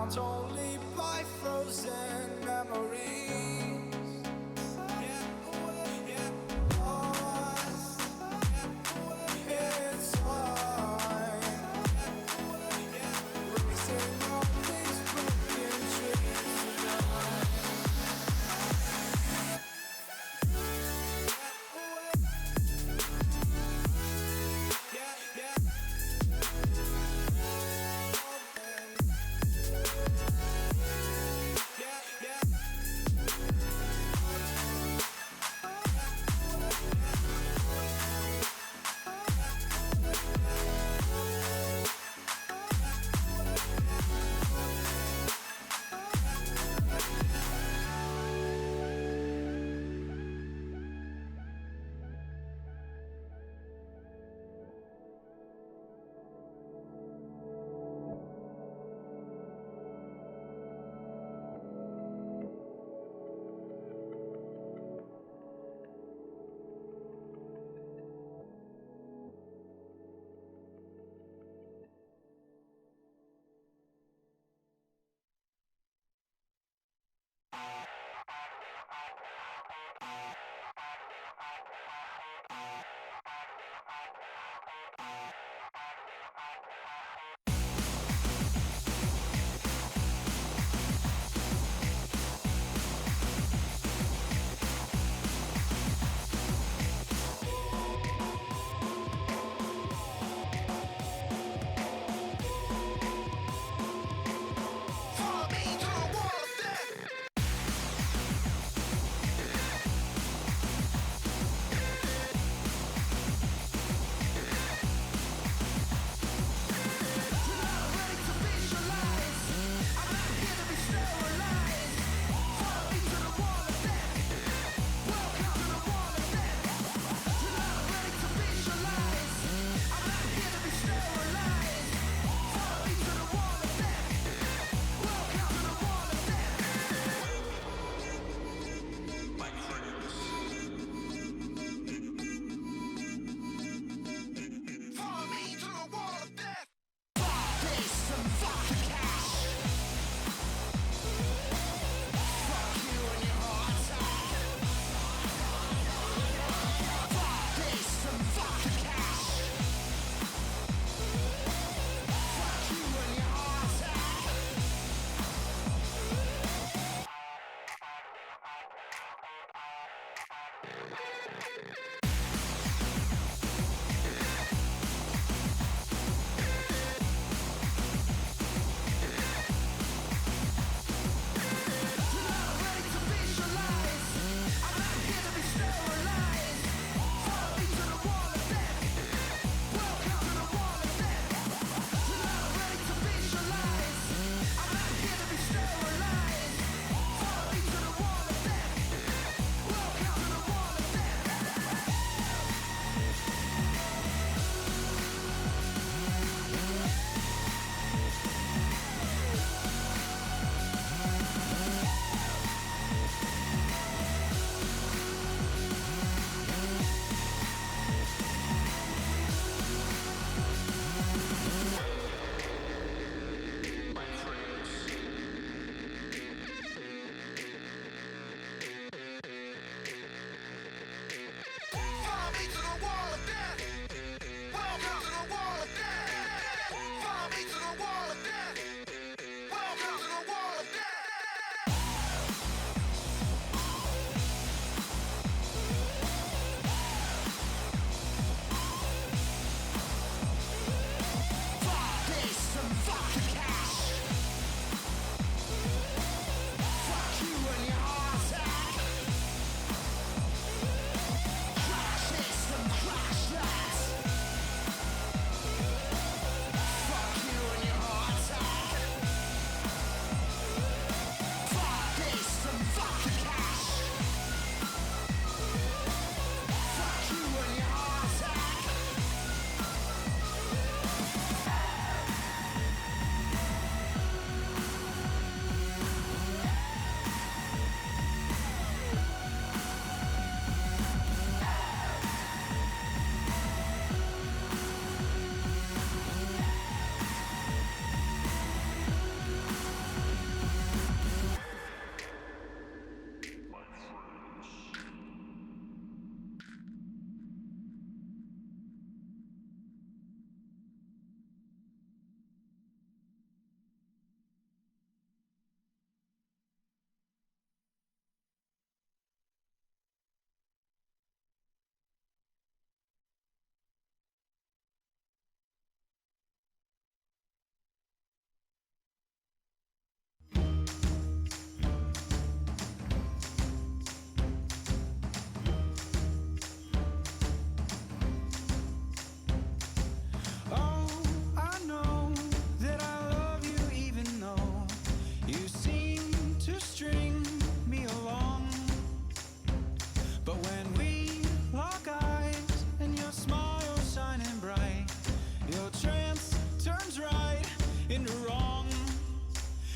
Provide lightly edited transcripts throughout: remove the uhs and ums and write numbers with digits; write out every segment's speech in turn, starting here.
bound only by frozen memories. Lost in time, racing on these broken dreams.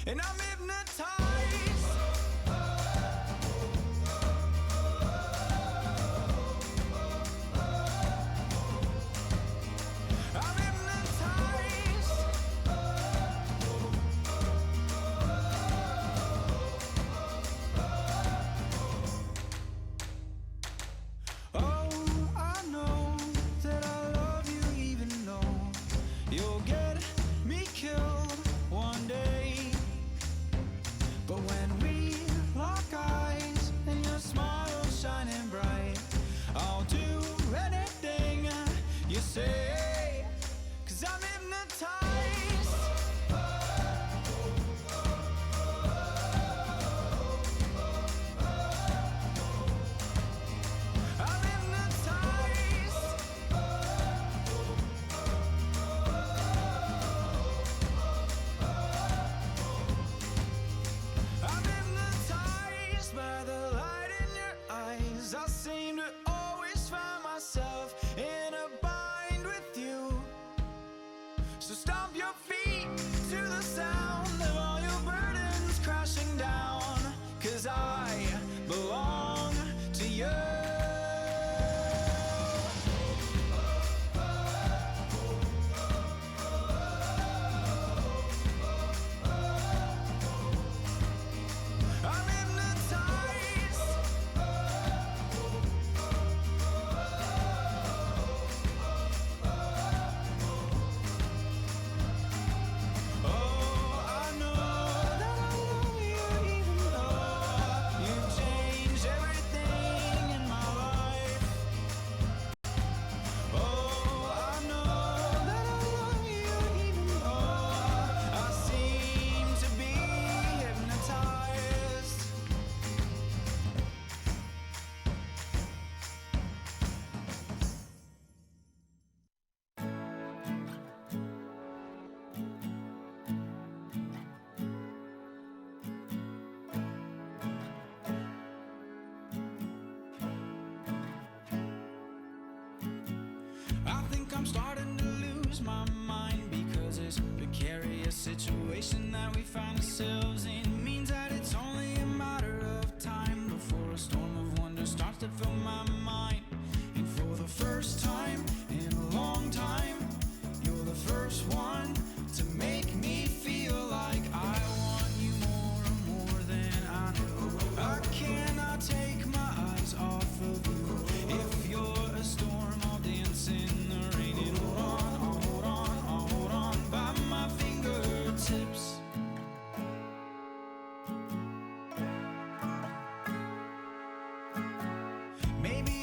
and I'm hypnotized. I'm hypnotized. Oh, I know that I love you even though you'll get me killed one day. But when we lock eyes and your smile shining bright, I'll do anything you say, 'cause I'm hypnotized. I'm hypnotized. I'm hypnotized by the light in your eyes. I seem to always find myself in a bind with you. So stomp your feet to the sound of all your burdens crashing down, 'cause I belong to you. I'm hypnotized. Oh, I know that I love you even though you've changed everything in my life. Oh, I know that I love you even though I seem to be hypnotized. I think I'm starting to lose my mind because this precarious situation that we find ourselves in means that it's only a matter of time before a storm of wonder starts to fill my mind. And for the first time in a long time, you're the first one to make me feel like I want you more and more than I know. I cannot take my eyes off of you. If you're a storm, I'll dance in the rain and hold on, I'll hold on, I'll hold on by my fingertips. Maybe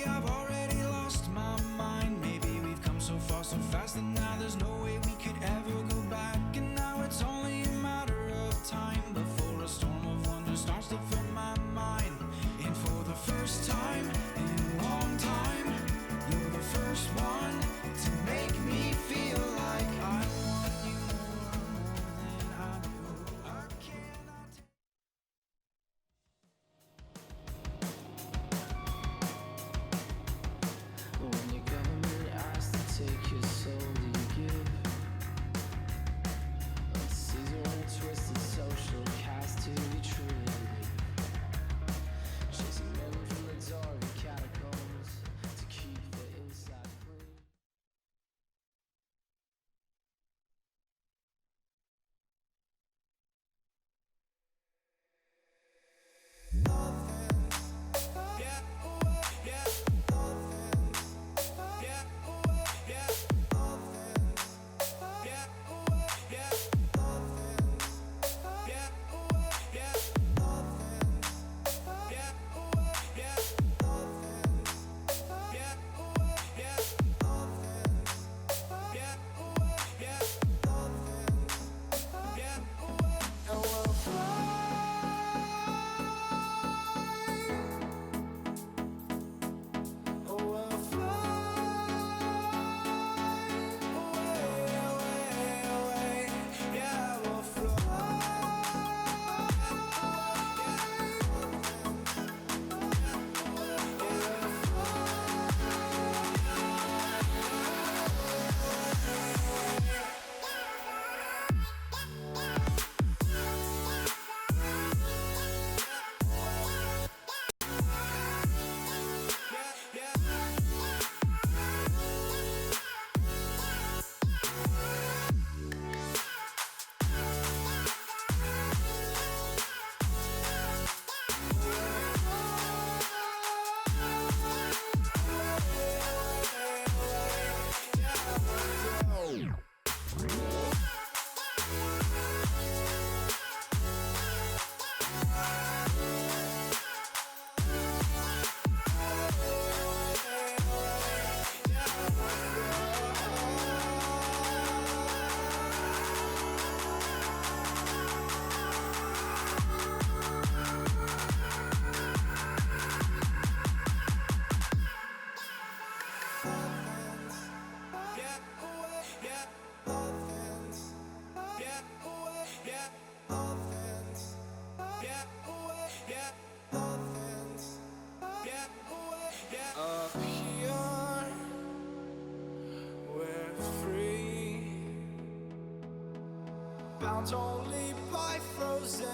bound only by frozen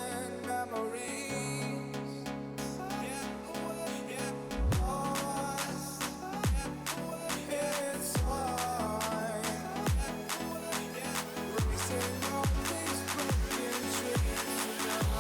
memories. Lost in time, racing on these broken dreams tonight.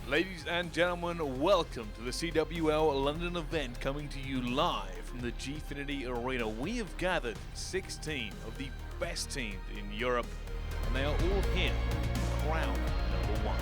Ladies and gentlemen, welcome to the CWL London event, coming to you live from the Gfinity Arena. We have gathered 16 of the best teams in Europe, and they are all here to crown number one.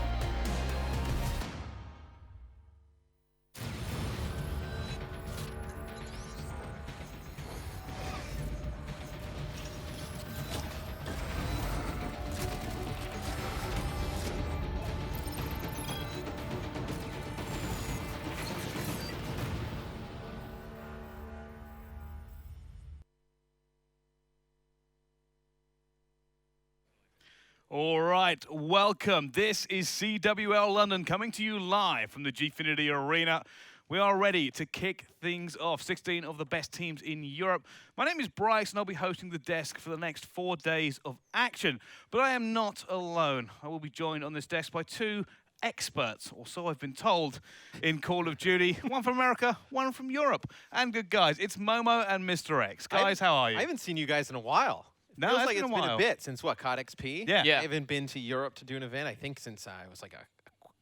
All right, welcome. This is CWL London coming to you live from the Gfinity Arena. We are ready to kick things off. 16 of the best teams in Europe. My name is Bryce, and I'll be hosting the desk for the next 4 days of action. But I am not alone. I will be joined on this desk by two experts, or so I've been told, in Call of Duty. One from America, one from Europe. And good guys, it's Momo and Mr. X. Guys, how are you? I haven't seen you guys in a while. No, Feels it's like been it's a been while. a bit since what, COD XP? Yeah. I haven't been to Europe to do an event, I think, since I was like a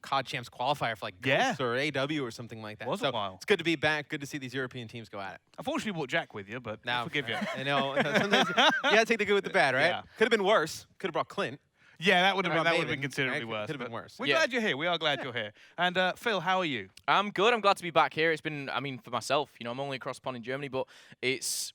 COD Champs qualifier for like Yeah. Ghosts or AW or something like that. Was a so while. It's good to be back. Good to see these European teams go at it. Unfortunately, you brought Jack with you, but Now, I forgive you. I know. Sometimes you gotta take the good with the bad, right? Yeah. Could have been worse. Could have brought Clint. Yeah, that would have Or been Maven, considerably right? worse. Could have been but worse. We're Yeah. glad you're here. We are glad you're here. And Phil, how are you? I'm good. I'm glad to be back here. It's been, I mean, for myself, you know, I'm only across the pond in Germany, but it's,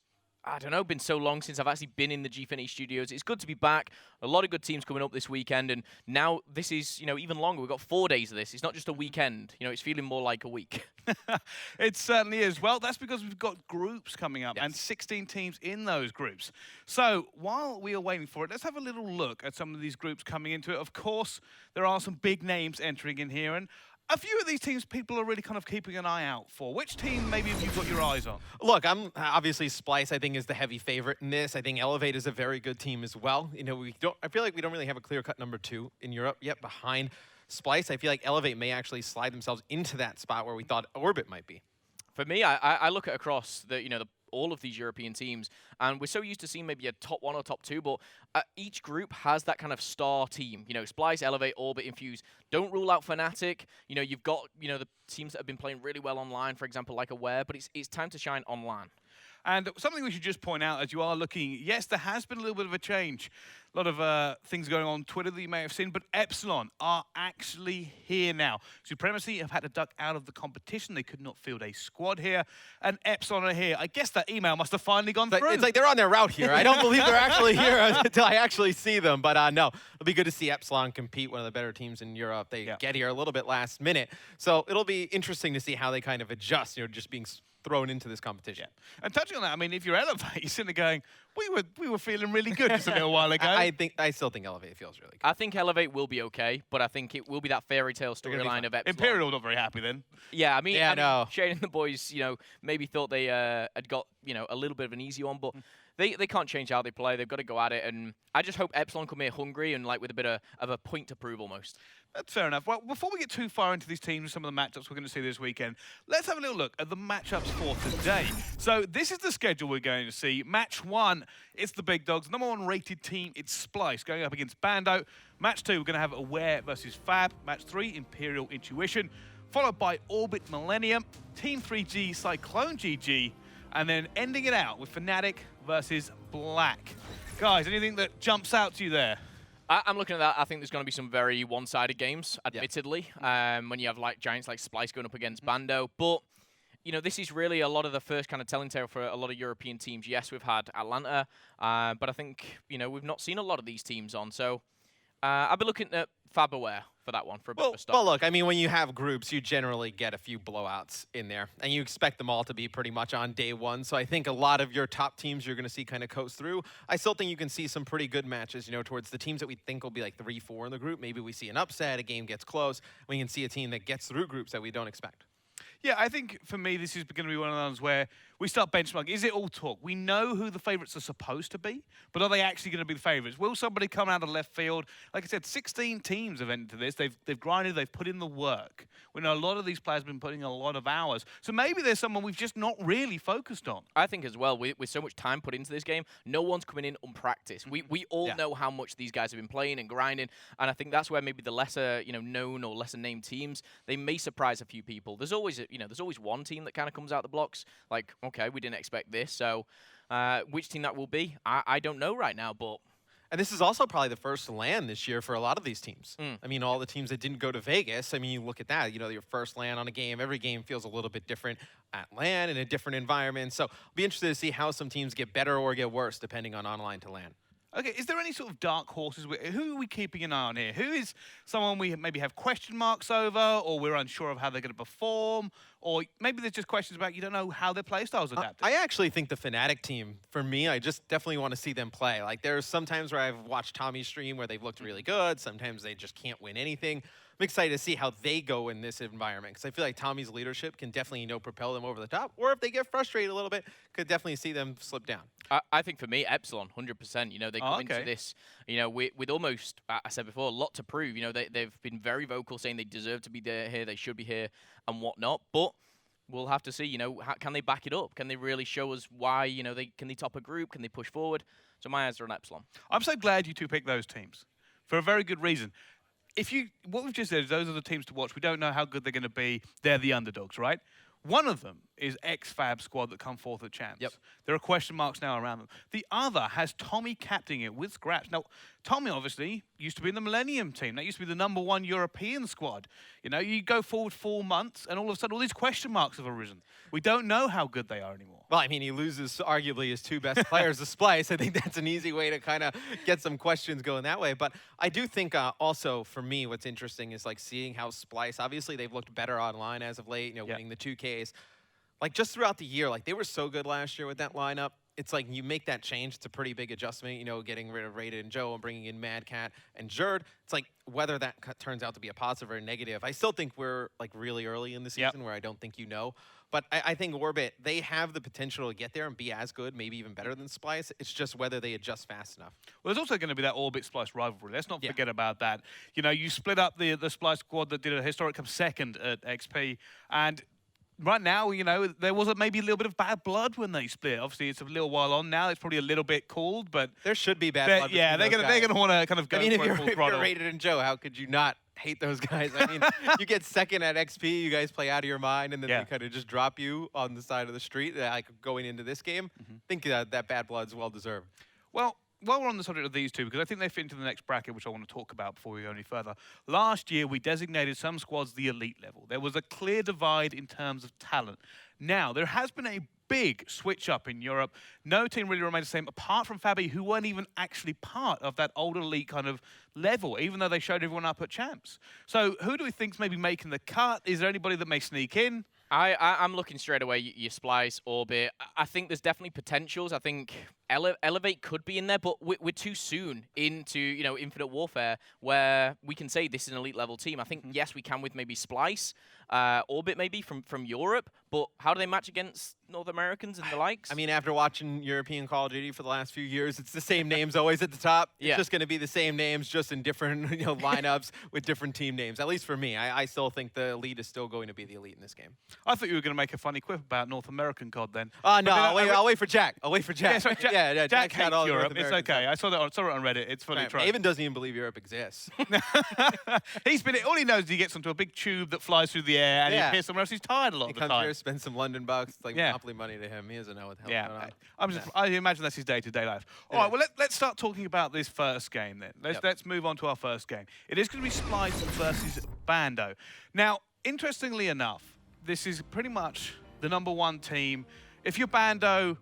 I don't know, been so long since I've actually been in the Gfinity studios. It's good to be back. A lot of good teams coming up this weekend, and now this is, you know, even longer. We've got 4 days of this. It's not just a weekend. You know, it's feeling more like a week. It certainly is. Well, that's because we've got groups coming up and Yes. 16 teams in those groups. So while we are waiting for it, let's have a little look at some of these groups coming into it. Of course, there are some big names entering in here, and a few of these teams people are really kind of keeping an eye out for. Which team maybe have you got your eyes on? Look, I'm obviously Splice. I think is the heavy favorite in this. I think Elevate is a very good team as well. You know, I feel like we don't really have a clear-cut number 2 in Europe yet behind Splice. I feel like Elevate may actually slide themselves into that spot where we thought Orbit might be. For me, I look at across the, you know, all of these European teams, and we're so used to seeing maybe a top 1 or top 2, but each group has that kind of star team. You know, Splice, Elevate, Orbit, Infuse. Don't rule out Fnatic. You know, you've got, you know, the teams that have been playing really well online, for example, like Aware, but it's time to shine online. And something we should just point out as you are looking, yes, there has been a little bit of a change. A lot of things going on Twitter that you may have seen, but Epsilon are actually here now. Supremacy have had to duck out of the competition. They could not field a squad here, and Epsilon are here. I guess that email must have finally gone through. It's like they're on their route here. I don't believe they're actually here until I actually see them. But no, it'll be good to see Epsilon compete, one of the better teams in Europe. They get here a little bit last minute. So it'll be interesting to see how they kind of adjust, you know, just being thrown into this competition. And touching on that, I mean, if you're Elevate, you're sitting there going, we were feeling really good just a little while ago. I still think Elevate feels really good. I think Elevate will be okay, but I think it will be that fairy tale storyline of Epsilon. Imperial not very happy then. Yeah, I mean, Yeah, no. Shane and the boys, you know, maybe thought they had got, you know, a little bit of an easy one, but they can't change how they play. They've got to go at it, and I just hope Epsilon come here hungry and like with a bit of a point to prove almost. That's fair enough. Well, before we get too far into these teams and some of the matchups we're going to see this weekend, let's have a little look at the matchups for today. So this is the schedule we're going to see. Match 1, it's the big dogs. Number 1 rated team, it's Splyce, going up against Bando. Match 2, we're going to have Aware versus Fab. Match 3, Imperial Intuition. Followed by Orbit Millennium, Team 3G, Cyclone GG. And then ending it out with Fnatic versus Black. Guys, anything that jumps out to you there? I'm looking at that. I think there's going to be some very one-sided games, admittedly, when you have like giants like Splyce going up against Bando. But, you know, this is really a lot of the first kind of telling tale for a lot of European teams. Yes, we've had Atlanta, but I think, you know, we've not seen a lot of these teams on. So I'll be looking at Fab Aware for that one for a bit of a start. Well, look, I mean, when you have groups, you generally get a few blowouts in there, and you expect them all to be pretty much on day one. So I think a lot of your top teams you're going to see kind of coast through. I still think you can see some pretty good matches, you know, towards the teams that we think will be like 3-4 in the group. Maybe we see an upset, a game gets close. We can see a team that gets through groups that we don't expect. Yeah, I think for me, this is going to be one of those where we start benchmarking. Is it all talk? We know who the favourites are supposed to be, but are they actually going to be the favourites? Will somebody come out of left field? Like I said, 16 teams have entered this. They've grinded, they've put in the work. We know a lot of these players have been putting in a lot of hours. So maybe there's someone we've just not really focused on. I think as well, with so much time put into this game, no one's coming in unpracticed. We all know how much these guys have been playing and grinding, and I think that's where maybe the lesser, you know, known or lesser named teams, they may surprise a few people. There's always, there's always one team that kind of comes out the blocks like, okay, we didn't expect this. So which team that will be, I don't know right now, but... And this is also probably the first LAN this year for a lot of these teams. I mean, all the teams that didn't go to Vegas, I mean, you look at that, you know, your first LAN on a game, every game feels a little bit different at LAN in a different environment. So I'll be interested to see how some teams get better or get worse depending on online to LAN. Okay, is there any sort of dark horses? Who are we keeping an eye on here? Who is someone we maybe have question marks over, or we're unsure of how they're going to perform, or maybe there's just questions about you don't know how their playstyles adapt? I actually think the Fnatic team, for me, I just definitely want to see them play. Like, there's some times where I've watched Tommy's stream where they've looked really good. Sometimes they just can't win anything. I'm excited to see how they go in this environment because I feel like Tommy's leadership can definitely, you know, propel them over the top. Or if they get frustrated a little bit, could definitely see them slip down. I think for me, Epsilon, 100%. You know, they come into this, you know, with almost, I said before, a lot to prove. You know, they've been very vocal saying they deserve to be here, they should be here, and whatnot. But we'll have to see, you know, can they back it up? Can they really show us why, you know, can they top a group? Can they push forward? So my eyes are on Epsilon. I'm so glad you two picked those teams for a very good reason. What we've just said is those are the teams to watch. We don't know how good they're going to be. They're the underdogs, right? One of them is ex-Fab squad that come forth at champs. Yep. There are question marks now around them. The other has Tommy captaining it with Scraps. Now, Tommy obviously used to be in the Millennium team. That used to be the #1 European squad. You know, you go forward 4 months and all of a sudden all these question marks have arisen. We don't know how good they are anymore. Well, I mean, he loses arguably his 2 best players to Splyce. I think that's an easy way to kind of get some questions going that way. But I do think also for me, what's interesting is like seeing how Splyce, obviously they've looked better online as of late, you know, winning the 2Ks. Like just throughout the year, like they were so good last year with that lineup. It's like you make that change, it's a pretty big adjustment, you know, getting rid of Rated and Joe and bringing in Mad Cat and Jerd. It's like whether that turns out to be a positive or a negative. I still think we're like really early in the season where I don't think you know. But I think Orbit, they have the potential to get there and be as good, maybe even better than Splyce. It's just whether they adjust fast enough. Well, there's also going to be that Orbit-Splyce rivalry. Let's not forget about that. You know, you split up the Splyce squad that did a historic come second at XP, and right now, you know, there was maybe a little bit of bad blood when they split. Obviously, it's a little while on now. It's probably a little bit cooled, but there should be bad blood. Yeah, they're gonna want to kind of go. I mean, for if you're Rated and Joe, how could you not hate those guys? I mean, you get second at XP, you guys play out of your mind, and then they kind of just drop you on the side of the street, like going into this game. I think that bad blood's well deserved. Well, while we're on the subject of these two, because I think they fit into the next bracket, which I want to talk about before we go any further. Last year, we designated some squads the elite level. There was a clear divide in terms of talent. Now, there has been a big switch up in Europe. No team really remains the same, apart from Fabi, who weren't even actually part of that old elite kind of level, even though they showed everyone up at champs. So who do we think's maybe making the cut? Is there anybody that may sneak in? I'm looking straight away, your Splyce, Orbit. I think there's definitely potentials. I think Elevate could be in there, but we're too soon into, you know, Infinite Warfare where we can say this is an elite level team. I think, yes, we can with maybe Splyce, Orbit maybe from Europe, but how do they match against North Americans and the likes? I mean, after watching European Call of Duty for the last few years, it's the same names always at the top. It's Yeah. just going to be the same names, just in different lineups with different team names. At least for me, I still think the elite is still going to be the elite in this game. I thought you were going to make a funny quip about North American COD then. Oh, But no, then I'll wait for Jack. I'll wait for Jack. Yeah, sorry, Jack, yeah, Jack Jack's got hates all the North Europe. It's American okay. stuff. I saw it on Reddit. It's fully Right, true. Maven doesn't even believe Europe exists. He's been. All he knows is he gets onto a big tube that flies through the air and Yeah. he appears somewhere else. He's tired a lot He of the comes time. here, spends some London bucks. It's like Yeah. Monopoly money to him. He doesn't know what the hell's Yeah, going on. I imagine that's his day-to-day life. All right, well, let's start talking about this first game then. Let's move on to our first game. It is going to be Splice versus Bando. Now, interestingly enough, this is pretty much the #1 team. If you're Bando,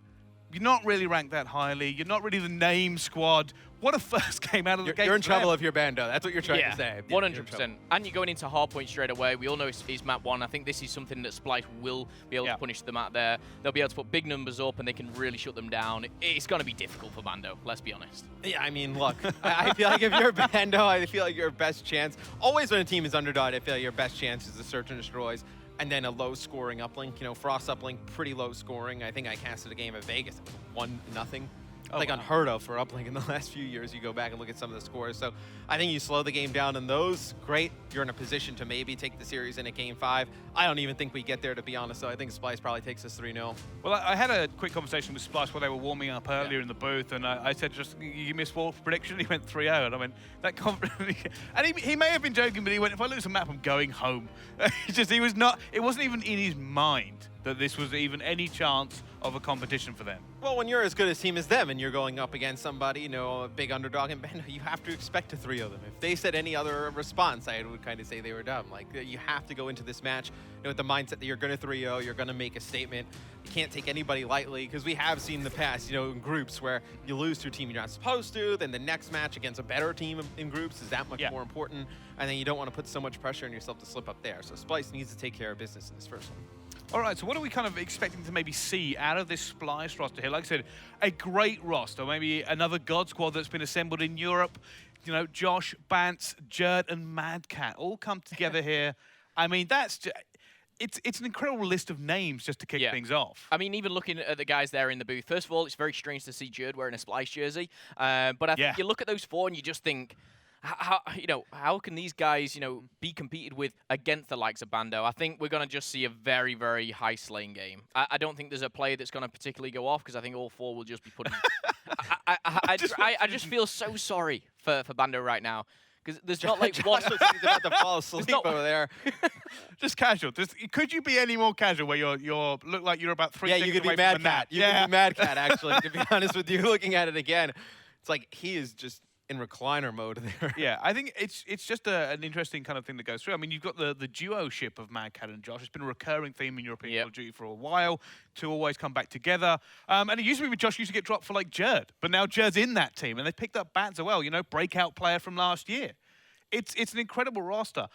you're not really ranked that highly. You're not really the name squad. What a first game out of the gate. You're in for trouble them. if you're Bando. That's what you're trying to say. You're in trouble. 100%. And you're going into hardpoint straight away. We all know it's map 1. I think this is something that Splice will be able to punish them out there. They'll be able to put big numbers up and they can really shut them down. It's going to be difficult for Bando, let's be honest. Yeah, I mean, look, I feel like if you're Bando, I feel like your best chance, always when a team is underdog, I feel like your best chance is the search and destroys, and then a low-scoring uplink. Frost uplink, pretty low scoring. I think I casted a game at Vegas. It was 1-0. Like wow. unheard of for uplink in the last few years. You go back and look at some of the scores. So I think you slow the game down in those, great. You're in a position to maybe take the series in a game 5. I don't even think we get there, to be honest. So I think Splice probably takes us 3-0. Well, I had a quick conversation with Splice while they were warming up earlier in the booth, and I said, just you give me a small prediction. He went 3-0, and I went, that confident. And he may have been joking, but he went, if I lose a map, I'm going home. He was not. It wasn't even in his mind that this was even any chance of a competition for them. Well, when you're as good a team as them and you're going up against somebody, a big underdog in Bando, you have to expect to 3-0 them. If they said any other response, I would kind of say they were dumb. Like, you have to go into this match with the mindset that you're going to 3-0, you're going to make a statement. You can't take anybody lightly, because we have seen in the past, in groups where you lose to a team you're not supposed to, then the next match against a better team in groups is that much more important, and then you don't want to put so much pressure on yourself to slip up there. So Splice needs to take care of business in this first one. All right, so what are we kind of expecting to maybe see out of this Splice roster here? Like I said, a great roster, maybe another God Squad that's been assembled in Europe. Josh, Bance, Jerd, and Mad Cat all come together here. I mean, it's an incredible list of names just to kick things off. I mean, even looking at the guys there in the booth, first of all, it's very strange to see Jerd wearing a Splice jersey. But I think you look at those 4 and you just think, how can these guys, be competed with against the likes of Bando? I think we're going to just see a very, very high slaying game. I don't think there's a play that's going to particularly go off, because I think all 4 will just be putting. I just feel so sorry for Bando right now, because there's not like one. He's about to fall asleep over there. Just casual. Could you be any more casual where you're look like you're about 3 seconds you could away be from Mad a nap? Cat. You could be Mad Cat, actually, to be honest with you. Looking at it again, it's like he is just in recliner mode there. Yeah, I think it's just an interesting kind of thing that goes through. I mean, you've got the duo-ship of Mad Cat and Josh. It's been a recurring theme in European Call of Duty for a while, to always come back together. And it used to be with Josh used to get dropped for like Jerd, but now Jerd's in that team, and they've picked up Bats as well, breakout player from last year. It's an incredible roster.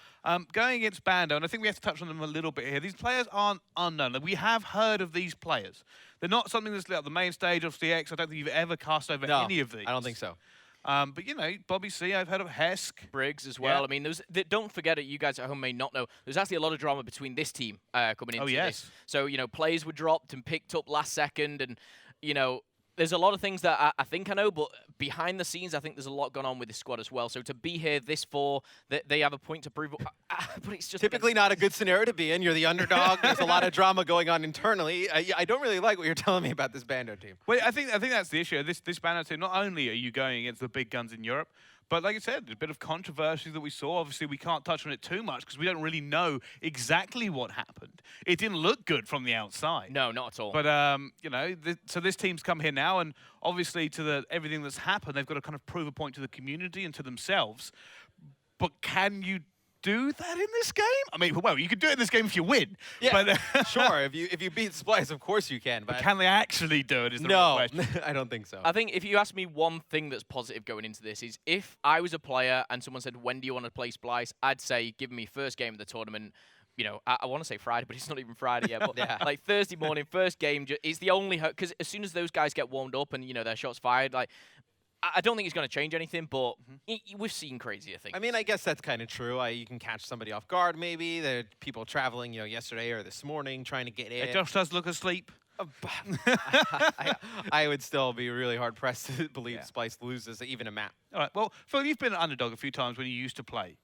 Going against Bando, and I think we have to touch on them a little bit here. These players aren't unknown. We have heard of these players. They're not something that's lit up the main stage of CX. I don't think you've ever cast over any of these. I don't think so. But, Bobby C, I've heard of Hesk. Briggs as well. I mean, don't forget it, you guys at home may not know, there's actually a lot of drama between this team coming into this. So, players were dropped and picked up last second, and, there's a lot of things that I think I know, but behind the scenes, I think there's a lot going on with this squad as well. So to be here this 4, they have a point to prove. But it's just typically not a good scenario to be in. You're the underdog. There's a lot of drama going on internally. I don't really like what you're telling me about this Bando team. Well, I think that's the issue. This Bando team, not only are you going against the big guns in Europe, but like I said, a bit of controversy that we saw. Obviously, we can't touch on it too much because we don't really know exactly what happened. It didn't look good from the outside. No, not at all. But, so this team's come here now, and obviously to everything that's happened, they've got to kind of prove a point to the community and to themselves. But can you do that in this game? I mean, well, you could do it in this game if you win. Yeah, but, sure. If you beat Splice, of course you can. But can they actually do it is the real question. I don't think so. I think if you ask me one thing that's positive going into this is if I was a player and someone said, when do you want to play Splice? I'd say, give me first game of the tournament. I want to say Friday, but it's not even Friday yet. But like Thursday morning, first game, it's the only because as soon as those guys get warmed up and their shots fired, like I don't think it's going to change anything, but we've seen crazier things. I mean, I guess that's kind of true. You can catch somebody off guard, maybe. There are people traveling, yesterday or this morning trying to get in. Josh does look asleep. I would still be really hard pressed to believe Splyce loses even a map. All right. Well, Phil, you've been an underdog a few times when you used to play.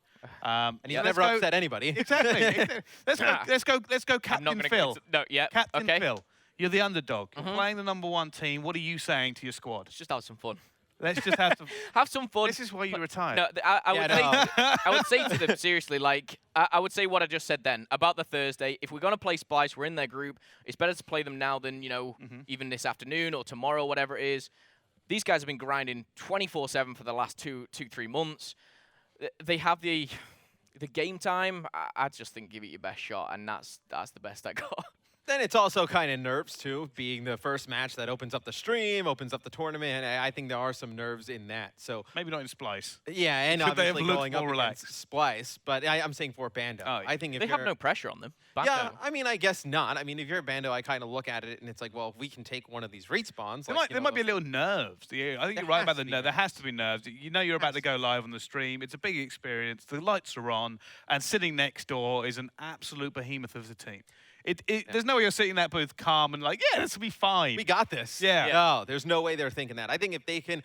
And he's let's never go- upset anybody. Exactly. Let's go, I'm not Captain gonna Phil. No, yeah. Captain okay. Phil, you're the underdog. You're playing the #1 team. What are you saying to your squad? Let's just have some fun. Let's just have some. Have some fun. This is why you retired. No, I would Yeah, say, I would say to them seriously, like I would say what I just said then about the Thursday. If we're gonna play Splyce, we're in their group. It's better to play them now than even this afternoon or tomorrow, whatever it is. These guys have been grinding 24/7 for the last 2-3 months. They have the game time. I just think give it your best shot, and that's the best I got. Then it's also kind of nerves, too, being the first match that opens up the stream, opens up the tournament. And I think there are some nerves in that. So Maybe not in Splyce. yeah, and Could they have obviously looked going up more against Splyce. But I'm saying for Bando. Oh, I think if They have you're- no pressure on them. Yeah, Bando. I mean, I guess not. I mean, if you're a Bando, I kind of look at it and it's like, well, if we can take one of these respawns. There might be a little nerves. Yeah, I think There you're right has about to the be nerves. There has to be nerves. You know you're about to go live on the stream. It's a big experience. The lights are on, and sitting next door is an absolute behemoth of the team. There's no way you're sitting that booth calm and like, yeah, this will be fine. We got this. Yeah. No, there's no way they're thinking that. I think if they can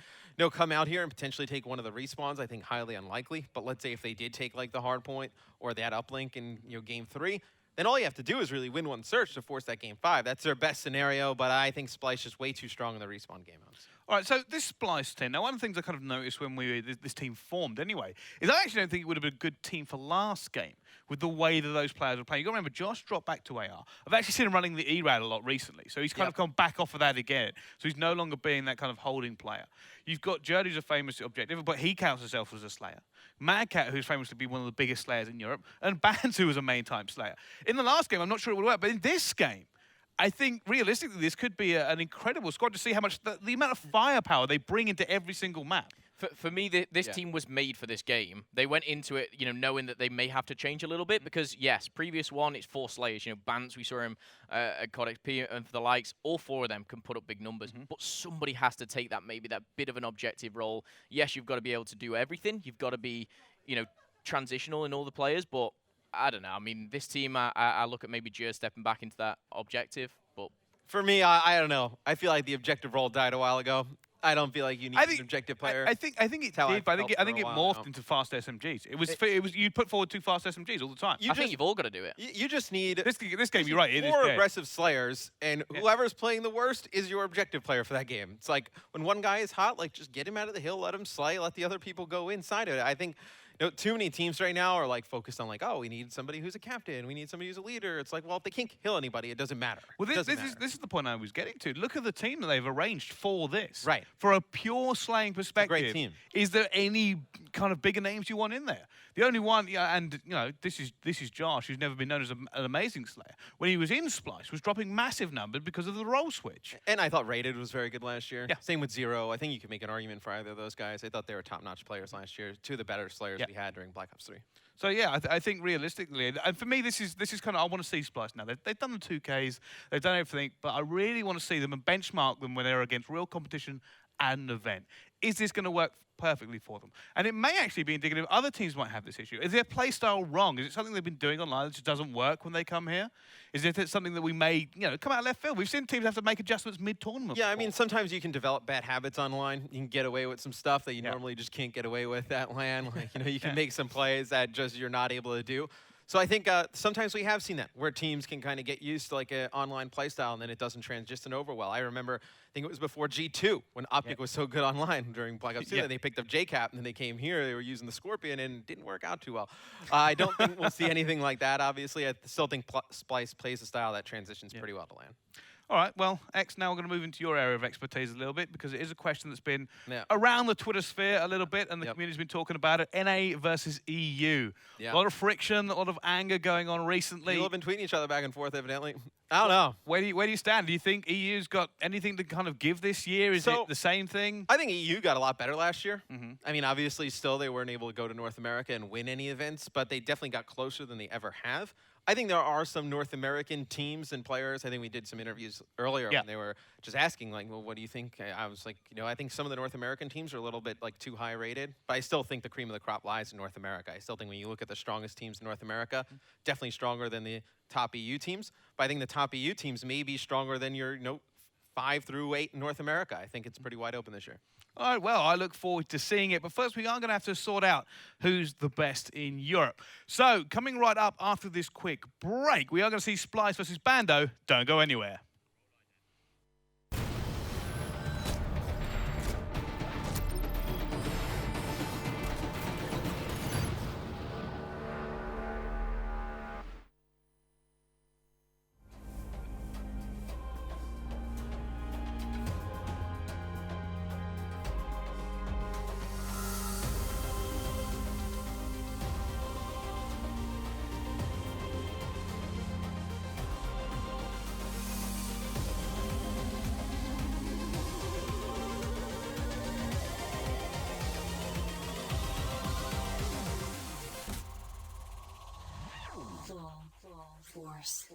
come out here and potentially take one of the respawns, I think highly unlikely. But let's say if they did take like the hard point or that uplink in game 3, then all you have to do is really win one search to force that game 5. That's their best scenario, but I think Splyce is way too strong in the respawn game modes. All right, so this Splyce team, now one of the things I kind of noticed when this team formed anyway, is I actually don't think it would have been a good team for last game with the way that those players were playing. You've got to remember, Josh dropped back to AR. I've actually seen him running the ERAD a lot recently, so he's kind of gone back off of that again. So he's no longer being that kind of holding player. You've got Jerd, who's a famous objective, but he counts himself as a slayer. Mad Cat, who's famous to be one of the biggest slayers in Europe, and Bantu was a main time slayer. In the last game, I'm not sure it would work, but in this game, I think realistically this could be an incredible squad to see how much the amount of firepower they bring into every single map. For me, this team was made for this game. They went into it, knowing that they may have to change a little bit because, yes, previous one, it's 4 Slayers. Bance, we saw him at Codex P and for the likes. All 4 of them can put up big numbers. But somebody has to take that bit of an objective role. Yes, you've got to be able to do everything. You've got to be, transitional in all the players. But I don't know. I mean, this team, I look at maybe Jer stepping back into that objective. But For me, I don't know. I feel like the objective role died a while ago. I don't feel like you need an objective player. I think it That's how did, but I felt think for it a while morphed now. into fast SMGs. It was you put forward 2 fast SMGs all the time. I think you've all got to do it. You just need This game, you're right. It is 4 dead. aggressive Slayers, and whoever's playing the worst is your objective player for that game. It's like when one guy is hot, like just get him out of the hill, let him slay, let the other people go inside of it. I think too many teams right now are like focused on like, oh, we need somebody who's a captain, we need somebody who's a leader. It's like, well, if they can't kill anybody, it doesn't matter. Well, It this doesn't matter. is the point I was getting to. Look at the team that they've arranged for this. Right. For a pure slaying perspective. team. Is there any kind of bigger names you want in there? The only one, and this is Josh, who's never been known as an amazing slayer. When he was in Splyce, was dropping massive numbers because of the role switch. And I thought Rated was very good last year. Yeah. Same with Zero. I think you could make an argument for either of those guys. I thought they were top-notch players last year. 2 of the better Slayers we had during Black Ops 3. So yeah, I think realistically, and for me, this is kind of I want to see Splyce now. They've done the 2Ks, they've done everything, but I really want to see them and benchmark them when they're against real competition and an event. Is this going to work perfectly for them? And it may actually be indicative other teams might have this issue. Is their play style wrong? Is it something they've been doing online that just doesn't work when they come here? Is it something that we may, come out of left field? We've seen teams have to make adjustments mid-tournament. Yeah, I before. mean, sometimes you can develop bad habits online. You can get away with some stuff that you normally just can't get away with at LAN. Like, you can make some plays that just you're not able to do. So I think sometimes we have seen that, where teams can kind of get used to like an online play style and then it doesn't transition over well. I remember, I think it was before G2, when Optic was so good online during Black Ops 2 that they picked up JCap, and then they came here, they were using the Scorpion, and it didn't work out too well. I don't think we'll see anything like that, obviously. I still think Splyce plays a style that transitions pretty well to LAN. All right, well, X, now we're going to move into your area of expertise a little bit because it is a question that's been Yeah. around the Twitter sphere a little bit, and the Yep. community's been talking about it. NA versus EU. Yeah. A lot of friction, a lot of anger going on recently. People have been tweeting each other back and forth, evidently. I don't know. Where do you stand? Do you think EU's got anything to kind of give this year? Is So- it the same thing? I think EU got a lot better last year. I mean, obviously, still they weren't able to go to North America and win any events, but they definitely got closer than they ever have. I think there are some North American teams and players. I think we did some interviews earlier when they were just asking, like, well, what do you think? I was like, you know, I think some of the North American teams are a little bit like too high rated, but I still think the cream of the crop lies in North America. I still think when you look at the strongest teams in North America, definitely stronger than the top EU teams. But I think the top EU teams may be stronger than your 5 through 8 in North America. I think it's pretty wide open this year. All right, well, I look forward to seeing it. But first, we are going to have to sort out who's the best in Europe. So, coming right up after this quick break, we are going to see Splyce versus Bando. Don't go anywhere. Force.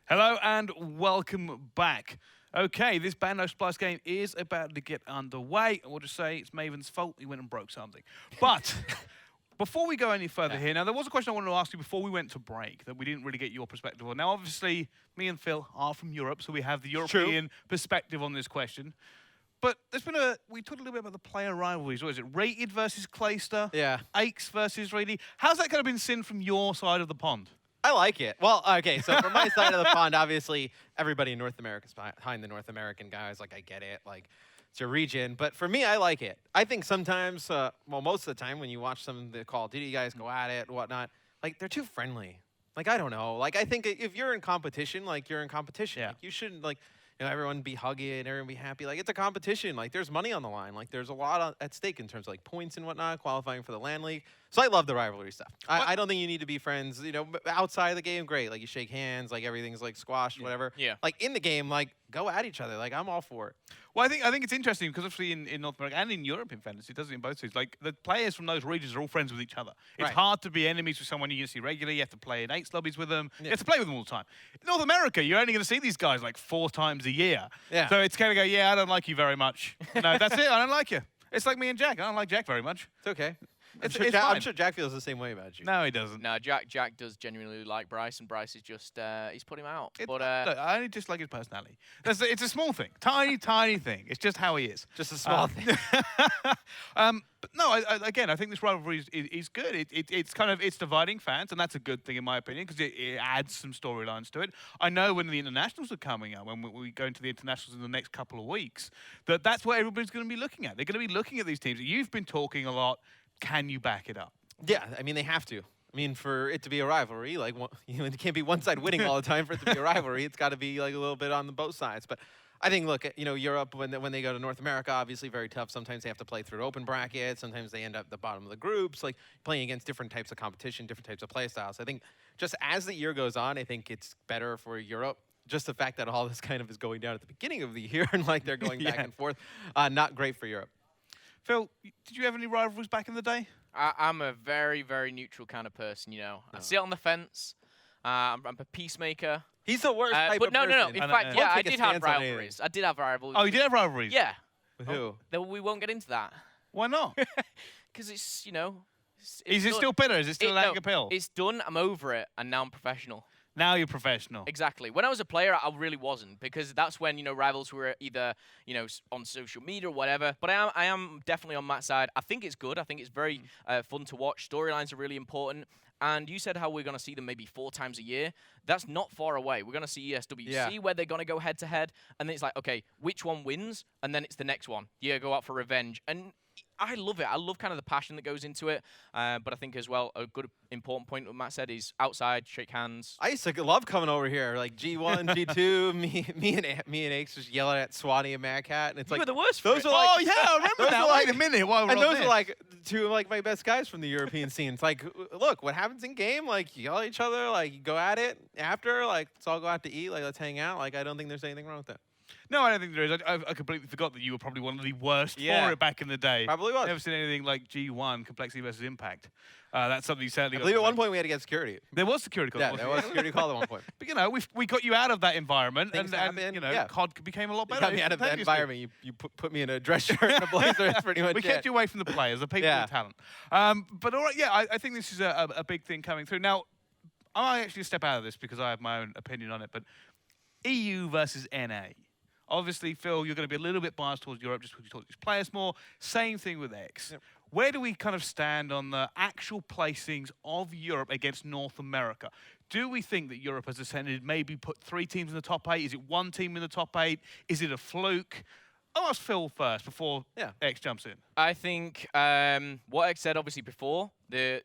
Hello and welcome back. Okay, this Bando Splice game is about to get underway. I will just say it's Maven's fault. He went and broke something. But before we go any further here, now there was a question I wanted to ask you before we went to break that we didn't really get your perspective on. Now, obviously, me and Phil are from Europe, so we have the European perspective on this question. But there's been we talked a little bit about the player rivalries. What is it? Rated versus Clayster? Yeah. Aches versus Reedy. How's that kind of been seen from your side of the pond? I like it. Well, okay, so from my side of the pond, obviously, everybody in North America is behind the North American guys. Like, I get it. Like, it's your region. But for me, I like it. I think sometimes, well, most of the time when you watch some of the Call of Duty guys go at it and whatnot, like, they're too friendly. Like, I don't know. Like, I think if you're in competition, like, you're in competition. Yeah. Like, you shouldn't, like, you know, everyone be hugging, everyone be happy. Like, it's a competition. Like, there's money on the line. Like, there's a lot at stake in terms of, like, points and whatnot, qualifying for the LAN League. So I love the rivalry stuff. I don't think you need to be friends, you know, outside of the game, great. Like, you shake hands, like, everything's, like, squashed, whatever. Yeah. Like, in the game, like, go at each other. Like, I'm all for it. Well, I think it's interesting because obviously in North America and in Europe, in fairness, it does it in both sides. Like the players from those regions are all friends with each other. It's Right. hard to be enemies with someone you see regularly. You have to play in 8 lobbies with them. You have to play with them all the time. In North America, you're only going to see these guys like 4 times a year. Yeah. So it's kind of go, yeah, I don't like you very much. No, that's it. I don't like you. It's like me and Jack. I don't like Jack very much. It's okay. It's I'm fine. sure Jack feels the same way about you. No, he doesn't. No, Jack does genuinely like Bryce, and Bryce is just he's put him out. But But look, I only just like his personality. It's a small thing, tiny thing. It's just how he is. Just a small thing. But no, again, I think this rivalry is good. It's dividing fans, and that's a good thing in my opinion because it adds some storylines to it. I know when the internationals are coming up, when we go into the internationals in the next couple of weeks, that's what everybody's going to be looking at. They're going to be looking at these teams. You've been talking a lot. Can you back it up? Yeah, I mean, they have to. I mean, for it to be a rivalry, like, you know, it can't be one side winning all the time for it to be a rivalry. It's got to be, like, a little bit on both sides. But I think, look, you know, Europe, when they go to North America, obviously very tough. Sometimes they have to play through open brackets. Sometimes they end up at the bottom of the groups, like, playing against different types of competition, different types of play styles. I think just as the year goes on, I think it's better for Europe. Just the fact that all this kind of is going down at the beginning of the year and, like, they're going back and forth, not great for Europe. Phil, did you have any rivalries back in the day? I'm a very, very neutral kind of person, you know. I sit on the fence. I'm a peacemaker. He's the worst type But of no. person. In I fact, know. yeah, Won't I take a did have stance on anything. rivalries. I did have rivalries. Oh, you did have rivalries? Yeah. With who? We won't get into that Why not? because it's, you know. It's Is it done. still bitter? Is it still like no, a pill? It's done. I'm over it, and now I'm professional. Now you're professional. Exactly. When I was a player, I really wasn't because that's when, you know, rivals were either, you know, on social media or whatever. But I am definitely on Matt's side. I think it's good. I think it's very fun to watch. Storylines are really important. And you said how we're going to see them maybe 4 times a year. That's not far away. We're going to see ESWC where they're going to go head to head. And then it's like, okay, which one wins? And then it's the next one. You go out for revenge. And I love it. I love kind of the passion that goes into it. But I think as well, a good important point what Matt said is outside, shake hands. I used to love coming over here, like G1, G2. Me and Aches just yelling at Swanee and Mad Cat, and it's You like were the worst for those it. are like, Oh, yeah, I remember those that. are Wait like- a minute. While we're and on those this. are like 2 of like my best guys from the European scene. It's like, look, what happens in game? Like, you yell at each other, like you go at it after, like let's all go out to eat, like let's hang out. Like I don't think there's anything wrong with that. No, I don't think there is. I completely forgot that you were probably one of the worst Yeah. for it back in the day. Probably was. Never seen anything like G1, Complexity versus Impact. That's something you certainly I got. believe to at one know. point we had to get security. There was security call. Yeah, wasn't there there? was security call at one point. But you know, we got you out of that environment, Things and happen, you know, yeah. COD became a lot You better. got me out of that instantaneously. environment. You put me in a dress shirt and a blazer. That's pretty much We it. kept you away from the players, the people Yeah. with talent. But all right, yeah, I think this is a big thing coming through. Now, I might actually step out of this because I have my own opinion on it, but EU versus NA. Obviously, Phil, you're going to be a little bit biased towards Europe just because you talk to these players more. Same thing with X. Yep. Where do we kind of stand on the actual placings of Europe against North America? Do we think that Europe has ascended, maybe put 3 teams in the top 8? Is it 1 team in the top 8? Is it a fluke? I'll ask Phil first before X jumps in. I think what X said obviously before, the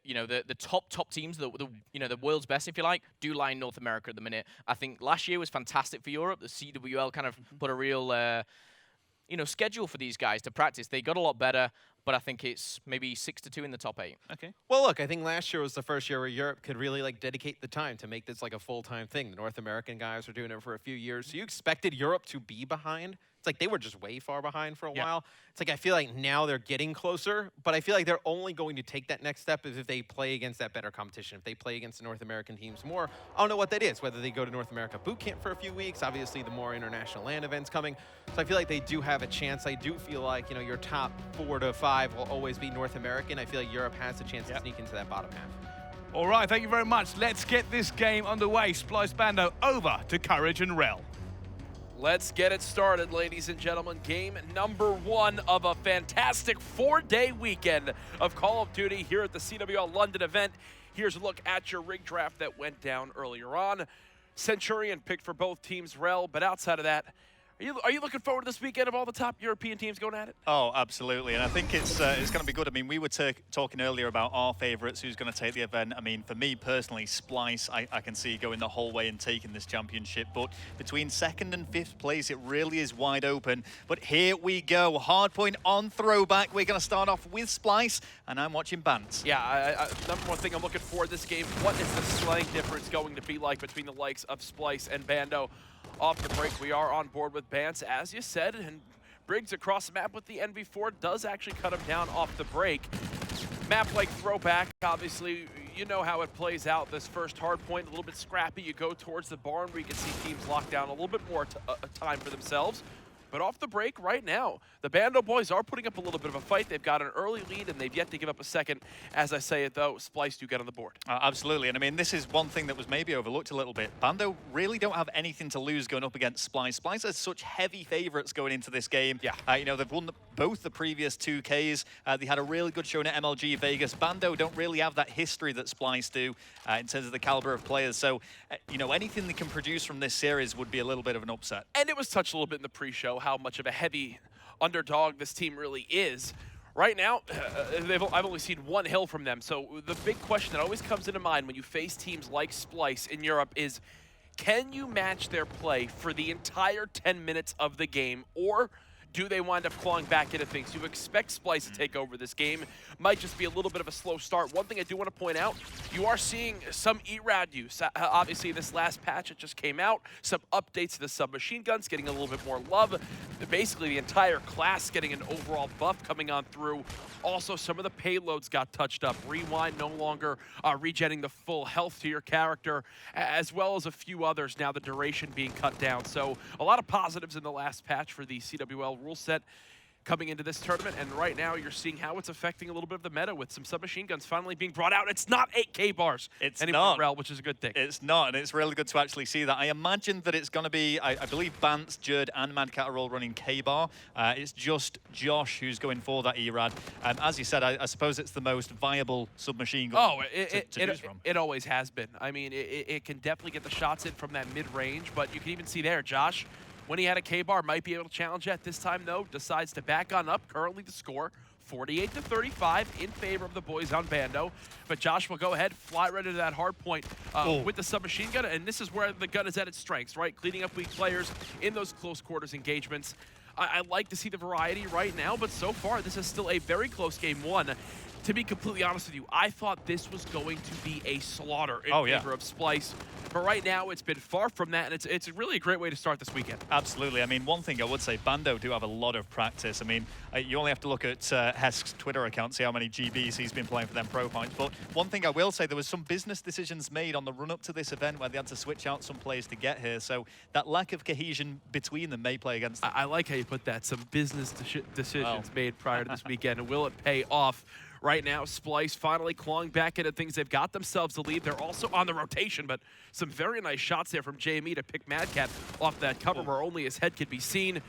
top teams, the world's best, if you like, do lie in North America at the minute. I think last year was fantastic for Europe. The CWL kind of put a real schedule for these guys to practice. They got a lot better. but I think it's maybe 6-2 in the top 8. Okay. Well, look, I think last year was the first year where Europe could really like dedicate the time to make this like a full-time thing. The North American guys were doing it for a few years. So you expected Europe to be behind. It's like they were just way far behind for a while. It's like I feel like now they're getting closer, but I feel like they're only going to take that next step if they play against that better competition, if they play against the North American teams more. I don't know what that is, whether they go to North America boot camp for a few weeks, obviously the more international LAN events coming. So I feel like they do have a chance. I do feel like, you know, your top 4 to 5 will always be North American. I feel like Europe has a chance to sneak into that bottom half. All right, thank you very much. Let's get this game underway. Splyce Bando over to Courage and Rel. Let's get it started, ladies and gentlemen. Game number 1 of a fantastic 4-day weekend of Call of Duty here at the CWL London event. Here's a look at your rig draft that went down earlier on. Centurion picked for both teams, Rel, but outside of that, are you looking forward to this weekend of all the top European teams going at it? Oh, absolutely. And I think it's going to be good. I mean, we were talking earlier about our favourites, who's going to take the event. I mean, for me personally, Splyce, I can see going the whole way and taking this championship. But between 2nd and 5th place, it really is wide open. But here we go. Hardpoint on throwback. We're going to start off with Splyce, and I'm watching Bants. Yeah, number one thing I'm looking for this game, what is the slang difference going to be like between the likes of Splyce and Bando? Off the break, we are on board with Bants, as you said, and Briggs across the map with the NV4 does actually cut him down off the break. Map like throwback, obviously, you know how it plays out. This first hard point, a little bit scrappy. You go towards the barn where you can see teams lock down a little bit more time for themselves. But off the break right now, the Bando boys are putting up a little bit of a fight. They've got an early lead, and they've yet to give up a second. As I say it, though, Splyce do get on the board. Absolutely. And I mean, this is one thing that was maybe overlooked a little bit. Bando really don't have anything to lose going up against Splyce. Splyce has such heavy favourites going into this game. Yeah. You know, they've won both the previous 2Ks. They had a really good showing at MLG Vegas. Bando don't really have that history that Splyce do in terms of the caliber of players. So, you know, anything they can produce from this series would be a little bit of an upset. And it was touched a little bit in the pre-show how much of a heavy underdog this team really is. Right now, I've only seen one hill from them. So the big question that always comes into mind when you face teams like Splyce in Europe is, can you match their play for the entire 10 minutes of the game, or do they wind up clawing back into things? You expect Splyce to take over this game. Might just be a little bit of a slow start. One thing I do want to point out, you are seeing some ERAD use. Obviously, this last patch, it just came out. Some updates to the submachine guns, getting a little bit more love. Basically, the entire class getting an overall buff coming on through. Also, some of the payloads got touched up. Rewind no longer regenerating the full health to your character, as well as a few others now, the duration being cut down. So a lot of positives in the last patch for the CWL rule set coming into this tournament, and right now you're seeing how it's affecting a little bit of the meta with some submachine guns finally being brought out. It's not 8K bars anymore, Rel, which is a good thing. It's not, and it's really good to actually see that. I imagine that it's going to be, I believe Bants, Jerd, and Madcat are all running K-bar. It's just Josh who's going for that ERAD. As you said, I suppose it's the most viable submachine gun to choose from. It always has been. I mean, it can definitely get the shots in from that mid-range, but you can even see there, Josh, when he had a K-bar, might be able to challenge at this time, though, decides to back on up. Currently the score, 48-35 in favor of the boys on Bando. But Josh will go ahead, fly right into that hard point with the submachine gun, and this is where the gun is at its strengths, right? Cleaning up weak players in those close quarters engagements. I like to see the variety right now, but so far this is still a very close game one. To be completely honest with you, I thought this was going to be a slaughter in favor of Splyce. But right now, it's been far from that, and it's really a great way to start this weekend. Absolutely. I mean, one thing I would say, Bando do have a lot of practice. I mean, you only have to look at Hesk's Twitter account, see how many GBs he's been playing for them pro points. But one thing I will say, there was some business decisions made on the run-up to this event where they had to switch out some players to get here. So that lack of cohesion between them may play against them. I like how you put that. Some business decisions made prior to this weekend, and will it pay off? Right now, Splyce finally clawing back into things. They've got themselves the lead. They're also on the rotation, but some very nice shots there from JME to pick Madcat off that cover where only his head could be seen.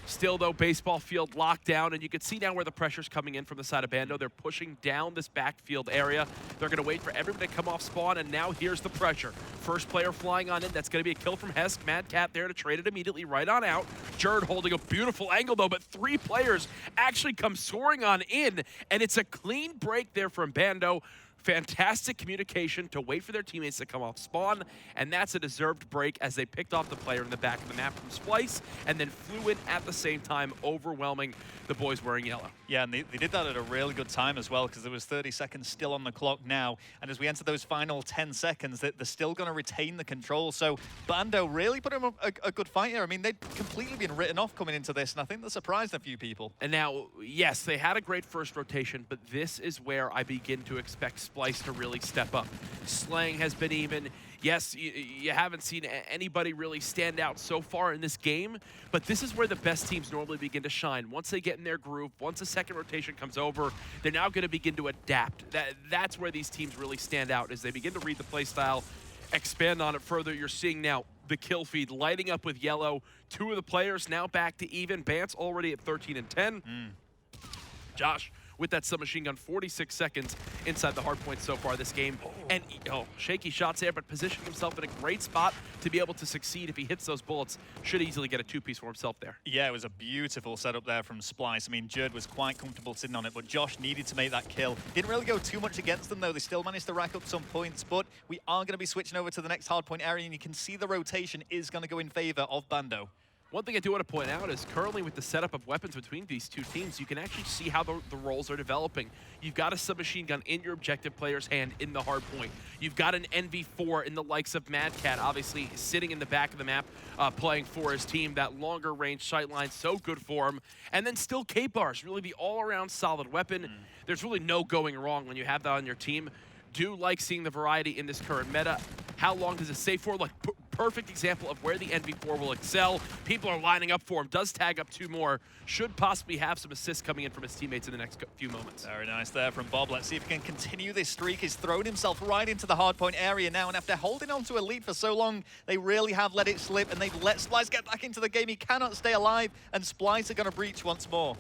Still, though, baseball field locked down, and you can see now where the pressure's coming in from the side of Bando. They're pushing down this backfield area. They're going to wait for everybody to come off spawn, and now here's the pressure. First player flying on in. That's going to be a kill from Hesk. Madcat there to trade it immediately right on out. Jerd holding a beautiful angle, though, but 3 players actually come soaring on in, and it's a clean break there from Bando. Fantastic communication to wait for their teammates to come off spawn, and that's a deserved break as they picked off the player in the back of the map from Splyce and then flew in at the same time, overwhelming the boys wearing yellow. Yeah, and they did that at a really good time as well, because there was 30 seconds still on the clock now, and as we enter those final 10 seconds, they're still going to retain the control. So Bando really put him a good fight here. I mean, they'd completely been written off coming into this, and I think that surprised a few people. And now, yes, they had a great first rotation, but this is where I begin to expect Splyce to really step up. Slaying has been even. Yes, you haven't seen anybody really stand out so far in this game, but this is where the best teams normally begin to shine. Once they get in their groove, once the second rotation comes over, they're now going to begin to adapt. That's where these teams really stand out, as they begin to read the play style, expand on it further. You're seeing now the kill feed lighting up with yellow. Two of the players now back to even. Bance already at 13 and 10. Josh with that submachine gun, 46 seconds inside the hard point so far this game. And, shaky shots there, but positioning himself in a great spot to be able to succeed if he hits those bullets. Should easily get a two-piece for himself there. Yeah, it was a beautiful setup there from Splyce. I mean, Jerd was quite comfortable sitting on it, but Josh needed to make that kill. Didn't really go too much against them, though. They still managed to rack up some points, but we are going to be switching over to the next hardpoint area, and you can see the rotation is going to go in favor of Bando. One thing I do want to point out is currently with the setup of weapons between these two teams, you can actually see how the roles are developing. You've got a submachine gun in your objective player's hand in the hard point. You've got an NV4 in the likes of Mad Cat, obviously sitting in the back of the map, playing for his team. That longer range sightline, so good for him. And then still K-Bars, really the all-around solid weapon. There's really no going wrong when you have that on your team. Do like seeing the variety in this current meta. How long does it stay for? Like, perfect example of where the NV4 will excel. People are lining up for him. Does tag up two more. Should possibly have some assists coming in from his teammates in the next few moments. Very nice there from Bob. Let's see if he can continue this streak. He's thrown himself right into the hardpoint area now, and after holding on to a lead for so long, they really have let it slip, and they've let Splyce get back into the game. He cannot stay alive, and Splyce are going to breach once more.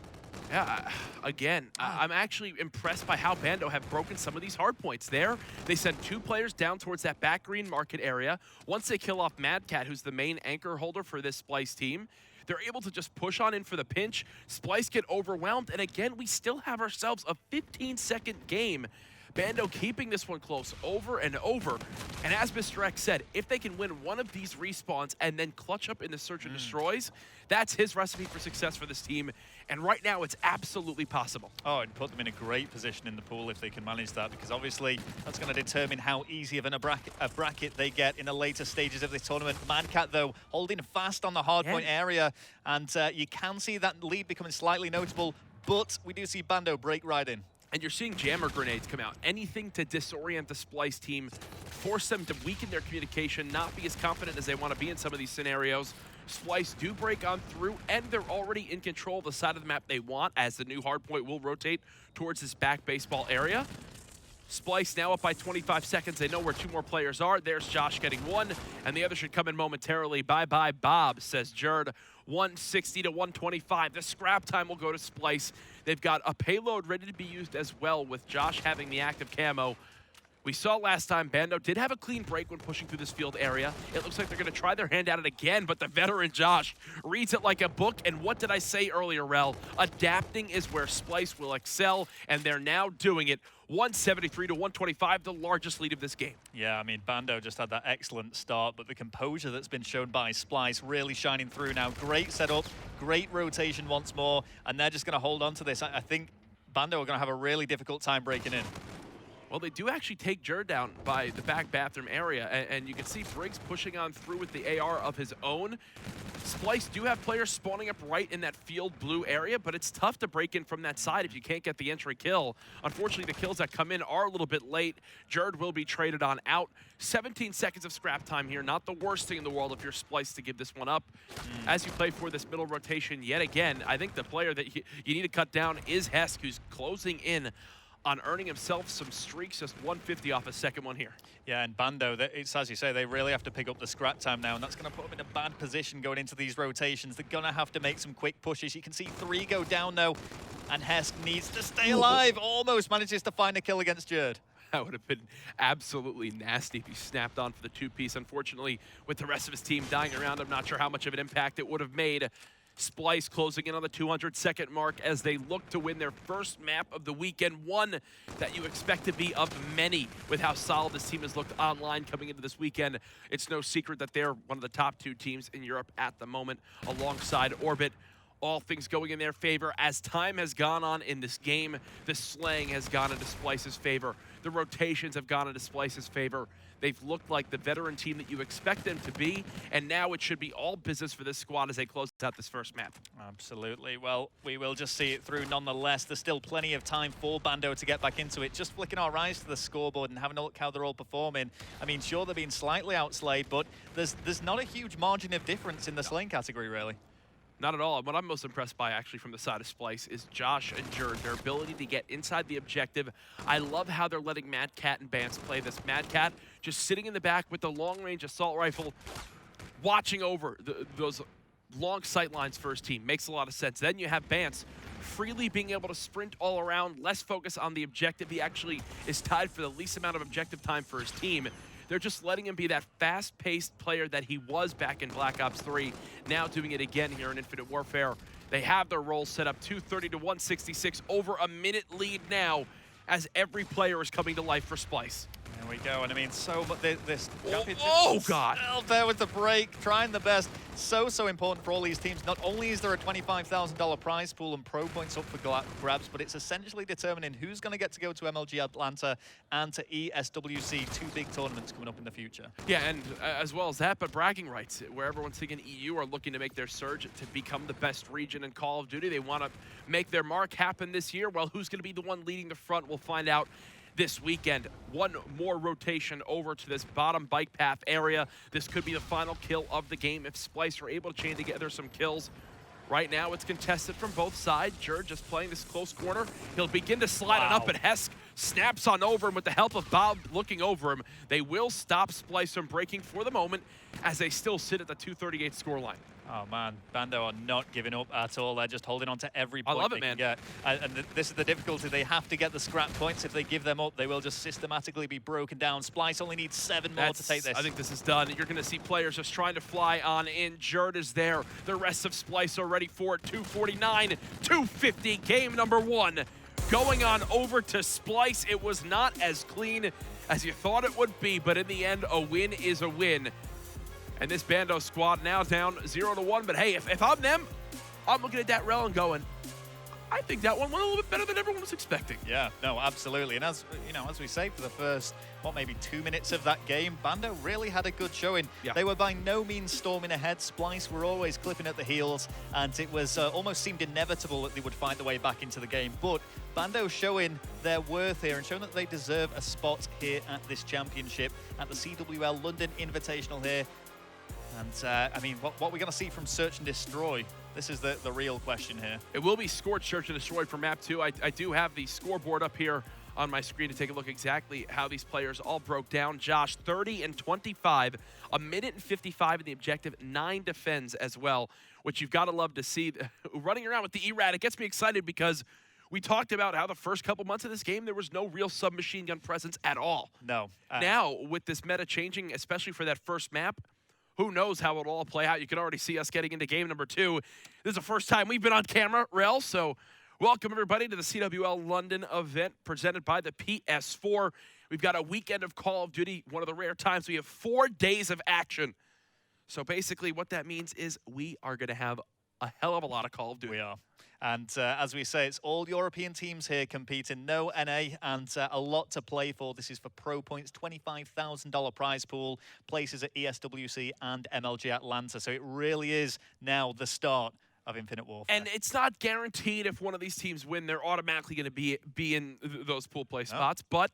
Yeah, again, I'm actually impressed by how Bando have broken some of these hard points there. They send two players down towards that back green market area. Once they kill off Mad Cat, who's the main anchor holder for this Splyce team, they're able to just push on in for the pinch. Splyce get overwhelmed, and again, we still have ourselves a 15-second game. Bando keeping this one close over and over. And as Mr. X said, if they can win one of these respawns and then clutch up in the Search and Destroys, that's his recipe for success for this team. And right now, it's absolutely possible. Oh, and put them in a great position in the pool if they can manage that, because obviously that's going to determine how easy of a bracket they get in the later stages of this tournament. Mad Cat, though, holding fast on the hardpoint area, and you can see that lead becoming slightly notable, but we do see Bando break right in. And you're seeing jammer grenades come out. Anything to disorient the Splyce team, force them to weaken their communication, not be as confident as they want to be in some of these scenarios. Splyce do break on through, and they're already in control of the side of the map they want, as the new hardpoint will rotate towards this back baseball area. Splyce now up by 25 seconds. They know where two more players are. There's Josh getting one, and the other should come in momentarily. Bye-bye, Bob, says Jerd. 160 to 125. The scrap time will go to Splyce. They've got a payload ready to be used as well, with Josh having the active camo. We saw last time Bando did have a clean break when pushing through this field area. It looks like they're going to try their hand at it again, but the veteran Josh reads it like a book. And what did I say earlier, Rel? Adapting is where Splyce will excel, and they're now doing it. 173 to 125, the largest lead of this game. Yeah, I mean, Bando just had that excellent start, but the composure that's been shown by Splyce really shining through now. Great setup, great rotation once more, and they're just going to hold on to this. I think Bando are going to have a really difficult time breaking in. Well, they do actually take Jerd down by the back bathroom area, and you can see Briggs pushing on through with the AR of his own. Splyce do have players spawning up right in that field blue area, but it's tough to break in from that side if you can't get the entry kill. Unfortunately, the kills that come in are a little bit late. Jerd will be traded on out. 17 seconds of scrap time here. Not the worst thing in the world if you're Splyce to give this one up. As you play for this middle rotation yet again, I think the player that you need to cut down is Hesk, who's closing in on earning himself some streaks, just 150 off a second one here. Yeah, and Bando, it's as you say, they really have to pick up the scrap time now, and that's going to put them in a bad position going into these rotations. They're going to have to make some quick pushes. You can see 3 go down, though, and Hesk needs to stay alive. Almost manages to find a kill against Jerd. That would have been absolutely nasty if he snapped on for the two-piece. Unfortunately, with the rest of his team dying around, I'm not sure how much of an impact it would have made. Splyce closing in on the 200-second mark as they look to win their first map of the weekend, one that you expect to be of many with how solid this team has looked online coming into this weekend. It's no secret that they're one of the top 2 teams in Europe at the moment, alongside Orbit. All things going in their favor. As time has gone on in this game, the slaying has gone into Splyce's favor. The rotations have gone into Splyce's favor. They've looked like the veteran team that you expect them to be, and now it should be all business for this squad as they close out this first map. Absolutely. Well, we will just see it through nonetheless. There's still plenty of time for Bando to get back into it. Just flicking our eyes to the scoreboard and having a look how they're all performing. I mean, sure, they're being slightly outslayed, but there's not a huge margin of difference in the slaying category, really. Not at all. And what I'm most impressed by, actually, from the side of Splyce is Josh and Jerd, their ability to get inside the objective. I love how they're letting Mad Cat and Bance play this. Mad Cat just sitting in the back with the long-range assault rifle, watching over those long sight lines for his team. Makes a lot of sense. Then you have Bance freely being able to sprint all around, less focus on the objective. He actually is tied for the least amount of objective time for his team. They're just letting him be that fast-paced player that he was back in Black Ops 3, now doing it again here in Infinite Warfare. They have their roles set up 230 to 166, over a minute lead now as every player is coming to life for Splyce. There we go, and I mean, so but this championship. Oh, God! Still there with the break, trying the best. So important for all these teams. Not only is there a $25,000 prize pool and pro points up for grabs, but it's essentially determining who's going to get to go to MLG Atlanta and to ESWC, 2 big tournaments coming up in the future. Yeah, and as well as that, but bragging rights, where everyone's thinking EU are looking to make their surge to become the best region in Call of Duty. They want to make their mark happen this year. Well, who's going to be the one leading the front? We'll find out this weekend. One more rotation over to this bottom bike path area. This could be the final kill of the game if Splyce are able to chain together some kills. Right now, it's contested from both sides. Jerd just playing this close corner. He'll begin to slide it up, but Hesk snaps on over him with the help of Bob looking over him. They will stop Splyce from breaking for the moment as they still sit at the 238 scoreline. Oh man, Bando are not giving up at all. They're just holding on to every point I love they it, man. can get. And this is the difficulty. They have to get the scrap points. If they give them up, they will just systematically be broken down. Splyce only needs 7 more to take this. I think this is done. You're going to see players just trying to fly on in. Jerd is there. The rest of Splyce are ready for it. 249, 250, game number 1. Going on over to Splyce. It was not as clean as you thought it would be, but in the end, a win is a win. And this Bando squad now down 0-1. But hey, if I'm them, I'm looking at that rel and going, I think that one went a little bit better than everyone was expecting. Yeah, no, absolutely. And as you know, as we say, for the first, maybe 2 minutes of that game, Bando really had a good showing. Yeah. They were by no means storming ahead. Splyce were always clipping at the heels, and it was almost seemed inevitable that they would find their way back into the game. But Bando showing their worth here and showing that they deserve a spot here at this championship at the CWL London Invitational here. And, I mean, what we're going to see from Search and Destroy, this is the real question here. It will be scored Search and Destroy for map 2. I do have the scoreboard up here on my screen to take a look exactly how these players all broke down. Josh, 30 and 25, a minute and 55 in the objective, 9 defends as well, which you've got to love to see. Running around with the ERAD, it gets me excited because we talked about how the first couple months of this game, there was no real submachine gun presence at all. No. Now, with this meta changing, especially for that first map, who knows how it'll all play out. You can already see us getting into game number 2. This is the first time we've been on camera, Rel, so welcome everybody to the CWL London event presented by the PS4. We've got a weekend of Call of Duty, one of the rare times we have 4 days of action. So basically what that means is we are going to have a hell of a lot of Call of Duty. We are. And as we say, it's all European teams here competing, no NA, and a lot to play for. This is for pro points, $25,000 prize pool, places at ESWC and MLG Atlanta. So it really is now the start of Infinite Warfare. And it's not guaranteed if one of these teams win, they're automatically going to be in those pool play spots, but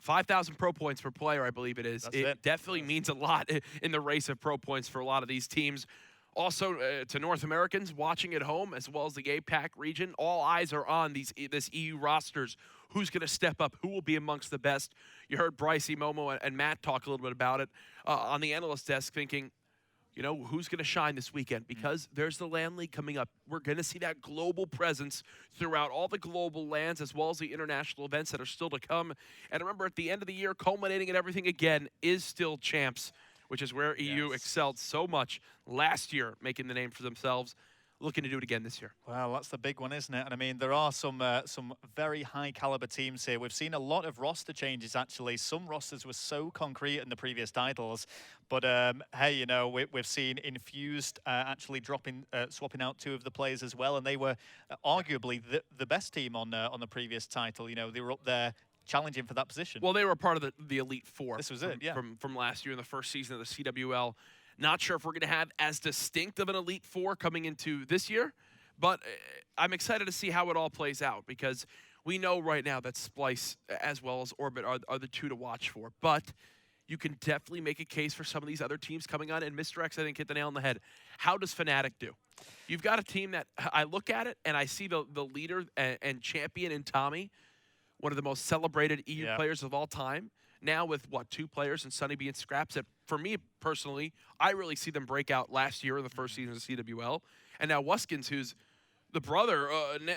5,000 pro points per player, I believe it is. That's it definitely means a lot in the race of pro points for a lot of these teams. Also, to North Americans watching at home, as well as the APAC region, all eyes are on this EU rosters. Who's going to step up? Who will be amongst the best? You heard Bryce, Momo, and Matt talk a little bit about it on the analyst desk, thinking, you know, who's going to shine this weekend? Because there's the LAN League coming up. We're going to see that global presence throughout all the global LANs, as well as the international events that are still to come. And remember, at the end of the year, culminating in everything again, is still Champs. which is where EU excelled so much last year, making the name for themselves. Looking to do it again this year. Well, that's the big one, isn't it? And I mean, there are some very high caliber teams here. We've seen a lot of roster changes, actually. Some rosters were so concrete in the previous titles. But hey, you know, we've seen Infused actually swapping out 2 of the players as well. And they were arguably the best team on the previous title. You know, they were up there challenging for that position. Well, they were part of the Elite Four. This was it, yeah. From last year in the first season of the CWL. Not sure if we're going to have as distinct of an Elite Four coming into this year, but I'm excited to see how it all plays out because we know right now that Splyce as well as Orbit are the 2 to watch for. But you can definitely make a case for some of these other teams coming on, and Mr. X, I think, hit the nail on the head. How does Fnatic do? You've got a team that I look at it, and I see the leader and champion in Tommy, one of the most celebrated EU players of all time. Now with, 2 players and Sunny B and Scraps that, for me personally, I really see them break out last year in the first season of CWL. And now Wuskins, who's the brother.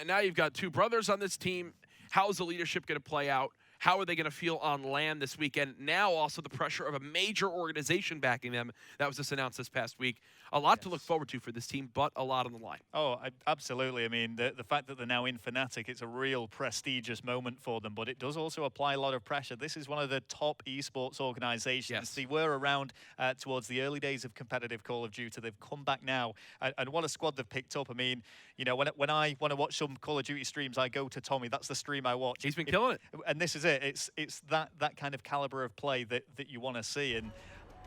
Now you've got 2 brothers on this team. How's the leadership going to play out? How are they going to feel on LAN this weekend? Now also the pressure of a major organization backing them. That was just announced this past week. A lot to look forward to for this team, but a lot on the line. Oh, absolutely. I mean, the fact that they're now in Fnatic, it's a real prestigious moment for them, but it does also apply a lot of pressure. This is one of the top esports organizations. Yes. They were around towards the early days of competitive Call of Duty. They've come back now, and what a squad they've picked up. I mean, you know, when I want to watch some Call of Duty streams, I go to Tommy. That's the stream I watch. He's been killing it. And this is it. It's that kind of caliber of play that you want to see. And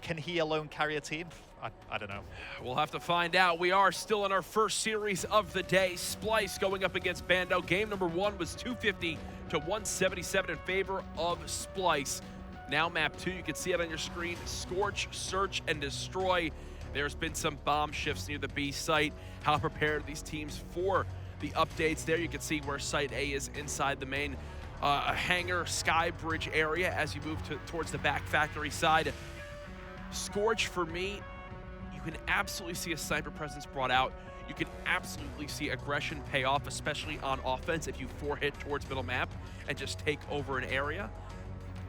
can he alone carry a team? I don't know. We'll have to find out. We are still in our first series of the day. Splyce going up against Bando. Game number 1 was 250 to 177 in favor of Splyce. Now map 2, you can see it on your screen. Scorch, Search, and Destroy. There's been some bomb shifts near the B site. How prepared are these teams for the updates? There you can see where Site A is inside the main hangar sky bridge area as you move towards the back factory side. Scorch, for me, you can absolutely see a sniper presence brought out. You can absolutely see aggression pay off, especially on offense if you 4-hit towards middle map and just take over an area.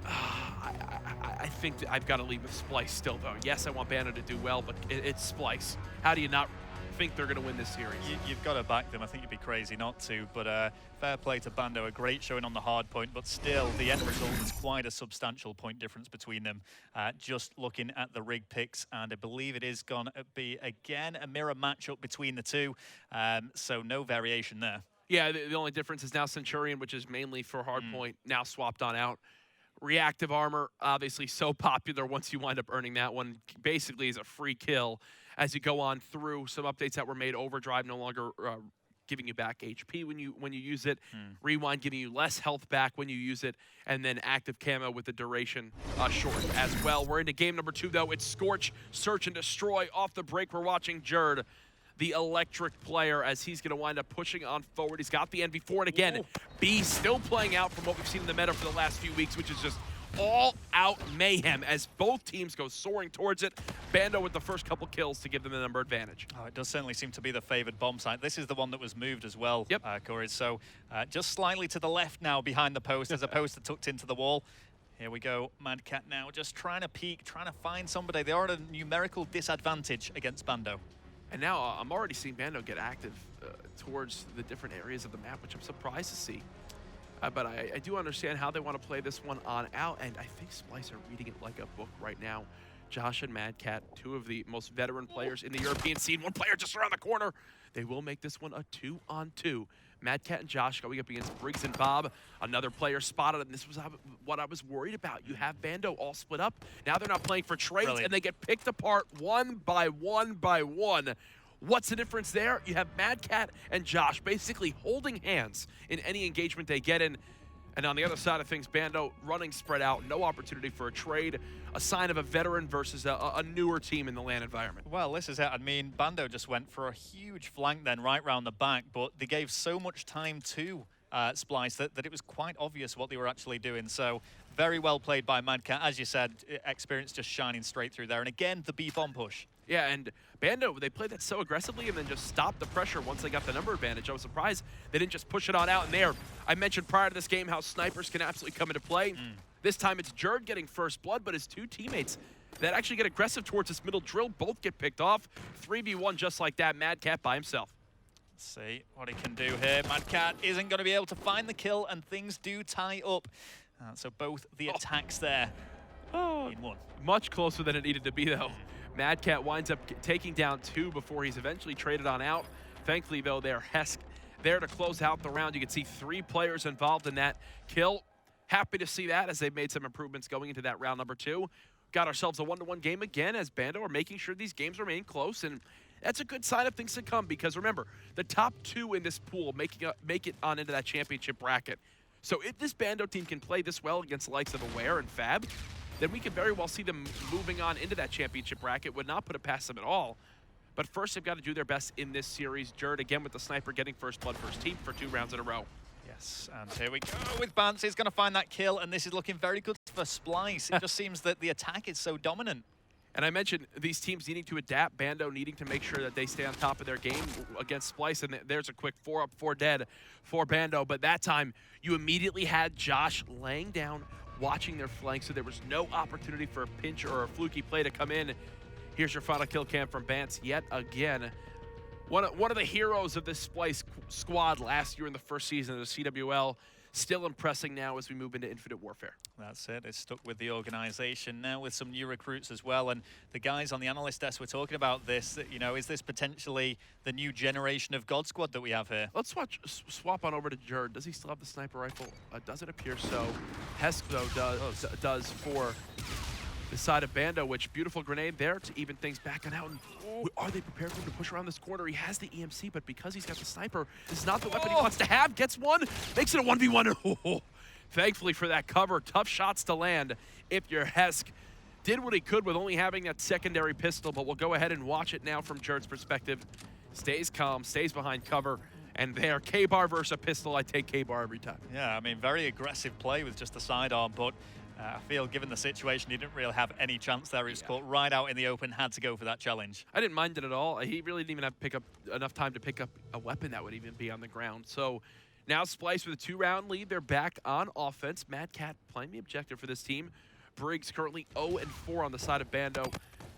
I think that I've got to leave with Splyce still, though. Yes, I want Bando to do well, but it's Splyce. How do you not think they're going to win this series? You've got to back them. I think you'd be crazy not to. But fair play to Bando. A great showing on the hard point. But still, the end result is quite a substantial point difference between them. Just looking at the rig picks, and I believe it is going to be, again, a mirror matchup between the 2. So no variation there. Yeah, the only difference is now Centurion, which is mainly for hardpoint, now swapped on out. Reactive armor, obviously so popular once you wind up earning that one. Basically is a free kill as you go on through. Some updates that were made, Overdrive no longer giving you back HP when you use it. Rewind giving you less health back when you use it. And then active camo with the duration shortened as well. We're into game number 2, though. It's Scorch, Search, and Destroy. Off the break, we're watching Jerd, the electric player, as he's going to wind up pushing on forward. He's got the NV4, and again, B still playing out from what we've seen in the meta for the last few weeks, which is just all-out mayhem as both teams go soaring towards it. Bando with the first couple kills to give them the number advantage. Oh, it does certainly seem to be the favored bomb site. This is the one that was moved as well, Yep. Corey. So just slightly to the left now behind the post as opposed to tucked into the wall. Here we go, Mad Cat now just trying to peek, trying to find somebody. They are at a numerical disadvantage against Bando. And now I'm already seeing Bando get active towards the different areas of the map, which I'm surprised to see. But I do understand how they want to play this one on out, and I think Splyce are reading it like a book right now. Josh and Mad Cat, 2 of the most veteran players in the European scene. 1 player just around the corner. They will make this one a 2-on-2. Mad Cat and Josh going up against Briggs and Bob. Another player spotted, and this was what I was worried about. You have Bando all split up. Now they're not playing for trades, Brilliant. and they get picked apart one by one. What's the difference there? You have Mad Cat and Josh basically holding hands in any engagement they get in. And on the other side of things, Bando running spread out, no opportunity for a trade, a sign of a veteran versus a newer team in the LAN environment. Well, this is it. I mean, Bando just went for a huge flank then right round the back, but they gave so much time to Splyce that it was quite obvious what they were actually doing. So very well played by Mad Cat. As you said, experience just shining straight through there. And again, the B-bomb push. Yeah, and Bando, they played that so aggressively and then just stopped the pressure once they got the number advantage. I was surprised they didn't just push it on out in there. I mentioned prior to this game how snipers can absolutely come into play. This time it's Jerd getting first blood, but his 2 teammates that actually get aggressive towards this middle drill. Both get picked off. 3v1 just like that. Mad Cat by himself. Let's see what he can do here. Mad Cat isn't going to be able to find the kill, and things do tie up. So both the attacks there in one. Much closer than it needed to be, though. Mad Cat winds up taking down 2 before he's eventually traded on out. Thankfully, though, they're Hesk there to close out the round. You can see 3 players involved in that kill. Happy to see that as they've made some improvements going into that round number 2. Got ourselves a 1-to-1 game again as Bando are making sure these games remain close, and that's a good sign of things to come because remember, the top 2 in this pool make it on into that championship bracket. So if this Bando team can play this well against the likes of Aware and Fab, then we could very well see them moving on into that championship bracket. Would not put it past them at all. But first, they've got to do their best in this series. Jerd, again, with the sniper getting first blood first team for 2 rounds in a row. Yes, and here we go with Bance. He's going to find that kill, and this is looking very good for Splyce. It just seems that the attack is so dominant. And I mentioned these teams needing to adapt, Bando needing to make sure that they stay on top of their game against Splyce, and there's a quick 4 up, 4 dead for Bando. But that time, you immediately had Josh laying down, watching their flank, so there was no opportunity for a pinch or a fluky play to come in. Here's your final kill cam from Bance yet again. One of the heroes of this Splyce squad last year in the first season of the CWL, still impressing now as we move into Infinite Warfare. That's it. It's stuck with the organization now with some new recruits as well. And the guys on the analyst desk were talking about this, you know, is this potentially the new generation of God Squad that we have here? Let's swap on over to Jerd. Does he still have the sniper rifle? Doesn't appear so. Hesk, though, does for the side of Bando, which beautiful grenade there to even things back on out. And are they prepared for him to push around this corner? He has the EMC, but because he's got the sniper, this is not the weapon he wants to have. Gets one, makes it a 1v1. Thankfully for that cover, tough shots to land if you're Hesk. Did what he could with only having that secondary pistol, but we'll go ahead and watch it now from Jerd's perspective. Stays calm, stays behind cover, and there, K-Bar versus a pistol. I take K-Bar every time. Yeah, I mean, very aggressive play with just the sidearm, but I feel given the situation, he didn't really have any chance there. He was caught right out in the open, had to go for that challenge. I didn't mind it at all. He really didn't even have to pick up enough time to pick up a weapon that would even be on the ground. So now Splyce with a 2-round lead. They're back on offense. Mad Cat playing the objective for this team. Briggs currently 0-4 on the side of Bando.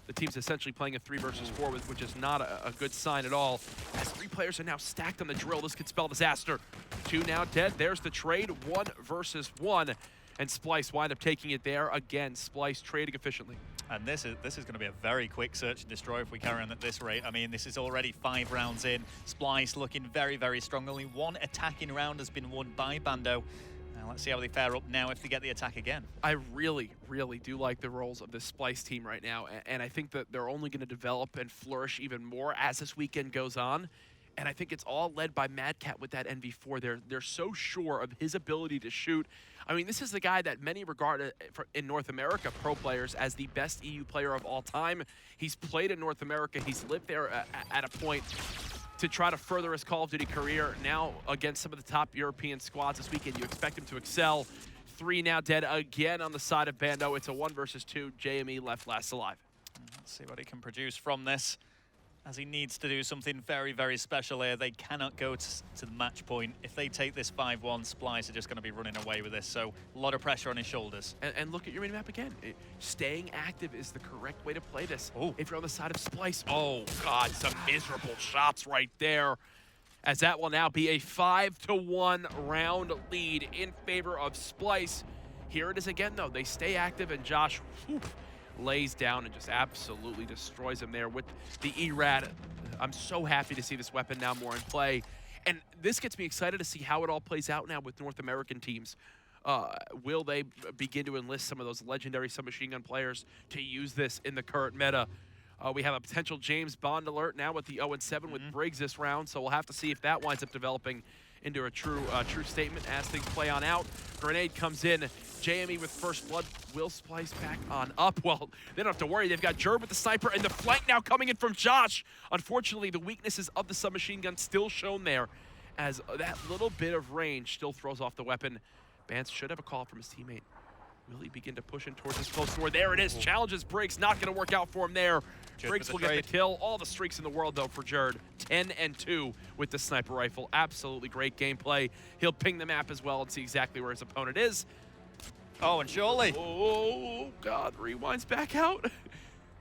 The team's essentially playing a 3 versus 4, which is not a good sign at all. As 3 players are now stacked on the drill, this could spell disaster. 2 now dead. There's the trade, 1 versus 1. And Splyce wind up taking it there. Again, Splyce trading efficiently. And this is going to be a very quick search and destroy if we carry on at this rate. I mean, this is already 5 rounds in. Splyce looking very, very strong. Only 1 attacking round has been won by Bando. Now let's see how they fare up now if they get the attack again. I really, really do like the roles of this Splyce team right now. And I think that they're only going to develop and flourish even more as this weekend goes on. And I think it's all led by Mad Cat with that NV4. They're so sure of his ability to shoot. I mean, this is the guy that many regard in North America, pro players, as the best EU player of all time. He's played in North America. He's lived there at a point to try to further his Call of Duty career. Now, against some of the top European squads this weekend, you expect him to excel. 3 now dead again on the side of Bando. It's a 1 versus 2. JME left last alive. Let's see what he can produce from this, as he needs to do something very, very special here. They cannot go to the match point. If they take this 5-1, Splyce are just going to be running away with this. So a lot of pressure on his shoulders. And look at your minimap again. Staying active is the correct way to play this. Ooh. If you're on the side of Splyce, oh God, some miserable shots right there. As that will now be a 5-1 round lead in favor of Splyce. Here it is again, though. They stay active, and Josh lays down and just absolutely destroys him there with the ERAD. I'm so happy to see this weapon now more in play. And this gets me excited to see how it all plays out now with North American teams. Will they begin to enlist some of those legendary submachine gun players to use this in the current meta? We have a potential James Bond alert now with the 0-7 with Briggs this round, so we'll have to see if that winds up developing into a true statement as things play on out. Grenade comes in. JME with first blood. Will Splyce back on up. Well, they don't have to worry. They've got Jerd with the sniper, and the flank now coming in from Josh. Unfortunately, the weaknesses of the submachine gun still shown there, as that little bit of range still throws off the weapon. Bance should have a call from his teammate. Will he begin to push in towards his close door? There it is. Challenges Briggs. Not going to work out for him there. Briggs will get the kill. All the streaks in the world, though, for Jerd. 10-2 with the sniper rifle. Absolutely great gameplay. He'll ping the map as well and see exactly where his opponent is. Oh, and surely. Oh, God. Rewinds back out.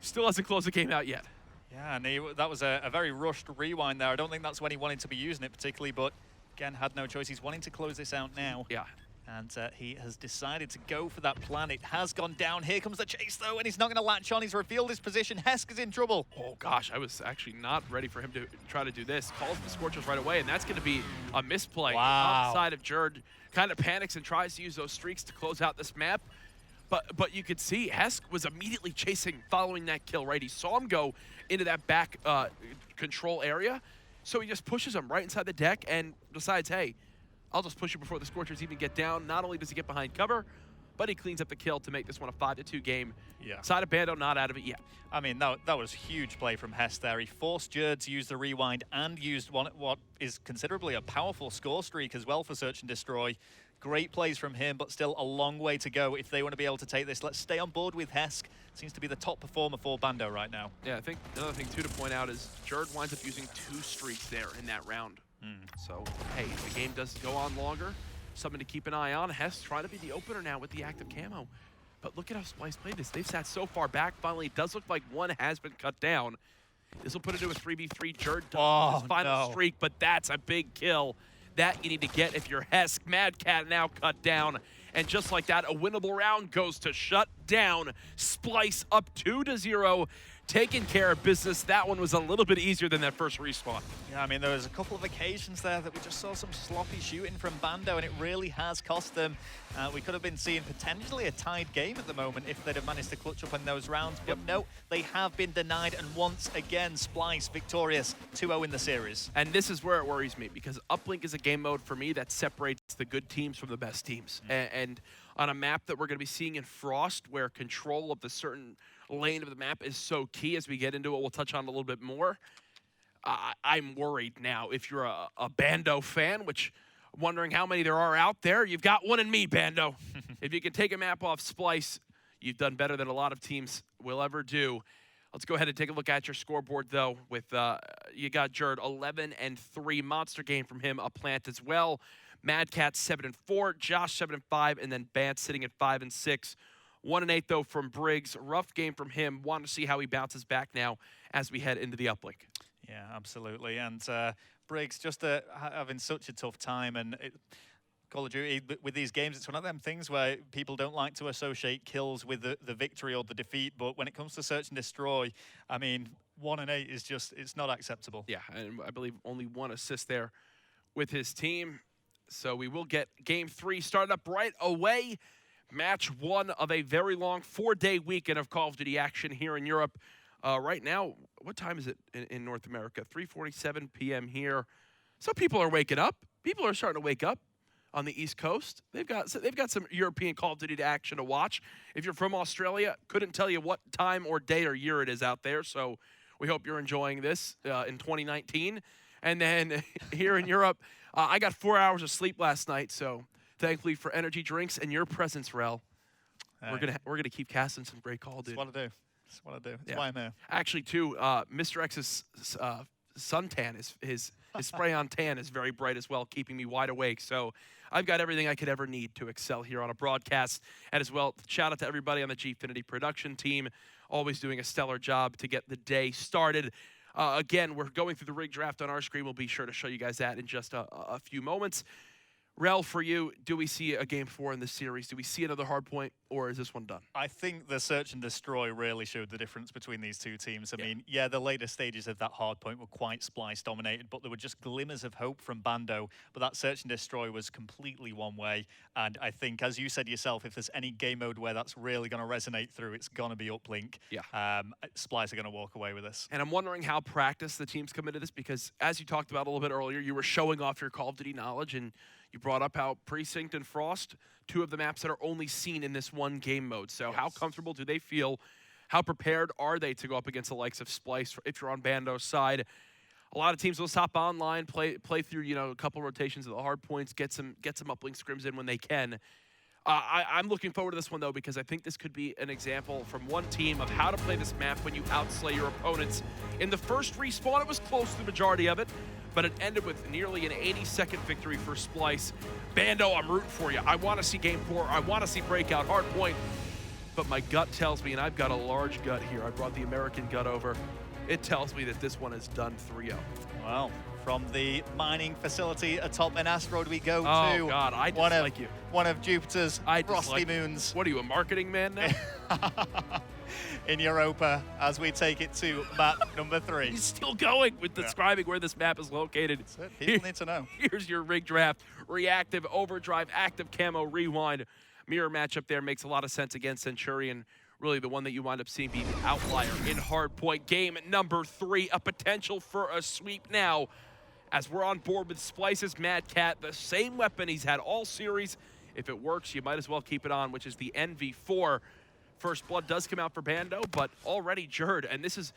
Still hasn't closed the game out yet. Yeah, and that was a very rushed rewind there. I don't think that's when he wanted to be using it particularly, but again, had no choice. He's wanting to close this out now. Yeah. And he has decided to go for that plan. It has gone down. Here comes the chase, though, and he's not going to latch on. He's revealed his position. Hesk is in trouble. Oh, gosh, I was actually not ready for him to try to do this. Calls the Scorchers right away, and that's going to be a misplay. Wow. Outside of Jerd, kind of panics and tries to use those streaks to close out this map. But you could see Hesk was immediately chasing, following that kill, right? He saw him go into that back control area, so he just pushes him right inside the deck and decides, hey, I'll just push you before the Scorchers even get down. Not only does he get behind cover, but he cleans up the kill to make this one a 5-2 game. Yeah. Side of Bando not out of it yet. I mean, that was huge play from Hess there. He forced Jerd to use the rewind and used what is considerably a powerful score streak as well for Search and Destroy. Great plays from him, but still a long way to go if they want to be able to take this. Let's stay on board with Hesk. Seems to be the top performer for Bando right now. Yeah, I think another thing, too, to point out is Jerd winds up using 2 streaks there in that round. So, hey, the game does go on longer. Something to keep an eye on. Hess trying to be the opener now with the active camo. But look at how Splyce played this. They've sat so far back. Finally, it does look like one has been cut down. This will put it to a 3v3. Jerd does his final streak, but that's a big kill that you need to get if you're Hesk. Mad Cat now cut down. And just like that, a winnable round goes to shut down Splyce, up 2-0. Taking care of business. That one was a little bit easier than that first respawn. Yeah, I mean, there was a couple of occasions there that we just saw some sloppy shooting from Bando, and it really has cost them. We could have been seeing potentially a tied game at the moment if they'd have managed to clutch up in those rounds. But no, they have been denied, and once again, Splyce victorious, 2-0 in the series. And this is where it worries me, because Uplink is a game mode for me that separates the good teams from the best teams. And on a map that we're going to be seeing in Frost, where control of the certain lane of the map is so key, as we get into it, we'll touch on a little bit more. I'm worried now. If you're a Bando fan, which I'm wondering how many there are out there, you've got one in me, Bando. If you can take a map off Splyce, you've done better than a lot of teams will ever do. Let's go ahead and take a look at your scoreboard, though. With you got Jerd 11-3, monster game from him, a plant as well. Mad Cat 7-4, Josh 7-5, and then Bant sitting at 5-6. 1-8 though from Briggs. Rough game from him. Want to see how he bounces back now as we head into the uplink. Yeah, absolutely. And Briggs just having such a tough time. And Call of Duty, with these games, it's one of them things where people don't like to associate kills with the victory or the defeat. But when it comes to Search and Destroy, I mean, 1-8 is just, it's not acceptable. Yeah, and I believe only 1 assist there with his team. So we will get Game 3 started up right away. Match 1 of a very long 4-day weekend of Call of Duty action here in Europe. Right now, what time is it in North America? 3:47 p.m. here. So people are waking up. People are starting to wake up on the East Coast. They've got some European Call of Duty action to watch. If you're from Australia, couldn't tell you what time or day or year it is out there. So we hope you're enjoying this in 2019. And then here in Europe, I got 4 hours of sleep last night, so thankfully for energy drinks and your presence, Rel, we're gonna keep casting some great Call of Duty. That's what I do. That's what I do. That's why I'm here. Actually, too, Mr. X's suntan, his spray-on tan is very bright as well, keeping me wide awake. So I've got everything I could ever need to excel here on a broadcast. And as well, shout out to everybody on the Gfinity production team, always doing a stellar job to get the day started. Again, we're going through the rig draft on our screen. We'll be sure to show you guys that in just a few moments. Rel, for you, do we see a Game 4 in this series? Do we see another hard point, or is this one done? I think the Search and Destroy really showed the difference between these two teams. I mean, yeah, the later stages of that hard point were quite Splyce dominated, but there were just glimmers of hope from Bando. But that Search and Destroy was completely one way. And I think, as you said yourself, if there's any game mode where that's really going to resonate through, it's going to be Uplink. Yeah. Splyce are going to walk away with this. And I'm wondering how practiced the teams come into this, because as you talked about a little bit earlier, you were showing off your Call of Duty knowledge, and you brought up how Precinct and Frost, 2 of the maps that are only seen in this one game mode. So how comfortable do they feel? How prepared are they to go up against the likes of Splyce if you're on Bando's side? A lot of teams will stop online, play through, a couple rotations of the hard points, get some uplink scrims in when they can. I'm looking forward to this one, though, because I think this could be an example from one team of how to play this map when you outslay your opponents. In the first respawn, it was close to the majority of it, but it ended with nearly an 80-second victory for Splyce. Bando, I'm rooting for you. I want to see Game 4. I want to see Breakout, Hardpoint. but my gut tells me, and I've got a large gut here, I brought the American gut over, it tells me that this one is done 3-0. Well, from the mining facility atop an asteroid we go Oh, to God, I one dislike of, you. one of Jupiter's I frosty dislike- moons What are you, a marketing man now? in Europa as we take it to map number 3. He's still going with Yeah. describing where this map is located. People need to know. Here's your rig draft. Reactive, overdrive, active camo, rewind. Mirror matchup there makes a lot of sense against Centurion. Really the one that you wind up seeing be the outlier in hardpoint. Game number 3, a potential for a sweep now. As we're on board with Splyce's Mad Cat, the same weapon he's had all series. If it works, you might as well keep it on, which is the NV4. First blood does come out for Bando, but already Jerd, and this is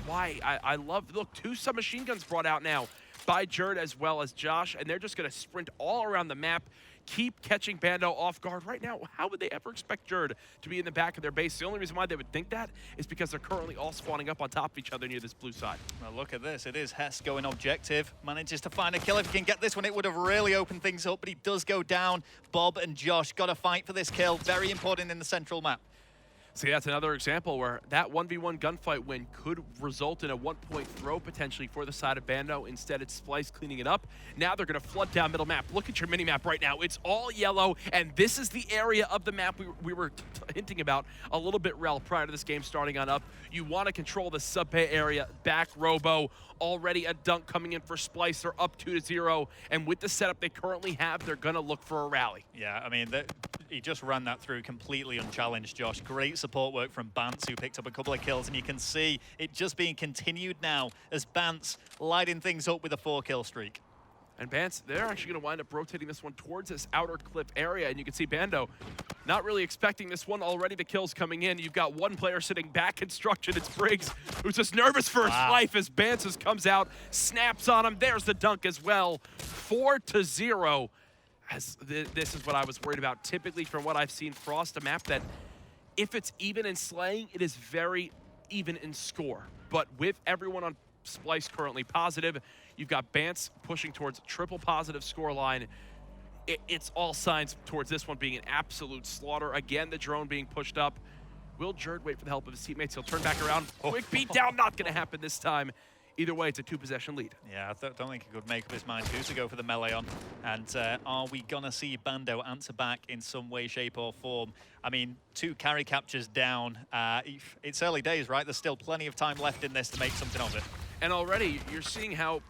why I love, look, 2 submachine guns brought out now by Jerd as well as Josh, and they're just gonna sprint all around the map, keep catching Bando off guard. Right now, how would they ever expect Jerd to be in the back of their base? The only reason why they would think that is because they're currently all spawning up on top of each other near this blue side. Well, look at this. It is Hess going objective. Manages to find a kill. If he can get this one, it would have really opened things up, but he does go down. Bob and Josh got to fight for this kill. Very important in the central map. See, that's another example where that 1v1 gunfight win could result in a 1-point throw potentially for the side of Bando. Instead, it's Splyce cleaning it up. Now they're going to flood down middle map. Look at your mini-map right now. It's all yellow, and this is the area of the map we were hinting about a little bit, Rel, prior to this game starting on up. You want to control the sub-bay area. Back Robo. Already a dunk coming in for Splyce. They're up 2-0, and with the setup they currently have, they're going to look for a rally. Yeah, I mean, he just ran that through completely unchallenged, Josh. Great support work from Bance, who picked up a couple of kills, and you can see it just being continued now as Bance lighting things up with a 4-kill streak. And Bance, they're actually going to wind up rotating this one towards this outer cliff area, and you can see Bando not really expecting this one. Already the kills coming in. You've got one player sitting back construction. It's Briggs, who's just nervous for his life as Bance comes out, snaps on him. There's the dunk as well. 4-0. As this is what I was worried about. Typically, from what I've seen, Frost, a map that if it's even in slaying, it is very even in score. But with everyone on Splyce currently positive, you've got Bance pushing towards triple positive scoreline. It's all signs towards this one being an absolute slaughter. Again, the drone being pushed up. Will Jerd wait for the help of his teammates? He'll turn back around. Quick beat down, not going to happen this time. Either way, it's a 2-possession lead. Yeah, I don't think he could make up his mind who to go for the melee on. And are we going to see Bando answer back in some way, shape or form? I mean, 2 carry captures down. It's early days, right? There's still plenty of time left in this to make something of it. And already, you're seeing how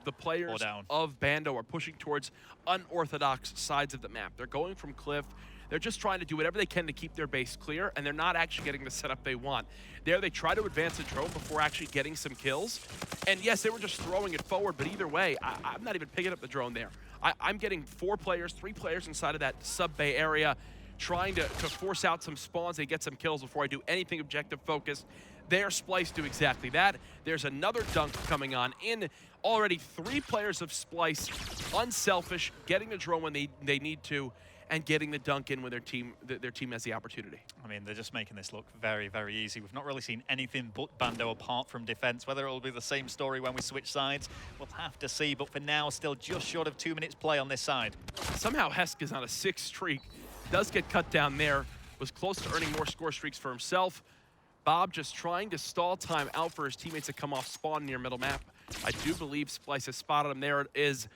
the players of Bando are pushing towards unorthodox sides of the map. They're going from cliff. They're just trying to do whatever they can to keep their base clear, and they're not actually getting the setup they want. There, they try to advance the drone before actually getting some kills. And yes, they were just throwing it forward, but either way, I'm not even picking up the drone there. I'm getting 3 players inside of that sub-bay area, trying to force out some spawns and get some kills before I do anything objective focused. Their Splyce do exactly that. There's another dunk coming on in. Already 3 players of Splyce, unselfish, getting the drone when they need to, and getting the dunk in when their team has the opportunity. I mean, they're just making this look very, very easy. We've not really seen anything but Bando apart from defense. Whether it'll be the same story when we switch sides, we'll have to see. But for now, still just short of 2 minutes play on this side. Somehow Hesk is on a 6 streak. Does get cut down there. Was close to earning more score streaks for himself. Bob just trying to stall time out for his teammates to come off spawn near middle map. I do believe Splyce has spotted him. There it is.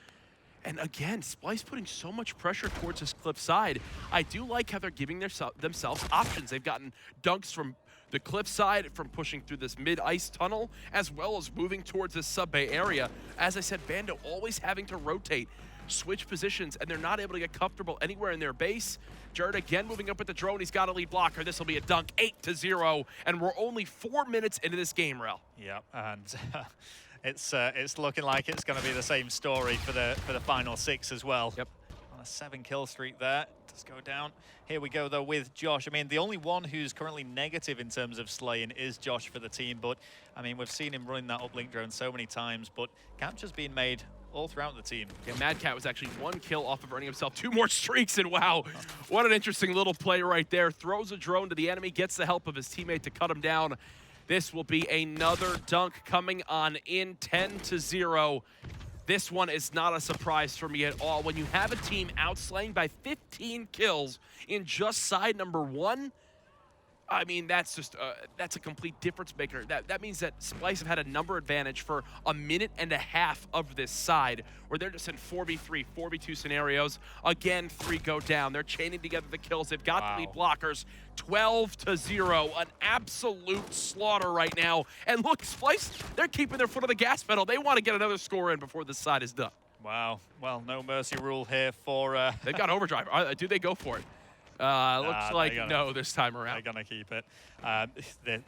And again, Splyce putting so much pressure towards this cliff side. I do like how they're giving themselves options. They've gotten dunks from the cliff side, from pushing through this mid-ice tunnel, as well as moving towards this sub-bay area. As I said, Bando always having to rotate, switch positions, and they're not able to get comfortable anywhere in their base. Jerd again moving up with the drone. He's got a lead blocker. This will be a dunk, 8-0, and we're only 4 minutes into this game, Rel. Yeah, and it's looking like it's going to be the same story for the final 6 as well. Yep. On a 7-kill streak there. Does go down. Here we go though with Josh. I mean, the only one who's currently negative in terms of slaying is Josh for the team, but I mean, we've seen him running that uplink drone so many times, but captures being made all throughout the team. Yeah, Mad Cat was actually 1 kill off of earning himself 2 more streaks, and wow, what an interesting little play right there. Throws a drone to the enemy, gets the help of his teammate to cut him down. This will be another dunk coming on in, 10-0. This one is not a surprise for me at all. When you have a team outslaying by 15 kills in just side number 1, I mean, that's just that's a complete difference maker. That means that Splyce have had a number advantage for a minute and a half of this side, where they're just in 4v3, 4v2 scenarios. Again, 3 go down. They're chaining together the kills. They've got the lead blockers. 12-0, an absolute slaughter right now. And look, Splyce, they're keeping their foot on the gas pedal. They want to get another score in before this side is done. Wow. Well, no mercy rule here for... They've got overdrive. Do they go for it? Looks like no this time around. They're going to keep it.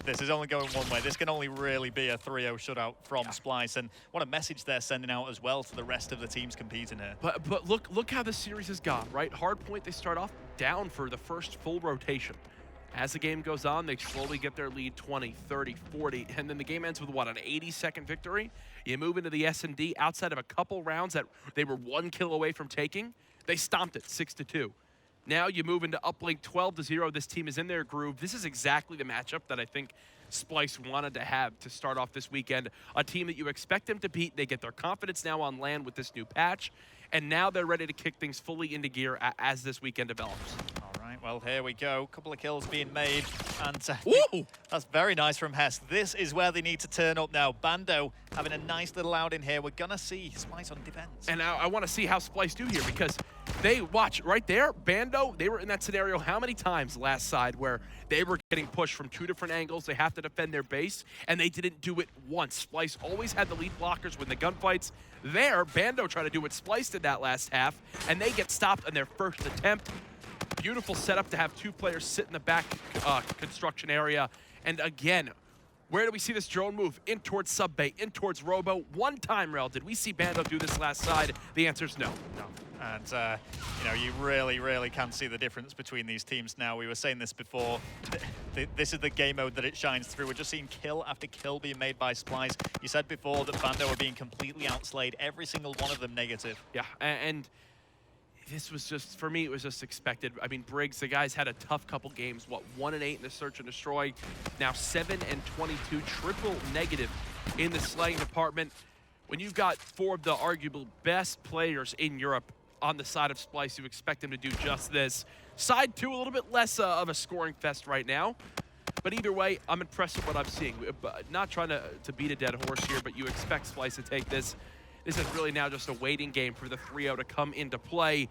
This is only going one way. This can only really be a 3-0 shutout from Splyce. And what a message they're sending out as well to the rest of the teams competing here. But look how this series has gone, right? Hardpoint, they start off down for the first full rotation. As the game goes on, they slowly get their lead 20, 30, 40, and then the game ends with, what, an 80-second victory? You move into the S&D outside of a couple rounds that they were 1 kill away from taking. They stomped it 6-2. Now you move into Uplink 12-0. This team is in their groove. This is exactly the matchup that I think Splyce wanted to have to start off this weekend. A team that you expect them to beat. They get their confidence now on land with this new patch, and now they're ready to kick things fully into gear as this weekend develops. All right, well, here we go. A couple of kills being made, and Ooh! that's very nice from Hess. This is where they need to turn up now. Bando having a nice little out in here. We're going to see Splyce on defense. And now I want to see how Splyce do here, because they, watch, right there, Bando, they were in that scenario how many times last side where they were getting pushed from 2 different angles. They have to defend their base, and they didn't do it once. Splyce always had the lead blockers when the gunfights. There, Bando tried to do what Splyce did that last half, and they get stopped in their first attempt. Beautiful setup to have 2 players sit in the back construction area. And again, where do we see this drone move? In towards sub-bay, in towards Robo. One time, Rel, did we see Bando do this last side? The answer is no. No. And, you know, you really can see the difference between these teams now. We were saying this before. This is the game mode that it shines through. We're just seeing kill after kill being made by Splyce. You said before that Bando were being completely outslayed. Every single one of them negative. Yeah, and this was just, for me, it was just expected. I mean, Briggs, the guys had a tough couple games. What, 1-8 in the search and destroy. Now 7-22, triple negative in the slaying department. When you've got 4 of the arguable best players in Europe on the side of Splyce, you expect them to do just this. Side 2, a little bit less of a scoring fest right now. But either way, I'm impressed with what I'm seeing. Not trying to beat a dead horse here, but you expect Splyce to take this. This is really now just a waiting game for the 3-0 to come into play.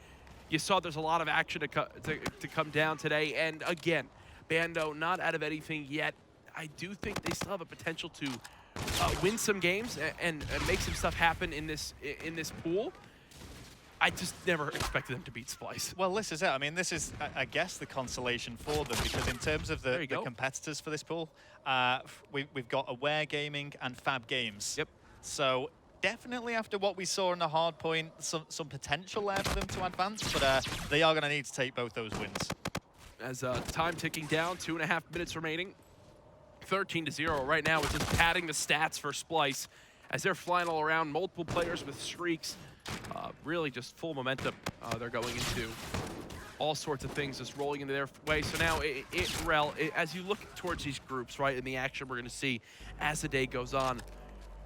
You saw there's a lot of action to come down today. And again, Bando not out of anything yet. I do think they still have a potential to win some games and make some stuff happen in this pool. I just never expected them to beat Splyce. Well, this is it. I mean, this is, I guess, the consolation for them, because in terms of the competitors for this pool, we've got Aware Gaming and Fab Games. Yep. So definitely after what we saw in the hard point, some potential there for them to advance, but they are going to need to take both those wins. As time ticking down, 2.5 minutes remaining. 13-0 right now, with just padding the stats for Splyce as they're flying all around. Multiple players with streaks. Really just full momentum they're going into. All sorts of things just rolling into their way. So now, Rel, as you look towards these groups, right, and the action we're going to see as the day goes on,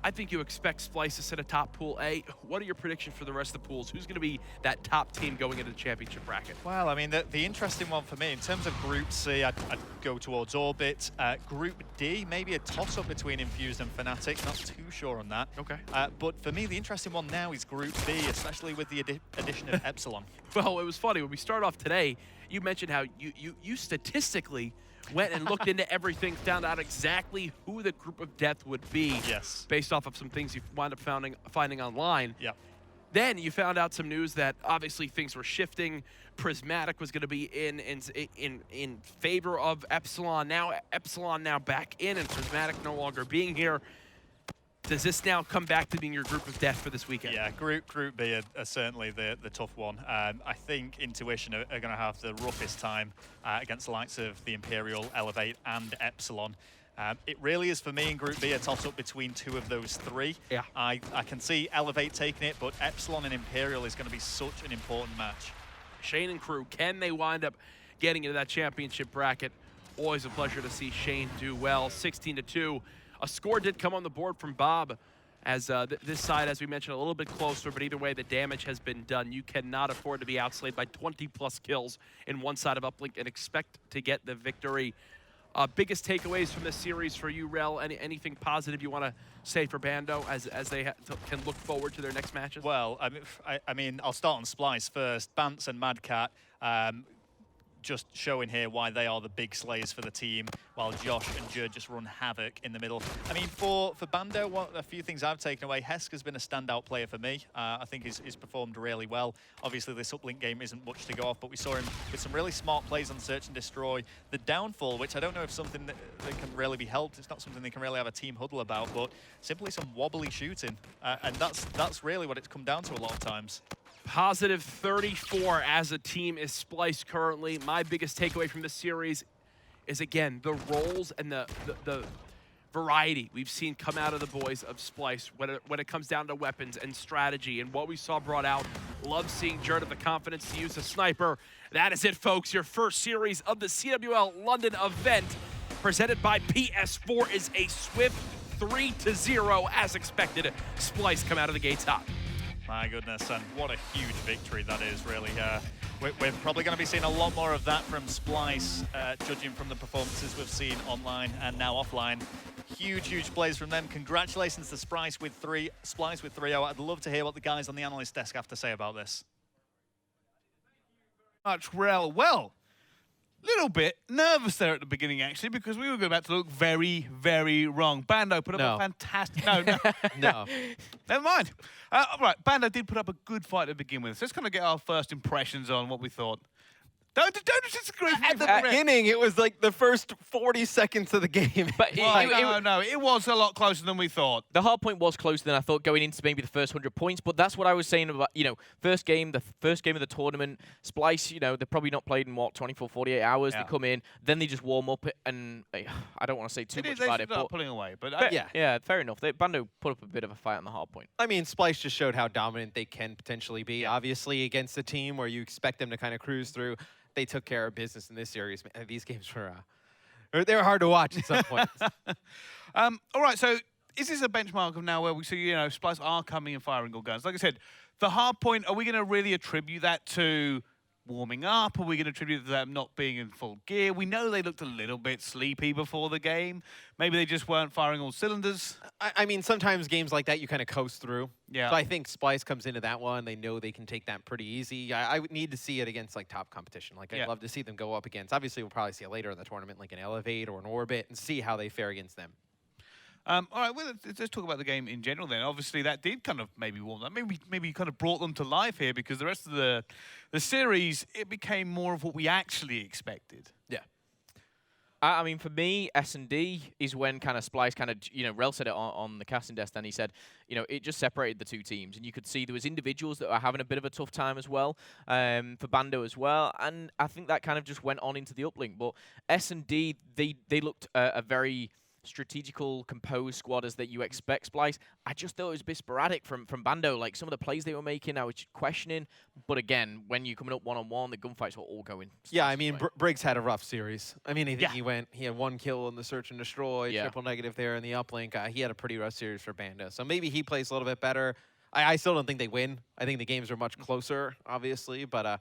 I think you expect Splyce to set a top pool A. What are your predictions for the rest of the pools? Who's going to be that top team going into the championship bracket? Well, I mean, the interesting one for me, in terms of Group C, I'd go towards Orbit. Group D, maybe a toss-up between Infused and Fnatic. Not too sure on that. Okay. But for me, the interesting one now is Group B, especially with the addition of Epsilon. Well, it was funny. When we start off today, you mentioned how you statistically went and looked into everything, found out exactly who the group of death would be. Yes. Based off of some things you wound up finding online. Yep. Then you found out some news that obviously things were shifting. Prismatic was going to be in favor of Epsilon. Now Epsilon back in, and Prismatic no longer being here. Does this now come back to being your group of death for this weekend? Yeah, Group B are certainly the tough one. I think Intuition are going to have the roughest time against the likes of the Imperial, Elevate, and Epsilon. It really is, for me, in Group B, a toss-up between 2 of those 3. Yeah. I can see Elevate taking it, but Epsilon and Imperial is going to be such an important match. Shane and crew, can they wind up getting into that championship bracket? Always a pleasure to see Shane do well. 16-2. A score did come on the board from Bob, as this side, as we mentioned, a little bit closer, but either way, the damage has been done. You cannot afford to be outslayed by 20+ kills in one side of Uplink and expect to get the victory. Biggest takeaways from this series for you, Rel? Anything positive you want to say for Bando as they can look forward to their next matches? Well, I mean, I'll start on Splice first. Bance and Mad Cat, just showing here why they are the big slays for the team, while Josh and Jud just run havoc in the middle. I mean, for Bando, a few things I've taken away. Hesk has been a standout player for me. I think he's performed really well. Obviously, this uplink game isn't much to go off, but we saw him with some really smart plays on Search and Destroy. The downfall, which I don't know if something that can really be helped. It's not something they can really have a team huddle about, but simply some wobbly shooting. And that's really what it's come down to a lot of times. Positive 34 as a team is Splice currently. My biggest takeaway from this series is, again, the roles and the variety we've seen come out of the boys of Splice when it comes down to weapons and strategy and what we saw brought out. Love seeing Jerd have the confidence to use a sniper. That is it, folks. Your first series of the CWL London event presented by PS4 is a swift 3-0 as expected. Splice come out of the gates hot. My goodness, and what a huge victory that is, really. We're probably going to be seeing a lot more of that from Splice, judging from the performances we've seen online and now offline. Huge plays from them. Congratulations to Splice with 3-0. I'd love to hear what the guys on the analyst desk have to say about this. Much, Rel. Well, little bit nervous there at the beginning, actually, because we were about to look very, very wrong. Bando put up a fantastic... No. No. Never mind. Right, Bando did put up a good fight to begin with. So let's kind of get our first impressions on what we thought. Don't disagree with me. At the beginning, it was like the first 40 seconds of the game. But No, it was a lot closer than we thought. The hard point was closer than I thought going into maybe the first 100 points, but that's what I was saying about, first game of the tournament, Splice, they're probably not played in, 24, 48 hours. Yeah. They come in, then they just warm up, and I don't want to say too much about it, They but pulling away. But yeah, fair enough. Bando put up a bit of a fight on the hard point. I mean, Splice just showed how dominant they can potentially be. Obviously, against a team where you expect them to kind of cruise through, they took care of business in this series. Man, these games were they were hard to watch at some point. All right, so is this a benchmark of now where we see, Splice are coming and firing all guns? Like I said, the hard point, are we going to really attribute that to warming up? Are we going to attribute them not being in full gear? We know they looked a little bit sleepy before the game. Maybe they just weren't firing all cylinders. I mean, sometimes games like that, you kind of coast through. Yeah. So I think Splice comes into that one. They know they can take that pretty easy. I would need to see it against, top competition. I'd love to see them go up against. Obviously, we'll probably see it later in the tournament, like an Elevate or an Orbit, and see how they fare against them. All right, well, let's talk about the game in general then. Obviously, that did kind of maybe warm them. Maybe kind of brought them to life here, because the rest of the series, it became more of what we actually expected. Yeah. I mean, for me, S&D is when kind of Splice kind of, Rel said it on the casting desk, and he said, it just separated the two teams. And you could see there was individuals that were having a bit of a tough time as well, for Bando as well. And I think that kind of just went on into the uplink. But S&D, they looked a very strategical, composed squad as that you expect Splice. I just thought it was a bit sporadic from Bando. Like, some of the plays they were making, I was questioning. But again, when you're coming up one-on-one, the gunfights were all going. Yeah, I mean, Briggs had a rough series. I mean, I think Yeah. he had 1 kill in the Search and Destroy, triple negative there in the uplink. He had a pretty rough series for Bando. So maybe he plays a little bit better. I still don't think they win. I think the games are much closer, obviously. But,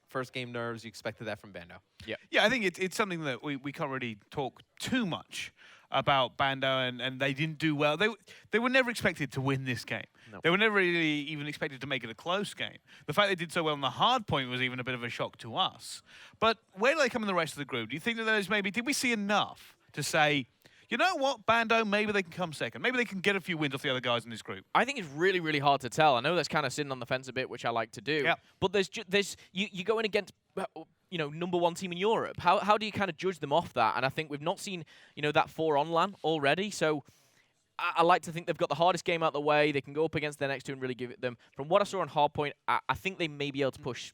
first game nerves, you expected that from Bando. Yeah, I think it's something that we can't really talk too much about Bando, and they didn't do well. They were never expected to win this game. No. They were never really even expected to make it a close game. The fact they did so well on the hard point was even a bit of a shock to us. But where do they come in the rest of the group? Do you think that did we see enough to say, you know what, Bando, maybe they can come second. Maybe they can get a few wins off the other guys in this group. I think it's really, really hard to tell. I know that's kind of sitting on the fence a bit, which I like to do. Yep. But there's you go in against number one team in Europe. How do you kind of judge them off that? And I think we've not seen that 4 on LAN already. So I like to think they've got the hardest game out of the way. They can go up against their next two and really give it them. From what I saw on hardpoint, I think they may be able to push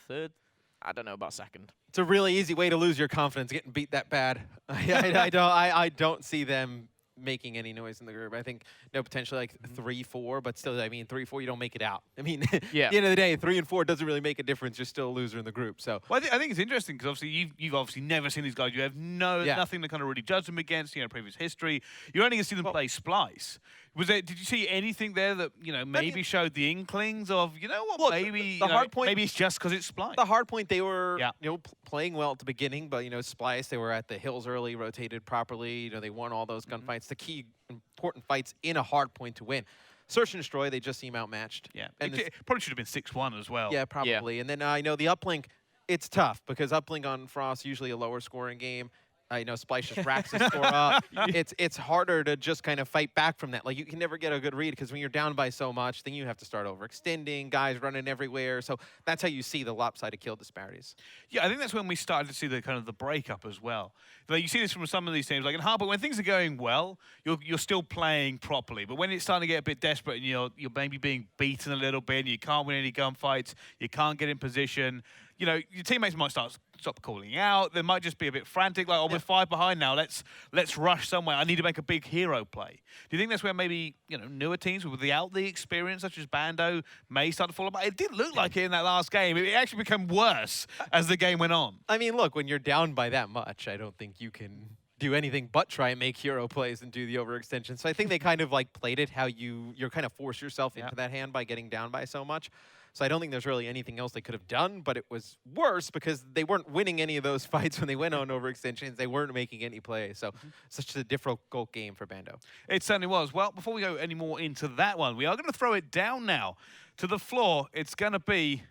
third. I don't know about second. It's a really easy way to lose your confidence, getting beat that bad. I don't see them making any noise in the group. I think potentially 3-4, but still, I mean, 3-4, you don't make it out. I mean, at the end of the day, 3 and 4 doesn't really make a difference. You're still a loser in the group. So, well, I think it's interesting because obviously you've obviously never seen these guys. You have nothing to kind of really judge them against. Previous history. You're only going to see them play Splice. Did you see anything there that maybe showed the inklings of what Look, maybe the hard point- maybe it's just because it's Splice? The hard point, they were Yeah. playing well at the beginning, but Splice, they were at the hills early, rotated properly. They won all those gunfights, the key important fights in a hard point to win. Search and Destroy, they just seem outmatched. Yeah, and it probably should have been 6-1 as well. yeah, probably. And then I know the uplink, it's tough because uplink on Frost usually a lower scoring game. I know Splice just racks the score up. It's harder to just kind of fight back from that. Like, you can never get a good read because when you're down by so much, then you have to start overextending, guys running everywhere. So that's how you see the lopsided kill disparities. Yeah, I think that's when we started to see the kind of the breakup as well. Like, you see this from some of these teams, like in Hardpoint, when things are going well, you're still playing properly. But when it's starting to get a bit desperate and you're maybe being beaten a little bit, and you can't win any gunfights, you can't get in position, your teammates might stop calling out. They might just be a bit frantic, like, we're 5 behind now. Let's rush somewhere. I need to make a big hero play. Do you think that's where maybe newer teams without the experience, such as Bando, may start to fall apart? It did look like it in that last game. It actually became worse as the game went on. I mean, look, when you're down by that much, I don't think you can do anything but try and make hero plays and do the overextension. So I think they kind of played it how you're kind of force yourself into that hand by getting down by so much. So I don't think there's really anything else they could have done, but it was worse because they weren't winning any of those fights when they went on overextensions. They weren't making any plays. So such a difficult game for Bando. It certainly was. Well, before we go any more into that one, we are going to throw it down now to the floor. It's going to be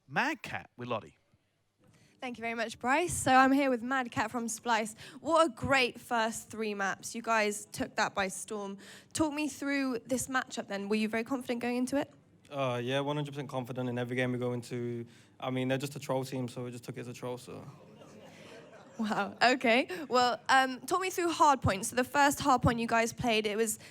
Mad Cat with Lottie. Thank you very much, Bryce. So I'm here with Mad Cat from Splice. What a great first 3 maps. You guys took that by storm. Talk me through this matchup then. Were you very confident going into it? Yeah, 100% confident in every game we go into. I mean, they're just a troll team, so we just took it as a troll, so. Wow, okay. Well, talk me through hardpoint. So the first hardpoint you guys played,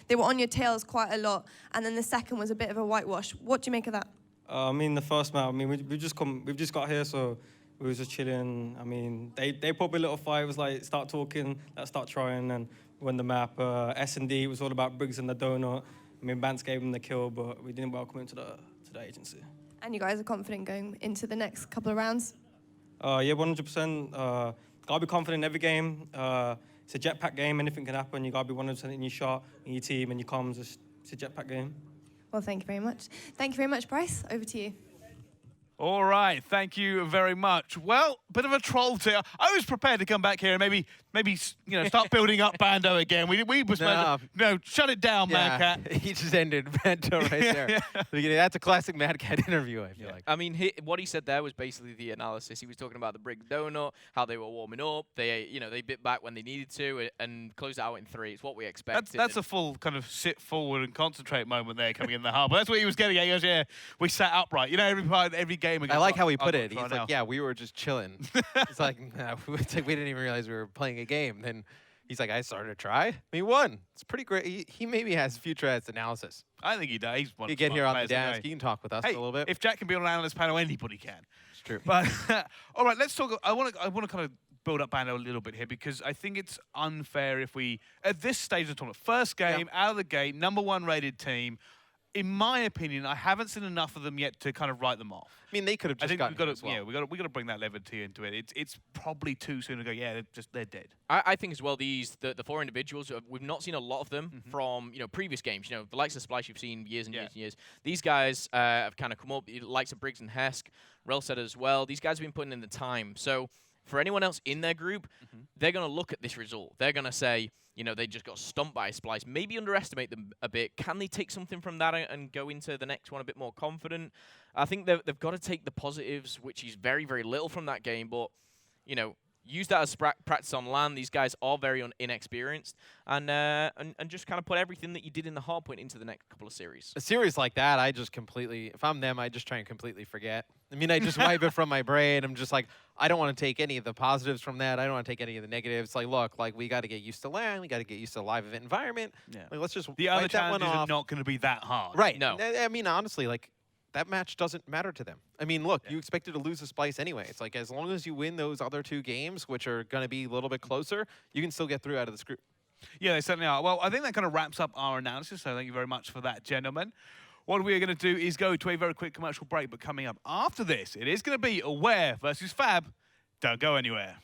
they were on your tails quite a lot, and then the second was a bit of a whitewash. What do you make of that? I mean, the first map, I mean, we've just got here, so we was just chilling. I mean, they put a little fight. It was like, start talking, let's start trying, and win the map. S&D was all about Briggs and the donut. I mean, Bance gave him the kill, but we didn't welcome him to the agency. And you guys are confident going into the next couple of rounds? Yeah, 100%. Gotta be confident in every game. It's a jetpack game. Anything can happen. You gotta be 100% in your shot, in your team, and your comms. It's a jetpack game. Well, thank you very much. Thank you very much, Bryce. Over to you. All right, thank you very much. Well, bit of a troll tale. I was prepared to come back here and maybe start building up Bando again. We was no, shut it down, Mad Cat. He just ended Bando right there. That's a classic Mad Cat interview, I feel like. I mean, what he said there was basically the analysis. He was talking about the Briggs donut, how they were warming up. They bit back when they needed to and closed out in 3. It's what we expected. That's a full kind of sit forward and concentrate moment there coming in the hub. But that's what he was getting at. He goes, yeah, we sat upright. Every game. I like how he put it. He's like, yeah, we were just chilling. It's like, nah, we didn't even realize we were playing a game. Then he's like, I started to try. He won. It's pretty great. He maybe has future as analysis. I think he does. He's one. He get here on the desk. He can talk with us a little bit. If Jack can be on an analyst panel, anybody can. It's true. But all right, let's talk. I want to kind of build up Bando a little bit here because I think it's unfair if we at this stage of the tournament, first game out of the gate, #1 rated team. In my opinion, I haven't seen enough of them yet to kind of write them off. I mean, they could have just gotten him as well. Yeah, we got to bring that levity into it. It's probably too soon to go. Yeah, they're dead. I think as well the 4 individuals, we've not seen a lot of them from previous games. The likes of Splice you've seen years and years and years. These guys have kind of come up. The likes of Briggs and Hesk, Relset as well. These guys have been putting in the time. So for anyone else in their group, they're going to look at this result. They're going to say, they just got stumped by Splice. Maybe underestimate them a bit. Can they take something from that and go into the next one a bit more confident? I think they've got to take the positives, which is very, very little from that game. But, use that as practice on land. These guys are very inexperienced. And just kind of put everything that you did in the hardpoint into the next couple of series. A series like that, I just completely, if I'm them, I just try and completely forget. I mean, I just wipe it from my brain. I'm just like, I don't want to take any of the positives from that. I don't want to take any of the negatives. Like, look, we got to get used to land. We got to get used to the live event environment. Yeah. Let's just the other wipe that one challenges off. are not going to be that hard. Right. No. I mean, honestly, that match doesn't matter to them. I mean, look, you expected to lose a Splice anyway. It's like, as long as you win those other 2 games, which are going to be a little bit closer, you can still get through out of this group. Yeah, they certainly are. Well, I think that kind of wraps up our analysis, so thank you very much for that, gentlemen. What we are going to do is go to a very quick commercial break, but coming up after this, it is going to be Aware versus Fab. Don't go anywhere.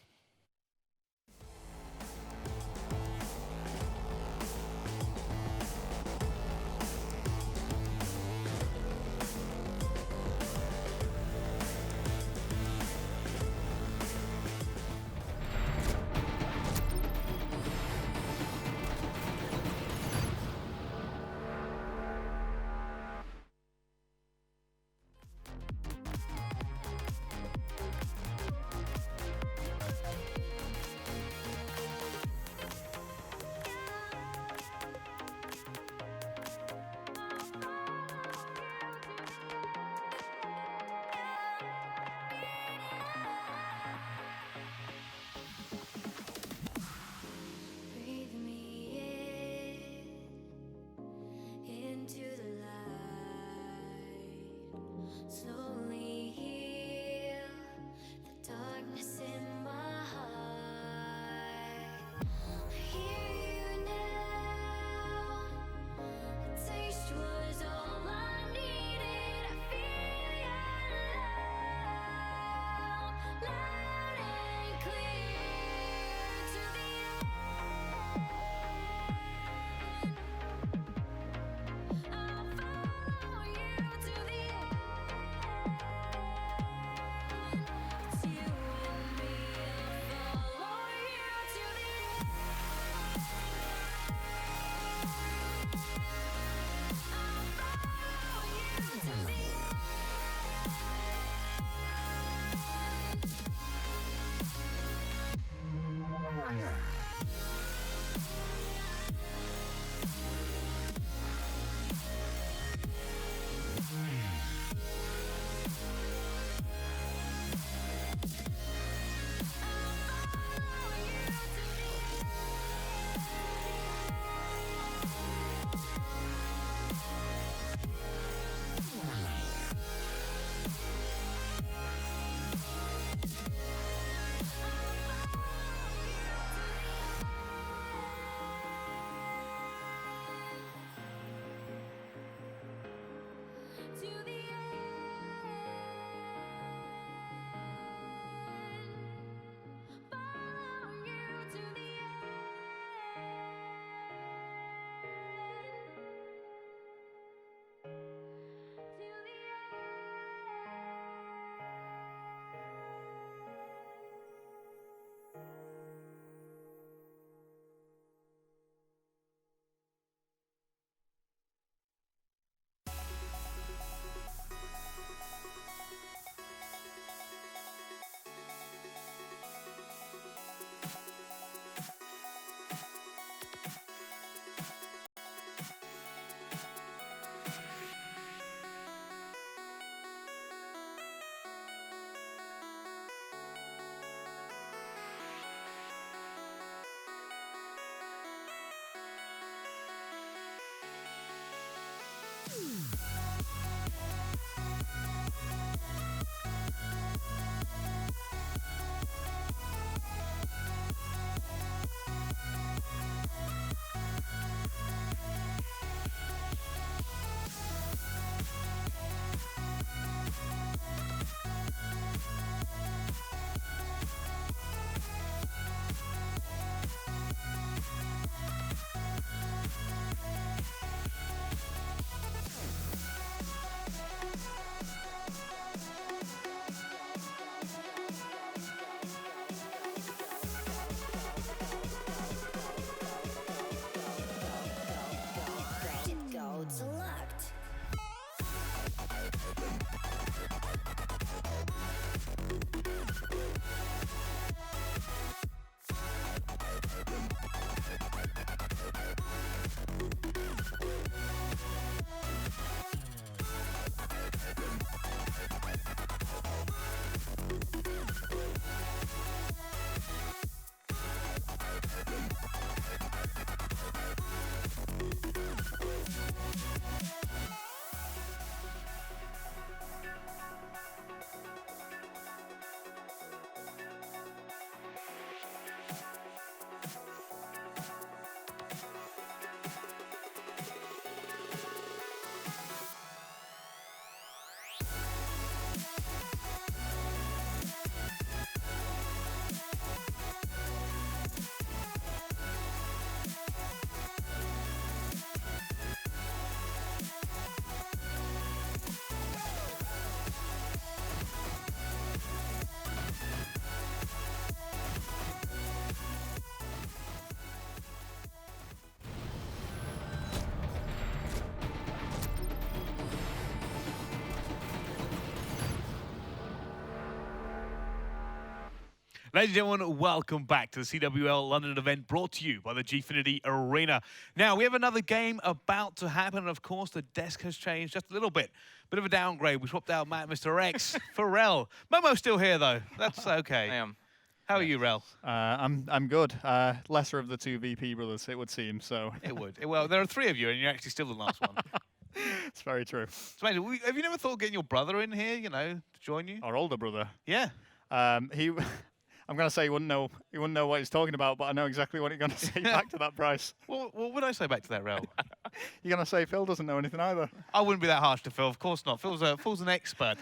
Ladies and gentlemen, welcome back to the CWL London event brought to you by the Gfinity Arena. Now, we have another game about to happen, and of course, the desk has changed just a little bit. Bit of a downgrade. We swapped out Matt, Mr. X, for Rel. Momo's still here, though. That's okay. I am. How are you, Rel? I'm good. Lesser of the two VP brothers, it would seem. So It would. Well, there are three of you, and you're actually still the last one. it's very true. It's amazing. Have you never thought of getting your brother in here, you know, to join you? Our older brother. Yeah. I'm gonna say he wouldn't know what he's talking about, but I know exactly what you're gonna say back to that, Bryce. Well, what would I say back to that, Rel? You're gonna say Phil doesn't know anything either. I wouldn't be that harsh to Phil. Of course not. Phil's an expert.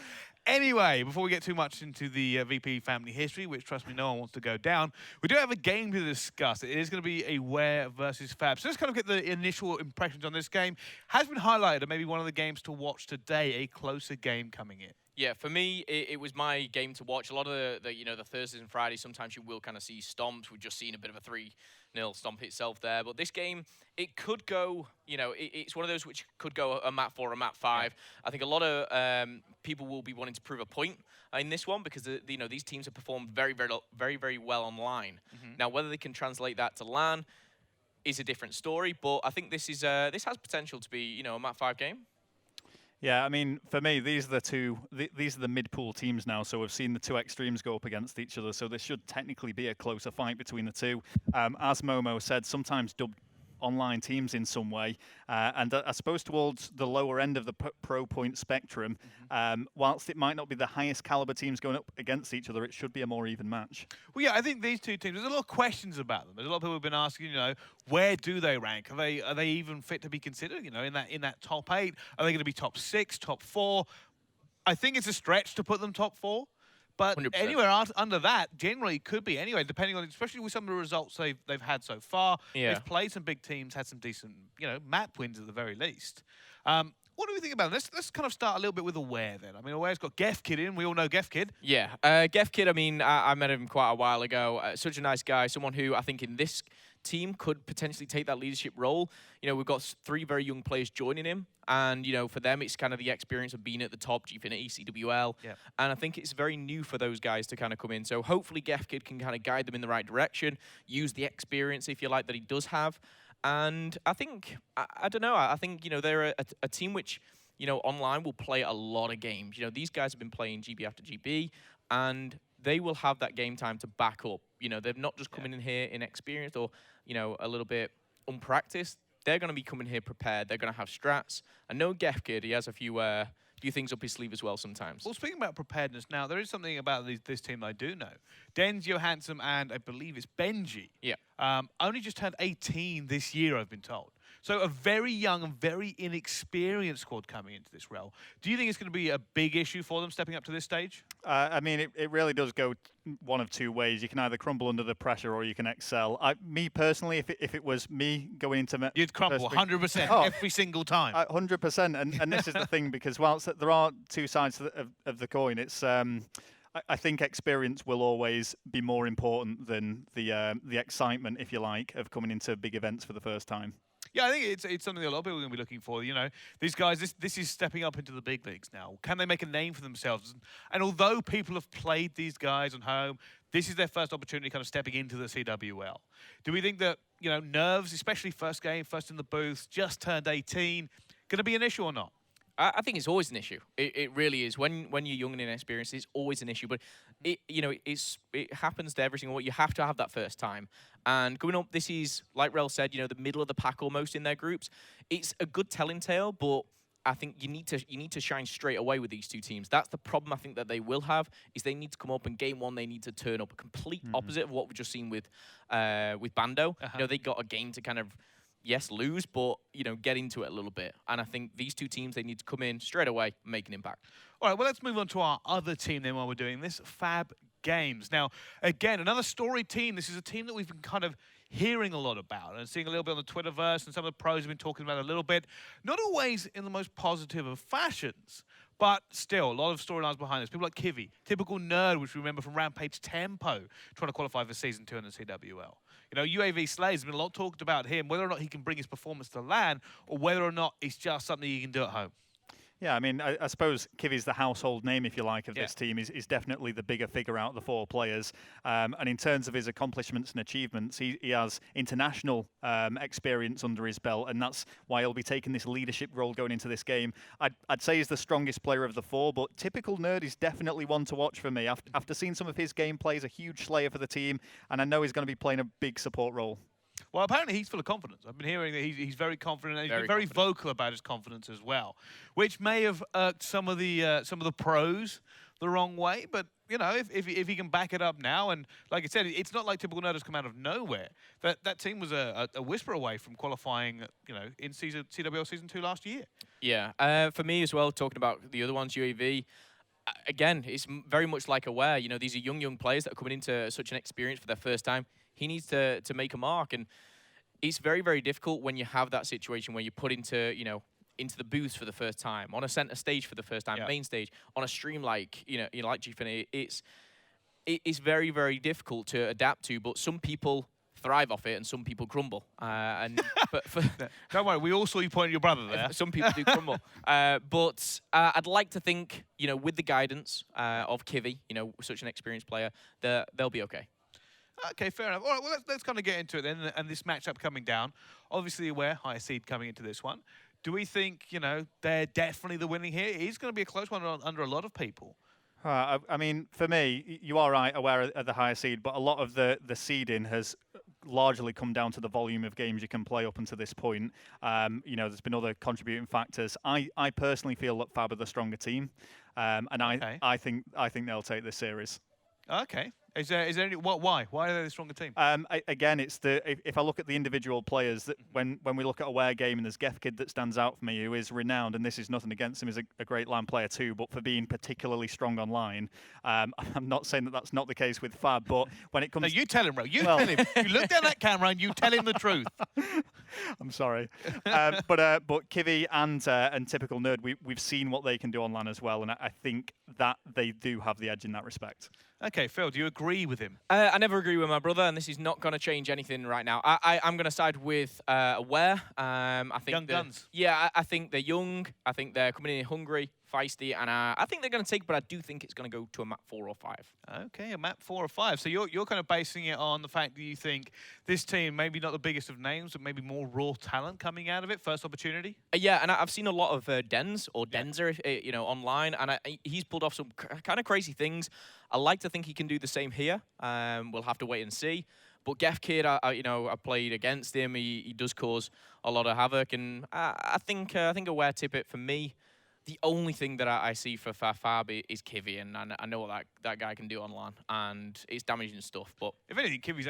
Anyway, before we get too much into the VP family history, which, trust me, no one wants to go down, we do have a game to discuss. It is going to be a Ware versus Fab. So let's kind of get the initial impressions on this game. Has been highlighted as maybe one of the games to watch today, a closer game coming in. Yeah, for me, it was my game to watch. A lot of the Thursdays and Fridays, sometimes you will kind of see stomps. We've just seen a bit of a 3-0 stomp itself there. But this game, it could go, it's one of those which could go a map 4 or a map 5. Yeah. I think a lot of people will be wanting to prove a point in this one because, these teams have performed very, very, very, very well online. Now, whether they can translate that to LAN is a different story. But I think this has potential to be, a map 5 game. Yeah, I mean, for me, these are the mid-pool teams now. So we've seen the two extremes go up against each other. So this should technically be a closer fight between the two. As Momo said, sometimes dubbed online teams in some way. And I suppose towards the lower end of the pro point spectrum, whilst it might not be the highest caliber teams going up against each other, it should be a more even match. Well, yeah, I think these two teams, there's a lot of questions about them. There's a lot of people have been asking, where do they rank? Are they even fit to be considered, in that top 8? Are they going to be top 6, top 4? I think it's a stretch to put them top 4. But 100%. Anywhere under that generally could be anyway, depending on, especially with some of the results they've had so far. Yeah. They've played some big teams, had some decent, map wins at the very least. What do we think about them? Let's kind of start a little bit with Aware then. I mean, Aware's got GefKid in. We all know GefKid. Yeah, GefKid, I mean, I met him quite a while ago. Such a nice guy, someone who I think in this team could potentially take that leadership role. We've got 3 very young players joining him. And, for them, it's kind of the experience of being at the top, Gfinity, CWL. Yeah. And I think it's very new for those guys to kind of come in. So hopefully GefKid can kind of guide them in the right direction, use the experience, if you like, that he does have. And I think, I don't know, I think, they're a team which, online will play a lot of games. These guys have been playing GB after GB, and they will have that game time to back up. They're not just coming in here inexperienced or, a little bit unpracticed. They're going to be coming here prepared. They're going to have strats. I know GefKid, he has a few things up his sleeve as well sometimes. Well, speaking about preparedness now, there is something about this team I do know. Dens, Johansson, and I believe it's Benji. Yeah. Only just turned 18 this year, I've been told. So a very young and very inexperienced squad coming into this role. Do you think it's going to be a big issue for them stepping up to this stage? I mean, it really does go one of two ways. You can either crumble under the pressure or you can excel. Me personally, if it was me going into... You'd crumble 100% every single time. 100%. And this is the thing, because whilst there are two sides of the coin, it's... I think experience will always be more important than the excitement, if you like, of coming into big events for the first time. Yeah, I think it's something that a lot of people are going to be looking for. These guys, this is stepping up into the big leagues now. Can they make a name for themselves? And although people have played these guys on home, this is their first opportunity kind of stepping into the CWL. Do we think that, nerves, especially first game, first in the booth, just turned 18, going to be an issue or not? I think it's always an issue. It really is. When you're young and inexperienced, it's always an issue. But it happens to every single one. You have to have that first time. And going up, this is, like Rel said, the middle of the pack almost in their groups. It's a good telling tale, but I think you need to shine straight away with these two teams. That's the problem I think that they will have, is they need to come up and game one, they need to turn up. A complete opposite of what we've just seen with Bando. They got a game to kind of, yes, lose, but, get into it a little bit. And I think these two teams, they need to come in straight away and make an impact. All right, well, let's move on to our other team then while we're doing this, Fab Games. Now, again, another storied team. This is a team that we've been kind of hearing a lot about and seeing a little bit on the Twitterverse, and some of the pros have been talking about it a little bit. Not always in the most positive of fashions, but still, a lot of storylines behind this. People like Kivy, typical nerd, which we remember from Rampage Tempo, trying to qualify for Season 2 in the CWL. UAV Slays, has been a lot talked about him, whether or not he can bring his performance to LAN, or whether or not it's just something he can do at home. Yeah, I mean, I suppose Kivy's the household name, if you like, of this team. Is definitely the bigger figure out of the 4 players. And in terms of his accomplishments and achievements, he has international experience under his belt, and that's why he'll be taking this leadership role going into this game. I'd say he's the strongest player of the 4, but typical nerd is definitely one to watch for me. After seeing some of his gameplay, he's a huge slayer for the team, and I know he's going to be playing a big support role. Well, apparently he's full of confidence. I've been hearing that he's very confident, and he's been very vocal about his confidence as well, which may have irked some of the pros the wrong way. But if he can back it up now, and like I said, it's not like typical nerd has come out of nowhere. That team was a whisper away from qualifying, in CWL Season 2 last year. Yeah, for me as well, talking about the other ones, UAV. again, it's very much like Aware. You know, these are young players that are coming into such an experience for their first time. He needs to make a mark, and it's very, very difficult when you have that situation where you put into, you know, into the booths for the first time, on a center stage for the first time, main stage, on a stream like, you know, like Gfinity. It's very, very difficult to adapt to, but some people thrive off it and some people crumble. But don't worry, we all saw you point at your brother there. Some people do crumble. But I'd like to think, you know, with the guidance of Kivy, you know, such an experienced player, they'll be okay. Okay, fair enough. All right, well, let's kind of get into it then, and this matchup coming down. Obviously, Aware, higher seed coming into this one. Do we think, you know, they're definitely the winning here? It's going to be a close one under a lot of people. I mean, for me, you are right, Aware of the higher seed, but a lot of the seeding has largely come down to the volume of games you can play up until this point. You know, there's been other contributing factors. I personally feel that Fab are the stronger team, and I think they'll take this series. Okay. Is there any why are they the stronger team? Again, it's if I look at the individual players, that when we look at Aware game, and there's Gefkid that stands out for me, who is renowned, and this is nothing against him, he's a great LAN player too, but for being particularly strong online. I'm not saying that that's not the case with Fab, but when it comes, no, you tell him, Ro. You tell him. You look down that camera and you tell him the truth. I'm sorry, but Kivy and Typical Nerd, we've seen what they can do on LAN as well, and I think that they do have the edge in that respect. Okay, Phil, do you agree with him? I never agree with my brother, and this is not going to change anything right now. I'm going to side with Aware. I think young guns. Yeah, I think they're young. I think they're coming in hungry, feisty, and I think they're going to take, but I do think it's going to go to a map 4 or 5. Okay, a map 4 or 5. So you're kind of basing it on the fact that you think this team, maybe not the biggest of names, but maybe more raw talent coming out of it, first opportunity? Yeah, and I've seen a lot of Denz or Denzer, you know, online, and he's pulled off some kind of crazy things. I like to think he can do the same here. We'll have to wait and see. But Gefkid, you know, I played against him. He does cause a lot of havoc, and I think Aware tip it for me. The only thing that I see for Fab is Kivy, and I know what that guy can do online, and it's damaging stuff. But if anything, Kivy's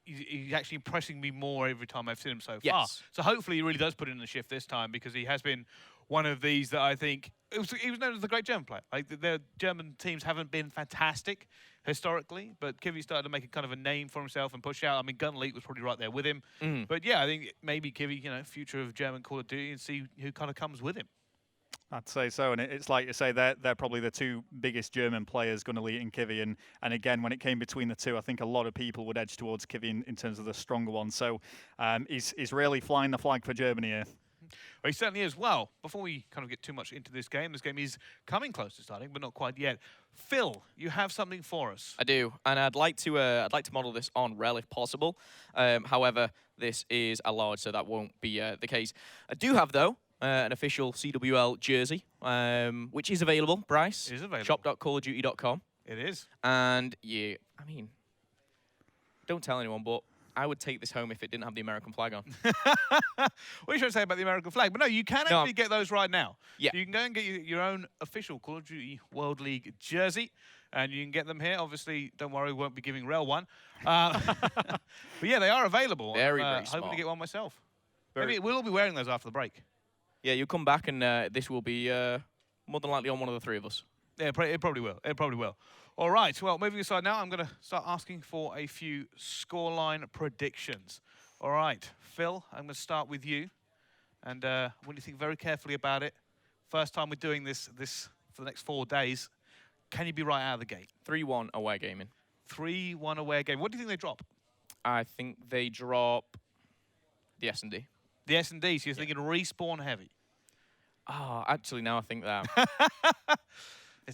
he's actually impressing me more every time I've seen him so far. Yes. So hopefully he really does put in the shift this time, because he has been one of these that I think he was known as the great German player. Like the German teams haven't been fantastic historically, but Kivy started to make a kind of a name for himself and push out. I mean, Gunleak was probably right there with him. But yeah, I think maybe Kivy, you know, future of German Call of Duty, and see who kind of comes with him. I'd say so, and it's like you say, they're probably the two biggest German players, Gunleak and Kivy, and again, when it came between the two, I think a lot of people would edge towards Kivy in terms of the stronger one. So he's really flying the flag for Germany here. Well, he certainly is. Well, before we kind of get too much into this game is coming close to starting, but not quite yet. Phil, you have something for us. I do, and I'd like to model this on Rel if possible. However, this is a large, so that won't be the case. I do have, though, an official CWL jersey, which is available, Bryce. It is available. Shop.callofduty.com. It is. And yeah, I mean, don't tell anyone, but I would take this home if it didn't have the American flag on. What are you trying to say about the American flag? But no, you can actually get those right now. Yeah. So you can go and get your own official Call of Duty World League jersey, and you can get them here. Obviously, don't worry, we won't be giving Rel one. But yeah, they are available. Very I'm smart. hoping to get one myself. Maybe we'll all be wearing those after the break. Yeah, you'll come back, and this will be more than likely on one of the three of us. Yeah, it probably will. It probably will. All right, well, moving aside now, I'm going to start asking for a few scoreline predictions. All right, Phil, I'm going to start with you. And I want you to think very carefully about it. First time we're doing this for the next 4 days. Can you be right out of the gate? 3-1 away gaming. 3-1 away game. What do you think they drop? I think they drop the S&D. The S&D, so you're thinking respawn heavy. Oh, actually, now I think that.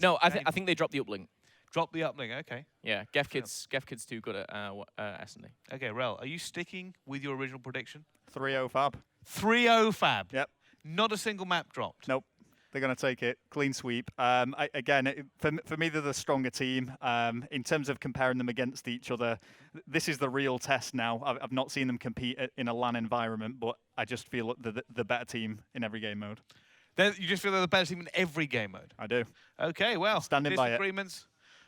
No, I think they drop the uplink. Drop the uplink, okay. Yeah, Gefkid's too good at S&D. Okay, Rel, are you sticking with your original prediction? 3-0 Fab. 3-0 Fab? Yep. Not a single map dropped? Nope. They're going to take it. Clean sweep. For me, they're the stronger team. In terms of comparing them against each other, this is the real test now. I've not seen them compete in a LAN environment, but I just feel the better team in every game mode. You just feel they're the better team in every game mode? I do. Okay, well, standing by it. Disagreements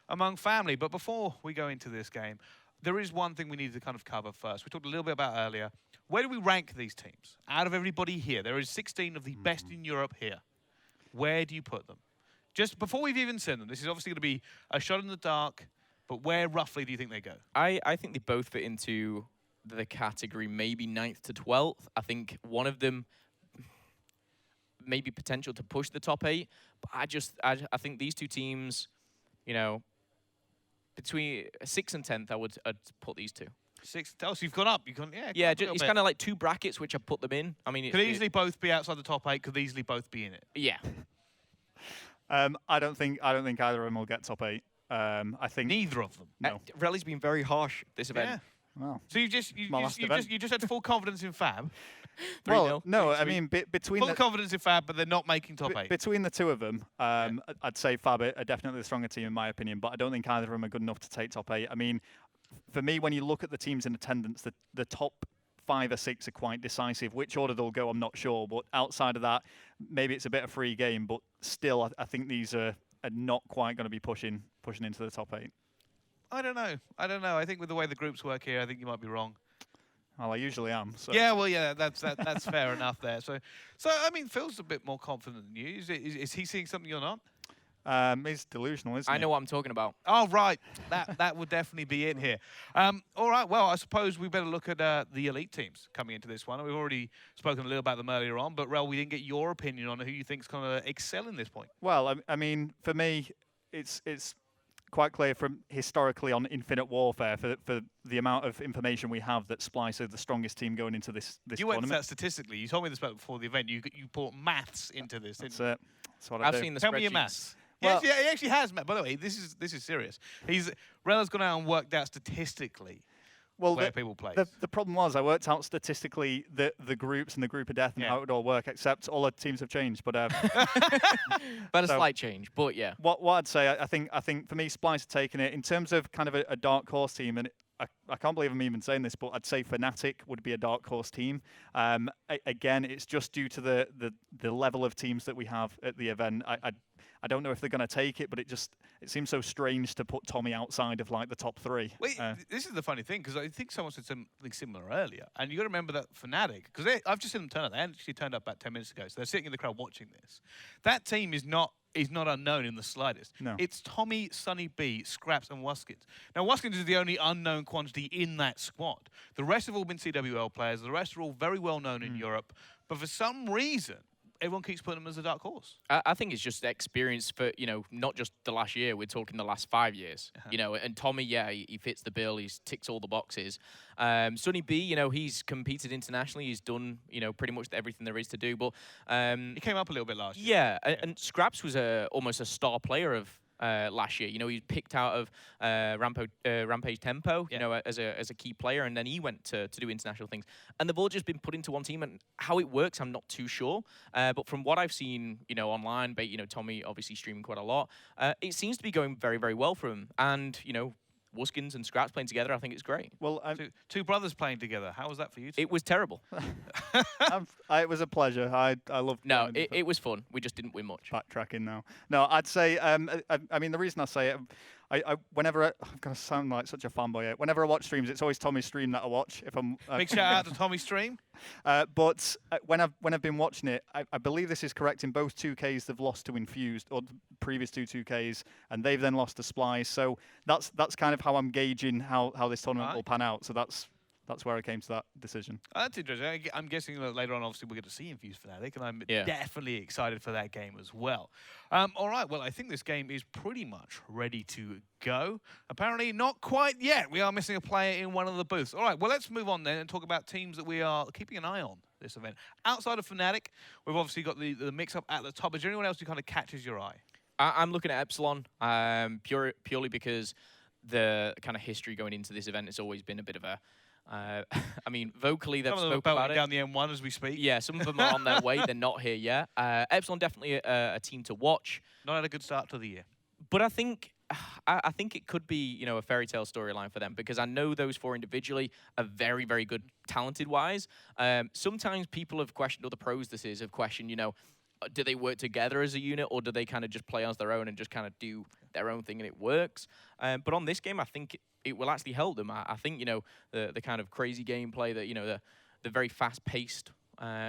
among family. But before we go into this game, there is one thing we need to kind of cover first. We talked a little bit about earlier. Where do we rank these teams? Out of everybody here, there is 16 of the best in Europe here. Where do you put them? Just before we've even seen them, this is obviously going to be a shot in the dark, but where roughly do you think they go? I think they both fit into the category maybe 9th to 12th. I think one of them maybe potential to push the top 8, but I think these two teams, you know, between 6th and 10th, I'd put these two. 6th. Oh, so you've gone up. You've gone, yeah. Yeah, gone up a it's bit. kind of like 2 brackets which I put them in. I mean, Could easily both be outside the top 8. Could easily both be in it. Yeah. I don't think either of them will get top 8. I think Neither of them. no. Rally's been very harsh this event. Yeah. Well, So you just my last event. had full confidence in Fab. 3-0. no. I mean, between Full the, confidence in Fab, but they're not making top 8. between the two of them, I'd say Fab are definitely the stronger team in my opinion. But I don't think either of them are good enough to take top 8. I mean, for me, when you look at the teams in attendance, the top 5 or 6 are quite decisive. Which order they'll go, I'm not sure. But outside of that, maybe it's a bit of free game. But still, I think these are not quite going to be pushing into the top 8. I don't know. I think with the way the groups work here, I think you might be wrong. Well, I usually am. So. Yeah, well, yeah, that's fair enough there. So I mean, Phil's a bit more confident than you. Is he seeing something you're not? He's delusional, isn't I he? know what I'm talking about. Oh, right. That would definitely be it here. All right. Well, I suppose we better look at the elite teams coming into this one. We've already spoken a little about them earlier on, but Rel, we didn't get your opinion on who you think's going to excel in this point. Well, I mean, for me, it's quite clear from historically on Infinite Warfare for the amount of information we have that Splice are the strongest team going into this You went tournament. to that statistically. You told me this before the event. You brought maths into this. That's Didn't you? it. That's what I I've do. seen the Tell me your spreadsheets. maths. Well- he actually has, Matt. By the way, this is serious. Rella's gone out and worked out statistically Well, where people play. the problem was I worked out statistically the groups and the group of death and Yeah. how it would all work, except all the teams have changed. But But a So- slight change, but yeah. what I'd say, I think for me, Splice are taking it in terms of kind of a dark horse team, and I can't believe I'm even saying this, but I'd say Fnatic would be a dark horse team. Again, it's just due to the level of teams that we have at the event. I don't know if they're going to take it, but it seems so strange to put Tommy outside of like the top 3. Wait, this is the funny thing, because I think someone said something similar earlier, and you got to remember that Fnatic, because I've just seen them turn up. They actually turned up about 10 minutes ago, so they're sitting in the crowd watching this. That team is not unknown in the slightest. No. It's Tommy, Sunny B, Scraps, and Wuskins. Now, Wuskins is the only unknown quantity in that squad. The rest have all been CWL players. The rest are all very well known in Europe, but for some reason, everyone keeps putting them as a dark horse. I think it's just experience for, not just the last year, we're talking the last 5 years. And Tommy, yeah, he fits the bill, he's ticks all the boxes. Sunny B, he's competed internationally, he's done, pretty much everything there is to do. But He came up a little bit last year. yeah, and Scraps was almost a star player of last year. He was picked out of Rampage Tempo, as a key player, and then he went to do international things. And they've all just been put into one team, and how it works, I'm not too sure. But from what I've seen, online, but Tommy obviously streaming quite a lot, it seems to be going very, very well for him. And Wuskins and Scraps playing together, I think it's great. Well, Two brothers playing together. How was that for you? It was terrible. it was a pleasure. I loved. No, going into it was fun. We just didn't win much. backtracking now. No, I'd say. I mean, the reason I say it, whenever I'm gonna sound like such a fanboy here. Whenever I watch streams, it's always Tommy's stream that I watch. If I'm Big shout out to Tommy Stream. but when I've been watching it, I believe this is correct. In both 2Ks, they've lost to Infused, or the previous 2Ks, and they've then lost to Splice. So that's kind of how I'm gauging how this tournament Right. will pan out. So that's where I came to that decision. That's interesting. I'm guessing that later on, obviously, we're going to see Infused Fnatic, and I'm Yeah. definitely excited for that game as well. All right, well, I think this game is pretty much ready to go. Apparently, not quite yet. We are missing a player in one of the booths. All right, well, let's move on then and talk about teams that we are keeping an eye on this event. Outside of Fnatic, we've obviously got the mix-up at the top. Is there anyone else who kind of catches your eye? I'm looking at Epsilon purely because the kind of history going into this event has always been a bit of a... I mean, vocally they've Some of them are spoken about belting it. down the M1 as we speak. Yeah, some of them are on their way. They're not here yet. Epsilon definitely a team to watch. Not had a good start to the year. But I think it could be, a fairy tale storyline for them, because I know those 4 individually are very, very good, talented-wise. Sometimes people have questioned, or the pros have questioned, do they work together as a unit, or do they kind of just play on their own and just kind of do their own thing and it works? But on this game, I think it will actually help them. I think, the kind of crazy gameplay that, the very fast-paced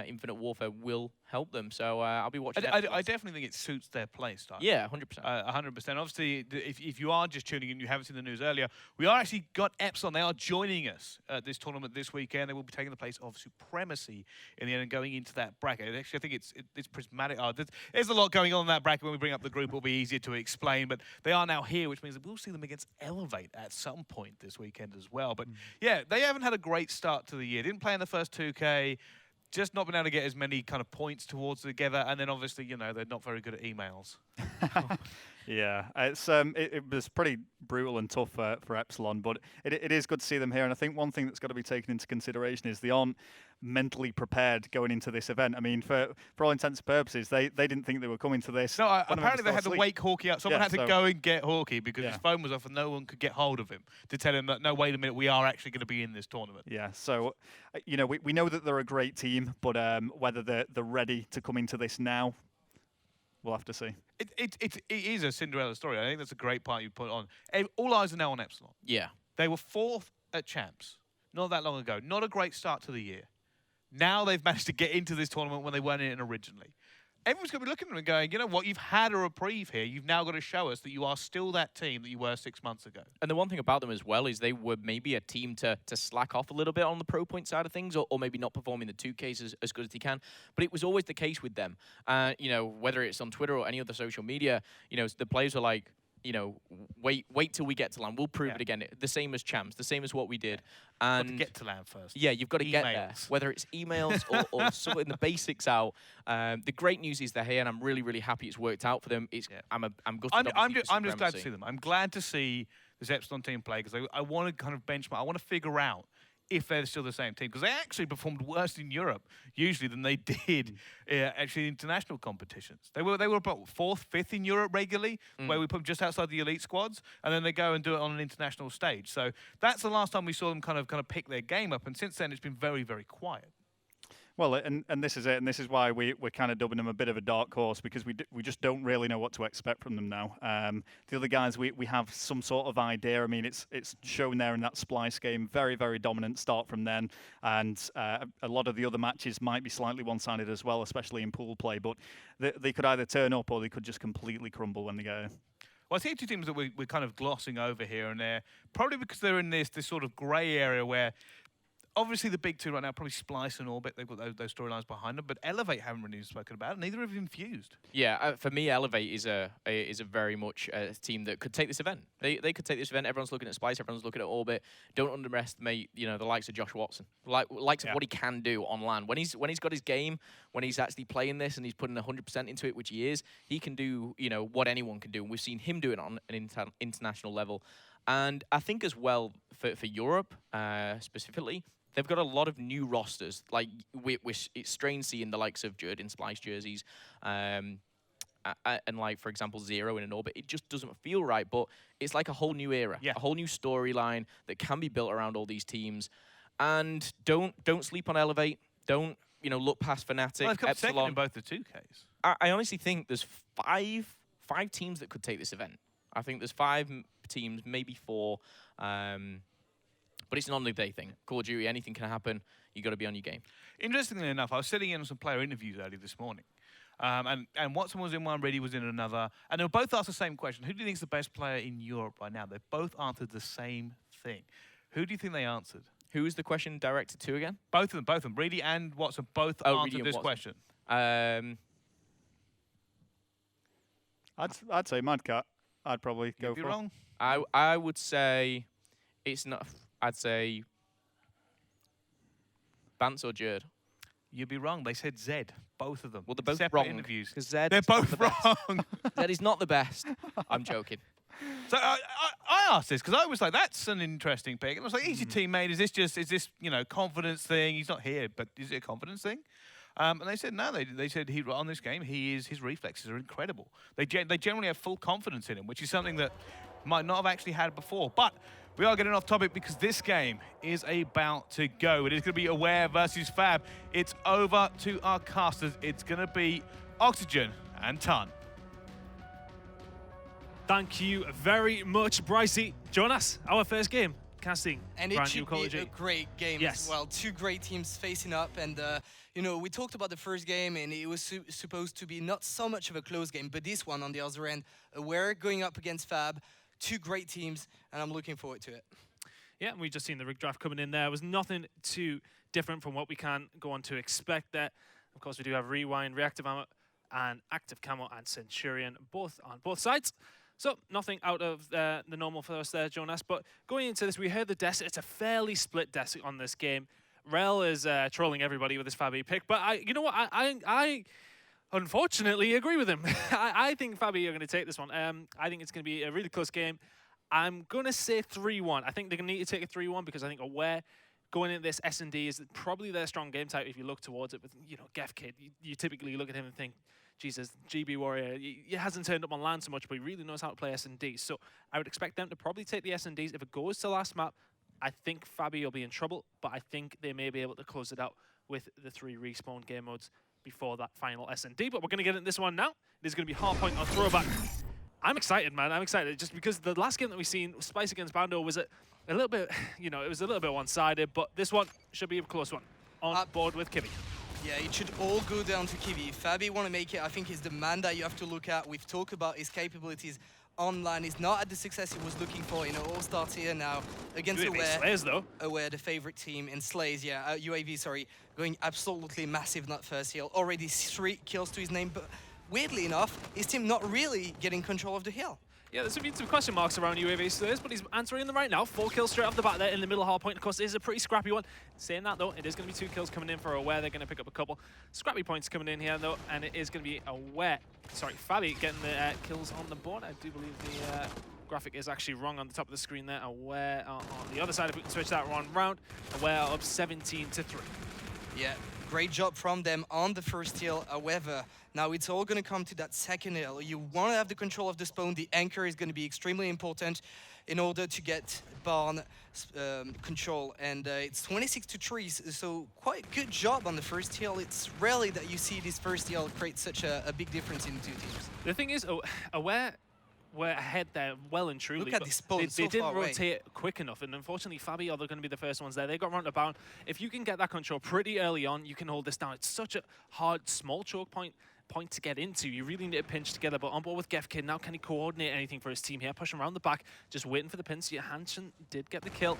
Infinite Warfare will help them. So I'll be watching. I definitely think it suits their play style. Yeah, 100%. 100%. Obviously, if you are just tuning in, you haven't seen the news earlier, we are actually got Epsilon. They are joining us at this tournament this weekend. They will be taking the place of Supremacy in the end and going into that bracket. Actually, I think it's prismatic. There's a lot going on in that bracket. When we bring up the group, it'll be easier to explain. But they are now here, which means that we'll see them against Elevate at some point this weekend as well. But yeah, they haven't had a great start to the year. Didn't play in the first 2K. Just not been able to get as many kind of points towards together, and then obviously, you know, they're not very good at emails. Yeah, it was pretty brutal and tough for Epsilon, but it is good to see them here. And I think one thing that's got to be taken into consideration is they aren't mentally prepared going into this event. I mean, for all intents and purposes, they didn't think they were coming to this. No, apparently they had to wake Hawkey up. Someone had to go and get Hawkey because Yeah. his phone was off and no one could get hold of him to tell him that, no, wait a minute, we are actually going to be in this tournament. Yeah, so, you know, we know that they're a great team, but whether they're ready to come into this now, we'll have to see. It is a Cinderella story. I think that's a great part you put on. All eyes are now on Epsilon. Yeah. They were 4th at Champs not that long ago. Not a great start to the year. Now they've managed to get into this tournament when they weren't in it originally. Everyone's going to be looking at them and going, you know what, you've had a reprieve here. You've now got to show us that you are still that team that you were 6 months ago. And the one thing about them as well is they were maybe a team to slack off a little bit on the pro point side of things, or maybe not performing the 2Ks as good as they can. But it was always the case with them. You know, whether it's on Twitter or any other social media, you know, the players are like, you know, wait till we get to LAN. We'll prove it again. The same as Champs, the same as what we did. And Got to get to LAN first. Yeah, you've got to get there. Whether it's emails or sorting the basics out. The great news is they're here, and I'm really, really happy it's worked out for them. I'm gutted. I'm just glad to see them. I'm glad to see this Epsilon team play because I want to kind of benchmark. I want to figure out if they're still the same team because they actually performed worse in Europe usually than they did actually in international competitions. They were about 4th, 5th in Europe regularly, where we put them just outside the elite squads, and then they go and do it on an international stage. So that's the last time we saw them kind of pick their game up, and since then it's been very, very quiet. Well, and this is it, and this is why we're kind of dubbing them a bit of a dark horse because we just don't really know what to expect from them now. The other guys, we have some sort of idea. I mean, it's shown there in that Splice game, very, very dominant start from then, and a lot of the other matches might be slightly one-sided as well, especially in pool play, but they could either turn up or they could just completely crumble when they get in. Well, I see two teams that we're kind of glossing over here and there, probably because they're in this sort of grey area where obviously the big two right now, probably Splice and Orbit, they've got those storylines behind them, but Elevate haven't really spoken about it. Neither have Infused. Yeah, for me, Elevate is a very much a team that could take this event. They could take this event. Everyone's looking at Splice, everyone's looking at Orbit. Don't underestimate, you know, the likes of Josh Watson, likes of what he can do on LAN. When he's got his game, when he's actually playing this and he's putting 100% into it, which he is, he can do, you know, what anyone can do. And we've seen him do it on an international level. And I think as well for Europe specifically, they've got a lot of new rosters. Like, it's strange seeing the likes of Jerd in Splice jerseys, and like, for example, Zero in an Orbit. It just doesn't feel right, but it's like a whole new era, a whole new storyline that can be built around all these teams. And don't sleep on Elevate. Don't, you know, look past Fnatic, Well, they've come second Epsilon. in both the 2Ks. I honestly think there's five teams that could take this event. I think there's 5 teams, maybe 4. But it's an on-the-day thing. Call of Duty, anything can happen. You got to be on your game. Interestingly enough, I was sitting in on some player interviews earlier this morning. And Watson was in one, Reddy was in another. And they were both asked the same question. Who do you think is the best player in Europe right now? They both answered the same thing. Who do you think they answered? Who is the question directed to again? Both of them. Reddy and Watson both answered this question. I'd say Mad Cat. I'd probably go for. You'd be wrong. I would say it's not. I'd say Bance or Jerd. You'd be wrong. They said Zed, both of them. Well, they're both Separate wrong. interviews. Because Zed They're is not both the best. wrong. Zed is not the best. I'm joking. So I asked this because I was like, that's an interesting pick. And I was like, he's your teammate. Is this you know, confidence thing? He's not here, but is it a confidence thing? And they said no. They said on this game, his reflexes are incredible. They generally have full confidence in him, which is something that might not have actually had before. But we are getting off topic because this game is about to go. It is going to be Aware versus Fab. It's over to our casters. It's going to be Oxygen and Ton. Thank you very much, Brycey. Jonas, our first game. casting. And it should be a great game as well. Two great teams facing up, and you know, we talked about the first game, and it was supposed to be not so much of a close game, but this one on the other end, we're going up against Fab, two great teams, and I'm looking forward to it. Yeah, and we've just seen the rig draft coming in there. It was nothing too different from what we can go on to expect there. Of course, we do have Rewind, Reactive Ammo, and Active Camo and Centurion, both on both sides. So nothing out of the normal for us there, Jonas. But going into this, we heard the desk. It's a fairly split desk on this game. Rel is trolling everybody with his Fabi pick, but you know what? I unfortunately agree with him. I think Fabi are going to take this one. I think it's going to be a really close game. I'm going to say 3-1. I think they're going to need to take a 3-1 because I think Aware going into this S&D is probably their strong game type if you look towards it. With, you know, Gef Kid, you typically look at him and think, Jesus, GB Warrior, he hasn't turned up on LAN so much, but he really knows how to play S&D. So I would expect them to probably take the S&Ds. If it goes to last map, I think Fabi will be in trouble, but I think they may be able to close it out with the 3 respawn game modes before that final S&D. But we're going to get into this one now. It is going to be hardpoint on throwback. I'm excited, man. I'm excited just because the last game that we've seen, Splyce against Bando, was a little bit, you know, it was a little bit one-sided, but this one should be a close one. On board with Kivy. Yeah, it should all go down to Kivy. If Fabi want to make it, I think it's the man that you have to look at. We've talked about his capabilities online. He's not at the success he was looking for in an all-star tier now against Aware. Slays, though. Aware, the favorite team, and Slays, yeah, UAV, sorry, going absolutely massive, not first hill. Already 3 kills to his name, but weirdly enough, his team not really getting control of the hill. Yeah, there's been some question marks around UAV Slays, but he's answering them right now. 4 kills straight off the bat there in the middle hard point. Of course, it is a pretty scrappy one. Saying that, though, it is going to be 2 kills coming in for Aware. They're going to pick up a couple scrappy points coming in here, though, and it is going to be Aware. Sorry, Fabi getting the kills on the board. I do believe the graphic is actually wrong on the top of the screen there. Aware on the other side, if we can switch that one round. Aware up 17-3. Yeah, great job from them on the first hill. However, now it's all going to come to that second hill. You want to have the control of the spawn. The anchor is going to be extremely important in order to get barn control. And it's 26-3, so quite good job on the first hill. It's rarely that you see this first hill create such a big difference in the two teams. The thing is, Aware were ahead there well and truly. Look at this spawn, they didn't rotate quick enough, and unfortunately Fabi are going to be the first ones there. They got round about. If you can get that control pretty early on, you can hold this down. It's such a hard, small choke point to get into. You really need to pinch together, but on board with Gef Kid now, can he coordinate anything for his team here? Pushing around the back, just waiting for the pin. So Hansen did get the kill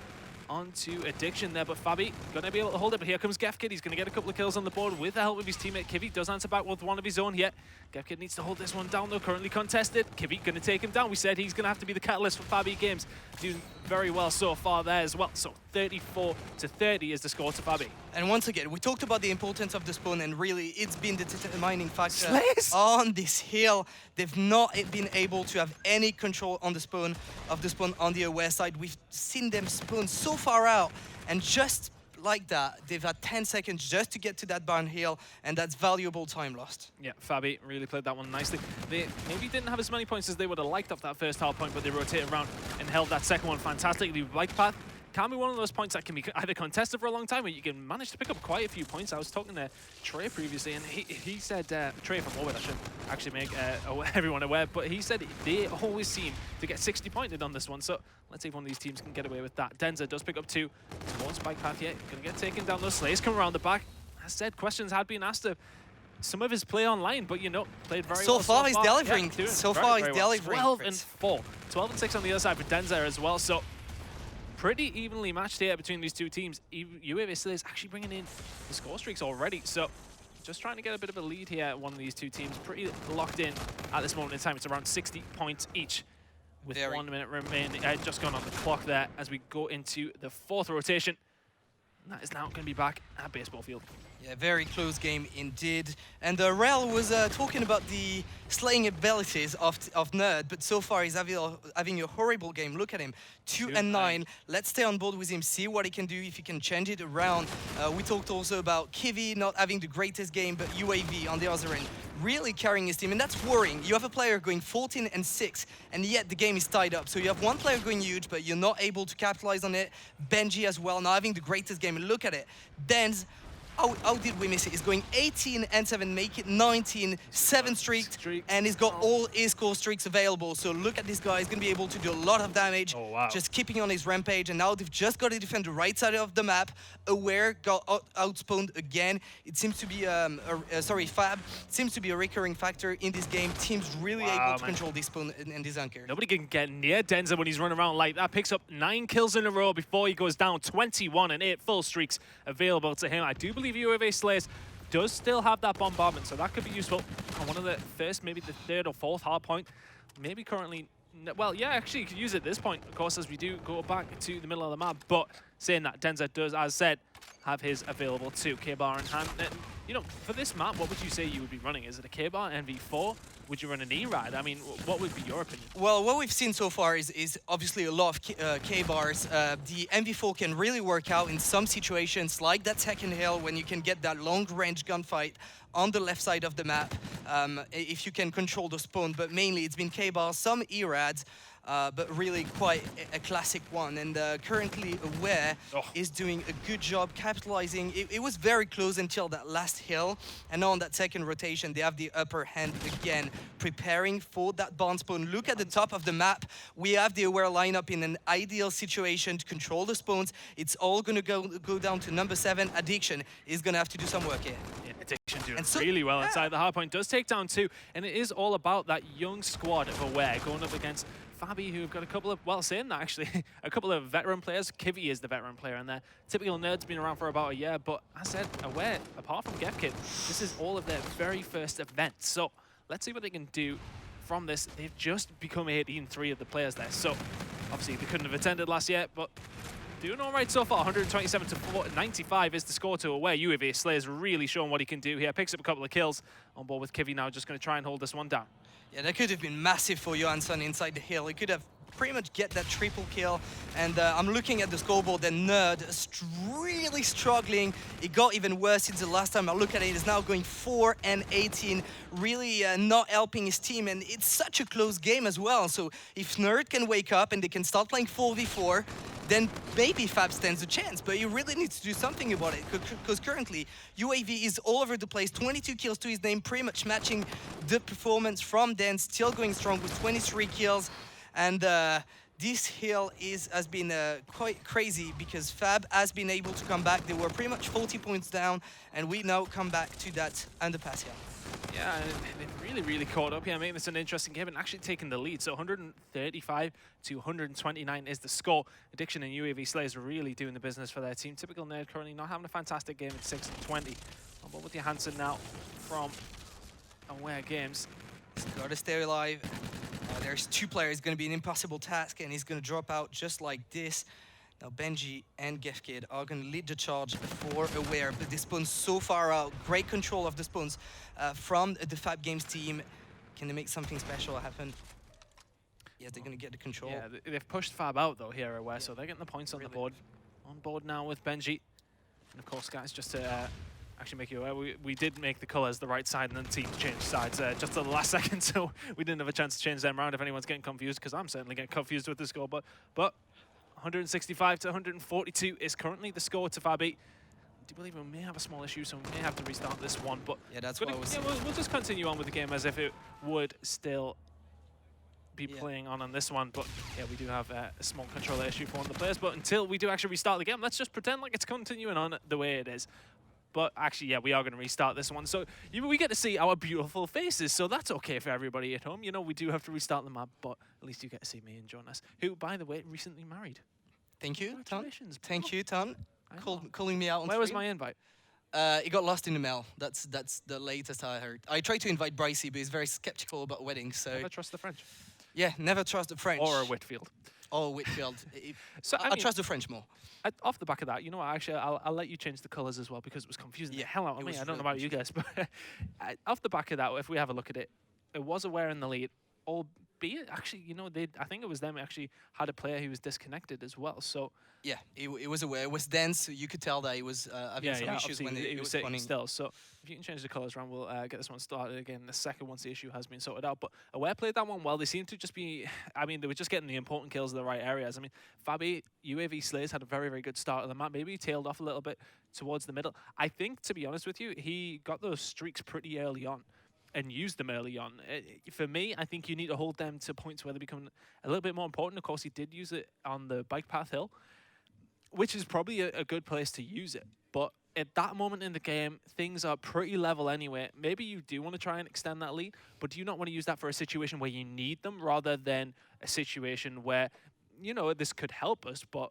onto Addiction there, but Fabi gonna be able to hold it. But here comes Gef Kid. He's gonna get a couple of kills on the board with the help of his teammate Kivy. Does answer back with one of his own here. Gef Kid needs to hold this one down though, currently contested. Kivy gonna take him down. We said he's gonna have to be the catalyst for Fabi Games. Doing very well so far there as well. So 34-30 is the score to Fabi. And once again, we talked about the importance of the spawn, and really it's been the determining factor on this hill. They've not been able to have any control on the spawn on the Aware side. We've seen them spawn so far out, and just like that, they've had 10 seconds just to get to that barn hill, and that's valuable time lost. Yeah, Fabi really played that one nicely. They maybe didn't have as many points as they would have liked off that first hard point, but they rotated around and held that second one fantastically. Bike path can be one of those points that can be either contested for a long time, or you can manage to pick up quite a few points. I was talking to Trey previously, and he said, Trey from Warwood, I should actually make everyone aware, but he said they always seem to get 60 pointed on this one, so let's see if one of these teams can get away with that. Denza does pick up 2 towards Bike path here. Gonna get taken down. Those Slays come around the back. As said, questions had been asked of some of his play online, but you know, played very well. So far he's delivering. Yeah, so far he's delivering. 12-4. 12-6 on the other side for Denza as well, so pretty evenly matched here between these two teams. UAV is actually bringing in the score streaks already, so just trying to get a bit of a lead here. One of these two teams pretty locked in at this moment in time. It's around 60 points each with 1 minute remaining. Just gone on the clock there as we go into the 4th rotation. And that is now going to be back at baseball field. Yeah, very close game indeed. And Rel was talking about the slaying abilities of Nerd, but so far he's having a horrible game. Look at him, 2-9. Let's stay on board with him, see what he can do, if he can change it around. We talked also about Kivy not having the greatest game, but UAV on the other end really carrying his team, and that's worrying. You have a player going 14-6, and yet the game is tied up. So you have one player going huge, but you're not able to capitalize on it. Benji as well, not having the greatest game. And look at it. Denz how did we miss it? He's going 18 and 7, make it 19, 7 streaks, and he's got all his core streaks available. So look at this guy, he's going to be able to do a lot of damage, just keeping on his rampage. And now they've just got to defend the right side of the map. Aware got outspawned again. It seems to be, Fab seems to be a recurring factor in this game. Teams really able to control this spawn and this anchor. Nobody can get near Denza when he's running around like that. Picks up 9 kills in a row before he goes down. 21 and 8 full streaks available to him. I do believe UAV Slayers does still have that bombardment, so that could be useful on one of the first, maybe the 3rd or 4th hard point. Maybe currently, well, yeah, actually you could use it at this point, of course, as we do go back to the middle of the map. But saying that, Denza does, as said, have his available too. K-Bar in hand. And, you know, for this map, what would you say you would be running? Is it a K-Bar, NV4? Would you run an E-Rad? I mean, what would be your opinion? Well, what we've seen so far is obviously a lot of K-Bars. The NV4 can really work out in some situations, like that second hill, when you can get that long-range gunfight on the left side of the map, if you can control the spawn. But mainly, it's been K-Bars, some E-Rads, but really quite a classic one. And currently Aware is doing a good job capitalizing. It was very close until that last hill, and now on that second rotation they have the upper hand again, preparing for that barn spawn. Look at the top of the map. We have the Aware lineup in an ideal situation to control the spawns. It's all gonna go down to number 7. Addiction is gonna have to do some work here. Addiction doing really well inside the hardpoint. Does take down 2, and it is all about that young squad of Aware going up against Fabi, who've got a couple of, well, saying that actually, a couple of veteran players. Kivy is the veteran player in there. Typical Nerd's been around for about a year, but as I said, Aware, apart from GevKid, this is all of their very first event. So let's see what they can do from this. They've just become 18-3 of the players there. So obviously they couldn't have attended last year, but doing all right so far. 127 to 95 is the score to Aware. UAV Slayer's really showing what he can do here. Picks up a couple of kills on board with Kivy now, just going to try and hold this one down. Yeah, that could have been massive for Johansson inside the hill. He could have pretty much get that triple kill. And I'm looking at the scoreboard, and Nerd is really struggling. It got even worse since the last time I looked at it. It's now going 4 and 18, really not helping his team. And it's such a close game as well. So if Nerd can wake up and they can start playing 4v4, then maybe Fab stands a chance, but he really needs to do something about it, because currently UAV is all over the place. 22 kills to his name, pretty much matching the performance from Dan, still going strong with 23 kills. And this hill has been quite crazy, because Fab has been able to come back. They were pretty much 40 points down, and we now come back to that underpass hill. Yeah, and they've really caught up here, making this an interesting game and actually taking the lead. So 135 to 129 is the score. Addiction and UAV Slayers are really doing the business for their team. Typical Nerd currently not having a fantastic game at 6 and 20. But with Johansson now from Aware Games. He's got to stay alive. There's 2 players, going to be an impossible task, and he's going to drop out just like this. Now Benji and GevKid are going to lead the charge for Aware, but the spawns so far out. Great control of the spawns from the Fab Games team. Can they make something special happen? Yes, they're going to get the control. Yeah, they've pushed Fab out though here, Aware, so they're getting the points on the board. On board now with Benji. And of course, guys, just to actually make you aware, we did make the colors the right side, and then the team changed sides just at the last second, so we didn't have a chance to change them around if anyone's getting confused, because I'm certainly getting confused with the score. But 165 to 142 is currently the score to Fabi. I do believe we may have a small issue, so we may have to restart this one. But yeah, that's what I was saying. We'll just continue on with the game as if it would still be playing on this one. But yeah, we do have a small controller issue for one of the players. But until we do actually restart the game, let's just pretend like it's continuing on the way it is. But actually, yeah, we are going to restart this one. So we get to see our beautiful faces, so that's okay for everybody at home. You know, we do have to restart the map, but at least you get to see me and Jonas, who, by the way, recently married. Thank you, Tan. Thank you, Tan. Calling me out on Where was my invite? It got lost in the mail. That's the latest I heard. I tried to invite Brycey, but he's very skeptical about weddings, so... Never trust the French. Yeah, never trust the French. Or a Whitfield. Or Whitfield. So I trust the French more. Off the back of that, you know what, actually, I'll let you change the colours as well, because it was confusing the hell out of me. I don't know about you guys, but off the back of that, if we have a look at it, it was Aware in the lead, be it. Actually, you know, I think it was them actually had a player who was disconnected as well. So Yeah, it was aware. It was dense. So you could tell that he was having some issues obviously when he it was was sitting spawning. still. So if you can change the colours around, we'll get this one started again in a second once the issue has been sorted out. But Aware played that one well. They seemed to just be, I mean, they were just getting the important kills in the right areas. I mean, Fabi, UAV Slays had a very, very good start of the map. Maybe he tailed off a little bit towards the middle. I think, to be honest with you, he got those streaks pretty early on and used them early on. For me, I think you need to hold them to points where they become a little bit more important. Of course, he did use it on the bike path hill, which is probably a good place to use it. But at that moment in the game, things are pretty level anyway. Maybe you do want to try and extend that lead, but do you not want to use that for a situation where you need them rather than a situation where, you know, this could help us, but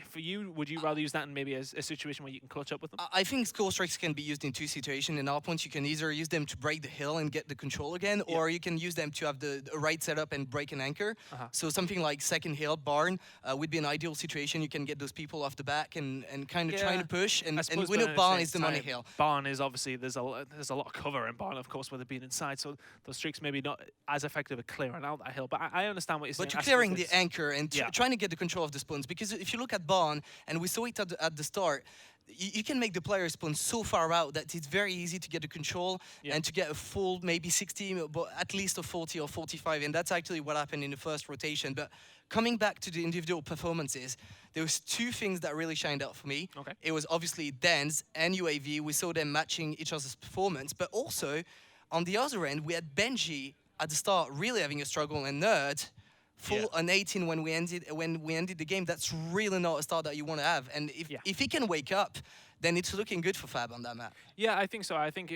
for you, would you rather use that in maybe a situation where you can clutch up with them? I think score strikes can be used in two situations. In our points, you can either use them to break the hill and get the control again, or you can use them to have the right setup and break an anchor. So something like second hill, barn, would be an ideal situation. You can get those people off the back and kind of trying to push. And we know barn is the money hill. Barn is obviously, there's a lot of cover in barn, of course, with it being inside. So those streaks maybe not as effective at clearing out that hill. But I understand what you're saying. But you're clearing the anchor and trying to get the control of the spawns. Because if you look at barn, and we saw it at the start, you can make the player spawn so far out that it's very easy to get the control and to get a full maybe 60, but at least a 40 or 45, and that's actually what happened in the first rotation. But coming back to the individual performances, there was two things that really shined out for me. It was obviously Dance and UAV. We saw them matching each other's performance, but also on the other end, we had Benji at the start really having a struggle, and Nerd full on 18 when we ended the game. That's really not a start that you want to have. And if he can wake up, then it's looking good for Fab on that map. Yeah, I think so. I think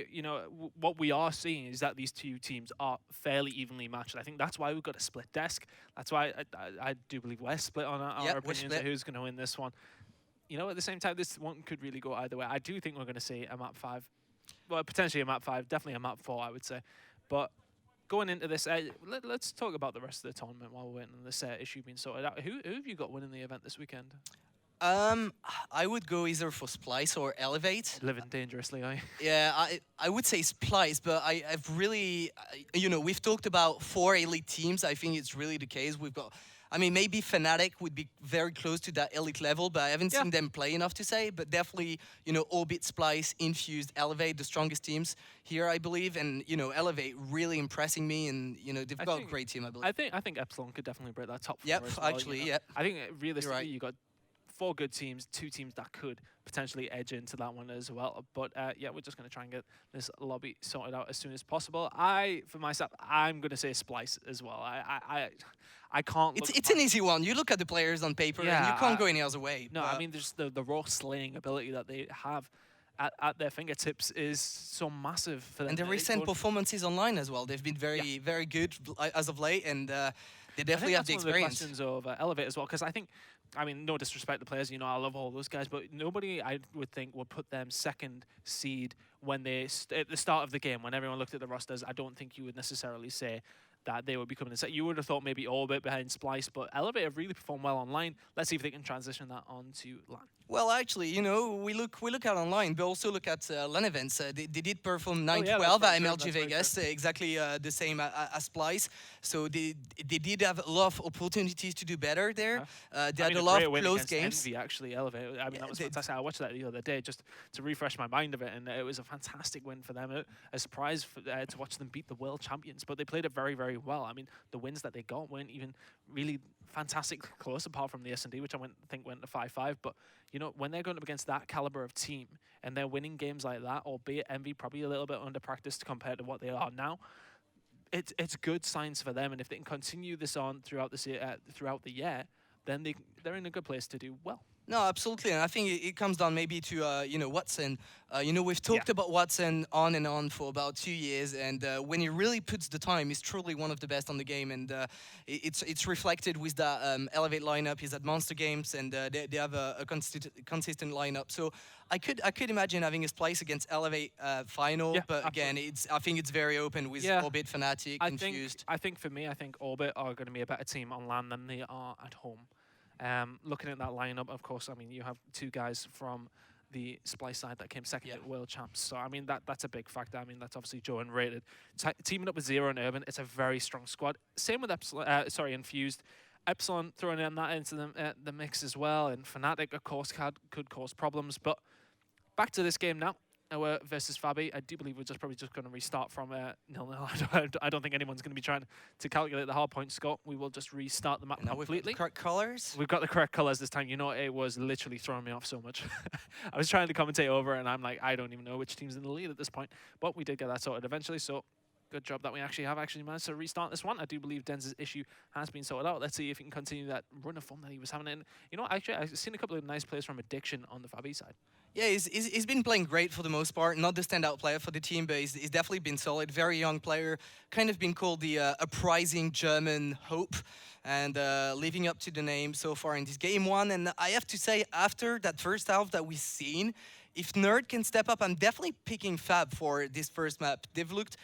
what we are seeing is that these two teams are fairly evenly matched. I think that's why we've got a split desk. That's why I do believe we're split on our opinions of who's going to win this one. You know, at the same time, this one could really go either way. I do think we're going to see a map 5, well, potentially a map 5, definitely a map 4, I would say. But going into this, let's talk about the rest of the tournament while we're waiting on this issue being sorted out. Who have you got winning the event this weekend? I would go either for Splyce or Elevate. Living dangerously, are you? Yeah, I would say Splyce, but I've really, you know, we've talked about 4 elite teams. I think it's really the case. We've got, I mean, maybe Fnatic would be very close to that elite level, but I haven't seen them play enough to say. But definitely, you know, Orbit, Splyce, Infused, Elevate, the strongest teams here, I believe. And, you know, Elevate really impressing me, and, you know, they've got a great team, I believe. I think Epsilon could definitely break that top 4 Yep, as well, actually, you know? yep. I think realistically, you got 4 good teams, 2 teams that could potentially edge into that one as well. But yeah, we're just going to try and get this lobby sorted out as soon as possible. For myself, I'm going to say Splyce as well. I can't. It's an easy one. You look at the players on paper, and you can't go any other way. No, I mean, there's the raw slaying ability that they have at their fingertips is so massive for them. And the recent performances online as well. They've been very, very good as of late, and they definitely have the experience. One of the questions of Elevate as well, because I mean, no disrespect to players, you know, I love all those guys, but nobody, I would think, would put them second seed when they, at the start of the game, when everyone looked at the rosters. I don't think you would necessarily say that they would be coming in second. You would have thought maybe Orbit behind Splyce, but Elevate have really performed well online. Let's see if they can transition that onto LAN. Well, actually, you know, we look at online, but also look at LAN events. They did perform 9-12 at MLG Vegas, exactly the same as Splyce. So they did have a lot of opportunities to do better there. They had a lot of close games. Envy, actually, Elevate. I mean, that was fantastic. I watched that the other day just to refresh my mind of it, and it was a fantastic win for them. A surprise to watch them beat the world champions, but they played it very, very well. I mean, the wins that they got weren't even really fantastic close, apart from the S&D, which I think went to 5-5. But you know, when they're going up against that caliber of team and they're winning games like that, albeit Envy probably a little bit under practiced compared to what they are now, it's good signs for them. And if they can continue this on throughout the year, then they're in a good place to do well. No, absolutely, and I think it comes down maybe to you know, Watson. You know, we've talked about Watson on and on for about 2 years, and when he really puts the time, he's truly one of the best on the game, and it's reflected with that Elevate lineup. He's at Monster Games, and they have a consistent lineup. So I could imagine having his place against Elevate final, but again, I think it's very open with Orbit, Fnatic, Infused. I think for me, I think Orbit are going to be a better team on LAN than they are at home. Looking at that lineup, of course, I mean, you have 2 guys from the Splice side that came second at World Champs. So, I mean, that's a big factor. I mean, that's obviously Joe and Rated. Teaming up with Zero and Urban, it's a very strong squad. Same with Infused. Epsilon throwing in that into the mix as well. And Fnatic, of course, could cause problems. But back to this game now. Versus Fabi. I do believe we're probably just going to restart from 0-0. I don't think anyone's going to be trying to calculate the hard point score. We will just restart the map completely. We've got the correct colors. We've got the correct colors this time. You know, it was literally throwing me off so much. I was trying to commentate over, and I'm like, I don't even know which team's in the lead at this point. But we did get that sorted eventually, so good job that we actually managed to restart this one. I do believe Denz's issue has been sorted out. Let's see if he can continue that run of form that he was having. And you know, actually, I've seen a couple of nice plays from Addiction on the Fabi side. Yeah, he's been playing great for the most part. Not the standout player for the team, but he's definitely been solid. Very young player, kind of been called the uprising German hope, and living up to the name so far in this game one. And I have to say, after that first half that we've seen, if Nerd can step up, I'm definitely picking Fab for this first map. They've looked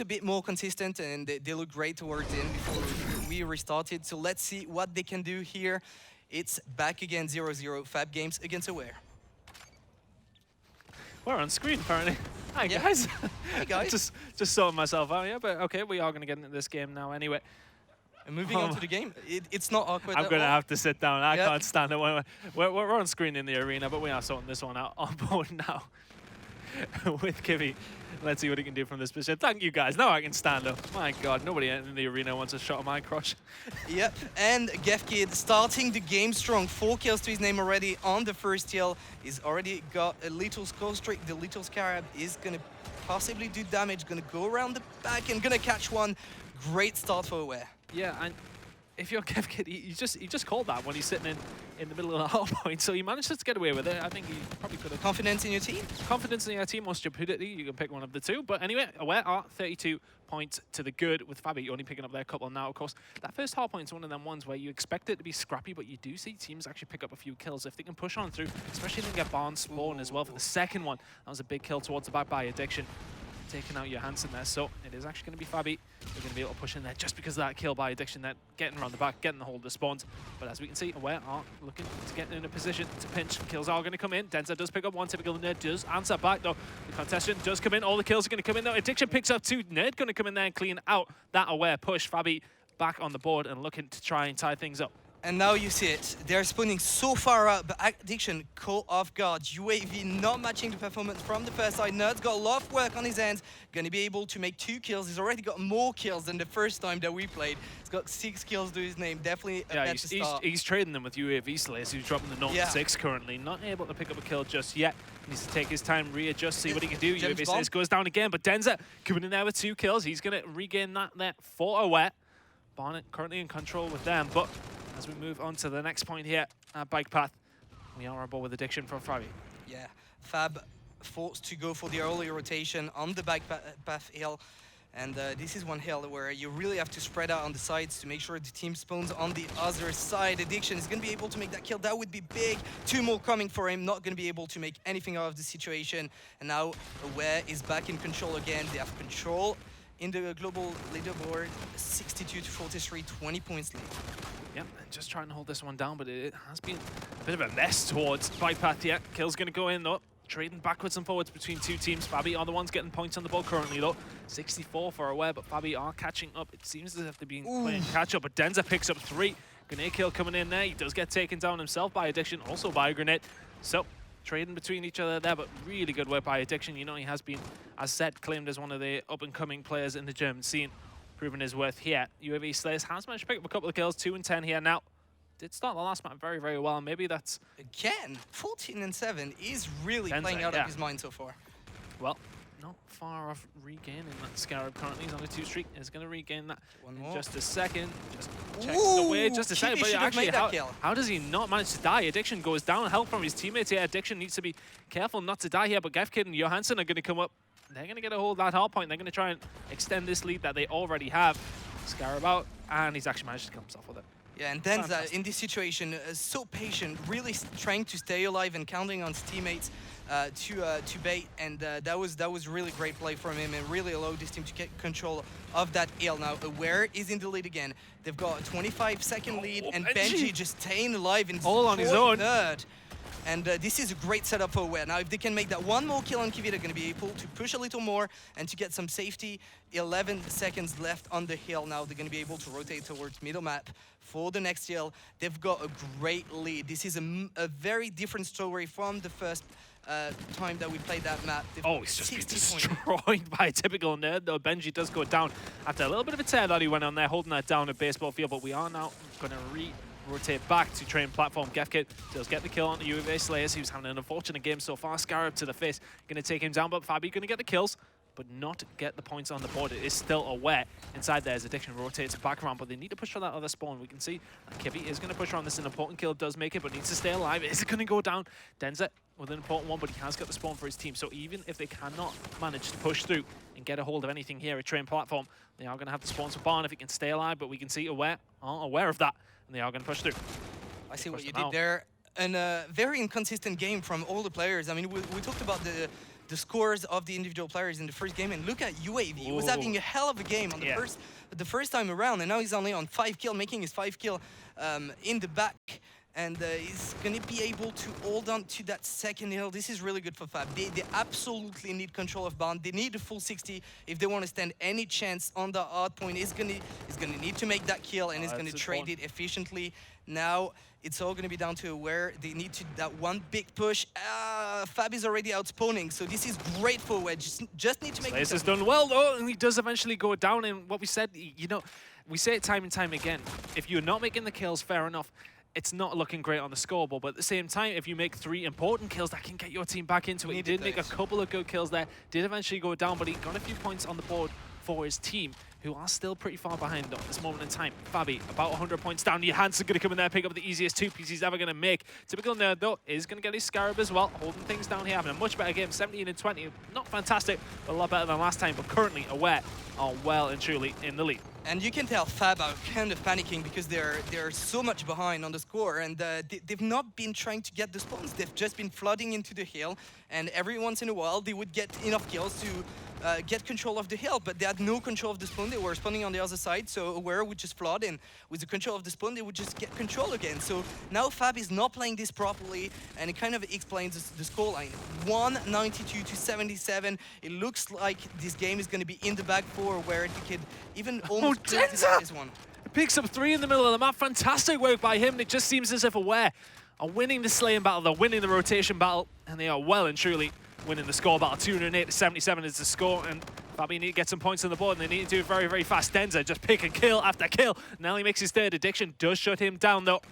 a bit more consistent, and they look great towards the end before we restarted. So let's see what they can do here. It's back again, 0-0 Fab Games against Aware. We're on screen, apparently. Hi, guys. Hey, guys. just sorting myself out, yeah. But okay, we are going to get into this game now anyway. And moving on to the game, it's not awkward. I'm going to have to sit down. I can't stand it. We're on screen in the arena, but we are sorting this one out on board now with Kivy. Let's see what he can do from this position. Thank you, guys. Now I can stand up. My God, nobody in the arena wants a shot of my crotch. Yep, and Gefkid starting the game strong. 4 kills to his name already on the first kill. He's already got a little skull streak. The little Scarab is going to possibly do damage. Going to go around the back and going to catch one. Great start for Aware. Yeah, and if you're Gefkid, he just called that when he's sitting in the middle of the hard point, so he managed to get away with it. I think he probably could have. Confidence in your team? Confidence in your team or stupidity, you can pick one of the two. But anyway, Aware are 32 points to the good, with Fabi only picking up their couple now. Of course, that first hard point is one of them ones where you expect it to be scrappy, but you do see teams actually pick up a few kills if they can push on through, especially if they get Barn spawn as well for the second one. That was a big kill towards the back by Addiction, taking out Johansson there. So it is actually going to be Fabi. They're going to be able to push in there just because of that kill by Addiction, that getting around the back, getting the hold of the spawns. But as we can see, Aware are looking to get in a position to pinch. Kills are going to come in. Denza does pick up one. Typical Nerd does answer back though. The contestant does come in. All the kills are going to come in though. Addiction picks up 2. Nerd going to come in there and clean out that Aware push. Fabi back on the board and looking to try and tie things up. And now you see it. They're spawning so far out, but Addiction caught off guard. UAV not matching the performance from the first side. Nerd's got a lot of work on his hands. Going to be able to make 2 kills. He's already got more kills than the first time that we played. He's got 6 kills to his name. Definitely a better start. He's trading them with UAV Slayers, who's dropping the 0-6 currently. Not able to pick up a kill just yet. Needs to take his time, readjust, see what he can do. UAV Slayers goes down again, but Denza coming in there with 2 kills. He's going to regain that there for Aware. Barnet currently in control with them, but as we move on to the next point here at Bike Path, we are on board with Addiction from Fabi. Yeah, Fab forced to go for the early rotation on the Bike Path hill. And this is one hill where you really have to spread out on the sides to make sure the team spawns on the other side. Addiction is going to be able to make that kill. That would be big. 2 more coming for him. Not going to be able to make anything out of the situation. And now Aware is back in control again. They have control in the global leaderboard. 62 to 43, 20 points lead. Yep, and just trying to hold this one down, but it has been a bit of a mess towards Bike Path. Yeah, kill's going to go in though. Trading backwards and forwards between 2 teams. Fabi are the ones getting points on the board currently though. 64 for Aware, but Fabi are catching up. It seems as if they've been playing catch up, but Denza picks up 3. Grenade kill coming in there. He does get taken down himself by Addiction, also by a grenade. So trading between each other there, but really good work by Addiction. You know, he has been, as said, claimed as one of the up-and-coming players in the German scene. Proving his worth here. UAV Slayers has managed to pick up a couple of kills, 2 and 10 here now. Did start the last map very, very well. Maybe that's... Again, 14 and 7 is really playing out of his mind so far. Well, not far off regaining that Scarab currently. He's on a 2 streak. He's going to regain that in just a second. Just checks away just a second. But actually, how does he not manage to die? Addiction goes down. Help from his teammates here. Addiction needs to be careful not to die here. But Gefkid and Johansson are going to come up. They're going to get a hold of that hard point. They're going to try and extend this lead that they already have. Scarab out, and he's actually managed to kill himself with it. Yeah, and Denza in this situation so patient, really trying to stay alive and counting on his teammates to bait, and that was really great play from him and really allowed this team to get control of that hill. Now Aware is in the lead again. They've got a 25-second lead, and Benji just staying alive in all on his own. Nerd. And this is a great setup for Aware. Now, if they can make that one more kill on Kiwi, they're going to be able to push a little more and to get some safety. 11 seconds left on the hill. Now they're going to be able to rotate towards middle map for the next hill. They've got a great lead. This is a very different story from the first time that we played that map. Oh, he's just been destroyed by a typical nerd, though. Benji does go down after a little bit of a tear that he went on there, holding that down at baseball field, but we are now going to rotate back to train platform. Gefkid does get the kill on the UAV Slayers, who's having an unfortunate game so far. Scarab to the face, going to take him down, but Fabi going to get the kills, but not get the points on the board. It is still Aware inside there as Addiction rotates back around, but they need to push for that other spawn. We can see that Kiwi is going to push around. This is an important kill, does make it, but needs to stay alive. Is it going to go down? Denza with an important one, but he has got the spawn for his team. So even if they cannot manage to push through and get a hold of anything here at train platform, they are going to have the spawns for Barn if it can stay alive, but we can see Aware aren't aware of that, and they are going to push through. I see what you did there. And a very inconsistent game from all the players. I mean, we talked about the scores of the individual players in the first game, and look at UAV. He was having a hell of a game on the first time around, and now he's only on 5 kill, making his 5 kill in the back. And he's going to be able to hold on to that second hill. This is really good for Fab. They absolutely need control of Barn. They need a full 60 if they want to stand any chance on the hard point. He's going to need to make that kill, and he's going to trade it efficiently. Now it's all going to be down to where they need to that one big push. Fab is already outspawning, so this is great for Wedge. Just need to make This has done well though, and he does eventually go down. And what we said, you know, we say it time and time again. If you're not making the kills, fair enough. It's not looking great on the scoreboard, but at the same time, if you make 3 important kills, that can get your team back into it. He did make a couple of good kills there, did eventually go down, but he got a few points on the board for his team, who are still pretty far behind at this moment in time. Fabi, about 100 points down. Johansson going to come in there, pick up the easiest 2-piece he's ever going to make. Typical Nerd, though, is going to get his Scarab as well, holding things down here, having a much better game, 17 and 20. Not fantastic, but a lot better than last time, but currently Aware are well and truly in the lead. And you can tell Fab are kind of panicking because they're so much behind on the score, and they've not been trying to get the spawns. They've just been flooding into the hill, and every once in a while they would get enough kills to get control of the hill, but they had no control of the spawn. They were spawning on the other side, so Aware would just flood, and with the control of the spawn, they would just get control again. So now Fab is not playing this properly, and it kind of explains the scoreline. 192 to 77. It looks like this game is going to be in the bag for Aware. They could even almost this one. Picks up 3 in the middle of the map. Fantastic work by him. It just seems as if Aware are winning the slaying battle. They're winning the rotation battle, and they are well and truly winning the score battle. 208 to 77 is the score, and Fabi need to get some points on the board, and they need to do it very, very fast. Denza just pick and kill after kill. Now he makes his third. Addiction does shut him down, though.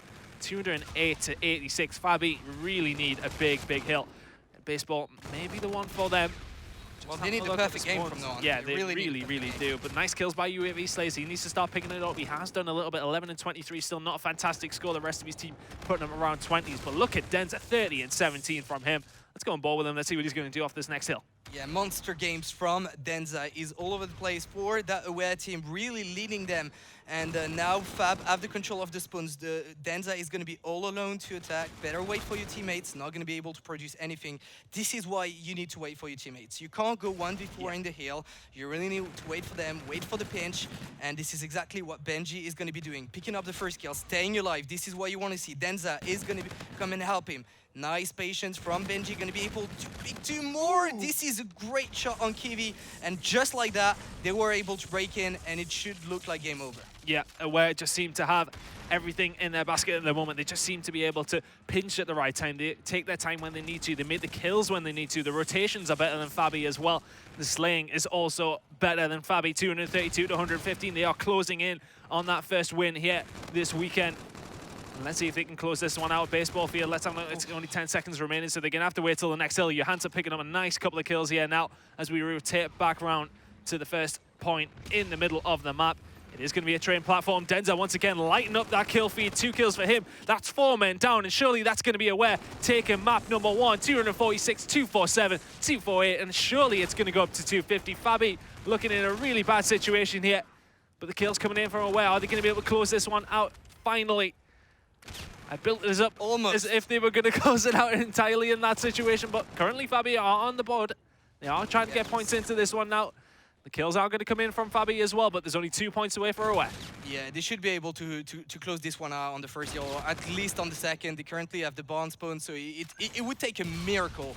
208 to 86. Fabi really need a big, big hill. Baseball may be the one for them. Well, they need the perfect game from now on. Yeah, they really do. But nice kills by UAV Slayers. He needs to start picking it up. He has done a little bit. 11 and 23, still not a fantastic score. The rest of his team putting him around 20s. But look at Denza, 30 and 17 from him. Let's go on board with him. Let's see what he's going to do off this next hill. Yeah, monster games from Denza is all over the place for that Aware team, really leading them. And now Fab have the control of the spawns. The Denza is going to be all alone to attack. Better wait for your teammates. Not going to be able to produce anything. This is why you need to wait for your teammates. You can't go 1v4 in the hill. You really need to wait for them, wait for the pinch. And this is exactly what Benji is going to be doing. Picking up the first kill, staying alive. This is what you want to see. Denza is going to come and help him. Nice patience from Benji, going to be able to pick 2 more. Ooh. This is a great shot on Kiwi, and just like that, they were able to break in, and it should look like game over. Yeah, Aware just seem to have everything in their basket at the moment. They just seem to be able to pinch at the right time. They take their time when they need to. They make the kills when they need to. The rotations are better than Fabi as well. The slaying is also better than Fabi, 232 to 115. They are closing in on that first win here this weekend. Let's see if they can close this one out. Baseball field, let's have it's only 10 seconds remaining, so they're going to have to wait till the next hill. Johansson picking up a nice couple of kills here now as we rotate back around to the first point in the middle of the map. It is going to be a train platform. Denza once again lighting up that kill feed. 2 kills for him. That's 4 men down, and surely that's going to be Aware taking map number 1. 246, 247, 248, and surely it's going to go up to 250. Fabi looking in a really bad situation here, but the kills coming in from Aware. Are they going to be able to close this one out finally? I built this up almost as if they were going to close it out entirely in that situation, but currently Fabi are on the board. They are trying to get points into this one now. The kills are going to come in from Fabi as well, but there's only 2 points away for Aware. Yeah, they should be able to close this one out on the first hill, or at least on the second. They currently have the barn spawn, so it would take a miracle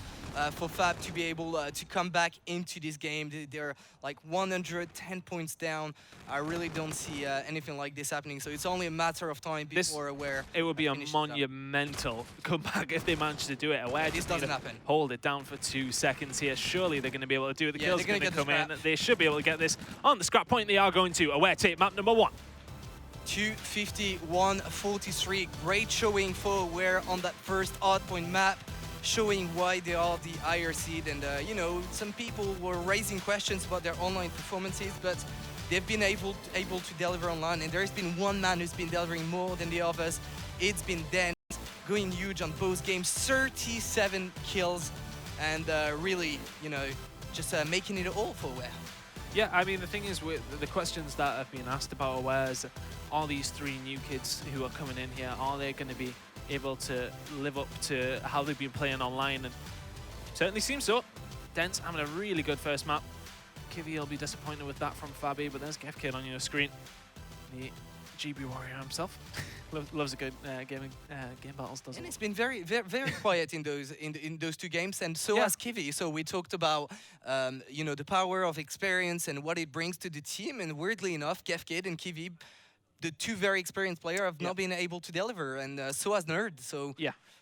for Fab to be able to come back into this game. They're like 110 points down. I really don't see anything like this happening, so it's only a matter of time before Aware. It would be a monumental comeback if they manage to do it. Aware this doesn't happen. Hold it down for 2 seconds here. Surely they're going to be able to do it. The kills are going to come in. They should be able to get this on the scrap point. They are going to. Aware take map number 1. 251-43. Great showing for Aware on that first hardpoint map, showing why they are the higher seed. And you know, some people were raising questions about their online performances, but they've been able to deliver online. And there's been one man who's been delivering more than the others. It's been Dent, going huge on both games, 37 kills, and really, you know, just making it all for Aware. Yeah, I mean, the thing is, with the questions that have been asked about Aware is, are these 3 new kids who are coming in here, are they going to be able to live up to how they've been playing online? And certainly seems so. Dent's having a really good first map. Kivy will be disappointed with that from Fabi, but there's GefKid on your screen. The GB Warrior himself. Loves a good game battles, doesn't And he? it's been very quiet in those 2 games, and so has Kivy. So we talked about you know, the power of experience and what it brings to the team. And weirdly enough, GefKid and Kivy, the 2 very experienced players, have not been able to deliver, and so has Nerd. So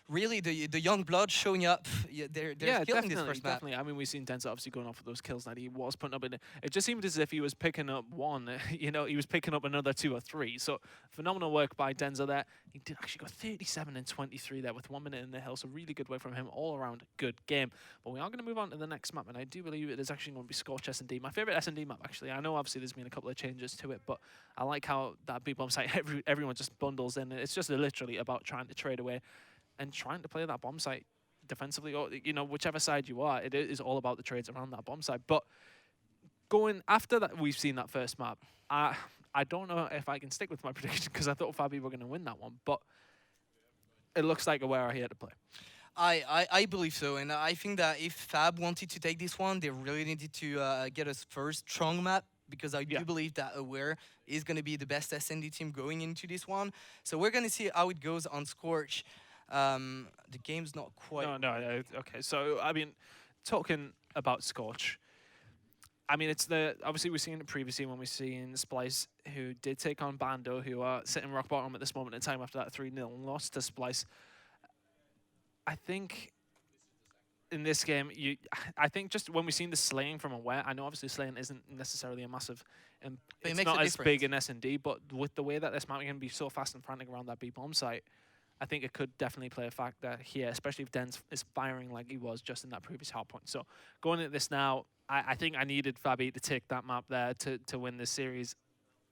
really, the young blood showing up. They're killing this first map. Definitely. I mean, we've seen Denzel obviously going off with those kills that he was putting up in it. It just seemed as if he was picking up 1. You know, he was picking up another 2 or 3. So phenomenal work by Denzel there. He did actually go 37 and 23 there with 1 minute in the hill. So really good work from him. All around good game. But we are going to move on to the next map, and I do believe it is actually going to be Scorch S&D. My favorite S&D map, actually. I know obviously there's been a couple of changes to it, but I like how that B-bomb site, everyone just bundles in. It's just literally about trying to trade away and trying to play that bomb site defensively, or, you know, whichever side you are, it is all about the trades around that bomb site. But going after that, we've seen that first map. I don't know if I can stick with my prediction, because I thought Fabi were going to win that one, but it looks like Aware are here to play. I believe so, and I think that if Fab wanted to take this one, they really needed to get a first strong map, because I do believe that Aware is going to be the best S&D team going into this one. So we're going to see how it goes on Scorch. The game's not quite... No, okay. So, I mean, talking about Scorch, I mean, it's obviously we've seen it previously when we've seen Splyce, who did take on Bando, who are sitting rock bottom at this moment in time after that 3-0 loss to Splyce. I think in this game, I think just when we've seen the slaying from Aware, I know obviously slaying isn't necessarily a massive, it's not as big in S&D, but with the way that this map can be so fast and frantic around that B-bomb site, I think it could definitely play a factor here, especially if Dens is firing like he was just in that previous hard point. So going at this now, I think I needed Fabi to take that map there to win this series.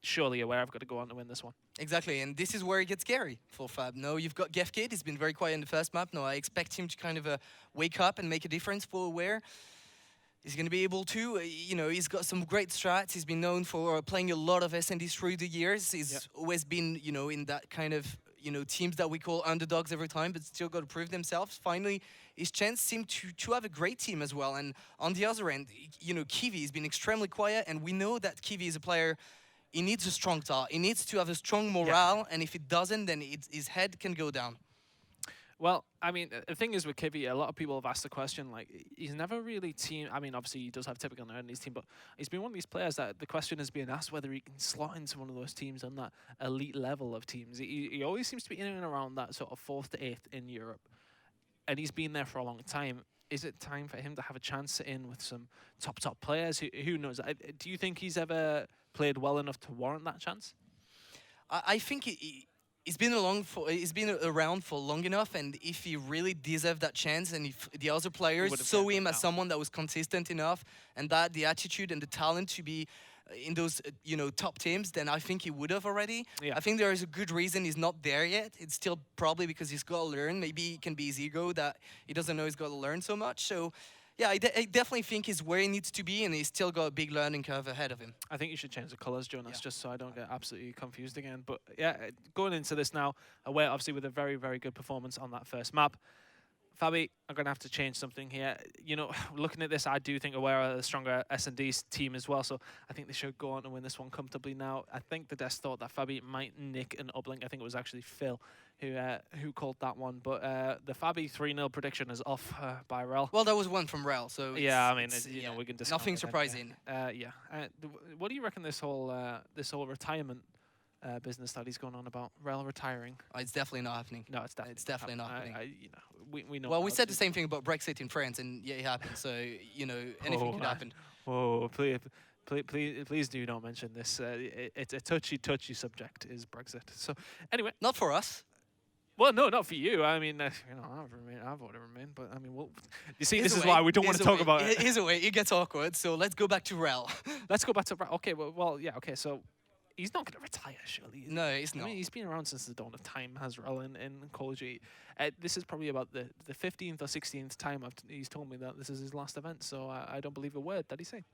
Surely Aware I've got to go on to win this one. Exactly, and this is where it gets scary for Fab. No, you've got GefKid, he's been very quiet in the first map. No, I expect him to kind of wake up and make a difference for Aware. He's going to be able to, you know, he's got some great strats. He's been known for playing a lot of S&D through the years. He's always been, you know, in that kind of, you know, teams that we call underdogs every time, but still got to prove themselves. Finally, his chance seemed to have a great team as well. And on the other end, you know, Kivy has been extremely quiet, and we know that Kivy is a player, he needs a strong start. He needs to have a strong morale, and if it doesn't, then his head can go down. Well, I mean, the thing is with Kivy, a lot of people have asked the question, like, he's never really I mean, obviously he does have Typical Nerd in his team, but he's been one of these players that the question is being asked whether he can slot into one of those teams on that elite level of teams. He always seems to be in and around that sort of 4th to 8th in Europe, and he's been there for a long time. Is it time for him to have a chance in with some top players? Who knows? Do you think he's ever played well enough to warrant that chance? I think he's been around for long enough, and if he really deserved that chance, and if the other players saw him as someone that was consistent enough, and that the attitude and the talent to be in those you know, top teams, then I think he would have already. I think there is a good reason he's not there yet. It's still probably because he's got to learn. Maybe it can be his ego that he doesn't know he's got to learn so much. So yeah, I definitely think he's where he needs to be, and he's still got a big learning curve ahead of him. I think you should change the colours, Jonas, just so I don't get absolutely confused again. But yeah, going into this now, Aware obviously with a very, very good performance on that first map. Fabi, I'm going to have to change something here. You know, looking at this, I do think Aware are the stronger S&D team as well, so I think they should go on and win this one comfortably now. I think the Death thought that Fabi might nick an uplink. I think it was actually Phil who called that one, but the Fabi 3-0 prediction is off by Rel. Well, that was one from Rel, so yeah, I mean, you know, we can discuss nothing surprising. What do you reckon this whole retirement business that he's going on about? Rel retiring? It's definitely not happening. No, it's definitely not happening. You know, we know. Well, we said the same thing about Brexit in France, and yeah, it happened. So you know, anything could happen. Oh, please do not mention this. It's a touchy subject, is Brexit. So anyway, not for us. Well, no, not for you. I mean, you know, I've voted remain, but I mean, you see, this is way, why we don't want to talk about it. Here's a way, it gets awkward, so let's go back to Rel. Let's go back to Rel. Okay, well, yeah, okay, so he's not going to retire, surely. No, he's not. I mean, he's been around since the dawn of time, has Rel in Call of Duty. This is probably about the 15th or 16th time he's told me that this is his last event, so I don't believe a word that he's saying.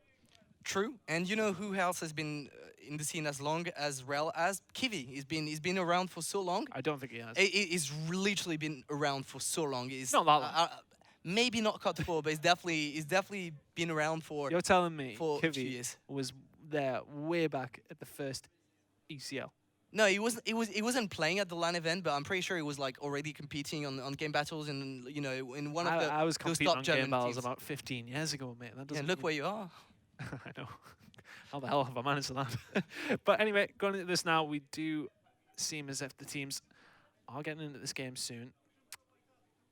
True, and you know who else has been in the scene as long as Rel? As Kiwi. He's been around for so long. I don't think he has. He's literally been around for so long. He's not that long. Maybe not cut 4, but he's definitely been around for. You're telling me for Kiwi 2 years. Was there way back at the first ECL? No, he wasn't playing at the LAN event, but I'm pretty sure he was like already competing on game battles, and you know, in one of the I was competing top on German game battles teams. about 15 years ago, mate. That doesn't look where you are. I know. How the hell have I managed that? But anyway, going into this now, we do seem as if the teams are getting into this game soon.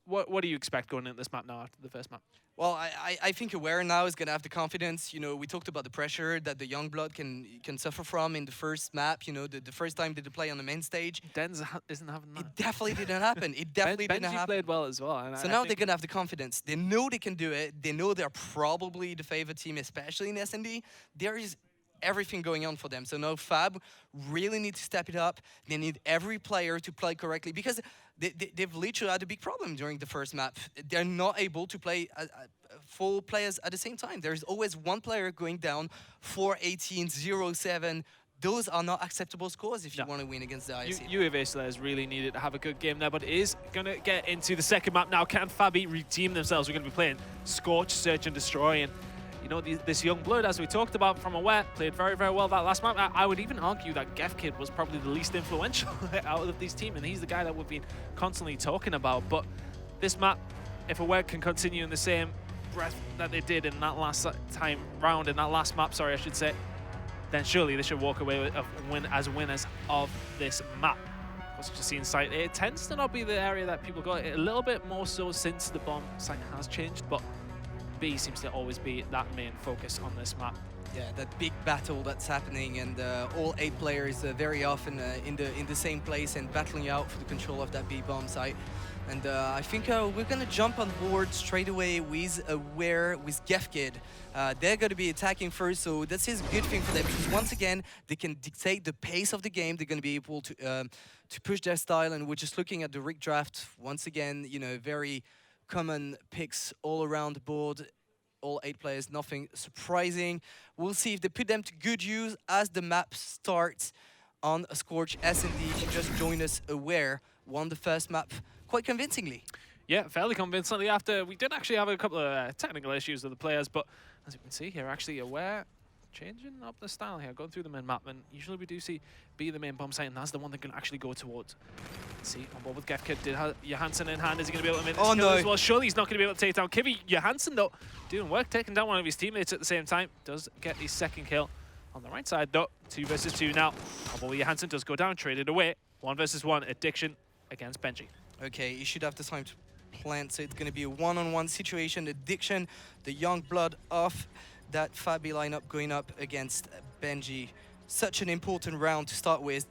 What do you expect going into this map now after the first map? Well, I think Aware now is going to have the confidence. You know, we talked about the pressure that the young blood can suffer from in the first map. You know, the first time they did play on the main stage. Denz isn't having that. It definitely didn't happen. It definitely didn't happen. played well as well. And so now they're going to have the confidence. They know they can do it. They know they're probably the favorite team, especially in S&D. There is everything going on for them. So now Fab really need to step it up. They need every player to play correctly, because they've literally had a big problem during the first map. They're not able to play 4 players at the same time. There's always one player going down, 4-18, 0-7. Those are not acceptable scores if you want to win against the IC. UAV Slayers really needed to have a good game there, but it is going to get into the second map now. Can Fabi redeem themselves? We're going to be playing Scorch, Search and Destroy, and you know, this young blood, as we talked about from Aware, played very, very well that last map. I would even argue that Gefkid was probably the least influential out of these teams, and he's the guy that we've been constantly talking about. But this map, if Aware can continue in the same breath that they did in that last time round, in that last map, sorry, I should say, then surely they should walk away with as winners of this map. As you see in site, it tends to not be the area that people got a little bit more so since the bomb site has changed, but B seems to always be that main focus on this map. Yeah, that big battle that's happening, and all 8 players very often in the same place and battling out for the control of that B bomb site. And I think we're gonna jump on board straight away with Aware, with Gefkid. They're gonna be attacking first, so this is a good thing for them, because once again they can dictate the pace of the game. They're gonna be able to push their style, and we're just looking at the rig draft once again. You know, very common picks all around the board. All 8 players, nothing surprising. We'll see if they put them to good use as the map starts on Scorch. S&D, if you just joined us, Aware won the first map quite convincingly. Yeah, fairly convincingly. After we did actually have a couple of technical issues with the players, but as you can see here, actually Aware changing up the style here, going through the main map, and usually we do see B the main bomb site, and that's the one they can actually go towards. Let's see, on board with Gefkid, did have Johansson in hand, is he going to be able to make this kill as well? Surely he's not going to be able to take down Kiwi. Johansson, though, doing work, taking down one of his teammates at the same time, does get his second kill. On the right side, though, 2 versus 2 now. On board with Johansson, does go down, traded away. 1 versus 1, Addiction against Benji. Okay, he should have the time to plant, so it's going to be a one-on-one situation. Addiction, the young blood off that Fabi lineup going up against Benji. Such an important round to start with.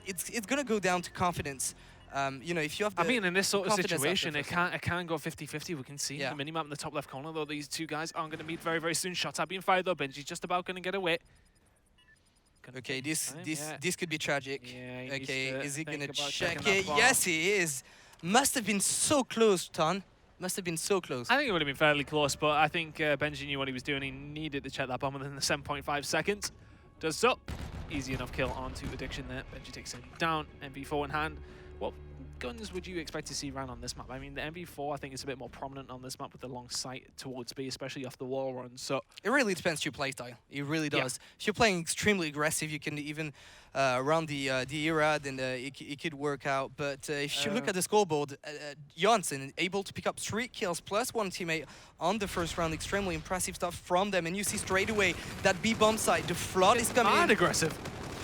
It's going to go down to confidence. You know, if you have the, I mean, in this sort of situation, it can go 50-50. We can see the minimap in the top left corner, though these 2 guys aren't going to meet very, very soon. Shots are being fired, though. Benji's just about going to get away. Okay, this could be tragic. Yeah, okay, is he going to check it? Yes, he is. Must have been so close, Ton. Must have been so close. I think it would have been fairly close, but I think Benji knew what he was doing. He needed to check that bomb within the 7.5 seconds. Does so. Easy enough kill onto Addiction there. Benji takes him down. MV4 in hand. What guns would you expect to see ran on this map? I mean, the MV4 I think is a bit more prominent on this map with the long sight towards B, especially off the wall run. So it really depends your playstyle. It really does. If you're playing extremely aggressive, you can even around the era, then it could work out. But if you look at the scoreboard, Janssen able to pick up 3 kills plus 1 teammate on the first round. Extremely impressive stuff from them. And you see straight away that B bomb site, the flood is coming in. Aggressive.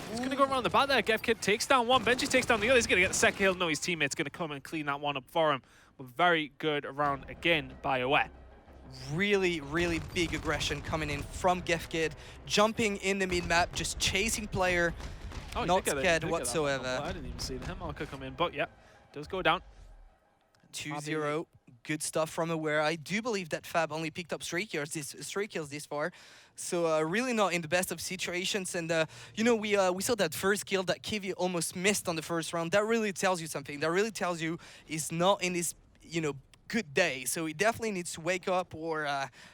He's going to go around the back there. GevKid takes down one. Benji takes down the other. He's going to get the second kill. No, his teammate's going to come and clean that one up for him. But very good round again by Aware. Really, really big aggression coming in from GevKid. Jumping in the mid-map, just chasing player. Oh, not scared whatsoever. I didn't even see the hit marker come in. But yeah, does go down. 2-0. Good stuff from Aware. I do believe that Fab only picked up 3 kills this far. So really not in the best of situations. And you know, we saw that first kill that Kiwi almost missed on the first round. That really tells you something. That really tells you he's not in his, you know, good day. So he definitely needs to wake up, or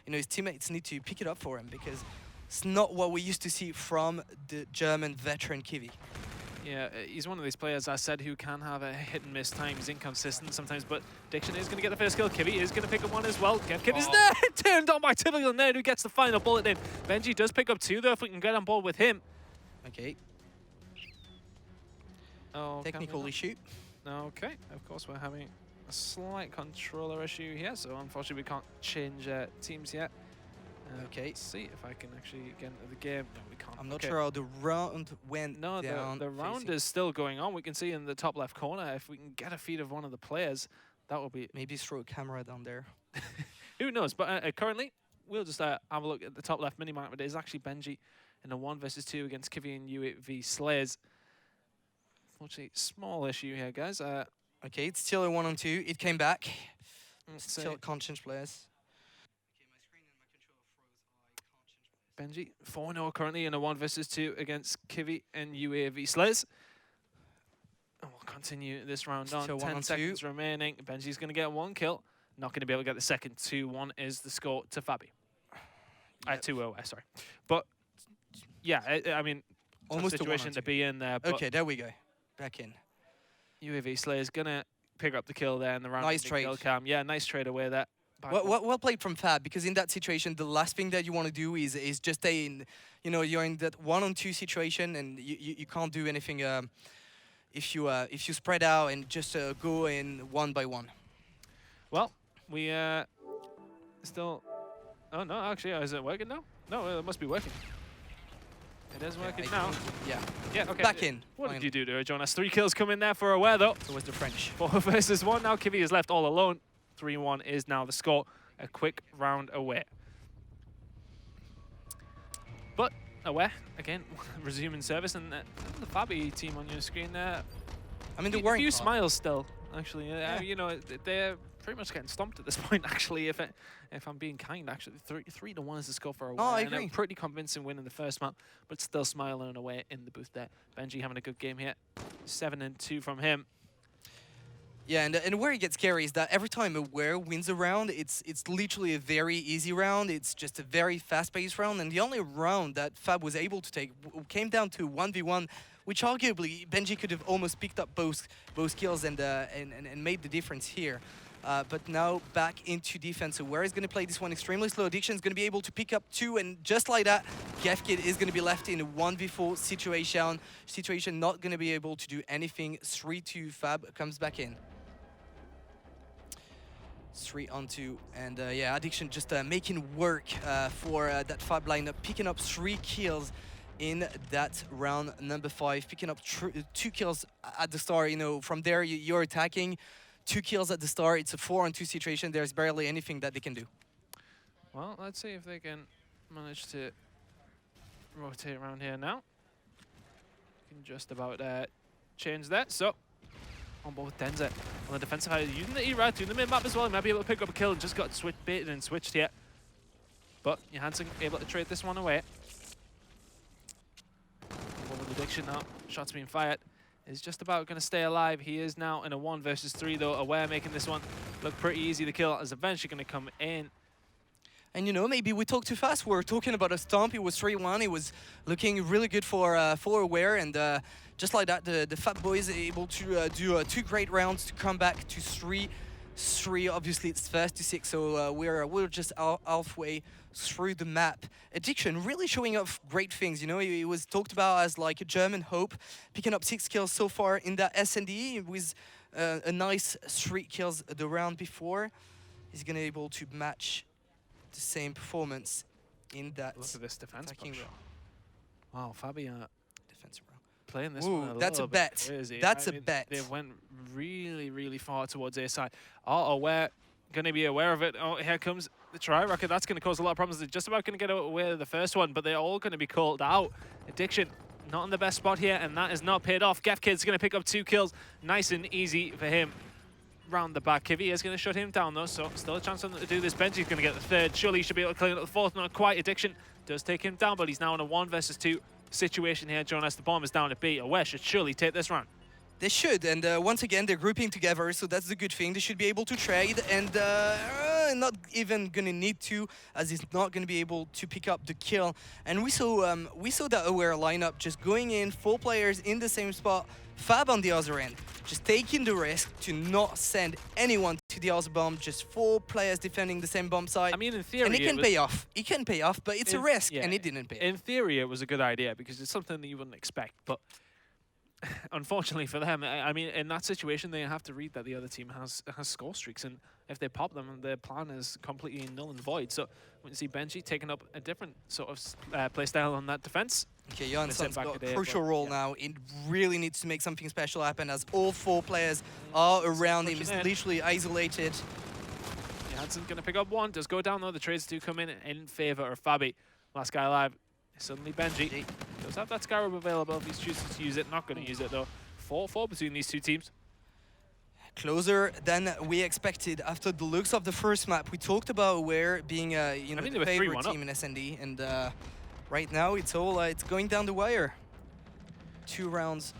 you know, his teammates need to pick it up for him, because it's not what we used to see from the German veteran Kiwi. Yeah, he's one of these players, I said, who can have a hit and miss time. He's inconsistent sometimes, but Diction is going to get the first kill. Kiwi is going to pick up one as well. GevKid is there, turned on by typical Nerd, who gets the final bullet in. Benji does pick up 2, though, if we can get on board with him. Okay. Oh, technical issue. Okay, of course we're having a slight controller issue here, so unfortunately we can't change teams yet. Okay. Let's see if I can actually get into the game. No, we can't. I'm not sure how the round went down. The round is still going on. We can see in the top left corner, if we can get a feed of one of the players, that will be... Maybe throw a camera down there. Who knows? But currently, we'll just have a look at the top left minimap. It is actually Benji in a 1 versus 2 against Kiwi and UAV Slayers. Unfortunately, small issue here, guys. Okay, it's still a 1-on-2. It came back. Still can't change players. Benji, 4-0 currently in a 1 versus 2 against Kiwi and UAV Slayers. And we'll continue this round on. 10 seconds remaining. Benji's going to get 1 kill. Not going to be able to get the second. 2-1 is the score to Fabi. 2-0, sorry. But, yeah, I mean, almost a situation to be in there. Okay, there we go. Back in. UAV Slayers going to pick up the kill there in the round. Nice trade. Kill cam. Yeah, nice trade away there. Well played from Fab, because in that situation, the last thing that you want to do is just stay in, you know, you're in that 1-on-2 situation, and you can't do anything if you spread out and just go in 1 by 1. Well, we still. Oh no, actually, is it working now? No, it must be working. It is working now. Yeah. Okay. Back in. What did you do to it, Jonas? 3 kills come in there for Aware, though. So was the French. 4 versus 1. Now Kiwi is left all alone. 3-1 is now the score. A quick round away. But Aware, again, resuming service. And the Fabi team on your screen there. I mean, a few smiles still, actually. You know, they're pretty much getting stomped at this point, actually, if I'm being kind, actually. 3-1 is the score for Aware. Oh, I agree. And a pretty convincing win in the first map, but still smiling away in the booth there. Benji having a good game here. 7-2 from him. Yeah, and where it gets scary is that every time Aware wins a round, it's literally a very easy round. It's just a very fast-paced round, and the only round that Fab was able to take came down to 1v1, which arguably Benji could have almost picked up both kills and made the difference here. But now back into defense. Aware is going to play this one extremely slow. Addiction is going to be able to pick up 2, and just like that, GevKid is going to be left in a 1v4 situation, not going to be able to do anything. 3-2, Fab comes back in. 3-on-2, and yeah, Addiction just making work for that Fab lineup, picking up 3 kills in that round number 5, picking up 2 kills at the start. You know, from there you're attacking. 2 kills at the start. It's a 4-on-2 situation. There's barely anything that they can do. Well, let's see if they can manage to rotate around here now. Can just about change that. So on board with Denza on the defensive side, using the E-Rad, doing the mid-map as well. He might be able to pick up a kill and just got baited and switched here. But Johansson able to trade this one away. With Addiction now, shots being fired. Is just about going to stay alive. He is now in a 1 versus 3 though. Aware making this one look pretty easy to kill. Is eventually going to come in. And you know, maybe we talked too fast. We were talking about a stomp. It was 3-1. It was looking really good for Aware, and just like that, the Fab Boys are able to do 2 great rounds to come back to 3-3. Obviously, it's first to 6, so we're just halfway through the map. Addiction really showing off great things. You know, he was talked about as like a German hope, picking up 6 kills so far in that S&D with a nice 3 kills the round before. He's gonna be able to match the same performance in that. Look at this defense attacking push. round. Wow, Fabi Defensive round. playing this Ooh, one that's a little bit bet. crazy. That's I a mean, bet. They went really, really far towards their side. Oh, Aware, going to be aware of it. Oh, here comes the try rocket. That's going to cause a lot of problems. They're just about going to get away with the first one, but they're all going to be called out. Addiction not in the best spot here, and that is not paid off. GefKid's going to pick up 2 kills. Nice and easy for him. Round the back. Kiwi is going to shut him down though, so still a chance for them to do this. Benji's going to get the 3rd. Surely he should be able to clean up the 4th. Not quite. Addiction does take him down, but he's now in a 1 versus 2 situation here. Jonas, the bomb is down at B. Aware should surely take this round. They should, and once again, they're grouping together, so that's the good thing. They should be able to trade, and not even gonna need to, as he's not gonna be able to pick up the kill. And we saw that Aware lineup just going in, 4 players in the same spot. Fab on the other end, just taking the risk to not send anyone to the other bomb, just 4 players defending the same bomb site. I mean, in theory, and it can pay off. It can pay off, but it's a risk, yeah, and it didn't pay. In theory, it was a good idea because it's something that you wouldn't expect, but unfortunately for them, I mean, in that situation, they have to read that the other team has score streaks, and if they pop them, their plan is completely null and void. So we can see Benji taking up a different sort of play style on that defense. Okay, Jansson's got a there, crucial but, role now. It really needs to make something special happen as all 4 players are around him. He's literally isolated. Jansson's going to pick up 1. Does go down though. The trades do come in favor of Fabi. Last guy alive. Suddenly Benji does have that Scarab available if he's choosing to use it. Not going to use it though. 4-4 between these 2 teams. Closer than we expected after the looks of the first map. We talked about Aware being you know, the favorite team in S&D, and right now it's all it's going down the wire. 2 rounds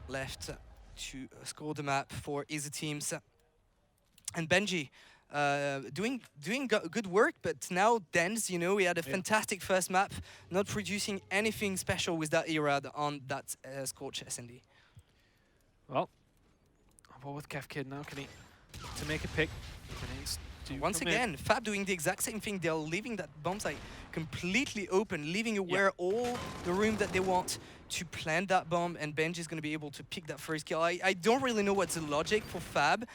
left to score the map for easy teams. And Benji doing good work, but now Dens, you know, he had a fantastic first map, not producing anything special with that era on that Scorch S&D. Well, what with GefKid now? Can he to make a pick? Once again, Fab doing the exact same thing. They're leaving that bomb site completely open, leaving Aware all the room that they want to plant that bomb, and Benji's going to be able to pick that first kill. I don't really know what's the logic for Fab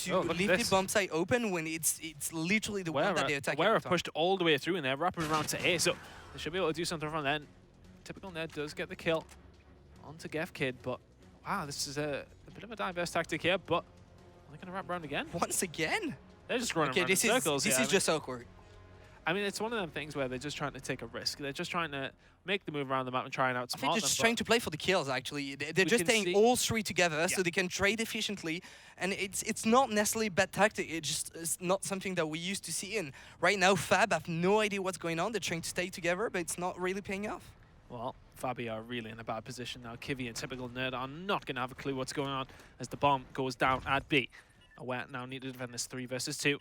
to leave the bomb site open when it's literally the one that they're attacking. Aware have pushed all the way through, and they're wrapping around to A, so they should be able to do something from then. Typical Ned does get the kill onto GefKid, but wow, this is a bit of a diverse tactic here, but they're going to wrap around again. Once again? They're just running around in circles. This is just awkward. I mean, it's one of them things where they're just trying to take a risk. They're just trying to make the move around the map and try and outsmart them. I think they're just trying to play for the kills, actually. They're just staying all 3 together so they can trade efficiently. And it's not necessarily bad tactic. It's not something that we used to see in. Right now, Fab have no idea what's going on. They're trying to stay together, but it's not really paying off. Well, Fabi are really in a bad position now. Kiwi and Typical Nerd are not going to have a clue what's going on as the bomb goes down at B. Aware now need to defend this 3 versus 2.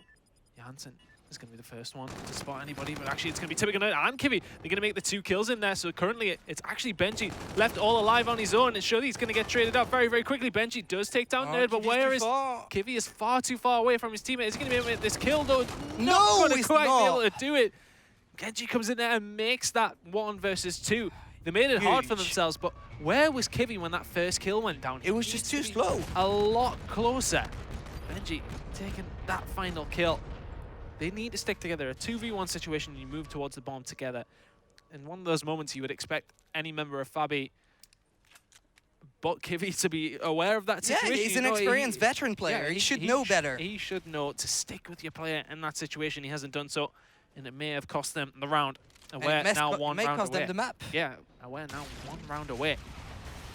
Jansson is going to be the first one to spot anybody, but actually it's going to be Typical Nerd and Kiwi. They're going to make the 2 kills in there, so currently it's actually Benji left all alive on his own, and surely he's going to get traded up very, very quickly. Benji does take down Nerd, but where is Kiwi? Is far too far away from his teammate. Is he going to be able to make this kill, though? No, he's not quite be able to do it. Genji comes in there and makes that 1 versus 2. They made it hard for themselves, but where was Kiwi when that first kill went down? It was just too slow. A lot closer. Benji taking that final kill. They need to stick together. A 2v1 situation, you move towards the bomb together. In one of those moments, you would expect any member of Fabi, but Kiwi, to be aware of that situation. Yeah, he's an experienced veteran player. Yeah, he should know better. He should know to stick with your player in that situation. He hasn't done so, and it may have cost them the round. Aware now 1 round cost away. them the map. Yeah, Aware now 1 round away.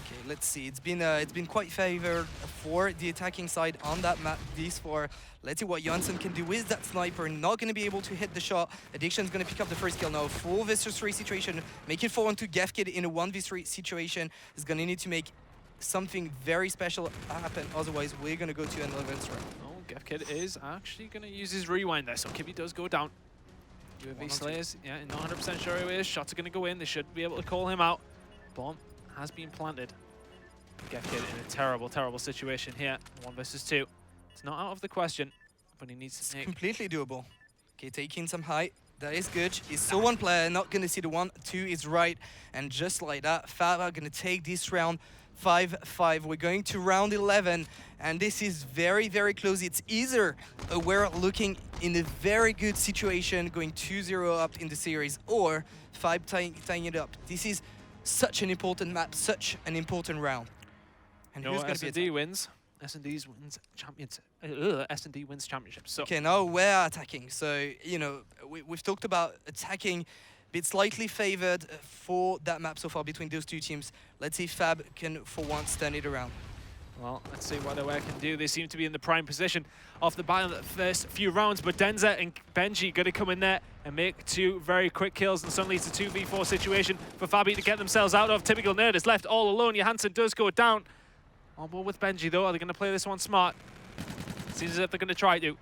Okay, let's see. It's been quite favored for the attacking side on that map. These 4. Let's see what Jansson can do with that sniper. Not going to be able to hit the shot. Addiction's going to pick up the first kill now. 4 versus 3 situation. Make it 4 onto GefKid in a 1v3 situation. Is going to need to make something very special happen. Otherwise, we're going to go to another round. Oh, GefKid is actually going to use his rewind there. So Kiwi does go down. UAV Slayers, yeah, not 100% sure who he is. Shots are going to go in. They should be able to call him out. Bomb has been planted. Gekid in a terrible, terrible situation here. 1 versus 2. It's not out of the question, but he needs to make... Completely doable. Okay, taking some height. That is good. He's still one player, not going to see the 1-2 is right. And just like that, Fab are going to take this round 5-5. We're going to round 11, and this is very, very close. It's either we're looking in a very good situation, going 2-0 up in the series, or Fab tying it up. This is such an important map, such an important round. And who's going to be S&D wins. S&D wins champions. S&D wins championships. So okay, now we're attacking. So, you know, we've talked about attacking, bit slightly favored for that map so far between those two teams. Let's see if Fab can, for once, turn it around. Well, let's see what Aware can do. They seem to be in the prime position off the bat in the first few rounds, but Denza and Benji going to come in there and make 2 very quick kills, and suddenly it's a 2v4 situation for Fabi to get themselves out of. Typical Nerd is left all alone. Johansson does go down. On board with Benji, though. Are they going to play this one smart? Seems as if they're going to try to.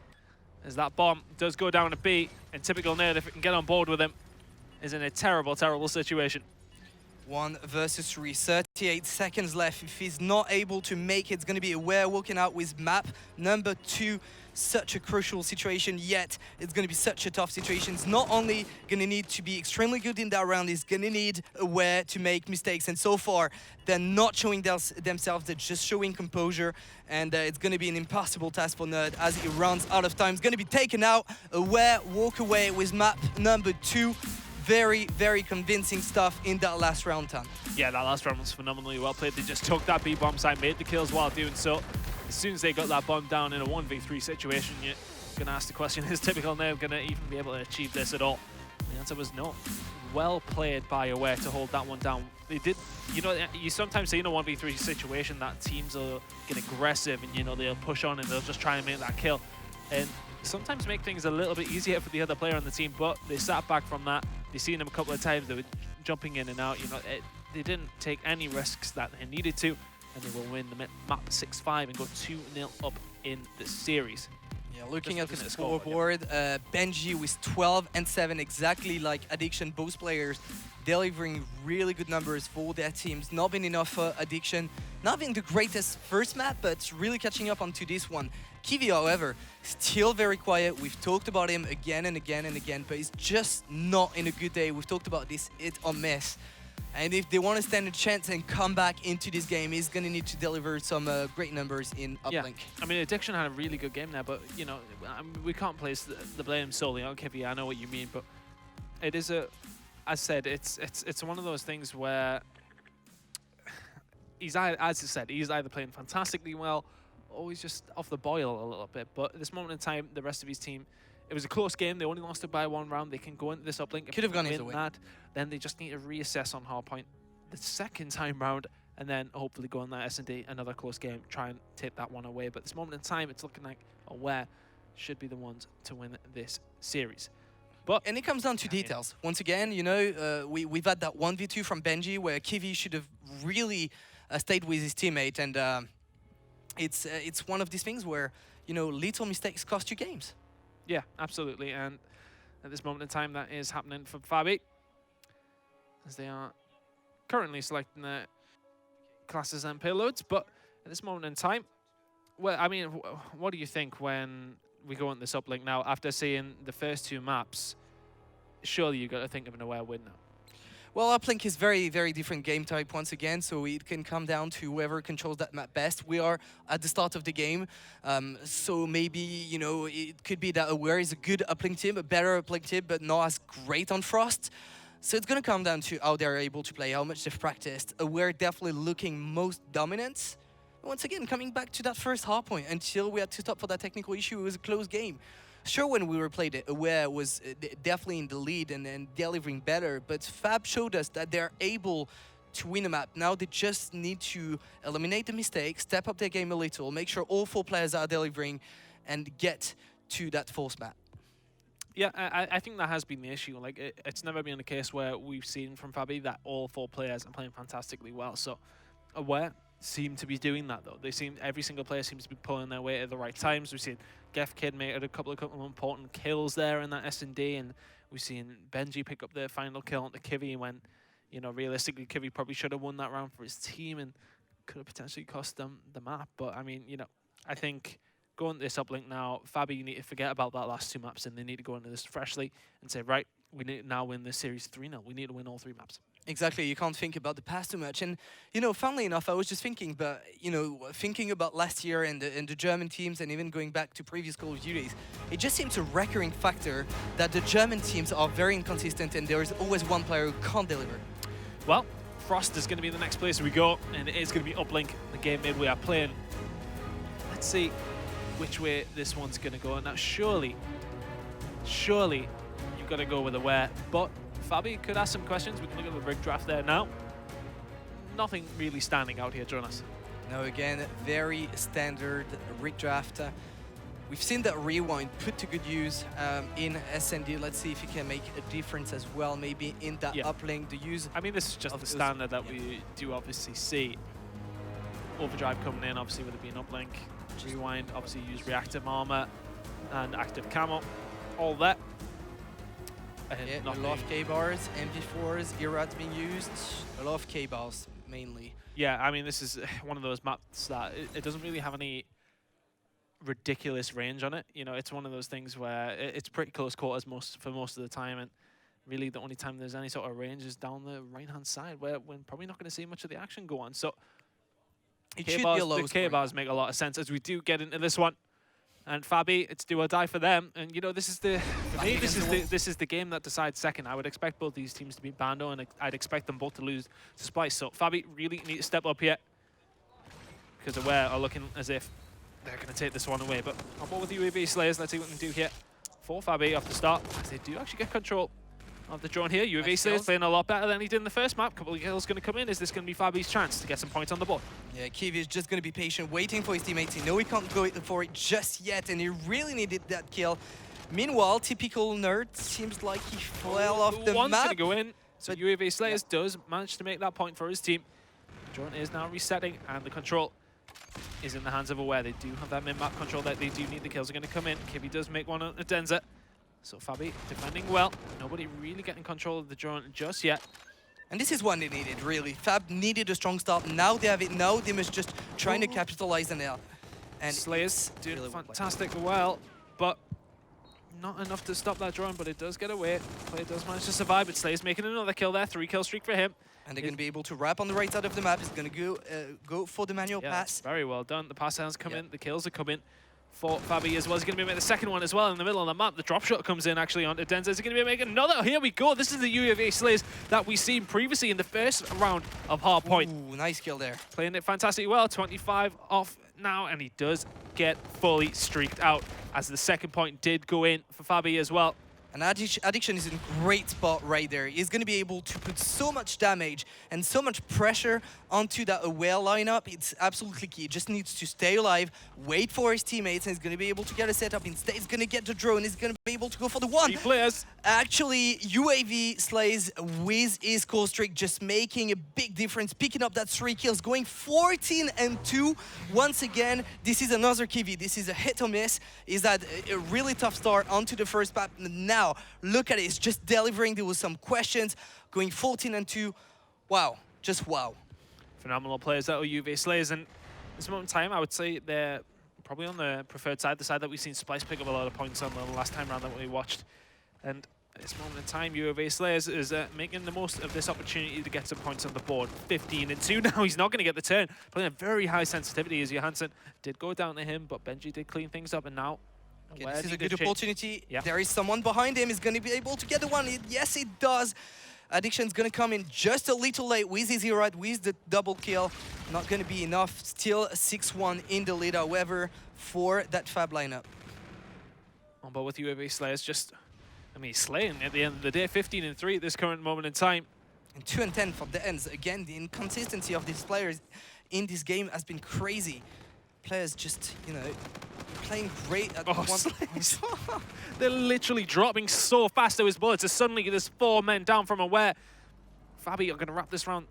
As that bomb does go down to B, and Typical Nerd, if it can get on board with him, is in a terrible, terrible situation. 1 versus 3, 38 seconds left. If he's not able to make it, it's going to be Aware walking out with map number 2. Such a crucial situation, yet it's going to be such a tough situation. It's not only going to need to be extremely good in that round, it's going to need Aware to make mistakes. And so far, they're not showing themselves, they're just showing composure. And it's going to be an impossible task for Nerd as he runs out of time. It's going to be taken out. Aware walk away with map number 2. Very, very convincing stuff in that last round, Tan. Yeah, that last round was phenomenally well played. They just took that B bomb site, made the kills while doing so. As soon as they got that bomb down in a 1v3 situation, you're going to ask the question, is Typical Nerd going to even be able to achieve this at all? The answer was no. Well played by Aware to hold that one down. They did, you know, you sometimes see in a 1v3 situation that teams will get aggressive and, you know, they'll push on and they'll just try and make that kill. And sometimes make things a little bit easier for the other player on the team, but they sat back from that. You've seen them a couple of times, they were jumping in and out, you know, they didn't take any risks that they needed to, and they will win the map 6-5 and go 2-0 up in the series. Yeah, looking at the scoreboard, Benji with 12 and 7, exactly like Addiction, both players delivering really good numbers for their teams. Not been enough for Addiction, not being the greatest first map, but really catching up onto this one. Kiwi, however, still very quiet. We've talked about him again and again and again, but he's just not in a good day. We've talked about this hit or miss. And if they want to stand a chance and come back into this game, he's going to need to deliver some great numbers in uplink. Yeah. I mean, Addiction had a really good game there, but, you know, we can't place the blame solely on Kiwi. I know what you mean, but it is as I said, it's one of those things where he's, as I said, he's either playing fantastically well or he's just off the boil a little bit. But at this moment in time, the rest of his team, it was a close game. They only lost it by 1 round. They can go into this uplink. Could have gone either way. Then they just need to reassess on hardpoint the second time round, and then hopefully go on that S&D, another close game, try and take that one away. But at this moment in time, it's looking like Aware should be the ones to win this series. And it comes down to details. Once again, you know, we've had that 1v2 from Benji where Kiwi should have really stayed with his teammate, and it's one of these things where, you know, little mistakes cost you games. Yeah, absolutely. And at this moment in time, that is happening for Fabi, as they are currently selecting their classes and payloads. But at this moment in time, well, I mean, what do you think when we go on this uplink now? After seeing the first 2 maps, surely you've got to think of an Aware win now. Well, uplink is very, very different game type once again, so it can come down to whoever controls that map best. We are at the start of the game, so maybe, you know, it could be that Aware is a good uplink team, a better uplink team, but not as great on Frost. So it's going to come down to how they're able to play, how much they've practiced. Aware definitely looking most dominant. Once again, coming back to that first hardpoint, until we had to stop for that technical issue, it was a close game. Sure, when we replayed it, Aware was definitely in the lead and delivering better, but Fab showed us that they're able to win a map. Now they just need to eliminate the mistakes, step up their game a little, make sure all 4 players are delivering, and get to that 4th map. Yeah, I think that has been the issue. Like, it's never been a case where we've seen from Fabi that all 4 players are playing fantastically well. So Aware seem to be doing that though. Every single player seems to be pulling their weight at the right times. We've seen GefKid make a couple of important kills there in that S&D, and we've seen Benji pick up the final kill onto Kivy when, you know, realistically Kivy probably should have won that round for his team and could have potentially cost them the map. But I mean, you know, I think going to this uplink now, Fabi, you need to forget about that last 2 maps and they need to go into this freshly and say, right, we need to now win this series 3-0. We need to win all 3 maps. Exactly, you can't think about the past too much. And, you know, funnily enough, I was just thinking, but, you know, thinking about last year and the German teams and even going back to previous Call of Duties, it just seems a recurring factor that the German teams are very inconsistent and there is always one player who can't deliver. Well, Frost is going to be the next place we go, and it is going to be uplink, the game mid we are playing. Let's see which way this one's going to go. Now, surely, you've got to go with Aware, but Fabi could ask some questions. We can look at the rig draft there now. Nothing really standing out here, Jonas. No, again, very standard rig draft. We've seen that Rewind put to good use in S&D. Let's see if he can make a difference as well, maybe in that uplink. The use. I mean, this is just the standard that we do obviously see. Overdrive coming in, obviously, with it being uplink. Rewind, obviously, use reactive armor and active camo. All that. Yeah, a lot of K-bars, MP4s, Irrad's being used. A lot of K-bars, mainly. Yeah, I mean, this is one of those maps that it doesn't really have any ridiculous range on it. You know, it's one of those things where it's pretty close quarters for most of the time, and really the only time there's any sort of range is down the right-hand side, where we're probably not going to see much of the action go on. So it should be a low the K-bars make a lot of sense as we do get into this one. And Fabi, it's do or die for them. And you know, this is the game that decides second. I would expect both these teams to beat Bando, and I'd expect them both to lose to Splyce. So Fabi really need to step up here, because Aware are looking as if they're going to take this one away. But I'm board with UAV Slayers. Let's see what we can do here for Fabi off the start, as they do actually get control of the drone here. UAV Slayers playing a lot better than he did in the first map. Couple of kills going to come in. Is this going to be Fabi's chance to get some points on the board? Yeah, Kivy is just going to be patient, waiting for his teammates. He knows he can't go for it just yet, and he really needed that kill. Meanwhile, typical Nerd seems like he fell off the One's map. going to go in, so UAV Slayers does manage to make that point for his team. The drone is now resetting, and the control is in the hands of Aware. They do have that mid-map control that they do need. The kills are going to come in. Kivy does make one on Adenza. So Fabi defending well. Nobody really getting control of the drone just yet. And this is what they needed, really. Fab needed a strong start. Now they have it. Now they must just trying to capitalize on it. And Slayers doing really fantastic well, but not enough to stop that drone, but it does get away. Player does manage to survive, but Slayers making another kill there. 3-kill streak for him. And they're going to be able to wrap on the right side of the map. He's going to go for the manual pass. Very well done. The pass has come in. The kills are coming for Fabi as well. He's going to be making the second one as well in the middle of the map. The drop shot comes in actually onto Denza. He's going to be making another. Here we go. This is the UAV Slayers that we've seen previously in the first round of Hardpoint. Ooh, nice kill there. Playing it fantastically well. 25 off now, and he does get fully streaked out as the second point did go in for Fabi as well. And Addiction is in a great spot right there. He's going to be able to put so much damage and so much pressure onto that Aware lineup. It's absolutely key. He just needs to stay alive, wait for his teammates, and he's going to be able to get a setup. Instead, he's going to get the drone. He's going to be able to go for the one. 3 players. Actually, UAV Slays with his core streak just making a big difference, picking up that 3 kills, going 14-2. Once again, this is another Kivy. This is a hit or miss. He's had a really tough start onto the first map. Now, look at it. It's just delivering. There was some questions, going 14-2. Wow, just wow. Phenomenal players that are UV Slayers, and at this moment in time, I would say they're probably on the preferred side, the side that we've seen Splyce pick up a lot of points on the last time round that we watched. And at this moment in time, UAV Slayers is making the most of this opportunity to get some points on the board. 15-2 now. He's not going to get the turn. Playing a very high sensitivity as Johansson did go down to him, but Benji did clean things up, and now okay, this is a good opportunity. Yeah. There is someone behind him. He's going to be able to get the one. Yes, it does. Addiction's going to come in just a little late with his Irrad, with the double kill. Not going to be enough. Still 6-1 in the lead, however, for that Fab lineup. On board with UAV Slayers, just, I mean, he's slaying at the end of the day. 15-3 at this current moment in time. And 2-10 from the ends. Again, the inconsistency of these players in this game has been crazy. Players just, you know, playing great at one. They're literally dropping so fast to his bullets. As suddenly there's 4 men down from Aware. Fabi are going to wrap this round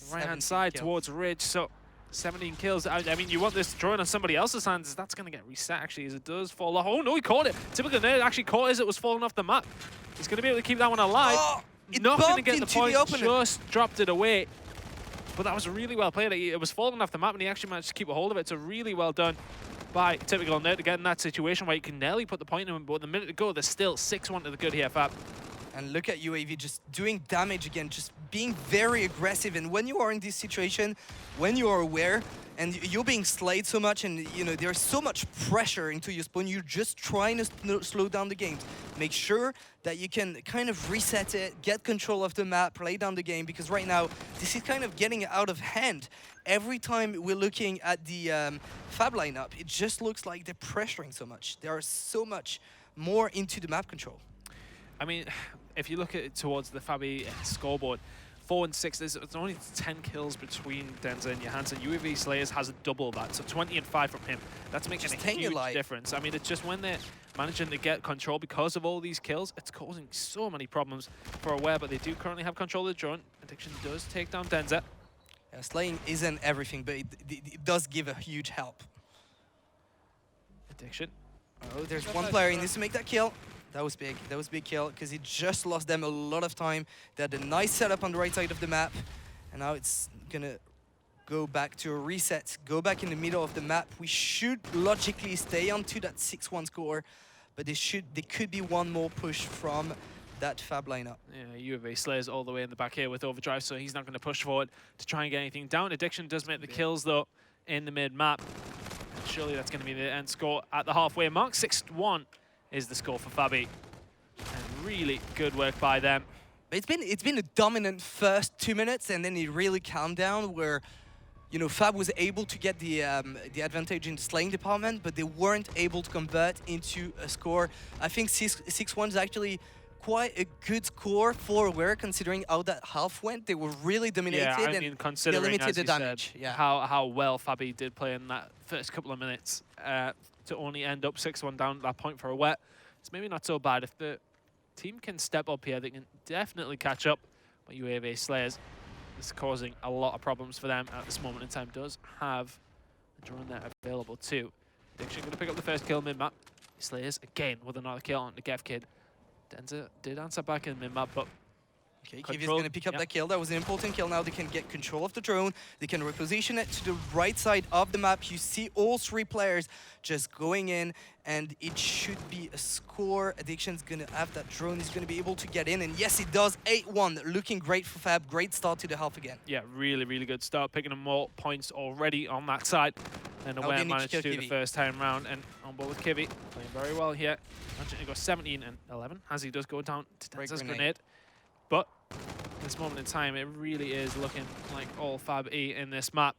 the right-hand side towards Ridge. So 17 kills. I mean, you want this drawing on somebody else's hands. That's going to get reset, actually, as it does fall off. Oh, no, he caught it. Typical Nerd actually caught it as it was falling off the map. He's going to be able to keep that one alive. Oh, Not going to get the bumped point, into the opponent. just dropped it away. But that was really well played. It was falling off the map, and he actually managed to keep a hold of it. So really well done by Typical Nerd to get in that situation where you can nearly put the point in him. But with a minute to go, there's still 6-1 to the good here, Fab. And look at UAV just doing damage again, just being very aggressive. And when you are in this situation, when you are aware and you're being slayed so much and you know there's so much pressure into your spawn, you're just trying to slow down the game. Make sure that you can kind of reset it, get control of the map, play down the game, because right now this is kind of getting out of hand. Every time we're looking at the Fab lineup, it just looks like they're pressuring so much. They are so much more into the map control. I mean, if you look at it towards the Fabi scoreboard, 4 and 6, there's only 10 kills between Denza and Johansson. UAV Slayers has double that, so 20 and 5 from him. That's making a huge difference. I mean, it's just when they're managing to get control because of all these kills, it's causing so many problems for Aware, but they do currently have control of the drone. Addiction does take down Denza. Yeah, slaying isn't everything, but it does give a huge help. Addiction. Oh, there's one player who needs to make that kill. That was big. That was a big kill because he just lost them a lot of time. They had a nice setup on the right side of the map, and now it's gonna go back to a reset, go back in the middle of the map. We should logically stay onto that 6-1 score, but there could be one more push from that Fab lineup. Yeah, UAV Slayers all the way in the back here with Overdrive, so he's not going to push forward to try and get anything down. Addiction does make the kills, though, in the mid-map. Surely that's going to be the end score at the halfway mark. 6-1 is the score for Fabi. And really good work by them. It's been a dominant first 2 minutes, and then it really calmed down where, you know, Fab was able to get the advantage in the slaying department, but they weren't able to convert into a score. I think 6-1 is actually quite a good score for Aware, considering how that half went. They were really dominated, yeah, I mean, and considering, they limited as the you damage. said, Yeah. how well Fabi did play in that first couple of minutes to only end up 6-1 down at that point for Aware. It's maybe not so bad. If the team can step up here, they can definitely catch up. But UAV Slayers is causing a lot of problems for them at this moment in time. Does have a drone there available too. Addiction going to pick up the first kill mid-map. Slayers again with another kill on the Gev Kid. Denza did answer back in mid-map, but Okay, Kivi's going to pick up that kill. That was an important kill. Now they can get control of the drone. They can reposition it to the right side of the map. You see all 3 players just going in, and it should be a score. Addiction's going to have that drone. He's going to be able to get in, and yes, it does. 8-1, looking great for Fab. Great start to the half again. Yeah, really, really good start. Picking up more points already on that side. And Aware managed to do the first time round, and on board with Kivi. Playing very well here. Managing to go 17 and 11 as he does go down to Denza's grenade. But at this moment in time, it really is looking like all Fab E in this map.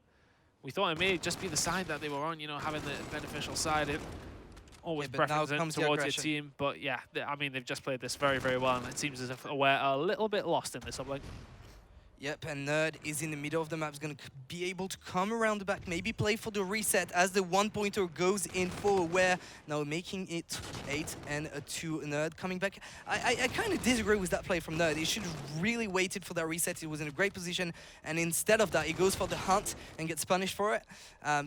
We thought it may just be the side that they were on, you know, having the beneficial side. It always preference towards your team. But yeah, I mean, they've just played this very, very well. And it seems as if Aware are a little bit lost in this uplink. Yep, and Nerd is in the middle of the map. Is going to be able to come around the back, maybe play for the reset as the 1-pointer goes in for Aware. Now making it 8 and a 2. Nerd coming back. I kind of disagree with that play from Nerd. He should have really waited for that reset. He was in a great position, and instead of that, he goes for the hunt and gets punished for it.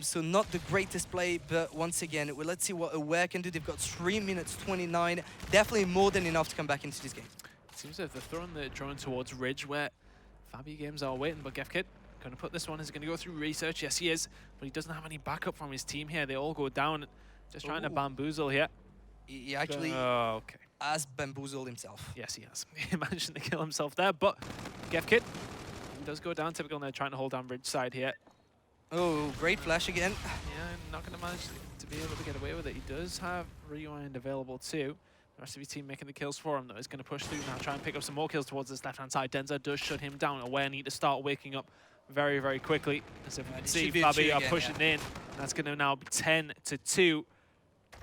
So not the greatest play, but once again, well, let's see what Aware can do. They've got 3 minutes 29. Definitely more than enough to come back into this game. It seems as if they're throwing the drone towards Ridge, where Fabi Games are waiting, but GevKid going to put this one. Is going to go through research. Yes, he is, but he doesn't have any backup from his team here. They all go down, just trying to bamboozle here. He actually has bamboozled himself. Yes, he has. He managed to kill himself there, but GevKid does go down. Typical now trying to hold down Ridge side here. Oh, great flash again. Yeah, not going to manage to be able to get away with it. He does have Rewind available too. The rest of his team making the kills for him, though. He's going to push through now, try and pick up some more kills towards this left-hand side. Denza does shut him down. Aware need to start waking up very, very quickly. As if we can see, Fabi are pushing in. That's going to now be 10-2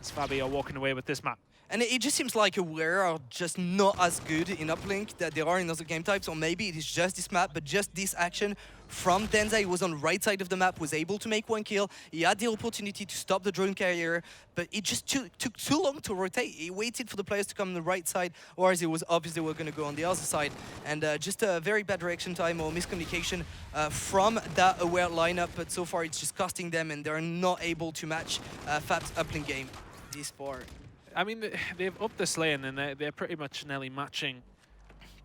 as Fabi are walking away with this map. And it just seems like Aware are just not as good in uplink that they are in other game types, or maybe it is just this map, but just this action from Denza. He was on the right side of the map, was able to make 1 kill. He had the opportunity to stop the drone carrier, but it just took too long to rotate. He waited for the players to come on the right side, whereas it was obvious they were going to go on the other side. And just a very bad reaction time or miscommunication from that Aware lineup, but so far it's just costing them, and they're not able to match Fab's uplink game this far. I mean, they've upped the slaying, and they're pretty much nearly matching.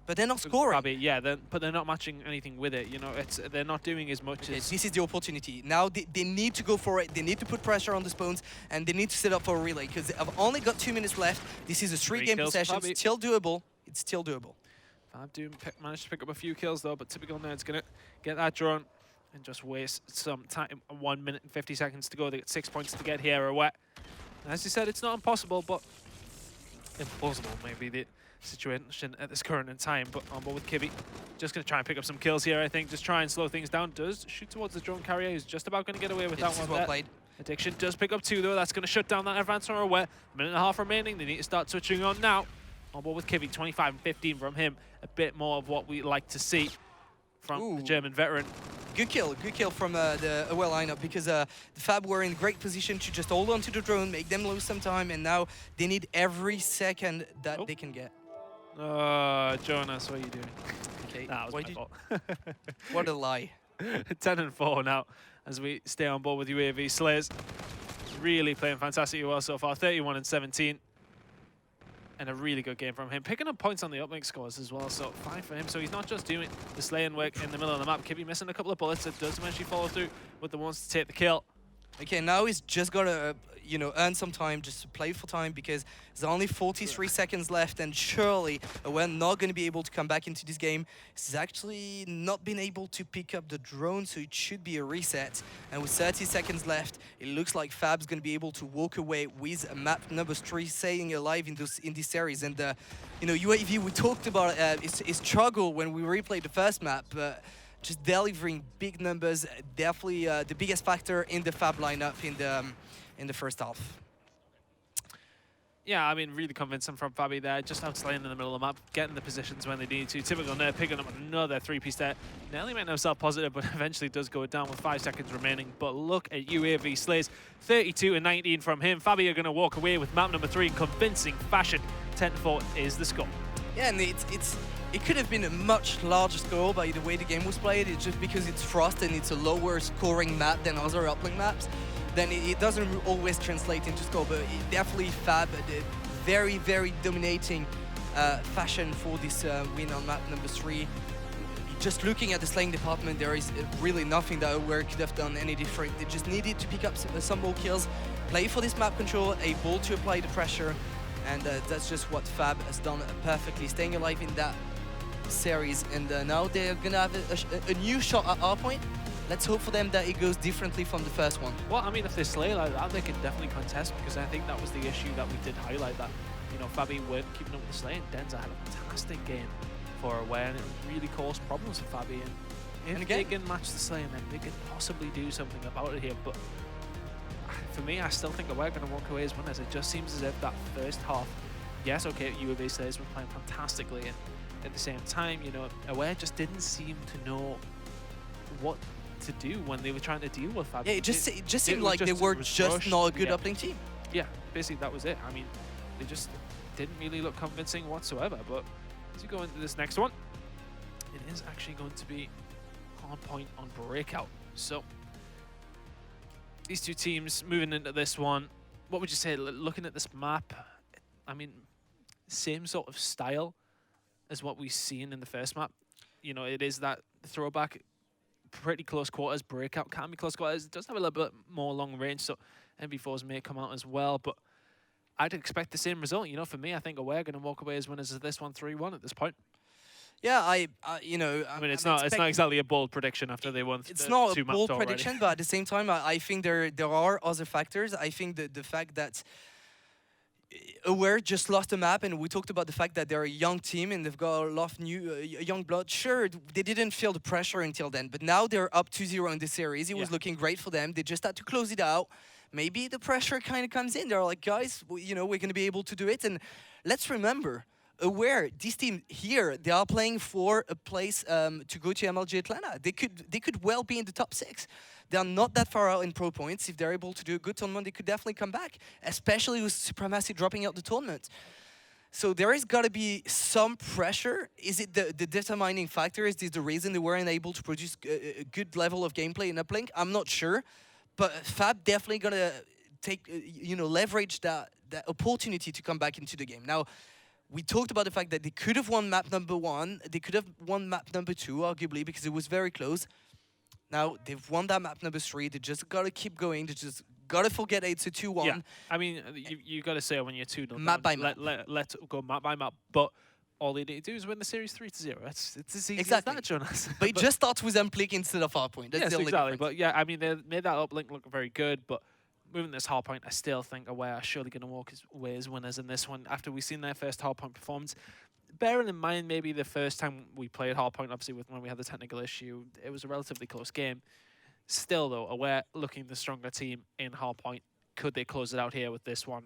But they're not scoring. Fabi, yeah, but they're not matching anything with it. You know, they're not doing as much as. This is the opportunity. Now they need to go for it. They need to put pressure on the Spawns, and they need to set up for a relay, because they've only got 2 minutes left. This is a 3-game possession. It's still doable. It's still doable. Fab do managed to pick up a few kills, though, but typical Nerd's going to get that drone and just waste some time. 1 minute and 50 seconds to go. They get 6 points to get here. Wet. As you said, it's not impossible, but implausible maybe the situation at this current in time. But on board with Kivy, just going to try and pick up some kills here, I think. Just try and slow things down. Does shoot towards the drone carrier. He's just about going to get away with that one. Well played. Addiction does pick up 2, though. That's going to shut down that advance from Aware. 1.5 minutes remaining. They need to start switching on now. On board with Kivy, 25 and 15 from him. A bit more of what we like to see from the German veteran. Good kill from the Aware lineup, because the Fab were in great position to just hold on to the drone, make them lose some time, and now they need every second that they can get. Jonas, what are you doing? Okay. That was my fault. What a lie. 10 and 4 now as we stay on board with UAV. Slayers really playing fantastically well so far. 31 and 17. And a really good game from him. Picking up points on the uplink scores as well, so fine for him. So he's not just doing the slaying work in the middle of the map. Kibby missing a couple of bullets. It does eventually follow through with the ones to take the kill. Okay, now he's just got to, earn some time, just to play for time, because there's only 43 seconds left, and surely we're not going to be able to come back into this game. He's actually not been able to pick up the drone, so it should be a reset. And with 30 seconds left, it looks like Fab's going to be able to walk away with map number 3 staying alive in this series. And, UAV, we talked about its struggle when we replayed the first map. Just delivering big numbers, definitely the biggest factor in the Fab lineup in the first half. Yeah, I mean, really convincing from Fabi there. Just outslaying in the middle of the map, getting the positions when they need to. Typical Nerd picking up another 3-piece there. Nearly made himself positive, but eventually does go down with 5 seconds remaining. But look at UAV Slays, 32 and 19 from him. Fabi are going to walk away with map number 3 in convincing fashion. 10-4 is the score. Yeah, and it could have been a much larger score by the way the game was played. It's just because it's Frost and it's a lower scoring map than other uplink maps. Then it doesn't always translate into score, but it definitely Fab did very, very dominating fashion for this win on map number 3. Just looking at the slaying department, there is really nothing that Aware could have done any different. They just needed to pick up some more kills, play for this map control, able to apply the pressure, and that's just what Fab has done perfectly, staying alive in that series. And now they're gonna have a new shot at our point. Let's hope for them that it goes differently from the first one. Well, I mean, if they slay like that, they can definitely contest, because I think that was the issue that we did highlight, that, Fabi weren't keeping up with the slay, and Denza had a fantastic game for Aware, and it really caused problems for Fabi. And if they can match the slay, then they could possibly do something about it here. But for me, I still think Aware are going to walk away as winners. It just seems as if that first half, yes, okay, UAV Slayers were playing fantastically, and at the same time, Aware just didn't seem to know what to do when they were trying to deal with Fab. Yeah, it just seemed like they were just not a good uplink team. Yeah, basically that was it. I mean, they just didn't really look convincing whatsoever. But as you go into this next one, it is actually going to be hard point on Breakout. So these two teams moving into this one, what would you say, looking at this map, I mean, same sort of style as what we've seen in the first map. It is that throwback, pretty close quarters. Breakout can be close quarters. It does have a little bit more long range, so MV4s may come out as well, but I'd expect the same result. For me, I think Aware are going to walk away as winners of this one, 3-1 at this point. Yeah, I mean, it's not exactly a bold prediction after they won. It's not a bold prediction, but at the same time, I think there are other factors. I think the fact that Aware just lost a map, and we talked about the fact that they're a young team and they've got a lot of new young blood. Sure, they didn't feel the pressure until then, but now they're up 2-0 in this series. It was looking great for them. They just had to close it out, maybe the pressure kind of comes in. They're like, guys, you know, we're going to be able to do it. And let's remember, Aware, this team here, they are playing for a place to go to MLG Atlanta. They could well be in the top 6. They are not that far out in pro points. If they're able to do a good tournament, they could definitely come back, especially with Supremacy dropping out the tournament. So there has got to be some pressure. Is it the determining factor? Is this the reason they weren't able to produce a good level of gameplay in Uplink? I'm not sure, but Fab definitely gonna take, leverage that opportunity to come back into the game. Now, we talked about the fact that they could have won map number 1, they could have won map number 2, arguably, because it was very close. Now, they've won that map number 3, they just gotta keep going, they just gotta forget it's a 2-1. Yeah, I mean, you gotta say when you're 2-0 map by map. Let's go map by map, but all they need to do is win the series 3-0. It's as easy exactly. as that, Jonas. But it just starts with Uplink instead of Hardpoint. That's yes, the only exactly. difference. But yeah, I mean, they made that Uplink look very good, but moving this Hardpoint, I still think Aware are surely going to walk away as winners in this one after we've seen their first Hardpoint performance. Bearing in mind, maybe the first time we played Hardpoint, obviously when we had the technical issue, it was a relatively close game. Still, though, Aware looking the stronger team in Hardpoint. Could they close it out here with this one?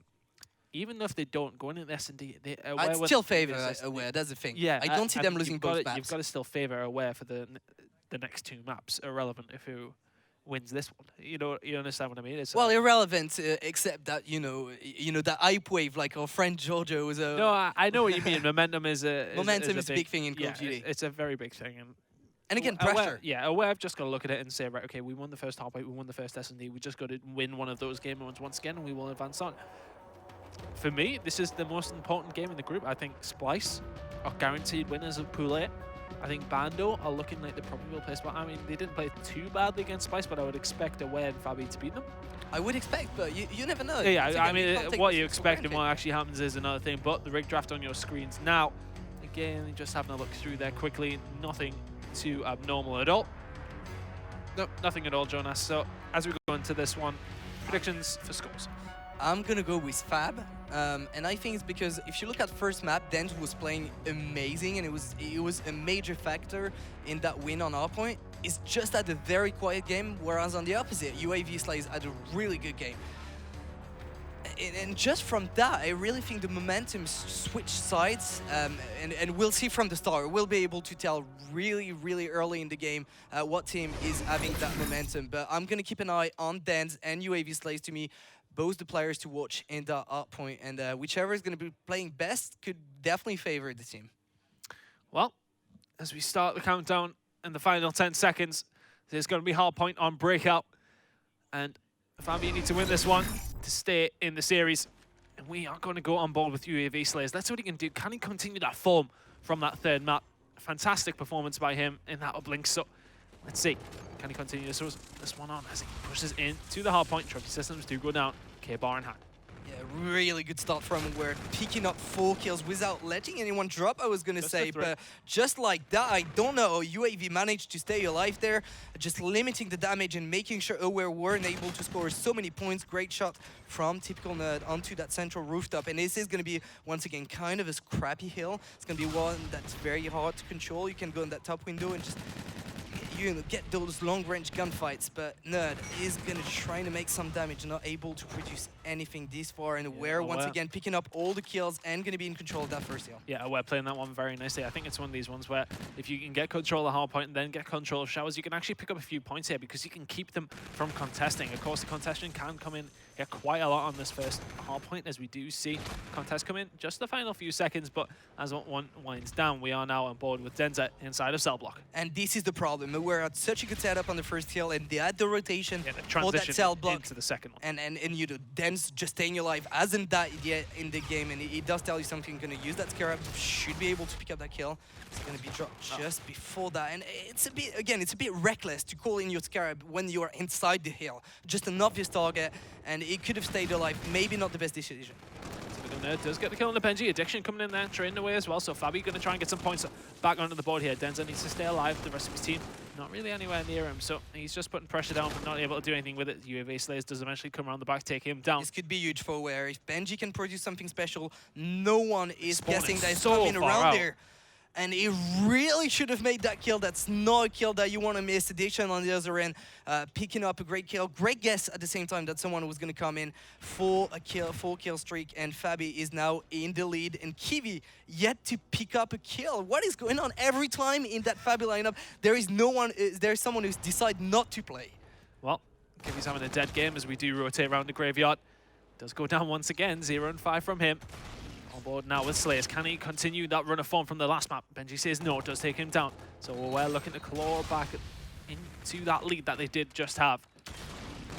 Even if they don't go in at S&D, I'd still favour Aware, that's the thing. Yeah, I don't see them losing both maps. You've got to still favour Aware for the next 2 maps, irrelevant if who wins this one. You understand what I mean? It's well, irrelevant, except that that hype wave, like our friend Giorgio was a. No, I know what you mean. Momentum is a big thing in Call of Duty. It's a very big thing, and again, pressure. Aware have just got to look at it and say, right, okay, we won the first Hardpoint, we won the first S&D, we just got to win one of those game modes once again, and we will advance on. For me, this is the most important game in the group. I think Splyce are guaranteed winners of Pool A. I think Bando are looking like they probably will play Splyce. I mean, they didn't play too badly against Splyce, but I would expect Aware and Fabi to beat them. I would expect, but you never know. Yeah, I mean, what you expect and what actually happens is another thing, but the rig draft on your screens now. Again, just having a look through there quickly, nothing too abnormal at all. No, nothing at all, Jonas. So, as we go into this one, predictions for scores. I'm gonna go with Fab, and I think it's because if you look at first map, Dens was playing amazing, and it was a major factor in that win on Hardpoint. It's just had a very quiet game, whereas on the opposite, UAV Slays had a really good game. And just from that, I really think the momentum switched sides, and we'll see from the start. We'll be able to tell really, really early in the game what team is having that momentum. But I'm gonna keep an eye on Dens and UAV Slays. To me, both the players to watch in that Hardpoint, and whichever is going to be playing best could definitely favor the team. Well, as we start the countdown in the final 10 seconds, there's going to be Hardpoint on Breakout, and Fabi need to win this one to stay in the series, and we are going to go on board with UAV Slayers. Let's see what he can do. Can he continue that form from that third map? Fantastic performance by him in that Uplink, so let's see. Can he continue this one on as he pushes in to the Hardpoint? Trophy systems do go down. K-bar in hand. Yeah, really good start from Aware, picking up 4 kills without letting anyone drop, I was going to say. But just like that, I don't know how UAV managed to stay alive there, just limiting the damage and making sure Aware weren't able to score so many points. Great shot from Typical Nerd onto that central rooftop. And this is going to be, once again, kind of a scrappy hill. It's going to be one that's very hard to control. You can go in that top window and just get those long-range gunfights, but Nerd is going to try to make some damage, not able to produce anything this far, and Aware once again picking up all the kills and going to be in control of that first hill. Yeah, Aware playing that one very nicely. I think it's one of these ones where if you can get control of Hardpoint and then get control of Showers, you can actually pick up a few points here because you can keep them from contesting. Of course, the contestation can come in, get quite a lot on this first Hardpoint, as we do see contest come in just the final few seconds, but as one winds down, we are now on board with Denza inside of cell block. And this is the problem. We're at such a good setup on the first hill, and they had the rotation for that cell block into the second one. And Denz just staying alive hasn't died yet in the game, and it does tell you something. Going to use that Scarab, should be able to pick up that kill. It's going to be dropped just before that, and it's a bit, again, it's a bit reckless to call in your Scarab when you are inside the hill. Just an obvious target, and it could have stayed alive. Maybe not the best decision. Nerd does get the kill on the Benji. Addiction coming in there, trading away as well. So Fabi going to try and get some points back onto the board here. Denza needs to stay alive. The rest of his team not really anywhere near him. So he's just putting pressure down, but not able to do anything with it. UAV Slayers does eventually come around the back, take him down. This could be huge for Aware. If Benji can produce something special, no one is guessing that it's so coming around out there. and he really should have made that kill. That's not a kill that you want to miss. Addiction on the other end, picking up a great kill. Great guess at the same time that someone was going to come in for a kill, full kill streak, and Fabi is now in the lead, and Kiwi yet to pick up a kill. What is going on? Every time in that Fabi lineup, there is someone who's decided not to play. Well, Kiwi's having a dead game as we do rotate around the graveyard. Does go down once again, 0 and 5 from him. On board now with Slayers. Can he continue that run of form from the last map? Benji says no, it does take him down. So we're looking to claw back into that lead that they did just have.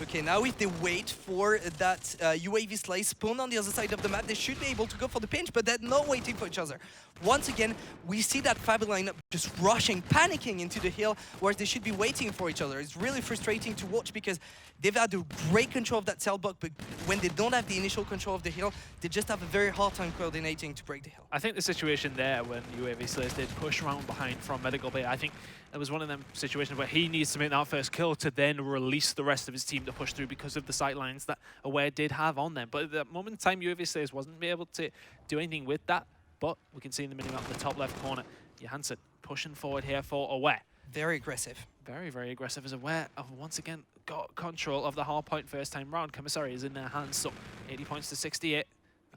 Okay, now if they wait for that UAV Slay spawn on the other side of the map, they should be able to go for the pinch, but they're not waiting for each other. Once again, we see that Fabi lineup just rushing, panicking into the hill, whereas they should be waiting for each other. It's really frustrating to watch because they've had a great control of that cell block, but when they don't have the initial control of the hill, they just have a very hard time coordinating to break the hill. I think the situation there when UAV Slayers did push around behind from Medical Bay, I think it was one of them situations where he needs to make that first kill to then release the rest of his team to push through because of the sight lines that Aware did have on them. But at that moment in time, UAV Slayers wasn't able to do anything with that. But we can see in the minimap in the top left corner, Johansson pushing forward here for Aware. Very aggressive. Very, very aggressive as Aware of once again got control of the hard point first time round. Commissary is in their hands, so 80 points to 68.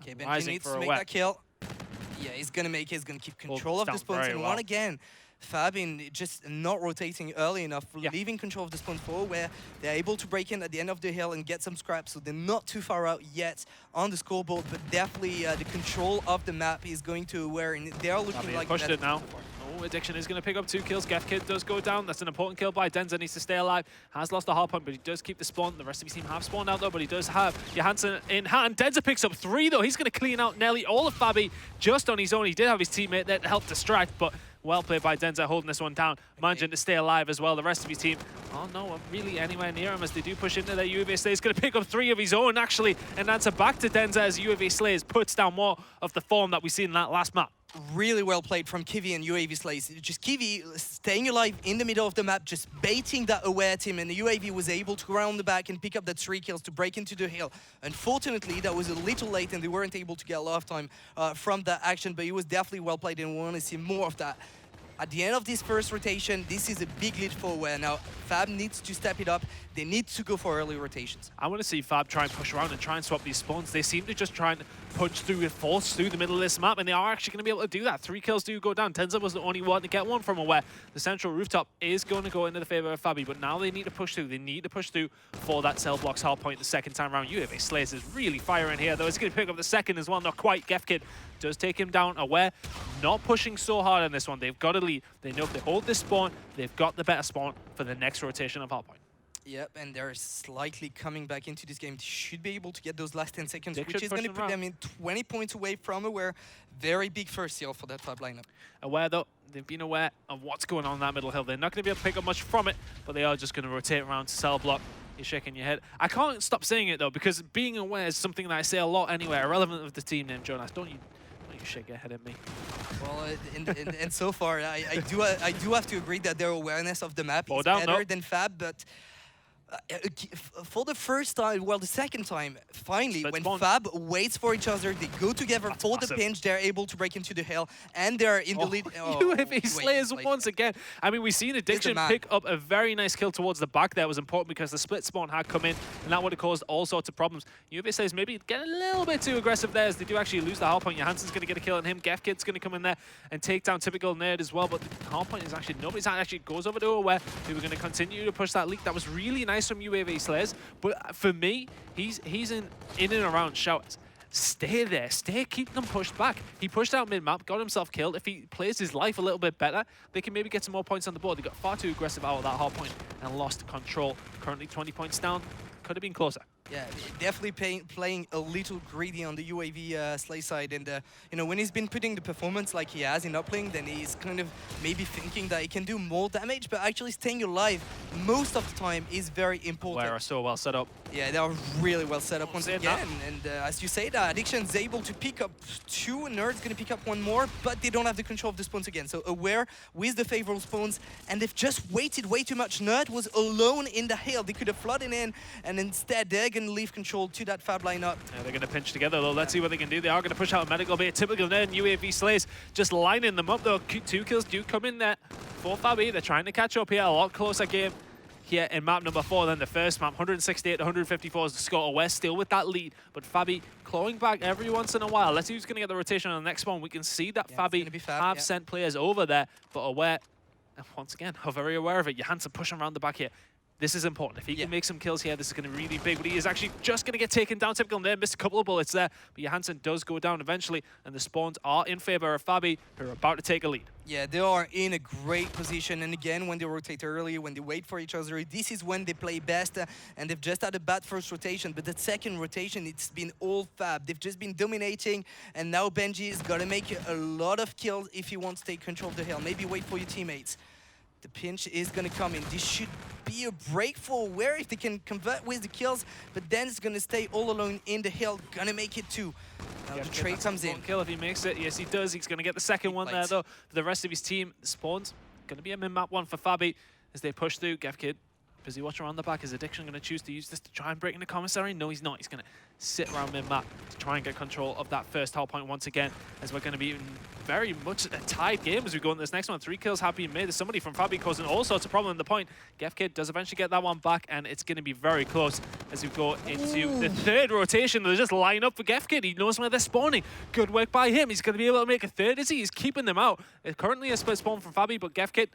Okay, Benji needs to make that kill. Yeah, he's going to make it. He's going to keep control of the spawns. And one again, Fabin just not rotating early enough, leaving control of the spawn for where they're able to break in at the end of the hill and get some scraps, so they're not too far out yet on the scoreboard, but definitely the control of the map is going to Aware, and they're looking like pushed it now. Oh, Addiction is going to pick up 2 kills. Gefkid does go down. That's an important kill by Denza. Needs to stay alive. Has lost the hard point, but he does keep the spawn. The rest of his team have spawned out though, but he does have Johansson in hand. Denza picks up 3 though. He's going to clean out nearly all of Fabi just on his own. He did have his teammate that helped distract, but well played by Denza holding this one down. Managing to stay alive as well. The rest of his team, oh no, really anywhere near him as they do push into their UAV Slayers. Going to pick up 3 of his own actually and answer back to Denza as UAV Slayers puts down more of the form that we seen in that last map. Really well played from Kiwi and UAV Slayers. Just Kiwi staying alive in the middle of the map, just baiting that Aware team, and the UAV was able to go around the back and pick up that 3 kills to break into the hill. Unfortunately, that was a little late and they weren't able to get a lot of time from that action, but it was definitely well played and we want to see more of that. At the end of this first rotation, this is a big lead for Aware. Now, Fab needs to step it up. They need to go for early rotations. I want to see Fab try and push around and try and swap these spawns. They seem to just try and punch through and force through the middle of this map, and they are actually going to be able to do that. 3 kills do go down. Tenza was the only one to get one from Aware. The central rooftop is going to go into the favor of Fabi, but now they need to push through. They need to push through for that cell blocks hard point the second time around. UAV Slayers is really firing here, though. It's going to pick up the second as well. Not quite. Gefkid does take him down. Aware not pushing so hard on this one. They've got to lead. They know if they hold this spawn, they've got the better spawn for the next rotation of hard point. Yep, and they're slightly coming back into this game. They should be able to get those last 10 seconds, They which is going to put them in 20 points away from Aware. Very big first seal for that Fab lineup. Aware, though, they've been aware of what's going on in that middle hill. They're not going to be able to pick up much from it, but they are just going to rotate around to cell block. You're shaking your head. I can't stop saying it, though, because being aware is something that I say a lot anyway, irrelevant of the team name, Jonas. Don't you shake your head at me. Well, and so far, I do have to agree that their awareness of the map is better than Fab, but for the first time, well, the second time, finally, when Fab waits for each other, they go together for the pinch, they're able to break into the hill, and they're in the lead. UAV Slayers once again. I mean, we've seen Addiction pick up a very nice kill towards the back there. It was important because the split spawn had come in, and that would have caused all sorts of problems. UAV Slayers maybe getting a little bit too aggressive there as they do actually lose the hard point. Johansson's going to get a kill on him. Gefkid's going to come in there and take down Typical Nerd as well, but the hard point is actually nobody's actually goes over to Aware, who are going to continue to push that leak. That was really nice from UAV Slayers, but for me, he's in and around Showers. Stay there, keep them pushed back. He pushed out mid-map, got himself killed. If he plays his life a little bit better, they can maybe get some more points on the board. They got far too aggressive out of that hard point and lost control. Currently 20 points down, could have been closer. Yeah, definitely playing a little greedy on the UAV Slay side, and you know, when he's been putting the performance like he has in uplink, then he's kind of maybe thinking that he can do more damage, but actually staying alive most of the time is very important. Aware are so well set up. Yeah, they are really well set up once again, and as you say, that Addiction's able to pick up 2, Nerd's gonna pick up 1 more, but they don't have the control of the spawns again. So Aware with the favorable spawns, and they've just waited way too much. Nerd was alone in the hill. They could have flooded in, and instead they're gonna going to leave control to that Fab lineup. Yeah, they're going to pinch together, though. Let's see what they can do. They are going to push out a medical bait. Typical there, UAV Slays just lining them up, though. 2 kills do come in there for Fabi. They're trying to catch up here. A lot closer game here in map number 4 than the first map. 168 to 154 is the score. We're still with that lead, but Fabi clawing back every once in a while. Let's see who's going to get the rotation on the next one. We can see that Fabi have sent players over there, but aware, and once again, are very aware of it. Johansson pushing around the back here. This is important. If he can make some kills here, this is going to be really big. But he is actually just going to get taken down. Typical there, missed a couple of bullets there. But Johansson does go down eventually, and the spawns are in favor of Fabi, who are about to take a lead. Yeah, they are in a great position. And again, when they rotate early, when they wait for each other, this is when they play best. And they've just had a bad first rotation. But the second rotation, it's been all Fab. They've just been dominating. And now Benji's got to make a lot of kills if he wants to take control of the hill. Maybe wait for your teammates. The pinch is going to come in. This should be a break for Aware if they can convert with the kills, but then it's going to stay all alone in the hill. Going to make it 2. Now the trade comes in. Kill if he makes it. Yes, he does. He's going to get the second one there, though. For the rest of his team, the spawns going to be a min-map 1 for Fabi as they push through. GevKid, busy watching around the back. Is Addiction going to choose to use this to try and break in the commissary? No, he's not. He's going to sit around mid-map to try and get control of that first hard point once again, as we're going to be very much a tied game as we go into this next one. 3 kills have been made. There's somebody from Fabi causing all sorts of problem in the point. GevKid does eventually get that one back, and it's going to be very close as we go into the third rotation. They just line up for GevKid. He knows where they're spawning. Good work by him. He's going to be able to make a third, is he? He's keeping them out. It's currently a split spawn from Fabi, but GevKid,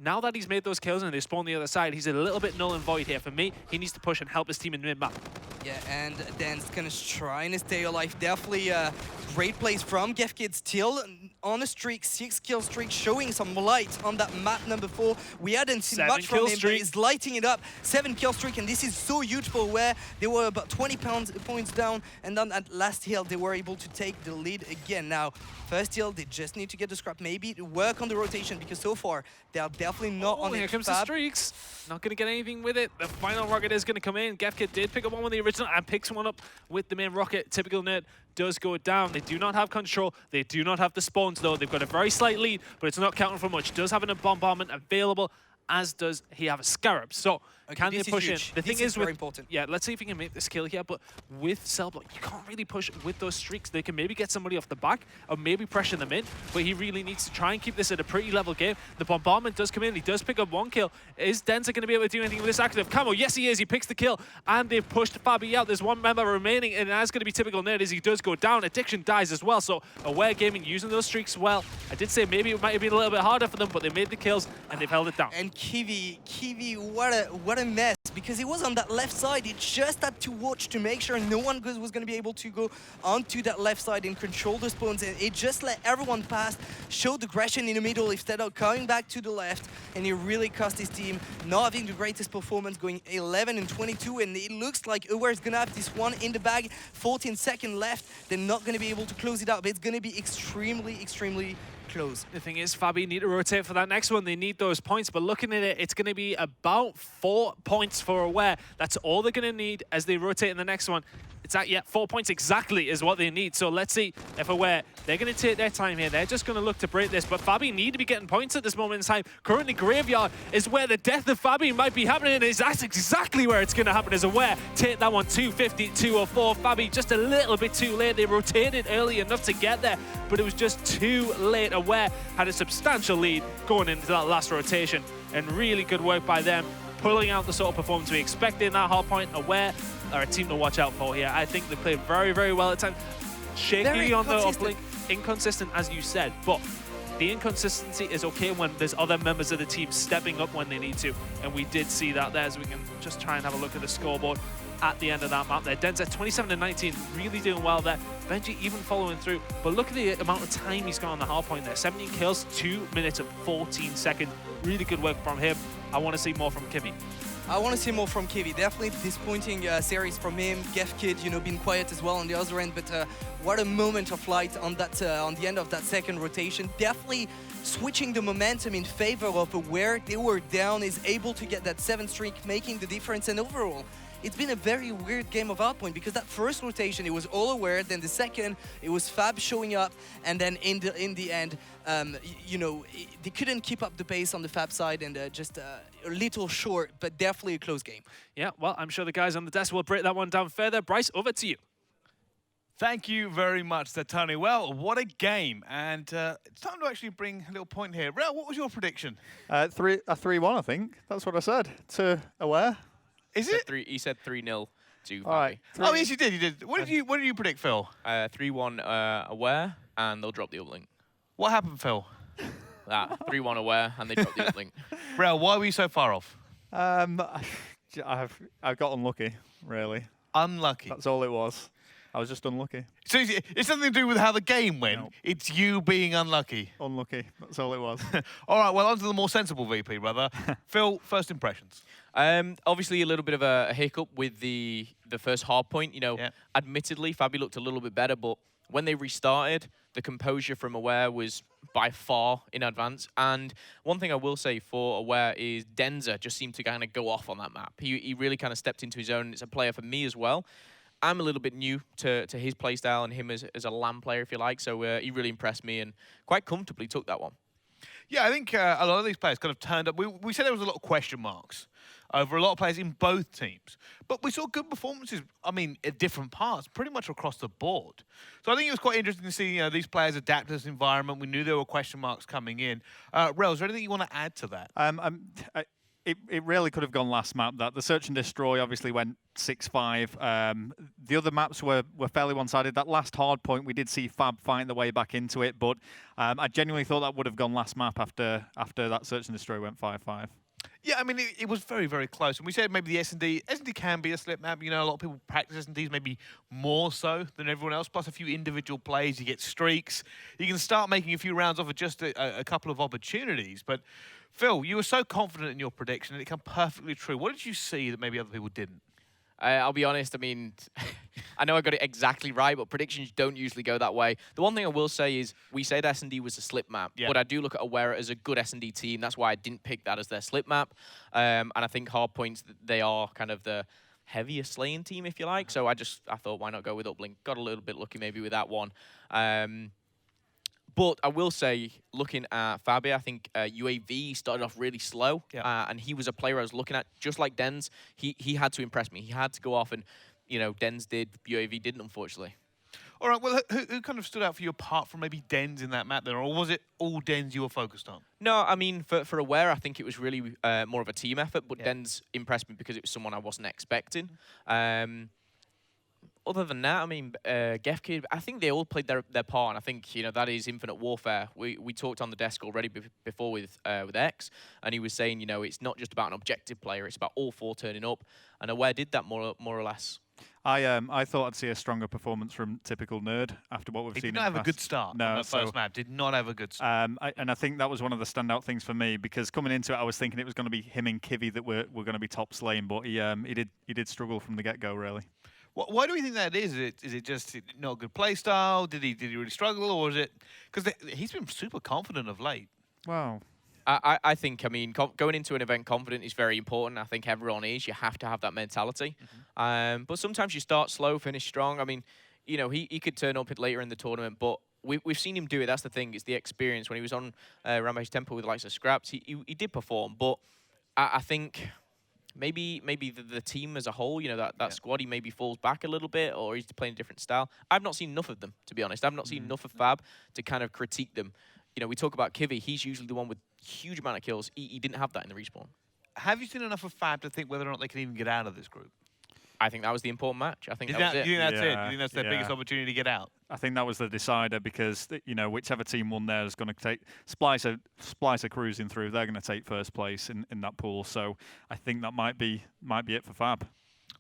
now that he's made those kills and they spawn the other side, he's a little bit null and void here. For me, he needs to push and help his team in mid-map. Yeah, and Dan's gonna try and stay alive. Definitely great plays from GevKid, still on a streak, 6 kill streak, showing some light on that map number 4. We hadn't seen much from him, but he's lighting it up. 7 kill streak, and this is so huge for Aware. They were about 20 points down, and then at last hill, they were able to take the lead again. Now, first hill, they just need to get the scrap, maybe work on the rotation, because so far, they are definitely not on it. Here comes the streaks. Not going to get anything with it. The final rocket is going to come in. GevKid did pick up one with the original and picks one up with the main rocket. Typical Nerd does go down. They do not have control. They do not have the spawns, though. They've got a very slight lead, but it's not counting for much. Does have an bombardment available, as does he have a Scarab. So can they push in? The thing is, very important. Yeah, let's see if he can make this kill here. But with Cell Block, you can't really push with those streaks. They can maybe get somebody off the back or maybe pressure them in. But he really needs to try and keep this at a pretty level game. The bombardment does come in. He does pick up 1 kill. Is Denza going to be able to do anything with this active camo? Yes, he is. He picks the kill, and they've pushed Fabi out. There's 1 member remaining, and that's going to be Typical Nerd as he does go down. Addiction dies as well. So Aware Gaming using those streaks well. I did say maybe it might have been a little bit harder for them, but they made the kills and they've held it down. And Kiwi, what a mess, because he was on that left side. He just had to watch to make sure no one was going to be able to go onto that left side and control the spawns. And it just let everyone pass, showed aggression in the middle instead of coming back to the left. And it really cost his team not having the greatest performance, going 11 and 22. And it looks like Aware is going to have this one in the bag. 14 seconds left. They're not going to be able to close it out, but it's going to be extremely close. The thing is, Fabi need to rotate for that next one. They need those points, but looking at it, it's going to be about 4 points for Aware. That's all they're going to need as they rotate in the next one. It's at, 4 points exactly is what they need. So let's see if Aware, they're going to take their time here. They're just going to look to break this, but Fabi need to be getting points at this moment in time. Currently, Graveyard is where the death of Fabi might be happening, and that's exactly where it's going to happen, as Aware take that one 250, 204. Fabi just a little bit too late. They rotated early enough to get there, but it was just too late. Aware had a substantial lead going into that last rotation, and really good work by them, pulling out the sort of performance we expected in that hard point. Aware are a team to watch out for here. I think they played very, very well at times. Shaky on the uplink, inconsistent as you said, but the inconsistency is okay when there's other members of the team stepping up when they need to, and we did see that there, as we can just try and have a look at the scoreboard at the end of that map there. Denza 27-19, really doing well there. Benji even following through, but look at the amount of time he's got on the hard point there. 17 kills, 2 minutes and 14 seconds. Really good work from him. I want to see more from Kiwi. I want to see more from Kiwi. Definitely disappointing series from him. GevKid, being quiet as well on the other end, but what a moment of light on that on the end of that second rotation. Definitely switching the momentum in favor of where they were down, is able to get that 7th streak, making the difference, and overall, it's been a very weird game of Hardpoint because that first rotation, it was all aware. Then the second, it was Fab showing up. And then in the end, you know, they couldn't keep up the pace on the Fab side and just a little short, but definitely a close game. Yeah, well, I'm sure the guys on the desk will break that one down further. Bryce, over to you. Thank you very much, Tony. Well, what a game. And it's time to actually bring a little point here. Rel, what was your prediction? 3-1, I think. That's what I said. To Aware. Is it? He said 3-0 to All right. Oh, yes, you did. You did. What did you predict, Phil? 3-1 Aware, and they'll drop the uplink. What happened, Phil? 3-1 Aware, and they drop the uplink. Rel, why were you so far off? I've got unlucky, really. Unlucky. That's all it was. I was just unlucky. So it's something to do with how the game went. No. It's you being unlucky. Unlucky. That's all it was. All right, well, on to the more sensible VP, brother. Phil, first impressions. Obviously, a little bit of a hiccup with the first hard point. You know, Yeah. admittedly, Fabi looked a little bit better, but when they restarted, the composure from Aware was by far in advance. And one thing I will say for Aware is Denza just seemed to kind of go off on that map. He really kind of stepped into his own. It's a player for me as well. I'm a little bit new to his playstyle and him as a LAN player, if you like. So he really impressed me and quite comfortably took that one. Yeah, I think a lot of these players kind of turned up. We said there was a lot of question marks over a lot of players in both teams. But we saw good performances, I mean, at different parts, pretty much across the board. So I think it was quite interesting to see these players adapt to this environment. We knew there were question marks coming in. Rel, is there anything you want to add to that? It really could have gone last map. That the Search and Destroy obviously went 6-5. The other maps were fairly one-sided. That last hard point, we did see Fab fighting the way back into it, but I genuinely thought that would have gone last map after that Search and Destroy went 5-5. Yeah, I mean, it was very, very close. And we said maybe the S&D can be a slip map. You know, a lot of people practice S&Ds maybe more so than everyone else. Plus a few individual plays, you get streaks. You can start making a few rounds off of just a couple of opportunities. But Phil, you were so confident in your prediction and it came perfectly true. What did you see that maybe other people didn't? I'll be honest, I mean, I know I got it exactly right, but predictions don't usually go that way. The one thing I will say is we said S&D was a slip map, but I do look at Aware as a good S&D team. That's why I didn't pick that as their slip map. And I think Hardpoints, they are kind of the heavier slaying team, if you like. So I thought, why not go with Uplink? Got a little bit lucky maybe with that one. But I will say, looking at Fabi, I think UAV started off really slow, and he was a player I was looking at, just like Dens. He had to impress me. He had to go off, and Dens did, UAV didn't, unfortunately. All right, well, who kind of stood out for you apart from maybe Dens in that map there, or was it all Dens you were focused on? No, I mean, for Aware, I think it was really more of a team effort, but Dens impressed me because it was someone I wasn't expecting. Other than that, I mean, Gefkid, I think they all played their part, and I think, that is Infinite Warfare. We talked on the desk already before with X, and he was saying, it's not just about an objective player, it's about all four turning up, and Aware did that more or less. I thought I'd see a stronger performance from typical Nerd after what we've seen. Did not have a good start. No, on that first map. Did not have a good start. And I think that was one of the standout things for me because coming into it, I was thinking it was going to be him and Kivy that were going to be top slaying, but he did struggle from the get-go really. Why do we think that is? Is it just not a good play style? Did he really struggle, or is it because he's been super confident of late? Wow. I think, going into an event confident is very important. I think everyone is. You have to have that mentality. But sometimes you start slow, finish strong. I mean, he could turn up later in the tournament, but we've seen him do it. That's the thing. It's the experience. When he was on Rampage Temple with the likes of Scraps, he did perform. But I think maybe the team as a whole, that squad, he maybe falls back a little bit, or he's playing a different style. I've not seen enough of them, to be honest. I've not seen enough of Fab to kind of critique them. We talk about Kivy. He's usually the one with huge amount of kills. He didn't have that in the respawn. Have you seen enough of Fab to think whether or not they can even get out of this group? I think that was the important match. I think that was it. You think that's it? You think that's their biggest opportunity to get out? I think that was the decider because whichever team won there is going to take Splice are cruising through. They're going to take first place in that pool. So I think that might be it for Fab.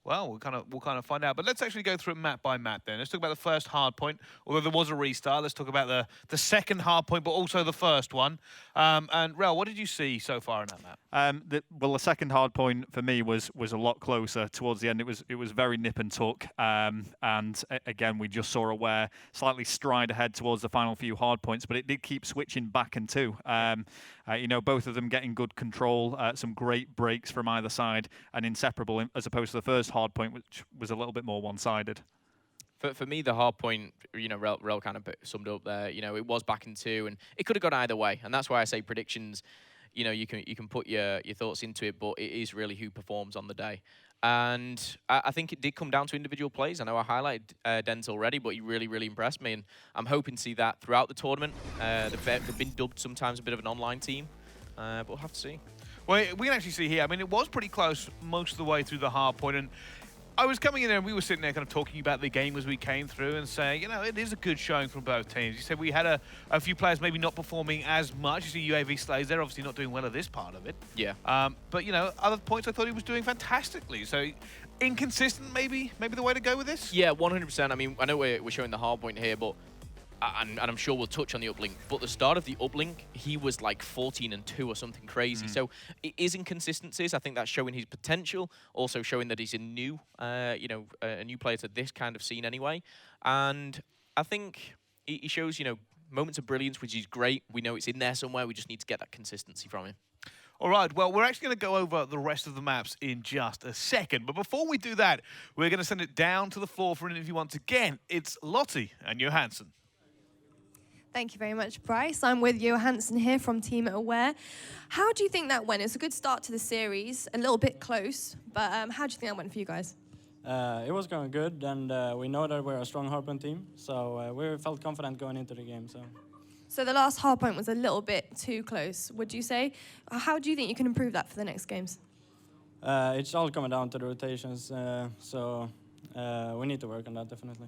Well, we'll kind of find out. But let's actually go through it map by map then. Let's talk about the first hard point. Although there was a restart, let's talk about the second hard point, but also the first one. And Rel, what did you see so far in that map? The second hard point for me was a lot closer towards the end. It was very nip and tuck. And again, we just saw Aware slightly stride ahead towards the final few hard points, but it did keep switching back and two. You know, both of them getting good control, some great breaks from either side, and inseparable as opposed to the first hard point, which was a little bit more one-sided. For me, the hard point, you know, Rel kind of summed up there. You know, it was back in 2, and it could have gone either way. And that's why I say predictions, you know, you can put your thoughts into it, but it is really who performs on the day. And I think it did come down to individual plays. I know I highlighted Dens already, but he really, really impressed me. And I'm hoping to see that throughout the tournament. They've been dubbed sometimes a bit of an online team, but we'll have to see. Well, we can actually see here, I mean, it was pretty close most of the way through the hard point, and I was coming in there and we were sitting there kind of talking about the game as we came through and saying, you know, it is a good showing from both teams. You said we had a few players maybe not performing as much. You see UAV Slays, they're obviously not doing well at this part of it. Yeah. But, you know, other points I thought he was doing fantastically. So inconsistent maybe the way to go with this? Yeah, 100%. I mean, I know we're showing the hard point here, but and I'm sure we'll touch on the uplink, but the start of the uplink, he was like 14-2 or something crazy. So it is inconsistencies. I think that's showing his potential, also showing that he's a new, you know, a new player to this kind of scene anyway. And I think he shows, you know, moments of brilliance, which is great. We know it's in there somewhere. We just need to get that consistency from him. All right, well, we're actually going to go over the rest of the maps in just a second. But before we do that, we're going to send it down to the floor for an interview once again. It's Lottie and Johansson. Thank you very much, Bryce. I'm with Johansson here from Team Aware. How do you think that went? It's a good start to the series, a little bit close, but how do you think that went for you guys? It was going good, and we know that we're a strong hardpoint team, so we felt confident going into the game. So the last hardpoint was a little bit too close, would you say? How do you think you can improve that for the next games? It's all coming down to the rotations, so we need to work on that, definitely.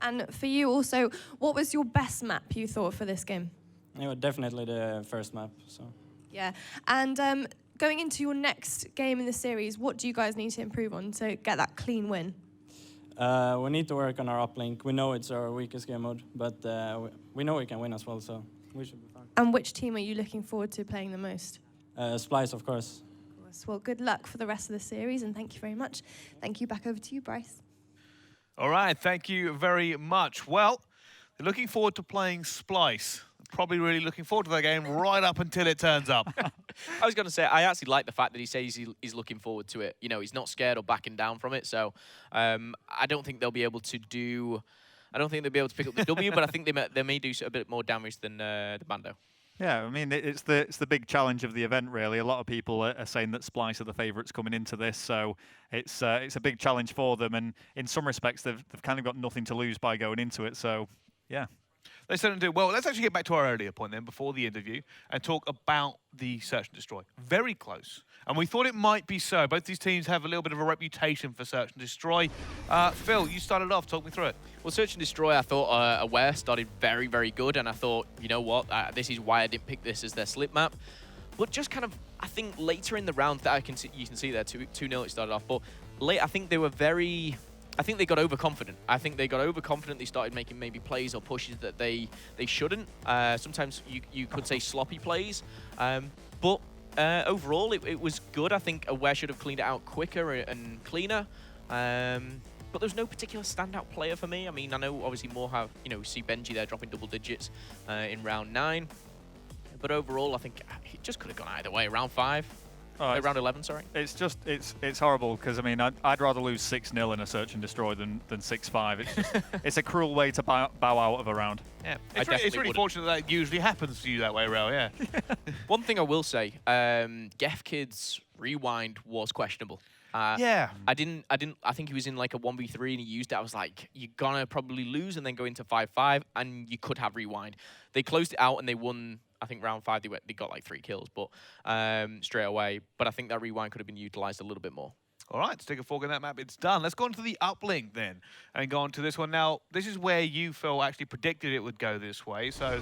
And for you also, what was your best map you thought for this game? It was definitely the first map. So. Yeah, and going into your next game in the series, what do you guys need to improve on to get that clean win? We need to work on our uplink. We know it's our weakest game mode, but we know we can win as well, so we should be fine. And which team are you looking forward to playing the most? Splyce, of course. Well, good luck for the rest of the series, and thank you very much. Thank you. Back over to you, Bryce. All right, thank you very much. Well, they're looking forward to playing Splyce. Probably really looking forward to that game right up until it turns up. I was going to say, I actually like the fact that he says he's looking forward to it. You know, he's not scared or backing down from it. So I don't think they'll be able to do... I don't think they'll be able to pick up the W, but I think they may do a bit more damage than the Bando. Yeah, I mean, it's the big challenge of the event, really. A lot of people are saying that Splyce are the favourites coming into this, so it's a big challenge for them. And in some respects, they've kind of got nothing to lose by going into it. So, yeah. They certainly do. Well, let's actually get back to our earlier point then, before the interview, and talk about the Search and Destroy. Very close. And we thought it might be so. Both these teams have a little bit of a reputation for Search and Destroy. Phil, you started off. Talk me through it. Well, Search and Destroy, I thought Aware started very, very good. And I thought, you know what, this is why I didn't pick this as their slip map. But just kind of, I think later in the round, that you can see there, 2-0 it started off. But late, I think they were very... I think they got overconfident. They started making maybe plays or pushes that they shouldn't. Sometimes you could say sloppy plays. But overall, it was good. I think Aware should have cleaned it out quicker and cleaner. But there's no particular standout player for me. I mean, I know obviously more have, you know, see Benji there dropping double digits in round 9. But overall, I think it just could have gone either way. Round 5. Round 11, sorry. It's just, it's horrible because, I mean, I'd rather lose 6-0 in a Search and Destroy than 6-5. It's just, it's a cruel way to bow out of a round. Yeah, it's really fortunate that it usually happens to you that way, Rel, yeah. One thing I will say, Gef Kid's rewind was questionable. Yeah. I think he was in like a 1v3 and he used it. I was like, you're gonna probably lose and then go into 5-5 and you could have rewind. They closed it out and they won. I think round 5 they got like 3 kills, but straight away. But I think that rewind could have been utilized a little bit more. All right, stick a fork in that map. It's done. Let's go on to the uplink then and go on to this one. Now, this is where you, Phil, actually predicted it would go this way. So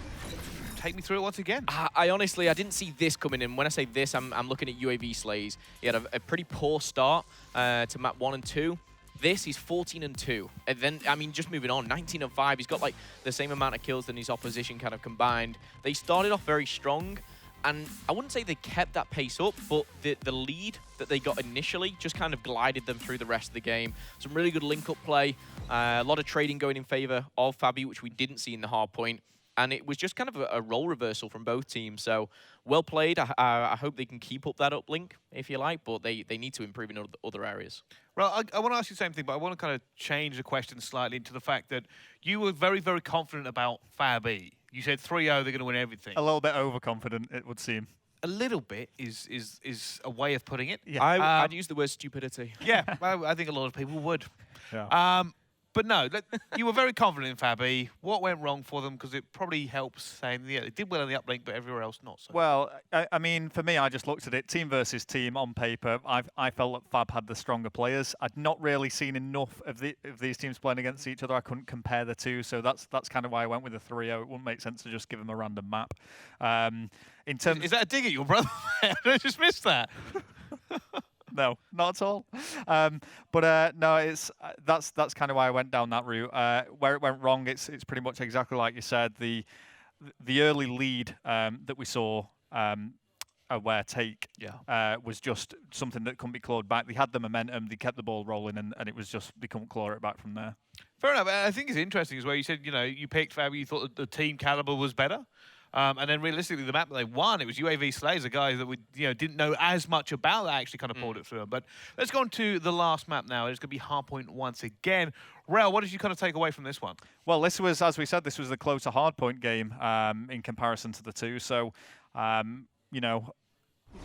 take me through it once again. I honestly, I didn't see this coming in. When I say this, I'm looking at UAV Slays. He had a pretty poor start to map 1 and 2. This is 14-2. And then, I mean, just moving on, 19-5. He's got like the same amount of kills than his opposition kind of combined. They started off very strong. And I wouldn't say they kept that pace up, but the lead that they got initially just kind of glided them through the rest of the game. Some really good link-up play. A lot of trading going in favor of Fabi, which we didn't see in the hard point. and it was just kind of a role reversal from both teams. So well played. I hope they can keep up that uplink, if you like, but they need to improve in other areas. Well, I want to ask you the same thing, but I want to kind of change the question slightly into the fact that you were very, very confident about Fab E. You said 3-0, they're going to win everything. A little bit overconfident, it would seem. A little bit is a way of putting it. Yeah. I'd use the word stupidity. Yeah, I think a lot of people would. Yeah. But no, you were very confident in Fab E. What went wrong for them? Because it probably helps saying, yeah, they did well in the uplink, but everywhere else not so. Well, I mean, for me, I just looked at it, team versus team on paper. I felt that Fab had the stronger players. I'd not really seen enough of these teams playing against each other. I couldn't compare the two, so that's kind of why I went with a 3-0. It wouldn't make sense to just give them a random map. In terms, is that a dig at your brother? I just missed that. No, not at all. No, it's that's kind of why I went down that route. Where it went wrong, it's pretty much exactly like you said. The early lead that we saw Aware take was just something that couldn't be clawed back. They had the momentum, they kept the ball rolling, and it was just they couldn't claw it back from there. Fair enough. I think it's interesting as well. You said, you picked Fab, you thought that the team caliber was better. And then realistically, the map that they won, it was UAV Slays, a guy that we didn't know as much about that actually kind of pulled it through. But let's go on to the last map now. It's going to be Hardpoint once again. Rel, what did you kind of take away from this one? Well, this was, as we said, this was the closer Hardpoint game in comparison to the two. So,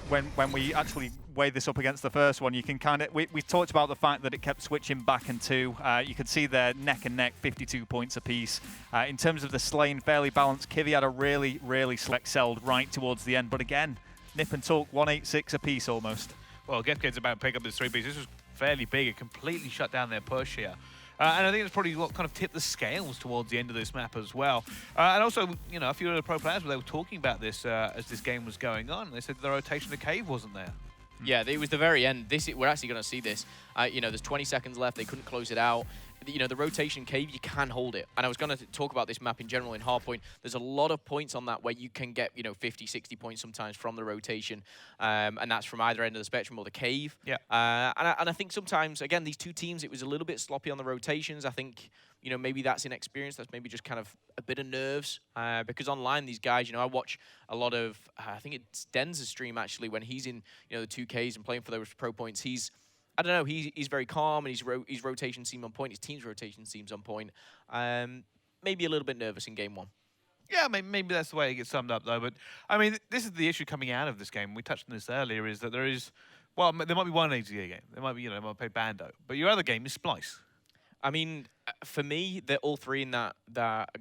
when we actually weigh this up against the first one, you can kind of, we talked about the fact that it kept switching back and two. You could see they're neck and neck, 52 points apiece. In terms of the Slain, fairly balanced. Kivy had a really, really excelled right towards the end. But again, nip and tuck, 186 apiece almost. Well, Gefkid's about to pick up this 3-piece. This was fairly big. It completely shut down their push here. And I think it's probably what kind of tipped the scales towards the end of this map as well. And also, a few of the pro players, they were talking about this as this game was going on. They said the rotation of Cave wasn't there. Yeah, it was the very end. We're actually going to see this. There's 20 seconds left. They couldn't close it out. The rotation Cave, you can hold it. And I was going to talk about this map in general in Hardpoint. There's a lot of points on that where you can get, 50, 60 points sometimes from the rotation. And that's from either end of the spectrum or the Cave. Yeah. And I think sometimes, again, these two teams, it was a little bit sloppy on the rotations. I think, maybe that's inexperience. That's maybe just kind of a bit of nerves. Because online, these guys, I watch a lot of, I think it's Denz's stream, actually, when he's in, the 2Ks and playing for those pro points. I don't know, he's very calm, and his rotation seems on point. His team's rotation seems on point. Maybe a little bit nervous in game one. Yeah, maybe that's the way it gets summed up, though. But, I mean, this is the issue coming out of this game. We touched on this earlier, is that there might be one AGA game. There might be, they might play Bando. But your other game is Splyce. I mean, for me, they're all three in that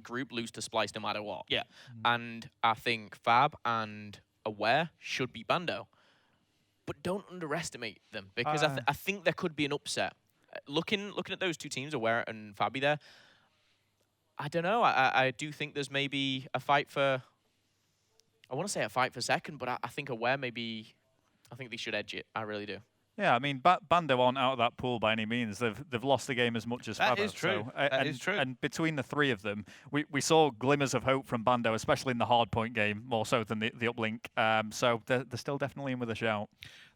group lose to Splyce no matter what. Yeah. And I think Fab and Aware should beat Bando. But don't underestimate them, because I think there could be an upset. Looking at those two teams, Aware and Fabi there, I don't know. I do think there's maybe a fight for, I want to say a fight for second, but I think Aware I think they should edge it. I really do. Yeah, I mean, Bando aren't out of that pool by any means. They've lost the game as much as Fab. That is true. So, that is true. And between the three of them, we saw glimmers of hope from Bando, especially in the Hardpoint game, more so than the uplink. So they're still definitely in with a shout.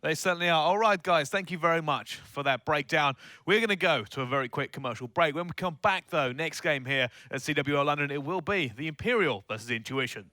They certainly are. All right, guys, thank you very much for that breakdown. We're going to go to a very quick commercial break. When we come back, though, next game here at CWL London, it will be the Imperial versus Intuition.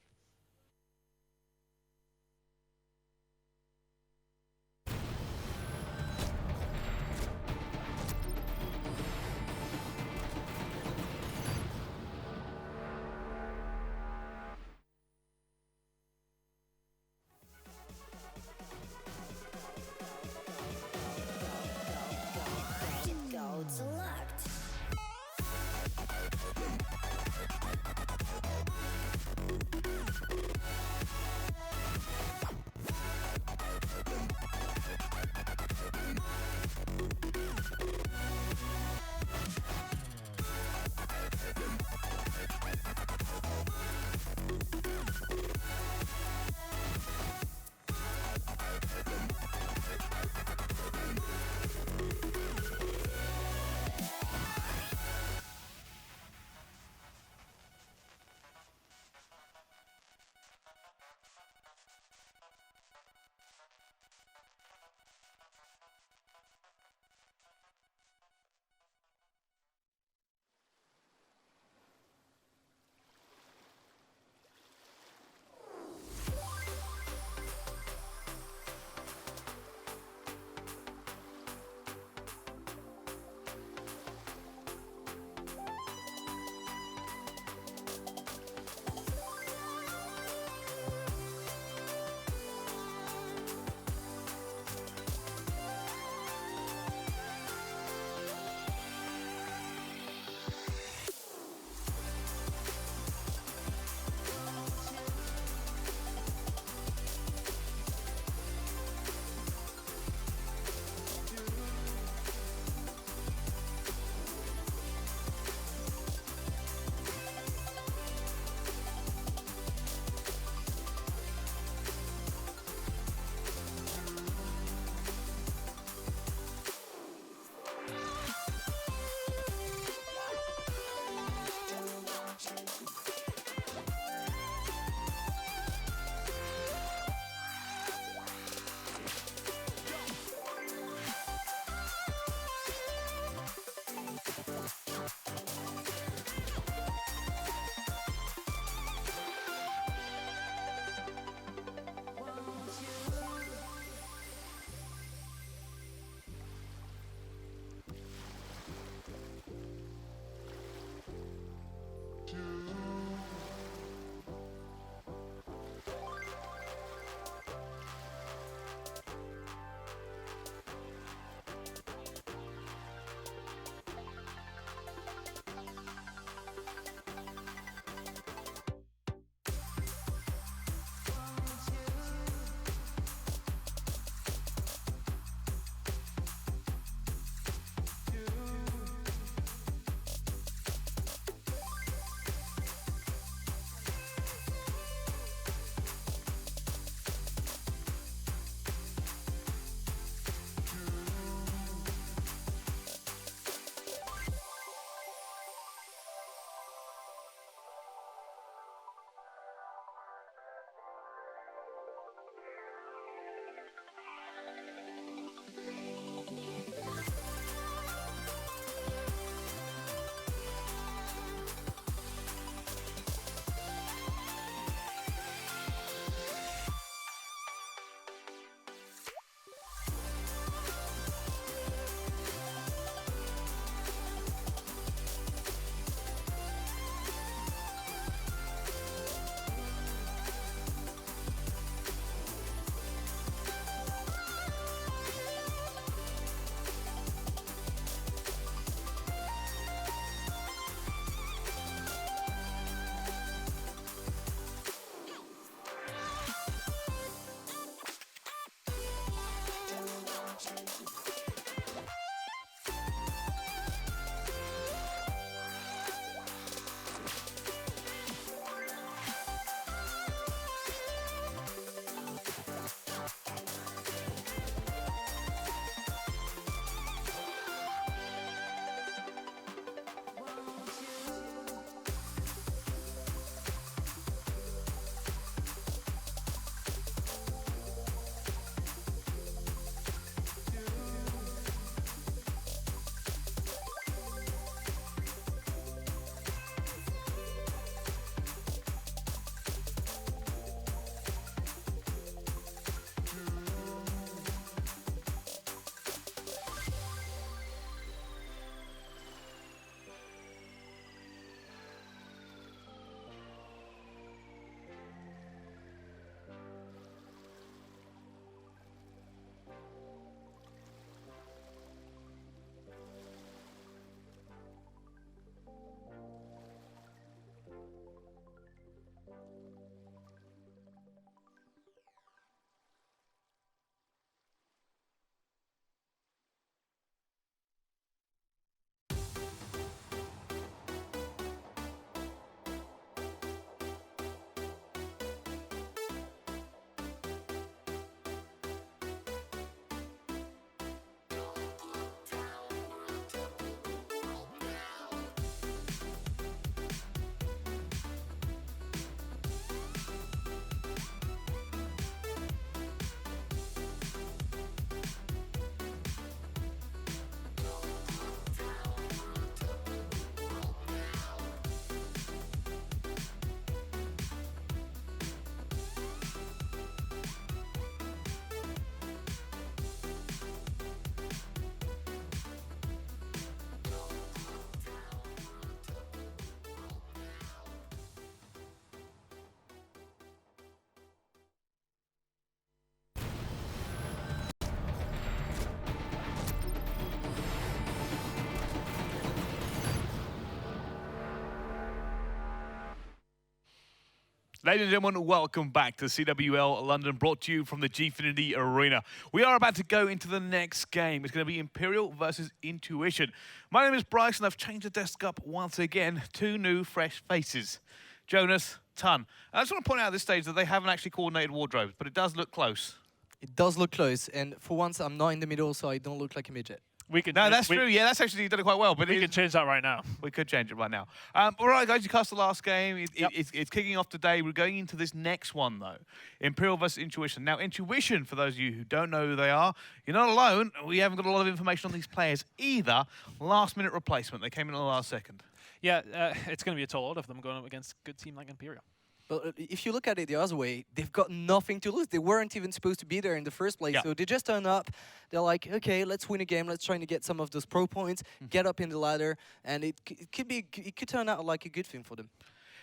Ladies and gentlemen, welcome back to CWL London, brought to you from the Gfinity Arena. We are about to go into the next game. It's going to be Imperial versus Intuition. My name is Bryce, and I've changed the desk up once again. 2 new, fresh faces. Jonas, Ton. I just want to point out at this stage that they haven't actually coordinated wardrobes, but it does look close. It does look close, and for once, I'm not in the middle, so I don't look like a midget. We could. No, that's true. Yeah, that's actually done it quite well. But we could change that right now. We could change it right now. All right, guys, you cast the last game. It's kicking off today. We're going into this next one, though. Imperial versus Intuition. Now, Intuition, for those of you who don't know who they are, you're not alone. We haven't got a lot of information on these players either. Last-minute replacement. They came in at the last second. Yeah, it's going to be a tall order of them going up against a good team like Imperial. But if you look at it the other way, they've got nothing to lose. They weren't even supposed to be there in the first place. So they just turn up. They're like, okay, let's win a game. Let's try to get some of those pro points, get up in the ladder, and it could turn out like a good thing for them.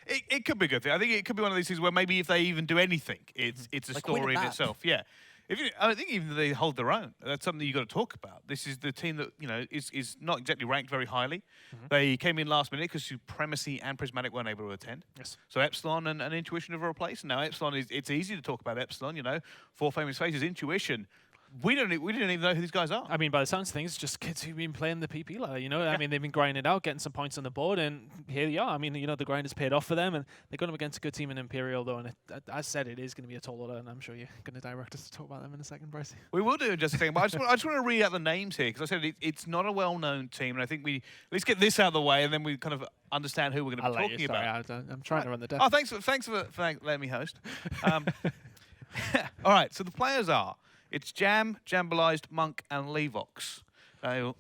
It could be a good thing. I think it could be one of these things where maybe if they even do anything, it's a like story in itself. Yeah. I think even if they hold their own, that's something you've got to talk about. This is the team that, is not exactly ranked very highly. They came in last minute because Supremacy and Prismatic weren't able to attend. Yes. So Epsilon and Intuition have replaced. Now Epsilon it's easy to talk about Epsilon, 4 famous faces. Intuition, we didn't even know who these guys are. I mean, by the sounds of things, it's just kids who've been playing the PP ladder, I mean, they've been grinding it out, getting some points on the board, and here they are. I mean, the grind has paid off for them, and they're going up against a good team in Imperial, though, and as I said, it is going to be a tall order, and I'm sure you're going to direct us to talk about them in a second, Bryce. We will do in just a second, but I just want to read out the names here, because I said it's not a well-known team, and I think let's get this out of the way, and then we kind of understand who we're going to be talking about. I'm trying to run the deck. Oh, thanks for letting me host. All right, so the players are... It's Jam, Jambalized, Monk, and Levox. I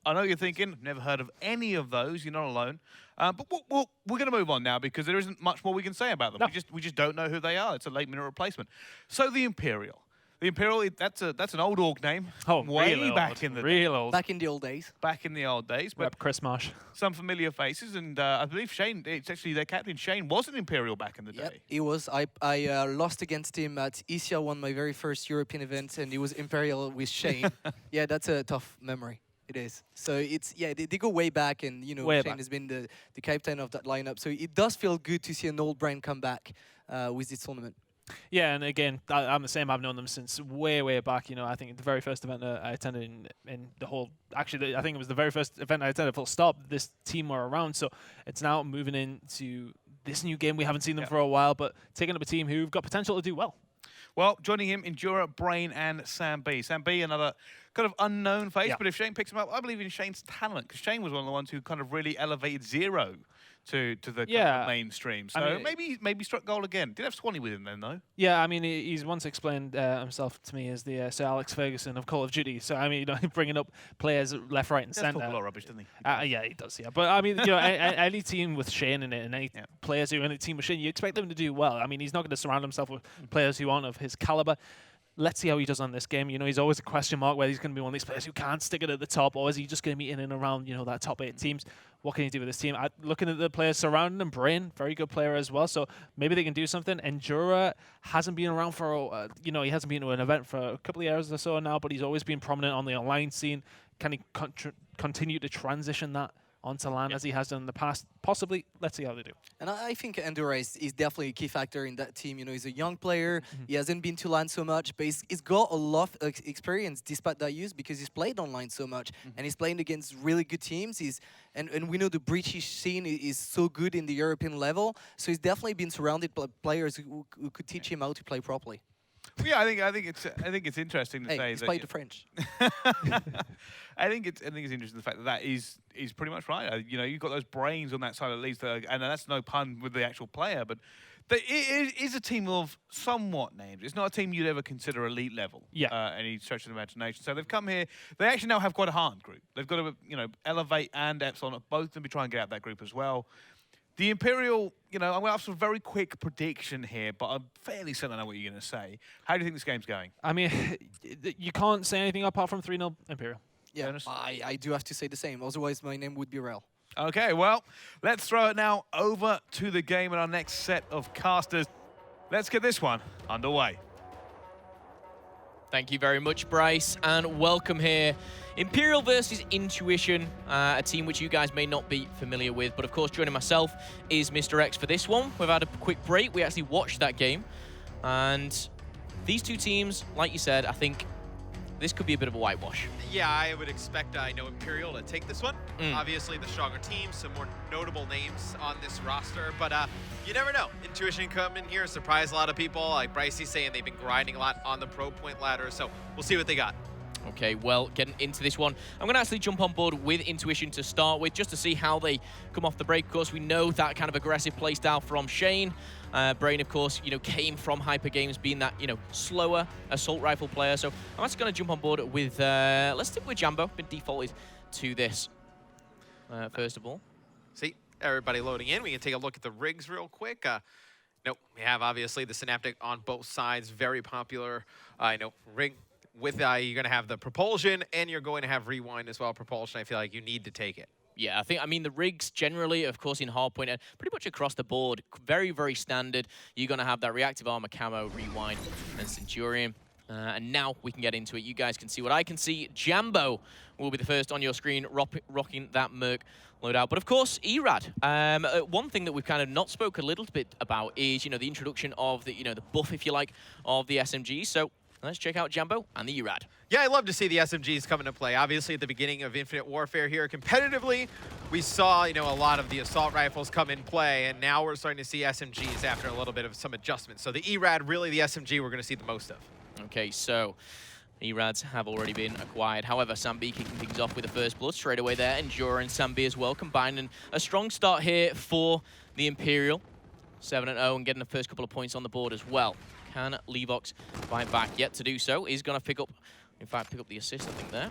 know you're thinking, never heard of any of those. You're not alone. But we're going to move on now because there isn't much more we can say about them. No. We just don't know who they are. It's a late-minute replacement. So the Imperial. The Imperial, that's an old org name. Oh, way real back old. in the real old. Back in the old days. Back in the old days. But Rep Chris Marsh. some familiar faces, and I believe Shane, it's actually their captain, Shane, was an Imperial back in the day. He was. I lost against him at ECR, won my very first European event, and he was Imperial with Shane. Yeah, that's a tough memory. It is. So it's, they go way back, and, Shane has been the captain of that lineup. So it does feel good to see an old brand come back with this tournament. Yeah, and again, I'm the same. I've known them since way back. I think the very first event I attended in the whole... Actually, I think it was the very first event I attended full stop. This team were around, so it's now moving into this new game. We haven't seen them for a while, but taking up a team who've got potential to do well. Well, joining him, Endura, Brain, and Sam B. Sam B, another kind of unknown face, but if Shane picks him up, I believe in Shane's talent, because Shane was one of the ones who kind of really elevated Zero to the kind of mainstream. So I mean, maybe struck gold again. Did have Swanee with him then, though. Yeah, I mean, he's once explained himself to me as the Sir Alex Ferguson of Call of Duty. So, I mean, bringing up players left, right, and centre. He talk a lot of rubbish, doesn't he? Yeah, he does, yeah. But, I mean, any team with Shane in it, and any players who are in a team with Shane, you expect them to do well. I mean, he's not going to surround himself with players who aren't of his calibre. Let's see how he does on this game. He's always a question mark whether he's going to be one of these players who can't stick it at the top, or is he just going to be in and around, that top 8 teams. What can he do with this team? Looking at the players surrounding him, Brain, very good player as well, so maybe they can do something. Endura hasn't been around for, he hasn't been to an event for a couple of years or so now, but he's always been prominent on the online scene. Can he continue to transition that onto LAN as he has done in the past? Possibly. Let's see how they do. And I think Endura is definitely a key factor in that team. He's a young player. He hasn't been to LAN so much, but he's got a lot of experience despite that use because he's played online so much and he's playing against really good teams. And we know the British scene is so good in the European level, so he's definitely been surrounded by players who could teach him how to play properly. Well, yeah, I think it's interesting to say he's that played the French. I think it's interesting the fact that is pretty much right. You've got those brains on that side at least, and that's no pun with the actual player, but it is a team of somewhat names. It's not a team you'd ever consider elite level. Any stretch of the imagination. So they've come here. They actually now have quite a hard group. They've got to Elevate and Epsilon, both of them be trying to get out that group as well. The Imperial, I'm going to have some very quick prediction here, but I'm fairly certain I know what you're going to say. How do you think this game's going? I mean, you can't say anything apart from 3-0 Imperial. Yeah, I do have to say the same. Otherwise, my name would be Rel. Okay, well, let's throw it now over to the game and our next set of casters. Let's get this one underway. Thank you very much, Bryce, and welcome here. Imperial versus Intuition, a team which you guys may not be familiar with, but of course joining myself is Mr. X for this one. We've had a quick break. We actually watched that game, and these two teams, like you said, I think this could be a bit of a whitewash. Yeah, I would expect Imperial to take this one. Obviously, the stronger team, some more notable names on this roster, but you never know. Intuition come in here, surprise a lot of people. Like Brycey saying they've been grinding a lot on the pro point ladder, so we'll see what they got. Okay, well, getting into this one, I'm going to actually jump on board with Intuition to start with, just to see how they come off the break. Of course, we know that kind of aggressive playstyle from Shane. Brain, of course, came from Hyper Games, being that, slower assault rifle player. So I'm actually going to jump on board with, let's stick with Jambo. Been defaulted to this, first of all. See, everybody loading in. We can take a look at the rigs real quick. We have, obviously, the Synaptic on both sides. Very popular, rig. With you're going to have the propulsion, and you're going to have rewind as well. Propulsion, I feel like you need to take it. Yeah, I mean, the rigs generally, of course, in Hardpoint, and pretty much across the board, very, very standard. You're going to have that reactive armor, camo, rewind, and Centurion. And now we can get into it. You guys can see what I can see. Jambo will be the first on your screen, rocking that Merc loadout. But of course, Erad. One thing that we've kind of not spoke a little bit about is, the introduction of the, the buff, if you like, of the SMGs. So let's check out Jambo and the Erad. Yeah, I love to see the SMGs come into play. Obviously, at the beginning of Infinite Warfare here, competitively, we saw, a lot of the assault rifles come in play, and now we're starting to see SMGs after a little bit of some adjustments. So the Erad, really the SMG we're going to see the most of. Okay, so Erads have already been acquired. However, Sambi kicking things off with the first blood straight away there. Endura and Sambi as well, combining a strong start here for the Imperial. 7-0 and getting the first couple of points on the board as well. Can Levox fight back? Yet to do so. He's going to pick up the assist, I think,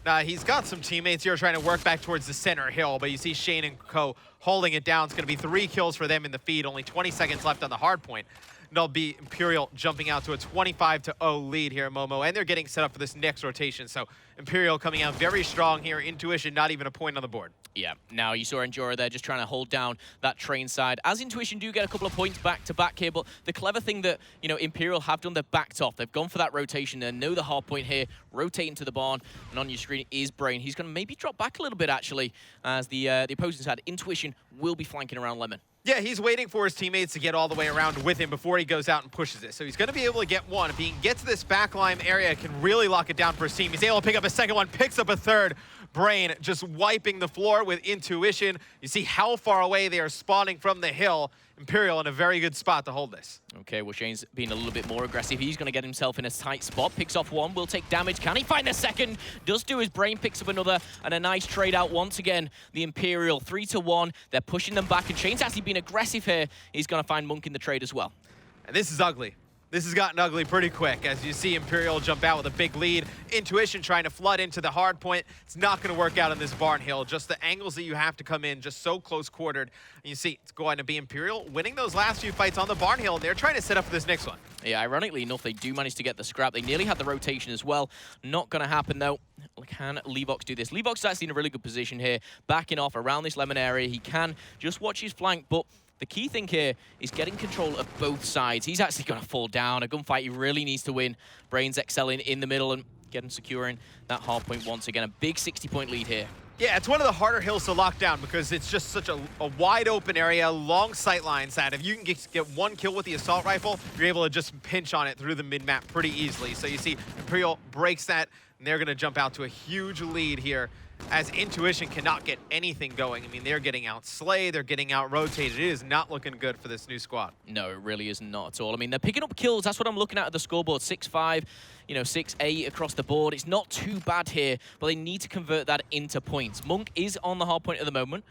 there. He's got some teammates here trying to work back towards the center hill, but you see Shane and Co holding it down. It's going to be 3 kills for them in the feed. Only 20 seconds left on the hard point. And it'll be Imperial jumping out to a 25-0 lead here, Momo, and they're getting set up for this next rotation. So Imperial coming out very strong here. Intuition, not even a point on the board. Yeah, now you saw Endura there just trying to hold down that train side. As Intuition do get a couple of points back-to-back here, but the clever thing that, Imperial have done, they're backed off. They've gone for that rotation. They know the hard point here, rotating to the barn, and on your screen is Brain. He's going to maybe drop back a little bit, actually, as the opposing side, Intuition, will be flanking around Lemon. Yeah, he's waiting for his teammates to get all the way around with him before he goes out and pushes it. So he's going to be able to get one. If he can get to this backline area, can really lock it down for his team. He's able to pick up a second one, picks up a third. Brain just wiping the floor with Intuition. You see how far away they are spawning from the hill. Imperial in a very good spot to hold this. Okay, well, Shane's being a little bit more aggressive. He's going to get himself in a tight spot. Picks off one, will take damage. Can he find a second? Does do his Brain, picks up another, and a nice trade out once again. The Imperial, 3-1. They're pushing them back, and Shane's actually been aggressive here. He's going to find Monk in the trade as well. And this is ugly. This has gotten ugly pretty quick as you see Imperial jump out with a big lead. Intuition trying to flood into the hard point. It's not going to work out on this barn hill. Just the angles that you have to come in, just so close quartered. And you see it's going to be Imperial winning those last few fights on the barn hill. And they're trying to set up for this next one. Yeah, ironically enough, they do manage to get the scrap. They nearly had the rotation as well. Not going to happen, though. Can Levox do this? Levox is actually in a really good position here, backing off around this Lemon area. He can just watch his flank, but the key thing here is getting control of both sides. He's actually going to fall down. A gunfight he really needs to win. Brains excelling in the middle and securing that hard point once again. A big 60-point lead here. Yeah, it's one of the harder hills to lock down because it's just such a wide open area, long sight lines that if you can get one kill with the assault rifle, you're able to just pinch on it through the mid-map pretty easily. So you see Imperial breaks that, and they're going to jump out to a huge lead here as Intuition cannot get anything going. I mean, they're getting out slayed, they're getting out rotated. It is not looking good for this new squad. No, it really is not at all. I mean, they're picking up kills. That's what I'm looking at the scoreboard. 6-5, 6-8 across the board. It's not too bad here, but they need to convert that into points. Monk is on the hard point at the moment,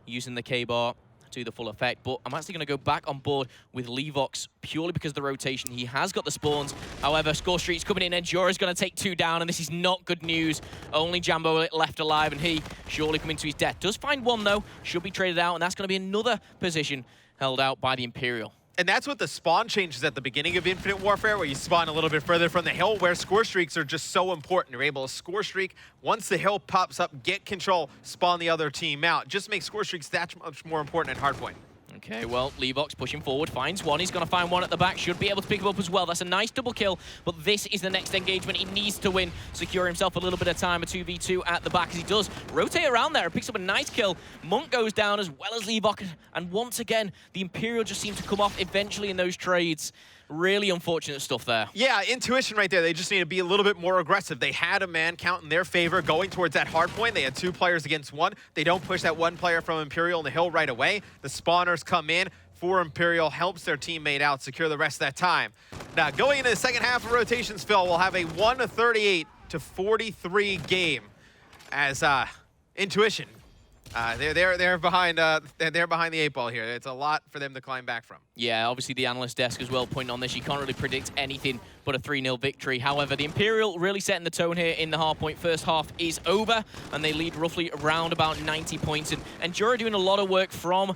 using the K-bar to the full effect, but I'm actually going to go back on board with Levox purely because of the rotation. He has got the spawns. However, Score Street's coming in, and Endura's going to take 2 down, and this is not good news. Only Jambo left alive, and he surely coming to his death. Does find one, though. Should be traded out, and that's going to be another position held out by the Imperial. And that's what the spawn changes at the beginning of Infinite Warfare, where you spawn a little bit further from the hill, where score streaks are just so important. You're able to score streak. Once the hill pops up, get control, spawn the other team out. Just makes score streaks that much more important at hardpoint. Okay, well, Levox pushing forward, finds one. He's going to find one at the back, should be able to pick him up as well. That's a nice double kill, but this is the next engagement he needs to win. Secure himself a little bit of time, a 2v2 at the back as he does rotate around there and picks up a nice kill. Monk goes down as well as Levox, and once again, the Imperial just seems to come off eventually in those trades. Really unfortunate stuff there. Yeah, intuition right there. They just need to be a little bit more aggressive. They had a man count in their favor going towards that hard point. They had 2 players against 1. They don't push that 1 player from Imperial on the hill right away. The spawners come in for Imperial, helps their teammate out, secure the rest of that time. Now, going into the second half of rotations, Phil, we'll have a 138 to 43 game as Intuition. They're behind the 8 ball here. It's a lot for them to climb back from. Yeah, obviously the analyst desk as well pointing on this. You can't really predict anything but a 3-0 victory. However, the Imperial really setting the tone here in the hardpoint. First half is over, and they lead roughly around about 90 points. And Jura doing a lot of work from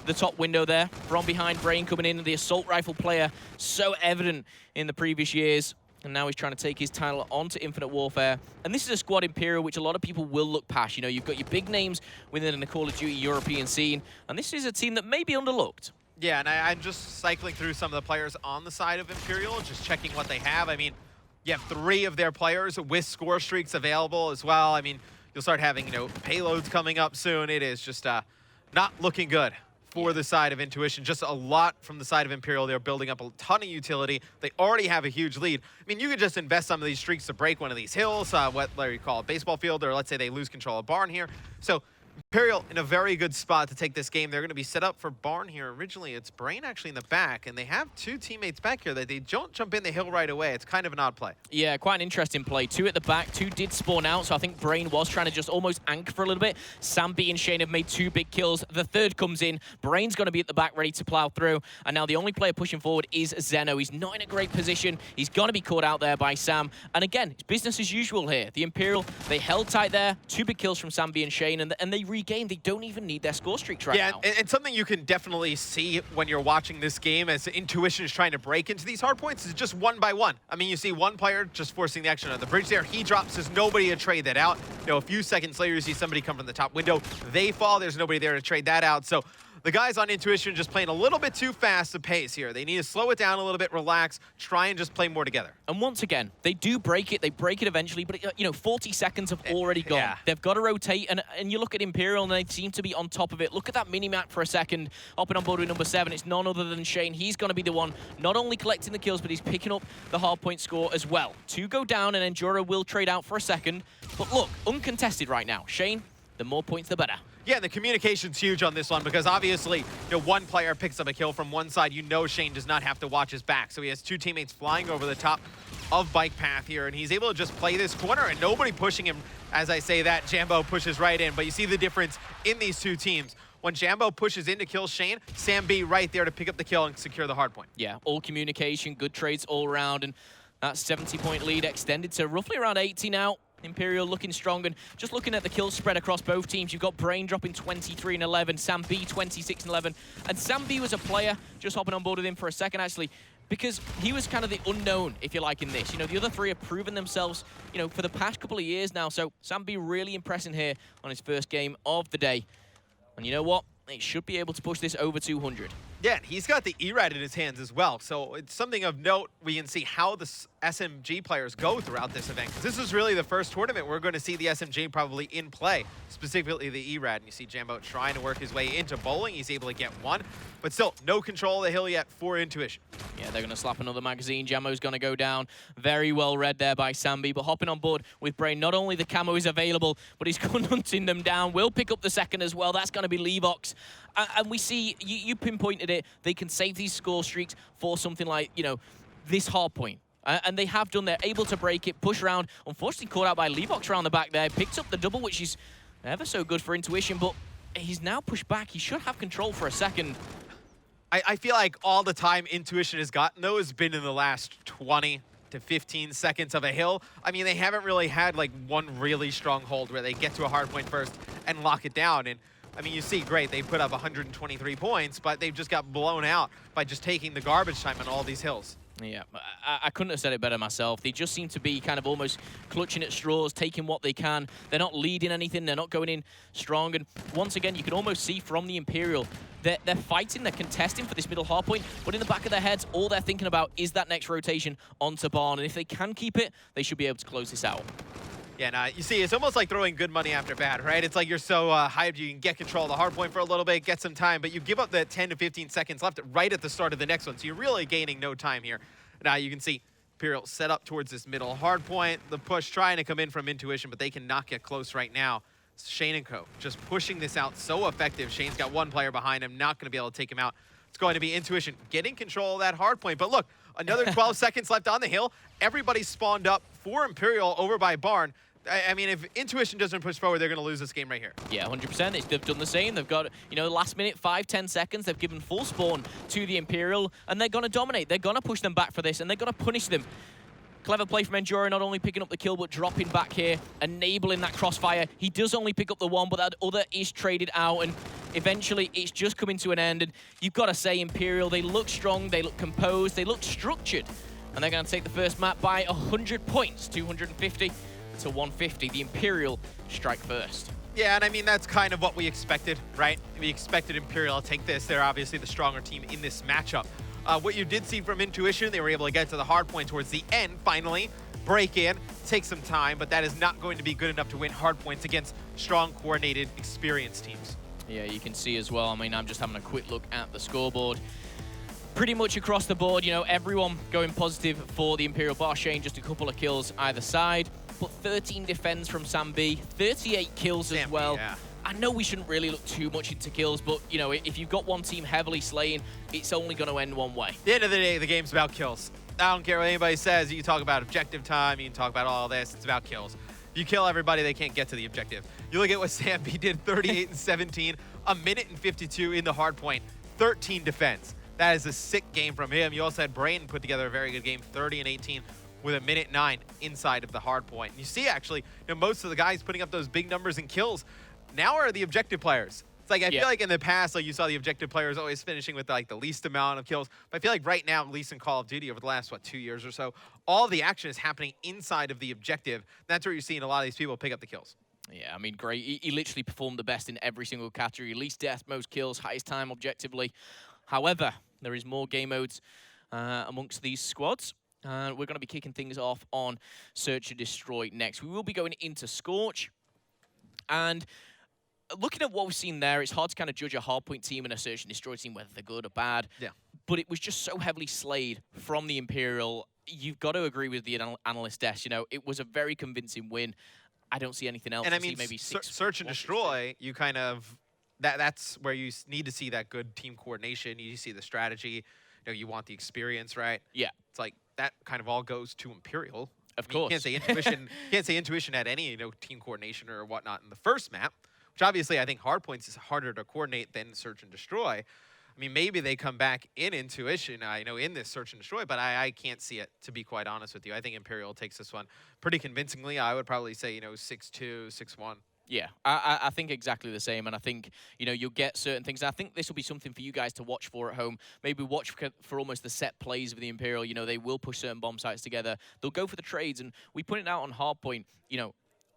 the top window there, from behind. Brain coming in, the assault rifle player, so evident in the previous years. And now he's trying to take his title onto Infinite Warfare. And this is a squad Imperial which a lot of people will look past. You know, you've got your big names within the Call of Duty European scene. And this is a team that may be underlooked. Yeah, and I'm just cycling through some of the players on the side of Imperial, just checking what they have. I mean, you have 3 of their players with score streaks available as well. I mean, you'll start having, payloads coming up soon. It is just not looking good for the side of Intuition. Just a lot from the side of Imperial. They're building up a ton of utility. They already have a huge lead. I mean, you could just invest some of these streaks to break one of these hills, what you call a baseball field, or let's say they lose control of Barn here. So Imperial in a very good spot to take this game. They're going to be set up for Barn here. Originally, it's Brain actually in the back, and they have 2 teammates back here that they don't jump in the hill right away. It's kind of an odd play. Yeah, quite an interesting play. 2 at the back, 2 did spawn out, so I think Brain was trying to just almost anchor for a little bit. Sambi and Shane have made 2 big kills. The 3rd comes in. Brain's going to be at the back ready to plow through, and now the only player pushing forward is Zeno. He's not in a great position. He's going to be caught out there by Sam, and again, it's business as usual here. The Imperial, they held tight there. 2 big kills from Sambi and Shane, and they regained. They don't even need their score streaks right now. Yeah, and something you can definitely see when you're watching this game as Intuition is trying to break into these hard points is just 1 by 1. I mean, you see 1 player just forcing the action on the bridge there. He drops. There's nobody to trade that out. A few seconds later, you see somebody come from the top window. They fall. There's nobody there to trade that out. So the guys on Intuition just playing a little bit too fast a pace here. They need to slow it down a little bit, relax, try and just play more together. And once again, they do break it. They break it eventually, but 40 seconds have already gone. Yeah. They've got to rotate, and you look at Imperial, and they seem to be on top of it. Look at that mini-map for a second. Hopping on board with number 7, it's none other than Shane. He's going to be the one not only collecting the kills, but he's picking up the hardpoint score as well. 2 go down, and Endura will trade out for a second. But look, uncontested right now. Shane, the more points, the better. Yeah, the communication's huge on this one because obviously, 1 player picks up a kill from one side. Shane does not have to watch his back. So he has 2 teammates flying over the top of Bike Path here, and he's able to just play this corner and nobody pushing him. As I say that, Jambo pushes right in, but you see the difference in these 2 teams. When Jambo pushes in to kill Shane, Sam B right there to pick up the kill and secure the hard point. Yeah, all communication, good trades all around, and that 70-point lead extended to roughly around 80 now. Imperial looking strong, and just looking at the kill spread across both teams, you've got Brain dropping 23 and 11, Sam B 26 and 11, and Sam B was a player, just hopping on board with him for a second actually, because he was kind of the unknown, if you like, in this. The other 3 have proven themselves, for the past couple of years now, so Sam B really impressing here on his first game of the day. And you know what? They should be able to push this over 200. Yeah, he's got the E-Rad in his hands as well, so it's something of note. We can see how the SMG players go throughout this event, because this is really the first tournament we're going to see the SMG probably in play, specifically the E-Rad. And you see Jambo trying to work his way into bowling. He's able to get 1, but still no control of the hill yet for Intuition. Yeah, they're going to slap another magazine. Jambo's going to go down. Very well read there by Sambi, but hopping on board with Brain. Not only the camo is available, but he's hunting them down. Will pick up the second as well. That's going to be Levox. And we see, you pinpointed it, they can save these score streaks for something like, this hard point. And they have done. They're able to break it, push around. Unfortunately caught out by Levox around the back there. Picks up the double, which is ever so good for Intuition, but he's now pushed back. He should have control for a second. I feel like all the time Intuition has gotten, though, has been in the last 20 to 15 seconds of a hill. I mean, they haven't really had, one really strong hold where they get to a hard point first and lock it down. And I mean, you see, great, they put up 123 points, but they've just got blown out by just taking the garbage time on all these hills. Yeah, I couldn't have said it better myself. They just seem to be kind of almost clutching at straws, taking what they can. They're not leading anything. They're not going in strong. And once again, you can almost see from the Imperial, they're fighting, they're contesting for this middle hard point, but in the back of their heads, all they're thinking about is that next rotation onto Barn, and if they can keep it, they should be able to close this out. Yeah, nah, you see, it's almost like throwing good money after bad, right? It's like you're so hyped, you can get control of the hard point for a little bit, get some time, but you give up the 10 to 15 seconds left right at the start of the next one, so you're really gaining no time here. Now you can see Imperial set up towards this middle hard point, the push trying to come in from Intuition, but they cannot get close right now. Shane and Co. just pushing this out so effective. Shane's got one player behind him, not going to be able to take him out. It's going to be Intuition getting control of that hard point, but look, another 12 seconds left on the hill. Everybody's spawned up for Imperial over by Barn. I mean, if Intuition doesn't push forward, they're going to lose this game right here. Yeah, 100%. They've done the same. They've got, you know, last minute, 5-10 seconds. They've given full spawn to the Imperial, and they're going to dominate. They're going to push them back for this, and they're going to punish them. Clever play from Enduro, not only picking up the kill, but dropping back here, enabling that crossfire. He does only pick up the one, but that other is traded out, and eventually it's just coming to an end. And you've got to say, Imperial, they look strong, they look composed, they look structured, and they're going to take the first map by 100 points, 250 to 150. The Imperial strike first. Yeah, and I mean, that's kind of what we expected, right? We expected Imperial to take this. They're obviously the stronger team in this matchup. What you did see from Intuition, they were able to get to the hard point towards the end, finally, break in, take some time, but that is not going to be good enough to win hard points against strong, coordinated, experienced teams. Yeah, you can see as well, I mean, I'm just having a quick look at the scoreboard. Pretty much across the board, you know, everyone going positive for the Imperial. Bar Shane, just a couple of kills either side, but 13 defends from Sam B, 38 kills as well. Yeah. I know we shouldn't really look too much into kills, but, you know, if you've got one team heavily slaying, it's only going to end one way. At the end of the day, the game's about kills. I don't care what anybody says. You can talk about objective time. You can talk about all this. It's about kills. If you kill everybody, they can't get to the objective. You look at what Sam B did, 38 and 17, a minute and 52 in the hard point, 13 defense. That is a sick game from him. You also had Brayden put together a very good game, 30 and 18 with a minute 9 inside of the hard point. And you see, actually, you know, most of the guys putting up those big numbers in kills now are the objective players. It's like, I feel like in the past, like you saw the objective players always finishing with like the least amount of kills. But I feel like right now, at least in Call of Duty over the last, 2 years or so, all the action is happening inside of the objective. That's where you're seeing a lot of these people pick up the kills. Yeah, I mean, great. He literally performed the best in every single category. Least death, most kills, highest time objectively. However, there is more game modes amongst these squads. We're going to be kicking things off on Search and Destroy next. We will be going into Scorch. And looking at what we've seen there, it's hard to kind of judge a hardpoint team and a Search and Destroy team, whether they're good or bad. Yeah. But it was just so heavily slayed from the Imperial. You've got to agree with the analyst desk. You know, it was a very convincing win. I don't see anything else. And I mean, maybe Search and Destroy, you kind of, that's where you need to see that good team coordination. You see the strategy. You know, you want the experience, right? Yeah. It's like that kind of all goes to Imperial. Of course. You can't say Intuition. Can't say Intuition had any, you know, team coordination or whatnot in the first map, which obviously I think Hardpoints is harder to coordinate than Search and Destroy. I mean, maybe they come back in Intuition, I know, in this Search and Destroy, but I can't see it, to be quite honest with you. I think Imperial takes this one pretty convincingly. I would probably say, you know, 6-2, 6-1. Yeah, I think exactly the same, and I think, you know, you'll get certain things. And I think this will be something for you guys to watch for at home. Maybe watch for almost the set plays of the Imperial. You know, they will push certain bomb sites together. They'll go for the trades, and we put it out on Hardpoint, you know,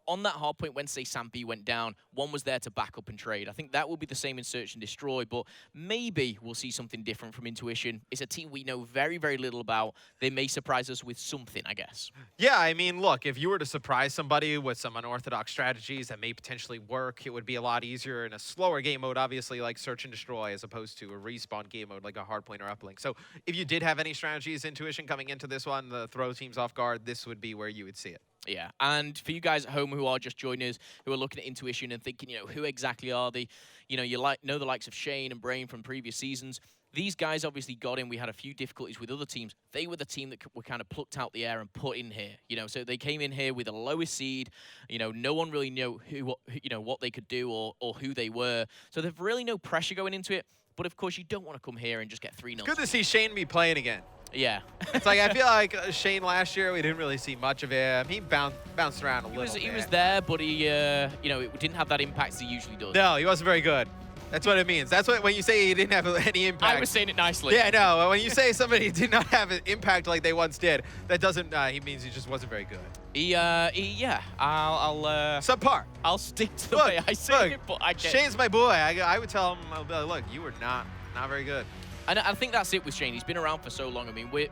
on that hardpoint when, say, Sam B went down, one was there to back up and trade. I think that will be the same in Search and Destroy, but maybe we'll see something different from Intuition. It's a team we know very, very little about. They may surprise us with something, I guess. Yeah, I mean, look, if you were to surprise somebody with some unorthodox strategies that may potentially work, it would be a lot easier in a slower game mode, obviously, like Search and Destroy, as opposed to a respawn game mode like a hardpoint or uplink. So if you did have any strategies, Intuition, coming into this one, the throw teams off guard, this would be where you would see it. Yeah, and for you guys at home who are just joining us, who are looking at Intuition and thinking, you know, who exactly are they? You know, know the likes of Shane and Brain from previous seasons. These guys obviously got in. We had a few difficulties with other teams. They were the team that were kind of plucked out the air and put in here. You know, so they came in here with the lowest seed. You know, no one really knew what they could do or who they were. So there's really no pressure going into it. But of course, you don't want to come here and just get 3-0. Good to see Shane be playing again. Yeah. It's like, I feel like Shane last year, we didn't really see much of him. He bounced around a little bit. He was there, but he, you know, it didn't have that impact as he usually does. No, he wasn't very good. That's what it means. That's what, when you say he didn't have any impact. I was saying it nicely. Yeah, no, when you say somebody did not have an impact like they once did, that doesn't, he means he just wasn't very good. Yeah. I'll subpar. I'll stick to the Look, way I say it, but I get Shane's my boy. I would tell him, I'll be like, look, you were not very good. And I think that's it with Shane. He's been around for so long. I mean, we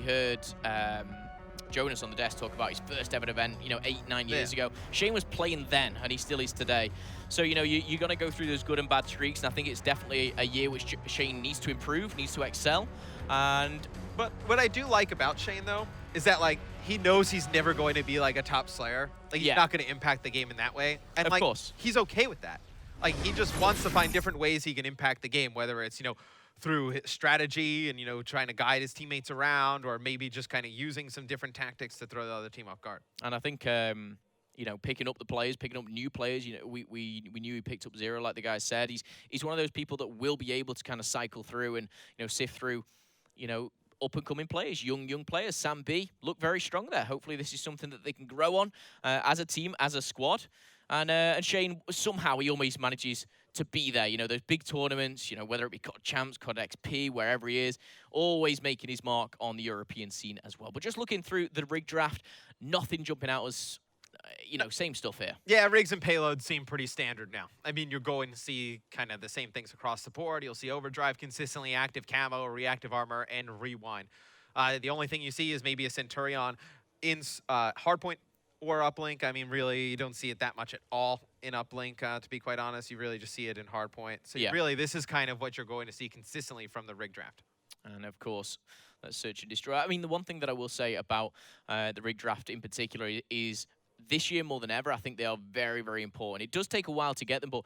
heard Jonas on the desk talk about his first ever event, 8-9 years ago. Shane was playing then, and he still is today. So, you're going to go through those good and bad streaks, and I think it's definitely a year which Shane needs to improve, needs to excel. But what I do like about Shane, though, is that, like, he knows he's never going to be, like, a top Slayer. Like, he's not going to impact the game in that way. And, of course, he's okay with that. Like, he just wants to find different ways he can impact the game, whether it's, through his strategy and, trying to guide his teammates around, or maybe just kind of using some different tactics to throw the other team off guard. And I think, picking up the players, picking up new players, we knew he picked up Zero, like the guy said. He's one of those people that will be able to kind of cycle through and, sift through, up-and-coming players, young players. Sam B look very strong there. Hopefully this is something that they can grow on as a team, as a squad. And Shane, somehow he always manages to be there. Those big tournaments, whether it be COD Champs, COD XP, wherever he is, always making his mark on the European scene as well. But just looking through the rig draft, nothing jumping out as, same stuff here. Yeah, rigs and payloads seem pretty standard now. I mean, you're going to see kind of the same things across the board. You'll see Overdrive consistently, active camo, reactive armor, and rewind. The only thing you see is maybe a Centurion in hardpoint or uplink. I mean, really, you don't see it that much at all in uplink, to be quite honest. You really just see it in hardpoint. So really, this is kind of what you're going to see consistently from the rig draft. And of course, let's search and destroy. I mean, the one thing that I will say about the rig draft in particular is this year more than ever, I think they are very, very important. It does take a while to get them, but,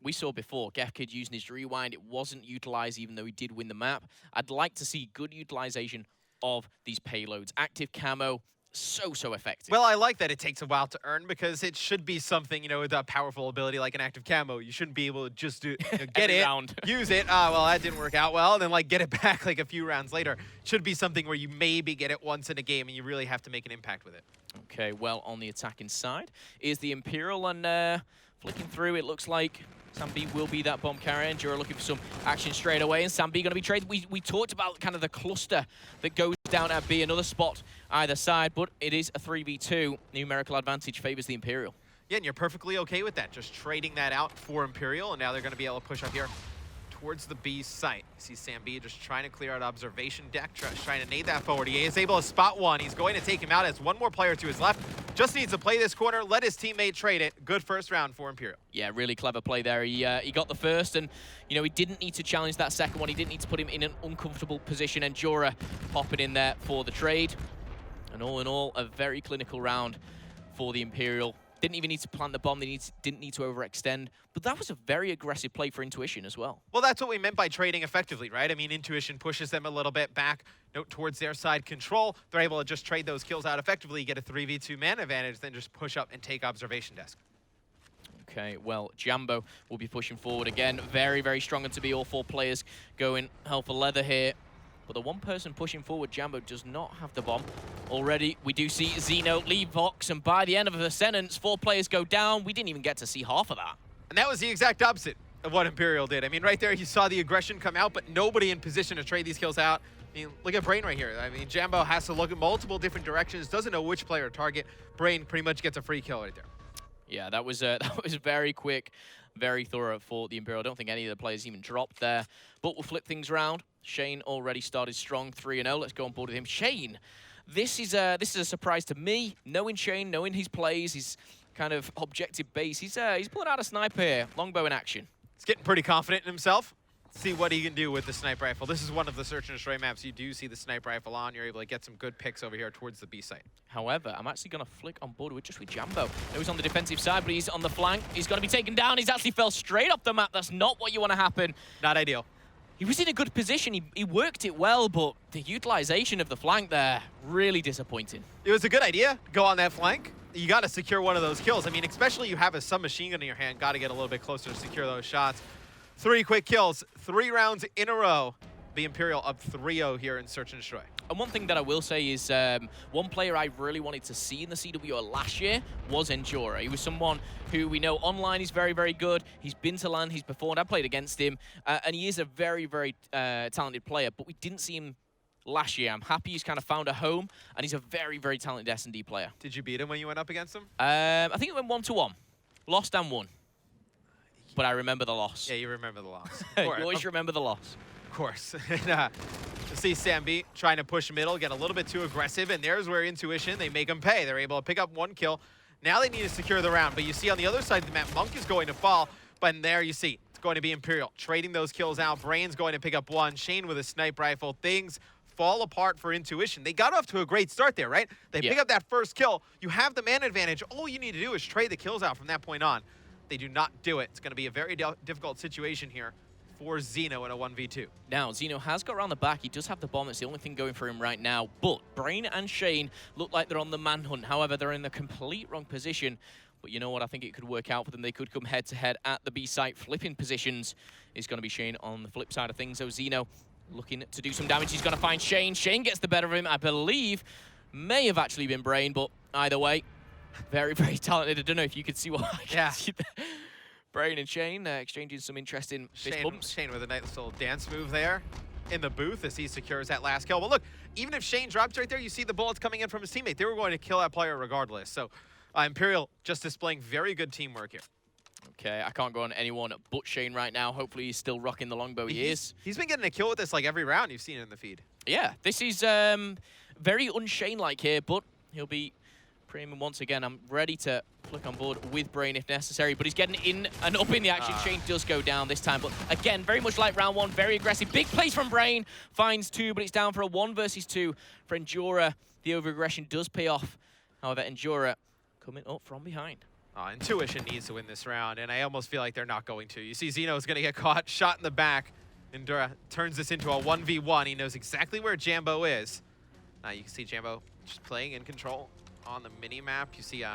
we saw before, Gefkid using his rewind, it wasn't utilized even though he did win the map. I'd like to see good utilization of these payloads. Active camo, so effective. Well, I like that it takes a while to earn, because it should be something, with a powerful ability like an active camo. You shouldn't be able to just do get it, use it. Well, that didn't work out well, and then get it back like a few rounds later. It should be something where you maybe get it once in a game, and you really have to make an impact with it. Okay, well, on the attacking side is the Imperial, and flicking through, it looks like Sam B will be that bomb carrier, and Jura looking for some action straight away, and Sam B going to be traded. We talked about kind of the cluster that goes down at B, another spot either side, but it is a 3v2. Numerical advantage favors the Imperial. Yeah, and you're perfectly okay with that, just trading that out for Imperial, and now they're going to be able to push up here towards the B site. You see Sam B just trying to clear out observation deck, trying to nade that forward. He is able to spot one. He's going to take him out as one more player to his left. Just needs to play this corner, let his teammate trade it. Good first round for Imperial. Yeah, really clever play there. He got the first, and he didn't need to challenge that second one. He didn't need to put him in an uncomfortable position, and Jura popping in there for the trade. And all in all, a very clinical round for the Imperial. Didn't even need to plant the bomb. They didn't need to overextend. But that was a very aggressive play for Intuition as well. Well, that's what we meant by trading effectively, right? I mean, Intuition pushes them a little bit back towards their side control. They're able to just trade those kills out effectively, get a 3v2 man advantage, then just push up and take observation desk. Okay, well, Jambo will be pushing forward again. Very, very strong and to be all four players going hell for leather here. But the one person pushing forward, Jambo, does not have the bomb. Already, we do see Zeno leave Vox, and by the end of the sentence, 4 players go down. We didn't even get to see half of that. And that was the exact opposite of what Imperial did. I mean, right there, you saw the aggression come out, but nobody in position to trade these kills out. I mean, look at Brain right here. I mean, Jambo has to look at multiple different directions, doesn't know which player to target. Brain pretty much gets a free kill right there. Yeah, that was very quick, very thorough for the Imperial. I don't think any of the players even dropped there. But we'll flip things around. Shane already started strong, 3-0. Let's go on board with him. Shane, this is a surprise to me. Knowing Shane, knowing his plays, his kind of objective base, he's pulling out a sniper here. Longbow in action. He's getting pretty confident in himself. See what he can do with the sniper rifle. This is one of the search and destroy maps. You do see the sniper rifle on. You're able to get some good picks over here towards the B site. However, I'm actually going to flick on board with Jambo. He's on the defensive side, but he's on the flank. He's going to be taken down. He's actually fell straight off the map. That's not what you want to happen. Not ideal. He was in a good position. He worked it well, but the utilization of the flank there, really disappointing. It was a good idea. Go on that flank. You got to secure one of those kills. I mean, especially you have a submachine gun in your hand. Got to get a little bit closer to secure those shots. 3 quick kills, 3 rounds in a row. The Imperial up 3-0 here in Search and Destroy. And one thing that I will say is one player I really wanted to see in the CWO last year was Endura. He was someone who we know online is very, very good. He's been to LAN, he's performed, I played against him, and he is a very, very talented player, but we didn't see him last year. I'm happy he's kind of found a home, and he's a very, very talented S&D player. Did you beat him when you went up against him? I think it went 1-1. Lost and won. But I remember the loss. Yeah, you remember the loss. You always remember the loss. Of course. And, you see Sambi trying to push middle, get a little bit too aggressive, and there's where Intuition, they make him pay. They're able to pick up 1 kill. Now they need to secure the round, but you see on the other side of the map, Monk is going to fall, but in there you see it's going to be Imperial trading those kills out. Brain's going to pick up 1. Shane with a snipe rifle. Things fall apart for Intuition. They got off to a great start there, right? They pick up that first kill. You have the man advantage. All you need to do is trade the kills out from that point on. They do not do it. It's going to be a very difficult situation here for Zeno in a 1v2. Now, Zeno has got around the back. He does have the bomb. It's the only thing going for him right now. But Brain and Shane look like they're on the manhunt. However, they're in the complete wrong position. But you know what? I think it could work out for them. They could come head-to-head at the B site. Flipping positions is going to be Shane on the flip side of things. So Zeno looking to do some damage. He's going to find Shane. Shane gets the better of him, I believe. May have actually been Brain, but either way, very, very talented. I don't know if you could see what I can see there. Brain and Shane exchanging some interesting fist bumps. Shane with a nice little dance move there in the booth as he secures that last kill. But look, even if Shane drops right there, you see the bullets coming in from his teammate. They were going to kill that player regardless. So Imperial just displaying very good teamwork here. Okay, I can't go on anyone but Shane right now. Hopefully he's still rocking the longbow. He is. He's been getting a kill with this like every round. You've seen it in the feed. Yeah, this is very un-Shane-like here, but he'll be premium once again. I'm ready to click on board with Brain if necessary, but he's getting in and up in the action. Shane does go down this time, but again, very much like round 1, very aggressive. Big plays from Brain, finds 2, but it's down for a 1 versus 2 for Endura. The over-aggression does pay off. However, Endura coming up from behind. Intuition needs to win this round, and I almost feel like they're not going to. You see Zeno's going to get caught, shot in the back. Endura turns this into a 1v1. He knows exactly where Jambo is. You can see Jambo just playing in control on the mini-map. You see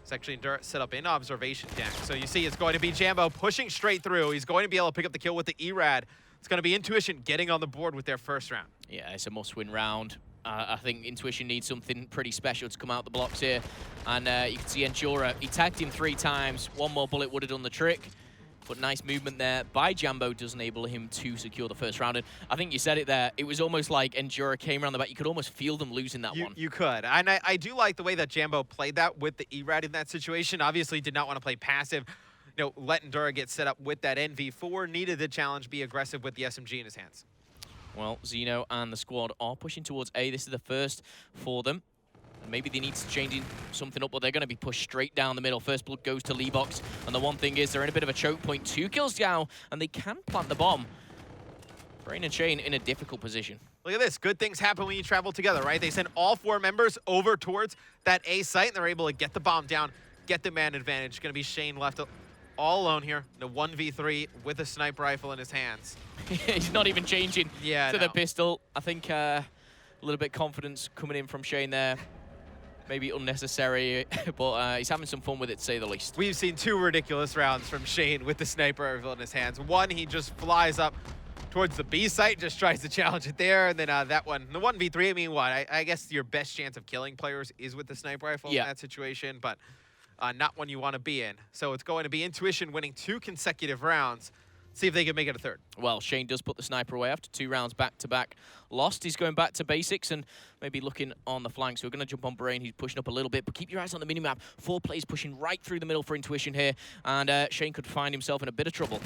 it's actually Endura set up in observation deck. So you see it's going to be Jambo pushing straight through. He's going to be able to pick up the kill with the E-Rad. It's going to be Intuition getting on the board with their first round. Yeah, it's a must-win round. I think Intuition needs something pretty special to come out the blocks here. And you can see Endura, he tagged him 3 times. 1 more bullet would have done the trick. But nice movement there by Jambo does enable him to secure the first round. And I think you said it there. It was almost like Endura came around the back. You could almost feel them losing that one. You could. And I do like the way that Jambo played that with the E-Rad in that situation. Obviously did not want to play passive. You know, let Endura get set up with that NV4. Needed the challenge, be aggressive with the SMG in his hands. Well, Zeno and the squad are pushing towards A. This is the first for them. And maybe they need to change something up, but they're going to be pushed straight down the middle. First blood goes to Leebox. And the one thing is they're in a bit of a choke point. 2 kills down, and they can plant the bomb. Brain and Shane in a difficult position. Look at this. Good things happen when you travel together, right? They send all 4 members over towards that A site, and they're able to get the bomb down, get the man advantage. Going to be Shane left all alone here, the 1v3 with a sniper rifle in his hands. He's not even changing to the pistol. I think a little bit confidence coming in from Shane there. Maybe unnecessary, but he's having some fun with it, to say the least. We've seen 2 ridiculous rounds from Shane with the sniper rifle in his hands. One, he just flies up towards the B site, just tries to challenge it there, and then that one, the 1v3, I mean, what? I guess your best chance of killing players is with the sniper rifle in that situation, but not one you want to be in. So it's going to be Intuition winning 2 consecutive rounds. See if they can make it a 3rd. Well, Shane does put the sniper away after 2 rounds back-to-back lost. He's going back to basics and maybe looking on the flanks. So we're going to jump on Brain. He's pushing up a little bit, but keep your eyes on the minimap. 4 players pushing right through the middle for Intuition here, and Shane could find himself in a bit of trouble.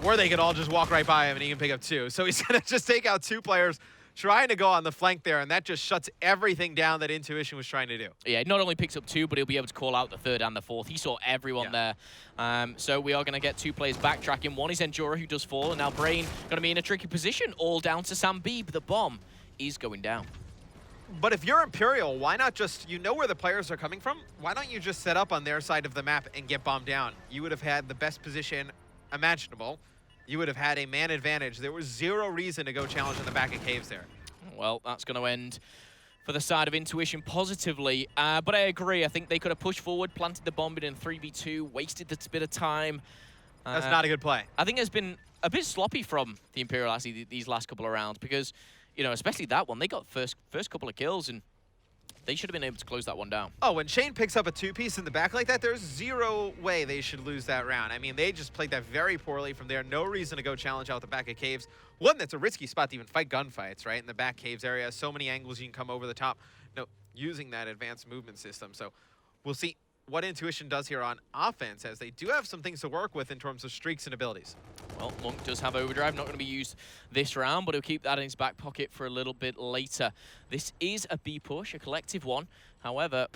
Or they could all just walk right by him and he can pick up 2. So he's going to just take out 2 players, trying to go on the flank there, and that just shuts everything down that Intuition was trying to do. Yeah, it not only picks up 2, but he'll be able to call out the 3rd and the 4th. He saw everyone there. So we are going to get 2 players backtracking. One is Endura, who does fall, and now Brain going to be in a tricky position, all down to Sambi. The bomb is going down. But if you're Imperial, why not just, you know where the players are coming from? Why don't you just set up on their side of the map and get bombed down? You would have had the best position imaginable. You would have had a man advantage. There was 0 reason to go challenge in the back of caves there. Well, that's going to end for the side of Intuition positively. But I agree. I think they could have pushed forward, planted the bomb in 3v2, wasted a bit of time. That's not a good play. I think it's been a bit sloppy from the Imperial actually these last couple of rounds because, you know, especially that one, they got first couple of kills and they should have been able to close that one down. Oh, when Shane picks up a two-piece in the back like that, there's zero way they should lose that round. I mean, they just played that very poorly from there. No reason to go challenge out the back of caves. One, that's a risky spot to even fight gunfights, right? In the back caves area, so many angles you can come over the top. No, using that advanced movement system. So we'll see what Intuition does here on offense, as they do have some things to work with in terms of streaks and abilities. Well, Monk does have Overdrive, not going to be used this round, but he'll keep that in his back pocket for a little bit later. This is a B push, a collective one. However,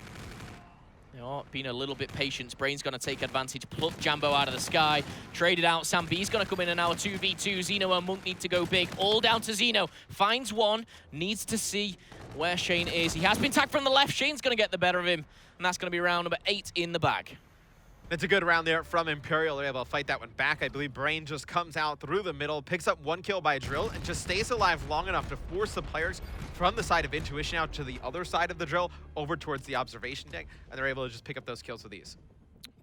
they are being a little bit patient. Brain's going to take advantage, pluck Jambo out of the sky, trade it out. Sam B's going to come in and now a 2v2. Zeno and Monk need to go big. All down to Zeno. Finds one, needs to see where Shane is. He has been tagged from the left. Shane's going to get the better of him, and that's going to be round number 8 in the bag. It's a good round there from Imperial. They're able to fight that one back. I believe Brain just comes out through the middle, picks up 1 kill by Drill, and just stays alive long enough to force the players from the side of Intuition out to the other side of the Drill, over towards the observation deck, and they're able to just pick up those kills with ease.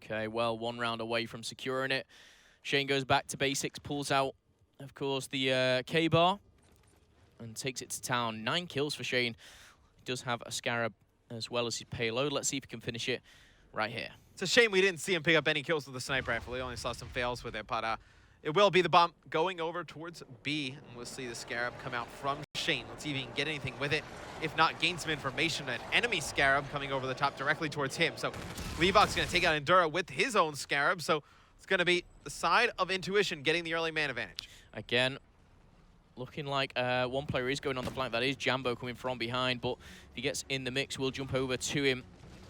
Okay, well, 1 round away from securing it. Shane goes back to basics, pulls out, of course, the K-bar, and takes it to town. 9 kills for Shane. He does have a Scarab as well as his payload. Let's see if he can finish it right here. It's a shame we didn't see him pick up any kills with the sniper rifle. We only saw some fails with it, but it will be the bomb going over towards B, and we'll see the Scarab come out from Shane. Let's see if he can get anything with it. If not, gain some information. An enemy Scarab coming over the top directly towards him. So Levox going to take out Endura with his own Scarab, so it's going to be the side of Intuition getting the early man advantage. Again, looking like one player is going on the flank. That is Jambo coming from behind, but if he gets in the mix, we'll jump over to him.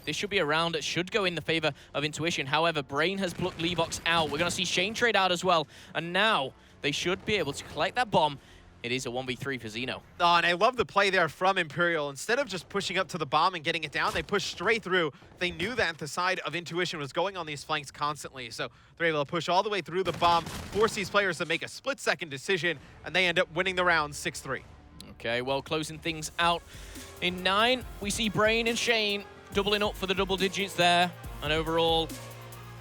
This should be a round that should go in the favor of Intuition. However, Brain has plucked Levox out. We're going to see Shane trade out as well. And now they should be able to collect that bomb. It is a 1v3 for Zeno. Oh, and I love the play there from Imperial. Instead of just pushing up to the bomb and getting it down, they pushed straight through. They knew that the side of Intuition was going on these flanks constantly, so they're able to push all the way through the bomb, force these players to make a split-second decision, and they end up winning the round 6-3. Okay, well, closing things out in 9, we see Brain and Shane doubling up for the double digits there, and overall,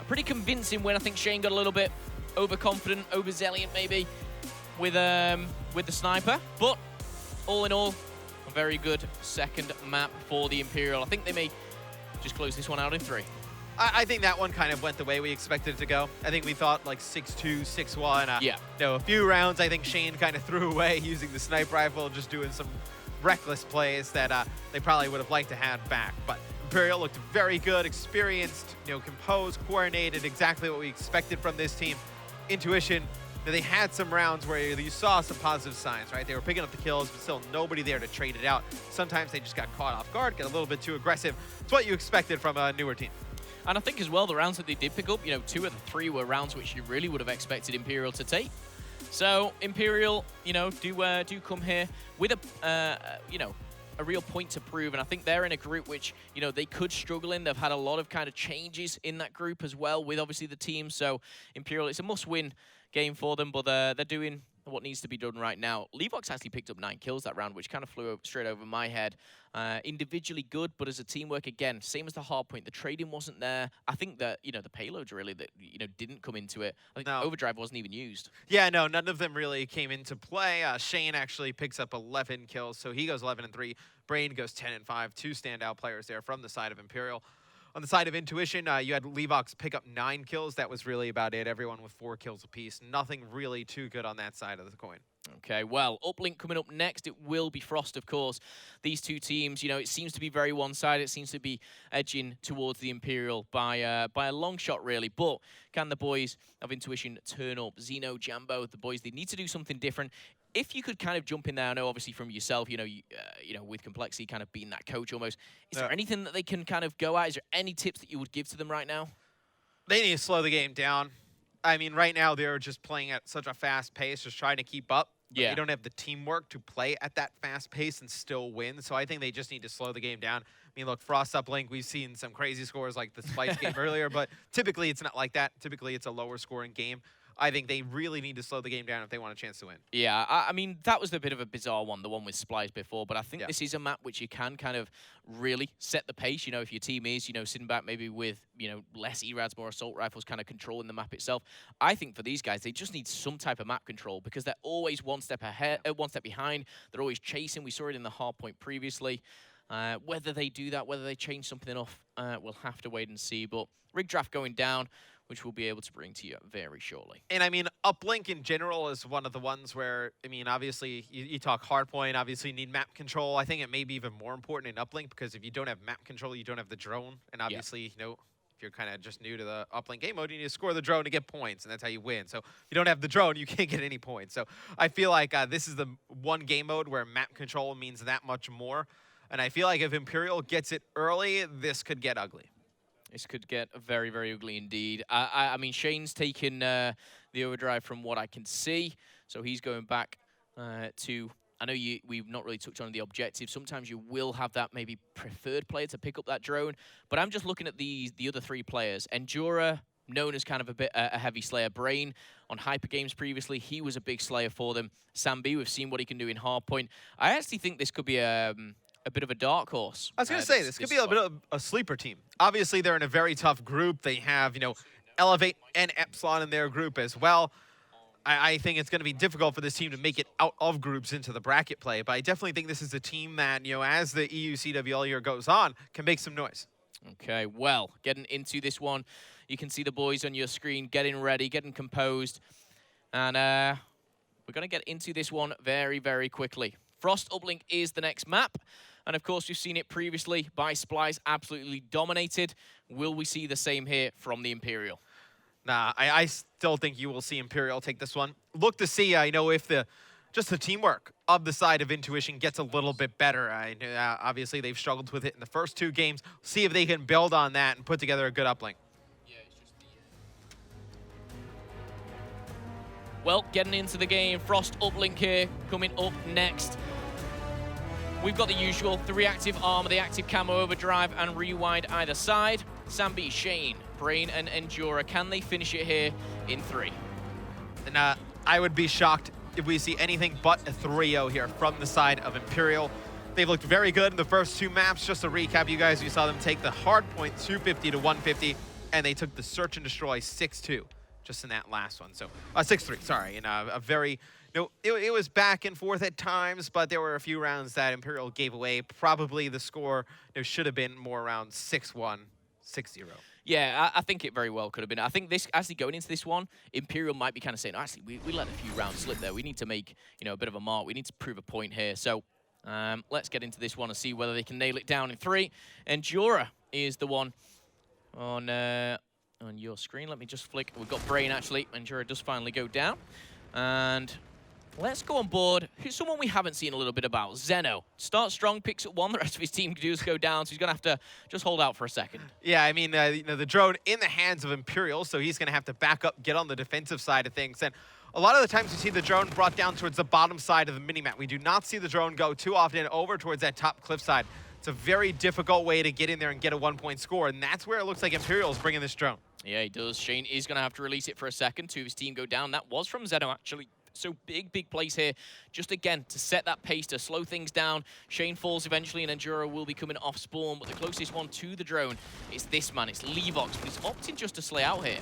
a pretty convincing win. I think Shane got a little bit overconfident, overzealous maybe, with the sniper, but all in all, a very good second map for the Imperial. I think they may just close this one out in 3. I think that one kind of went the way we expected it to go. I think we thought like 6-2, 6-1. Yeah. No, a few rounds I think Shane kind of threw away using the sniper rifle, just doing some reckless plays that they probably would have liked to have back. But Imperial looked very good, experienced, composed, coordinated, exactly what we expected from this team. Intuition, they had some rounds where you saw some positive signs, right? They were picking up the kills, but still nobody there to trade it out. Sometimes they just got caught off guard, got a little bit too aggressive. It's what you expected from a newer team. And I think as well, the rounds that they did pick up, 2 of the 3 were rounds which you really would have expected Imperial to take. So Imperial, do come here with a real point to prove, and I think they're in a group which, they could struggle in. They've had a lot of kind of changes in that group as well, with obviously the team. So Imperial, it's a must-win game for them, but they're doing what needs to be done right now. Levox actually picked up 9 kills that round, which kind of flew straight over my head. Individually good, but as a teamwork, again, same as the hard point. The trading wasn't there. I think that, the payloads really that, didn't come into it. I think Overdrive wasn't even used. Yeah, no, none of them really came into play. Shane actually picks up 11 kills, so he goes 11-3. Brain goes 10-5. 2 standout players there from the side of Imperial. On the side of Intuition, you had Levox pick up 9 kills. That was really about it. Everyone with 4 kills apiece. Nothing really too good on that side of the coin. Okay, well, Uplink coming up next. It will be Frost, of course. These 2 teams, it seems to be very one-sided. It seems to be edging towards the Imperial by a long shot, really. But can the boys of Intuition turn up? Zeno, Jambo, the boys, they need to do something different. If you could kind of jump in there, I know obviously from yourself, with Complexity kind of being that coach almost. Is there anything that they can kind of go at? Is there any tips that you would give to them right now? They need to slow the game down. I mean, right now they're just playing at such a fast pace, just trying to keep up. Yeah. They don't have the teamwork to play at that fast pace and still win. So I think they just need to slow the game down. I mean, look, Frost Uplink, we've seen some crazy scores like the Spice game earlier, but typically it's not like that. Typically it's a lower scoring game. I think they really need to slow the game down if they want a chance to win. Yeah, I mean, that was a bit of a bizarre one, the one with Splice before, but I think this is a map which you can kind of really set the pace, if your team is, sitting back maybe with, less ERADs, more assault rifles kind of controlling the map itself. I think for these guys, they just need some type of map control because they're always one step ahead, one step behind. They're always chasing. We saw it in the hard point previously. Whether they do that, whether they change something off, we'll have to wait and see. But Rig Draft going down, which we'll be able to bring to you very shortly. And I mean, Uplink in general is one of the ones where, I mean, obviously, you talk hardpoint, obviously you need map control. I think it may be even more important in Uplink because if you don't have map control, you don't have the drone. And obviously, you know, if you're kind of just new to the Uplink game mode, you need to score the drone to get points, and that's how you win. So if you don't have the drone, you can't get any points. So I feel like this is the one game mode where map control means that much more. And I feel like if Imperial gets it early, this could get ugly. This could get very, very ugly indeed. I mean, Shane's taken the overdrive from what I can see. So he's going back to... I know we've not really touched on the objective. Sometimes you will have that maybe preferred player to pick up that drone. But I'm just looking at the other three players. Endura, known as kind of a heavy slayer. Brain on Hyper Games previously, he was a big slayer for them. Sam B, we've seen what he can do in hardpoint. I actually think this could be a bit of a dark horse. I was going to say, this could be a bit of a sleeper team. Obviously, they're in a very tough group. They have, you know, Elevate and Epsilon in their group as well. I think it's going to be difficult for this team to make it out of groups into the bracket play, but I definitely think this is a team that, you know, as the EU CWL year goes on, can make some noise. Okay, well, getting into this one, you can see the boys on your screen getting ready, getting composed, and we're going to get into this one very, very quickly. Frost Uplink is the next map. And of course, we've seen it previously by Splyce, absolutely dominated. Will we see the same here from the Imperial? Nah, I still think you will see Imperial take this one. Look to see, you know, if just the teamwork of the side of Intuition gets a little bit better. Obviously, they've struggled with it in the first two games. See if they can build on that and put together a good uplink. Well, getting into the game, Frost Uplink here, coming up next. We've got the usual, the reactive armor, the active camo overdrive, and rewind either side. Sam B, Shane, Brain, and Endura, can they finish it here in 3? And I would be shocked if we see anything but a 3-0 here from the side of Imperial. They've looked very good in the first two maps. Just to recap, you guys, you saw them take the hardpoint 250 to 150, and they took the search and destroy 6-2 just in that last one. So 6-3, sorry, in a very... No, it was back and forth at times, but there were a few rounds that Imperial gave away. Probably the score should have been more around 6-1, 6-0. Yeah, I think it very well could have been. I think this, actually going into this one, Imperial might be kind of saying, actually, we let a few rounds slip there. We need to make, you know, a bit of a mark. We need to prove a point here. So let's get into this one and see whether they can nail it down in 3. Endura is the one on your screen. Let me just flick. We've got Brain, actually. Endura does finally go down. And... let's go on board. Who's someone we haven't seen a little bit about? Zeno. Starts strong, picks up 1. The rest of his team does go down, so he's going to have to just hold out for a second. Yeah, I mean, you know, the drone in the hands of Imperial, so he's going to have to back up, get on the defensive side of things. And a lot of the times we see the drone brought down towards the bottom side of the minimap. We do not see the drone go too often over towards that top cliff side. It's a very difficult way to get in there and get a 1-point score, and that's where it looks like Imperial's bringing this drone. Yeah, he does. Shane is going to have to release it for a second. 2 of his team go down. That was from Zeno, actually. So big plays here, just again, to set that pace, to slow things down. Shane falls eventually, and Endura will be coming off spawn, but the closest one to the drone is this man. It's Levox, but he's opting just to slay out here.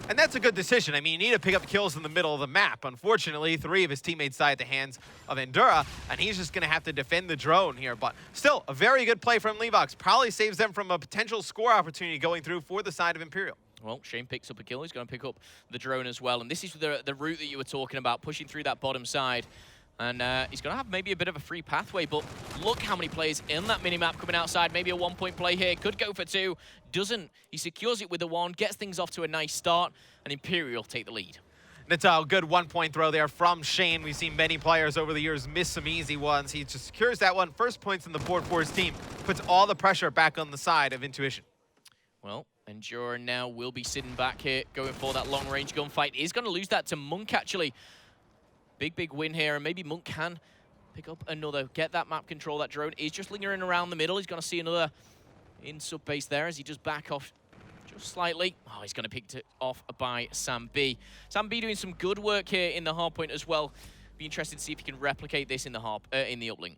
And that's a good decision. I mean, you need to pick up kills in the middle of the map. Unfortunately, 3 of his teammates died at the hands of Endura, and he's just going to have to defend the drone here. But still, a very good play from Levox. Probably saves them from a potential score opportunity going through for the side of Imperial. Well, Shane picks up a kill. He's going to pick up the drone as well. And this is the route that you were talking about, pushing through that bottom side. And he's going to have maybe a bit of a free pathway, but look how many players in that minimap coming outside. Maybe a 1-point play here. Could go for 2. Doesn't. He secures it with a 1, gets things off to a nice start, and Imperial take the lead. That's a good 1-point throw there from Shane. We've seen many players over the years miss some easy ones. He just secures that one. First points on the board for his team. Puts all the pressure back on the side of Intuition. Well, Endura now will be sitting back here, going for that long-range gunfight. He's going to lose that to Monk, actually. Big win here, and maybe Monk can pick up another, get that map control. That drone is just lingering around the middle. He's going to see another in sub-base there as he does back off just slightly. Oh, he's going to pick it off by Sam B. Sam B doing some good work here in the hardpoint as well. Be interested to see if he can replicate this in the uplink.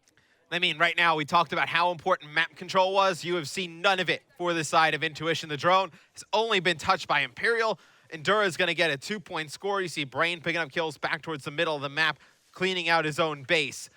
I mean, right now, we talked about how important map control was. You have seen none of it for the side of Intuition. The drone has only been touched by Imperial. Endura is going to get a 2-point score. You see Brain picking up kills back towards the middle of the map, cleaning out his own base.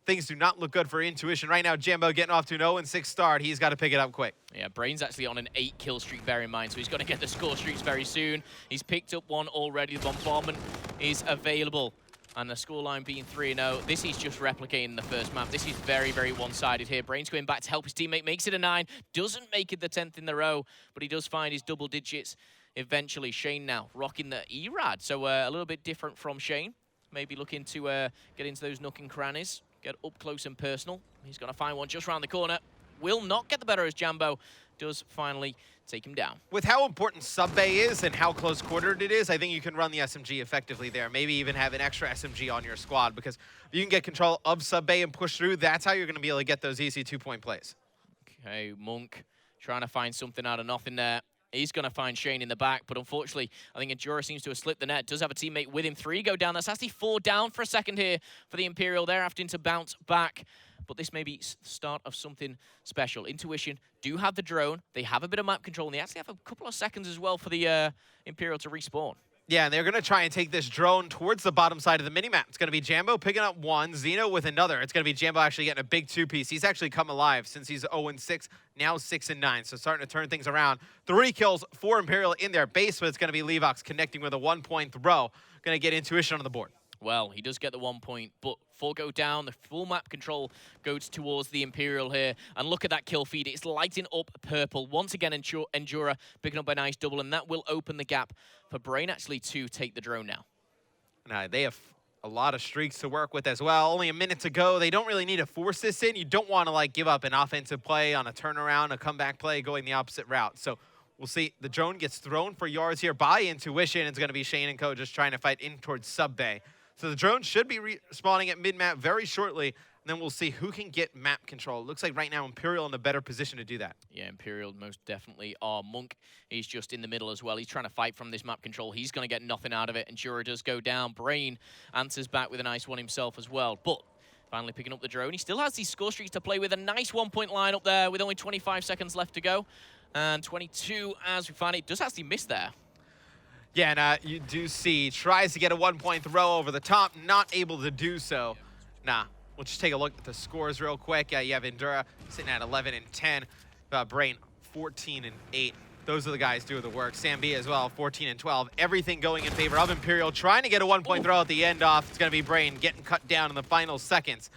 things do not look good for Intuition. Right now, Jambo getting off to an 0-6 start. He's got to pick it up quick. Yeah, Brain's actually on an 8-kill streak, bear in mind, so he's going to get the score streaks very soon. He's picked up one already. The bombardment is available. And the scoreline being 3-0. This is just replicating the first map. This is very, very one-sided here. Brain's going back to help his teammate. Makes it a 9. Doesn't make it the 10th in the row, but he does find his double digits eventually. Shane now rocking the ERAD. So a little bit different from Shane. Maybe looking to get into those nook and crannies. Get up close and personal. He's going to find one just around the corner. Will not get the better as Jambo does finally take him down. With how important sub bay is and how close quartered it is, I think you can run the SMG effectively there. Maybe even have an extra SMG on your squad, because if you can get control of sub bay and push through, that's how you're going to be able to get those easy 2-point plays. Okay, Monk trying to find something out of nothing there. He's going to find Shane in the back, but unfortunately, I think Endura seems to have slipped the net. Does have a teammate with him. 3 go down. That's actually 4 down for a second here for the Imperial. They're having to bounce back. But this may be the start of something special. Intuition do have the drone. They have a bit of map control, and they actually have a couple of seconds as well for the Imperial to respawn. Yeah, and they're going to try and take this drone towards the bottom side of the minimap. It's going to be Jambo picking up 1, Xeno with another. It's going to be Jambo actually getting a big 2-piece. He's actually come alive since he's 0-6, now 6-9, so starting to turn things around. 3 kills for Imperial in their base, but it's going to be Levox connecting with a 1-point throw. Going to get Intuition on the board. Well, he does get the 1 point, but 4 go down. The full map control goes towards the Imperial here. And look at that kill feed. It's lighting up purple. Once again, Endura picking up a nice double, and that will open the gap for Brain actually to take the drone now. They have a lot of streaks to work with as well. Only a minute to go. They don't really need to force this in. You don't want to give up an offensive play on a turnaround, a comeback play, going the opposite route. So we'll see. The drone gets thrown for yards here by Intuition. It's going to be Shane and Co just trying to fight in towards sub bay. So the drone should be respawning at mid-map very shortly, and then we'll see who can get map control. It looks like right now Imperial in a better position to do that. Yeah, Imperial most definitely are. Monk, he's just in the middle as well. He's trying to fight from this map control. He's going to get nothing out of it, and Jura does go down. Brain answers back with a nice one himself as well. But finally picking up the drone. He still has these score streaks to play with. A nice 1-point line up there with only 25 seconds left to go. And 22 as we find it. Does actually miss there. Yeah, and you do see, tries to get a 1-point throw over the top, not able to do so. We'll just take a look at the scores real quick. You have Endura sitting at 11 and 10. Brain, 14 and 8. Those are the guys doing the work. Sambi as well, 14 and 12. Everything going in favor of Imperial. Trying to get a 1-point throw at the end off. It's going to be Brain getting cut down in the final seconds.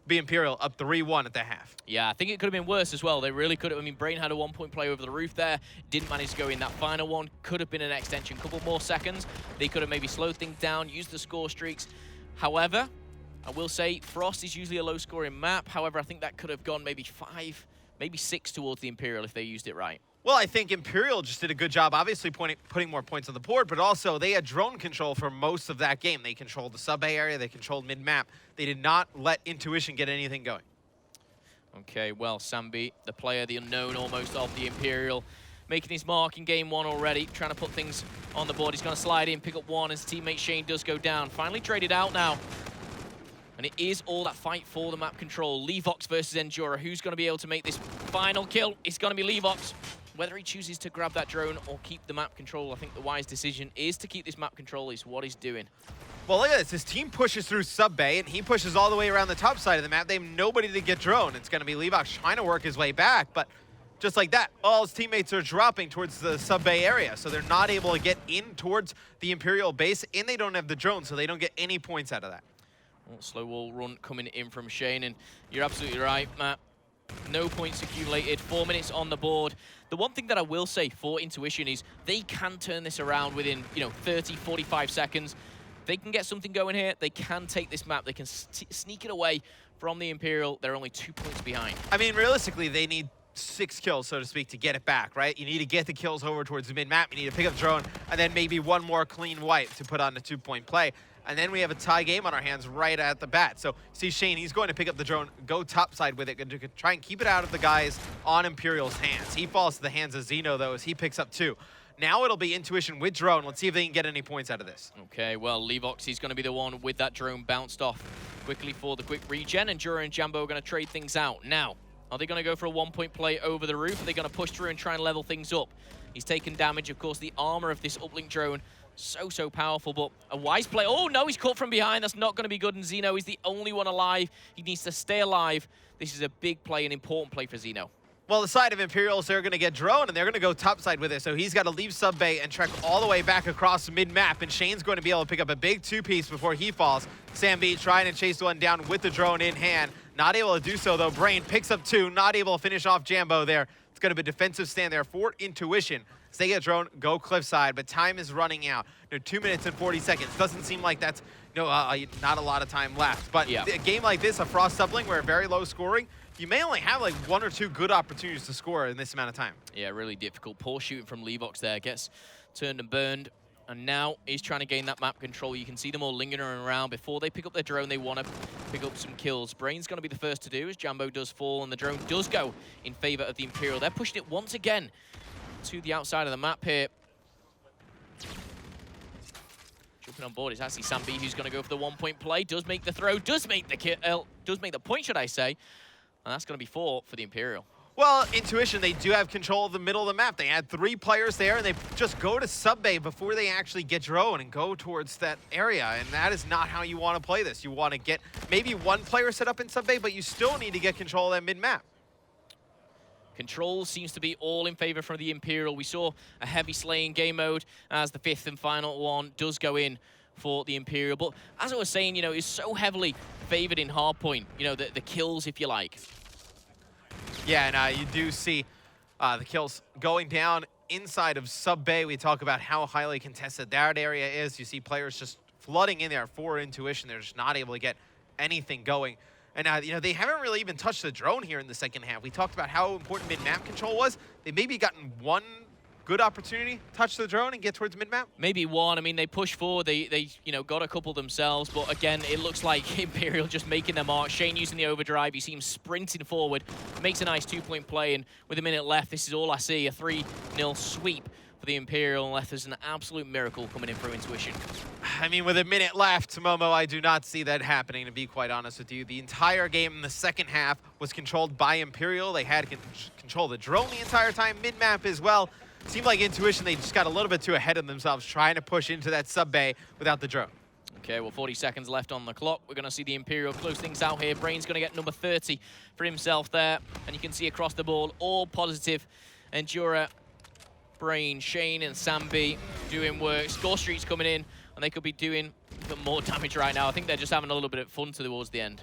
Be Imperial up 3-1 at the half. Yeah, I think it could have been worse as well. They really could have. I mean, Brain had a 1-point play over the roof there. Didn't manage to go in that final one. Could have been an extension. Couple more seconds. They could have maybe slowed things down, used the score streaks. However, I will say Frost is usually a low-scoring map. However, I think that could have gone maybe 5, maybe 6 towards the Imperial if they used it right. Well, I think Imperial just did a good job, obviously putting more points on the board, but also they had drone control for most of that game. They controlled the sub-bay area. They controlled mid-map. They did not let Intuition get anything going. Okay, well, Sambi, the player, the unknown almost of the Imperial, making his mark in game 1 already, trying to put things on the board. He's going to slide in, pick up 1 as teammate Shane does go down. Finally traded out now. And it is all that fight for the map control. Levox versus Endura. Who's going to be able to make this final kill? It's going to be Levox. Whether he chooses to grab that drone or keep the map control, I think the wise decision is to keep this map control, is what he's doing. Well, look at this. His team pushes through sub-bay, and he pushes all the way around the top side of the map. They have nobody to get drone. It's going to be Levox trying to work his way back, but just like that, all his teammates are dropping towards the sub-bay area, so they're not able to get in towards the Imperial base, and they don't have the drone, so they don't get any points out of that. Well, slow wall run coming in from Shane, and you're absolutely right, Matt. No points accumulated, 4 minutes on the board. The one thing that I will say for Intuition is they can turn this around within, 30, 45 seconds. They can get something going here. They can take this map. They can sneak it away from the Imperial. They're only 2 points behind. I mean, realistically, they need 6 kills, so to speak, to get it back, right? You need to get the kills over towards the mid-map. You need to pick up drone, and then maybe 1 more clean wipe to put on a 2-point play. And then we have a tie game on our hands right at the bat. So see Shane, he's going to pick up the drone, go topside with it, to try and keep it out of the guys on Imperial's hands. He falls to the hands of Xeno, though, as he picks up 2. Now it'll be Intuition with drone. Let's see if they can get any points out of this. Okay, well, Levox, he's going to be the one with that drone bounced off quickly for the quick regen, and Jura and Jambo are going to trade things out. Now, are they going to go for a 1-point play over the roof? Are they going to push through and try and level things up? He's taken damage. Of course, the armor of this uplink drone So powerful, but a wise play. Oh, no, he's caught from behind. That's not going to be good, and Zeno is the only one alive. He needs to stay alive. This is a big play, an important play for Zeno. Well, the side of Imperials, they're going to get drone, and they're going to go topside with it. So he's got to leave sub bay and trek all the way back across mid-map, and Shane's going to be able to pick up a big two-piece before he falls. Sam B trying to chase one down with the drone in hand. Not able to do so, though. Brain picks up 2, not able to finish off Jambo there. It's going to be a defensive stand there for Intuition. As they get drone, go cliffside, but time is running out. 2 minutes and 40 seconds. Doesn't seem like that's not a lot of time left. But a game like this, a Frost Doubling, where very low scoring, you may only have like 1 or 2 good opportunities to score in this amount of time. Yeah, really difficult. Poor shooting from Levox there. Gets turned and burned. And now he's trying to gain that map control. You can see them all lingering around. Before they pick up their drone, they want to pick up some kills. Brain's going to be the first to do as Jambo does fall, and the drone does go in favor of the Imperial. They're pushing it once again to the outside of the map here. Jumping on board is actually Sam B, who's going to go for the 1-point play. Does make the throw, does make the kill, does make the point, should I say. And that's going to be 4 for the Imperial. Well, Intuition, they do have control of the middle of the map. They had 3 players there, and they just go to sub-bay before they actually get drone and go towards that area. And that is not how you want to play this. You want to get maybe 1 player set up in sub-bay, but you still need to get control of that mid-map. Control seems to be all in favor from the Imperial. We saw a heavy slaying game mode as the 5th and final one does go in for the Imperial. But as I was saying, it's so heavily favored in hardpoint, the kills, if you like. Yeah, and you do see the kills going down inside of sub-bay. We talk about how highly contested that area is. You see players just flooding in there for Intuition. They're just not able to get anything going. And, they haven't really even touched the drone here in the second half. We talked about how important mid-map control was. They've maybe gotten 1 good opportunity to touch the drone and get towards mid-map. Maybe 1. I mean, they pushed forward. They got a couple themselves. But, again, it looks like Imperial just making their mark. Shane using the overdrive. You see him sprinting forward. Makes a nice 2-point play. And with a minute left, this is all I see. A 3-0 sweep for the Imperial, unless there's an absolute miracle coming in through Intuition. I mean, with a minute left, Momo, I do not see that happening, to be quite honest with you. The entire game in the second half was controlled by Imperial. They had control of the drone the entire time, mid-map as well. Seemed like Intuition, they just got a little bit too ahead of themselves trying to push into that sub-bay without the drone. Okay, well, 40 seconds left on the clock. We're going to see the Imperial close things out here. Brain's going to get number 30 for himself there. And you can see across the board, all positive. Endura, Brain, Shane, and Sam B doing work. Score Street's coming in, and they could be doing even more damage right now. I think they're just having a little bit of fun towards the end.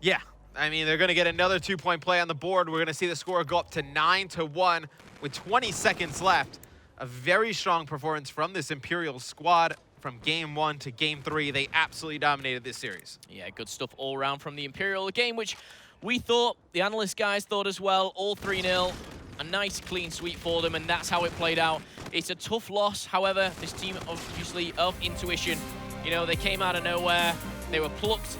Yeah, I mean, they're going to get another 2-point play on the board. We're going to see the score go up to 9-1 with 20 seconds left. A very strong performance from this Imperial squad from Game 1 to Game 3. They absolutely dominated this series. Yeah, good stuff all around from the Imperial. A game which we thought, the analyst guys thought as well, all 3-0. A nice clean sweep for them, and that's how it played out. It's a tough loss. However, this team, obviously, of Intuition, they came out of nowhere. They were plucked,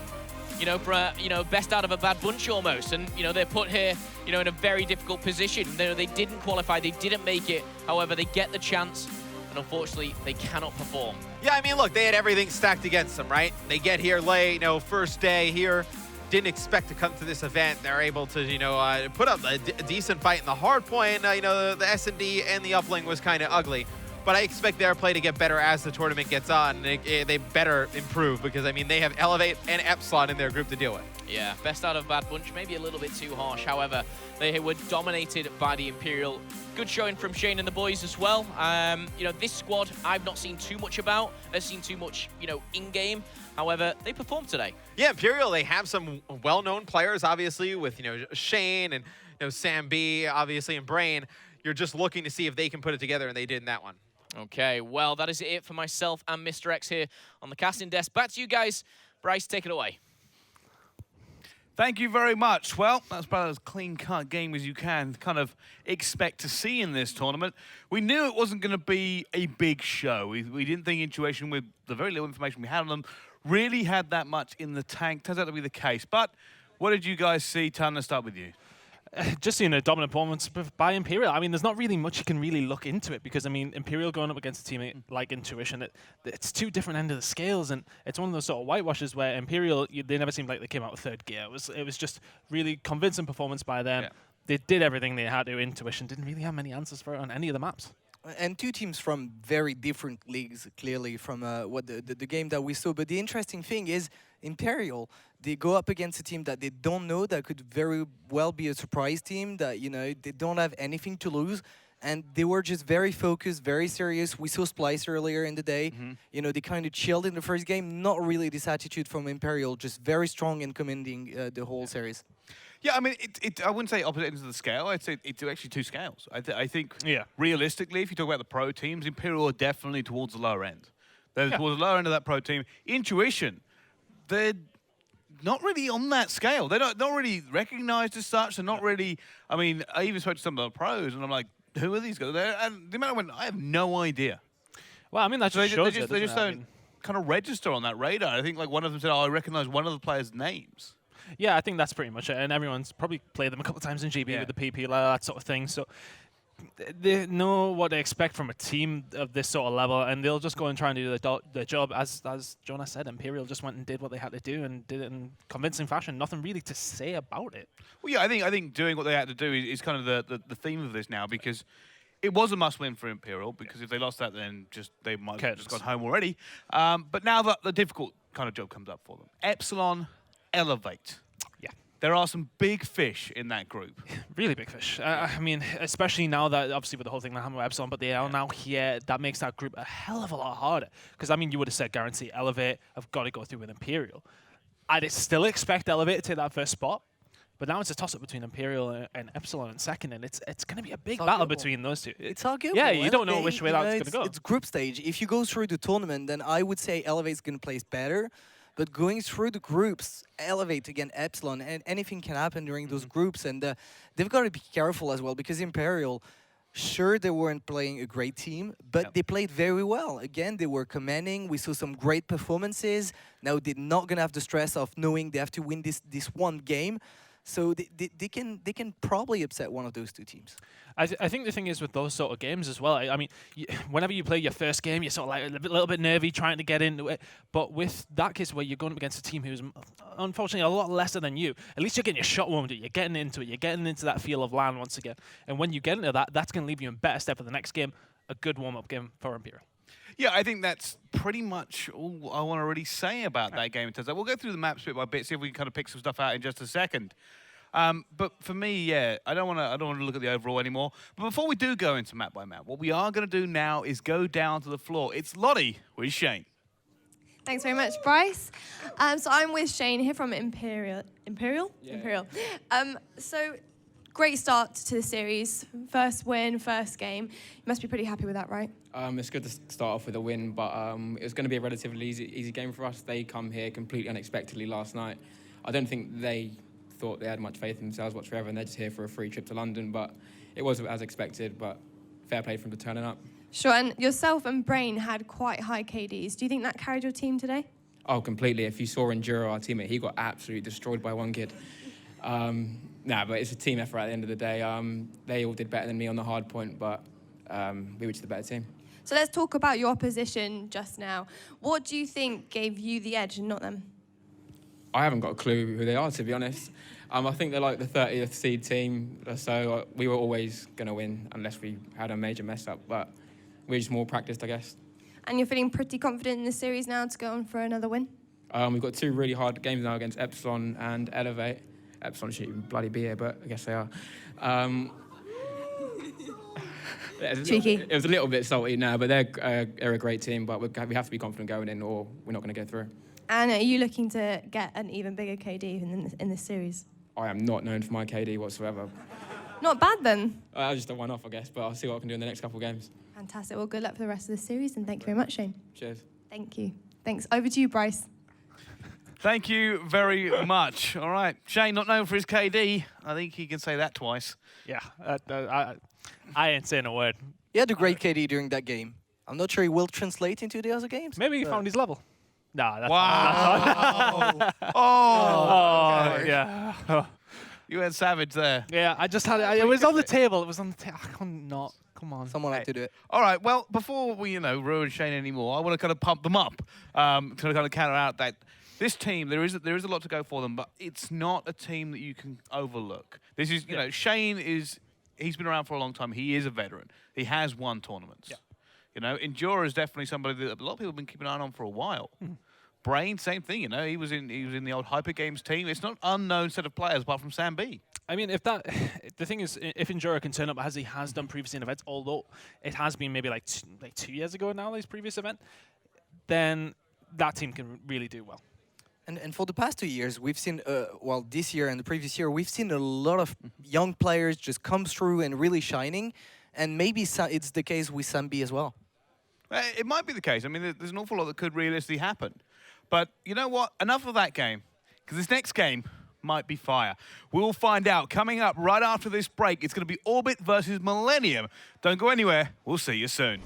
for a, best out of a bad bunch almost. And, they're put here, in a very difficult position. They didn't qualify. They didn't make it. However, they get the chance, and unfortunately, they cannot perform. Yeah, I mean, look, they had everything stacked against them, right? They get here late, first day here. Didn't expect to come to this event. They're able to, put up a decent fight in the hard point. The S&D and the uplink was kind of ugly. But I expect their play to get better as the tournament gets on. They better improve because, I mean, they have Elevate and Epsilon in their group to deal with. Yeah, best out of bad bunch, maybe a little bit too harsh. However, they were dominated by the Imperial. Good showing from Shane and the boys as well. This squad I've not seen too much about. I've seen too much, in-game. However, they performed today. Yeah, Imperial, they have some well-known players, obviously, with, Shane and, Sam B, obviously, and Brain. You're just looking to see if they can put it together, and they did in that one. Okay, well, that is it for myself and Mr. X here on the casting desk. Back to you guys. Bryce, take it away. Thank you very much. Well, that's about as clean-cut game as you can kind of expect to see in this tournament. We knew it wasn't going to be a big show. We didn't think Intuition, with the very little information we had on them, really had that much in the tank. Turns out to be the case. But what did you guys see? Tan, let's start with you. Just seeing a dominant performance by Imperial. I mean, there's not really much you can really look into it because, I mean, Imperial going up against a team like Intuition, it's 2 different ends of the scales, and it's one of those sort of whitewashes where Imperial, they never seemed like they came out with third gear. It was just really convincing performance by them. Yeah. They did everything they had to. Intuition didn't really have many answers for it on any of the maps. And two teams from very different leagues, clearly, from what the game that we saw. But the interesting thing is, Imperial, they go up against a team that they don't know, that could very well be a surprise team, that, you know, they don't have anything to lose. And they were just very focused, very serious. We saw Splyce earlier in the day. You know, they kind of chilled in the first game. Not really this attitude from Imperial, just very strong in commanding the whole series. Yeah, I mean, I wouldn't say opposite ends of the scale. I'd say it's actually two scales. I think, realistically, if you talk about the pro teams, Imperial are definitely towards the lower end. They're towards the lower end of that pro team. Intuition, they're not really on that scale. They're not really recognized as such. They're not really, I mean, I even spoke to some of the pros, and I'm like, who are these guys? And the amount I went, I have no idea. Well, I mean, that just shows they just don't kind of register on that radar. I think like one of them said, oh, I recognize one of the players' names. Yeah, I think that's pretty much it. And everyone's probably played them a couple of times in GB with the PP, like that sort of thing. So they know what they expect from a team of this sort of level, and they'll just go and try and do the job. As Jonas said, Imperial just went and did what they had to do and did it in convincing fashion. Nothing really to say about it. Well, yeah, I think doing what they had to do is kind of the theme of this now, because it was a must-win for Imperial, because if they lost that, then they might have just gone home already. But now that the difficult kind of job comes up for them. Epsilon, Elevate. Yeah. There are some big fish in that group. Really big fish. I mean, especially now that, obviously, with the whole thing that happened with Epsilon, but they are now here, that makes that group a hell of a lot harder. Because, I mean, you would have said guarantee Elevate have got to go through with Imperial. I'd still expect Elevate to take that first spot, but now it's a toss-up between Imperial and Epsilon in second, and it's going to be a big battle between those two. It's arguable. Yeah, you don't know which way that's going to go. It's group stage. If you go through the tournament, then I would say Elevate's going to place better. But going through the groups, Elevate against Epsilon, and anything can happen during those groups. And they've got to be careful as well, because Imperial, sure, they weren't playing a great team, but they played very well. Again, they were commanding. We saw some great performances. Now they're not going to have the stress of knowing they have to win this one game. So they can probably upset one of those two teams. I think the thing is with those sort of games as well, I mean, whenever you play your first game, you're sort of like a little bit nervy trying to get into it. But with that case where you're going up against a team who's unfortunately a lot lesser than you, at least you're getting your shot warmed up, you're getting into it, you're getting into that feel of LAN once again. And when you get into that, that's going to leave you in better step for the next game, a good warm-up game for Imperial. Yeah, I think that's pretty much all I want to really say about that game in terms of, we'll go through the maps bit by bit, see if we can kind of pick some stuff out in just a second. But for me, yeah, I don't want to look at the overall anymore. But before we do go into map by map, what we are going to do now is go down to the floor. It's Lottie with Shane. Thanks very much, Bryce. So I'm with Shane here from Imperial. Imperial? Yeah. Imperial. So great start to the series. First win, first game. You must be pretty happy with that, right? It's good to start off with a win, but it was going to be a relatively easy game for us. They come here completely unexpectedly last night. I don't think they thought they had much faith in themselves whatsoever, and they're just here for a free trip to London. But it was as expected, but fair play from the turning up. Sure, and yourself and Brain had quite high KDs. Do you think that carried your team today? Oh, completely. If you saw Enduro, our teammate, he got absolutely destroyed by one kid. But it's a team effort at the end of the day. They all did better than me on the hard point, but we were just the better team. So let's talk about your position just now. What do you think gave you the edge and not them? I haven't got a clue who they are, to be honest. I think they're like the 30th seed team, so we were always going to win unless we had a major mess up, but we're just more practiced, I guess. And you're feeling pretty confident in the series now to go on for another win? We've got two really hard games now against Epsilon and Elevate. Epsilon shouldn't even bloody be here, but I guess they are. Cheeky. It was a little bit salty now, but they're a great team, but we have to be confident going in or we're not going to go through. And are you looking to get an even bigger KD in this series? I am not known for my KD whatsoever. Not bad then. I just a one-off, I guess, but I'll see what I can do in the next couple of games. Fantastic. Well, good luck for the rest of the series, and thank you very much, Shane. Cheers. Thank you. Thanks. Over to you, Bryce. Thank you very much. All right. Shane, not known for his KD. I think he can say that twice. Yeah, I ain't saying a word. He had a great KD during that game. I'm not sure he will translate into the other games. Maybe he found his level. Nah, that's wow. Oh, yeah. You went savage there. Yeah, I just had it. It was on the table. It was on the table. I couldn't not. Come on. Someone had to do it. All right. Well, before we, ruin Shane anymore, I want to kind of pump them up to kind of counter out that this team. There is a lot to go for them, but it's not a team that you can overlook. This is, Shane is he's been around for a long time. He is a veteran. He has won tournaments. Yeah. You know, Endura is definitely somebody that a lot of people have been keeping an eye on for a while. Brain, same thing. You know, he was in the old Hyper Games team. It's not an unknown set of players apart from Sam B. I mean, if the thing is, if Endura can turn up as he has done previously in events, although it has been maybe like 2 years ago now, his previous event, then that team can really do well. And for the past 2 years, we've seen, well, this year and the previous year, we've seen a lot of young players just come through and really shining. And maybe it's the case with Sam B as well. It might be the case. I mean, there's an awful lot that could realistically happen. But you know what? Enough of that game, because this next game might be fire. We'll find out. Coming up right after this break, it's going to be Orbit versus Millennium. Don't go anywhere. We'll see you soon.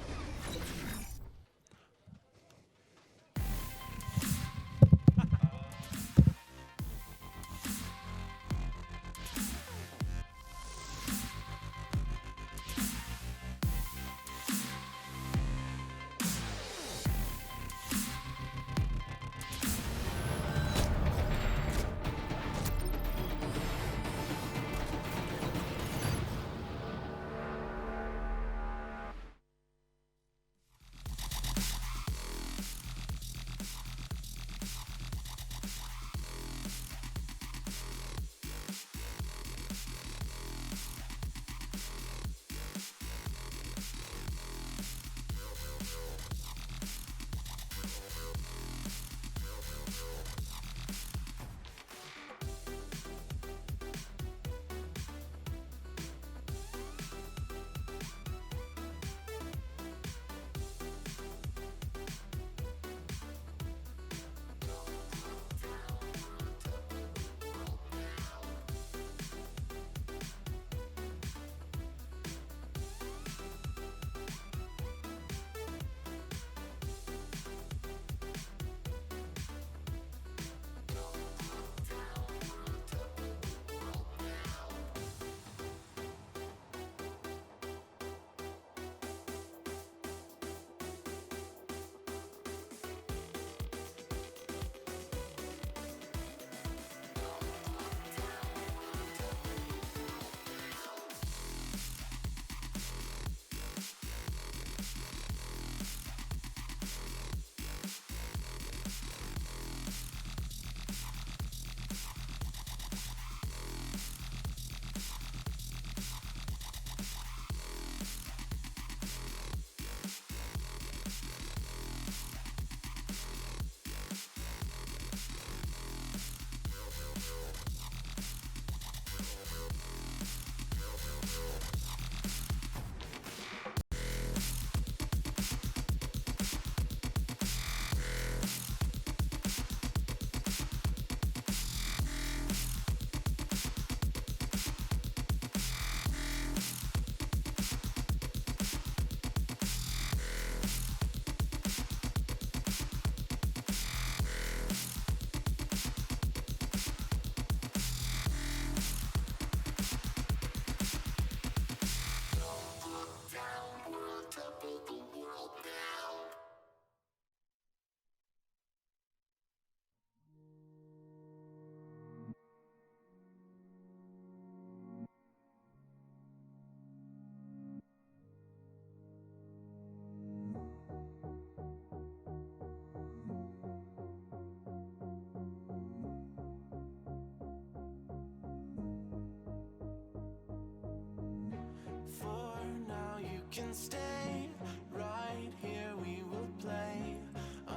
Can stay right here, we will play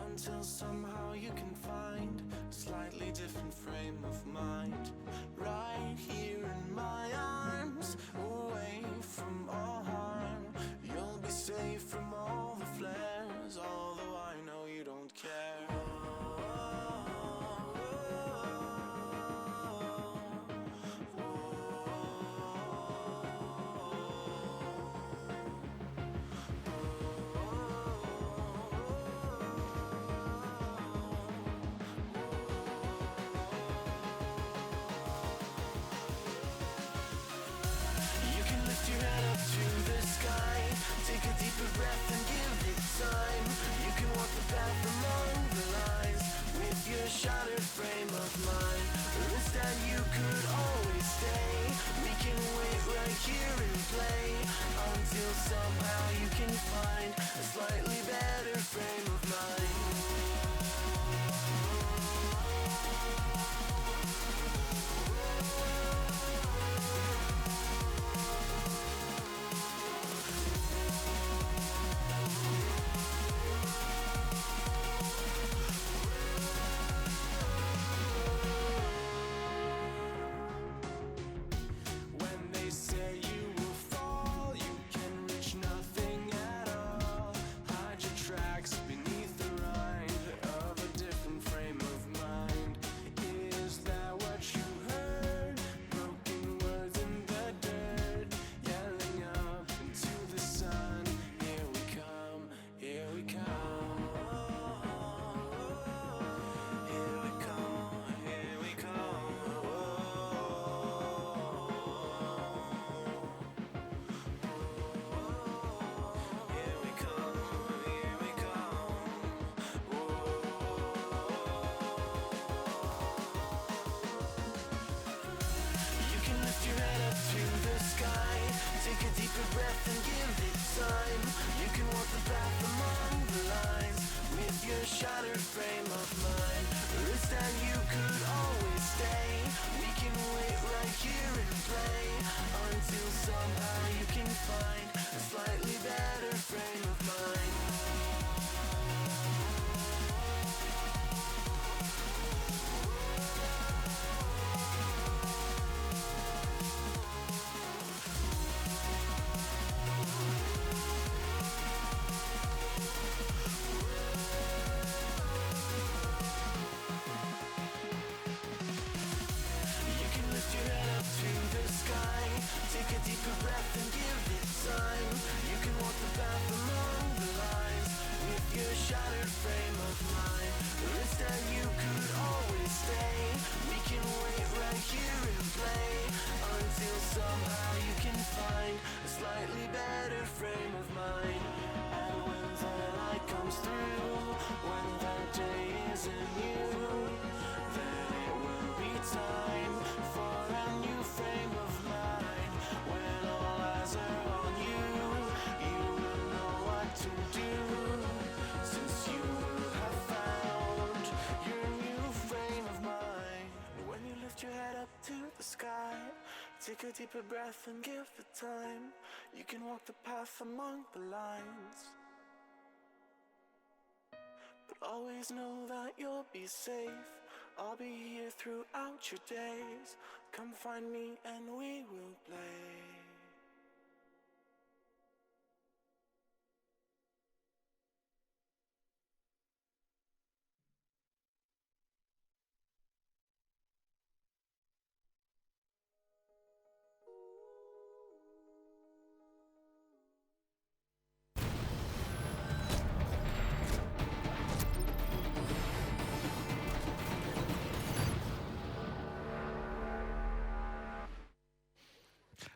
until somehow you can find a slightly different frame of mind. Right here in my arms, away from all harm. You'll be safe from all the flares, although I know you don't care. Lift your head up to the sky, take a deeper breath and Take a deeper breath and give it time. You can walk the path among the lines, but always know that you'll be safe. I'll be here throughout your days. Come find me and we will play.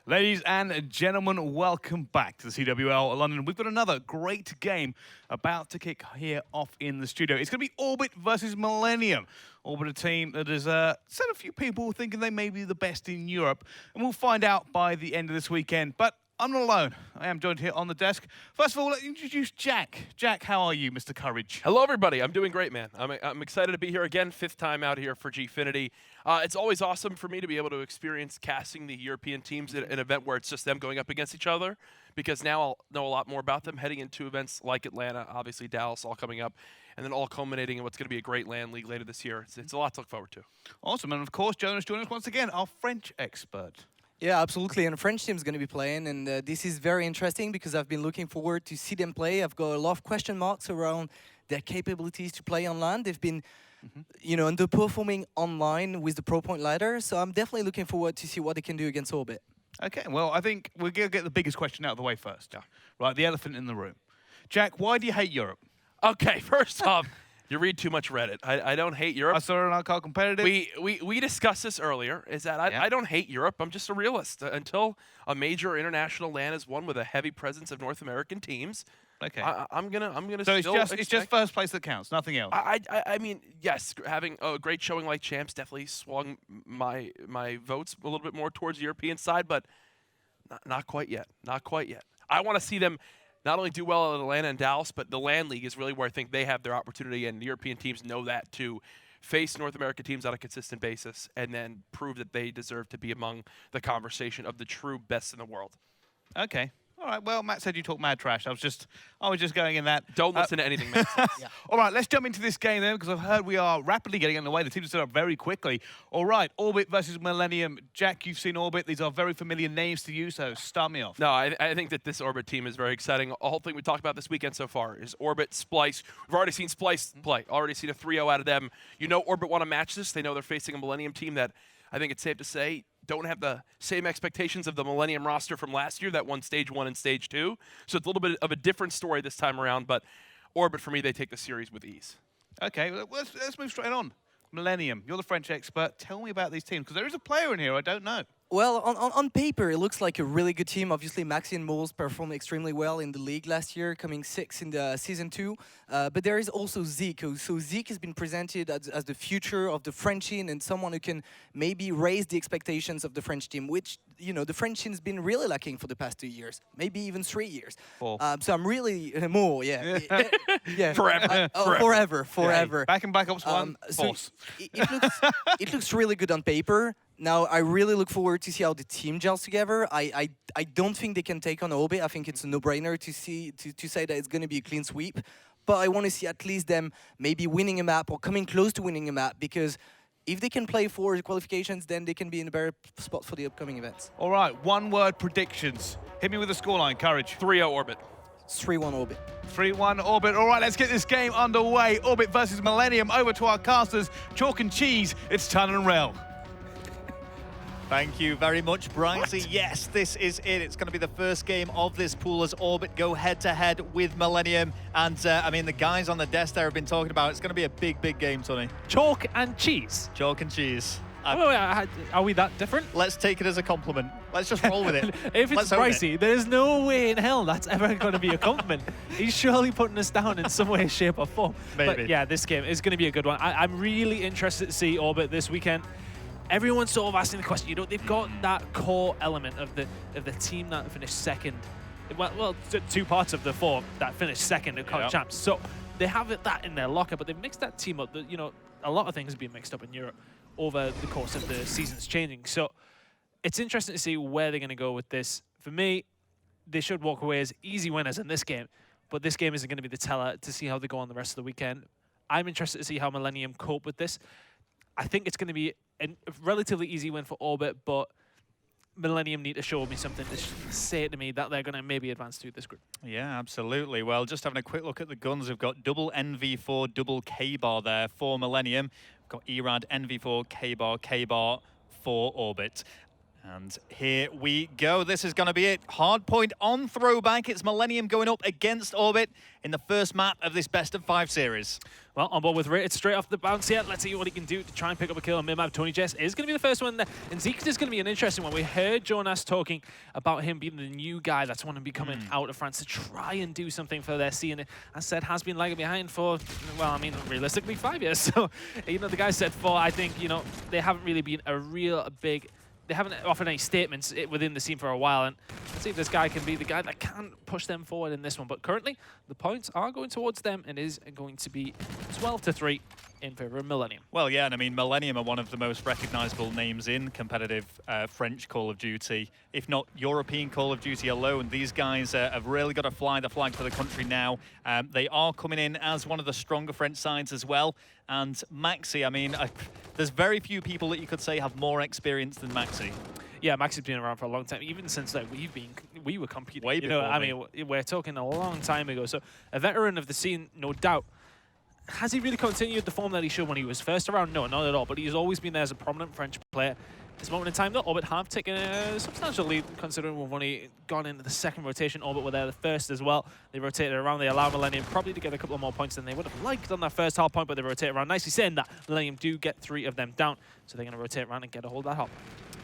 Ladies and gentlemen, welcome back to the CWL London. We've got another great game about to kick here off in the studio. It's going to be Orbit versus Millennium. Orbit, a team that has set a few people thinking they may be the best in Europe, and we'll find out by the end of this weekend. But I'm not alone. I am joined here on the desk. First of all, let's introduce Jack. Jack, how are you, Mr. Courage? Hello, everybody. I'm doing great, man. I'm excited to be here again, 5th time out here for Gfinity. It's always awesome for me to be able to experience casting the European teams at an event where it's just them going up against each other, because now I'll know a lot more about them heading into events like Atlanta, obviously Dallas, all coming up, and then all culminating in what's going to be a great LAN league later this year. It's a lot to look forward to. Awesome. And, of course, Jonas joining us once again, our French expert. Yeah, absolutely. And the French team is going to be playing, and this is very interesting because I've been looking forward to see them play. I've got a lot of question marks around their capabilities to play on LAN. They've been, you know, underperforming online with the Pro Point ladder, so I'm definitely looking forward to see what they can do against Orbit. Okay, well, I think we're going to get the biggest question out of the way first. Right, the elephant in the room. Jack, why do you hate Europe? Okay, first off, you read too much Reddit. I don't hate Europe. I saw it on Call Competitive. We discussed this earlier, is that I don't hate Europe. I'm just a realist. Until a major international LAN is won with a heavy presence of North American teams, okay, I'm gonna So still it's just first place that counts, nothing else. I mean, yes, having a great showing like Champs definitely swung my votes a little bit more towards the European side, but not quite yet. Not quite yet. I want to see them not only do well in Atlanta and Dallas, but the LAN League is really where I think they have their opportunity, and the European teams know that, to face North American teams on a consistent basis and then prove that they deserve to be among the conversation of the true best in the world. Okay. All right, well, Matt said you talk mad trash. I was just going in that. Don't listen to anything Matt says. Yeah. All right, let's jump into this game then, because I've heard we are rapidly getting underway. The teams are set up very quickly. All right, Orbit versus Millennium. Jack, you've seen Orbit. These are very familiar names to you, so start me off. No, I think that this Orbit team is very exciting. The whole thing we talked about this weekend so far is Orbit, Splyce. We've already seen Splyce play. Already seen a 3-0 out of them. You know Orbit want to match this. They know they're facing a Millennium team that I think it's safe to say don't have the same expectations of the Millennium roster from last year that won Stage 1 and Stage 2. So it's a little bit of a different story this time around, but Orbit, for me, they take the series with ease. Okay, well, let's move straight on. Millennium, you're the French expert. Tell me about these teams, because there is a player in here I don't know. Well, on paper, it looks like a really good team. Obviously, Maxi and Moles performed extremely well in the league last year, coming 6th in the Season 2. But there is also Zeke. So Zeke has been presented as the future of the French team and someone who can maybe raise the expectations of the French team, which, you know, the French team has been really lacking for the past 2 years, maybe even 3 years. So I'm really more, yeah. Yeah. Forever. Forever. Back and back up's one. So it looks really good on paper. Now, I really look forward to see how the team gels together. I don't think they can take on Orbit. I think it's a no-brainer to say that it's going to be a clean sweep. But I want to see at least them maybe winning a map or coming close to winning a map, because if they can play for the qualifications, then they can be in a better spot for the upcoming events. All right, one-word predictions. Hit me with a scoreline, Courage. 3-0 Orbit. 3-1 Orbit. 3-1 Orbit. All right, let's get this game underway. Orbit versus Millennium. Over to our casters, Chalk and Cheese. It's Tan and Rel. Thank you very much, Brycey. Yes, this is it. It's going to be the first game of this pool as Orbit go head-to-head with Millennium. And, I mean, the guys on the desk there have been talking about it's going to be a big, big game, Tony. Chalk and cheese? Chalk and cheese. Are we that different? Let's take it as a compliment. Let's just roll with it. If it's Brycey, there's no way in hell that's ever going to be a compliment. He's surely putting us down in some way, shape, or form. Maybe. But yeah, this game is going to be a good one. I'm really interested to see Orbit this weekend. Everyone's sort of asking the question, you know, they've got that core element of the team that finished second. Well, 2 parts of the 4 that finished second at College Champs. So they have that in their locker, but they've mixed that team up. You know, a lot of things have been mixed up in Europe over the course of the seasons changing. So it's interesting to see where they're going to go with this. For me, they should walk away as easy winners in this game, but this game isn't going to be the teller to see how they go on the rest of the weekend. I'm interested to see how Millennium cope with this. I think it's going to be a relatively easy win for Orbit, but Millennium need to show me something to say to me that they're going to maybe advance through this group. Yeah, absolutely. Well, just having a quick look at the guns, we've got double NV4, double K-Bar there for Millennium. We've got ERAD, NV4, K-Bar, K-Bar for Orbit. And here we go. This is going to be it. Hardpoint on throwback. It's Millennium going up against Orbit in the first map of this best-of-5 series. Well, on board with Rated straight off the bounce here. Let's see what he can do to try and pick up a kill on mid-map. TonyJS is going to be the first one there. And Zeke is going to be an interesting one. We heard Jonas talking about him being the new guy that's want to be coming out of France to try and do something for their scene. As said, has been lagging behind for, well, I mean, realistically 5 years. So, you know, the guy said 4. I think, you know, they haven't really been a real big... They haven't offered any statements within the scene for a while, and let's see if this guy can be the guy that can push them forward in this one. But currently, the points are going towards them, and is going to be 12-3 in favor of Millennium. Well, yeah, and I mean, Millennium are one of the most recognizable names in competitive French Call of Duty, if not European Call of Duty alone. These guys have really got to fly the flag for the country now. They are coming in as one of the stronger French sides as well. And Maxi, I mean, there's very few people that you could say have more experience than Maxi. Yeah, Maxi's been around for a long time, even since like we were competing. Way before I mean, we're talking a long time ago. So a veteran of the scene, no doubt. Has he really continued the form that he showed when he was first around? No, not at all. But he's always been there as a prominent French player. This moment in time, though, Orbit have taken a substantial lead, considering we've only gone into the second rotation. Orbit were there the first as well. They rotated around. They allow Millennium probably to get a couple of more points than they would have liked on that first hard point, but they rotate around nicely, saying that Millennium do get 3 of them down. So they're going to rotate around and get a hold of that hop.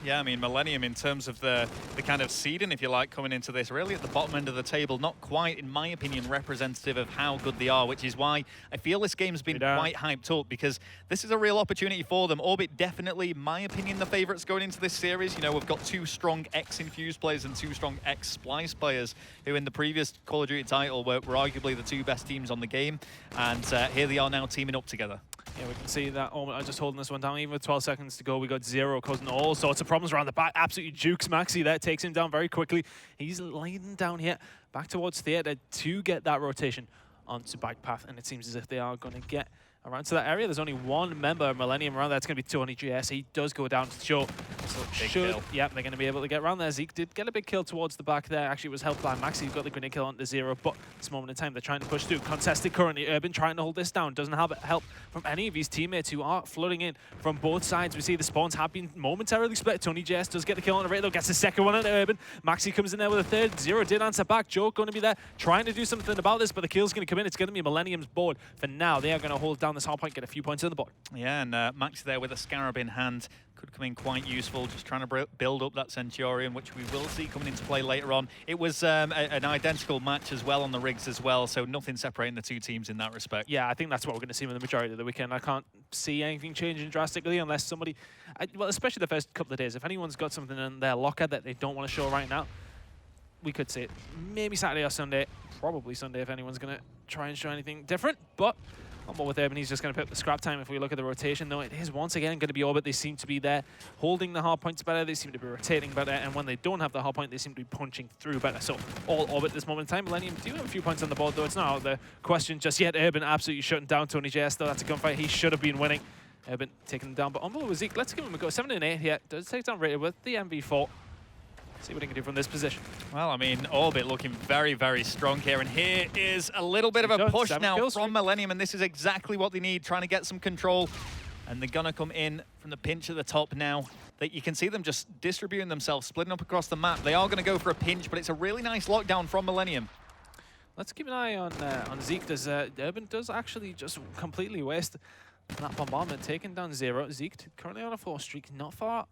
Yeah, I mean, Millennium, in terms of the kind of seeding, if you like, coming into this, really at the bottom end of the table, not quite, in my opinion, representative of how good they are, which is why I feel this game's been quite hyped up, because this is a real opportunity for them. Orbit definitely, in my opinion, the favourites going into this series. You know, we've got 2 strong X-Infused players and 2 strong X-Splice players, who in the previous Call of Duty title were arguably the 2 best teams on the game, and here they are now teaming up together. Yeah, we can see that Orbit are just holding this one down. Even with 12 seconds to go, we got Zero causing all sorts of problems around the back. Absolutely jukes Maxi there, takes him down very quickly. He's laying down here, back towards Theater to get that rotation onto Bike Path, and it seems as if they are going to get around to that area. There's only one member of Millennium around there. It's going to be TonyJS. He does go down to Joe. So yeah, they're going to be able to get around there. Zeke did get a big kill towards the back there. Actually, it was helped by Maxi, who got the grenade kill onto Zero. But this moment in time, they're trying to push through. Contested currently. Urban trying to hold this down. Doesn't have help from any of his teammates who are flooding in from both sides. We see the spawns have been momentarily split. TonyJS does get the kill on the Rado, gets the second one on Urban. Maxi comes in there with a third. Zero did answer back. Joe going to be there trying to do something about this, but the kill's going to come in. It's going to be Millennium's board. For now, they are going to hold down this hard point, get a few points on the board. Yeah, and Max there with a Scarab in hand could come in quite useful, just trying to build up that Centurion, which we will see coming into play later on. It was an identical match as well on the rigs as well, so nothing separating the 2 teams in that respect. Yeah, I think that's what we're going to see with the majority of the weekend. I can't see anything changing drastically unless somebody, well, especially the first couple of days, if anyone's got something in their locker that they don't want to show right now, we could see it maybe Saturday or Sunday, probably Sunday if anyone's going to try and show anything different, but on board with Urban, he's just going to pick up the scrap time. If we look at the rotation, though, it is once again going to be Orbit. They seem to be there holding the hard points better. They seem to be rotating better. And when they don't have the hard point, they seem to be punching through better. So all Orbit at this moment in time. Millennium do have a few points on the board, though. It's not out of the question just yet. Urban absolutely shutting down TonyJS, though. That's a gunfight he should have been winning. Urban taking them down. But on board with Zeke, let's give him a go. 7 and 8 here. Does take down Rated with the MV4. See what he can do from this position. Well, I mean, Orbit looking very, very strong here. And here is a little bit of a push now from Millennium. And this is exactly what they need, trying to get some control. And they're going to come in from the pinch at the top now. That you can see them just distributing themselves, splitting up across the map. They are going to go for a pinch, but it's a really nice lockdown from Millennium. Let's keep an eye on Zeke. Urban does actually just completely waste that bombardment, taking down Zero. Zeke currently on a 4 streak, not far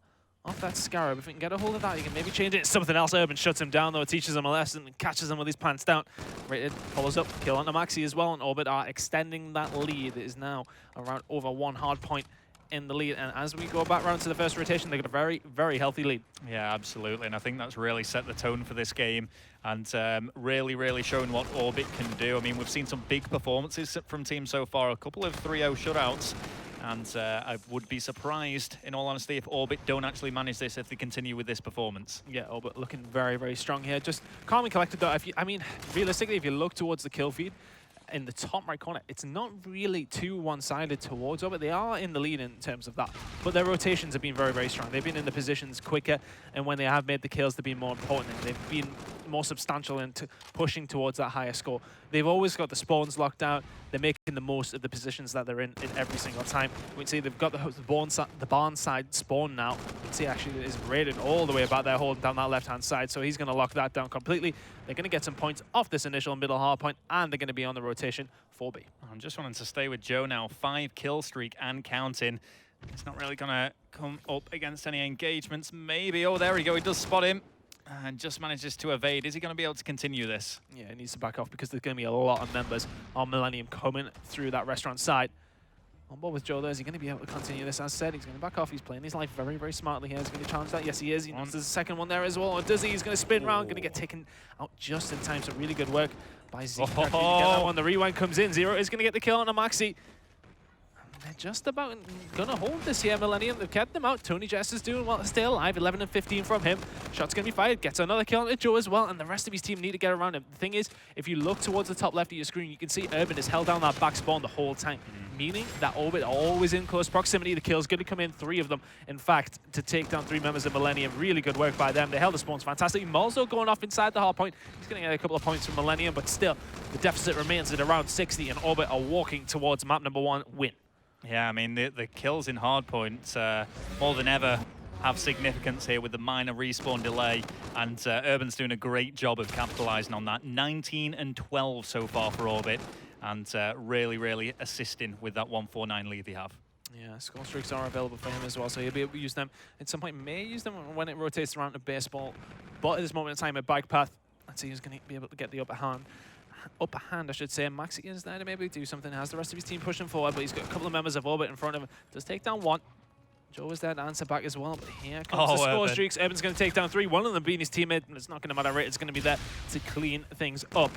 off that Scarab. If we can get a hold of that, you can maybe change it into something else. Urban shuts him down, though. It teaches him a lesson and catches him with his pants down. Rated follows up, kill onto Maxi as well, and Orbit are extending that lead. It is now around over 1 hard point in the lead, and as we go back round to the first rotation, they've got a very, very healthy lead. Yeah, absolutely, and I think that's really set the tone for this game, and really, really showing what Orbit can do. I mean, we've seen some big performances from teams so far, a couple of 3-0 shutouts, And I would be surprised, in all honesty, if Orbit don't actually manage this if they continue with this performance. Yeah, Orbit looking very, very strong here. Just calm and collected, though. I mean, realistically, if you look towards the kill feed, in the top right corner, it's not really too one-sided towards Orbit. They are in the lead in terms of that, but their rotations have been very, very strong. They've been in the positions quicker, and when they have made the kills, they've been more important, and they've been more substantial into pushing towards that higher score. They've always got the spawns locked down. They're making the most of the positions that they're in every single time. We can see they've got the barn side spawn now. You can see actually it is rated all the way back there, holding down that left-hand side, so he's going to lock that down completely. They're going to get some points off this initial middle hard point, and they're going to be on the rotation for B. I'm just wanting to stay with Joe now. 5 kill streak and counting. It's not really going to come up against any engagements. Maybe. Oh, there we go. He does spot him and just manages to evade. Is he going to be able to continue this? Yeah, he needs to back off because there's going to be a lot of members on Millennium coming through that restaurant side. On board with Joe there. Is he going to be able to continue this? As said, he's going to back off. He's playing his life very, very smartly here. He's going to challenge that. Yes, he is. He knows there's a second one there as well. Or does he? He's going to spin round. Going to get taken out just in time. So really good work by Zeke. Get that one. The rewind comes in. Zero is going to get the kill on a Maxi. They're just about going to hold this here, Millennium. They've kept them out. Tony Jess is doing well. Still alive. 11 and 15 from him. Shot's going to be fired. Gets another kill on Joe as well. And the rest of his team need to get around him. The thing is, if you look towards the top left of your screen, you can see Urban has held down that back spawn the whole time. Meaning that Orbit are always in close proximity. The kill's going to come in, 3 of them. In fact, to take down 3 members of Millennium. Really good work by them. They held the spawns fantastic. Malzo going off inside the hard point. He's going to get a couple of points from Millennium, but still, the deficit remains at around 60, and Orbit are walking towards map number 1 win. Yeah, I mean, the kills in hardpoint more than ever have significance here with the minor respawn delay, and Urban's doing a great job of capitalizing on that. 19 and 12 so far for Orbit, and really, really assisting with that 149 lead they have. Yeah, score streaks are available for him as well, so he'll be able to use them at some point. May use them when it rotates around to baseball, but at this moment in time at bike path, let's see who's going to be able to get the upper hand. I should say. Maxi is there to maybe do something. Has the rest of his team pushing forward, but he's got a couple of members of Orbit in front of him. Does take down 1. Joe is there to answer back as well, but here comes the score streaks. Urban's going to take down 3. One of them being his teammate, and it's not going to matter. It's going to be there to clean things up.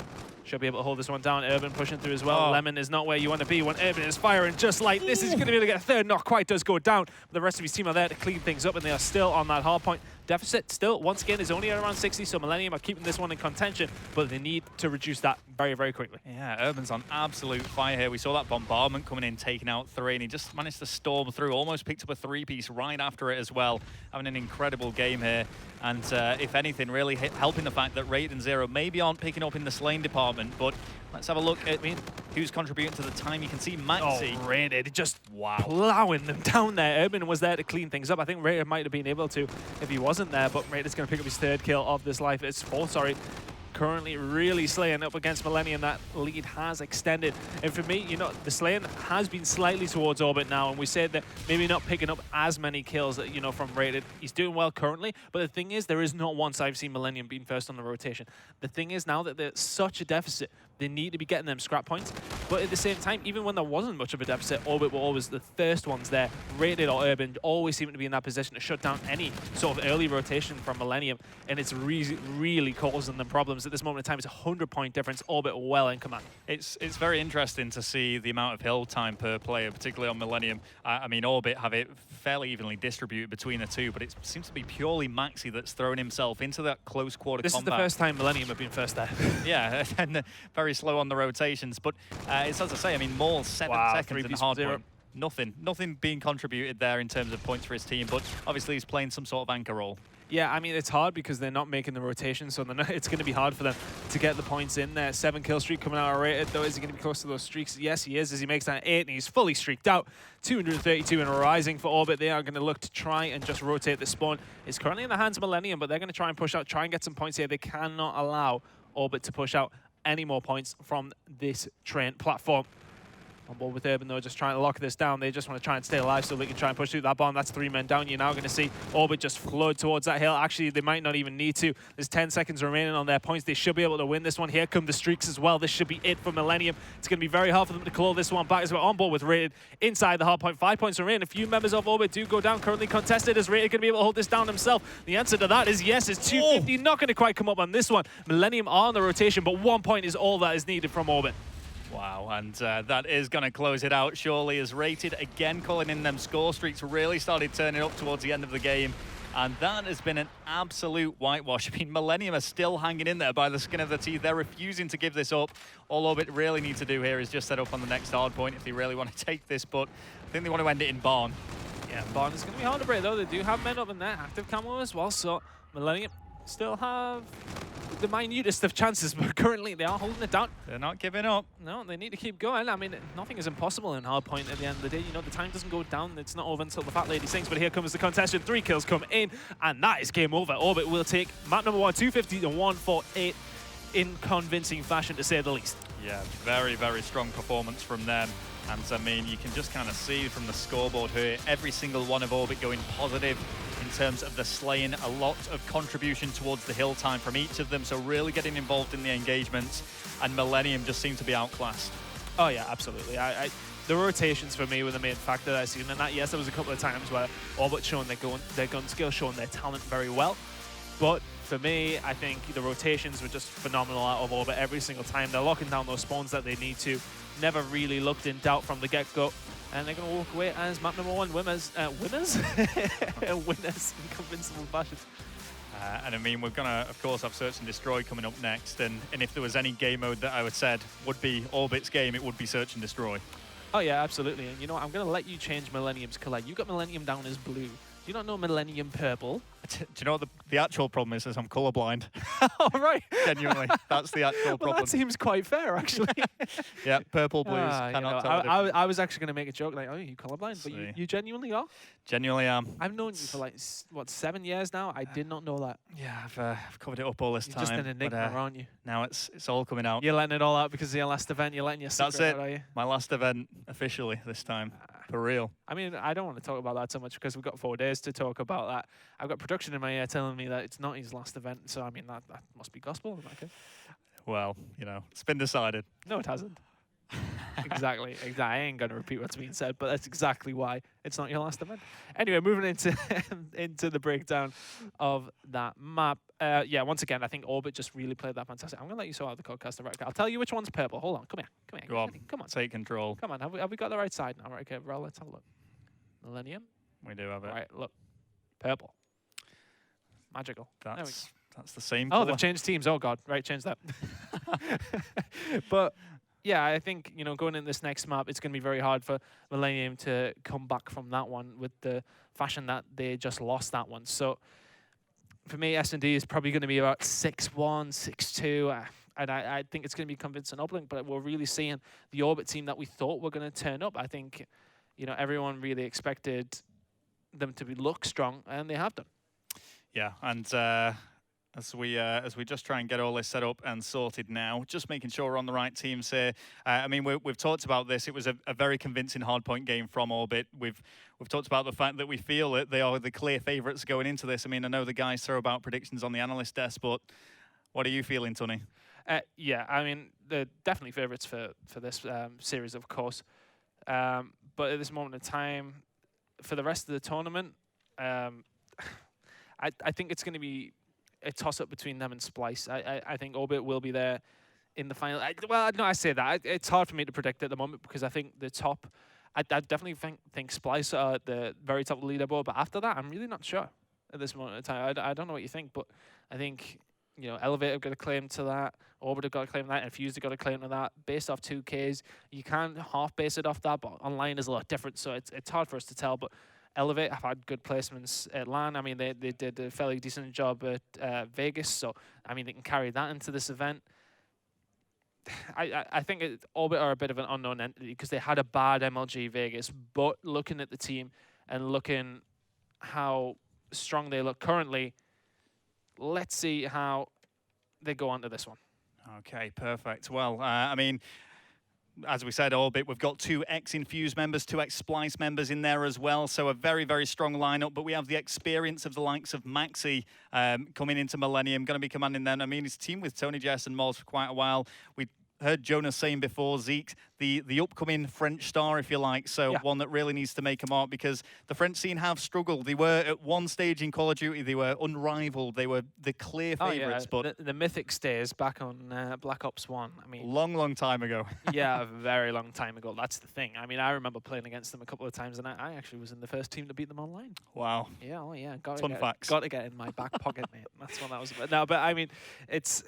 Should be able to hold this one down. Urban pushing through as well. Lemon is not where you want to be when Urban is firing just like this. He's going to be able to get a third. Not quite does go down. But the rest of his team are there to clean things up, and they are still on that hard point. Deficit still, once again, is only around 60, so Millennium are keeping this one in contention, but they need to reduce that very, very quickly. Yeah, Urban's on absolute fire here. We saw that bombardment coming in, taking out 3, and he just managed to storm through, almost picked up a 3-piece right after it as well. Having an incredible game here, and if anything, really helping the fact that Raid and Zero maybe aren't picking up in the Slain department, but let's have a look at who's contributing to the time. You can see Maxi. Oh, Raided just plowing them down there. Urban was there to clean things up. I think Raided might have been able to if he wasn't there, but Raided's going to pick up his 3rd kill of this life. It's 4, sorry. Currently really slaying up against Millennium. That lead has extended. And for me, you know, the slaying has been slightly towards Orbit now, and we said that maybe not picking up as many kills, you know, from Raided. He's doing well currently, but the thing is, there is not once I've seen Millennium being first on the rotation. The thing is now that there's such a deficit, they need to be getting them scrap points. But at the same time, even when there wasn't much of a deficit, Orbit were always the first ones there. Raided or Urban always seem to be in that position to shut down any sort of early rotation from Millennium, and it's really causing them problems. At this moment in time, it's a 100-point difference. Orbit well in command. It's very interesting to see the amount of hill time per player, particularly on Millennium. I mean, Orbit have it fairly evenly distributed between the two, but it seems to be purely Maxi that's thrown himself into that close quarter combat. This is the first time Millennium have been first there. Yeah, and very slow on the rotations, but it's as I say, I mean, Maul 7 seconds in hard point. Nothing being contributed there in terms of points for his team, but obviously he's playing some sort of anchor role. Yeah, I mean, it's hard because they're not making the rotation, so it's going to be hard for them to get the points in there. 7 kill streak coming out of Rated, though. Is he going to be close to those streaks? Yes, he is, as he makes that 8, and he's fully streaked out. 232 and rising for Orbit. They are going to look to try and just rotate the spawn. It's currently in the hands of Millennium, but they're going to try and push out, try and get some points here. They cannot allow Orbit to push out any more points from this train platform. On board with Urban, though, just trying to lock this down. They just want to try and stay alive so they can try and push through that bomb. That's 3 men down. You're now going to see Orbit just flood towards that hill. Actually, they might not even need to. There's 10 seconds remaining on their points. They should be able to win this one. Here come the streaks as well. This should be it for Millennium. It's going to be very hard for them to claw this one back as well. On board with Rated inside the hard point. 5 points remain. A few members of Orbit do go down. Currently contested. Is Rated going to be able to hold this down himself? The answer to that is yes. It's 250. Not going to quite come up on this one. Millennium are on the rotation, but 1 point is all that is needed from Orbit. Wow, and that is going to close it out, surely, as Rated again calling in them score streaks really started turning up towards the end of the game. And that has been an absolute whitewash. I mean, Millennium are still hanging in there by the skin of their teeth. They're refusing to give this up. All Orbit really need to do here is just set up on the next hard point if they really want to take this, but I think they want to end it in Barn. Yeah, Barn is going to be hard to break, though. They do have men up in there, active camo as well, so Millennium still have the minutest of chances, but currently they are holding it down. They're not giving up. No, they need to keep going. I mean, nothing is impossible in hardpoint at the end of the day. You know, the time doesn't go down. It's not over until the Fat Lady sings, but here comes the contestant. 3 kills come in, and that is game over. Orbit will take map number 1, 250 to 148 in convincing fashion, to say the least. Yeah, very, very strong performance from them. And I mean, you can just kind of see from the scoreboard here, every single one of Orbit going positive in terms of the slaying, a lot of contribution towards the hill time from each of them, so really getting involved in the engagements, and Millennium just seem to be outclassed. Oh yeah, absolutely. The rotations for me were the main factor that I've seen, and that, yes, there was a couple of times where Orbit showing their gun skill, showing their talent very well, but for me, I think the rotations were just phenomenal out of Orbit every single time. They're locking down those spawns that they need to. Never really looked in doubt from the get-go. And they're going to walk away as map number 1 winners. Winners? Winners in convincing fashion. And I mean, we're going to, of course, have Search and Destroy coming up next. And if there was any game mode that I would said would be Orbit's game, it would be Search and Destroy. Oh, yeah, absolutely. And you know what? I'm going to let you change Millennium's color. You got Millennium down as blue. Do you not know Millennium purple? Do you know what the actual problem is I'm colorblind. Oh, right. Genuinely, that's the actual problem. Well, that seems quite fair, actually. Yeah, purple, blues. Cannot tell the difference. I was actually going to make a joke like, oh, you colorblind? But you genuinely are? Genuinely am. I've known you for like, what, 7 years now? I did not know that. Yeah, I've covered it up all this time. You're just an enigma, aren't you? Now it's all coming out. You're letting it all out because of your last event. You're letting your secret That's it. out, are you? My last event officially this time. For real. I mean, I don't want to talk about that so much because we've got 4 days to talk about that. I've got production in my ear telling me that it's not his last event, so I mean, that must be gospel in that case. Well, you know, it's been decided. No, it hasn't. Exactly. I ain't going to repeat what's being said, but that's exactly why it's not your last event. Anyway, moving into the breakdown of that map. Yeah, once again, I think Orbit just really played that fantastic. I'm going to let you sort out the Codecaster. Right, okay. I'll tell you which one's purple. Hold on. Come here. Go on. Come on. Take control. Come on. Have we got the right side now? Right, okay, Roll, let's have a look. Millennium. We do have it. Right, look. Purple. Magical. That's the same Oh, colour. they've changed teams. Oh, God. Right, change that. But yeah, I think, you know, going in this next map, it's going to be very hard for Millennium to come back from that one with the fashion that they just lost that one. So for me, S&D is probably going to be about 6-1, 6-2. And I think it's going to be convincing Uplink, but we're really seeing the Orbit team that we thought were going to turn up. I think, you know, everyone really expected them to look strong, and they have done. Yeah, and as we just try and get all this set up and sorted now, just making sure we're on the right teams here. I mean, we've talked about this. It was a very convincing hardpoint game from Orbit. We've talked about the fact that we feel that they are the clear favourites going into this. I mean, I know the guys throw about predictions on the analyst desk, but what are you feeling, Tony? Yeah, I mean, they're definitely favourites for this series, of course. But at this moment in time, for the rest of the tournament, I think it's going to be a toss-up between them and Splyce. I think Orbit will be there in the final. I say that. It's hard for me to predict at the moment because I think the top... I definitely think Splyce are at the very top of the leaderboard, but after that, I'm really not sure at this moment in time. I don't know what you think, but I think, you know, Elevate have got a claim to that, Orbit have got a claim to that, and Fuse have got a claim to that. Based off 2Ks, you can't half-base it off that, but online is a lot different, so it's hard for us to tell, but Elevate have had good placements at LAN. I mean, they did a fairly decent job at Vegas, so, I mean, they can carry that into this event. I think Orbit are a bit of an unknown entity because they had a bad MLG Vegas, but looking at the team and looking how strong they look currently, let's see how they go on to this one. Okay, perfect. Well, I mean, as we said, Orbit, we've got 2 ex-Infuse members, 2 ex-Splyce members in there as well, so a very, very strong lineup, but we have the experience of the likes of Maxi coming into Millennium, going to be commanding them. I mean, he's teamed with Tony Jess and Moz for quite a while. We heard Jonas saying before, Zeke, the upcoming French star, if you like, so one that really needs to make a mark, because the French scene have struggled. They were at one stage in Call of Duty, they were unrivaled, they were the clear favourites. But the mythic stays back on Black Ops 1. I mean, long time ago. Yeah, a very long time ago. That's the thing. I mean, I remember playing against them a couple of times, and I actually was in the first team to beat them online. Wow. Yeah, oh yeah. Fun facts. Got to get in my back pocket, mate. That's what that was about. No, but I mean, it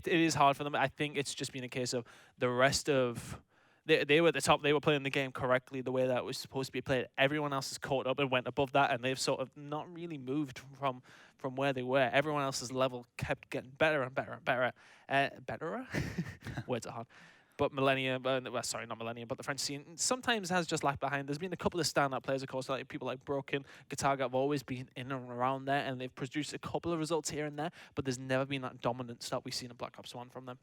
is hard for them. I think it's just been a case of the rest of... They were at the top. They were playing the game correctly the way that it was supposed to be played. Everyone else has caught up and went above that, and they've sort of not really moved from where they were. Everyone else's level kept getting better and better and better. Betterer? Words are hard. But Millennium, sorry, not Millennium, but the French scene sometimes has just lagged behind. There's been a couple of standout players, of course, like people like Broken, Gataga have always been in and around there, and they've produced a couple of results here and there, but there's never been that dominance that we've seen in Black Ops 1 from them.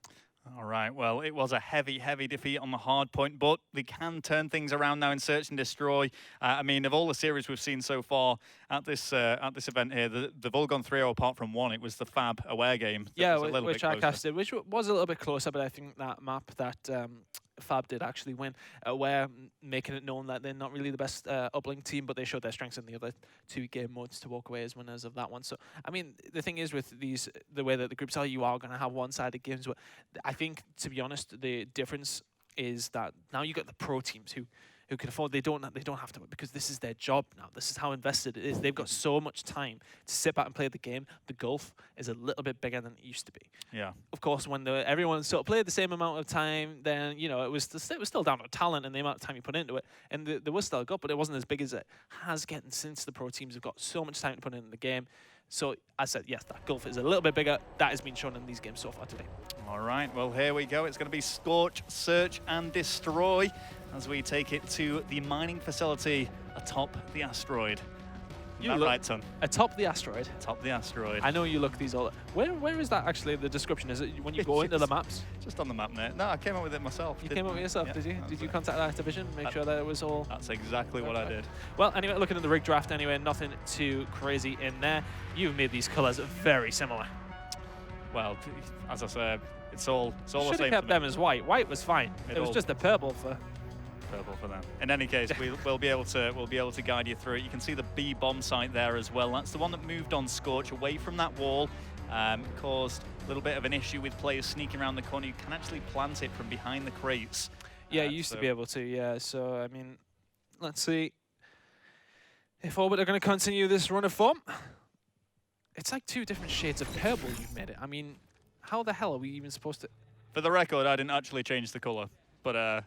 All right, well, it was a heavy defeat on the hard point, but they can turn things around now in Search and Destroy. I mean, of all the series we've seen so far at this event here, they've all gone 3-0 apart from one. It was the Fab away game. Yeah, which I casted, which was a little bit closer, but I think that map that Fab did actually win, where making it known that they're not really the best uplink team, but they showed their strengths in the other 2 game modes to walk away as winners of that one. So, I mean, the thing is with the way that the groups are, you are going to have one-sided games. But I think, to be honest, the difference is that now you got the pro teams who can afford. They don't have to, because this is their job now. This is how invested it is. They've got so much time to sit back and play the game. The gulf is a little bit bigger than it used to be. Yeah. Of course, when everyone sort of played the same amount of time, then it was still down to talent and the amount of time you put into it, and there was still a gulf, but it wasn't as big as it has gotten since the pro teams have got so much time to put in the game. So, as I said, yes, that gulf is a little bit bigger. That has been shown in these games so far today. All right, well, here we go. It's going to be Scorch, Search and Destroy as we take it to the mining facility atop the asteroid. You look right, son? Atop the asteroid? Atop the asteroid. I know you look these all... Where is that actually, the description? Is it when you go into the maps? Just on the map, mate. No, I came up with it myself. You came up with it yourself, yeah, did you? Did you contact Activision, make sure that it was all... That's exactly what I did. Well, anyway, looking at the rig draft anyway, nothing too crazy in there. You've made these colours very similar. Well, as I said, it's all the same. Should have kept them as white. White was fine. It was just the purple for them. In any case, we'll be able to guide you through it. You can see the B bomb site there as well. That's the one that moved on Scorch away from that wall, caused a little bit of an issue with players sneaking around the corner. You can actually plant it from behind the crates. Yeah, you used to be able to. Yeah, so I mean, let's see if Orbit are going to continue this run of form. It's like 2 different shades of purple you've made it. I mean, how the hell are we even supposed to... For the record, I didn't actually change the colour, but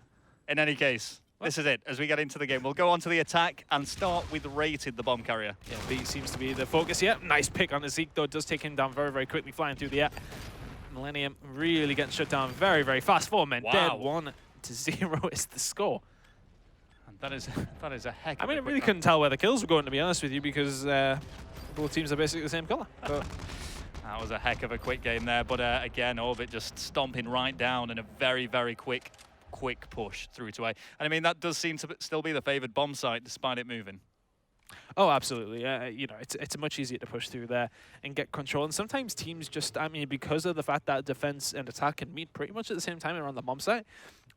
in any case, this is it. As we get into the game, we'll go on to the attack and start with Rated, the bomb carrier. Yeah, B seems to be the focus here. Nice pick on the Zeke, though. It does take him down very quickly, flying through the air. Millennium really getting shut down very fast. 4 men dead, 1-0 is the score. And that is a heck of I mean, I really couldn't tell where the kills were going, to be honest with you, because both teams are basically the same colour. But that was a heck of a quick game there, but again, Orbit just stomping right down in a very quick push through to A. And I mean, that does seem to still be the favoured bomb site, despite it moving. Oh, absolutely. It's much easier to push through there and get control. And sometimes teams just, I mean, because of the fact that defense and attack can meet pretty much at the same time around the bomb site,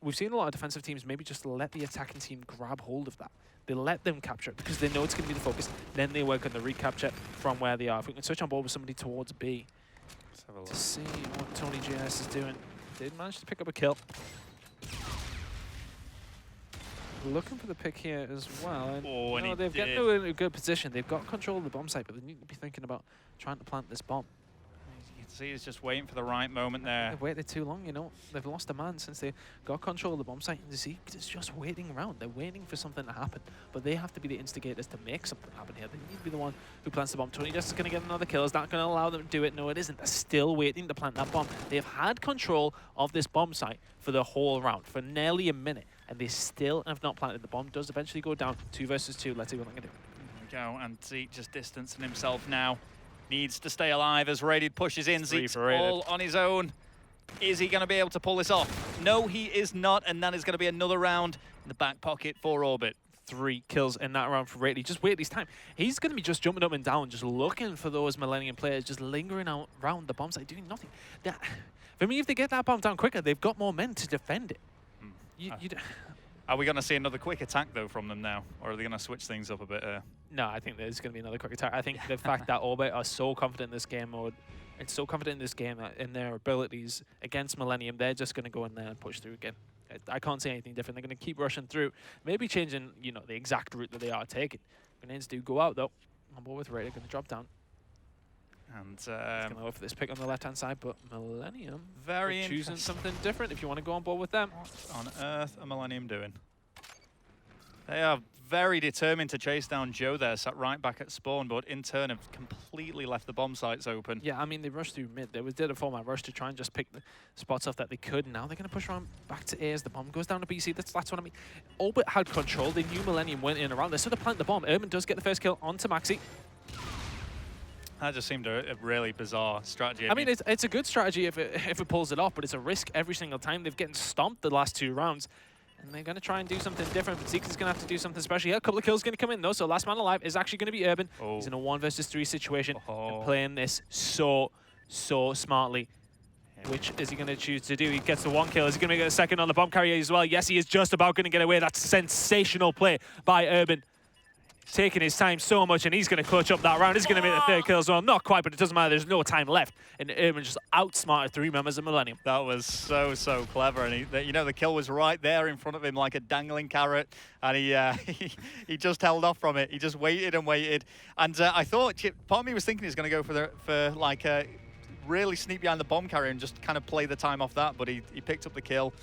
we've seen a lot of defensive teams maybe just let the attacking team grab hold of that. They let them capture it because they know it's going to be the focus. Then they work on the recapture from where they are. If we can switch on board with somebody towards B to see what Tony GS is doing. Did manage to pick up a kill. Looking for the pick here as well. And they've gotten in a good position. They've got control of the bomb site, but they need to be thinking about trying to plant this bomb. You can see he's just waiting for the right moment there. They've waited too long, They've lost a man since they got control of the bomb site. And Zeke is just waiting around. They're waiting for something to happen. But they have to be the instigators to make something happen here. They need to be the one who plants the bomb. Tony just is going to get another kill. Is that going to allow them to do it? No, it isn't. They're still waiting to plant that bomb. They've had control of this bomb site for the whole round, for nearly a minute. And they still have not planted. The bomb does eventually go down. 2 versus 2. Let's see what they can do. Here we go. And Zeke just distancing himself now. Needs to stay alive as Rated pushes in. Zeke's all on his own. Is he going to be able to pull this off? No, he is not. And that is going to be another round in the back pocket for Orbit. 3 kills in that round for Rated. Just wait his time. He's going to be just jumping up and down, just looking for those Millennium players, just lingering out around the bomb site, doing nothing. For me, if they get that bomb down quicker, they've got more men to defend it. Are we going to see another quick attack, though, from them now? Or are they going to switch things up a bit? No, I think there's going to be another quick attack. I think the fact that Orbit are so confident in this game mode, and so confident in this game in their abilities against Millennium, they're just going to go in there and push through again. I can't say anything different. They're going to keep rushing through, maybe changing, you know, the exact route that they are taking. Grenades do go out, though. On board with Raider, going to drop down. And going to go for this pick on the left-hand side, but Millennium very choosing something different if you want to go on board with them. What on earth are Millennium doing? They are very determined to chase down Joe there, sat right back at spawn, but in turn have completely left the bomb sites open. Yeah, I mean, they rushed through mid. They did a 4-man rush to try and just pick the spots off that they could. Now they're going to push around back to A as the bomb goes down to BC. That's what I mean. Orbit had control. They knew Millennium went in around this, so they plant the bomb. Urban does get the first kill onto Maxi. That just seemed a really bizarre strategy. I mean, it's a good strategy if it pulls it off, but it's a risk every single time. They've getting stomped the last 2 rounds. And they're going to try and do something different, but Zeke's going to have to do something special. Yeah, a couple of kills going to come in, though, so last man alive is actually going to be Urban. Oh. He's in a 1 versus 3 situation and playing this so smartly. Which is he going to choose to do? He gets the 1 kill. Is he going to get a second on the bomb carrier as well? Yes, he is just about going to get away. That's sensational play by Urban. Taking his time so much, and he's going to clutch up that round. He's going to make the 3rd kill as well. Not quite, but it doesn't matter. There's no time left. And Urban just outsmarted 3 members of Millennium. That was so clever. And you know, the kill was right there in front of him like a dangling carrot. And he just held off from it. He just waited and waited. And I thought, part of me was thinking he's going to go for like a really sneak behind the bomb carrier and just kind of play the time off that. But he picked up the kill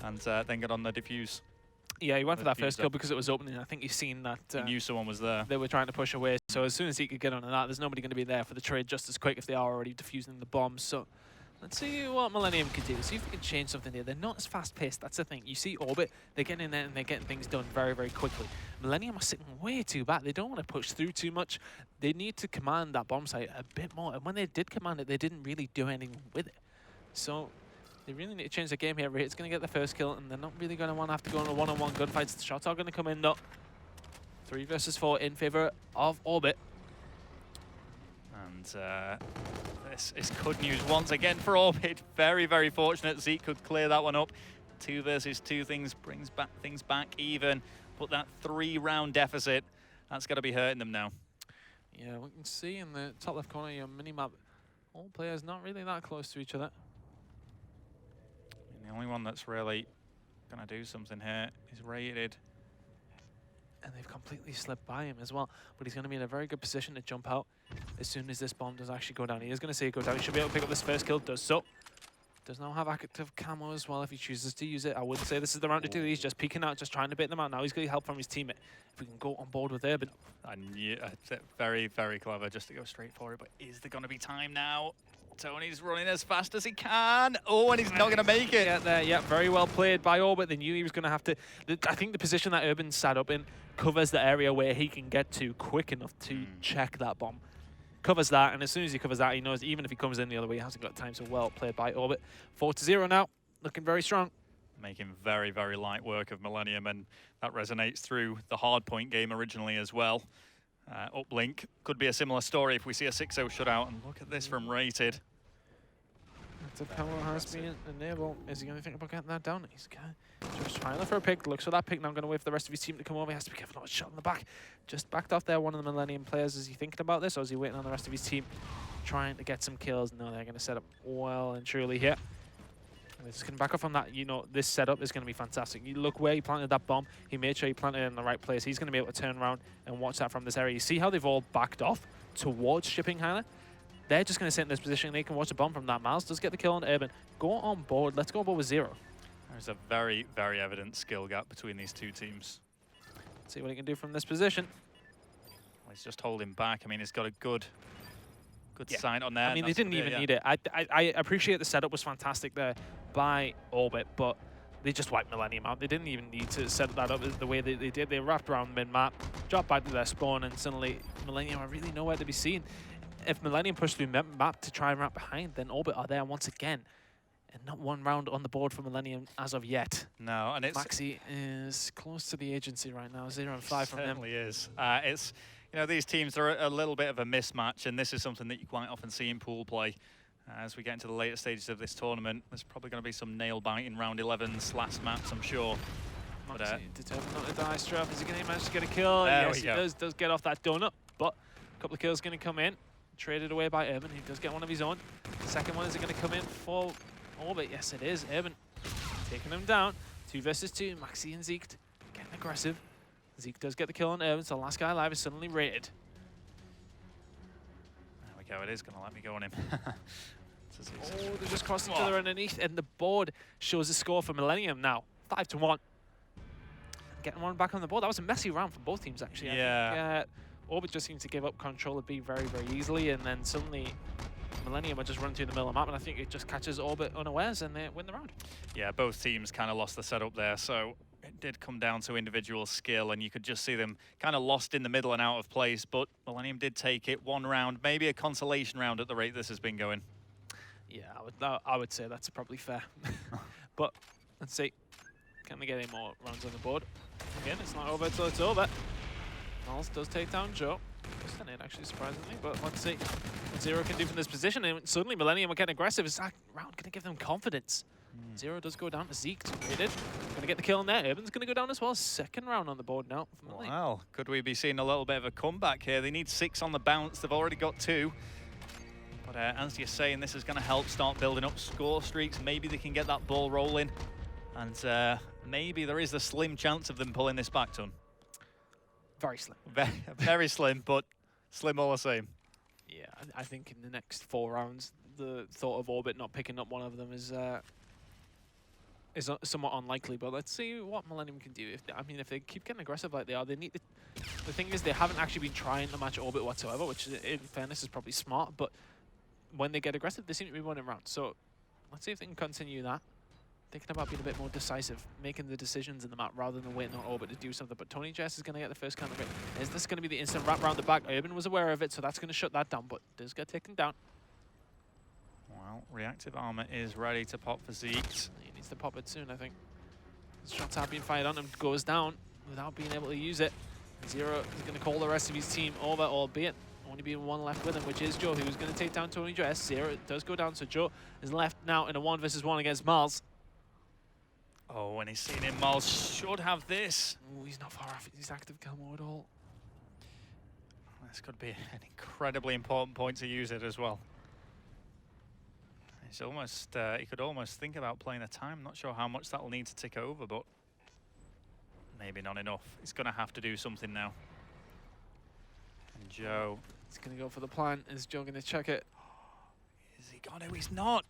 and then got on the defuse. Yeah, he went for that first kill because it was opening. I think you've seen that. He knew someone was there. They were trying to push away. So as soon as he could get on that, there's nobody going to be there for the trade just as quick if they are already defusing the bombs. So let's see what Millennium can do. See if they can change something here. They're not as fast-paced. That's the thing. You see Orbit, they're getting in there and they're getting things done very quickly. Millennium are sitting way too back. They don't want to push through too much. They need to command that bomb site a bit more. And when they did command it, they didn't really do anything with it. So they really need to change the game here. Raid's going to get the first kill, and they're not really going to want to have to go on a one-on-one gunfights. The shots are going to come in, though. 3 versus 4 in favor of Orbit. And this is good news once again for Orbit. Very fortunate. Zeke could clear that one up. 2 versus 2 brings things back even. But that 3-round deficit, that's got to be hurting them now. Yeah, we can see in the top left corner of your mini-map, all players not really that close to each other. The only one that's really going to do something here is Rated. And they've completely slipped by him as well. But he's going to be in a very good position to jump out as soon as this bomb does actually go down. He is going to see it go down. He should be able to pick up this first kill. Does so. Does now have active camo as well if he chooses to use it. I wouldn't say this is the round to do. He's just peeking out, just trying to bait them out. Now he's getting help from his teammate. If we can go on board with Urban. And yeah, very clever just to go straight for it. But is there going to be time now? Tony's running as fast as he can. Oh, and he's not going to make it. Yeah, there, yeah, very well played by Orbit. They knew he was going to have to. I think the position that Urban sat up in covers the area where he can get to quick enough to check that bomb. Covers that, and as soon as he covers that, he knows even if he comes in the other way, he hasn't got time. So well played by Orbit. 4-0 now, looking very strong. Making very light work of Millennium, and that resonates through the hardpoint game originally as well. Uplink could be a similar story if we see a 6-0 shutout, and look at this from Rated. The power has been enabled. Is he going to think about getting that down? He's just trying for a pick. Looks for that pick. Now going to wait for the rest of his team to come over. He has to be careful not a shot in the back. Just backed off there, one of the Millennium players. Is he thinking about this, or is he waiting on the rest of his team trying to get some kills? No, they're going to set up well and truly here. They're just going to back off on that. You know, this setup is going to be fantastic. You look where he planted that bomb. He made sure he planted it in the right place. He's going to be able to turn around and watch that from this area. You see how they've all backed off towards Shipping Hangar? They're just going to sit in this position. They can watch the bomb from that. Miles does get the kill on Urban. Go on board. Let's go on board with 0. There's a very evident skill gap between these 2 teams. Let's see what he can do from this position. Well, he's just holding back. I mean, he's got a good sight on there. I mean, they didn't even need it. I appreciate the setup was fantastic there by Orbit, but they just wiped Millennium out. They didn't even need to set that up the way they did. They wrapped around mid-map, dropped back to their spawn, and suddenly Millennium are really nowhere to be seen. If Millennium push through map to try and wrap behind, then Orbit are there once again. And not 1 round on the board for Millennium as of yet. No, and it's... Maxi is close to the agency right now, 0-5 from them. Certainly is. It's, you know, these teams are a little bit of a mismatch, and this is something that you quite often see in pool play. As we get into the later stages of this tournament, there's probably going to be some nail-biting round 11s, last maps, I'm sure. But, determined not to die. Straff, is he going to manage to get a kill? There Yes, he does get off that donut, but a couple of kills going to come in. Traded away by Urban. He does get one of his own. The second one, is it going to come in for Orbit? Yes, it is. Urban taking him down. 2 versus 2. Maxi and Zeke getting aggressive. Zeke does get the kill on Urban, so the last guy alive is suddenly rated. There we go. It is going to let me go on him. Oh, they just crossed each other underneath, and the board shows the score for Millennium now. 5-1. Getting one back on the board. That was a messy round for both teams, actually. Yeah. I think, Orbit just seemed to give up control of B very, very easily, and then suddenly Millennium are just running through the middle of the map, and I think it just catches Orbit unawares, and they win the round. Yeah, both teams kind of lost the setup there, so it did come down to individual skill, and you could just see them kind of lost in the middle and out of place, but Millennium did take it. 1 round, maybe a consolation round at the rate this has been going. Yeah, I would say that's probably fair. But let's see. Can they get any more rounds on the board? Again, it's not over until it's over. Miles does take down Joe. Just an 8, actually, surprisingly. But let's see what Zero can do from this position. And suddenly, Millennium are getting aggressive. Is that round going to give them confidence? Zero does go down to Zeke. Rated. Going to get the kill in there. Urban's going to go down as well. Second round on the board now. Well, could we be seeing a little bit of a comeback here? They need 6 on the bounce. They've already got 2. But as you're saying, this is going to help start building up score streaks. Maybe they can get that ball rolling. And maybe there is a slim chance of them pulling this back, Ton. Very slim. Very slim, but slim all the same. Yeah, I think in the next 4 rounds, the thought of Orbit not picking up one of them is somewhat unlikely. But let's see what Millennium can do. If they keep getting aggressive like they are, they need to. The thing is, they haven't actually been trying to match Orbit whatsoever, which, in fairness, is probably smart. But when they get aggressive, they seem to be winning rounds. So let's see if they can continue that. Thinking about being a bit more decisive, making the decisions in the map rather than waiting on Orbit to do something. But Tony Jess is going to get the first counter hit. Is this going to be the instant wrap round the back? Urban was aware of it, so that's going to shut that down, but does get taken down. Well, reactive armor is ready to pop for Zeke. He needs to pop it soon, I think. The shots are being fired on him, goes down without being able to use it. Zero is going to call the rest of his team over, albeit only being 1 left with him, which is Joe, who's going to take down Tony Jess. Zero does go down, so Joe is left now in a 1 versus 1 against Miles. Oh, and he's seen him. Miles should have this. Oh, he's not far off his active camo at all. This could be an incredibly important point to use it as well. It's almost, he could almost think about playing a time. Not sure how much that'll need to tick over, but maybe not enough. He's going to have to do something now. And Joe. He's going to go for the plan. Is Joe going to check it? Is he going to? He's not.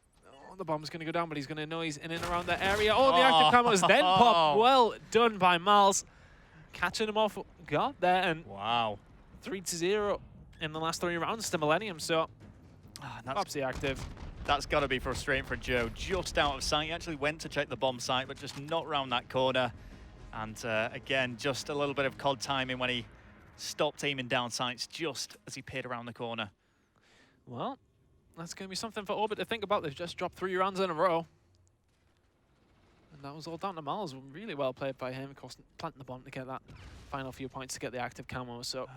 The bomb's going to go down, but he's going to know he's in and around that area. Oh, the active camo is then popped. Well done by Miles. Catching him off guard there. And wow. 3-0 in the last 3 rounds to Millennium. So, pops the active. That's got to be frustrating for Joe. Just out of sight. He actually went to check the bomb site, but just not around that corner. And again, just a little bit of COD timing when he stopped aiming down sights just as he peered around the corner. Well, that's going to be something for Orbit to think about. They've just dropped 3 rounds in a row. And that was all down to Miles. Really well played by him. Of course, planting the bomb to get that final few points to get the active camo. So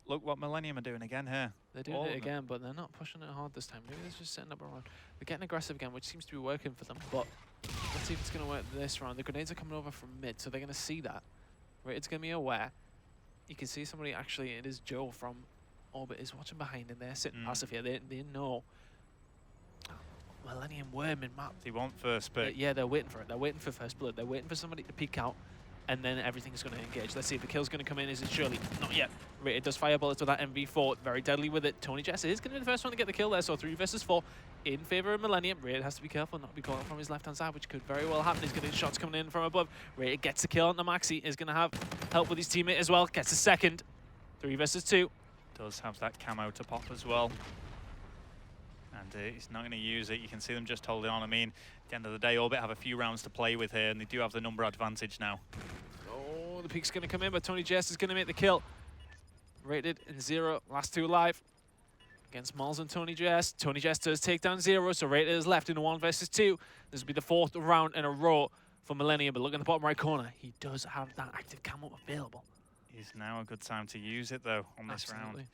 look what Millennium are doing again here. They're doing it again, but they're not pushing it hard this time. Maybe they're just setting up around. They're getting aggressive again, which seems to be working for them. But let's see if it's going to work this round. The grenades are coming over from mid, so they're going to see that. Rated's going to be aware. You can see somebody, actually, it is Joe from Orbit is watching behind, and they're sitting passive here. They know. Millennium Worm in map. They want first pick. Yeah, they're waiting for it. They're waiting for first blood. They're waiting for somebody to peek out, and then everything's going to engage. Let's see if the kill's going to come in. Is it Shirley? Not yet. Rated does fire bullets with that MV4. Very deadly with it. Tony Jess is going to be the first one to get the kill there. So 3 versus 4 in favor of Millennium. Rated has to be careful not to be caught up from his left-hand side, which could very well happen. He's going to get shots coming in from above. Rated gets the kill on the Maxi. Is going to have help with his teammate as well. Gets a second. 3 versus 2. Does have that camo to pop as well. And he's not going to use it. You can see them just holding on. I mean, at the end of the day, Orbit have a few rounds to play with here, and they do have the number advantage now. Oh, the peek's going to come in, but Tony Jess is going to make the kill. Rated in 0, last 2 alive. Against Miles and Tony Jess. Tony Jess does take down 0, so Rated is left in a 1 versus 2. This will be the 4th round in a row for Millennium, but look in the bottom right corner. He does have that active camo available. Is now a good time to use it, though, on this round.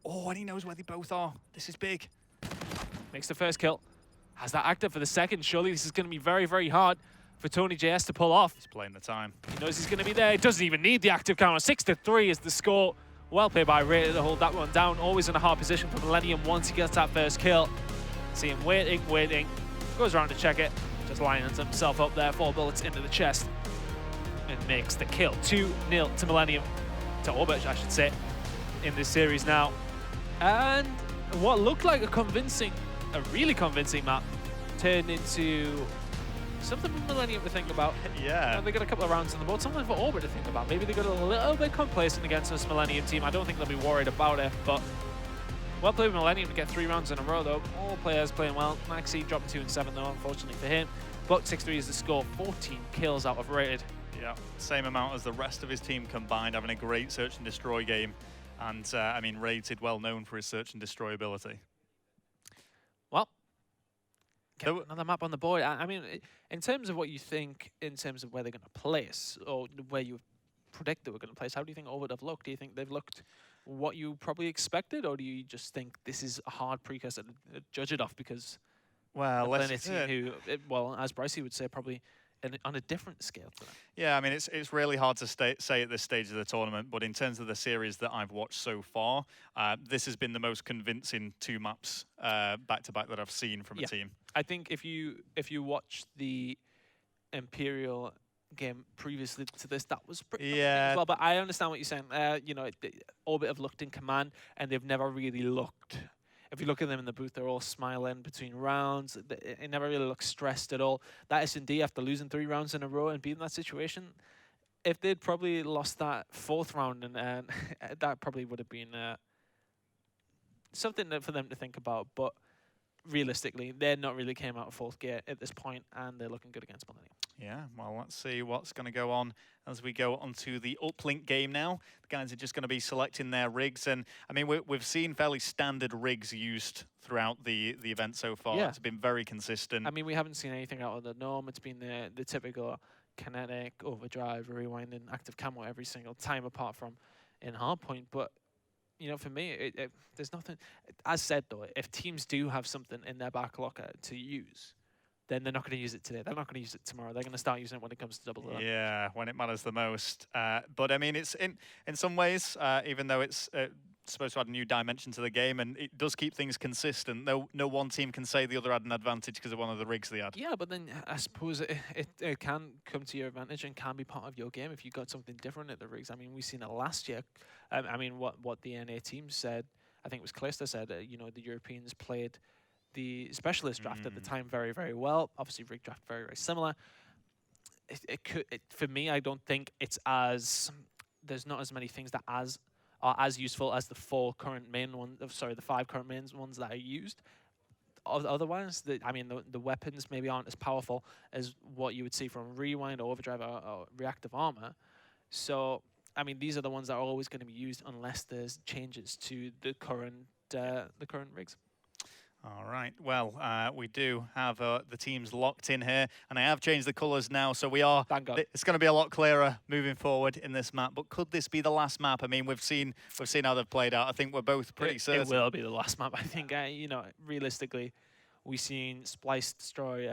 Oh, and he knows where they both are. This is big. Makes the first kill. Has that active for the second. Surely this is going to be very, very hard for Tony JS to pull off. He's playing the time. He knows he's going to be there. He doesn't even need the active counter. 6-3 is the score. Well played by Raider to hold that one down. Always in a hard position for Millennium once he gets that first kill. See him waiting. Goes around to check it. Just lines himself up there. 4 bullets into the chest. And makes the kill. 2-0 to Millennium. To Orbit, I should say, in this series now. And what looked like a really convincing map turned into something for Millennium to think about. Yeah. They got a couple of rounds on the board, something for Orbit to think about. Maybe they got a little bit complacent against this Millennium team. I don't think they'll be worried about it, but well played with Millennium to get 3 rounds in a row, though. All players playing well. Maxi dropping 2 and 7, though, unfortunately for him. But 6-3 is the score. 14 kills out of Rated. Yeah, same amount as the rest of his team combined, having a great search and destroy game. And, I mean, Rated, well known for his search and destroy ability. Well, get another map on the board. I mean, in terms of what you think, in terms of where they're going to place, or where you predict they were going to place, how do you think Orbit have looked? Do you think they've looked what you probably expected, or do you just think this is a hard precursor to judge it off because well, let's who, well, as Brycey would say, probably on a different scale to that. Yeah, I mean, it's really hard to say at this stage of the tournament, but in terms of the series that I've watched so far, this has been the most convincing 2 maps back-to-back that I've seen from a team. I think if you watch the Imperial game previously to this, that was pretty as well. But I understand what you're saying. You know, Orbit have looked in command, and they've never really looked. If you look at them in the booth, they're all smiling between rounds. It never really looks stressed at all. That S&D, after losing 3 rounds in a row and being in that situation, if they'd probably lost that 4th round, and that probably would have been something for them to think about. But realistically, they're not really came out of 4th gear at this point, and they're looking good against Millennium. Yeah, well, let's see what's going to go on as we go onto the uplink game now. The guys are just going to be selecting their rigs, and I mean, we've seen fairly standard rigs used throughout the event so far. Yeah. It's been very consistent. I mean, we haven't seen anything out of the norm. It's been the typical kinetic, overdrive, rewinding, active camo every single time, apart from in hardpoint. But you know, for me, there's nothing. As said though, if teams do have something in their back locker to use, then they're not going to use it today. They're not going to use it tomorrow. They're going to start using it when it comes to double. Yeah, when it matters the most. But I mean, it's in some ways, even though it's supposed to add a new dimension to the game, and it does keep things consistent. No one team can say the other had an advantage because of one of the rigs they had. Yeah, but then I suppose it can come to your advantage and can be part of your game if you got something different at the rigs. I mean, we've seen it last year. I mean, what the NA team said, I think it was Clayster said, you know, the Europeans played the specialist draft at the time very, very well. Obviously, rig draft very, very similar. For me, I don't think it's as there's not as many things that are as useful as the 4 current main ones. Sorry, the 5 current main ones that are used. Otherwise, I mean, the weapons maybe aren't as powerful as what you would see from Rewind or Overdrive or Reactive Armor. So, I mean, these are the ones that are always going to be used unless there's changes to the current rigs. All right, well, we do have the teams locked in here, and I have changed the colours now, so we are. Thank God. It's going to be a lot clearer moving forward in this map. But could this be the last map? I mean, we've seen how they've played out. I think we're both pretty certain. It will be the last map. I think, you know, realistically, we've seen Splice destroy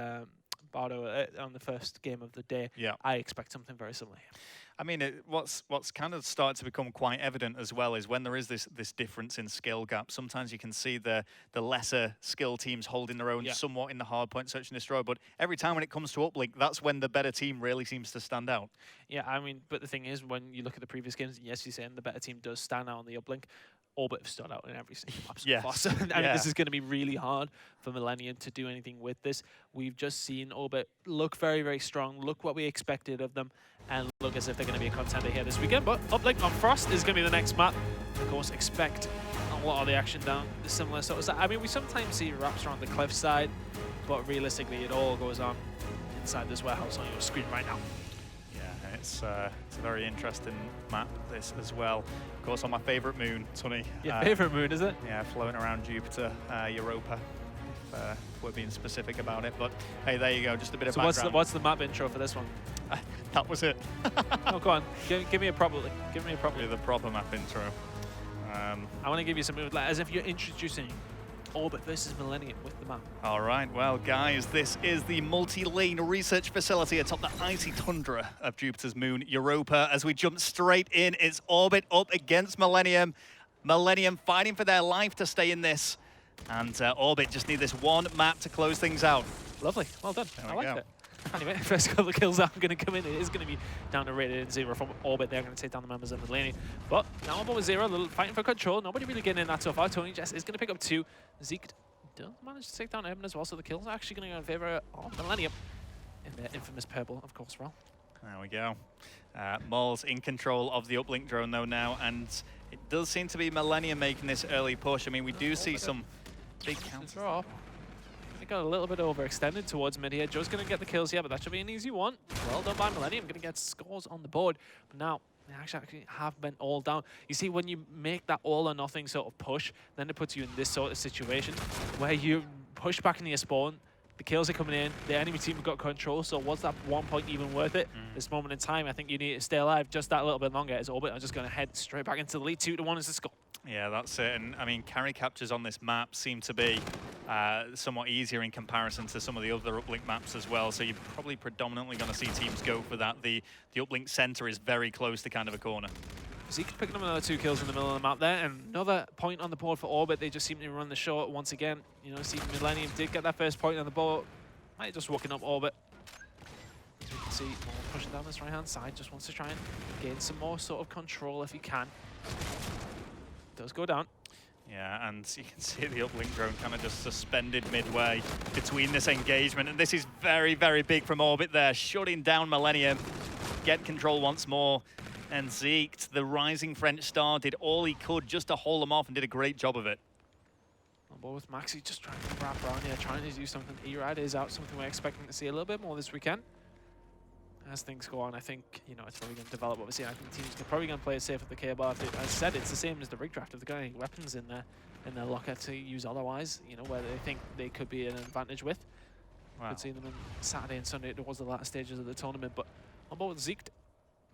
Bardo on the first game of the day. Yeah. I expect something very similar here. I mean, what's kind of started to become quite evident as well is when there is this difference in skill gap. Sometimes you can see the lesser skill teams holding their own somewhat in the hardpoint search and destroy. But every time when it comes to uplink, that's when the better team really seems to stand out. Yeah, I mean, but the thing is, when you look at the previous games, yes, you're saying the better team does stand out on the uplink. Orbit have stood out in every single map so far. So, I mean, this is going to be really hard for Millennium to do anything with this. We've just seen Orbit look very, very strong, look what we expected of them, and look as if they're going to be a contender here this weekend. But uplink on Frost is going to be the next map. Of course, expect a lot of the action down the similar sort of side. I mean, we sometimes see wraps around the cliff side, but realistically, it all goes on inside this warehouse on your screen right now. Yeah, it's a very interesting map, this as well. Of course, on my favourite moon, Tunny. Your favourite moon, is it? Yeah, floating around Jupiter, Europa, if we're being specific about it. But hey, there you go, just a bit of background. So what's the map intro for this one? That was it. Oh, go on, give me a proper. Give me a proper. The proper map intro. I want to give you some, as if you're introducing Orbit versus Millennium with the map. All right, well, guys, this is the multi-lane research facility atop the icy tundra of Jupiter's moon, Europa. As we jump straight in, it's Orbit up against Millennium. Millennium fighting for their life to stay in this. And Orbit just need this one map to close things out. Lovely, well done. I like go. it. Anyway, first couple of kills are going to come in. It is going to be down to Rated Zero from Orbit. They're going to take down the members of Millennium. But now on board with Zero, fighting for control. Nobody really getting in that so far. Tony Jess is going to pick up 2. Zeke does manage to take down Urban as well, so the kills are actually going to go in favor of Millennium in their infamous purple, of course, Ral. There we go. Maul's in control of the uplink drone though now, and it does seem to be Millennium making this early push. I mean, we do see some big counters. They got a little bit overextended towards mid here. Joe's going to get the kills here, but that should be an easy one. Well done by Millennium. Going to get scores on the board. But now, they actually have been all down. You see, when you make that all or nothing sort of push, then it puts you in this sort of situation where you push back into your spawn, the kills are coming in, the enemy team have got control, so was that 1 point even worth it? This moment in time, I think you need to stay alive just that little bit longer as Orbit are just going to head straight back into the lead. 2-1 is the score. Yeah, that's it. And I mean, carry captures on this map seem to be somewhat easier in comparison to some of the other uplink maps as well. So you're probably predominantly going to see teams go for that. The uplink center is very close to kind of a corner. Zeke picking up another 2 kills in the middle of the map there, and another point on the board for Orbit. They just seem to run the short once again. You know, see Millennium did get that first point on the board. Might just walking up Orbit. As we can see, Maul pushing down this right-hand side, just wants to try and gain some more sort of control if he can. Does go down. Yeah, and you can see the uplink drone kind of just suspended midway between this engagement. And this is very, very big from Orbit there, shutting down Millennium. Get control once more. And Zeke, the rising French star, did all he could just to hold them off and did a great job of it. On board with Maxi, just trying to wrap around here, trying to do something. E-Ride is out, something we're expecting to see a little bit more this weekend. As things go on, I think, you know, it's probably going to develop what we're seeing. I think teams are probably going to play it safe with the K bar. As I said, it's the same as the rig draft. If they've got any weapons in their locker to use otherwise, you know, where they think they could be an advantage with. Wow. Could see them on Saturday and Sunday towards the latter stages of the tournament. But on board with Zeke,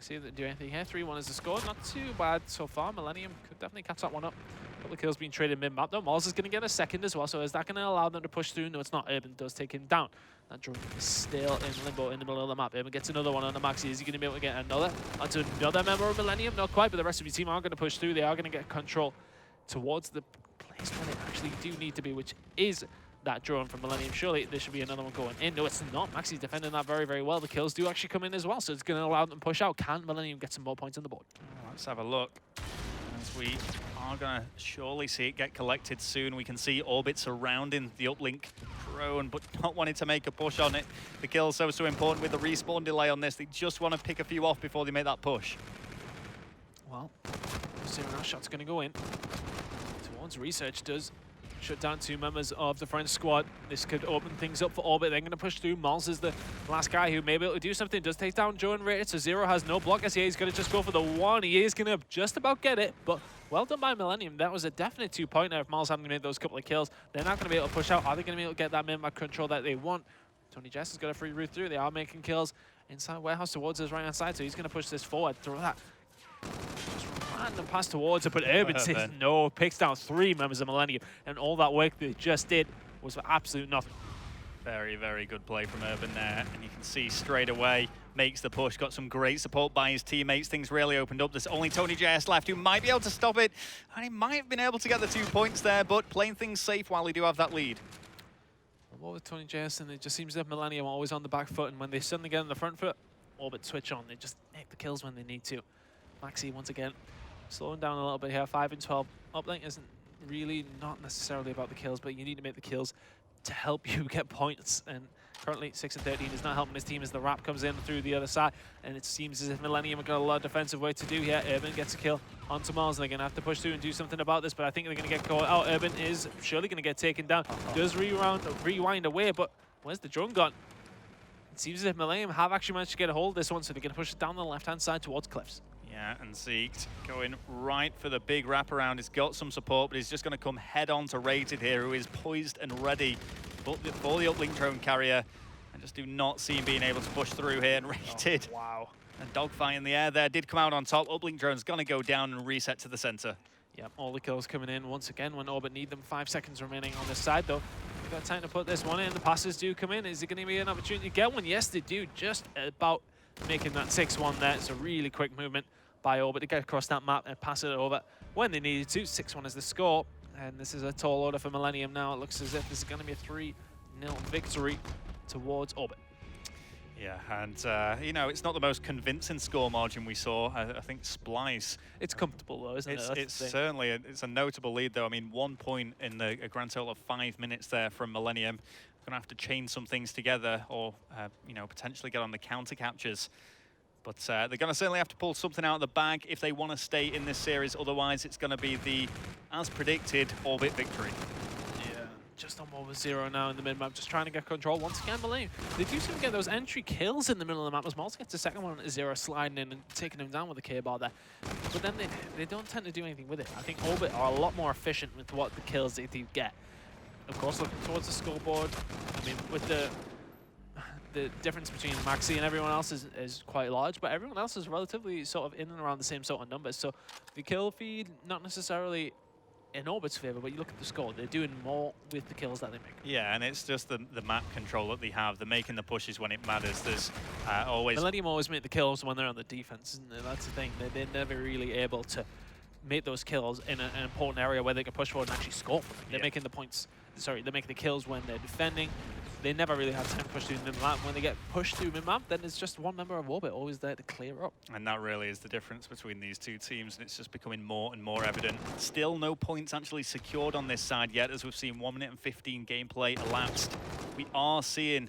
see if they do anything here. 3-1 is the score. Not too bad so far. Millennium could definitely catch that one up. A couple of kills being traded mid-map though. Mars is going to get a second as well, so is that going to allow them to push through? No, it's not. Urban does take him down. That drone is still in limbo in the middle of the map. Urban gets another one on the Maxi. Is he going to be able to get another onto another member of Millennium? Not quite, but the rest of your team are going to push through. They are going to get control towards the place where they actually do need to be, which is that drone from Millennium. Surely there should be another one going in. No, it's not. Maxi's defending that very, very well. The kills do actually come in as well, so it's going to allow them to push out. Can Millennium get some more points on the board? Let's have a look. As we are going to surely see it get collected soon. We can see Orbit surrounding the uplink drone, but not wanting to make a push on it. The kill so important with the respawn delay on this. They just want to pick a few off before they make that push. Well, Zero now shot's going to go in towards Research. Does shut down 2 members of the French squad. This could open things up for Orbit. They're going to push through. Mals is the last guy who may be able to do something. Does take down Joe and Rated, so Zero has no blockers here. He's going to just go for the one. He is going to just about get it, but well done by Millennium. That was a definite 2-pointer if Mals hadn't made those couple of kills. They're not going to be able to push out. Are they going to be able to get that mid-map control that they want? Tony Jess has got a free route through. They are making kills inside Warehouse towards his right-hand side, so he's going to push this forward. Throw that random pass towards it, but Urban says no, picks down 3 members of Millennium, and all that work they just did was for absolute nothing. Very, very good play from Urban there, and you can see straight away, makes the push, got some great support by his teammates. Things really opened up. There's only Tony JS left who might be able to stop it, and he might have been able to get the 2 points there, but playing things safe while they do have that lead. Well, with Tony JS, and it just seems that Millennium are always on the back foot, and when they suddenly get on the front foot, Orbit switch on. They just make the kills when they need to. Maxi, once again, slowing down a little bit here. 5 and 12. Uplink isn't really not necessarily about the kills, but you need to make the kills to help you get points. And currently 6 and 13 is not helping his team as the wrap comes in through the other side. And it seems as if Millennium have got a lot of defensive work to do here. Urban gets a kill onto Mars, and they're going to have to push through and do something about this, but I think they're going to get caught out. Urban is surely going to get taken down. Does rewind away, but where's the drone gone? It seems as if Millennium have actually managed to get a hold of this one, so they're going to push it down the left-hand side towards Cliffs. Yeah, and Zeke going right for the big wraparound. He's got some support, but he's just going to come head-on to Rated here, who is poised and ready for the uplink drone carrier. I just do not see him being able to push through here. And Rated, wow. A dogfight in the air there did come out on top. Uplink drone's going to go down and reset to the center. Yep, all the kills coming in once again when Orbit need them. 5 seconds remaining on this side though. They've got time to put this one in. The passes do come in. Is it going to be an opportunity to get one? Yes, they do. Just about making that 6-1 there. It's a really quick movement by Orbit to get across that map and pass it over when they needed to. 6-1 is the score. And this is a tall order for Millennium now. It looks as if this is going to be a 3-0 victory towards Orbit. Yeah, and you know, it's not the most convincing score margin we saw. I think Splyce. It's comfortable though, isn't it? It's certainly it's a notable lead though. I mean, 1 point in a grand total of 5 minutes there from Millennium. Going to have to chain some things together, or you know, potentially get on the counter captures. But they're going to certainly have to pull something out of the bag if they want to stay in this series. Otherwise, it's going to be the, as predicted, Orbit victory. Just on over 0 now in the mid-map, just trying to get control. Once again, Millennium, they do seem to get those entry kills in the middle of the map as Malz gets the second one at 0, sliding in and taking him down with the K-bar there. But then they don't tend to do anything with it. I think Orbit are a lot more efficient with what the kills they do get. Of course, looking towards the scoreboard, I mean, with the difference between Maxi and everyone else is quite large, but everyone else is relatively sort of in and around the same sort of numbers. So the kill feed, not necessarily in Orbit's favor, but you look at the score, they're doing more with the kills that they make. Yeah, and it's just the map control that they have. They're making the pushes when it matters. There's always... Millennium always make the kills when they're on the defense, isn't it? That's the thing. They're never really able to make those kills in an important area where they can push forward and actually score. They're making the points, sorry, they're making the kills when they're defending. They never really have time to push through mid-map. When they get pushed through mid-map, then it's just one member of Orbit always there to clear up. And that really is the difference between these two teams, and it's just becoming more and more evident. Still no points actually secured on this side yet, as we've seen 1 minute and 15 gameplay elapsed. We are seeing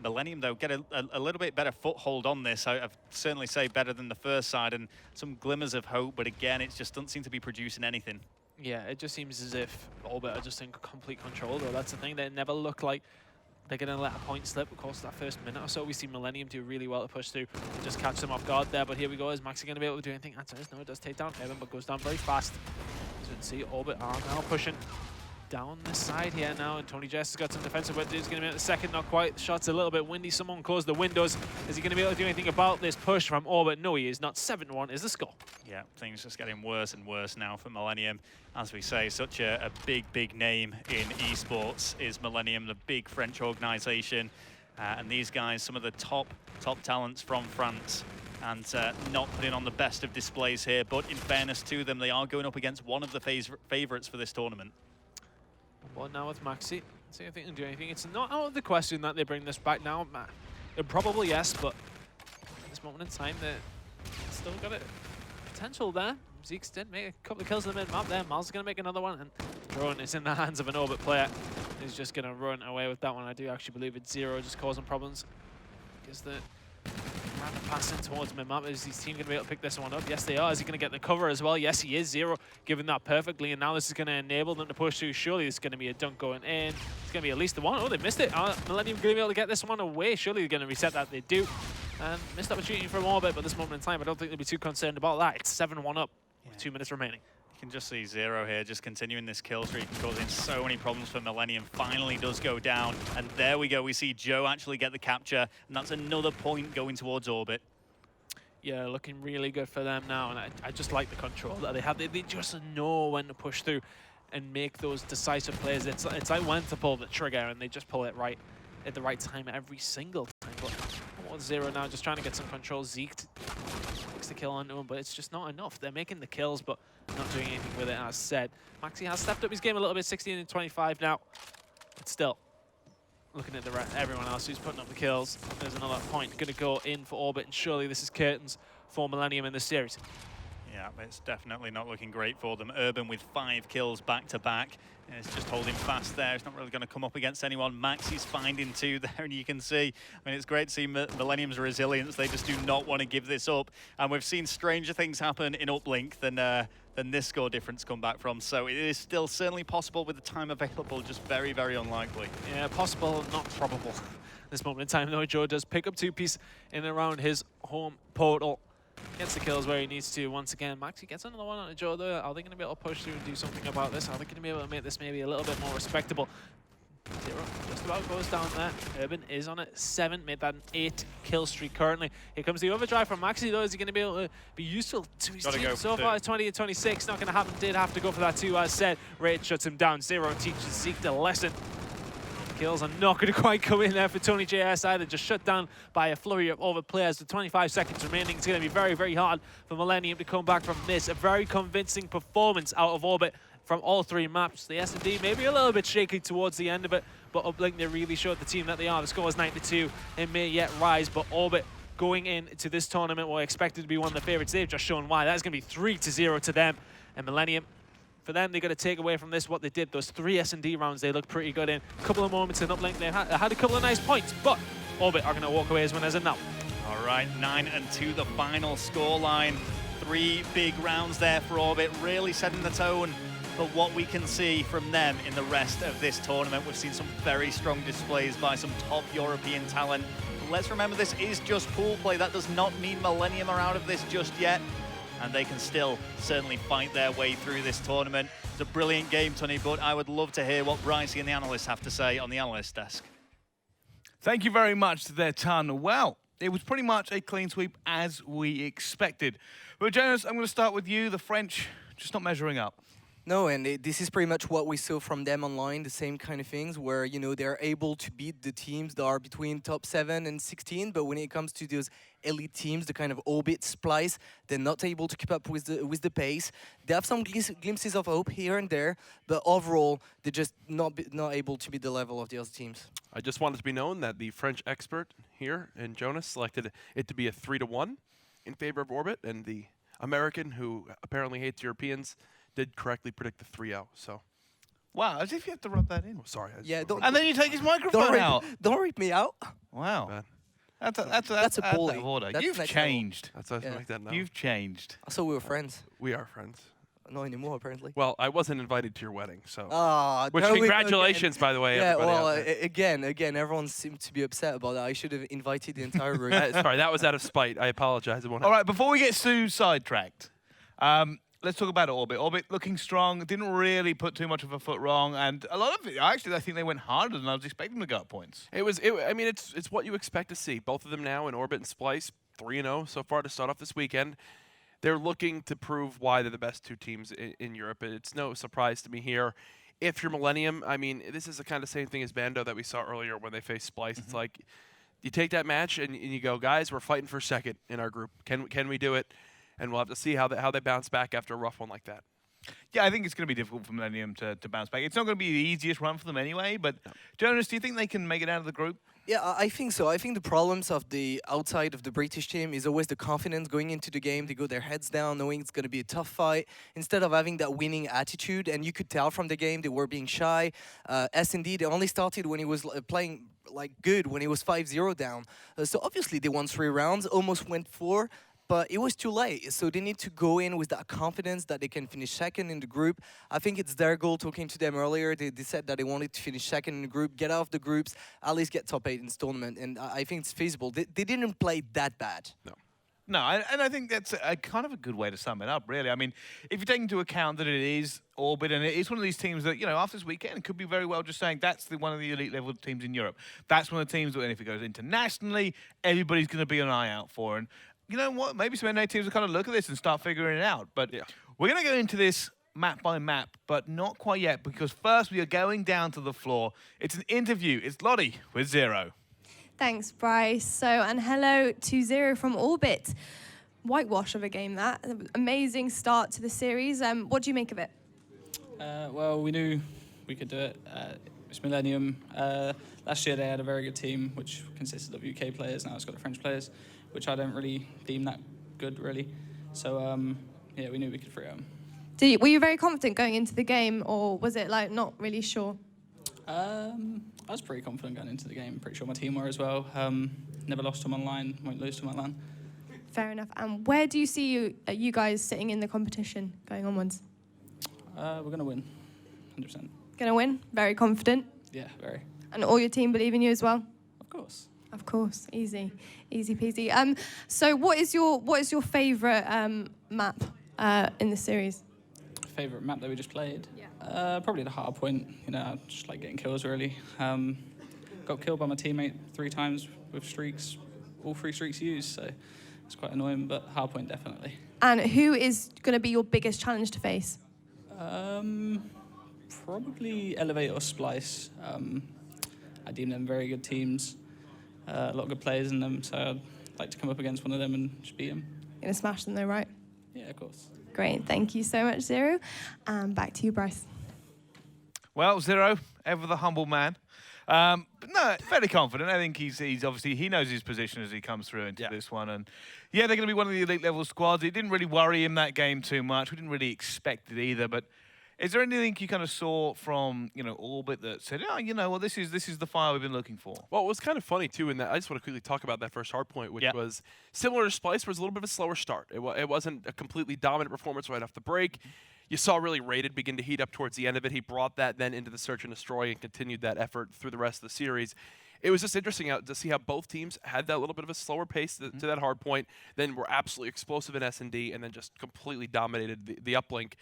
Millennium, though, get a little bit better foothold on this. I'd certainly say better than the first side, and some glimmers of hope, but again, it just doesn't seem to be producing anything. Yeah, it just seems as if Orbit are just in complete control, though. That's the thing. They never look like they're going to let a point slip. Of course, that first minute or so, we see Millennium do really well to push through and just catch them off guard there. But here we go. Is Maxi going to be able to do anything? Answer is no. It does take down Evan, but goes down very fast. As you can see, Orbit are now pushing down this side here now, and Tony Jess has got some defensive work to do. He's going to be at the second, not quite. The shot's a little bit windy. Someone closed the windows. Is he going to be able to do anything about this push from Orbit? No, he is not. 7-1 is the score. Yeah, things just getting worse and worse now for Millennium. As we say, such a big name in esports is Millennium, the big French organization. And these guys, some of the top talents from France, and not putting on the best of displays here. But in fairness to them, they are going up against one of the favorites for this tournament. Well, now with Maxi, see if they can do anything. It's not out of the question that they bring this back now. Probably yes, but at this moment in time, they're still got a potential there. Zeeks did make a couple of kills in the mid-map there. Malz is going to make another one, and drone is in the hands of an Orbit player. He's just going to run away with that one. I do actually believe it's 0, just causing problems. Because the random pass in towards mid-map. Is his team going to be able to pick this one up? Yes, they are. Is he going to get the cover as well? Yes, he is. 0, given that perfectly. And now this is going to enable them to push through. Surely there's going to be a dunk going in. It's going to be at least the one. Oh, they missed it. Millennium going to be able to get this one away. Surely they're going to reset that. They do. And missed opportunity for Orbit, but this moment in time, I don't think they'll be too concerned about that. It's 7-1 up with 2 minutes remaining. You can just see 0 here, just continuing this kill streak, causing so many problems for Millennium. Finally does go down, and there we go. We see Joe actually get the capture, and that's another point going towards Orbit. Yeah, looking really good for them now, and I just like the control that they have. They just know when to push through and make those decisive plays. It's like when to pull the trigger, and they just pull it right at the right time every single time. But 0 now, just trying to get some control. Zeke takes the kill onto him, but it's just not enough. They're making the kills, but not doing anything with it, as said. Maxi has stepped up his game a little bit, 16 and 25 now. But still, looking at everyone else who's putting up the kills, there's another point going to go in for Orbit, and surely this is curtains for Millennium in this series. Yeah, it's definitely not looking great for them. Urban with 5 kills back-to-back. It's just holding fast there. It's not really going to come up against anyone. Maxi's finding 2 there, and you can see, I mean, it's great to see Millennium's resilience. They just do not want to give this up. And we've seen stranger things happen in Uplink than this score difference come back from. So it is still certainly possible with the time available, just very, very unlikely. Yeah, possible, not probable. This moment in time, though, Joe does pick up 2-piece in and around his home portal. Gets the kills where he needs to once again. Maxi gets another one on Joe there. Are they going to be able to push through and do something about this? Are they going to be able to make this maybe a little bit more respectable? Zero just about goes down there. Urban is on a 7, made that an 8 kill streak currently. Here comes the overdrive from Maxi though. Is he going to be able to be useful to his team? So far, 20 to 26, not going to happen. Did have to go for that 2 as said. Raid shuts him down. Zero teaches Zeke the lesson. Kills are not going to quite come in there for Tony JS either. Just shut down by a flurry of over players with 25 seconds remaining. It's going to be very, very hard for Millennium to come back from this. A very convincing performance out of Orbit from all 3 maps. The S&D maybe a little bit shaky towards the end of it, but Uplink, they really showed the team that they are. The score is 9-2 and may yet rise, but Orbit going into this tournament were expected to be one of the favorites. They've just shown why. That's going to be 3-0 to them. And Millennium, for them, they're going to take away from this what they did. Those 3 S&D rounds, they looked pretty good in. A couple of moments in Uplink, they had a couple of nice points, but Orbit are going to walk away as winners and now. All right, 9-2, the final scoreline. 3 big rounds there for Orbit, really setting the tone for what we can see from them in the rest of this tournament. We've seen some very strong displays by some top European talent. But let's remember, this is just pool play. That does not mean Millennium are out of this just yet, and they can still certainly fight their way through this tournament. It's a brilliant game, Tony, but I would love to hear what Brycey and the analysts have to say on the analyst desk. Thank you very much to their ton. Well, it was pretty much a clean sweep as we expected. But Jonas, I'm going to start with you. The French just not measuring up. No, and this is pretty much what we saw from them online, the same kind of things where, you know, they're able to beat the teams that are between top 7 and 16, but when it comes to those elite teams, the kind of Orbit, Splyce, they're not able to keep up with the pace. They have some glimpses of hope here and there, but overall, they're just not able to beat the level of the other teams. I just wanted to be known that the French expert here in Jonas selected it to be a 3-1 in favor of Orbit, and the American, who apparently hates Europeans, did correctly predict the 3-0. So, wow, as if you have to rub that in. Oh, sorry. Yeah, and then you take his microphone out. Don't rip me out. Wow. That's a out bully. of order. That's You've next changed. That's like that now. You've changed. I thought we were friends. We are friends. Not anymore, apparently. Well, I wasn't invited to your wedding, so. Which congratulations, by the way. Yeah, everybody again, everyone seemed to be upset about that. I should have invited the entire room. Sorry, that was out of spite. I apologize. All right, before we get too sidetracked, let's talk about Orbit. Orbit looking strong, didn't really put too much of a foot wrong, and a lot of it, actually, I think they went harder than I was expecting them to go up points. I mean, it's what you expect to see. Both of them now in Orbit and Splyce, 3-0 so far to start off this weekend. They're looking to prove why they're the best 2 teams in Europe. It's no surprise to me here. If you're Millennium, I mean, this is the kind of same thing as Bando that we saw earlier when they faced Splyce. It's like, you take that match and you go, guys, we're fighting for second in our group. Can we do it? And we'll have to see how they bounce back after a rough one like that. Yeah, I think it's going to be difficult for Millennium to bounce back. It's not going to be the easiest run for them anyway, but Jonas, do you think they can make it out of the group? Yeah, I think so. I think the problems of the outside of the British team is always the confidence going into the game. They go their heads down knowing it's going to be a tough fight instead of having that winning attitude. And you could tell from the game they were being shy. S&D, they only started when he was playing like good, when he was 5-0 down. So obviously they won 3 rounds, almost went 4. But it was too late, so they need to go in with that confidence that they can finish second in the group. I think it's their goal. Talking to them earlier, they said that they wanted to finish second in the group, get out of the groups, at least get top 8 in this tournament, and I think it's feasible. They didn't play that bad. No, and I think that's a kind of a good way to sum it up, really. I mean, if you take into account that it is Orbit, and it is one of these teams that, you know, after this weekend, could be very well just saying that's one of the elite level teams in Europe. That's one of the teams that, and if it goes internationally, everybody's going to be an eye out for. And you know what? Maybe some NA teams will kind of look at this and start figuring it out. But we're going to go into this map by map, but not quite yet, because first we are going down to the floor. It's an interview. It's Lottie with Zero. Thanks, Bryce. So, and hello to Zero from Orbit. Whitewash of a game, that. Amazing start to the series. What do you make of it? Well, we knew we could do it. It's Millennium. Last year they had a very good team, which consisted of UK players. Now it's got the French players, which I don't really deem that good, really. So, yeah, we knew we could free them. Were you very confident going into the game, or was it like not really sure? I was pretty confident going into the game. Pretty sure my team were as well. Never lost to them online, won't lose to them online. Fair enough. And where do you see you guys sitting in the competition going onwards? We're going to win, 100%. Going to win? Very confident? Yeah, very. And all your team believe in you as well? Of course. Of course, easy peasy. So what is your favourite map in the series? favourite map that we just played? Probably the hard point. You know, I just like getting kills really. Got killed by my teammate 3 times with streaks, all 3 streaks used, so it's quite annoying, but hard point definitely. And who is going to be your biggest challenge to face? Probably Elevate or Splice. I deem them very good teams. A lot of good players in them, so I'd like to come up against one of them and just beat them. You're going to smash them though, right? Yeah, of course. Great, thank you so much, Zero. Back to you, Bryce. Well, Zero, ever the humble man. But no, fairly confident. I think he's obviously, he knows his position as he comes through into this one. And yeah, they're going to be one of the elite level squads. It didn't really worry him that game too much. We didn't really expect it either. But is there anything you kind of saw from, you know, Orbit that said, oh, you know, well, this is the fire we've been looking for? Well, it was kind of funny, too, in that I just want to quickly talk about that first hard point, which was similar to Splice, was a little bit of a slower start. It wasn't a completely dominant performance right off the break. You saw really Rated begin to heat up towards the end of it. He brought that then into the Search and Destroy and continued that effort through the rest of the series. It was just interesting to see how both teams had that little bit of a slower pace to that hard point, then were absolutely explosive in S&D, and then just completely dominated the uplink.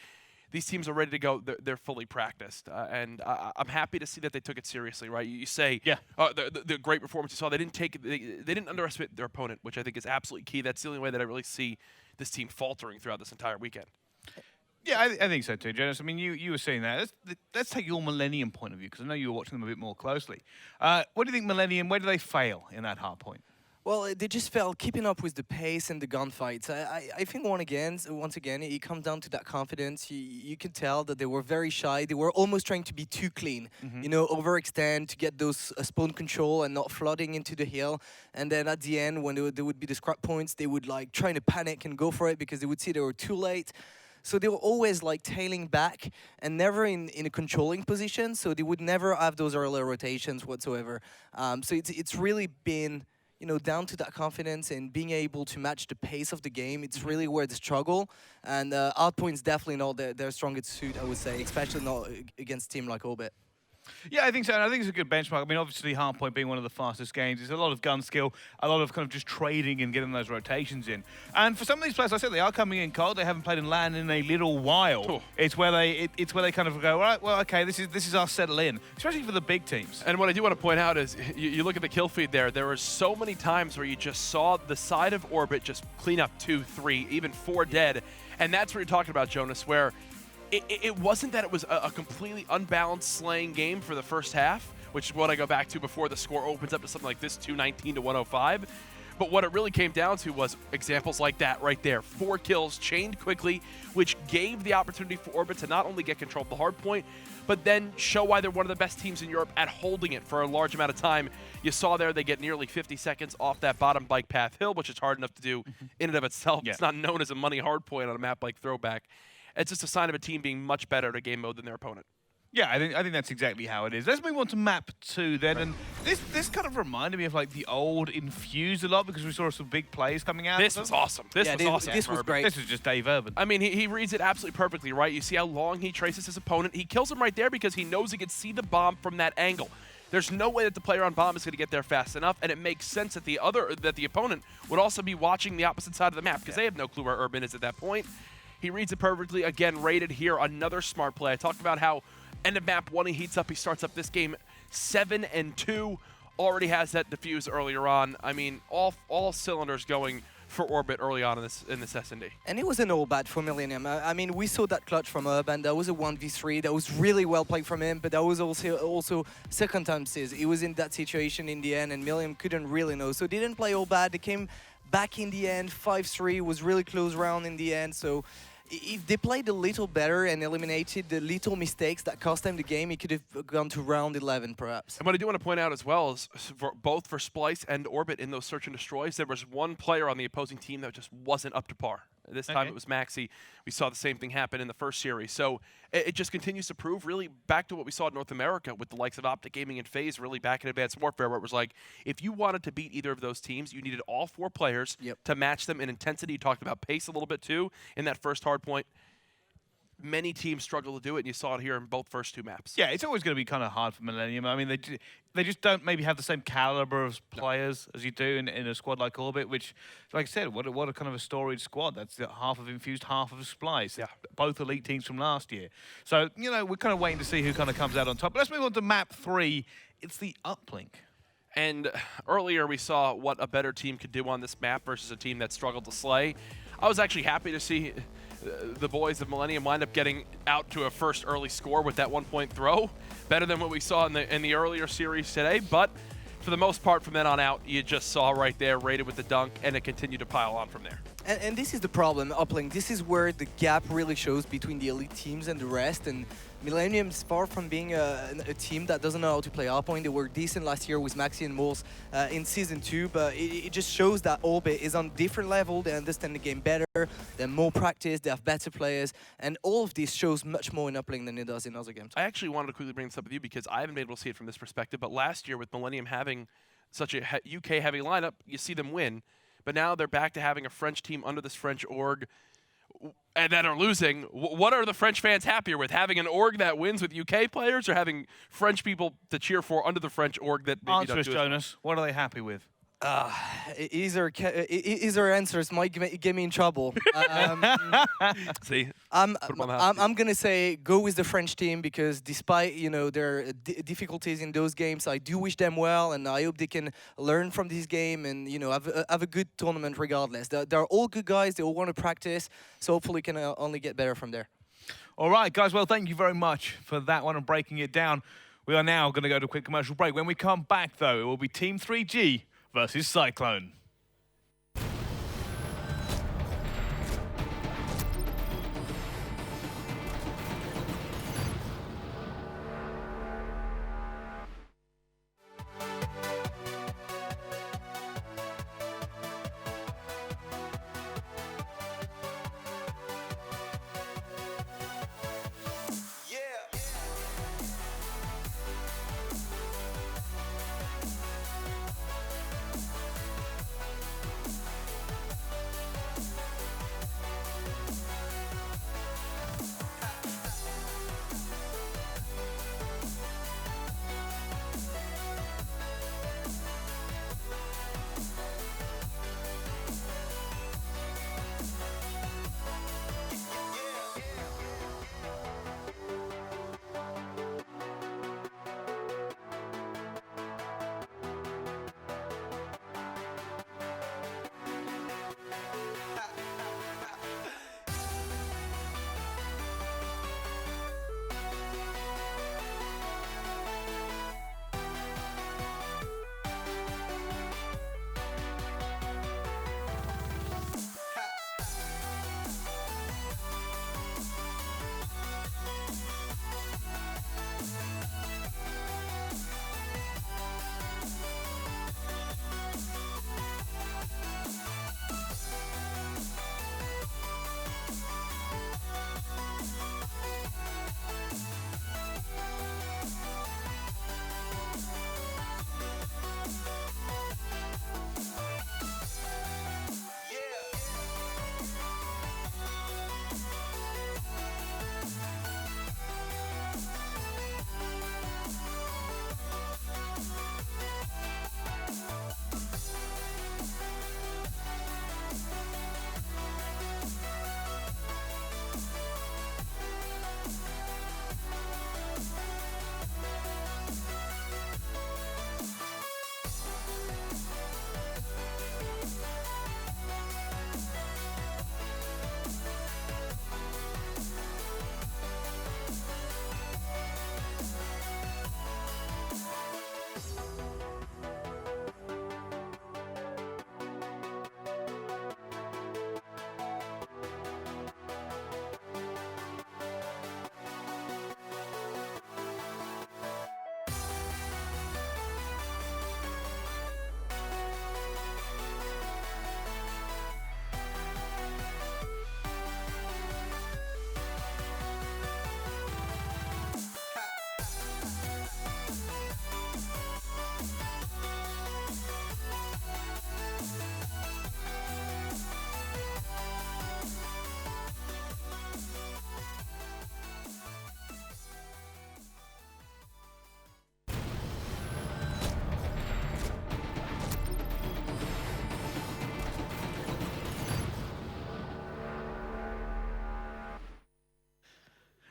These teams are ready to go. They're fully practiced. And I'm happy to see that they took it seriously, right? You say, the great performance you saw, they didn't underestimate their opponent, which I think is absolutely key. That's the only way that I really see this team faltering throughout this entire weekend. Yeah, I think so too, Jonas. I mean, you were saying that. Let's take your Millennium point of view, because I know you were watching them a bit more closely. What do you think Millennium, where do they fail in that hard point? Well, they just felt keeping up with the pace and the gunfights. I think once again, it comes down to that confidence. You can tell that they were very shy. They were almost trying to be too clean, you know, overextend to get those spawn control and not flooding into the hill. And then at the end, when there would be the scrap points, they would like trying to panic and go for it because they would see they were too late. So they were always like tailing back and never in a controlling position. So they would never have those early rotations whatsoever. So it's really been, you know, down to that confidence and being able to match the pace of the game. It's really where they struggle. And Outpoint's definitely not their strongest suit, I would say, especially not against a team like Orbit. Yeah, I think so. And I think it's a good benchmark. I mean, obviously, Hardpoint being one of the fastest games, there's a lot of gun skill, a lot of kind of just trading and getting those rotations in. And for some of these players, like I said, they are coming in cold. They haven't played in LAN in a little while. Cool. It's where they kind of go, all right, well, okay, this is our settle in, especially for the big teams. And what I do want to point out is, you look at the kill feed there. There were so many times where you just saw the side of Orbit just clean up 2, 3, even 4 dead, and that's what you're talking about, Jonas, where it wasn't that it was a completely unbalanced slaying game for the first half, which is what I go back to before the score opens up to something like this, 219 to 105. But what it really came down to was examples like that right there. 4 kills chained quickly, which gave the opportunity for Orbit to not only get control of the hard point, but then show why they're one of the best teams in Europe at holding it for a large amount of time. You saw there they get nearly 50 seconds off that bottom bike path hill, which is hard enough to do in and of itself. Yeah. It's not known as a money hard point on a map like Throwback. It's just a sign of a team being much better at a game mode than their opponent. Yeah, I think that's exactly how it is. Let's move on to map 2 then, and this kind of reminded me of like the old Infused a lot because we saw some big plays coming out. This was awesome. This was great. This was just Dave Urban. I mean, he reads it absolutely perfectly, right? You see how long he traces his opponent. He kills him right there because he knows he can see the bomb from that angle. There's no way that the player on bomb is going to get there fast enough, and it makes sense that the opponent would also be watching the opposite side of the map because they have no clue where Urban is at that point. He reads it perfectly. Again, Rated here, another smart play. I talked about how end of map 1, he heats up. He starts up this game 7-2. Already has that defuse earlier on. I mean, all cylinders going for Orbit early on in this S&D. And it wasn't all bad for Millennium. I mean, we saw that clutch from Urban. That was a 1v3. That was really well played from him, but that was also circumstances. He was in that situation in the end, and Millennium couldn't really know. So they didn't play all bad. They came back in the end. 5-3 was really close round in the end. So if they played a little better and eliminated the little mistakes that cost them the game, it could have gone to round 11, perhaps. And what I do want to point out as well is, both for Splice and Orbit in those Search and Destroys, there was one player on the opposing team that just wasn't up to par. This time it was Maxi. We saw the same thing happen in the first series. So it just continues to prove, really, back to what we saw in North America with the likes of Optic Gaming and FaZe, really back in Advanced Warfare, where it was like, if you wanted to beat either of those teams, you needed all 4 players to match them in intensity. You talked about pace a little bit, too, in that first hard point. many teams struggle to do it, and you saw it here in both first 2 maps. Yeah, it's always going to be kind of hard for Millennium. I mean, they just don't maybe have the same caliber of players as you do in a squad like Orbit, which, like I said, what a kind of a storied squad. That's half of Infused, half of Splice. Yeah. Both elite teams from last year. So, you know, we're kind of waiting to see who kind of comes out on top. But let's move on to map 3. It's the Uplink. And earlier we saw what a better team could do on this map versus a team that struggled to slay. I was actually happy to see the boys of Millennium wind up getting out to a first early score with that 1-point throw. Better than what we saw in the earlier series today, but for the most part from then on out, you just saw right there, rated with the dunk, and it continued to pile on from there. And this is the problem, Uplink. This is where the gap really shows between the elite teams and the rest. And Millennium's far from being a team that doesn't know how to play Hardpoint. They were decent last year with Maxi and Moles in Season 2, but it just shows that Orbit is on a different level. They understand the game better, they have more practice, they have better players, and all of this shows much more in Uplink than it does in other games. I actually wanted to quickly bring this up with you because I haven't been able to see it from this perspective, but last year with Millennium having such a UK-heavy lineup, you see them win. But now they're back to having a French team under this French org and that are losing. What are the French fans happier with? Having an org that wins with UK players or having French people to cheer for under the French org that maybe Answer us, Jonas. What are they happy with? Easier answers might get me in trouble. See, I'm gonna say go with the French team because despite their difficulties in those games, I do wish them well, and I hope they can learn from this game and have a good tournament regardless. They're all good guys. They all want to practice, so hopefully can only get better from there. All right, guys. Well, thank you very much for that one and breaking it down. We are now going to go to a quick commercial break. When we come back, though, it will be Team 3G versus Cyclone.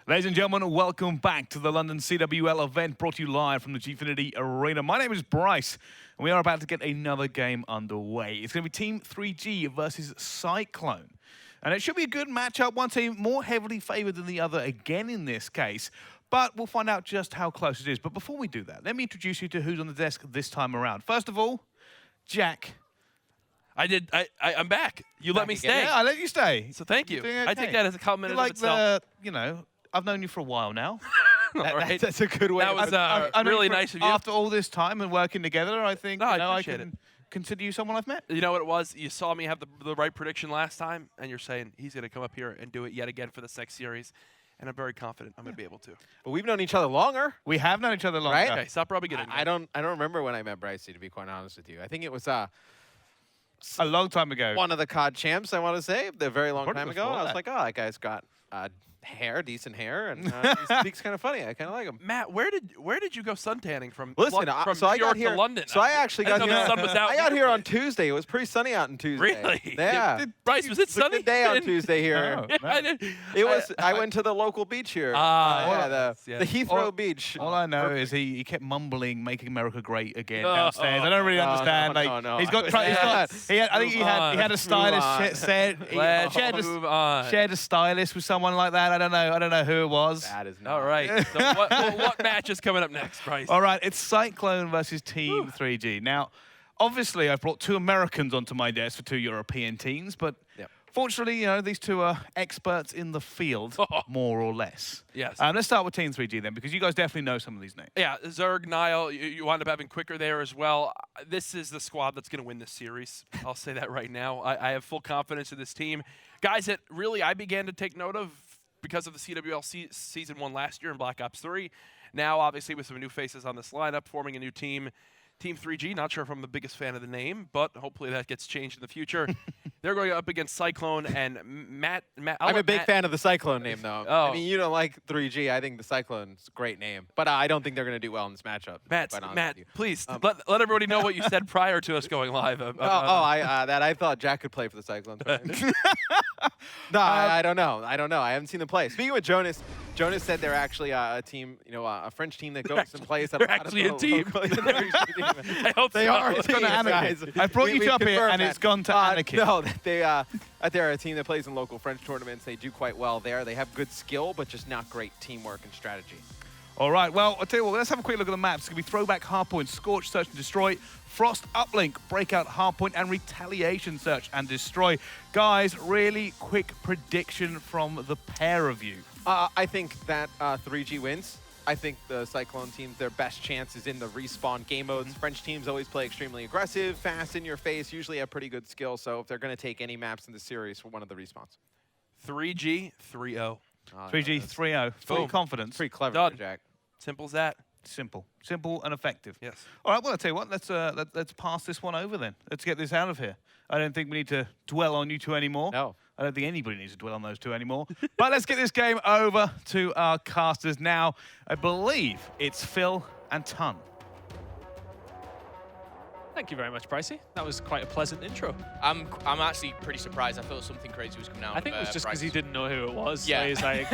Ladies and gentlemen, welcome back to the London CWL event brought to you live from the Gfinity Arena. My name is Bryce, and we are about to get another game underway. It's going to be Team 3G versus Cyclone. And it should be a good matchup, one team more heavily favored than the other again in this case. But we'll find out just how close it is. But before we do that, let me introduce you to who's on the desk this time around. First of all, Jack. I'm back. You let me stay. Yeah, I let you stay. So thank you. Okay. I take that as a compliment You're like of itself. you know, I've known you for a while now. Right. That's a good way. That was I've known really you for- nice of you. After all this time and working together, I think No, I I appreciate can consider you someone I've met. You know what it was? You saw me have the right prediction last time, and you're saying he's going to come up here and do it yet again for the next series. And I'm very confident I'm going to be able to. But we've known each other longer. We have known each other longer. Right? Okay, stop rubbing it in. I don't remember when I met Brycey, to be quite honest with you. I think it was a long time ago. one of the COD champs, I want to say, a very long Probably time ago. before I was that. like, oh, that guy's got hair, decent hair, and he speaks kind of funny. I kind of like him. Matt, where did you go suntanning from? Listen, from so I New York got here. to London. So I actually I got didn't know here. the sun was out I got your here on place. Tuesday. It was pretty sunny out on Tuesday. Really? Yeah. Bryce, was it It's a sunny? good day on Tuesday here. Oh, Yeah, no. I did. It was. I went to the local beach here. Ah, the Heathrow Beach. All I know is he kept mumbling, "Making America Great Again" Oh, downstairs. I don't really understand. no. He's got. He had, I think he had a stylist Let's shared move on. a stylist with someone like that. I don't know who it was. That is not. All right. So what match is coming up next, Bryce? All right, it's Cyclone versus Team 3G. Now, obviously, I've brought two Americans onto my desk for two European teams, but Yep. fortunately, you know, these two are experts in the field, more or less. Yes. Let's start with Team 3G then, because you guys definitely know some of these names. Yeah, Zerg, Nile, you wound up having Quicker there as well. This is the squad that's going to win this series. I'll say that right now. I have full confidence in this team. Guys that really I began to take note of because of the CWL Season 1 last year in Black Ops 3. Now, obviously, with some new faces on this lineup, forming a new team. Team 3G, not sure if I'm the biggest fan of the name, but hopefully that gets changed in the future. They're going up against Cyclone and Matt. I'm a big fan of the Cyclone name, though. Oh. I mean, you don't like 3G. I think the Cyclone's a great name, but I don't think they're going to do well in this matchup. Matt, quite honest Matt, with you. please let everybody know what you said prior to us going live. I thought Jack could play for the Cyclones. No, I don't know. I haven't seen them play. Speaking with Jonas, Jonas said they're actually a team, a French team that goes and plays. They're actually a team. I hope They so. are a It's team, gone to anarchy. guys. I brought you We up here, confirmed and that. it's gone to anarchy. No, they're a team that plays in local French tournaments. They do quite well there. They have good skill, but just not great teamwork and strategy. All right, well, I'll tell you what, let's have a quick look at the maps. It's going to be Throwback Hardpoint, Scorch, Search and Destroy, Frost Uplink, Breakout Hardpoint, and Retaliation, Search and Destroy. Guys, really quick prediction from the pair of you. I think that 3G wins. I think the Cyclone team, their best chance is in the respawn game modes. French teams always play extremely aggressive, fast, in your face, usually have pretty good skill. So if they're going to take any maps in the series for one of the respawns. 3G, 3-0. 3G 3-0, full Boom. confidence. Pretty clever, Done. Jack. Simple as that. Simple and effective. Yes. All right, well, I'll tell you what, let's pass this one over then. Let's get this out of here. I don't think we need to dwell on you two anymore. No. I don't think anybody needs to dwell on those two anymore. But let's get this game over to our casters now. I believe it's Phil and Ton. Thank you very much, Brycey. That was quite a pleasant intro. I'm actually pretty surprised. I thought something crazy was coming out. I think it was just because he Bryce's. didn't know who it was. Yeah. So he's like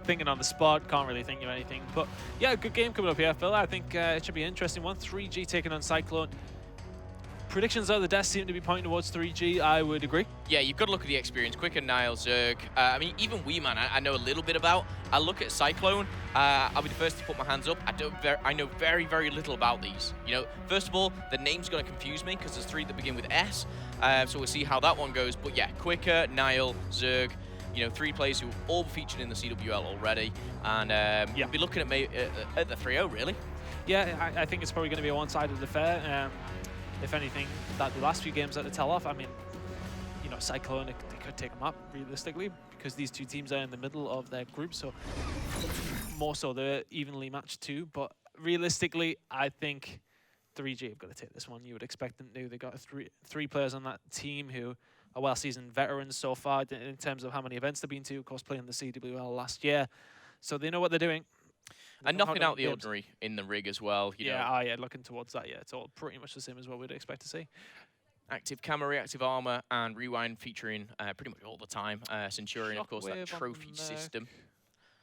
thinking on the spot, can't really think of anything. But yeah, good game coming up here, Phil. I think it should be an interesting one. 3G taking on Cyclone. Predictions out of the desk seem to be pointing towards 3G. I would agree. Yeah, you've got to look at the experience. Quicker, Nile, Zerg. I mean, even Weeman, I know a little bit about. I look at Cyclone. I'll be the first to put my hands up. I know very, very little about these. You know, first of all, the name's going to confuse me because there's 3 that begin with S. So we'll see how that one goes. But yeah, Quicker, Nile, Zerg. 3 players who all featured in the CWL already. And we'll be looking at the 3-0, really. Yeah, I think it's probably going to be a one-sided affair. If anything, the last few games that they tell off, I mean, Cyclone, they could take them up realistically because these two teams are in the middle of their group, so more so they're evenly matched too. But realistically, I think 3G have got to take this one. You would expect them to. They got three players on that team who are well-seasoned veterans so far in terms of how many events they've been to. Of course, playing the CWL last year, so they know what they're doing. And nothing out the ordinary in the rig as well. You know. Yeah, looking towards that. Yeah, it's all pretty much the same as what we'd expect to see. Active camo, reactive armor, and rewind featuring pretty much all the time. Centurion, of course, that Shockwave on trophy the system.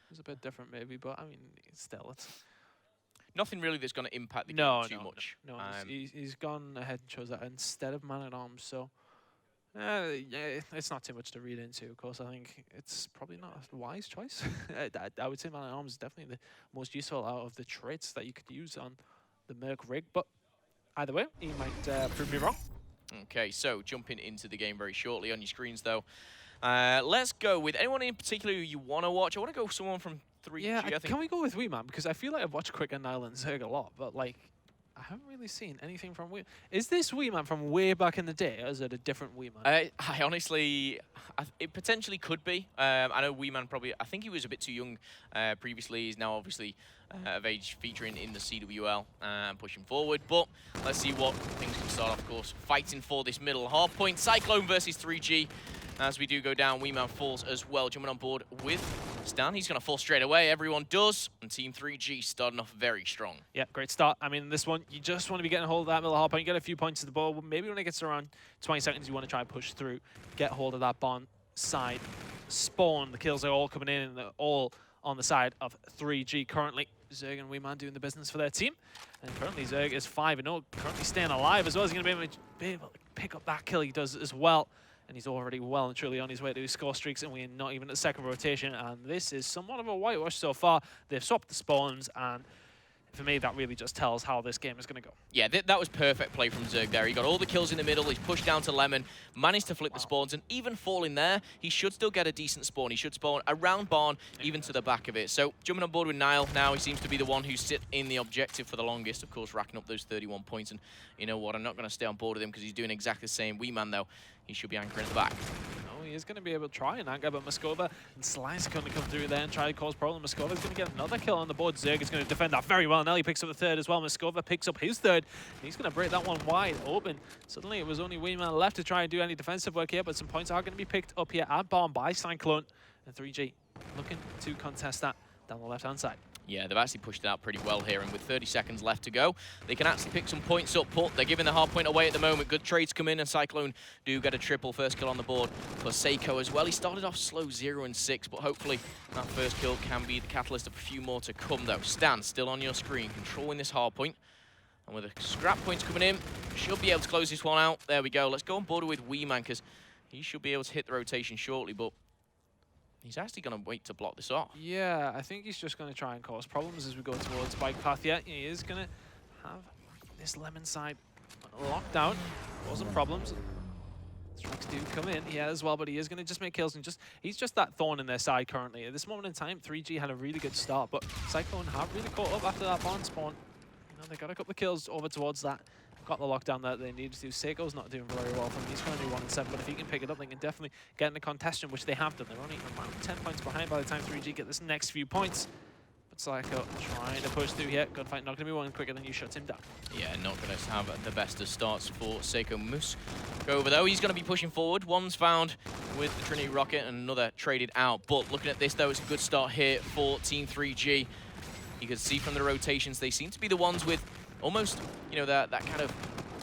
was a bit different maybe, but I mean, still, it's Nothing really that's going to impact the no, game too no, much. No, he's gone ahead and chose that instead of Man-at-Arms, so yeah, it's not too much to read into. Of course, I think it's probably not a wise choice. I would say Man-at-Arms is definitely the most useful out of the traits that you could use on the Merc rig, but either way, he might prove me wrong. Okay, so jumping into the game very shortly on your screens, though. Let's go with anyone in particular who you want to watch. I want to go with someone from 3G. Yeah, I think. can we go with Weeman? Because I feel like I've watched Quick and Nile and Zerg a lot, but like, I haven't really seen anything from Weeman. Is this Weeman from way back in the day, or is it a different Weeman? I honestly, it potentially could be. I know Weeman probably, I think he was a bit too young previously. He's now obviously of age featuring in the CWL and pushing forward. But let's see what things can start off, of course. Fighting for this middle half point. Cyclone versus 3G. As we do go down, Weeman falls as well, jumping on board with Stan. He's going to fall straight away. Everyone does. And Team 3G starting off very strong. Yeah, great start. I mean, this one, you just want to be getting hold of that middle hard point. You get a few points to the ball. Maybe when it gets around 20 seconds, you want to try and push through, get hold of that Bond side spawn. The kills are all coming in, and they're all on the side of 3G currently. Zerg and Weeman doing the business for their team. And currently Zerg is 5-0, currently staying alive as well. He's going to be able to pick up that kill he does as well. And he's already well and truly on his way to his score streaks, and we're not even at the second rotation. And this is somewhat of a whitewash so far. They've swapped the spawns, and for me, that really just tells how this game is going to go. Yeah, that was perfect play from Zerg there. He got all the kills in the middle. He's pushed down to Lemon, managed to flip the spawns, and even falling there, he should still get a decent spawn. He should spawn around barn, even to the back of it. So jumping on board with Nile now, he seems to be the one who's sit in the objective for the longest, of course, racking up those 31 points. And you know what, I'm not going to stay on board with him because he's doing exactly the same. Weeman, though, he should be anchoring at the back. No, he is going to be able to try and anchor, but Moscova and Slice are going to come through there and try to cause problems. Moscova's going to get another kill on the board. Zerg is going to defend that very well. Now he picks up the third as well. Moscova picks up his third. He's going to break that one wide open. Suddenly it was only Weeman left to try and do any defensive work here, but some points are going to be picked up here at barn by Cyclone. And 3G looking to contest that down the left-hand side. Yeah, they've actually pushed it out pretty well here, and with 30 seconds left to go, they can actually pick some points up, but they're giving the hard point away at the moment. Good trades come in, and Cyclone do get a triple first kill on the board for Seiko as well. He started off slow 0-6, but hopefully that first kill can be the catalyst of a few more to come, though. Stan, still on your screen, controlling this hard point. And with the scrap points coming in, should be able to close this one out. There we go. Let's go on board with Weeman, because he should be able to hit the rotation shortly, but he's actually going to wait to block this off. Yeah, I think he's just going to try and cause problems as we go towards bike path. Yeah, he is going to have this Lemon side locked down. Causing problems. Strikes do come in here as well, but he is going to just make kills, and he's just that thorn in their side currently. At this moment in time, 3G had a really good start, but Cyclone have really caught up after that barn spawn. You know, they got a couple of kills over towards that. Got the lockdown that they needed to. Seiko's not doing very well for him. He's currently 1-7, but if he can pick it up, they can definitely get in the contention, which they have done. They're only around 10 points behind by the time 3G get this next few points. But Psycho trying to push through here. Gunfight not going to be one quicker than you shuts him down. Yeah, not going to have the best of starts for Seiko Moose. Go over though, he's going to be pushing forward. One's found with the Trinity Rocket and another traded out. But looking at this though, it's a good start here for Team 3G. You can see from the rotations, they seem to be the ones with almost, you know, that kind of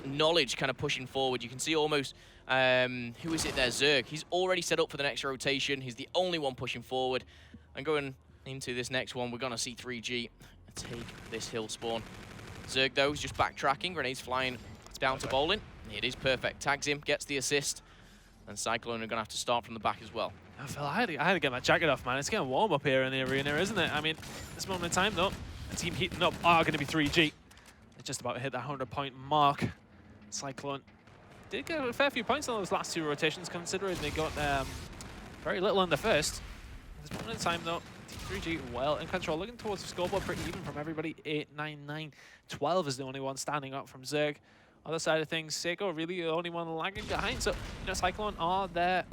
knowledge kind of pushing forward. You can see almost, who is it there? Zerg. He's already set up for the next rotation. He's the only one pushing forward. And going into this next one, we're going to see 3G take this hill spawn. Zerg, though, is just backtracking. Grenades flying down to bowling. It is perfect. Tags him, gets the assist. And Cyclone are going to have to start from the back as well. I had to get my jacket off, man. It's getting warm up here in the arena, isn't it? I mean, this moment in time, though, the team heating up are going to be 3G. They just about hit that 100-point mark. Cyclone did get a fair few points on those last two rotations, considering they got very little in the first. At this moment in time, though, Team 3G well in control, looking towards the scoreboard pretty even from everybody. 8, 9, 9, 12 is the only one standing up from Zerg. Other side of things, Seiko really the only one lagging behind. So, you know, Cyclone are there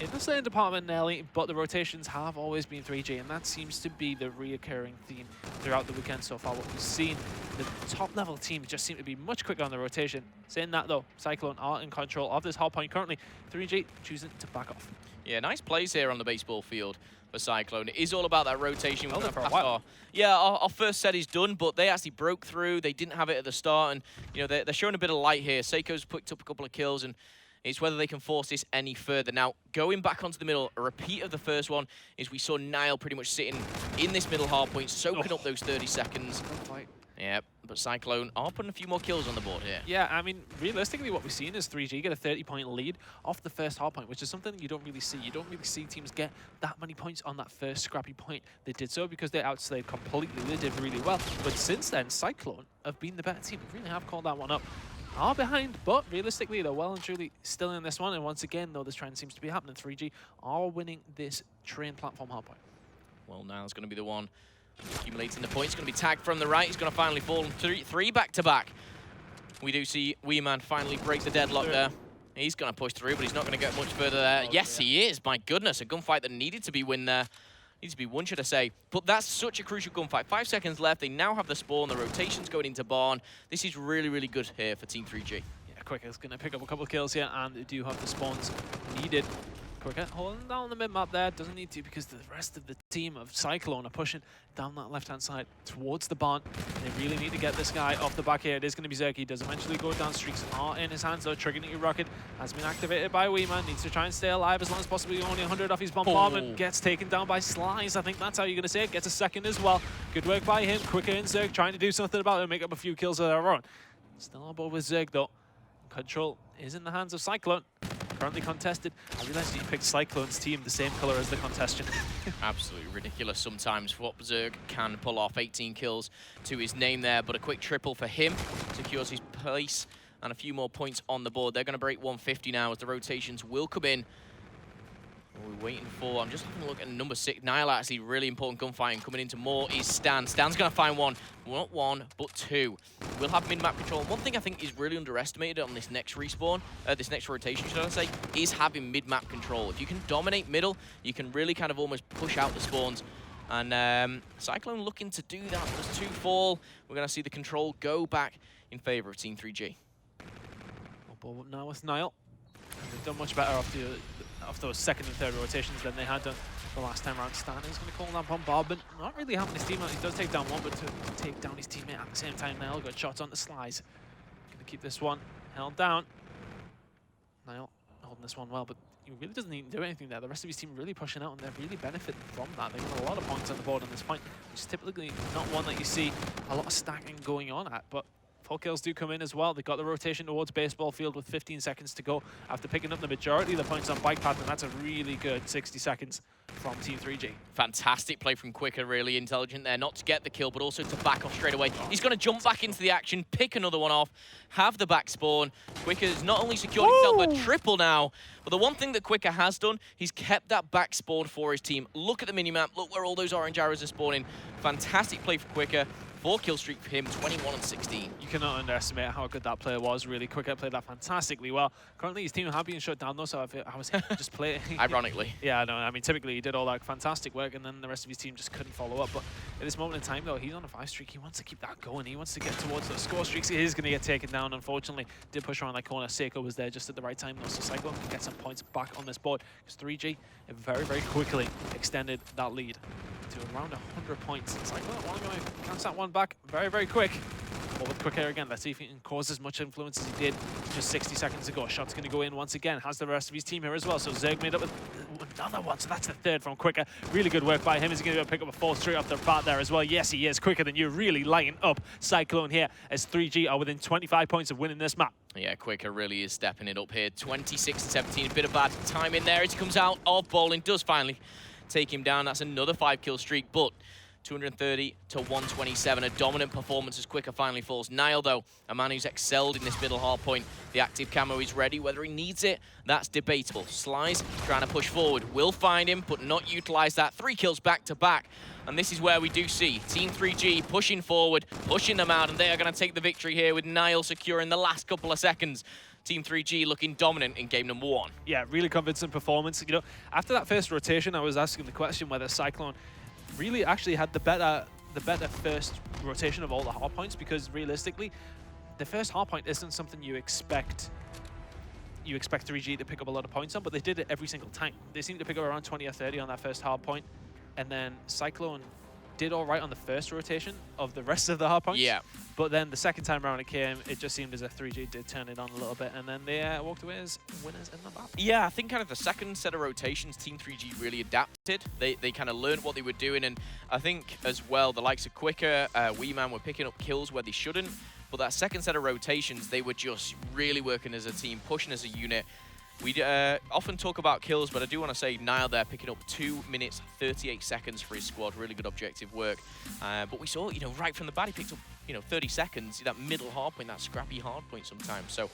in the same department nearly, but the rotations have always been 3G, and that seems to be the reoccurring theme throughout the weekend so far. What we've seen, the top-level teams just seem to be much quicker on the rotation. Saying that, though, Cyclone are in control of this hard point currently. 3G choosing to back off. Yeah, nice plays here on the baseball field for Cyclone. It is all about that rotation. Held it for a while. Our first set is done, but they actually broke through. They didn't have it at the start, and you know they're showing a bit of light here. Seiko's picked up a couple of kills, and It's whether they can force this any further. Now, going back onto the middle, a repeat of the first one is we saw Niall pretty much sitting in this middle hard point, soaking up those 30 seconds. Yeah, but Cyclone are putting a few more kills on the board here. Yeah, I mean, realistically, what we've seen is 3G get a 30-point lead off the first hard point, which is something you don't really see. You don't really see teams get that many points on that first scrappy point. They did so because they outslayed completely. They did really well. But since then, Cyclone have been the better team. They really have called that one up. Are behind, but realistically, they're well and truly still in this one. And once again, though, this trend seems to be happening. 3G are winning this train platform hard point. Well, Niall's going to be the one accumulating the points. Going to be tagged from the right. He's going to finally fall three back-to-back. We do see Weeman finally break the deadlock there. He's going to push through, but he's not going to get much further there. Yes, he is. My goodness, a gunfight that needed to be won there. Needs to be won, should I say. But that's such a crucial gunfight. 5 seconds left. They now have the spawn. The rotation's going into barn. This is really, really good here for Team 3G. Yeah, Quicker's going to pick up a couple of kills here, and they do have the spawns needed. Quicker holding down the mid-map there. Doesn't need to because the rest of the team of Cyclone are pushing down that left-hand side towards the barn. They really need to get this guy off the back here. It is going to be Zerg. He does eventually go down. Streaks are in his hands though. Trigonometry Rocket has been activated by Weeman. Needs to try and stay alive as long as possible. Only 100 off his bombardment. Gets taken down by Slice. I think that's how you're going to say it. Gets a second as well. Good work by him. Quicker and Zerg trying to do something about it and make up a few kills of their own. Still on board with Zerg though. Control is in the hands of Cyclone. Currently contested. I realized you picked Cyclone's team the same color as the contestant. Absolutely ridiculous sometimes what Zerg can pull off. 18 kills to his name there, but a quick triple for him secures his place and a few more points on the board. They're going to break 150 now as the rotations will come in. We're waiting for, I'm just having a look at number 6. Niall actually really important gunfighting. Coming into more is Stan. Stan's going to find one. Not one, but two. We'll have mid-map control. One thing I think is really underestimated on this next respawn, this next rotation, should I say, is having mid-map control. If you can dominate middle, you can really kind of almost push out the spawns. And Cyclone looking to do that. There's 2 fall. We're going to see the control go back in favor of Team 3G. But now with Niall. They've done much better off those second and third rotations than they had done the last time around. Stan is going to call that bombardment. Not really having his team out. He does take down one, but to take down his teammate at the same time, Niall got shots on the Slice. Going to keep this one held down. Niall holding this one well, but he really doesn't need to do anything there. The rest of his team really pushing out, and they're really benefiting from that. They've got a lot of points on the board on this point, which is typically not one that you see a lot of stacking going on at, but 4 kills do come in as well. They got the rotation towards baseball field with 15 seconds to go after picking up the majority of the points on bike path, and that's a really good 60 seconds from Team 3G. Fantastic play from Quicker, really intelligent there, not to get the kill, but also to back off straight away. He's going to jump back into the action, pick another one off, have the back spawn. Quicker has not only secured himself a triple now, but the one thing that Quicker has done, he's kept that back spawn for his team. Look at the minimap, look where all those orange arrows are spawning. Fantastic play for Quicker. 4-kill streak for him, 21 and 16. You cannot underestimate how good that player was, really. Quicker played that fantastically well. Currently, his team have been shut down, though, so I was just playing. Ironically. Yeah, no, I mean, typically he did all that fantastic work, and then the rest of his team just couldn't follow up. But at this moment in time, though, he's on a 5 streak. He wants to keep that going. He wants to get towards those score streaks. He is going to get taken down, unfortunately. Did push around that corner. Seiko was there just at the right time, though, so Cyclone can get some points back on this board. Because 3G very, very quickly extended that lead to around 100 points. Cyclone at one going to catch that one back very, very quick. But with Quicker again, let's see if he can cause as much influence as he did just 60 seconds ago. Shot's going to go in once again. Has the rest of his team here as well. So Zerg made up with another one. So that's the third from Quicker. Really good work by him. Is he going to pick up a 4 straight off the bat there as well? Yes, he is. Quicker than you. Really lighting up Cyclone here as 3G are within 25 points of winning this map. Yeah, Quicker really is stepping it up here. 26 and 17. A bit of bad time in there as he comes out of bowling. Does finally take him down. That's another 5-kill streak, but 230 to 127. A dominant performance as Quicker finally falls. Niall, though, a man who's excelled in this middle hard point. The active camo is ready. Whether he needs it, that's debatable. Slice trying to push forward. Will find him, but not utilize that. 3 kills back to back. And this is where we do see Team 3G pushing forward, pushing them out, and they are going to take the victory here with Niall securing the last couple of seconds. Team 3G looking dominant in game number 1. Yeah, really convincing performance. You know, after that first rotation, I was asking the question whether Cyclone really actually had the better first rotation of all the hard points, because realistically, the first hard point isn't something you expect 3G to pick up a lot of points on, but they did it every single time. They seemed to pick up around 20 or 30 on that first hard point, and then Cyclone did all right on the first rotation of the rest of the hardpoints. Yeah. But then the second time around it came, it just seemed as if 3G did turn it on a little bit, and then they walked away as winners in the map. Yeah, I think kind of the second set of rotations, Team 3G really adapted. They kind of learned what they were doing, and I think as well, the likes of Quicker, Weeman were picking up kills where they shouldn't. But that second set of rotations, they were just really working as a team, pushing as a unit. We often talk about kills, but I do want to say Niall there picking up 2 minutes, 38 seconds for his squad. Really good objective work. But we saw, right from the bat, he picked up, 30 seconds, that middle hard point, that scrappy hard point sometimes. So,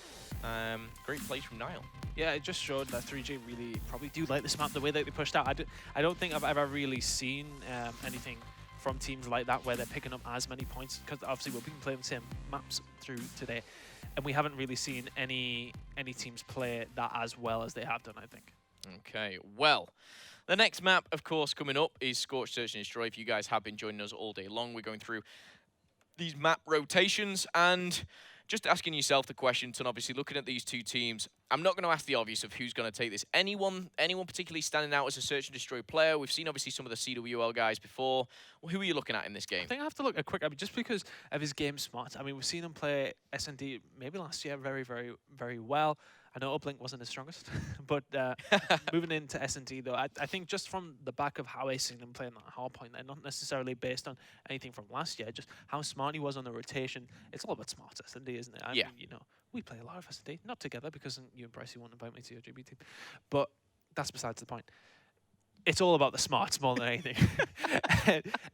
great plays from Niall. Yeah, it just showed that 3G really probably do like this map, the way that they pushed out. I don't think I've ever really seen anything from teams like that where they're picking up as many points, because obviously we've been playing the same maps through today, and we haven't really seen any teams play that as well as they have done, I think. Okay, well, the next map, of course, coming up is Scorch, Search and Destroy. If you guys have been joining us all day long, we're going through these map rotations and just asking yourself the question, and obviously looking at these two teams, I'm not going to ask the obvious of who's going to take this. Anyone particularly standing out as a Search and Destroy player? We've seen obviously some of the CWL guys before. Well, who are you looking at in this game? I think I have to look at Quick, just because of his game smarts. I mean, we've seen him play S&D maybe last year very, very, very well. I know Uplink wasn't his strongest, but moving into S&D though, I think just from the back of how I've seen him playing that hard point, and not necessarily based on anything from last year, just how smart he was on the rotation. It's all about smart S&D, isn't it? I mean, we play a lot of S&D, not together because you and Bryce won't invite me to your GB team, but that's besides the point. It's all about the smarts more than anything.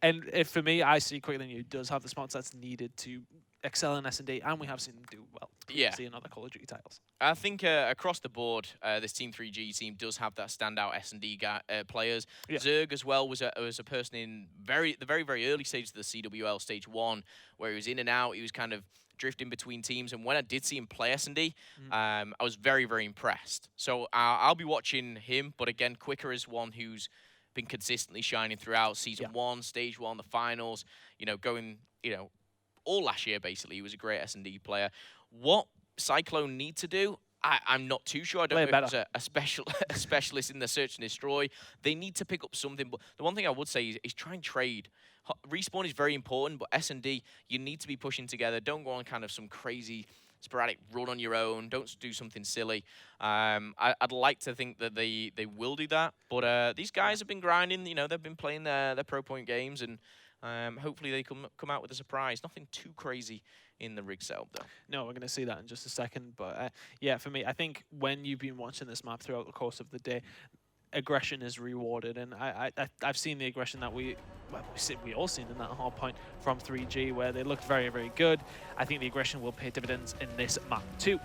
and if for me, I see Quick Than You does have the smarts that's needed to excel in S&D, and we have seen them do well in other Call of Duty titles. I think across the board, this Team 3G team does have that standout S&D players. Yeah. Zerg as well was a person in the very, very early stages of the CWL Stage 1, where he was in and out. He was kind of drifting between teams, and when I did see him play S&D, I was very, very impressed. So I'll be watching him, but again, Quicker is one who's been consistently shining throughout Season 1, Stage 1, the finals, going, all last year, basically. He was a great S&D player. What Cyclone need to do, I'm not too sure. I don't know if it's a specialist in the Search and Destroy. They need to pick up something. But the one thing I would say is try and trade. Respawn is very important, but S&D, you need to be pushing together. Don't go on kind of some crazy sporadic run on your own. Don't do something silly. I'd like to think that they will do that. But these guys have been grinding. They've been playing their Pro Point games, and hopefully they come out with a surprise. Nothing too crazy in the rig setup, though. No, we're going to see that in just a second. But yeah, for me, I think when you've been watching this map throughout the course of the day, aggression is rewarded, and I've seen the aggression that we all seen in that hard point from 3G, where they looked very, very good. I think the aggression will pay dividends in this map too.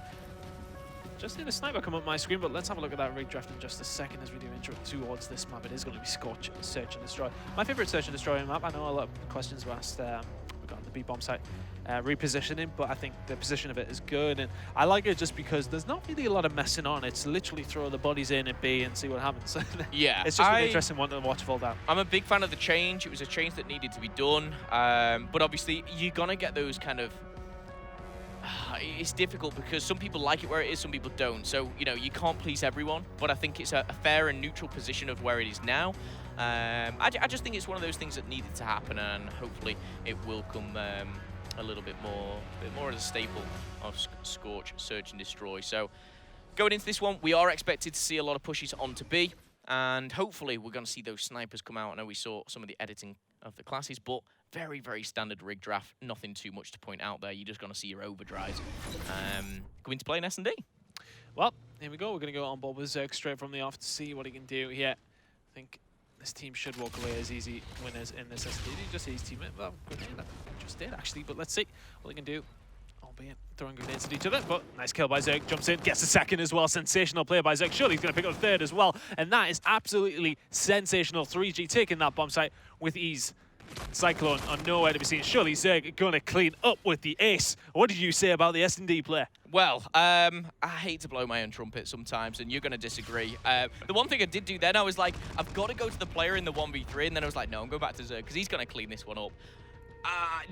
Just need a sniper come up my screen, but let's have a look at that rig draft in just a second as we do intro towards this map. It is going to be Scorch, Search and Destroy. My favorite Search and Destroy map. I know a lot of questions were asked. We got on the B-bomb site. Repositioning, but I think the position of it is good, and I like it just because there's not really a lot of messing on. It's literally throw the bodies in at B and see what happens. Yeah, it's just an interesting one to watch fall down. I'm a big fan of the change. It was a change that needed to be done, but obviously you're gonna get those kind of. It's difficult because some people like it where it is, some people don't. So you can't please everyone, but I think it's a fair and neutral position of where it is now. I just think it's one of those things that needed to happen, and hopefully it will come. A little bit more as a staple of Scorch, Search and Destroy. So going into this one, we are expected to see a lot of pushes onto B, and hopefully we're going to see those snipers come out. I know we saw some of the editing of the classes, but very, very standard rig draft. Nothing too much to point out there. You're just going to see your overdrives. Going to play in S&D. Well, here we go. We're going to go on board with Zerg straight from the off to see what he can do here. I think this team should walk away as easy winners in this S&D. Just his teammate. Well, grenade. Just did actually, but let's see what they can do. Albeit throwing grenades at each other, but nice kill by Zerg. Jumps in, gets a second as well. Sensational play by Zerg. Surely he's going to pick up a third as well, and that is absolutely sensational. 3G taking that bomb site with ease. Cyclone are nowhere to be seen. Surely Zerg going to clean up with the ace. What did you say about the S&D player? Well, I hate to blow my own trumpet sometimes, and you're going to disagree. The one thing I did do then, I was like, I've got to go to the player in the 1v3, and then I was like, no, I'm going back to Zerg, because he's going to clean this one up.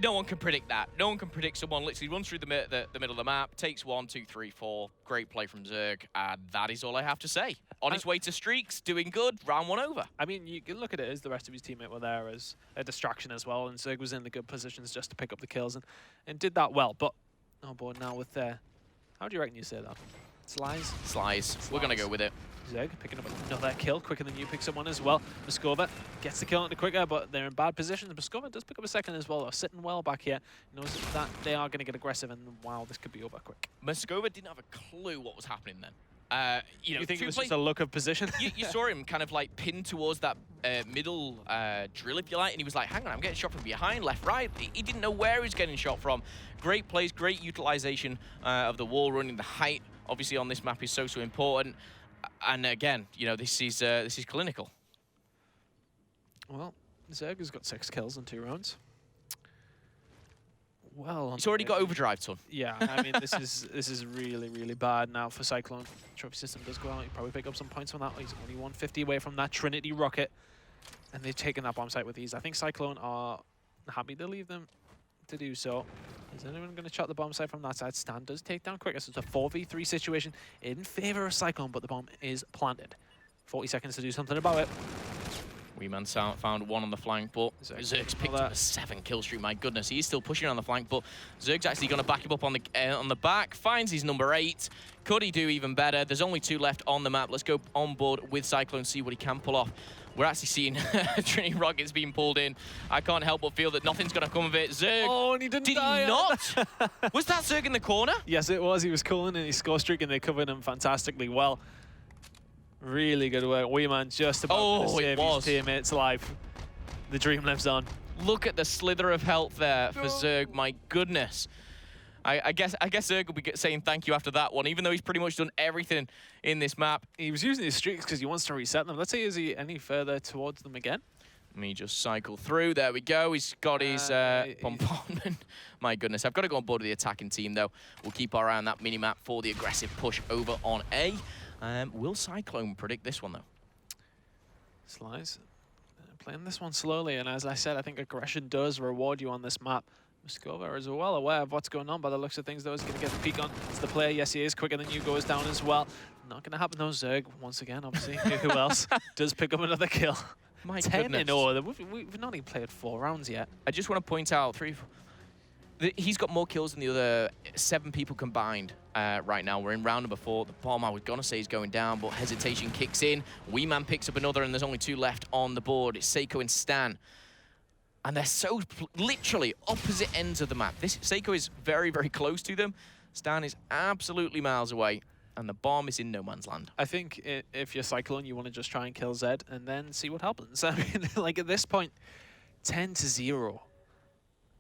No one can predict that. No one can predict someone literally runs through the middle of the map, takes 1, 2, 3, 4. Great play from Zerg, and that is all I have to say. On his way to streaks, doing good, round 1 over. I mean, you can look at it as the rest of his teammate were there as a distraction as well, and Zerg was in the good positions just to pick up the kills and did that well. But on board now with how do you reckon you say that? Slice? Slice. We're going to go with it. Zerg picking up another kill quicker than you pick someone as well. Moskova gets the kill on the quicker, but they're in bad positions. Moskova does pick up a second as well. They're sitting well back here. Knows that they are going to get aggressive, and wow, this could be over quick. Moskova didn't have a clue what was happening then. You think it was just a look of position? you saw him kind of like pinned towards that middle drill, if you like, and he was like, hang on, I'm getting shot from behind, left, right. He didn't know where he was getting shot from. Great plays, great utilization of the wall running. The height, obviously, on this map is so important. And again, this is clinical. Well, Zerg has got 6 kills in 2 rounds. Well, he's already got overdrive, son. Yeah, I mean, this is really, really bad now for Cyclone. Trophy system does go out. He'll probably pick up some points on that. He's only 150 away from that Trinity rocket, and they've taken that bomb site with ease. I think Cyclone are happy to leave them to do so. Is anyone going to shot the bomb site from that side? Stan does take down quicker, so it's a 4v3 situation in favor of Cyclone, but the bomb is planted. 40 seconds to do something about it. Weeman found 1 on the flank, but Zerg's picked up a 7 kill streak. My goodness, he's still pushing on the flank, but Zerg's actually going to back him up on the back. Finds his number 8. Could he do even better? There's only 2 left on the map. Let's go on board with Cyclone, see what he can pull off. We're actually seeing Trinity rockets being pulled in. I can't help but feel that nothing's going to come of it. Zerg, oh, and he didn't did die he not? Was that Zerg in the corner? Yes, it was. He was calling and he score streak, and they covered him fantastically well. Really good work. Weeman just about to save his teammates' life. The dream lives on. Look at the slither of health there for Zerg. My goodness. I guess Zerg will be saying thank you after that one, even though he's pretty much done everything in this map. He was using his streaks because he wants to reset them. Let's see, is he any further towards them again? Let me just cycle through. There we go. He's got his bombardment. My goodness. I've got to go on board with the attacking team, though. We'll keep our eye on that mini-map for the aggressive push over on A. Will Cyclone predict this one, though? Slice. Playing this one slowly, and as I said, I think aggression does reward you on this map. Moskova is well aware of what's going on by the looks of things, though. He's going to get the peek on. It's the player. Yes, he is. Quicker than you goes down as well. Not going to happen, though. Zerg, once again, obviously. Who else does pick up another kill? My 10 goodness. in order. We've not even played 4 rounds yet. I just want to point out, he's got more kills than the other 7 people combined right now. We're in round number 4. The bomb, I was going to say, is going down, but hesitation kicks in. Weeman picks up another, and there's only 2 left on the board. It's Seiko and Stan. And they're so literally opposite ends of the map. Seiko is very, very close to them. Stan is absolutely miles away, and the bomb is in no man's land. I think if you're Cyclone, you want to just try and kill Zed and then see what happens. I mean, like at this point, 10-0.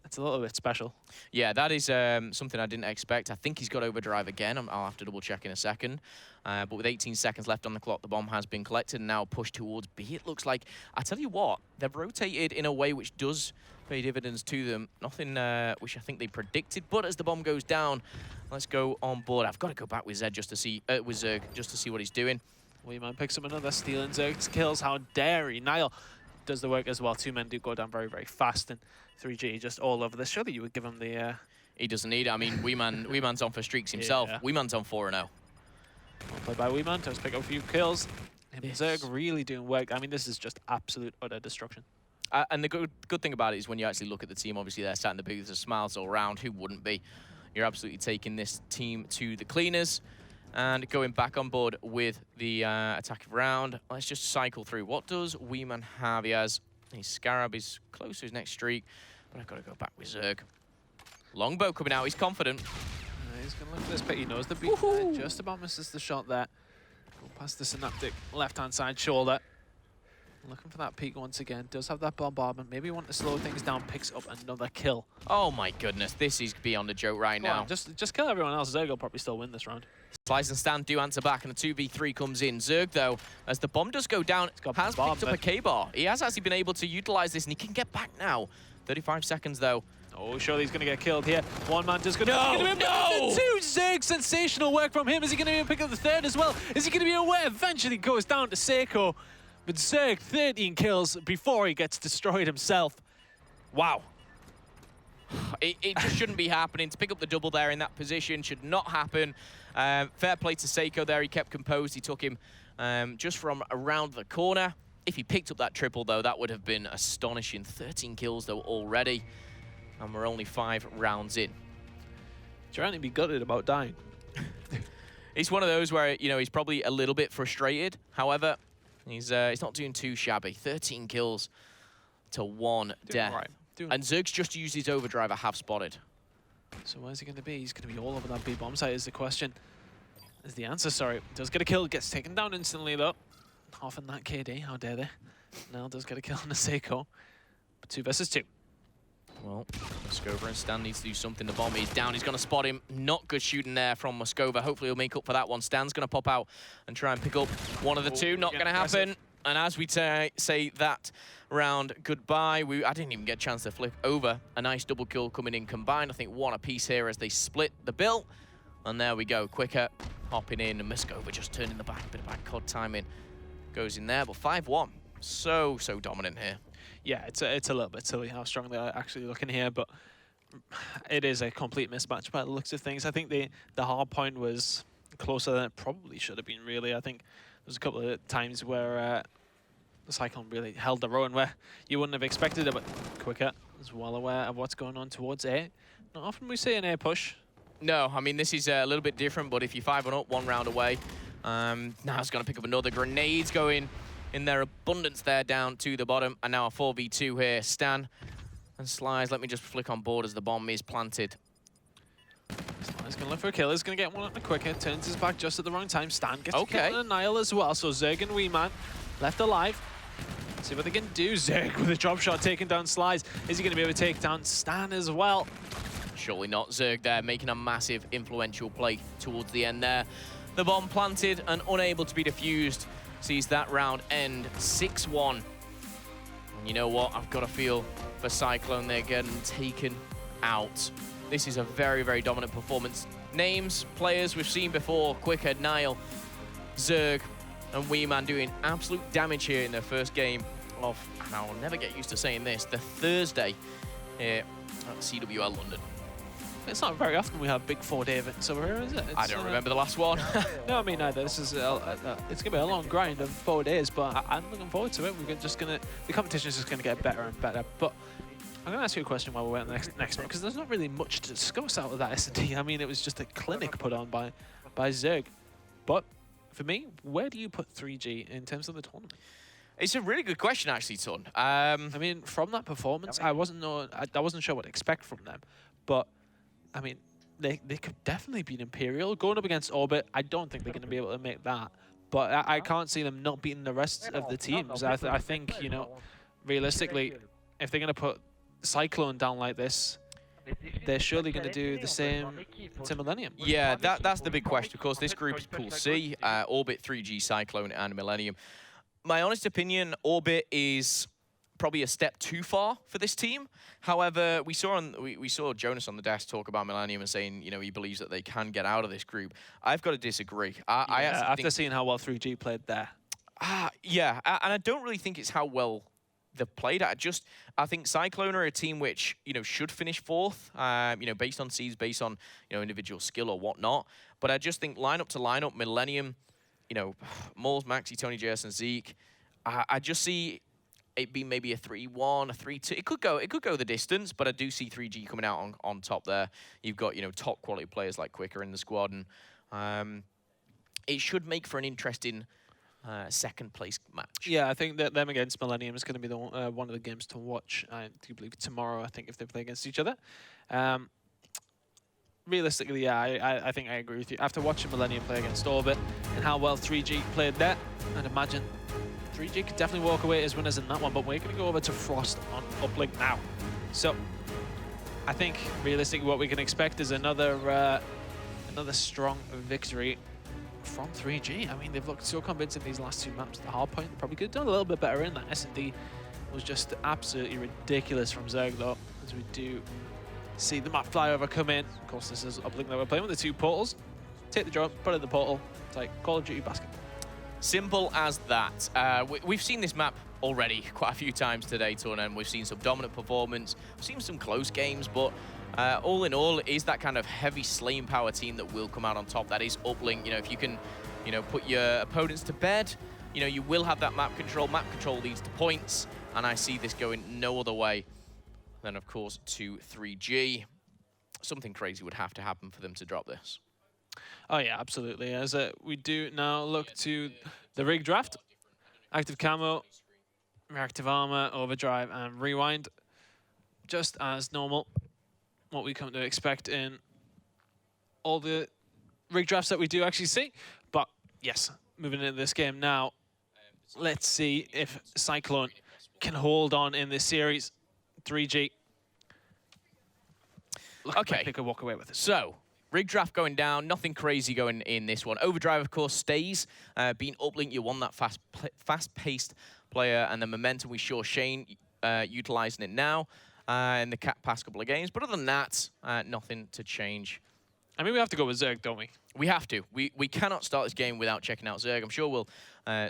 It's a little bit special. Yeah, that is something I didn't expect. I think he's got overdrive again. I'll have to double check in a second. But with 18 seconds left on the clock, the bomb has been collected and now pushed towards B. It looks like, I tell you what, they've rotated in a way which does pay dividends to them. Nothing which I think they predicted. But as the bomb goes down, let's go on board. I've got to go back with Zed just to see Zerg just to see what he's doing. Weeman picks up another, stealing Zerg's kills. How dare he? Nile does the work as well. 2 men do go down very, very fast, and 3G just all over this. Surely you would give him the... He doesn't need it. I mean, Weeman's on for streaks himself. Yeah. Weeman's on 4-0. Well played by Weeman. Does pick up a few kills. And Zerg really doing work. I mean, this is just absolute utter destruction. And the good thing about it is when you actually look at the team, obviously they're sat in the booth, there's smiles all around. Who wouldn't be? You're absolutely taking this team to the cleaners. And going back on board with the attacking round. Let's just cycle through. What does Weeman have? He has his Scarab is close to his next streak, but I've got to go back with Zerg. Longbow coming out. He's confident. He's going to look for this, but he knows the beat. Just about misses the shot there. Go past the Synaptic left-hand side shoulder. Looking for that peak once again. Does have that bombardment. Maybe want to slow things down. Picks up another kill. Oh my goodness, this is beyond a joke right now. Just kill everyone else. Zerg will probably still win this round. Slice and Stan do answer back, and a 2v3 comes in. Zerg, though, as the bomb does go down, has picked up a K-bar. He has actually been able to utilize this, and he can get back now. 35 seconds, though. Oh, surely he's going to get killed here. One man just going to... No! 2 Zerg, sensational work from him. Is he going to be able to pick up the 3rd as well? Is he going to be aware? Eventually goes down to Seiko. But Zerg, 13 kills before he gets destroyed himself. Wow. It just shouldn't be happening. To pick up the double there in that position should not happen. Fair play to Seiko there. He kept composed. He took him just from around the corner. If he picked up that triple, though, that would have been astonishing. 13 kills, though, already. And we're only 5 rounds in. Durante be gutted about dying. It's one of those where, you know, he's probably a little bit frustrated. However, he's not doing too shabby. 13 kills to 1 death. Right. And Zerg's just used his overdrive, I have spotted. So where's he going to be? He's going to be all over that B bomb site is the question. Is the answer, sorry. Does get a kill, gets taken down instantly, though. Half in that KD, how dare they? Now does get a kill on the Seiko. But 2 versus 2. Well, Moscova and Stan needs to do something. The bomb is down. He's going to spot him. Not good shooting there from Moscova. Hopefully he'll make up for that one. Stan's going to pop out and try and pick up one of the two. Not going to happen. And as we say that round goodbye, I didn't even get a chance to flip over. A nice double kill coming in combined. I think 1 apiece here as they split the bill. And there we go. Quicker hopping in. And Moscova just turning the back. A bit of back cod timing goes in there. But 5-1. So dominant here. Yeah, it's a little bit silly how strong they're actually looking here, but it is a complete mismatch by the looks of things. I think the hard point was closer than it probably should have been, really. I think there was a couple of times where the Cyclone really held their own where you wouldn't have expected it, but Quicker is well aware of what's going on towards A. Not often we see an A push. No, I mean, this is a little bit different, but if you're 5-1 up, 1 round away, now it's going to pick up another. Grenades going in their abundance there down to the bottom, and now a 4v2 here. Stan and Slice, let me just flick on board as the bomb is planted. Slice going to look for a kill. He's going to get one on the Quicker, turns his back just at the wrong time. Stan gets a kill on a Nile as well, so Zerg and Weeman left alive. See what they can do. Zerg with a drop shot taking down Slice. Is he going to be able to take down Stan as well? Surely not. Zerg there making a massive influential play towards the end there. The bomb planted and unable to be defused. Sees that round end 6-1. And you know what? I've got a feel for Cyclone. They're getting taken out. This is a very, very dominant performance. Names, players we've seen before. Quicker, Nile, Zerg, and Weeman doing absolute damage here in their first game of, and I'll never get used to saying this, the Thursday here at CWL London. It's not very often we have big 4-day events over here, is it? I don't remember the last one. No, I mean, neither. This is it's going to be a long grind of 4 days, but I'm looking forward to it. The competition is just going to get better and better. But I'm going to ask you a question while we're on the next one, because there's not really much to discuss out of that S&D. I mean, it was just a clinic put on by Zerg. But for me, where do you put 3G in terms of the tournament? It's a really good question, actually, Ton. I mean, from that performance, I wasn't sure what to expect from them, but I mean, they could definitely beat Imperial. Going up against Orbit, I don't think they're going to be able to make that. But I can't see them not beating the rest of the teams. I think, you know, realistically, if they're going to put Cyclone down like this, they're surely going to do the same to Millennium. Yeah, that's the big question. Of course, this group is Pool C, Orbit, 3G, Cyclone, and Millennium. My honest opinion, Orbit is probably a step too far for this team. However, we saw Jonas on the desk talk about Millennium and saying, you know, he believes that they can get out of this group. I've got to disagree. After seeing how well 3G played there. Yeah, and I don't really think it's how well they've played. I think Cyclone are a team which, you know, should finish 4th, you know, based on seeds, based on, you know, individual skill or whatnot. But I just think lineup to lineup, Millennium, you know, Moles, Maxi, Tony, JS, and Zeke, I just see it be maybe a 3-1, a 3-2. It could go the distance, but I do see 3G coming out on top there. You've got, you know, top quality players like Quicker in the squad, and it should make for an interesting second place match. Yeah, I think that them against Millennium is going to be the one of the games to watch. I do believe tomorrow, I think, if they play against each other. Realistically, yeah, I think I agree with you. After watching Millennium play against Orbit and how well 3G played there, I'd imagine 3G could definitely walk away as winners in that one, but we're going to go over to Frost on Uplink now. So I think realistically what we can expect is another strong victory from 3G. I mean, they've looked so convincing these last 2 maps. The hard point, they probably could have done a little bit better in that. S&D was just absolutely ridiculous from Zerg, though, as we do see the map flyover come in. Of course, this is Uplink that we're playing with the 2 portals. Take the drone, put it in the portal. It's like Call of Duty basketball. Simple as that. We've seen this map already quite a few times today, Ton, and we've seen some dominant performance. We've seen some close games, but all in all, is that kind of heavy slaying power team that will come out on top. That is Uplink. You know, if you can, you know, put your opponents to bed, you know, you will have that map control. Map control leads to points, and I see this going no other way than, of course, to 3G. Something crazy would have to happen for them to drop this. Oh yeah, absolutely. As we do now look to the rig draft, active camo, reactive armor, overdrive, and rewind, just as normal. What we come to expect in all the rig drafts that we do actually see. But yes, moving into this game now, let's see if Cyclone can hold on in this series. 3G. Okay. They could walk away with it. So, rig draft going down, nothing crazy going in this one. Overdrive, of course, stays. Being Uplink, you want that fast-paced player, and the momentum we saw Shane utilizing it now in the past couple of games. But other than that, nothing to change. I mean, we have to go with Zerg, don't we? We have to. We cannot start this game without checking out Zerg. I'm sure we'll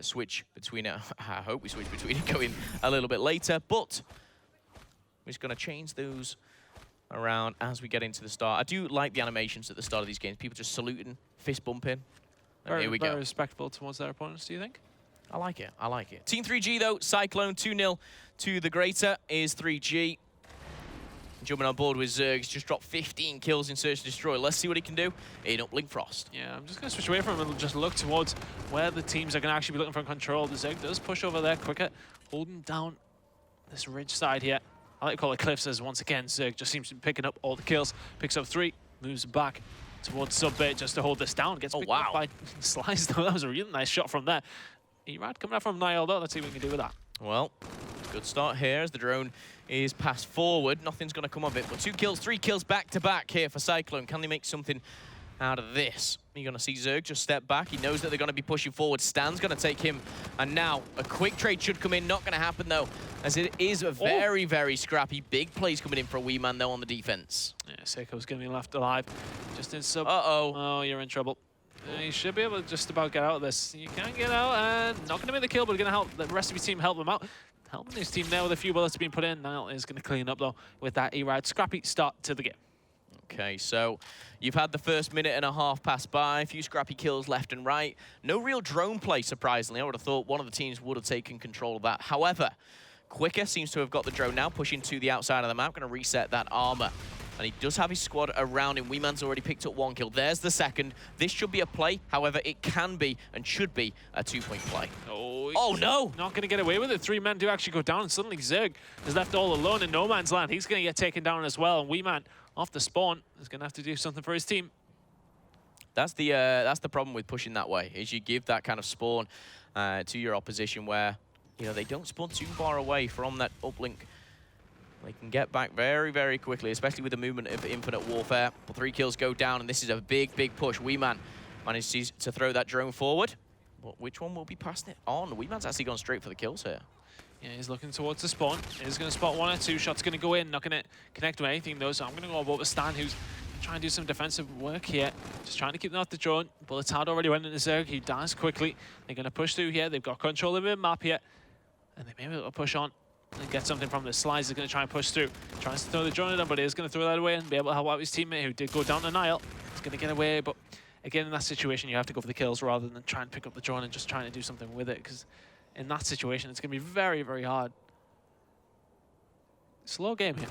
switch between it. I hope we switch between it going a little bit later. But we're just going to change those around as we get into the start. I do like the animations at the start of these games. People just saluting, fist bumping. And here we go. Very respectful towards their opponents, do you think? I like it. I like it. Team 3G, though, Cyclone 2-0 to the Greater is 3G. Jumping on board with Zerg. He's just dropped 15 kills in Search and Destroy. Let's see what he can do in Uplink Frost. Yeah, I'm just going to switch away from him and just look towards where the teams are going to actually be looking for control. The Zerg does push over there quicker, holding down this ridge side here. I like to call it cliffs, as once again, Zerg just seems to be picking up all the kills. Picks up 3, moves back towards sub-bait just to hold this down. Gets picked up by Slice, though. That was a really nice shot from there. Erad coming out from Niall, though. Let's see what we can do with that. Well, good start here as the drone is passed forward. Nothing's going to come of it, but 2 kills, 3 kills back-to-back here for Cyclone. Can they make something out of this? You're going to see Zerg just step back. He knows that they're going to be pushing forward. Stan's going to take him, and now a quick trade should come in. Not going to happen, though, as it is a very, very scrappy. Big plays coming in for a wee man, though, on the defense. Yeah, Seiko's going to be left alive. Just in sub. Uh-oh. Oh, you're in trouble. You should be able to just about get out of this. You can get out, and not going to make the kill, but going to help the rest of your team help them out. Helping his team there with a few bullets being put in. Niall is going to clean up, though, with that Erad. Scrappy start to the game. Okay, so you've had the first minute and a half pass by, a few scrappy kills left and right. No real drone play, surprisingly. I would have thought one of the teams would have taken control of that. However, Quicker seems to have got the drone now, pushing to the outside of the map, going to reset that armor. And he does have his squad around him. Weeman's already picked up 1 kill. There's the second. This should be a play. However, it can be and should be a 2-point play. Oh no! Not going to get away with it. 3 men do actually go down, and suddenly Zerg is left all alone in no man's land. He's going to get taken down as well, and Weeman, off the spawn, is going to have to do something for his team. That's the problem with pushing that way, is you give that kind of spawn to your opposition where, you know, they don't spawn too far away from that uplink. They can get back very, very quickly, especially with the movement of Infinite Warfare. 3 kills go down, and this is a big, big push. Weeman manages to throw that drone forward. But which one will be passing it on? Weeman's actually gone straight for the kills here. Yeah, he's looking towards the spawn. He's going to spot 1 or 2 shots. Going to go in, not going to connect with anything, though. So I'm going to go over Stan, who's trying to do some defensive work here. Just trying to keep them off the drone. Bullets had already went into Zerg. He dies quickly. They're going to push through here. They've got control of the map here. And they may be able to push on and get something from the Slice. Is going to try and push through. Tries to throw the drone at him, but he's going to throw that away and be able to help out his teammate, who did go down to Niall. He's going to get away, but again, in that situation, you have to go for the kills rather than try and pick up the drone and just trying to do something with it, because in that situation, it's going to be very, very hard. Slow game here.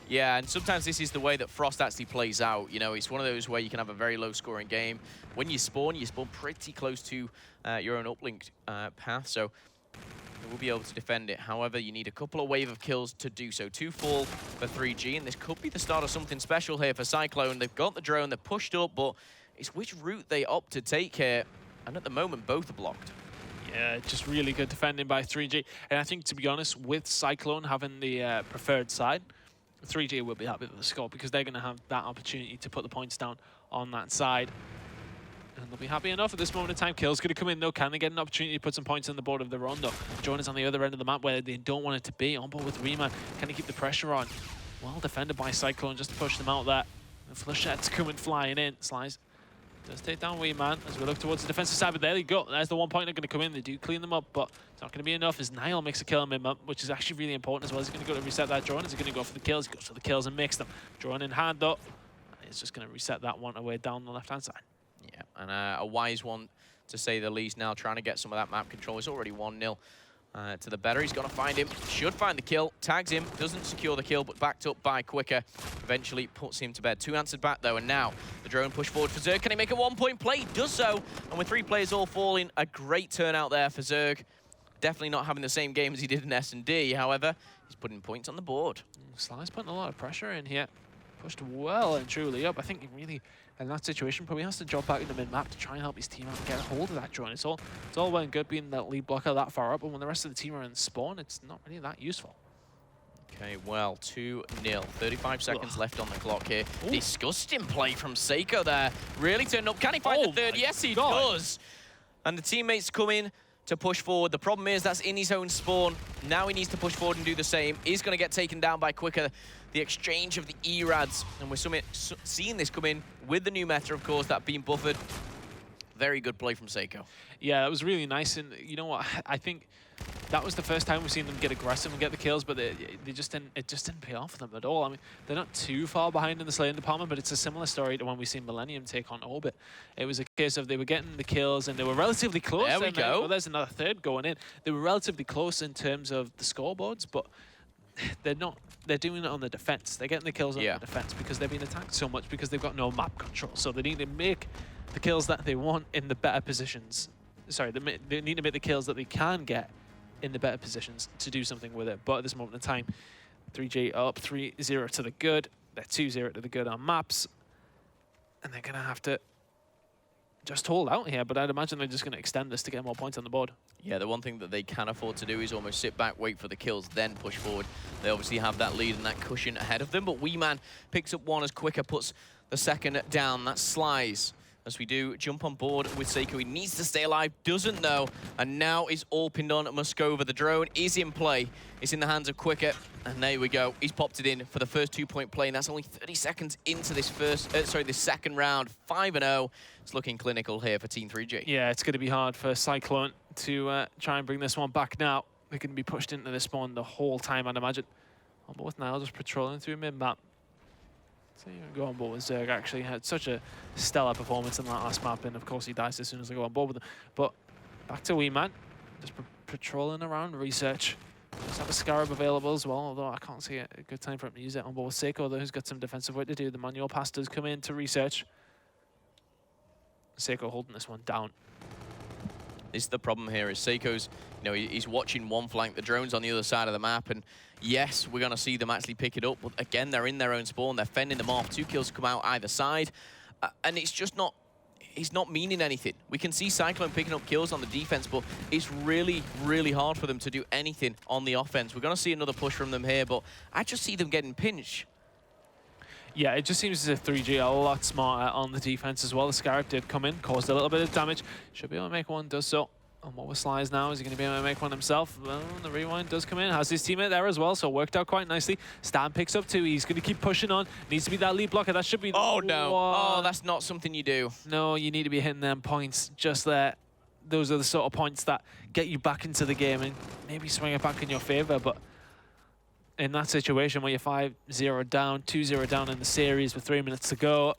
Yeah, and sometimes this is the way that Frost actually plays out. You know, it's one of those where you can have a very low-scoring game. When you spawn pretty close to your own uplink path, so you will be able to defend it. However, you need a couple of wave of kills to do so. 2 fall for 3G, and this could be the start of something special here for Cyclone. They've got the drone, they're pushed up, but it's which route they opt to take here, and at the moment, both are blocked. Yeah, just really good defending by 3G. And I think, to be honest, with Cyclone having the preferred side, 3G will be happy with the score, because they're going to have that opportunity to put the points down on that side. And they'll be happy enough at this moment in time. Kill's going to come in, though. Can they get an opportunity to put some points on the board of their own, though? Drone is on the other end of the map where they don't want it to be. On board with Reman. Can they keep the pressure on? Well defended by Cyclone just to push them out there. And Flechette coming flying in. Slice Does take down Wee Man as we look towards the defensive side, but there you go. There's the 1 point they're going to come in. They do clean them up, but it's not going to be enough as Niall makes a kill on mid-map, which is actually really important as well. He's going to go to reset that drone. Is he going to go for the kills? He goes for the kills and makes them. Drone in hand, though. He's just going to reset that one away down the left-hand side. Yeah, and a wise one, to say the least, now trying to get some of that map control. It's already 1-0. To the better. He's going to find him. Should find the kill. Tags him. Doesn't secure the kill, but backed up by Quicker. Eventually puts him to bed. 2 answered back, though, and now the drone push forward for Zerg. Can he make a 1 point play? He does so. And with 3 players all falling, a great turnout there for Zerg. Definitely not having the same game as he did in S&D. However, he's putting points on the board. Sly's putting a lot of pressure in here. Pushed well and truly up. I think he really, in that situation, probably has to drop back in the mid-map to try and help his team out and get a hold of that drone. It's all well and good being that lead blocker that far up, but when the rest of the team are in spawn, it's not really that useful. Okay, well, 2-0. 35 seconds left on the clock here. Ooh. Disgusting play from Seiko there. Really turned up. Can he find the third? Yes, he does. And the teammates come in to push forward. The problem is that's in his own spawn. Now he needs to push forward and do the same. He's going to get taken down by Quicker. The exchange of the E-Rads, and we're seeing this come in with the new meta, of course, that being buffered. Very good play from Seiko. Yeah, that was really nice, and you know what? I think that was the first time we've seen them get aggressive and get the kills, but it just didn't pay off for them at all. I mean, they're not too far behind in the slaying department, but it's a similar story to when we seen Millennium take on Orbit. It was a case of they were getting the kills and they were relatively close. There we go. Well, there's another third going in. They were relatively close in terms of the scoreboards, but they're not. They're doing it on the defense. They're getting the kills on the defense because they've been attacked so much because they've got no map control. So they need to make the kills that they want in the better positions. Sorry, they need to make the kills that they can get in the better positions to do something with it. But at this moment in time, 3G up 3-0 to the good. They're 2-0 to the good on maps. And they're going to have to just hold out here, but I'd imagine they're just going to extend this to get more points on the board. Yeah, the one thing that they can afford to do is almost sit back, wait for the kills, then push forward. They obviously have that lead and that cushion ahead of them, but Wee Man picks up one as Quicker puts the second down. That's Slice. As we do jump on board with Seiko, he needs to stay alive, doesn't though, and now is all pinned on Muskova. The drone is in play. It's in the hands of Quicker, and there we go. He's popped it in for the first 2 point play, and that's only 30 seconds into this this second round. 5-0. It's looking clinical here for Team 3G. Yeah, it's going to be hard for Cyclone to try and bring this one back now. They're going to be pushed into this spawn the whole time, I'd imagine. On board with Niall just patrolling through mid-map. So you can go on board with Zerg, actually. Had such a stellar performance in that last map, and of course he dies as soon as I go on board with him. But back to Wee Man, just patrolling around research. Just have a Scarab available as well, although I can't see a good time for him to use it on board with Seiko, though, who's got some defensive work to do. The manual pass does come in to research. Seiko holding this one down. This is the problem here, is Seiko's, you know, he's watching one flank, the drone's on the other side of the map, and yes, we're going to see them actually pick it up, but again, they're in their own spawn, they're fending them off. 2 kills come out either side, and it's just not, it's not meaning anything. We can see Cyclone picking up kills on the defense, but it's really, really hard for them to do anything on the offense. We're going to see another push from them here, but I just see them getting pinched. Yeah, it just seems as if 3G are a lot smarter on the defense as well. The Scarab did come in, caused a little bit of damage. Should be able to make one, does so. And what with Slice now, is he going to be able to make one himself? Well, the rewind does come in, has his teammate there as well, so worked out quite nicely. Stan picks up 2, he's going to keep pushing on. Needs to be that lead blocker, that should be... Oh, no. Oh, that's not something you do. No, you need to be hitting them points just there. Those are the sort of points that get you back into the game and maybe swing it back in your favor, but in that situation where you're 5-0 down, 2-0 down in the series with 3 minutes to go,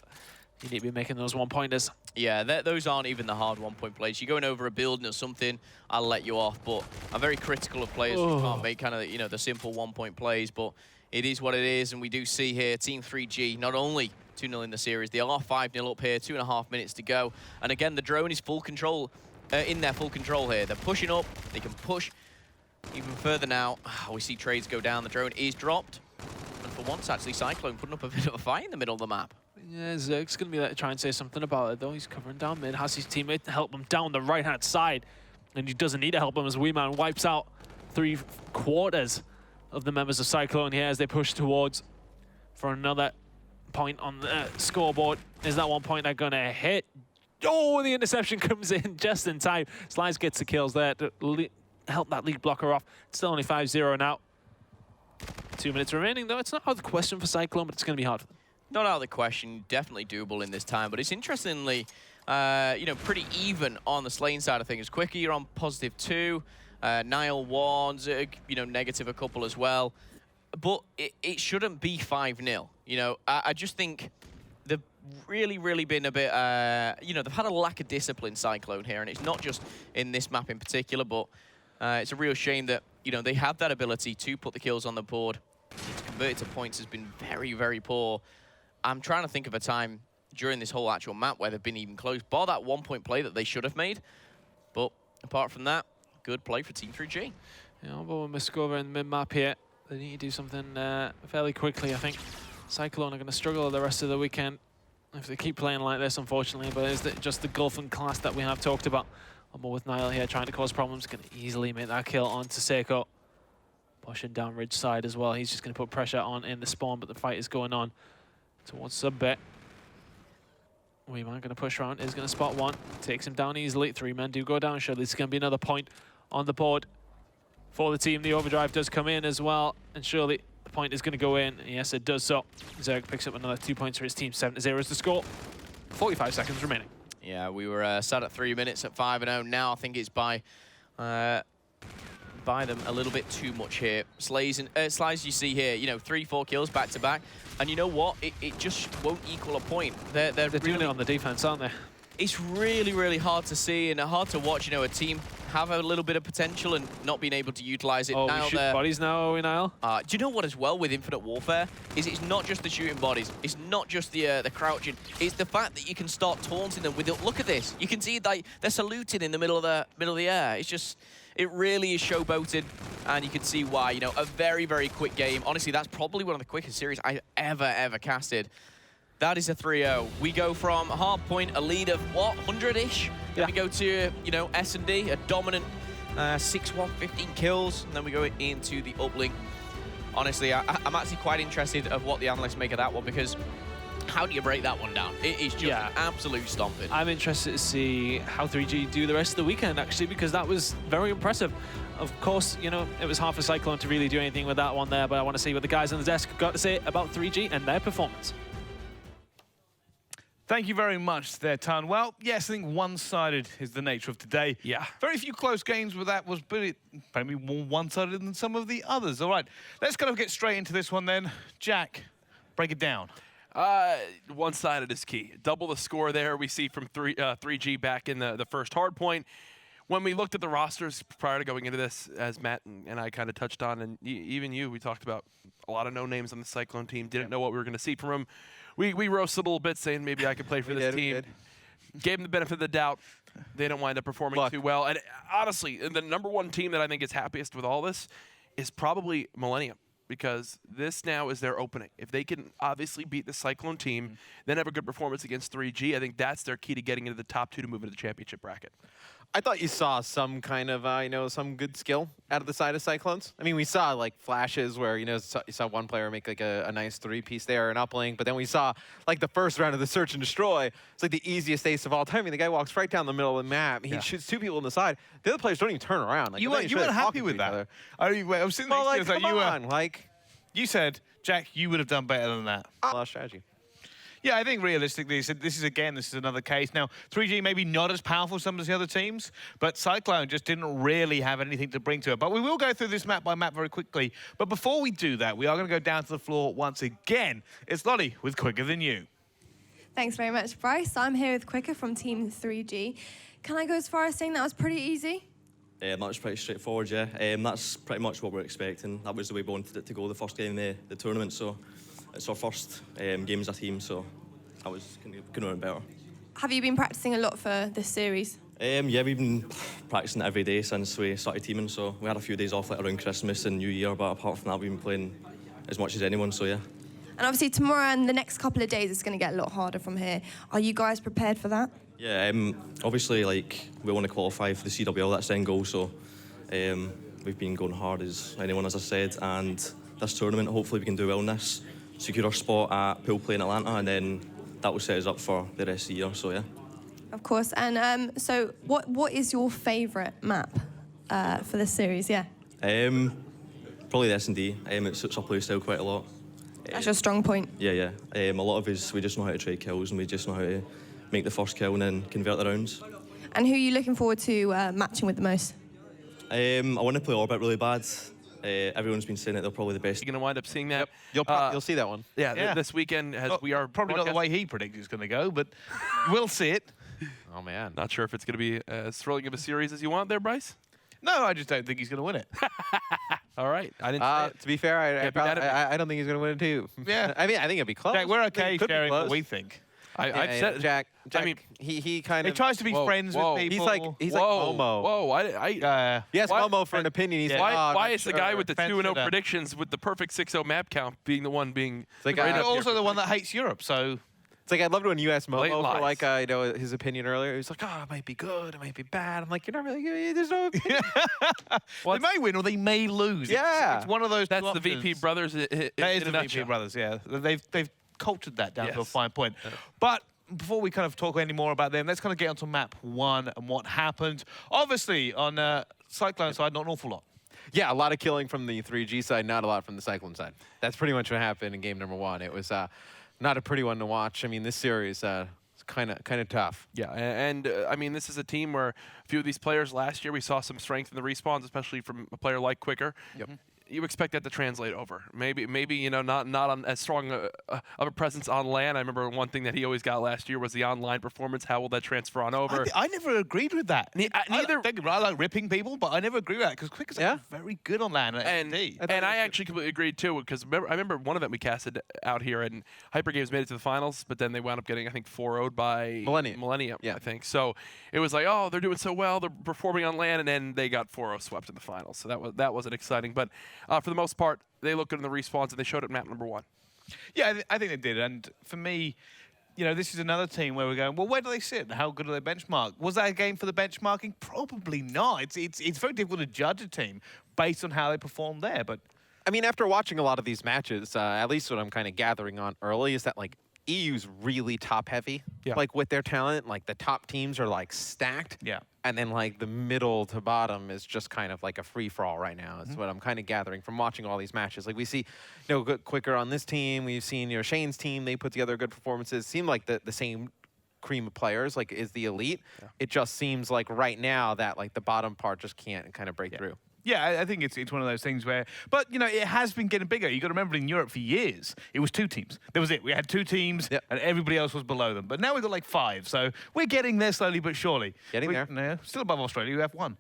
you need to be making those 1-pointers. Yeah, those aren't even the hard 1-point plays. You're going over a building or something, I'll let you off, but I'm very critical of players who can't make kind of, you know, the simple 1-point plays, but it is what it is, and we do see here Team 3G not only 2-0 in the series, they are 5-0 up here, 2.5 minutes to go, and again, the drone is full control, in their full control here. They're pushing up, they can push even further now. We see trades go down, the drone is dropped, and for once, actually, Cyclone putting up a bit of a fight in the middle of the map. Yeah, Zerg's going to be there to try and say something about it, though. He's covering down mid, has his teammate to help him down the right-hand side. And he doesn't need to help him as Wee Man wipes out 3/4 of the members of Cyclone here as they push towards for another point on the scoreboard. Is that 1 point they're going to hit? Oh, the interception comes in just in time. Slice gets the kills there to help that lead blocker off. It's still only 5-0 now. 2 minutes remaining, though. It's not out of the question for Cyclone, but it's going to be hard for them. Not out of the question, definitely doable in this time, but it's interestingly, you know, pretty even on the slaying side of things. Quicker, you're on +2. Niall 1's, you know, negative a couple as well. But it shouldn't be 5-0. You know, I just think they've really been a bit, you know, they've had a lack of discipline, Cyclone, here. And it's not just in this map in particular, but it's a real shame that, you know, they have that ability to put the kills on the board. To convert it to points has been very poor. I'm trying to think of a time during this whole actual map where they've been even close, bar that 1-point play that they should have made. But apart from that, good play for Team 3G. Yeah, Albo and Moscova in the mid-map here. They need to do something fairly quickly, I think. Cyclone are going to struggle the rest of the weekend if they keep playing like this, unfortunately. But it's just the gulf and class that we have talked about. Albo with Niall here trying to cause problems, going to easily make that kill onto Seiko. Pushing down ridge side as well. He's just going to put pressure on in the spawn, but the fight is going on towards Subbit. Weeman going to push around, is going to spot one, takes him down easily. 3 men do go down, surely this is going to be another point on the board for the team. The overdrive does come in as well, and surely the point is going to go in. Yes, it does so. Zerg picks up another 2 points for his team. 7-0 is the score. 45 seconds remaining. Yeah, we were sat at 3 minutes at 5-0. Now I think it's by them a little bit too much here. Slice you see here, you know, 3-4 kills back to back. And you know what? It just won't equal a point. They're doing it on the defense, aren't they? It's really hard to see and hard to watch, you know, a team have a little bit of potential and not being able to utilize it. Oh, Niall we shoot there. bodies now, are we, Niall? Do you know what as well with Infinite Warfare is it's not just the shooting bodies, it's not just the crouching, it's the fact that you can start taunting them with it. Look at this. You can see like they're saluting in the middle of the air. It's just, it really is showboated, and you can see why. You know, a very quick game. Honestly, that's probably one of the quickest series I've ever casted. That is a 3-0. We go from Hardpoint, a lead of, what, 100-ish? Yeah. Then we go to, you know, S&D, a dominant 6-1, 15 kills. And then we go into the uplink. Honestly, I'm actually quite interested of what the analysts make of that one, because how do you break that one down? It is just an absolute stomping. I'm interested to see how 3G do the rest of the weekend, actually, because that was very impressive. Of course, you know, it was hard for Cyclone to really do anything with that one there, but I want to see what the guys on the desk have got to say about 3G and their performance. Thank you very much there, Tan. Well, yes, I think one-sided is the nature of today. Yeah. Very few close games, but that was maybe more one-sided than some of the others. All right, let's kind of get straight into this one then. Jack, break it down. One-sided is key. Double the score there we see from 3G back in the first hard point. When we looked at the rosters prior to going into this, as Matt and I kind of touched on, and even you, we talked about a lot of no-names on the Cyclone team, didn't know what we were going to see from them. We roasted a little bit, saying maybe I could play for this team. Gave them the benefit of the doubt. They don't wind up performing too well. And honestly, the #1 team that I think is happiest with all this is probably Millennium, because this now is their opening. If they can obviously beat the Cyclone team, then have a good performance against 3G, I think that's their key to getting into the top 2 to move into the championship bracket. I thought you saw some kind of, you know, some good skill out of the side of Cyclones. I mean, we saw like flashes where, you know, you saw one player make like a nice 3-piece there and uplink, but then we saw like the first round of the Search and Destroy. It's like the easiest ace of all time. I mean, the guy walks right down the middle of the map. He shoots 2 people on the side. The other players don't even turn around. Like, You weren't happy with that. I was sitting there, like, come on, like, you said, Jack, you would have done better than that. A lot of strategy. Yeah, I think realistically, this is another case. Now, 3G maybe not as powerful as some of the other teams, but Cyclone just didn't really have anything to bring to it. But we will go through this map by map very quickly. But before we do that, we are going to go down to the floor once again. It's Lottie with Quicker Than You. Thanks very much, Bryce. I'm here with Quicker from Team 3G. Can I go as far as saying that was pretty easy? That was pretty straightforward, yeah. That's pretty much what we're expecting. That was the way we wanted it to go the first game of the tournament, so it's our first game as a team, so that was couldn't have been better. Have you been practicing a lot for this series? Yeah, we've been practicing every day since we started teaming, so we had a few days off like around Christmas and New Year, but apart from that, we've been playing as much as anyone, so yeah. And obviously tomorrow and the next couple of days, it's going to get a lot harder from here. Are you guys prepared for that? Yeah, obviously, like, we want to qualify for the CWL, that's the end goal, so we've been going hard as anyone, as I said, and this tournament, hopefully we can do well in this, secure our spot at pool play in Atlanta, and then that will set us up for the rest of the year, so yeah. Of course, and so what is your favourite map for this series, yeah? Probably the S&D, it suits our play style quite a lot. That's your strong point. Yeah. A lot of us, we just know how to trade kills and we just know how to make the first kill and then convert the rounds. And who are you looking forward to matching with the most? I want to play Orbit really bad. Everyone's been saying that they're probably the best. You're going to wind up seeing that. You'll see that one. Yeah, this weekend as we are Probably not the way broadcasting. he predicted it's going to go, but we'll see it. Oh, man. Not sure if it's going to be as thrilling of a series as you want there, Bryce. No, I just don't think he's going to win it. All right. I didn't say it. To be fair, I don't think he's going to win it too. Yeah. I mean, I think it'd be close. Jack, we're I think okay it could be sharing what close. we think. I've said Jack. I mean, he kind He of tries to be friends with people. He's like Momo. Whoa! He asked why- Momo for an opinion. He's like, Why not is the sure. guy with the 2-0 Fence-sitter. predictions with the perfect 6-0 map count being the one being like, right I- up here also for the one that hates Europe, so... It's like I loved when you asked Momo Blatant for lies. like his opinion earlier. He's like, oh, it might be good, it might be bad. I'm like, you're not really. There's no. They may win or they may lose. Yeah. It's one of those. That's two the VP options. brothers. That is in a the VP nutshell. brothers. Yeah, they've cultured that down to a Yes. fine point. But before we kind of talk any more about them, let's kind of get onto map 1 and what happened. Obviously, on Cyclone side, not an awful lot. Yeah, a lot of killing from the 3G side, not a lot from the Cyclone side. That's pretty much what happened in game number 1. It was not a pretty one to watch. I mean, this series is kind of tough. Yeah, and I mean, this is a team where a few of these players last year, we saw some strength in the respawns, especially from a player like Quicker. Yep. You expect that to translate over. Maybe you know, not on as strong of a presence on LAN. I remember one thing that he always got last year was the online performance. How will that transfer on over? I never agreed with that. Neither. I like ripping people, but I never agree with that because Quicker's very good on LAN And I actually completely agreed too, because I remember one event we casted out here, and Hypergames made it to the finals, but then they wound up getting, I think, 4-0'd by Millennium, I think. So it was like, oh, they're doing so well, they're performing on LAN, and then they got 4-0 swept in the finals. So that wasn't exciting, but for the most part, they looked good in the respawns, and they showed it map number 1. Yeah, I think they did. And for me, you know, this is another team where we're going, well, where do they sit? How good are they benchmark? Was that a game for the benchmarking? Probably not. It's very difficult to judge a team based on how they perform there. But I mean, after watching a lot of these matches, at least what I'm kind of gathering on early is that like EU's really top heavy, like with their talent. Like the top teams are like stacked. Yeah. And then like the middle to bottom is just kind of like a free for all right now. Is what I'm kind of gathering from watching all these matches. Like we see, you know, good Quicker on this team. We've seen, you know, Shane's team. They put together good performances. Seem like the same cream of players, like is the elite. It just seems like right now that like the bottom part just can't kind of break through. yeah, I think it's one of those things where, but you know, it has been getting bigger. You got to remember, in Europe for years, it was 2 teams. That was it. We had 2 teams, and everybody else was below them. But now we've got like 5. So we're getting there slowly but surely. Getting there. No, still above Australia. We have 1.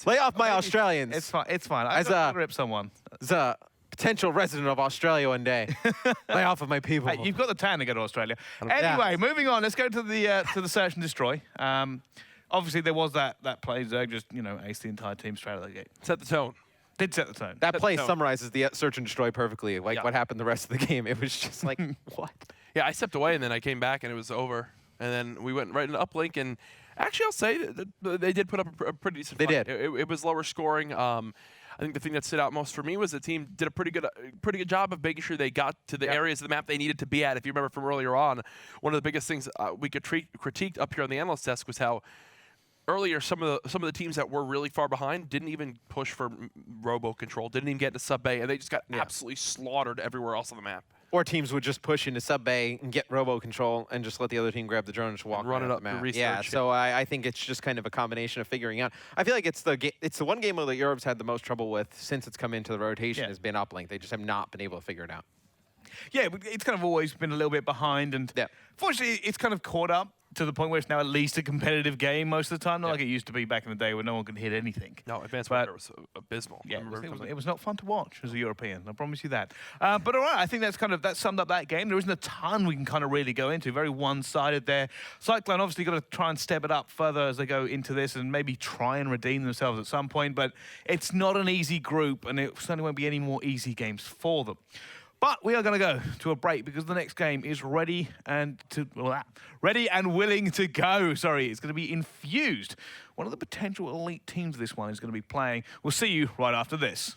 Lay off my Australians. It's fine. It's fine. As I've got to rip someone. As a potential resident of Australia one day, lay off of my people. Hey, you've got the tan to go to Australia. Yeah. Anyway, moving on. Let's go to the search and destroy. Obviously, there was that play. Zerg just, you know, aced the entire team straight out of the gate. Set the tone. Did set the tone. That play No. summarizes the search and destroy perfectly. Like what happened the rest of the game. It was just like, what? Yeah, I stepped away, and then I came back, and it was over. And then we went right into uplink, and actually, I'll say that they did put up a pretty decent fight. did. It was lower scoring. I think the thing that stood out most for me was the team did a pretty good job of making sure they got to the areas of the map they needed to be at. If you remember from earlier on, one of the biggest things we could critiqued up here on the analyst desk was how earlier some of the teams that were really far behind didn't even push for robo control, didn't even get into sub bay, and they just got absolutely slaughtered everywhere else on the map. Or teams would just push into sub bay and get robo control and just let the other team grab the drone and just walk run right it up up the the map. research, Yeah, yeah. so I think it's just kind of a combination of figuring out. I feel like it's the one game that Europe's had the most trouble with since it's come into the rotation has been uplink. They just have not been able to figure it out. Yeah, it's kind of always been a little bit behind, and fortunately, it's kind of caught up to the point where it's now at least a competitive game most of the time. Not like it used to be back in the day where no one could hit anything. No, Advanced Warfare was abysmal. Yeah, it was not fun to watch as a European. I promise you that. But all right, I think that summed up that game. There isn't a ton we can kind of really go into. Very one-sided there. Cyclone obviously got to try and step it up further as they go into this and maybe try and redeem themselves at some point. But it's not an easy group, and it certainly won't be any more easy games for them. But we are going to go to a break because the next game is ready and willing to go. Sorry, it's going to be Infused. One of the potential elite teams this one is going to be playing. We'll see you right after this.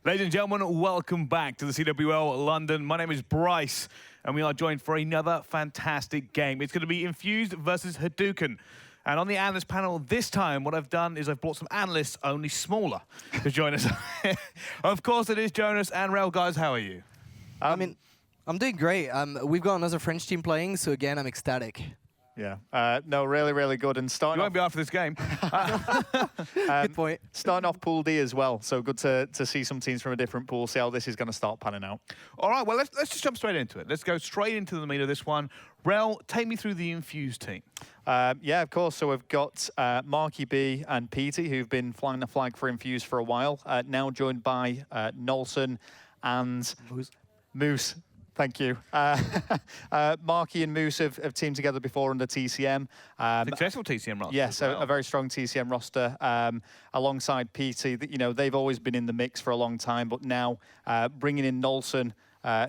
Ladies and gentlemen, welcome back to the CWL London. My name is Bryce, and we are joined for another fantastic game. It's going to be Infused versus Hadouken. And on the analyst panel this time, what I've done is I've brought some analysts, only smaller, to join us. Of course, it is Jonas and Rel. Guys, how are you? I mean, I'm doing great. We've got another French team playing, so again, I'm ecstatic. Yeah, no, really, really good. And starting You won't be after this game. Good point. Starting off Pool D as well, so good to see some teams from a different pool, see how this is going to start panning out. All right, well, let's just jump straight into it. Let's go straight into the meat of this one. Rel, take me through the Infused team. Yeah, of course. So we've got Marky B and Petey, who've been flying the flag for Infused for a while, now joined by Nolson and Moose. Thank you. Marky and Moose have teamed together before under TCM. Successful TCM roster. Yes, well. a very strong TCM roster. Alongside Petey, you know, they've always been in the mix for a long time, but now bringing in Nolson,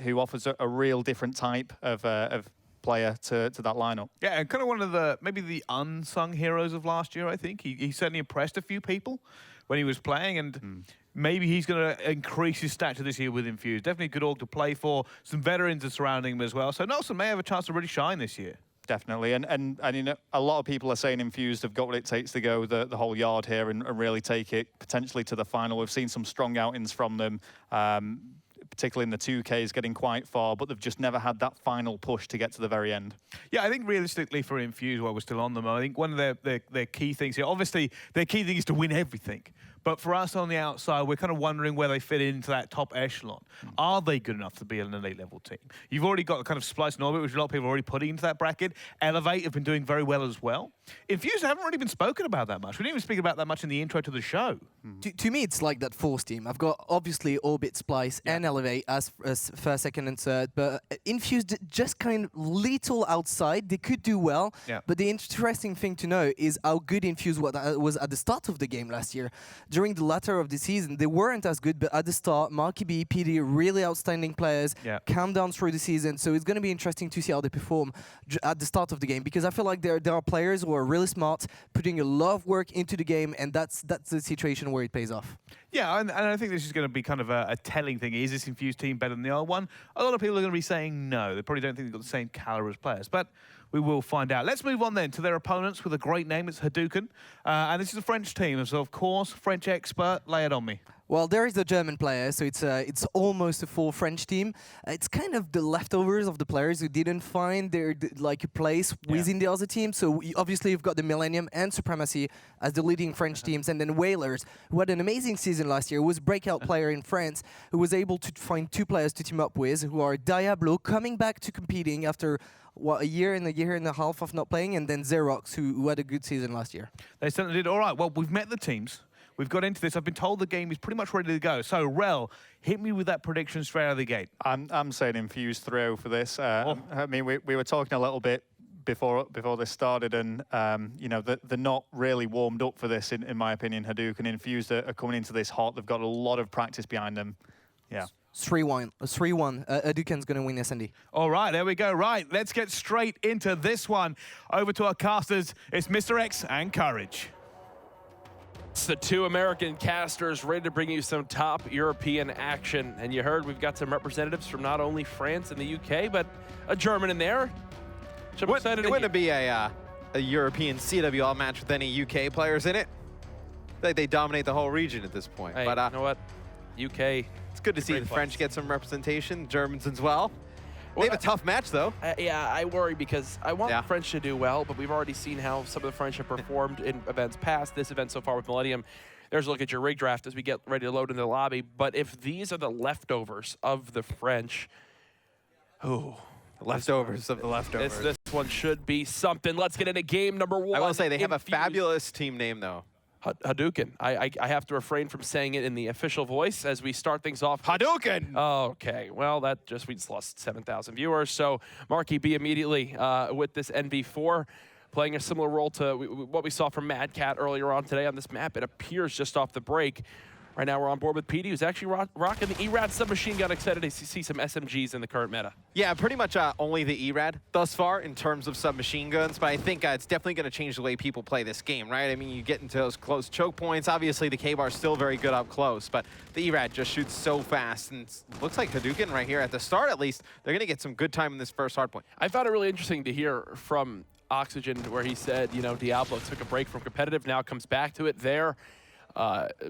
who offers a real different type of player to that lineup. Yeah, and kind of one of the, maybe the unsung heroes of last year, I think. He certainly impressed a few people when he was playing, and maybe he's going to increase his stature this year with Infused. Definitely a good org to play for. Some veterans are surrounding him as well. So Nelson may have a chance to really shine this year. Definitely, and you know, a lot of people are saying Infused have got what it takes to go the whole yard here and really take it potentially to the final. We've seen some strong outings from them, particularly in the 2Ks, getting quite far, but they've just never had that final push to get to the very end. Yeah, I think realistically for Infused, while we're still on them, I think one of their key things here, obviously their key thing is to win everything. But for us on the outside, we're kind of wondering where they fit into that top echelon. Are they good enough to be an elite level team? You've already got kind of Splice and Orbit, which a lot of people are already putting into that bracket. Elevate have been doing very well as well. Infused haven't really been spoken about that much. We didn't even speak about that much in the intro to the show. To me, it's like that Force team. I've got obviously Orbit, Splice, and Elevate as first, second, and third. But Infused just kind of little outside. They could do well. Yeah. But the interesting thing to know is how good Infused was at the start of the game last year. During the latter of the season, they weren't as good. But at the start, Marky B, PD, really outstanding players. Yeah. Calm down through the season. So it's going to be interesting to see how they perform at the start of the game. Because I feel like there are players who are really smart, putting a lot of work into the game, and that's the situation where it pays off. Yeah, and I think this is going to be kind of a telling thing. Is this Infused team better than the other one? A lot of people are going to be saying no. They probably don't think they've got the same caliber as players, but we will find out. Let's move on then to their opponents with a great name. It's Hadouken, and this is a French team, so of course, French expert, lay it on me. Well, there is a German player, so it's almost a full French team. It's kind of the leftovers of the players who didn't find their like a place within the other team. So obviously you've got the Millennium and Supremacy as the leading French teams, and then Whalers, who had an amazing season last year, who was a breakout player in France, who was able to find two players to team up with, who are Diablo, coming back to competing after a year and a half of not playing, and then Xerox, who had a good season last year. They certainly did. All right, well, we've met the teams. We've got into this. I've been told the game is pretty much ready to go. So, Rel, hit me with that prediction straight out of the gate. I'm saying Infused 3-0 for this. I mean, we were talking a little bit before this started, and you know, they're not really warmed up for this, in my opinion. Hadouken Infused are coming into this hot. They've got a lot of practice behind them. Yeah. 3-1. Hadouken's going to win SND. All right, there we go. Right, let's get straight into this one. Over to our casters. It's Mr. X and Courage. It's the two American casters ready to bring you some top European action. And you heard we've got some representatives from not only France and the UK, but a German in there. So I'm excited. It wouldn't be a European CWL match with any UK players in it. They dominate the whole region at this point. Hey, but you know what? UK. It's good to see the French get some representation, Germans as well. They have a tough match, though. Yeah, I worry because I want the French to do well, but we've already seen how some of the French have performed in events past. This event so far with Millennium. There's a look at your rig draft as we get ready to load into the lobby. But if these are the leftovers of the French, Leftovers of the leftovers. This one should be something. Let's get into game number one. I will say they have a fabulous team name, though. Hadouken. I have to refrain from saying it in the official voice as we start things off. Hadouken! Okay, well, we just lost 7,000 viewers. So Marky B immediately with this NV4, playing a similar role to what we saw from Mad Cat earlier on today on this map. It appears just off the break. Right now we're on board with Petey, who's actually rocking the ERAD submachine gun. Excited to see some SMGs in the current meta. Yeah, pretty much only the ERAD thus far in terms of submachine guns, but I think it's definitely going to change the way people play this game, right? I mean, you get into those close choke points. Obviously, the K-Bar is still very good up close, but the ERAD just shoots so fast, and it looks like Hadouken right here, at the start at least, they're going to get some good time in this first hardpoint. I found it really interesting to hear from Oxygen where he said, you know, Diablo took a break from competitive, now comes back to it there.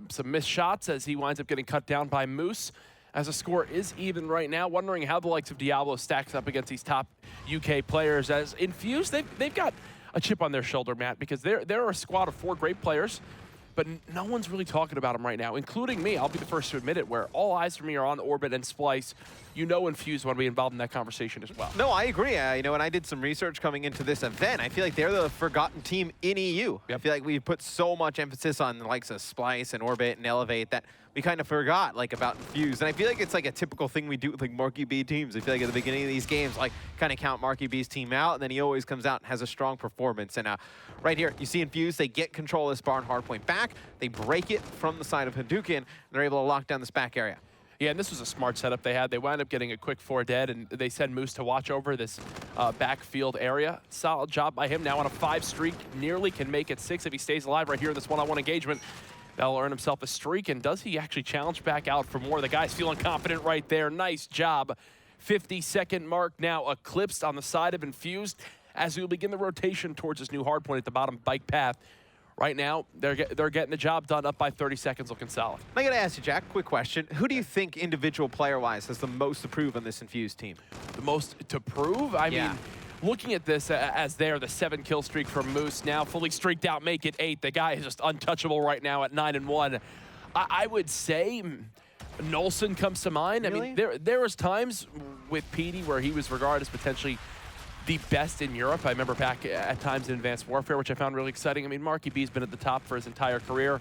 Some missed shots as he winds up getting cut down by Moose. As the score is even right now, wondering how the likes of Diablo stacks up against these top UK players. As Infused, they've got a chip on their shoulder, Matt, because they're a squad of 4 great players, but no one's really talking about them right now, including me. I'll be the first to admit it, where all eyes for me are on Orbit and Splyce. You know Infused want to be involved in that conversation as well. No, I agree. You know, when I did some research coming into this event, I feel like they're the forgotten team in EU. Yep. I feel like we've put so much emphasis on the likes of Splyce and Orbit and Elevate that we kind of forgot about Infused. And I feel like it's like a typical thing we do with Marky B teams. I feel like at the beginning of these games, kind of count Marky B's team out, and then he always comes out and has a strong performance. And right here, you see Infused, they get control of this barn hardpoint back, they break it from the side of Hadouken, and they're able to lock down this back area. Yeah, and this was a smart setup they had. They wound up getting a quick 4 dead, and they send Moose to watch over this backfield area. Solid job by him. Now on a 5 streak, nearly can make it 6 if he stays alive right here in this one-on-one engagement. That'll earn himself a streak, and does he actually challenge back out for more? The guy's feeling confident right there. Nice job. 50-second mark now eclipsed on the side of Infused as we will begin the rotation towards his new hardpoint at the bottom bike path. Right now, they're getting the job done, up by 30 seconds, looking solid. I got to ask you, Jack, quick question. Who do you think individual player-wise has the most to prove on this Infused team? The most to prove? I mean, looking at this as the 7-kill streak from Moose, now fully streaked out, make it 8. The guy is just untouchable right now at 9-1. I would say Nolson comes to mind. Really? I mean, there was times with Petey where he was regarded as potentially the best in Europe. I remember back at times in Advanced Warfare, which I found really exciting. I mean, Marky B's been at the top for his entire career.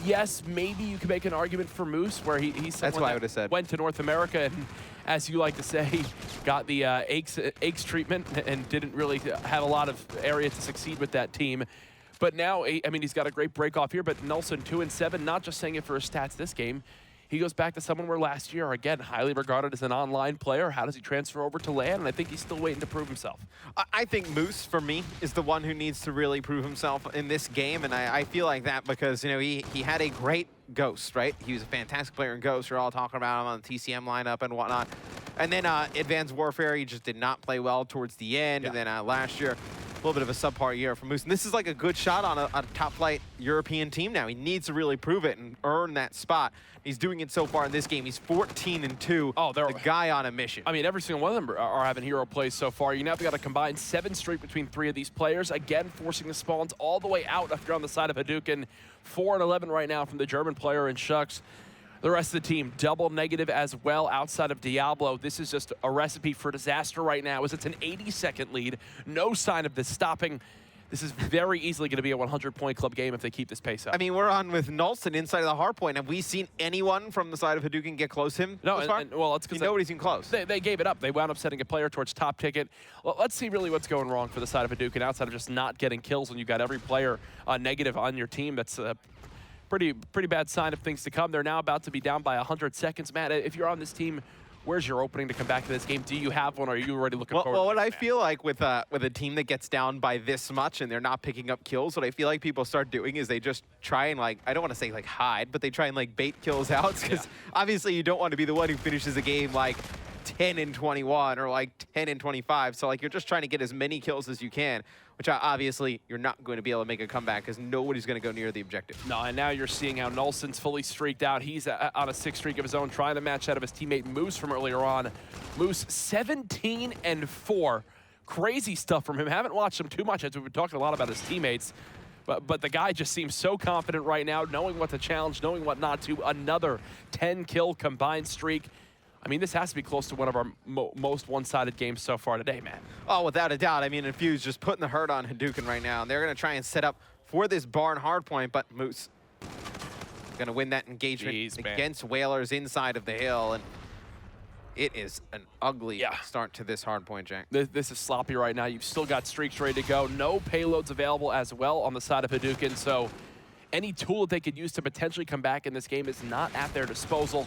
Yes, maybe you could make an argument for Moose, where he's someone That's what I would have said. Went to North America and, as you like to say, got the aches treatment and didn't really have a lot of area to succeed with that team. But now, I mean, he's got a great break off here, but Nelson 2-7, not just saying it for his stats this game. He goes back to someone where last year, again, highly regarded as an online player. How does he transfer over to LAN? And I think he's still waiting to prove himself. I think Moose, for me, is the one who needs to really prove himself in this game. And I feel like that because, you know, he had a great Ghost, right? He was a fantastic player in Ghost. We're all talking about him on the TCM lineup and whatnot. And then Advanced Warfare, he just did not play well towards the end. Yeah. And then last year, a little bit of a subpar year for Moose. And this is like a good shot on a top-flight European team now. He needs to really prove it and earn that spot. He's doing it so far in this game. He's 14-2. Oh, they're a guy on a mission. I mean, every single one of them are having hero plays so far. You now have got a combined 7 streak between 3 of these players. Again, forcing the spawns all the way out after on the side of Hadouken. 4-11 right now from the German player in Shucks. The rest of the team, double negative as well outside of Diablo. This is just a recipe for disaster right now, as it's an 80-second lead. No sign of this stopping. This is very easily going to be a 100-point club game if they keep this pace up. I mean, we're on with Nolson inside of the hard point. Have we seen anyone from the side of Hadouken get close to him? No, well, it's because nobody's even close. They gave it up. They wound up sending a player towards top ticket. Well, let's see really what's going wrong for the side of Hadouken outside of just not getting kills when you've got every player negative on your team. That's a pretty bad sign of things to come. They're now about to be down by 100 seconds. Matt, if you're on this team, where's your opening to come back to this game? Do you have one, or are you already looking forward to it? Well, what I feel like with a team that gets down by this much and they're not picking up kills, what I feel like people start doing is they just try and, like, I don't want to say, like, hide, but they try and, like, bait kills out, because obviously you don't want to be the one who finishes a game, like, 10-21 or, like, 10-25. So, like, you're just trying to get as many kills as you can, which obviously you're not going to be able to make a comeback because nobody's going to go near the objective. No, and now you're seeing how Nolson's fully streaked out. He's on a 6 streak of his own, trying to match that of his teammate Moose from earlier on. Moose 17-4. Crazy stuff from him. Haven't watched him too much as we've been talking a lot about his teammates. But the guy just seems so confident right now, knowing what to challenge, knowing what not to. Another 10-kill combined streak. I mean, this has to be close to one of our most one-sided games so far today, man. Oh, without a doubt. I mean, Infused just putting the hurt on Hadouken right now. And they're going to try and set up for this barn hardpoint, but Moose going to win that engagement against Whalers inside of the hill. And it is an ugly start to this hardpoint, Jack. This is sloppy right now. You've still got streaks ready to go. No payloads available as well on the side of Hadouken, so any tool that they could use to potentially come back in this game is not at their disposal.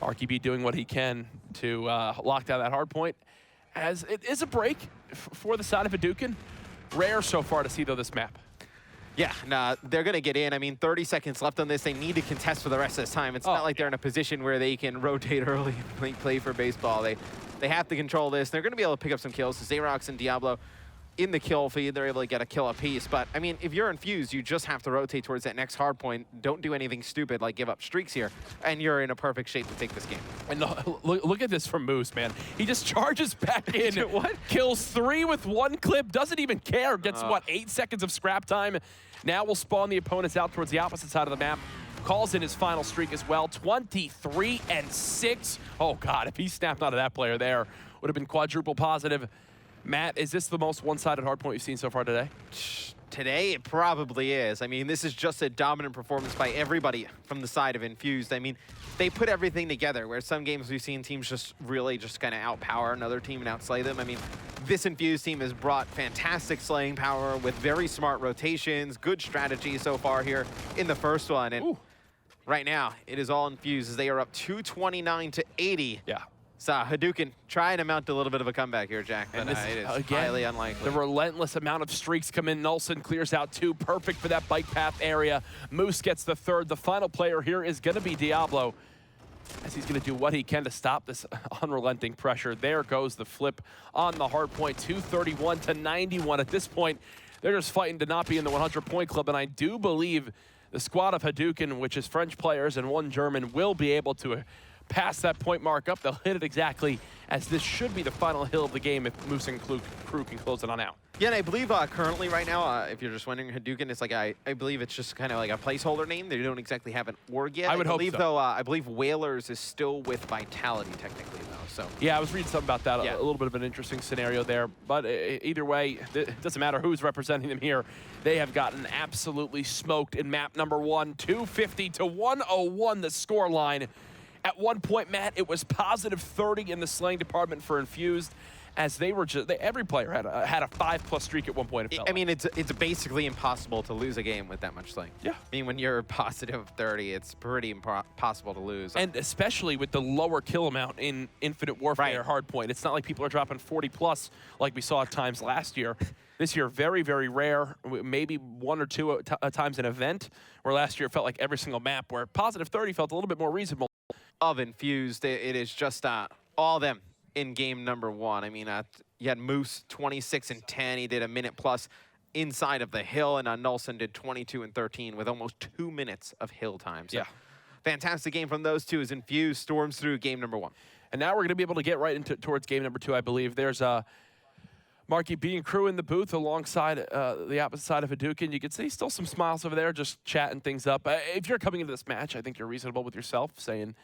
RKB doing what he can to lock down that hard point, as it is a break for the side of Hadouken. Rare so far to see, though, this map. Yeah, nah, they're going to get in. I mean, 30 seconds left on this. They need to contest for the rest of this time. It's not like they're in a position where they can rotate early and play for baseball. They have to control this. They're going to be able to pick up some kills. Xerox and Diablo in the kill feed, they're able to get a kill apiece. But, I mean, if you're Infused, you just have to rotate towards that next hard point. Don't do anything stupid like give up streaks here, and you're in a perfect shape to take this game. And look at this from Moose, man. He just charges back in. What? Kills 3 with 1 clip, doesn't even care. Gets, what, 8 seconds of scrap time. Now we'll spawn the opponents out towards the opposite side of the map. Calls in his final streak as well, 23-6. Oh, God, if he snapped out of that player there, would have been quadruple positive. Matt, is this the most one-sided hardpoint you've seen so far today? Today, it probably is. I mean, this is just a dominant performance by everybody from the side of Infused. I mean, they put everything together, where some games we've seen teams just really just kind of outpower another team and outslay them. I mean, this Infused team has brought fantastic slaying power with very smart rotations, good strategy so far here in the first one. And right now, it is all Infused as they are up 229-80. Yeah. So Hadouken trying to mount a little bit of a comeback here, Jack, but And this, it is again, highly unlikely. The relentless amount of streaks come in. Nulson clears out 2, perfect for that bike path area. Moose gets the 3rd. The final player here is going to be Diablo, as he's going to do what he can to stop this unrelenting pressure. There goes the flip on the hard point, 231-91. At this point, they're just fighting to not be in the 100-point club, and I do believe the squad of Hadouken, which is French players and 1 German, will be able to pass that point mark up. They'll hit it exactly, as this should be the final hill of the game if Moose and crew can close it on out. Yeah, and I believe currently right now, if you're just wondering, Hadouken, it's like I believe it's just kind of like a placeholder name. They don't exactly have an org yet. I would hope so. Though, I believe Whalers is still with Vitality technically, though. So yeah, I was reading something about that. A little bit of an interesting scenario there. But either way, it doesn't matter who's representing them here. They have gotten absolutely smoked in map number 1, 250-101 the score line. At one point, Matt, it was positive 30 in the slaying department for Infused, as they were just every player had a 5+ streak at one point. I mean, it's basically impossible to lose a game with that much slaying. Yeah. I mean, when you're positive 30, it's pretty impossible to lose. And especially with the lower kill amount in Infinite Warfare hardpoint. It's not like people are dropping 40+ like we saw at times last year. This year, very, very rare, maybe 1 or 2 times an event, where last year it felt like every single map where positive 30 felt a little bit more reasonable. Of Infused, it is just all them in game number 1. I mean, you had Moose 26-10. He did a minute plus inside of the hill, and Nulson did 22-13 with almost 2 minutes of hill time. So fantastic game from those two as Infused storms through game number 1. And now we're going to be able to get right towards game number 2, I believe. There's Marky B and crew in the booth alongside the opposite side of Hadouken. You can see still some smiles over there, just chatting things up. If you're coming into this match, I think you're reasonable with yourself, saying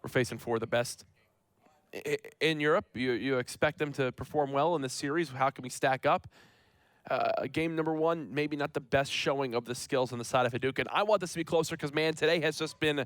we're facing 4 of the best in Europe. You expect them to perform well in this series. How can we stack up? Game number 1, maybe not the best showing of the skills on the side of Hadouken. I want this to be closer because, man, today has just been...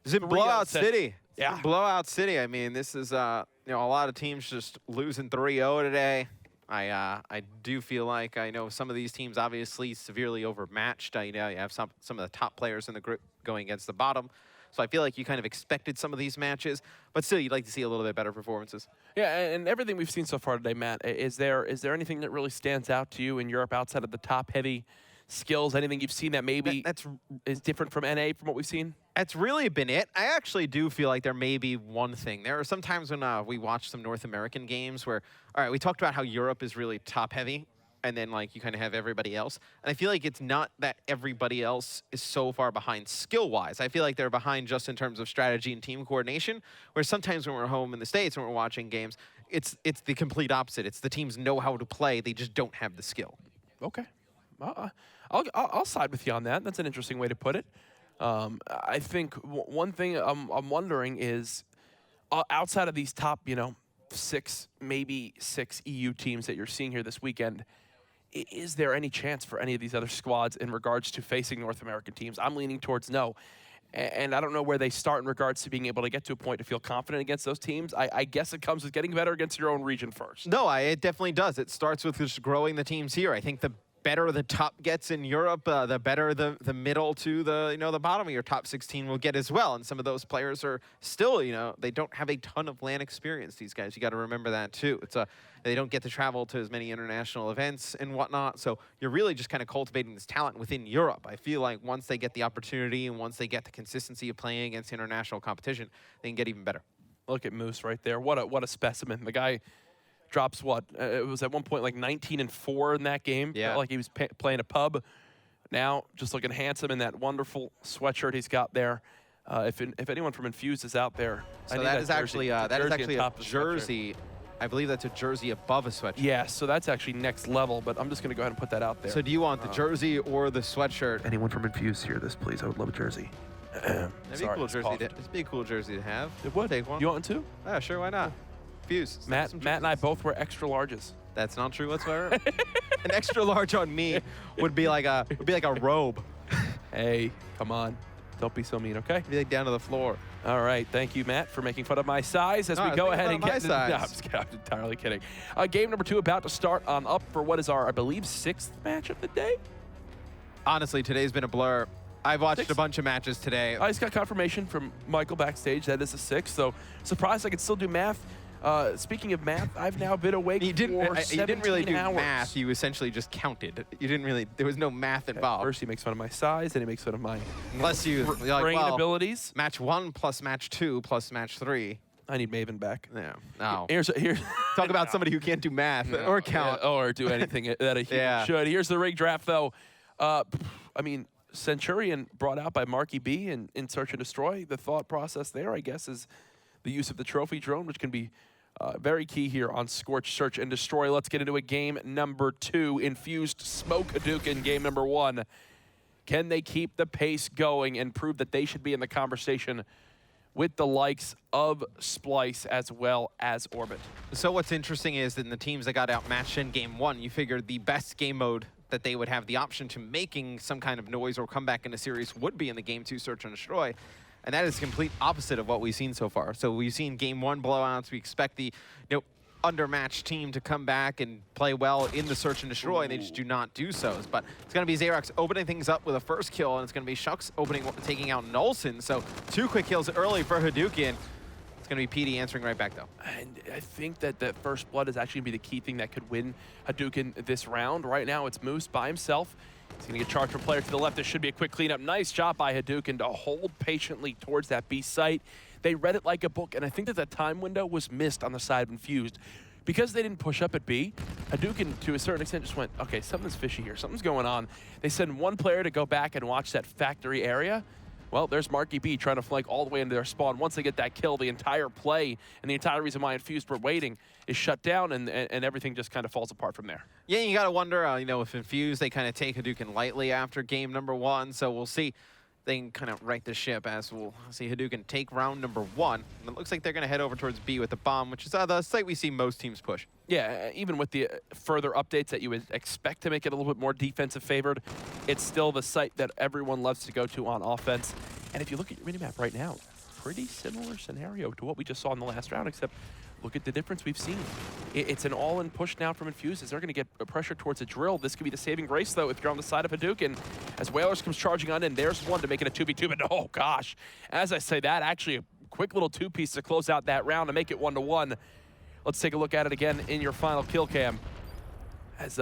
It's in Blowout City. Yeah. Blowout City. I mean, this is, a lot of teams just losing 3-0 today. I do feel like I know some of these teams obviously severely overmatched. You have some of the top players in the group going against the bottom. So I feel like you kind of expected some of these matches, but still you'd like to see a little bit better performances. Yeah, and everything we've seen so far today, Matt, is there anything that really stands out to you in Europe outside of the top-heavy skills? Anything you've seen that maybe is different from NA from what we've seen? That's really been it. I actually do feel like there may be one thing. There are some times when we watch some North American games where, all right, we talked about how Europe is really top-heavy, and then like you kind of have everybody else. And I feel like it's not that everybody else is so far behind skill-wise. I feel like they're behind just in terms of strategy and team coordination, where sometimes when we're home in the States and we're watching games, it's the complete opposite. It's the teams know how to play, they just don't have the skill. Okay. I'll side with you on that. That's an interesting way to put it. I think one thing I'm wondering is, outside of these top, 6, maybe 6 EU teams that you're seeing here this weekend, is there any chance for any of these other squads in regards to facing North American teams? I'm leaning towards no. And I don't know where they start in regards to being able to get to a point to feel confident against those teams. I guess it comes with getting better against your own region first. No, it definitely does. It starts with just growing the teams here. I think better the top gets in Europe, the better the middle to the the bottom of your top 16 will get as well. And some of those players are still they don't have a ton of LAN experience. These guys, you got to remember that too. It's they don't get to travel to as many international events and whatnot. So you're really just kind of cultivating this talent within Europe. I feel like once they get the opportunity and once they get the consistency of playing against international competition, they can get even better. Look at Moose right there. What a specimen. The guy drops what? It was at one point like 19-4 in that game. Yeah. Felt like he was playing a pub. Now just looking handsome in that wonderful sweatshirt he's got there. If anyone from Infused is out there, so that is actually a jersey. I believe that's a jersey above a sweatshirt. Yeah, so that's actually next level, but I'm just going to go ahead and put that out there. So do you want the jersey or the sweatshirt? Anyone from Infused hear this, please? I would love a jersey. That'd be a cool jersey. It'd be a cool jersey to have. It would. Take one. You want to? Yeah, sure. Why not? Fuse. Matt and I both wear extra larges. That's not true whatsoever. An extra large on me would be like a robe. Hey, come on. Don't be so mean, okay? Be like down to the floor. All right, thank you, Matt, for making fun of my size as we go ahead and get into size. No, I'm just kidding. I'm entirely kidding. Game number 2 about to start on up for what is our, I believe, 6th match of the day. Honestly, today's been a blur. I've watched a bunch of matches today. I just got confirmation from Michael backstage that is a 6th, so surprised I could still do math. Speaking of math, I've now been awake for 17 hours. You didn't really do math. You essentially just counted. You didn't really. There was no math involved. First, he makes fun of my size, then he makes fun of my brain abilities. Match 1 plus match 2 plus match 3. I need Maven back. Yeah. No. Here's talk about somebody who can't do math or count or do anything that a human should. Here's the rig draft, though. I mean, Centurion brought out by Marky B in Search and Destroy. The thought process there, I guess, is the use of the trophy drone, which can be very key here on Scorch, Search, and Destroy. Let's get into it. Game number 2, Infused Smoke Hadouken. Game number 1. Can they keep the pace going and prove that they should be in the conversation with the likes of Splyce as well as Orbit? So what's interesting is that in the teams that got outmatched in Game 1, you figured the best game mode that they would have the option to making some kind of noise or come back in a series would be in the Game 2 Search and Destroy. And that is complete opposite of what we've seen so far. So we've seen Game 1 blowouts. We expect the undermatched team to come back and play well in the Search and Destroy, and they just do not do so. But it's going to be Xerax opening things up with a first kill, and it's going to be Shucks taking out Nolson. So 2 quick kills early for Hadouken. It's going to be PD answering right back, though. And I think that the first blood is actually going to be the key thing that could win Hadouken this round. Right now, it's Moose by himself. He's going to get charged from player to the left. There should be a quick cleanup. Nice job by Hadouken to hold patiently towards that B site. They read it like a book, and I think that the time window was missed on the side of Infused. Because they didn't push up at B, Hadouken, to a certain extent, just went, okay, something's fishy here. Something's going on. They send one player to go back and watch that factory area. Well, there's Marky B trying to flank all the way into their spawn. Once they get that kill, the entire play and the entire reason why Infused were waiting is shut down, and everything just kind of falls apart from there. Yeah, you got to wonder, if Infused, they kind of take Hadouken lightly after game number 1, so we'll see. They can kind of right the ship as we'll see Hadouken take round number 1. And it looks like they're going to head over towards B with the bomb, which is the site we see most teams push. Yeah, even with the further updates that you would expect to make it a little bit more defensive favored, it's still the site that everyone loves to go to on offense. And if you look at your minimap right now, pretty similar scenario to what we just saw in the last round, except look at the difference we've seen. It's an all-in push now from Infused as they're going to get pressure towards a drill. This could be the saving grace, though, if you're on the side of Hadouken. As Whalers comes charging on in, there's one to make it a 2v2, but oh gosh. As I say that, actually a quick little 2-piece to close out that round and make it 1-1. Let's take a look at it again in your final kill cam. As,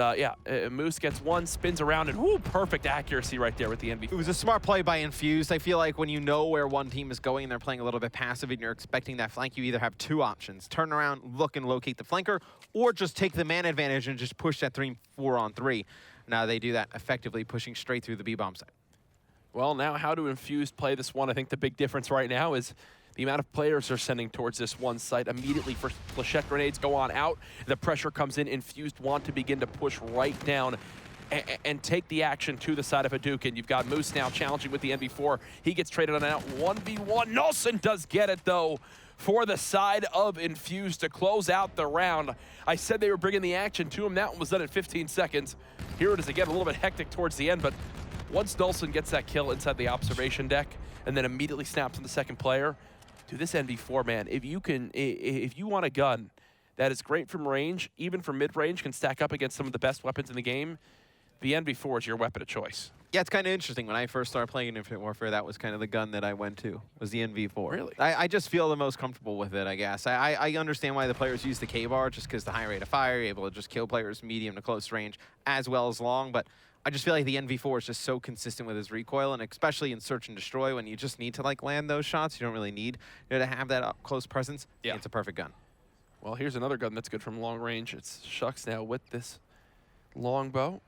Moose gets one, spins around, and whoo, perfect accuracy right there with the NV4. It was a smart play by Infused. I feel like when you know where one team is going and they're playing a little bit passive and you're expecting that flank, you either have 2 options. Turn around, look and locate the flanker, or just take the man advantage and just push that 3-4-on-3. Now they do that effectively, pushing straight through the B-bomb site. Well, now how do Infused play this one? I think the big difference right now is the amount of players they're sending towards this one site. Immediately, first flechette grenades go on out. The pressure comes in. Infused want to begin to push right down and take the action to the side of Hadouken. You've got Moose now challenging with the NV4. He gets traded on out 1v1. Nolson does get it, though, for the side of Infused to close out the round. I said they were bringing the action to him. That one was done in 15 seconds. Here it is again, a little bit hectic towards the end, but once Nolson gets that kill inside the observation deck and then immediately snaps on the second player, dude, this NV4, man, if you want a gun that is great from range, even from mid-range, can stack up against some of the best weapons in the game, the NV4 is your weapon of choice. Yeah, it's kind of interesting. When I first started playing in Infinite Warfare, that was kind of the gun that I went to, was the NV4. Really? I just feel the most comfortable with it, I guess. I understand why the players use the K-Bar, just because the high rate of fire, you're able to just kill players medium to close range, as well as long, but I just feel like the NV4 is just so consistent with his recoil, and especially in Search and Destroy, when you just need to like land those shots, you don't really need to have that up close presence. Yeah. It's a perfect gun. Well, here's another gun that's good from long range. It's Shucks now with this longbow.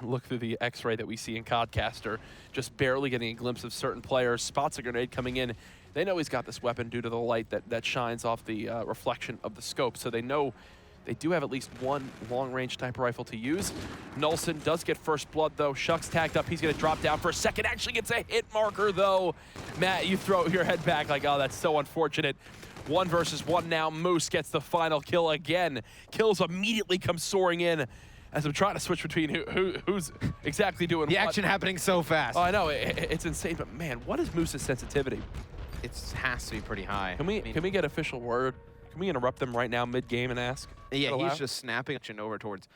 Look through the X-ray that we see in Codcaster, just barely getting a glimpse of certain players. Spots a grenade coming in. They know he's got this weapon due to the light that shines off the reflection of the scope, so they know they do have at least one long-range sniper rifle to use. Nulson does get first blood, though. Shucks tagged up. He's going to drop down for a second. Actually gets a hit marker, though. Matt, you throw your head back like, oh, that's so unfortunate. 1 versus 1 now. Moose gets the final kill again. Kills immediately come soaring in as I'm trying to switch between who's exactly doing the what. action happening so fast. Oh, I know. It's insane. But, man, what is Moose's sensitivity? It has to be pretty high. Can we get official word? Can we interrupt them right now mid-game and ask? Yeah, he's just snapping over towards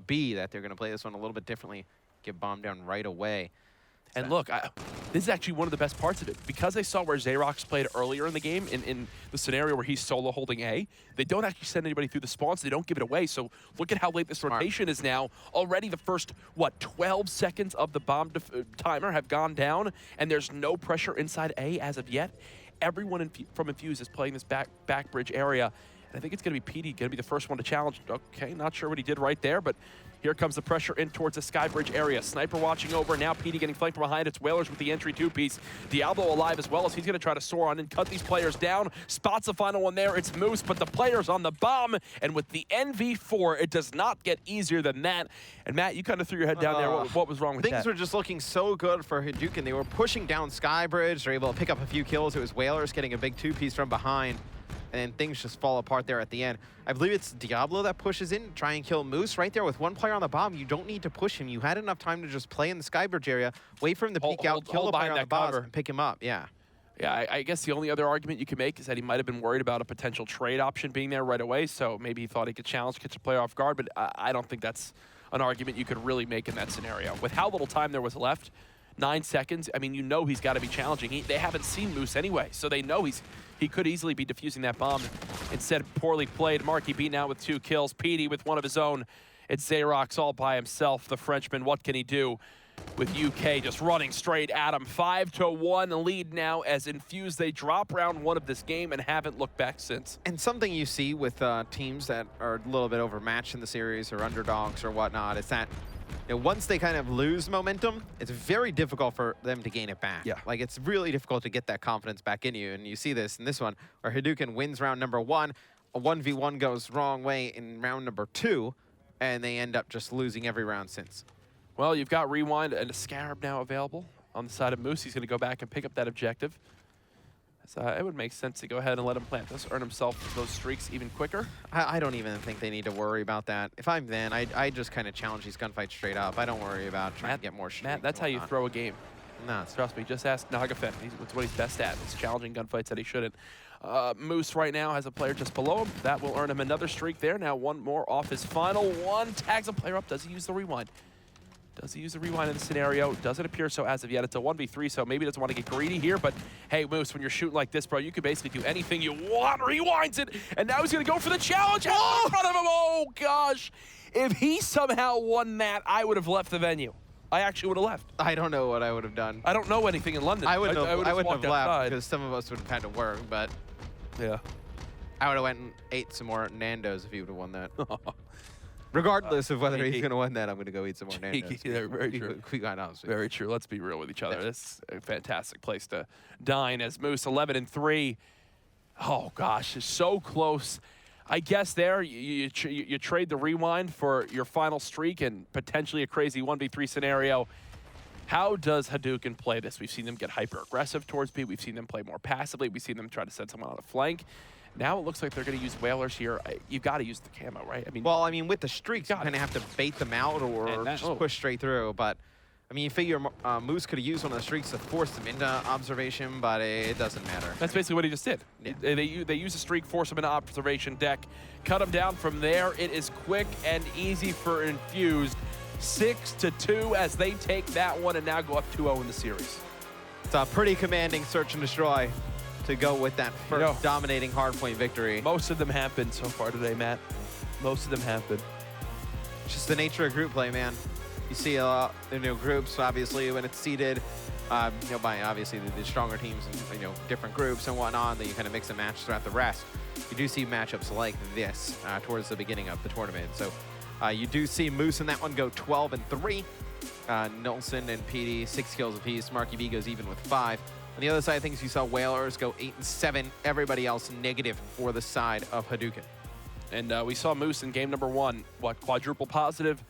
B that they're going to play this one a little bit differently, get bombed down right away. And look, this is actually one of the best parts of it. Because they saw where Xerox played earlier in the game, in the scenario where he's solo holding A, they don't actually send anybody through the spawns. They don't give it away. So look at how late this rotation is now. Already the first, 12 seconds of the bomb timer have gone down, and there's no pressure inside A as of yet. Everyone from Infuse is playing this back bridge area. And I think it's going to be Petey, going to be the first one to challenge. Okay, not sure what he did right there, but here comes the pressure in towards the Skybridge area. Sniper watching over. Now Petey getting flanked from behind. It's Whalers with the entry 2-piece. Diablo alive as well, as he's going to try to soar on and cut these players down. Spots the final one there. It's Moose, but the player's on the bomb. And with the NV4, it does not get easier than that. And Matt, you kind of threw your head down there. What was wrong with that? Things were just looking so good for Hadouken. They were pushing down Skybridge. They're able to pick up a few kills. It was Whalers getting a big 2-piece from behind. And then things just fall apart there at the end. I believe it's Diablo that pushes in, try and kill Moose right there with one player on the bomb. You don't need to push him. You had enough time to just play in the Skybridge area, wait for him to peek out, kill the player on the bomb, and pick him up. Yeah. Yeah, I guess the only other argument you could make is that he might have been worried about a potential trade option being there right away, so maybe he thought he could challenge, catch a player off guard, but I don't think that's an argument you could really make in that scenario. With how little time there was left, 9 seconds, I mean, you know he's got to be challenging. They haven't seen Moose anyway, so they know he could easily be defusing that bomb. Instead, poorly played. Marky beaten out with 2 kills. Petey with one of his own. It's Xerox all by himself, the Frenchman. What can he do? With UK just running straight at him. 5-1 lead now as Infuse. They drop round 1 of this game and haven't looked back since. And something you see with teams that are a little bit overmatched in the series or underdogs or whatnot is that once they kind of lose momentum, it's very difficult for them to gain it back. Yeah. Like, it's really difficult to get that confidence back in you. And you see this in this one, where Hadouken wins round number 1. A 1v1 goes wrong way in round number 2, and they end up just losing every round since. Well, you've got Rewind and a Scarab now available on the side of Moose. He's going to go back and pick up that objective. So it would make sense to go ahead and let him plant this, earn himself those streaks even quicker. I don't even think they need to worry about that. If I'm then, I just kind of challenge these gunfights straight up. I don't worry about trying to get more streaks. Matt, that's how you throw a game. No. Trust me, just ask Nagafen. That's what he's best at. He's challenging gunfights that he shouldn't. Moose right now has a player just below him. That will earn him another streak there. Now 1 more off his final one. Tags a player up. Does he use the rewind? Does he use the rewind in the scenario? Doesn't appear so as of yet. It's a 1v3, so maybe he doesn't want to get greedy here. But hey, Moose, when you're shooting like this, bro, you can basically do anything you want. Rewinds it, and now he's going to go for the challenge. Oh! In front of him. Oh, gosh. If he somehow won that, I would have left the venue. I actually would have left. I don't know what I would have done. I don't know anything in London. I wouldn't have walked left outside. because some of us would have had to work, but yeah, I would have went and ate some more Nando's if he would have won that. Regardless of whether he's going to win that, I'm going to go eat some more Nando's. Very true. Very true. Let's be real with each other. This is a fantastic place to dine as Moose 11-3. Oh, gosh, it's so close. I guess there you trade the rewind for your final streak and potentially a crazy 1v3 scenario. How does Hadouken play this? We've seen them get hyper-aggressive towards B. We've seen them play more passively. We've seen them try to send someone on a flank. Now it looks like they're going to use Whalers here. You've got to use the camo, right? I mean, with the streaks, you kind of have to bait them out or just push straight through. But I mean, you figure Moose could have used one of the streaks to force them into observation, but it doesn't matter. That's basically what he just did. Yeah. They use a streak, force him into observation deck, cut him down from there. It is quick and easy for Infused. 6-2 as they take that one and now go up 2-0 in the series. It's a pretty commanding search and destroy to go with that first dominating hardpoint victory. Most of them have been so far today, Matt. Most of them have been. Just the nature of group play, man. You see a lot, groups, obviously, when it's seeded, by obviously the stronger teams and, different groups and whatnot, that you kind of mix and match throughout the rest. You do see matchups like this towards the beginning of the tournament. So you do see Moose in that one go 12-3. Nelson and PD, 6 kills apiece. Marky B goes even with 5. On the other side of things, you saw Whalers go 8-7. Everybody else negative for the side of Hadouken. And we saw Moose in game number 1, quadruple positive,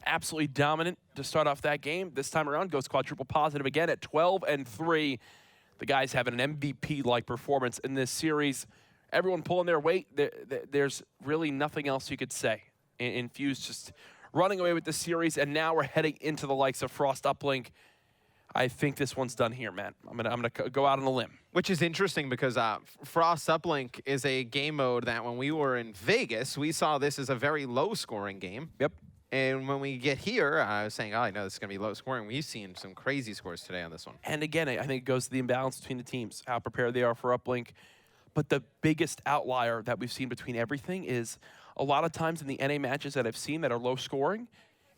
absolutely dominant to start off that game. This time around goes quadruple positive again at 12-3. The guys having an MVP-like performance in this series. Everyone pulling their weight. There's really nothing else you could say. Infuse just running away with the series, and now we're heading into the likes of Frost Uplink. I think this one's done here, man. I'm gonna go out on a limb. Which is interesting because Frost Uplink is a game mode that when we were in Vegas, we saw this as a very low-scoring game. Yep. And when we get here, I was saying, oh, I know this is going to be low-scoring. We've seen some crazy scores today on this one. And again, I think it goes to the imbalance between the teams, how prepared they are for Uplink. But the biggest outlier that we've seen between everything is a lot of times in the NA matches that I've seen that are low-scoring,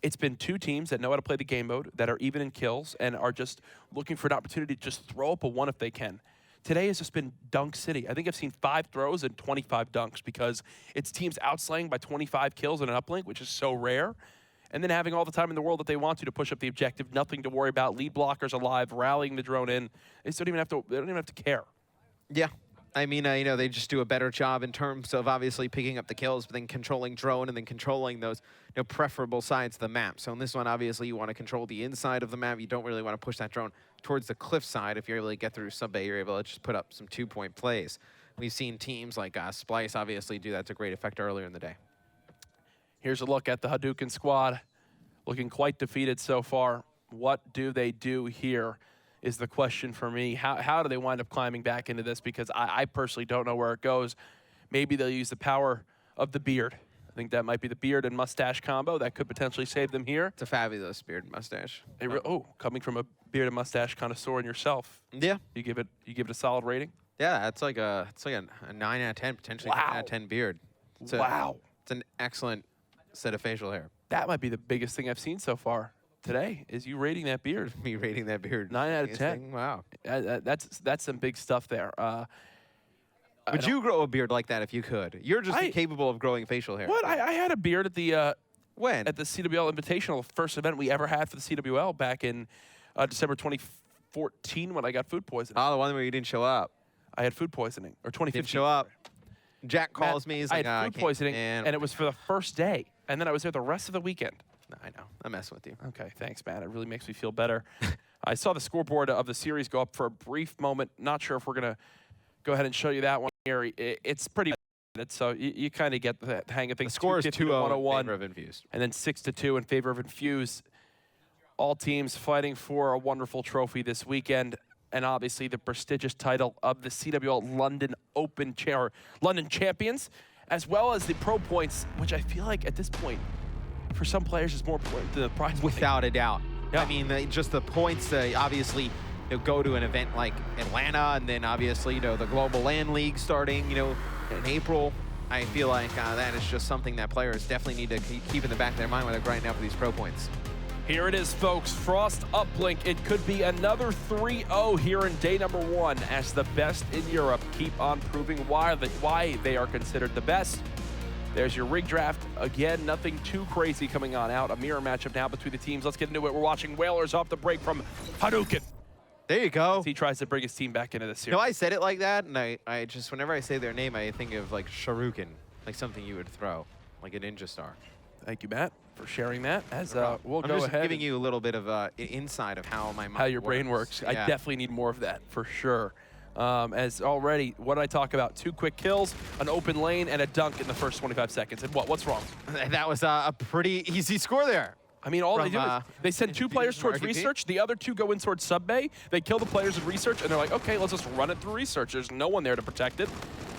it's been 2 teams that know how to play the game mode, that are even in kills, and are just looking for an opportunity to just throw up a 1 if they can. Today has just been Dunk City. I think I've seen 5 throws and 25 dunks because it's teams outslaying by 25 kills in an Uplink, which is so rare. And then having all the time in the world that they want to push up the objective, nothing to worry about, lead blockers alive, rallying the drone in. They don't even have to care. Yeah. I mean, they just do a better job in terms of obviously picking up the kills, but then controlling drone and then controlling those preferable sides of the map. So in this one, obviously, you want to control the inside of the map. You don't really want to push that drone towards the cliff side. If you're able to get through sub-bay, you're able to just put up some 2-point plays. We've seen teams like Splice obviously do that to great effect earlier in the day. Here's a look at the Hadouken squad, looking quite defeated so far. What do they do here is the question for me. How do they wind up climbing back into this? Because I personally don't know where it goes. Maybe they'll use the power of the beard. I think that might be the beard and mustache combo that could potentially save them here. It's a fabulous beard and mustache. Coming from a beard and mustache connoisseur in yourself. Yeah. You give it a solid rating? Yeah, it's like a 9 out of 10, potentially 9 out of 10 beard. Wow. It's an excellent set of facial hair. That might be the biggest thing I've seen so far today, is you rating that beard. Me rating that beard. 9 out of 10. Wow. That's some big stuff there. Would you grow a beard like that if you could? You're just incapable of growing facial hair. What? I had a beard at the when? At the CWL Invitational, first event we ever had for the CWL back in December 2014 when I got food poisoning. Oh, the one where you didn't show up. I had food poisoning, or 2015. Didn't show up. Jack calls me. He's like, I had food poisoning, and it was for the first day, and then I was there the rest of the weekend. No, I know. I'm messing with you. Okay, thanks, man. It really makes me feel better. I saw the scoreboard of the series go up for a brief moment. Not sure if we're going to go ahead and show you that one here. It's pretty bad, so you kind of get the hang of things. The score is 2-0 in favor of Infuse. And then 6-2 in favor of Infuse. All teams fighting for a wonderful trophy this weekend, and obviously the prestigious title of the CWL London London Champions, as well as the pro points, which I feel like at this point, for some players, is more important than the prize. Without a doubt. Yeah. I mean, just the points, obviously, go to an event like Atlanta, and then obviously, the Global LAN League starting, in April. I feel like that is just something that players definitely need to keep in the back of their mind when they're grinding out for these pro points. Here it is, folks. Frost Uplink. It could be another 3-0 here in day number 1 as the best in Europe keep on proving why they are considered the best. There's your rig draft. Again, nothing too crazy coming on out. A mirror matchup now between the teams. Let's get into it. We're watching Whalers off the break from Hadouken. There you go. He tries to bring his team back into this series. I said it like that, and I just, whenever I say their name, I think of like Sharuken, like something you would throw, like a ninja star. Thank you, Matt, for sharing that. As we'll I'm go just ahead. giving you a little bit of insight of how my mind how your brain works. Yeah. I definitely need more of that, for sure. As already, what did I talk about? 2 quick kills, an open lane, and a dunk in the first 25 seconds. And what's wrong? That was a pretty easy score there. I mean, all they do is they send 2 players towards research, the other 2 go in towards sub-bay, they kill the players in research, and they're like, okay, let's just run it through research. There's no one there to protect it.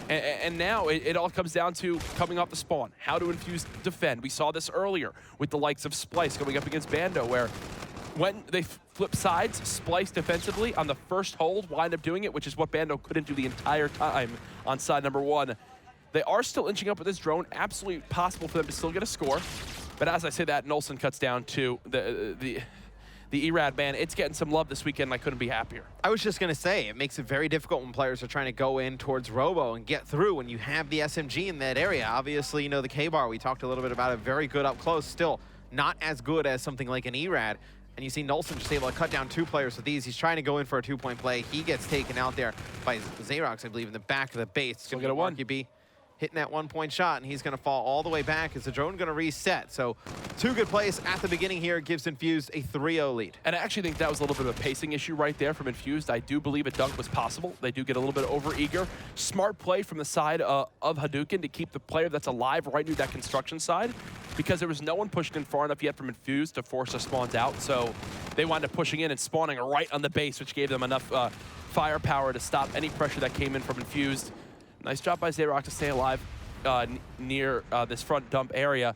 And now it all comes down to coming off the spawn. How to Infuse defend. We saw this earlier with the likes of Splyce going up against Bando, where when they flip sides, Splyce defensively on the first hold wind up doing it, which is what Bando couldn't do the entire time on side number 1. They are still inching up with this drone. Absolutely possible for them to still get a score. But as I say that, Nolson cuts down to the ERAD, man. It's getting some love this weekend, and I couldn't be happier. I was just going to say, it makes it very difficult when players are trying to go in towards Robo and get through when you have the SMG in that area. Obviously, you know, the K-Bar, we talked a little bit about it, very good up close, still not as good as something like an ERAD. And you see Nolson just able to cut down 2 players with these. He's trying to go in for a 2-point play. He gets taken out there by Xerox, I believe, in the back of the base. It's going to get a 1. Hitting that 1-point shot, and he's going to fall all the way back. Is the drone going to reset? So 2 good plays at the beginning here gives Infused a 3-0 lead. And I actually think that was a little bit of a pacing issue right there from Infused. I do believe a dunk was possible. They do get a little bit over-eager. Smart play from the side of Hadouken to keep the player that's alive right near that construction side, because there was no one pushed in far enough yet from Infused to force the spawns out. So they wound up pushing in and spawning right on the base, which gave them enough firepower to stop any pressure that came in from Infused. Nice job by Xerox to stay alive near this front dump area.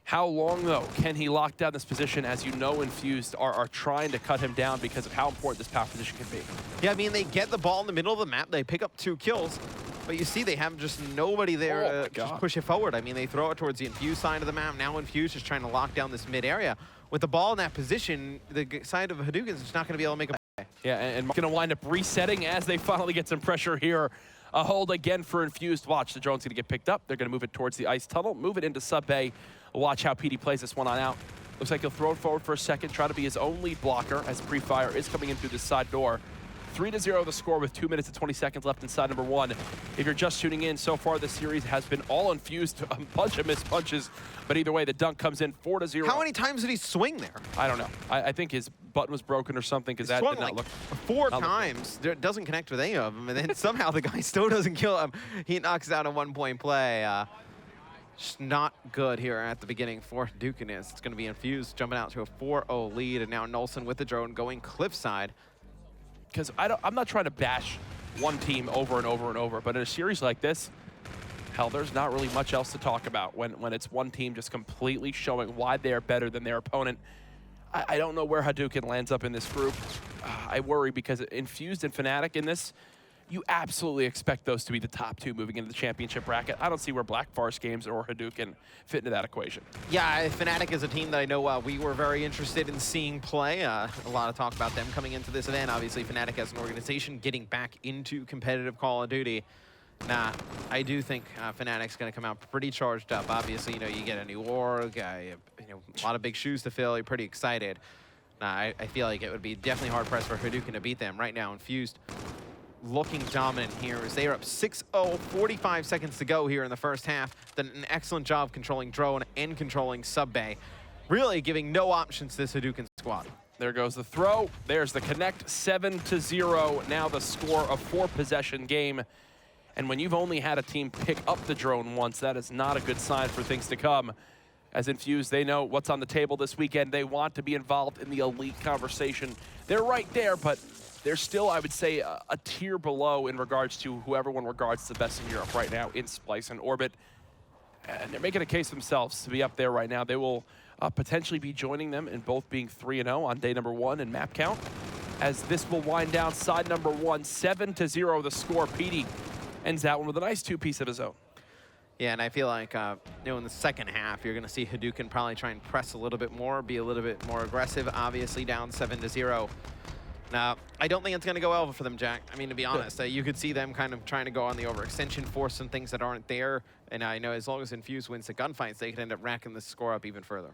How long, though, can he lock down this position? As you know, Infused are trying to cut him down because of how important this power position can be. Yeah, I mean, they get the ball in the middle of the map. They pick up 2 kills. But you see, they have just nobody there to just push it forward. I mean, they throw it towards the Infused side of the map. Now Infused is trying to lock down this mid area. With the ball in that position, the side of Hadouken is just not going to be able to make a play. Yeah, and going to wind up resetting as they finally get some pressure here. A hold again for Infused. Watch, the drone's going to get picked up. They're going to move it towards the ice tunnel, move it into sub bay. Watch how PD plays this one on out. Looks like he'll throw it forward for a second, try to be his own lead blocker as pre-fire is coming in through this side door. 3-0 the score with 2 minutes and 20 seconds left inside number 1. If you're just tuning in, so far this series has been all Infused, a bunch of missed punches, but either way, the dunk comes in 4-0. How many times did he swing there? I don't know. I think his button was broken or something, because that did not look... 4 times. It doesn't connect with any of them, and then somehow the guy still doesn't kill him. He knocks out a 1-point play. Just not good here at the beginning for Hadouken. It's going to be Infused, jumping out to a 4-0 lead, and now Nolson with the drone going cliffside. Because I'm not trying to bash one team over and over and over, but in a series like this, hell, there's not really much else to talk about when it's one team just completely showing why they're better than their opponent. I don't know where Hadouken lands up in this group. I worry because Infused and Fnatic in this, you absolutely expect those to be the top 2 moving into the championship bracket. I don't see where Black Forest Games or Hadouken fit into that equation. Yeah, Fnatic is a team that I know we were very interested in seeing play. A lot of talk about them coming into this event. Obviously, Fnatic as an organization getting back into competitive Call of Duty. Nah, I do think Fnatic's going to come out pretty charged up. Obviously, you know, you get a new org, a lot of big shoes to fill. You're pretty excited. Nah, I feel like it would be definitely hard-pressed for Hadouken to beat them. Right now, Infused looking dominant here as they are up 6-0, 45 seconds to go here in the first half. Done an excellent job controlling drone and controlling sub bay. Really giving no options to this Hadouken squad. There goes the throw. There's the connect, 7-0. Now the score of 4-possession game. And when you've only had a team pick up the drone once, that is not a good sign for things to come. As Infused, they know what's on the table this weekend. They want to be involved in the elite conversation. They're right there, but they're still, I would say, a tier below in regards to who everyone regards the best in Europe right now in Splyce and Orbit. And they're making a case themselves to be up there right now. They will potentially be joining them in both being 3-0 on day number 1 in map count. As this will wind down side number 1, 7-0 the score. PD ends that one with a nice 2-piece of his own. Yeah, and I feel like in the second half, you're going to see Hadouken probably try and press a little bit more, be a little bit more aggressive, obviously down 7-0. Now, I don't think it's going to go well for them, Jack. I mean, to be honest, you could see them kind of trying to go on the overextension, force some things that aren't there. And I know as long as Infused wins the gunfights, they could end up racking the score up even further.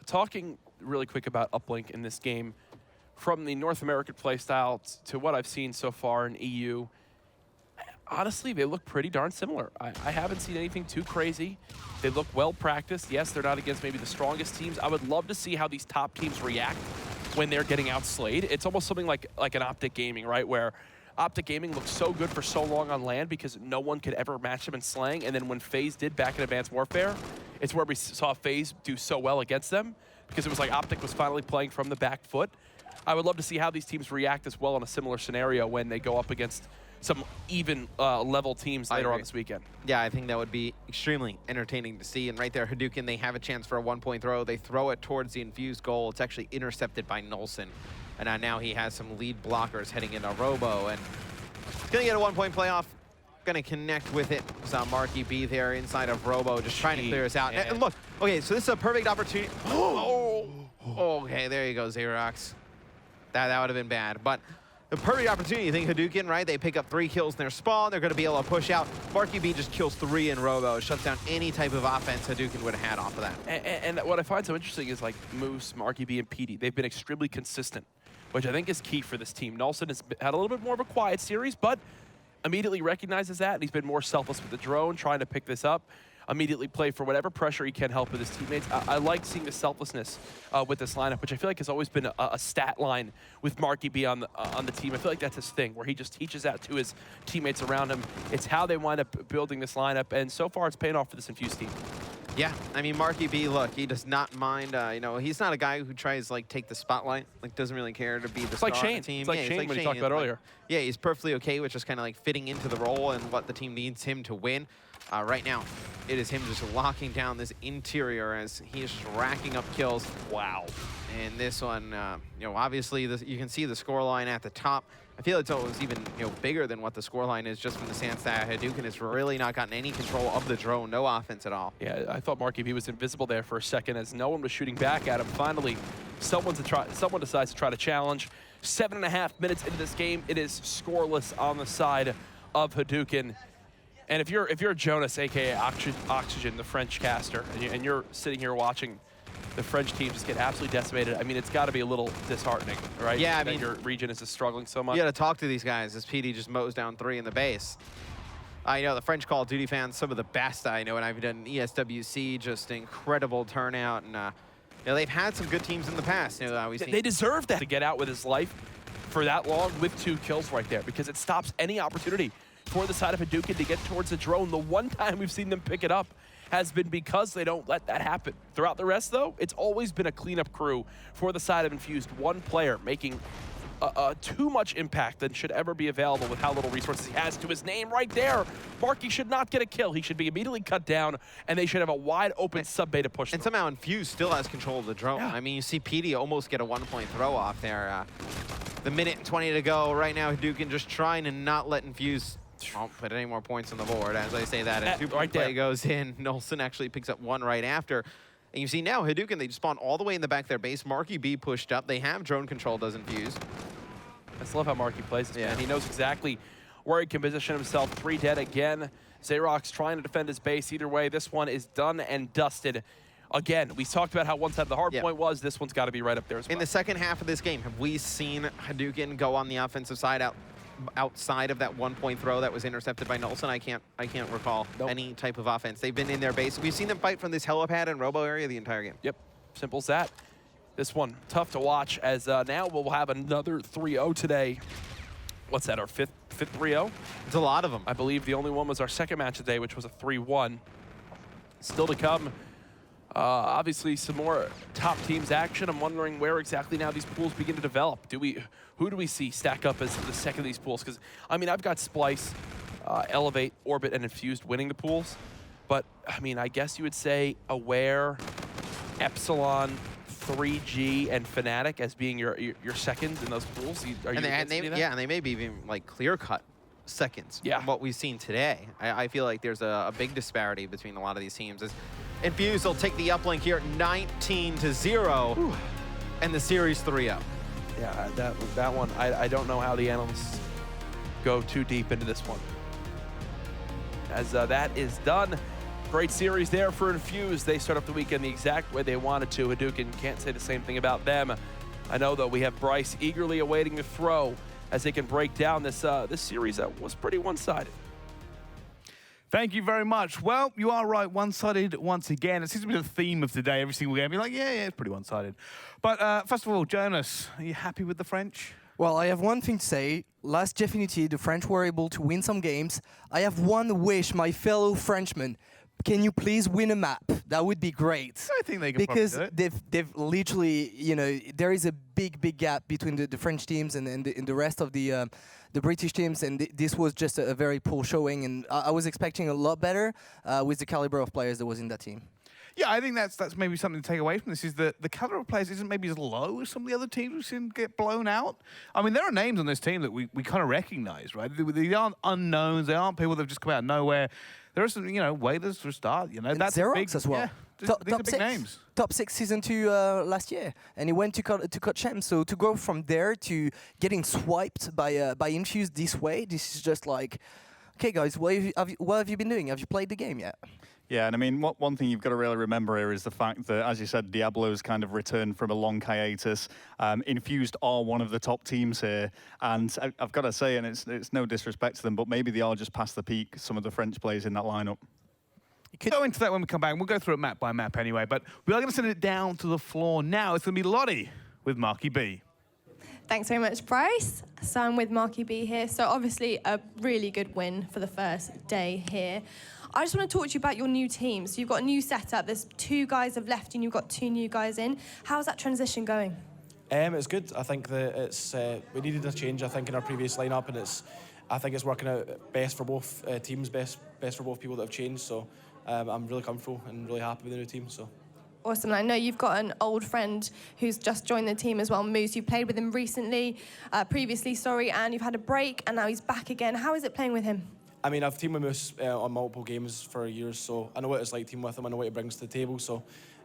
Talking really quick about Uplink in this game, from the North American playstyle to what I've seen so far in EU, honestly, they look pretty darn similar. I haven't seen anything too crazy. They look well practiced. Yes, they're not against maybe the strongest teams. I would love to see how these top teams react when they're getting outslayed. It's almost something like an Optic Gaming, right? Where Optic Gaming looked so good for so long on land because no one could ever match them in slang. And then when FaZe did back in Advanced Warfare, it's where we saw FaZe do so well against them because it was like Optic was finally playing from the back foot. I would love to see how these teams react as well in a similar scenario when they go up against some even level teams later on this weekend. Yeah, I think that would be extremely entertaining to see. And right there, Hadouken, they have a chance for a 1-point throw. They throw it towards the infused goal. It's actually intercepted by Nolson. And now he has some lead blockers heading into Robo. And he's going to get a 1-point playoff. Going to connect with it. Saw Marky B there inside of Robo, just trying to clear us out. And look, okay, so this is a perfect opportunity. Okay, there you go, Xerox. That would have been bad. But the perfect opportunity, you think Hadouken, right? They pick up 3 kills in their spawn. They're going to be able to push out. Marky B just kills 3 in Robo. Shuts down any type of offense Hadouken would have had off of that. And what I find so interesting is like Moose, Marky B, and PD. They've been extremely consistent, which I think is key for this team. Nolson has had a little bit more of a quiet series, but immediately recognizes that, and he's been more selfless with the drone, trying to pick this up. Immediately play for whatever pressure he can help with his teammates. I like seeing the selflessness with this lineup, which I feel like has always been a stat line with Marky B on the team. I feel like that's his thing, where he just teaches that to his teammates around him. It's how they wind up building this lineup, and so far it's paying off for this Infused team. Yeah, I mean, Marky B, look, he does not mind, you know, he's not a guy who tries, like, take the spotlight, like, doesn't really care to be the star like Shane. of the team. It's like Shane when you talked about earlier. Yeah, he's perfectly okay with just kind of, like, fitting into the role and what the team needs him to win. Right now, it is him just locking down this interior as he is racking up kills. Wow. And this one, you know, obviously, you can see the scoreline at the top. I feel it's always even, you know, bigger than what the scoreline is, just from the sense that Hadouken has really not gotten any control of the drone, no offense at all. Yeah, I thought Marky B was invisible there for a second as no one was shooting back at him. Finally, someone decides to try to challenge. 7.5 minutes into this game, it is scoreless on the side of Hadouken. And if you're Jonas, aka Oxygen, the French caster, and you're sitting here watching the French team just get absolutely decimated, I mean, it's got to be a little disheartening, right? Yeah, I that mean, your region is just struggling so much. You got to talk to these guys as PD just mows down 3 in the base. I know the French Call of Duty fans, some of the best I know, and I've done ESWC, just incredible turnout, and you know, they've had some good teams in the past. You know, they deserve that to get out with his life for that long with 2 kills right there, because it stops any opportunity for the side of Hadouken to get towards the drone. The one time we've seen them pick it up has been because they don't let that happen. Throughout the rest, though, it's always been a cleanup crew for the side of Infused. One player making too much impact than should ever be available with how little resources he has to his name right there. Marky should not get a kill. He should be immediately cut down, and they should have a wide open sub-bay to push And through. somehow Infused still has control of the drone. Yeah. I mean, you see PD almost get a 1-point throw off there. The minute and 20 to go. Right now, Hadouken just trying to not let Infused put any more points on the board. As I say that, a 2-point play goes in. Nolson actually picks up 1 right after. And you see now, Hadouken, they spawn all the way in the back of their base. Marky B pushed up. They have drone control, does Infuse. I just love how Marky plays this, man. He knows exactly where he can position himself. 3 dead again. Xerox trying to defend his base. Either way, this one is done and dusted. Again, we talked about how one side of the hard point was. This one's got to be right up there as well. In the second half of this game, have we seen Hadouken go on the offensive side outside of that 1-point throw that was intercepted by Nolson? I can't recall any type of offense. They've been in their base. We've seen them fight from this helipad and robo area the entire game. Yep, simple as that. This one, tough to watch, as now we'll have another 3-0 today. What's that, our fifth 3-0? It's a lot of them. I believe the only one was our second match today, which was a 3-1. Still to come. Obviously, some more top teams action. I'm wondering where exactly now these pools begin to develop. Who do we see stack up as the second of these pools? Because, I mean, I've got Splyce, Elevate, Orbit, and Infused winning the pools. But, I mean, I guess you would say Aware, Epsilon, 3G, and Fnatic as being your seconds in those pools. And they may be even, like, clear-cut seconds from what we've seen today. I feel like there's a big disparity between a lot of these teams. Infused will take the uplink here 19-0 and the series 3-0. Yeah, that one, I don't know how the analysts go too deep into this one. As that is done, great series there for Infused. They start up the weekend the exact way they wanted to. Hadouken can't say the same thing about them. I know, though, we have Bryce eagerly awaiting the throw as they can break down this series that was pretty one-sided. Thank you very much. Well, you are right, one-sided once again. It seems to be the theme of today. Every single game, you're like, yeah, it's pretty one-sided. But first of all, Jonas, are you happy with the French? Well, I have one thing to say. Last Definity, the French were able to win some games. I have one wish, my fellow Frenchmen. Can you please win a map? That would be great. I think they can because probably do it. they've literally, you know, there is a big gap between the French teams and the rest of the British teams, and this was just a very poor showing. And I was expecting a lot better with the caliber of players that was in that team. Yeah, I think that's maybe something to take away from this, is that the caliber of players isn't maybe as low as some of the other teams we've seen get blown out. I mean, there are names on this team that we kind of recognize, right? They aren't unknowns. They aren't people that have just come out of nowhere. There are some, you know, waiters for a start, you know. And That's Xerox big as well. Yeah, these are big names. Top 6 season 2 last year, and he went to Cochem. So to go from there to getting swiped by Infuse this way, this is just like, okay, guys, what have you been doing? Have you played the game yet? Yeah, and I mean, one thing you've got to really remember here is the fact that, as you said, Diablo's kind of returned from a long hiatus. Infused are one of the top teams here, and I've got to say, and it's no disrespect to them, but maybe they are just past the peak, some of the French players in that lineup. We'll go into that when we come back. We'll go through it map by map anyway, but we are going to send it down to the floor now. It's going to be Lottie with Marky B. Thanks very much, Bryce. So I'm with Marky B here. So obviously a really good win for the first day here. I just want to talk to you about your new team. So you've got a new setup. There's 2 guys have left and you've got 2 new guys in. How's that transition going? It's good. I think that we needed a change, I think, in our previous lineup, and I think it's working out best for both teams, best for both people that have changed. So I'm really comfortable and really happy with the new team. So. Awesome. I know you've got an old friend who's just joined the team as well, Moose. You played with him previously, and you've had a break, and now he's back again. How is it playing with him? I mean, I've teamed with Moose on multiple games for years, so I know what it's like teaming with him. I know what he brings to the table. So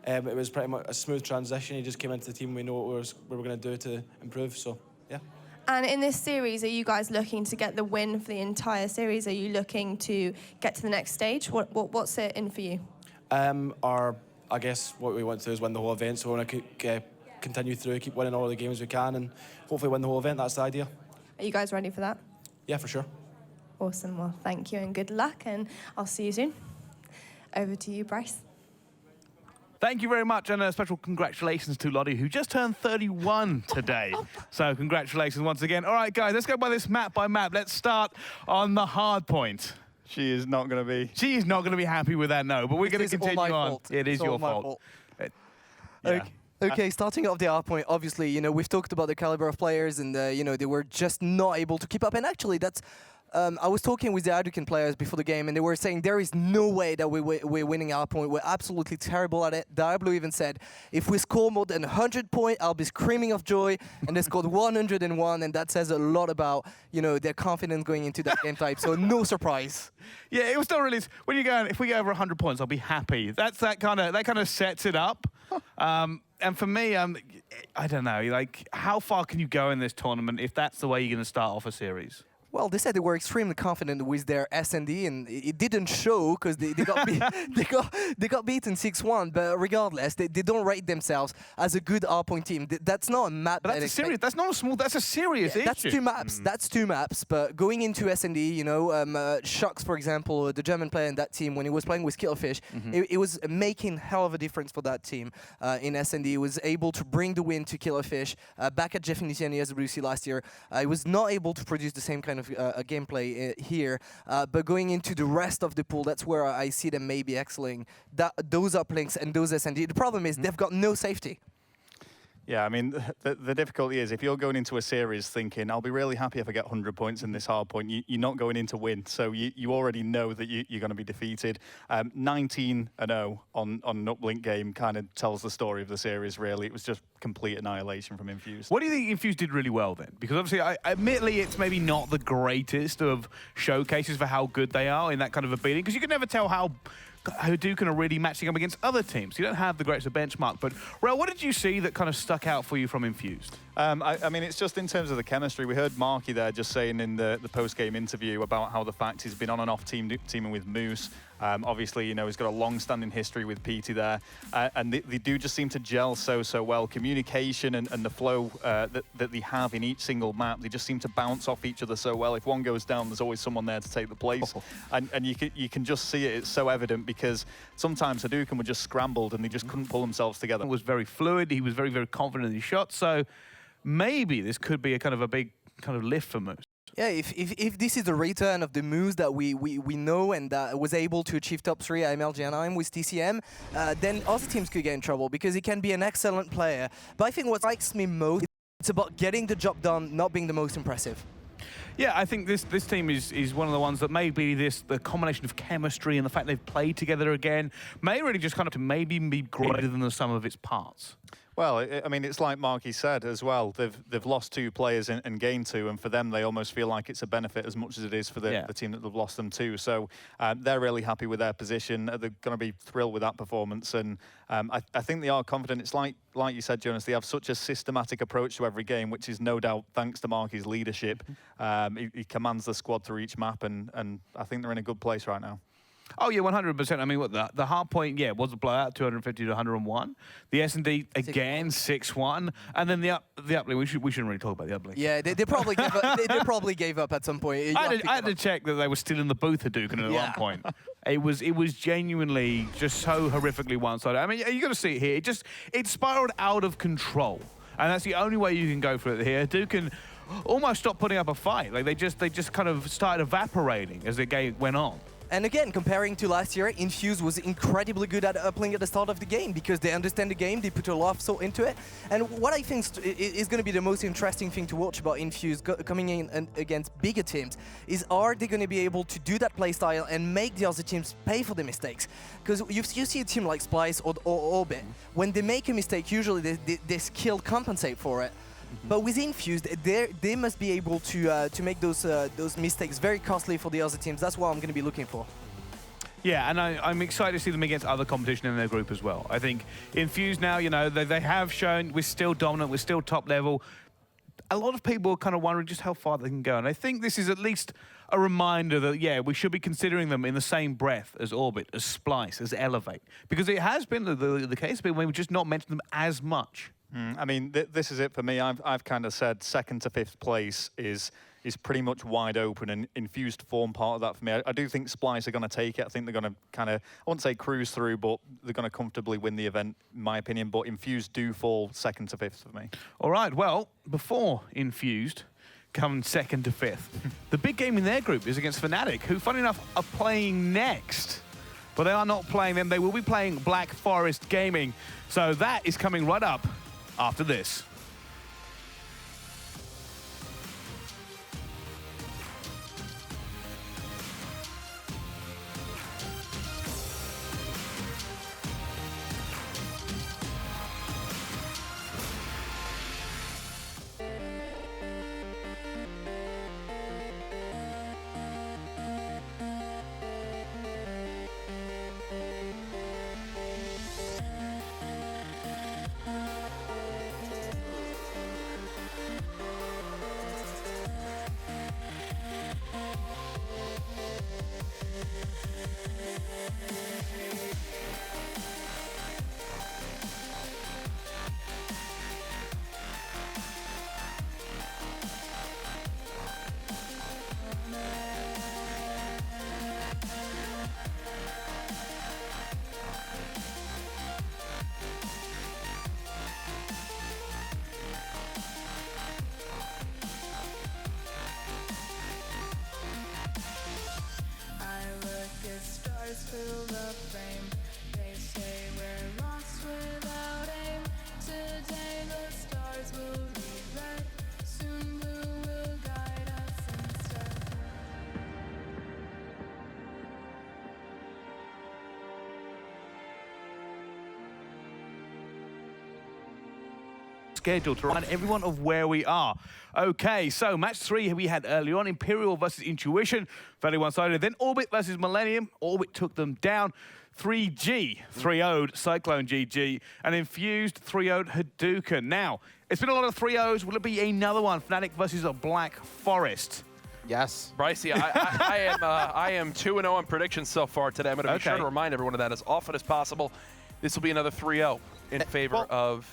it was pretty much a smooth transition. He just came into the team. We know what we were going to do to improve. So yeah. And in this series, are you guys looking to get the win for the entire series? Are you looking to get to the next stage? What's it in for you? I guess what we want to do is win the whole event. So we want to continue through, keep winning all the games we can, and hopefully win the whole event. That's the idea. Are you guys ready for that? Yeah, for sure. Awesome. Well, thank you and good luck, and I'll see you soon. Over to you, Bryce. Thank you very much, and a special congratulations to Lottie, who just turned 31 today. So congratulations once again. All right, guys, let's go by this map by map. Let's start on the hard point. She is not going to be. She is not going to be happy with that, no, but we're going to continue on. It is your fault. Yeah. Okay, starting off the hard point, obviously, you know, we've talked about the caliber of players and, you know, they were just not able to keep up. And actually, that's... I was talking with the Hadouken players before the game, and they were saying there is no way that we're winning our point. We're absolutely terrible at it. Diablo even said, if we score more than 100 points, I'll be screaming of joy. And they scored 101, and that says a lot about, you know, their confidence going into that game type. So no surprise. Yeah, it was still really. When you're going, if we get over 100 points, I'll be happy. That's that kind of sets it up. And for me, I don't know. Like, how far can you go in this tournament if that's the way you're going to start off a series? Well, they said they were extremely confident with their S&D, and it didn't show because they got they got beaten 6-1. But regardless, they don't rate themselves as a good R-point team. That's not a map. But that's a serious. That's not a small. That's a serious issue. That's 2 maps. That's 2 maps. But going into S&D, you know, Shocks, for example, the German player in that team, when he was playing with Killerfish, it was making hell of a difference for that team in S&D. He was able to bring the win to Killerfish back at Definition SWC last year. He was not able to produce the same kind of a gameplay here, but going into the rest of the pool, that's where I see them maybe excelling. Those uplinks and those S&D. The problem is they've got no safety. Yeah, I mean, the difficulty is if you're going into a series thinking, I'll be really happy if I get 100 points in this hard point, you're not going in to win. So you already know that you're going to be defeated. 19-0 on an uplink game kind of tells the story of the series, really. It was just complete annihilation from Infused. What do you think Infused did really well then? Because obviously, admittedly, it's maybe not the greatest of showcases for how good they are in that kind of a beating, because you can never tell how Hadouken are really matching up against other teams. You don't have the greatest benchmark. But, Rel, what did you see that kind of stuck out for you from Infused? I mean, it's just in terms of the chemistry. We heard Marky there just saying in the post-game interview about how the fact he's been on and off teaming with Moose. Obviously, you know, he's got a long-standing history with Petey there. And they do just seem to gel so well. Communication and the flow that they have in each single map, they just seem to bounce off each other so well. If one goes down, there's always someone there to take the place. And you can just see it. It's so evident because sometimes Hadouken were just scrambled and they just couldn't pull themselves together. It was very fluid. He was very, very confident in his shot. So maybe this could be a big kind of lift for Moose. Yeah, if this is the return of the moves that we know and that was able to achieve top 3 at MLG Anaheim with TCM, then other teams could get in trouble because he can be an excellent player. But I think what strikes me most, it's about getting the job done, not being the most impressive. Yeah, I think this team is one of the ones that maybe the combination of chemistry and the fact they've played together again may really just kind of maybe be greater than the sum of its parts. Well, I mean, it's like Marky said as well. They've lost 2 players and gained 2, and for them, they almost feel like it's a benefit as much as it is for the team that they've lost them to. So they're really happy with their position. They're going to be thrilled with that performance, and I think they are confident. It's like you said, Jonas. They have such a systematic approach to every game, which is no doubt thanks to Marky's leadership. He commands the squad through each map, and I think they're in a good place right now. Oh, yeah, 100%. I mean, what the hard point, was a blowout, 250 to 101. The S&D, again, 6-1. And then the uplink, we shouldn't really talk about the uplink. Yeah, they probably gave up, they probably gave up at some point. I had to check that they were still in the booth at Hadouken at one point. It was genuinely just so horrifically one-sided. I mean, you got to see it here. It spiraled out of control. And that's the only way you can go for it here. Hadouken almost stopped putting up a fight. Like, they just kind of started evaporating as the game went on. And again, comparing to last year, Infuse was incredibly good at uplink at the start of the game because they understand the game, they put a lot of thought into it. And what I think is going to be the most interesting thing to watch about Infuse coming in against bigger teams is, are they going to be able to do that playstyle and make the other teams pay for their mistakes? Because you see a team like Splyce or Orbit, when they make a mistake, usually their skill compensate for it. But with Infuse, they must be able to make those mistakes very costly for the other teams. That's what I'm going to be looking for. Yeah, and I'm excited to see them against other competition in their group as well. I think Infuse now, they have shown we're still dominant, we're still top level. A lot of people are kind of wondering just how far they can go. And I think this is at least a reminder that, we should be considering them in the same breath as Orbit, as Splyce, as Elevate. Because it has been the case, but we've just not mentioned them as much. I mean, this is it for me. I've kind of said 2nd to 5th place is pretty much wide open, and Infused form part of that for me. I do think Splyce are going to take it. I think they're going to kind of, I wouldn't say cruise through, but they're going to comfortably win the event, in my opinion. But Infused do fall 2nd to 5th for me. All right, well, before Infused come 2nd to 5th, the big game in their group is against Fnatic, who, funny enough, are playing next. But they are not playing them. They will be playing Black Forest Gaming. So that is coming right up after this. Fill the frame. They say we're lost without aim. Today the stars will read red. Soon blue will guide us instead. Scheduled to remind everyone of where we are. Okay, so match 3 we had earlier on, Imperial versus Intuition, fairly one-sided. Then Orbit versus Millennium. Orbit took them down. 3G 3-0'd Cyclone GG, and Infused 3-0'd Hadouken. Now, it's been a lot of 3-0s. Will it be another one? Fnatic versus a Black Forest. Yes. Brycey, I am 2-0 on predictions so far today. I'm going to be sure to remind everyone of that as often as possible. This will be another 3-0 in favor of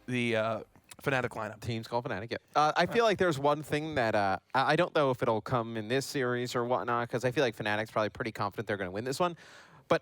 the Fnatic lineup. Teams called Fnatic, yeah. I feel like there's one thing that I don't know if it'll come in this series or whatnot, because I feel like Fnatic's probably pretty confident they're going to win this one. But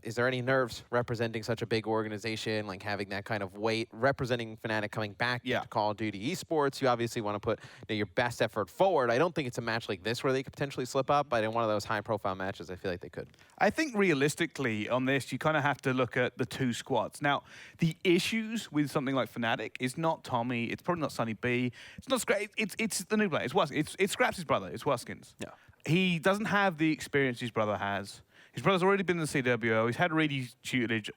is there any nerves representing such a big organization, like having that kind of weight, representing Fnatic coming back to Call of Duty Esports? You obviously want to put your best effort forward. I don't think it's a match like this where they could potentially slip up, but in one of those high-profile matches, I feel like they could. I think realistically on this, you kind of have to look at the two squads. Now, the issues with something like Fnatic is not Tommy, it's probably not Sunny B, it's not Scraps, it's the new player, it's Scraps' brother, it's Wuskins. Yeah. He doesn't have the experience his brother has. His brother's already been in the CWO. He's had ready tutelage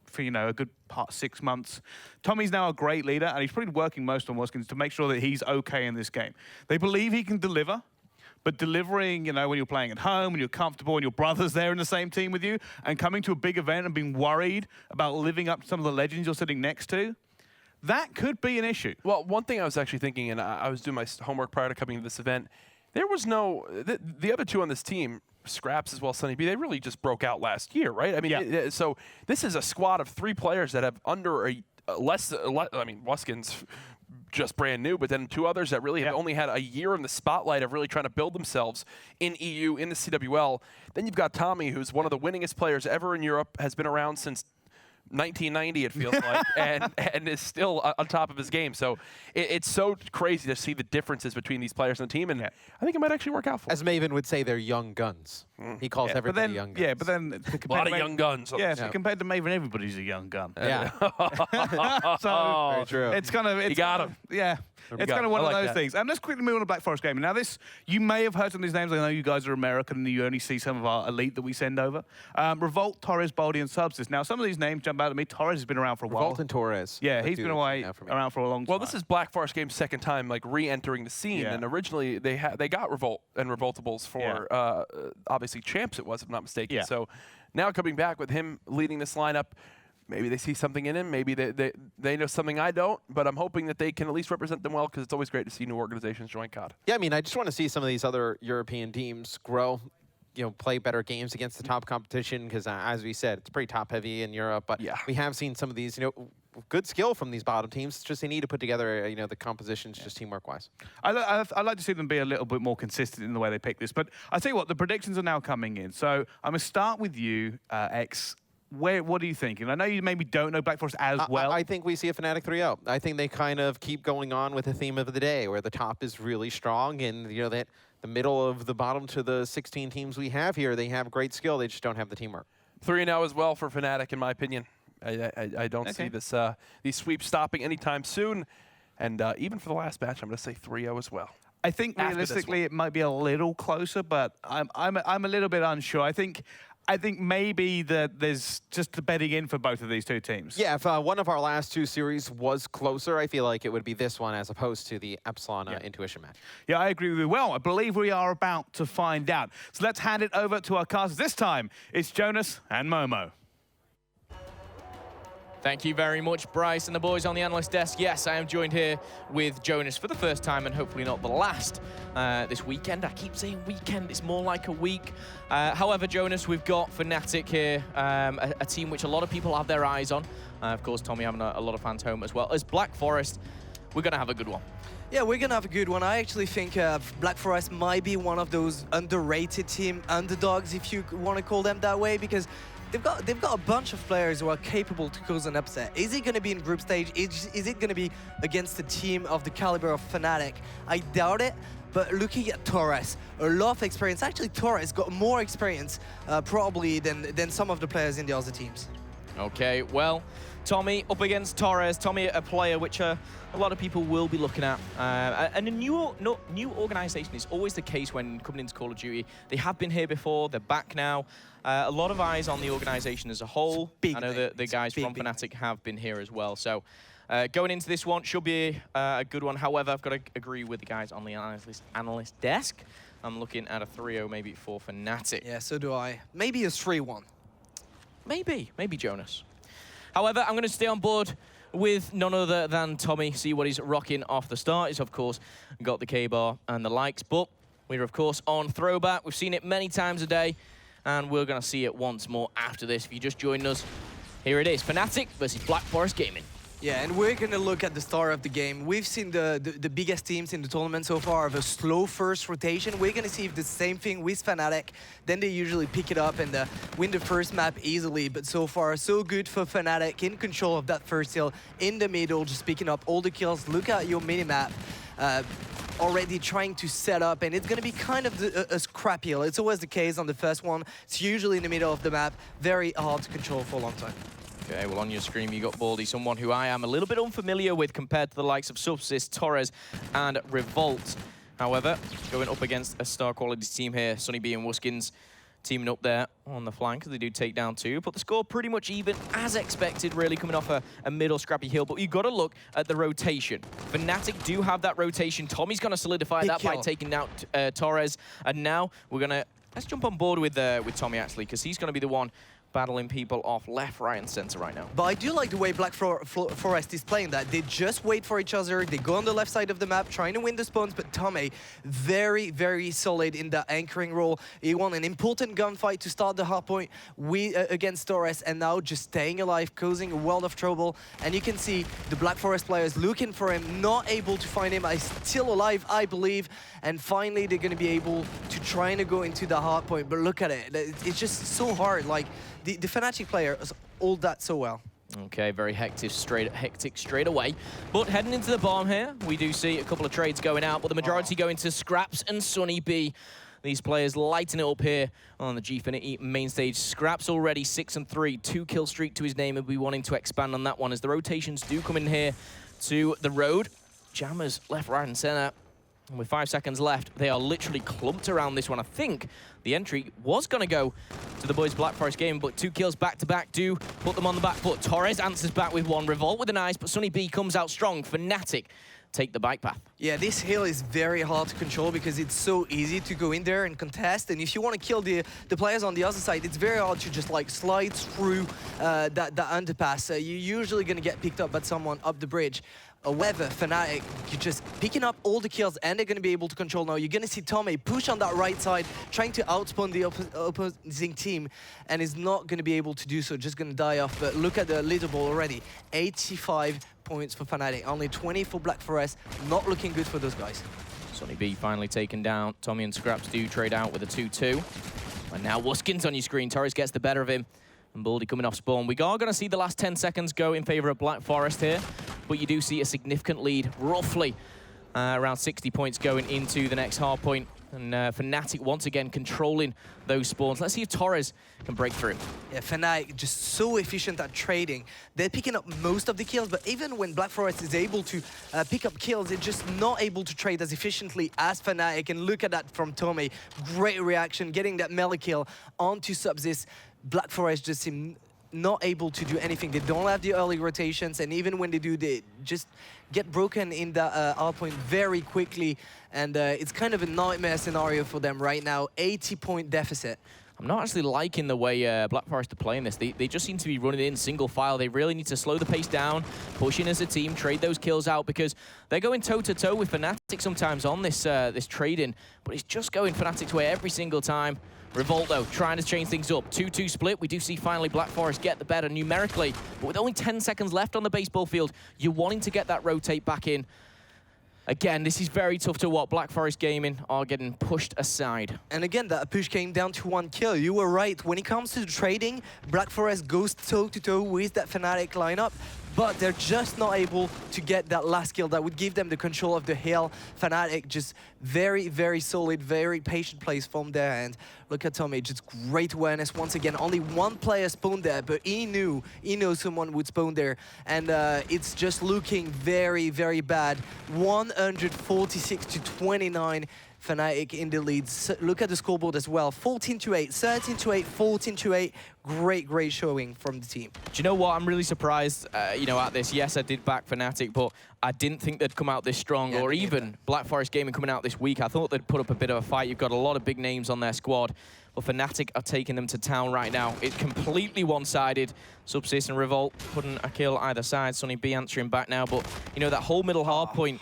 for, a good part 6 months. Tommy's now a great leader, and he's probably working most on Wuskins to make sure that he's okay in this game. They believe he can deliver, but delivering, when you're playing at home, when you're comfortable, and your brother's there in the same team with you, and coming to a big event and being worried about living up to some of the legends you're sitting next to, that could be an issue. Well, one thing I was actually thinking, and I was doing my homework prior to coming to this event, there was no, the other two on this team, Scraps as well as Sunny B, they really just broke out last year, right? I mean, so this is a squad of 3 players that have under I mean, Wuskins just brand new, but then 2 others that really have only had a year in the spotlight of really trying to build themselves in EU, in the CWL. Then you've got Tommy, who's one of the winningest players ever in Europe, has been around since 1990, it feels like, and is still on top of his game. So it's so crazy to see the differences between these players on the team, and I think it might actually work out for As Maven would say, they're young guns. He calls everybody young guns. Yeah, but then a lot of young guns. Yeah, so compared to Maven, everybody's a young gun. Yeah. So very true. It's kind of... You got him. Yeah. It's kind of one of those things. And let's quickly move on to Black Forest Gaming. Now this, you may have heard some of these names. I know you guys are American and you only see some of our elite that we send over. Revolt, Torres, Baldy, and Subsys. Now some of these names jump out at me. Torres has been around for a while. Revolt and Torres. Yeah, he's been around for a long time. Well, this is Black Forest Game's second time like re-entering the scene, and originally they got Revolt and Revoltables for obviously Champs, it was, if I'm not mistaken. So now coming back with him leading this lineup, maybe they see something in him. Maybe they know something I don't, but I'm hoping that they can at least represent them well, because it's always great to see new organizations join COD. Yeah, I mean, I just want to see some of these other European teams grow, play better games against the top competition, because as we said, it's pretty top-heavy in Europe, but we have seen some of these, good skill from these bottom teams. It's just they need to put together, the compositions just teamwork-wise. I'd like to see them be a little bit more consistent in the way they pick this, but I tell you what, the predictions are now coming in. So I'm going to start with you, X. What are you thinking? I know you maybe don't know Black Forest as well. I think we see a Fnatic 3-0. I think they kind of keep going on with the theme of the day, where the top is really strong, and that the middle of the bottom to the 16 teams we have here, they have great skill. They just don't have the teamwork. 3-0 as well for Fnatic, in my opinion. I don't see this these sweeps stopping anytime soon, and even for the last match, I'm going to say 3-0 as well. I think realistically it might be a little closer, but I'm a little bit unsure. I think maybe that there's just the betting in for both of these two teams. Yeah, if one of our last 2 series was closer, I feel like it would be this one as opposed to the Epsilon Intuition match. Yeah, I agree with you. Well, I believe we are about to find out. So let's hand it over to our casters. This time, it's Jonas and Momo. Thank you very much, Bryce and the boys on the analyst desk. Yes, I am joined here with Jonas for the first time, and hopefully not the last this weekend. I keep saying weekend, it's more like a week. However, Jonas, we've got Fnatic here, a team which a lot of people have their eyes on. Of course, Tommy having a lot of fans home as well. As Black Forest, we're going to have a good one. Yeah, we're going to have a good one. I actually think Black Forest might be one of those underrated team underdogs, if you want to call them that way, because they've got a bunch of players who are capable to cause an upset. Is it going to be in group stage? Is it going to be against a team of the caliber of Fnatic? I doubt it. But looking at Torres, a lot of experience. Actually, Torres got more experience probably than some of the players in the other teams. Okay, well, Tommy up against Torres. Tommy, a player which a lot of people will be looking at. And a new organization is always the case when coming into Call of Duty. They have been here before, they're back now. A lot of eyes on the organization as a whole. I know the guys from Fnatic have been here as well. So going into this one should be a good one. However, I've got to agree with the guys on the analyst desk. I'm looking at a 3-0 maybe for Fnatic. Yeah, so do I. Maybe a 3-1. Maybe Jonas. However, I'm going to stay on board with none other than Tommy, see what he's rocking off the start. He's, of course, got the K-bar and the likes, but we're, of course, on Throwback. We've seen it many times a day, and we're going to see it once more after this. If you just joined us, here it is, Fnatic versus Black Forest Gaming. Yeah, and we're going to look at the start of the game. We've seen the biggest teams in the tournament so far have a slow first rotation. We're going to see if the same thing with Fnatic. Then they usually pick it up and win the first map easily. But so far, so good for Fnatic, in control of that first hill, in the middle, just picking up all the kills. Look at your minimap. Already trying to set up, and it's going to be kind of a scrap hill. It's always the case on the first one. It's usually in the middle of the map. Very hard to control for a long time. Okay, well, on your screen, you got Baldy, someone who I am a little bit unfamiliar with compared to the likes of Subsist, Torres, and Revolt. However, going up against a star quality team here, Sunny B and Wuskins teaming up there on the flank, as they do take down 2. But the score pretty much even, as expected, really coming off a middle scrappy hill. But you've got to look at the rotation. Fnatic do have that rotation. Tommy's going to solidify that by taking out Torres. And now we're going to, let's jump on board with Tommy, actually, because he's going to be the one battling people off left, right, and center right now. But I do like the way Black Forest is playing that. They just wait for each other. They go on the left side of the map, trying to win the spawns. But Tommy, very, very solid in that anchoring role. He won an important gunfight to start the hardpoint against Torres, and now just staying alive, causing a world of trouble. And you can see the Black Forest players looking for him, not able to find him. He's still alive, I believe. And finally, they're going to be able to try and go into the hardpoint. But look at it. It's just so hard. Like, the Fnatic player has hold that so well. Okay, very hectic straight away. But heading into the bomb here, we do see a couple of trades going out, but the majority going to Skrapz and Sunny B. These players lighting it up here on the Gfinity main stage. Skrapz already 6-3, 2 kill streak to his name, and we'll be wanting to expand on that one as the rotations do come in here to the road. Jammers left, right, and center. And with 5 seconds left, they are literally clumped around this one. I think the entry was going to go to the boys' Black Forest game, but 2 kills back-to-back do put them on the back foot. Torres answers back with 1. Revolt with an ice, but Sunny B comes out strong. Fnatic take the bike path. Yeah, this hill is very hard to control because it's so easy to go in there and contest. And if you want to kill the players on the other side, it's very hard to just like slide through that underpass. You're usually going to get picked up by someone up the bridge. However, Fnatic, you're just picking up all the kills and they're going to be able to control now. You're going to see Tommy push on that right side, trying to outspawn the opposing team, and is not going to be able to do so, just going to die off. But look at the leaderboard already, 85 points for Fnatic, only 20 for Black Forest, not looking good for those guys. Sunny B finally taken down. Tommy and Skrapz do trade out with a 2-2. And now Wuskins on your screen. Torres gets the better of him. And Baldy coming off spawn. We are going to see the last 10 seconds go in favor of Black Forest here, but you do see a significant lead, roughly around 60 points going into the next hard point. And Fnatic once again controlling those spawns. Let's see if Torres can break through. Yeah, Fnatic just so efficient at trading. They're picking up most of the kills, but even when Black Forest is able to pick up kills, they're just not able to trade as efficiently as Fnatic. And look at that from Tommy. Great reaction, getting that melee kill onto Subsist. Black Forest just seem not able to do anything. They don't have the early rotations, and even when they do, they just get broken in the hardpoint very quickly. And it's kind of a nightmare scenario for them right now. 80-point deficit. I'm not actually liking the way Black Forest are playing this. They just seem to be running in single file. They really need to slow the pace down, push in as a team, trade those kills out, because they're going toe-to-toe with Fnatic sometimes on this this trade-in, but it's just going Fnatic's way every single time. Revolt, though, trying to change things up. 2-2 split. We do see finally Black Forest get the better numerically, but with only 10 seconds left on the baseball field, you're wanting to get that rotate back in. Again, this is very tough to watch. Black Forest Gaming are getting pushed aside. And again, that push came down to 1 kill. You were right. When it comes to the trading, Black Forest goes toe-to-toe with that Fnatic lineup, but they're just not able to get that last kill that would give them the control of the hill. Fnatic just very, very solid, very patient plays from there. And look at Tommy, just great awareness. Once again, only 1 player spawned there, but he knew someone would spawn there. And it's just looking very, very bad. 146 to 29. Fnatic in the lead. Look at the scoreboard as well. 14-8, 13-8, 14-8. Great showing from the team. Do you know what? I'm really surprised, you know, at this. Yes, I did back Fnatic, but I didn't think they'd come out this strong, or even Black Forest Gaming coming out this week. I thought they'd put up a bit of a fight. You've got a lot of big names on their squad, but Fnatic are taking them to town right now. It's completely one-sided. Subsist and Revolt putting a kill either side. Sunny B answering back now, but, you know, that whole middle hard point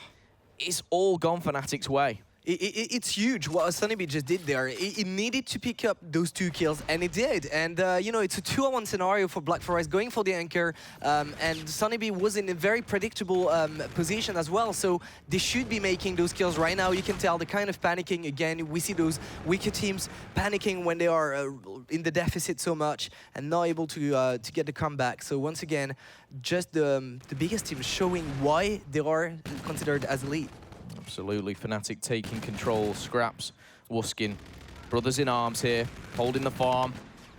is all gone Fnatic's way. It's huge what Sunnyb just did there. It needed to pick up those 2 kills, and it did. And, you know, it's a 2-on-1 scenario for Black Forest going for the anchor, and Sunnyb was in a very predictable position as well, so they should be making those kills right now. You can tell they're kind of panicking again. We see those weaker teams panicking when they are in the deficit so much and not able to get the comeback. So once again, just the biggest team showing why they are considered as elite. Absolutely. Fnatic taking control. Skrapz, Wuskin, brothers in arms here, holding the farm,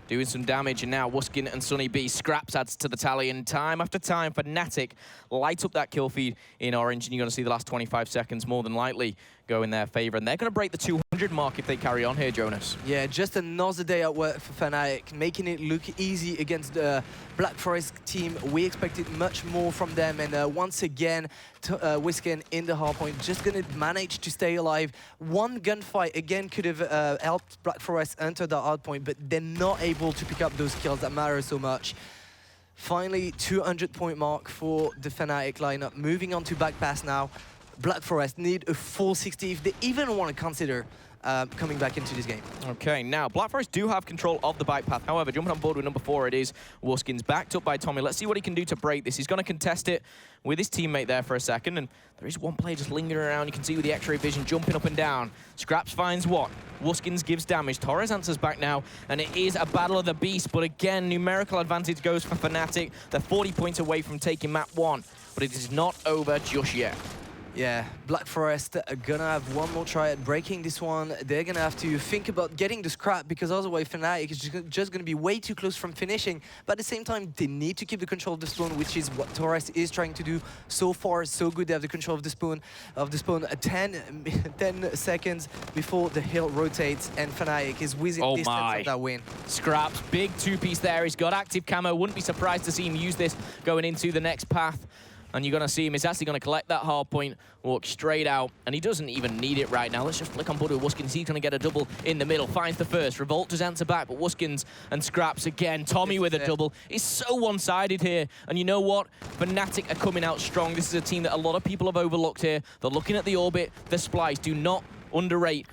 doing some damage, and now Wuskin and Sunny B. Skrapz adds to the tally, and time after time, Fnatic light up that kill feed in orange, and you're going to see the last 25 seconds more than likely go in their favor, and they're going to break the 200 mark if they carry on here, Jonas. Yeah, just another day at work for Fnatic, making it look easy against the Black Forest team. We expected much more from them, and once again, Wuskin in the hardpoint, just going to manage to stay alive. One gunfight, again, could have helped Black Forest enter the hardpoint, but they're not able to pick up those kills that matter so much. Finally, 200-point mark for the Fnatic lineup. Moving on to back pass now. Black Forest need a full 60 if they even want to consider coming back into this game. Okay, now Black Forest do have control of the bike path. However, jumping on board with number 4, it is Wuskin's backed up by Tommy. Let's see what he can do to break this. He's going to contest it with his teammate there for a second, and there is one player just lingering around. You can see with the X-ray vision jumping up and down. Skrapz finds one. Wuskins gives damage. Torres answers back now, and it is a battle of the beast. But again, numerical advantage goes for Fnatic. They're 40 points away from taking map 1, but it is not over just yet. Yeah, Black Forest are gonna have one more try at breaking this one. They're gonna have to think about getting the scrap, because otherwise Fnatic is just gonna be way too close from finishing. But at the same time, they need to keep the control of the spawn, which is what Torres is trying to do. So far, so good. They have the control of the spawn. 10 seconds before the hill rotates, and Fnatic is within distance of that win. Skrapz, big 2-piece there. He's got active camo. Wouldn't be surprised to see him use this going into the next path. And you're going to see him, he's actually going to collect that hard point, walk straight out, and he doesn't even need it right now. Let's just flick on board with Wuskins. He's going to get a double in the middle, finds the first. Revolt does answer back, but Wuskins and Skrapz again. Tommy with a double. It's so one-sided here, and you know what? Fnatic are coming out strong. This is a team that a lot of people have overlooked here. They're looking at the orbit, the splice. Do not underrate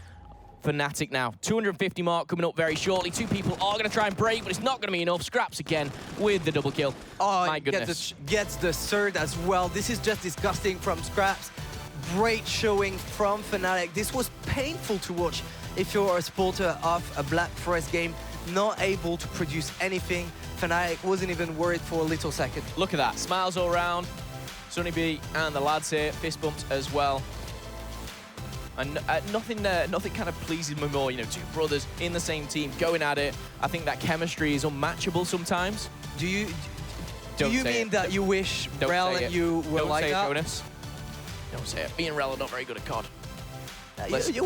Fnatic now. 250 mark coming up very shortly. 2 people are going to try and break, but it's not going to be enough. Skrapz again with the double kill. Oh, my goodness. Gets the third as well. This is just disgusting from Skrapz. Great showing from Fnatic. This was painful to watch if you're a supporter of a Black Forest game. Not able to produce anything. Fnatic wasn't even worried for a little second. Look at that. Smiles all around. Sunny B and the lads here. Fist bumps as well. And nothing kind of pleases me more, you know, 2 brothers in the same team going at it. I think that chemistry is unmatchable sometimes. Do you mean that you wish Rel and you were like that? Don't say it, Jonas. Don't say it. Me and Rel are not very good at COD. You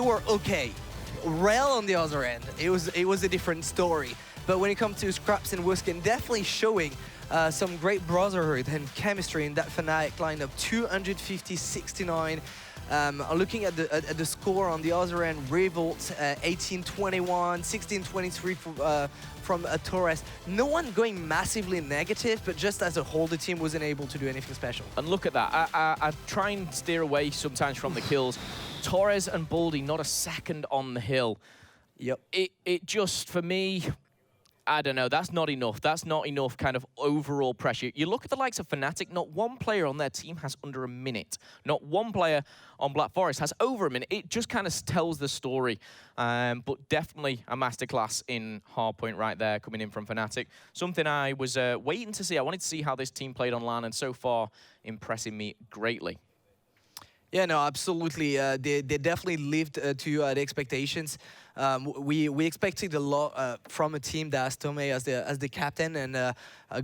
were okay. Rel on the other end, it was a different story. But when it comes to Skrapz and Wuskin, definitely showing some great brotherhood and chemistry in that Fnatic lineup. 250-69. Looking at the score on the other end, Revolt 18-21, 16-23 from Torres. No one going massively negative, but just as a whole, the team wasn't able to do anything special. And look at that. I try and steer away sometimes from the kills. Torres and Baldy not a second on the hill. Yep. It just, for me, I don't know, that's not enough. That's not enough kind of overall pressure. You look at the likes of Fnatic, not one player on their team has under a minute. Not one player on Black Forest has over a minute. It just kind of tells the story. But definitely a masterclass in hardpoint right there coming in from Fnatic. Something I was waiting to see. I wanted to see how this team played on LAN, and so far impressing me greatly. Yeah, no, absolutely. They definitely lived to the expectations. We expected a lot from a team that has Tomei as the captain, and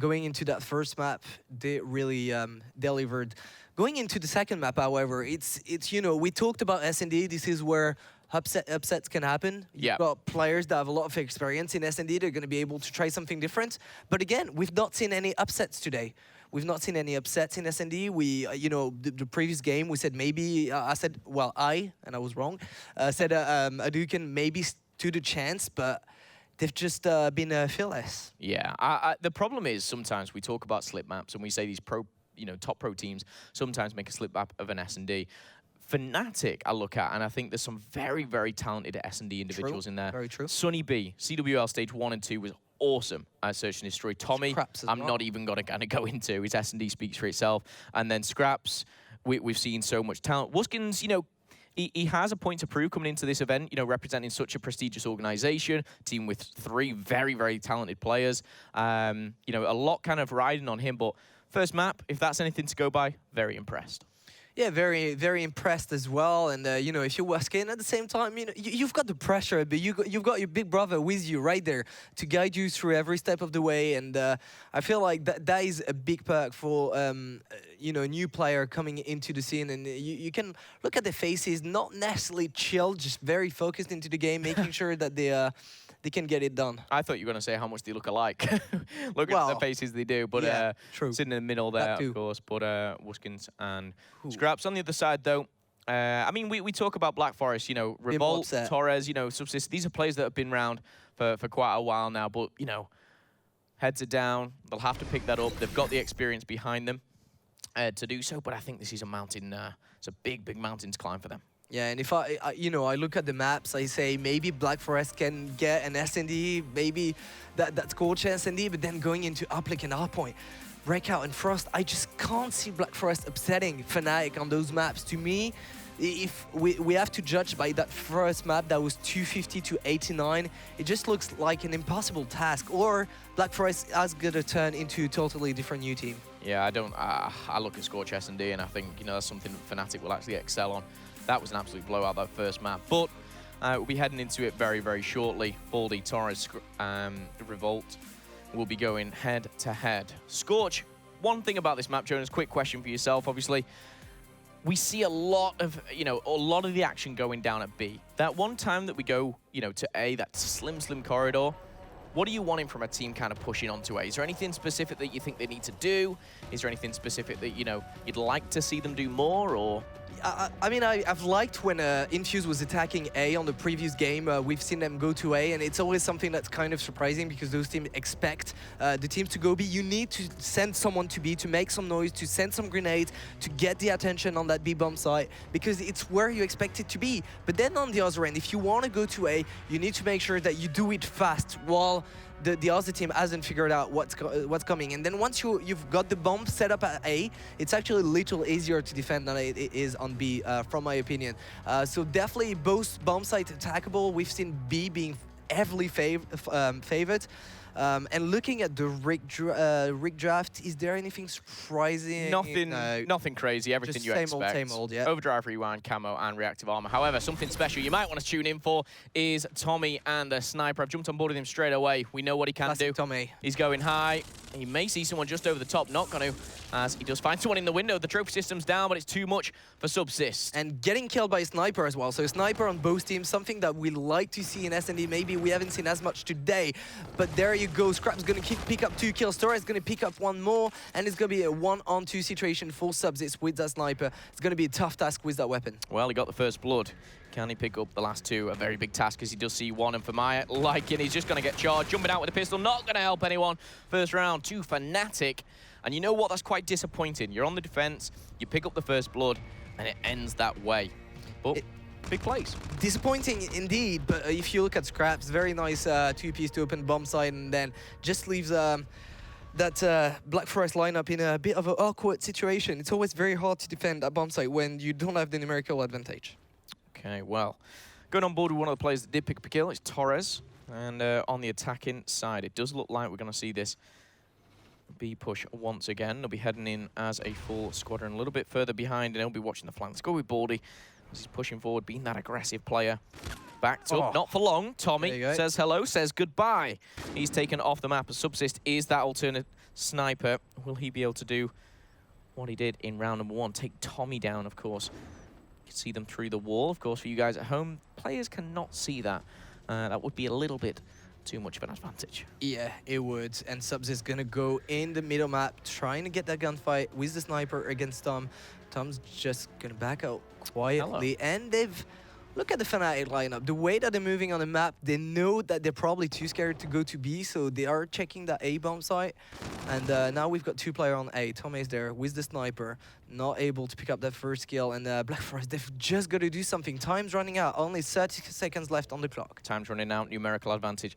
going into that first map, they really delivered. Going into the second map, however, it's you know, we talked about S&D. This is where upsets can happen. You've got players that have a lot of experience in S&D. They're going to be able to try something different. But again, we've not seen any upsets today. We've not seen any upsets in S&D. We, you know, the previous game, we said maybe, I said, well, and I was wrong, said Hadouken maybe stood a chance, but they've just been fearless. Yeah, the problem is sometimes we talk about slip maps and we say these top pro teams sometimes make a slip map of an S&D. Fnatic I look at, and I think there's some very, very talented S&D individuals in there. Very true. Sunny B, CWL Stage 1 and 2 was awesome at Search and Destroy. Tommy, I'm not even going to kind of go into. His S&D speaks for itself. And then Scraps, we've seen so much talent. Wuskins, you know, he has a point to prove coming into this event, you know, representing such a prestigious organization, team with 3 very, very talented players. You know, a lot kind of riding on him, but first map, if that's anything to go by, very impressed. Yeah, very, very impressed as well. And, you know, if you're Wuskin at the same time, you know, you've got the pressure, but you've got your big brother with you right there to guide you through every step of the way. And I feel like that is a big perk for, you know, a new player coming into the scene. And you can look at their faces, not necessarily chill, just very focused into the game, making sure that they can get it done. I thought you were going to say how much they look alike. Look at the faces they do, but yeah, true. Sitting in the middle there, of course. But Wuskins and Scraps on the other side, though. I mean, we talk about Black Forest, you know, Revolt, Torres, you know, Subsist. These are players that have been around for quite a while now, but, you know, heads are down. They'll have to pick that up. They've got the experience behind them to do so, but I think this is a mountain, it's a big, big mountain to climb for them. Yeah, and if I you know, I look at the maps, I say maybe Black Forest can get an S&D, maybe that's Scorch S&D, but then going into Uplick and Hardpoint, Breakout and Frost, I just can't see Black Forest upsetting Fnatic on those maps. To me, if we have to judge by that first map that was 250 to 89, it just looks like an impossible task, or Black Forest is going to turn into a totally different new team. Yeah, I look at Scorch S&D and I think, you know, that's something Fnatic will actually excel on. That was an absolute blowout, that first map. But we'll be heading into it very, very shortly. Baldy, Torres, Revolt will be going head-to-head. Scorch, one thing about this map, Jonas, quick question for yourself, obviously. We see a lot of, you know, a lot of the action going down at B. That one time that we go, you know, to A, that slim corridor, what are you wanting from a team kind of pushing onto A? Is there anything specific that you think they need to do? Is there anything specific that, you know, you'd like to see them do more, or...? I mean, I've liked when Infuse was attacking A on the previous game. We've seen them go to A, and it's always something that's kind of surprising because those teams expect the teams to go B. You need to send someone to B, to make some noise, to send some grenades, to get the attention on that B bomb site, because it's where you expect it to be. But then on the other end, if you want to go to A, you need to make sure that you do it fast while the other team hasn't figured out what's coming. And then once you've got the bomb set up at A, it's actually a little easier to defend than it is on B, from my opinion. So definitely both bomb sites attackable. We've seen B being heavily favored. And looking at the rig draft, is there anything surprising? Nothing crazy, everything just you expect. Same old, yeah. Overdrive, Rewind, Camo, and Reactive Armor. However, something special you might want to tune in for is Tommy and the Sniper. I've jumped on board with him straight away. We know what he can Classic do. Tommy. He's going high. He may see someone just over the top, not going to, as he does find someone in the window. The trophy system's down, but it's too much for Subsist. And getting killed by a Sniper as well. So Sniper on both teams, something that we like to see in S&D. Maybe we haven't seen as much today, but there you go. Scrap's going to pick up 2 kills. Torres is going to pick up 1 more, and it's going to be a 1-on-2 situation for Subsist with that Sniper. It's going to be a tough task with that weapon. Well, he got the first blood. Can he pick up the last 2? A very big task, as he does see 1, and for my liking, he's just going to get charged. Jumping out with a pistol, not going to help anyone. First round to Fnatic. And you know what? That's quite disappointing. You're on the defense, you pick up the first blood, and it ends that way. But big plays. Disappointing indeed, but if you look at Scraps, very nice 2-piece to open bomb side, and then just leaves that Black Forest lineup in a bit of an awkward situation. It's always very hard to defend that bomb site when you don't have the numerical advantage. Okay, well, going on board with one of the players that did pick up a kill, it's Torres. And on the attacking side, it does look like we're going to see this B push once again. They'll be heading in as a full squadron a little bit further behind, and they'll be watching the flank. Let's go with Baldy, as he's pushing forward, being that aggressive player. Backed up, not for long. Tommy says hello, says goodbye. He's taken off the map. As Subsist is that alternate Sniper. Will he be able to do what he did in round number 1? Take Tommy down, of course. You can see them through the wall. Of course, for you guys at home, players cannot see that. That would be a little bit too much of an advantage. Yeah, it would. And Subs is going to go in the middle map, trying to get that gunfight with the Sniper against Tom. Tom's just going to back out quietly. Hello. And they've look at the Fnatic lineup. The way that they're moving on the map, they know that they're probably too scared to go to B, so they are checking that A bomb site. And now we've got 2 players on A. Tommy is there with the sniper, not able to pick up that first kill. And Black Forest, they've just got to do something. Time's running out. Only 30 seconds left on the clock. Time's running out. Numerical advantage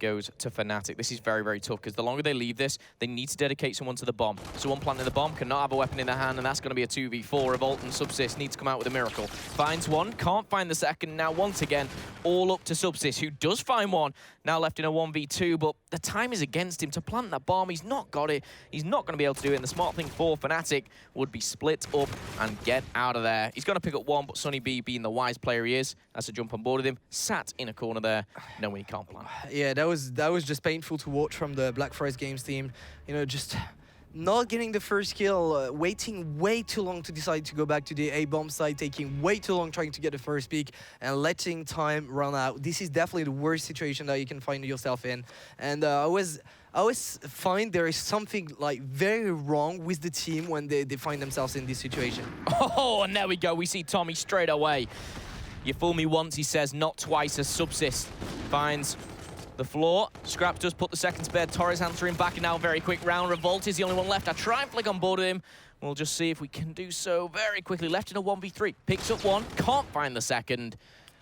goes to Fnatic. This is very, very tough because the longer they leave this, they need to dedicate someone to the bomb. Someone planting the bomb cannot have a weapon in their hand, and that's going to be a 2v4. Revolt and Subsist need to come out with a miracle. Finds one, can't find the second. Now, once again, all up to Subsist, who does find one. Now left in a 1v2, but the time is against him to plant that bomb. He's not got it. He's not going to be able to do it. And the smart thing for Fnatic would be split up and get out of there. He's going to pick up one, but Sonny B, being the wise player he is, has to jump on board with him. Sat in a corner there, knowing he can't plant. Yeah, that was just painful to watch from the Black Forest Games team. You know, just not getting the first kill, waiting way too long to decide to go back to the A bomb site, taking way too long trying to get the first pick, and letting time run out. This is definitely the worst situation that you can find yourself in. And I always find there is something like very wrong with the team when they find themselves in this situation. Oh, and there we go. We see Tommy straight away. You fool me once, he says, not twice, as Subsist finds the floor. Scraps does put the second to bed. Torres answering back, and now a very quick round. Revolt is the only one left. I try and flick on board with him. We'll just see if we can do so very quickly. Left in a 1v3. Picks up one, can't find the second.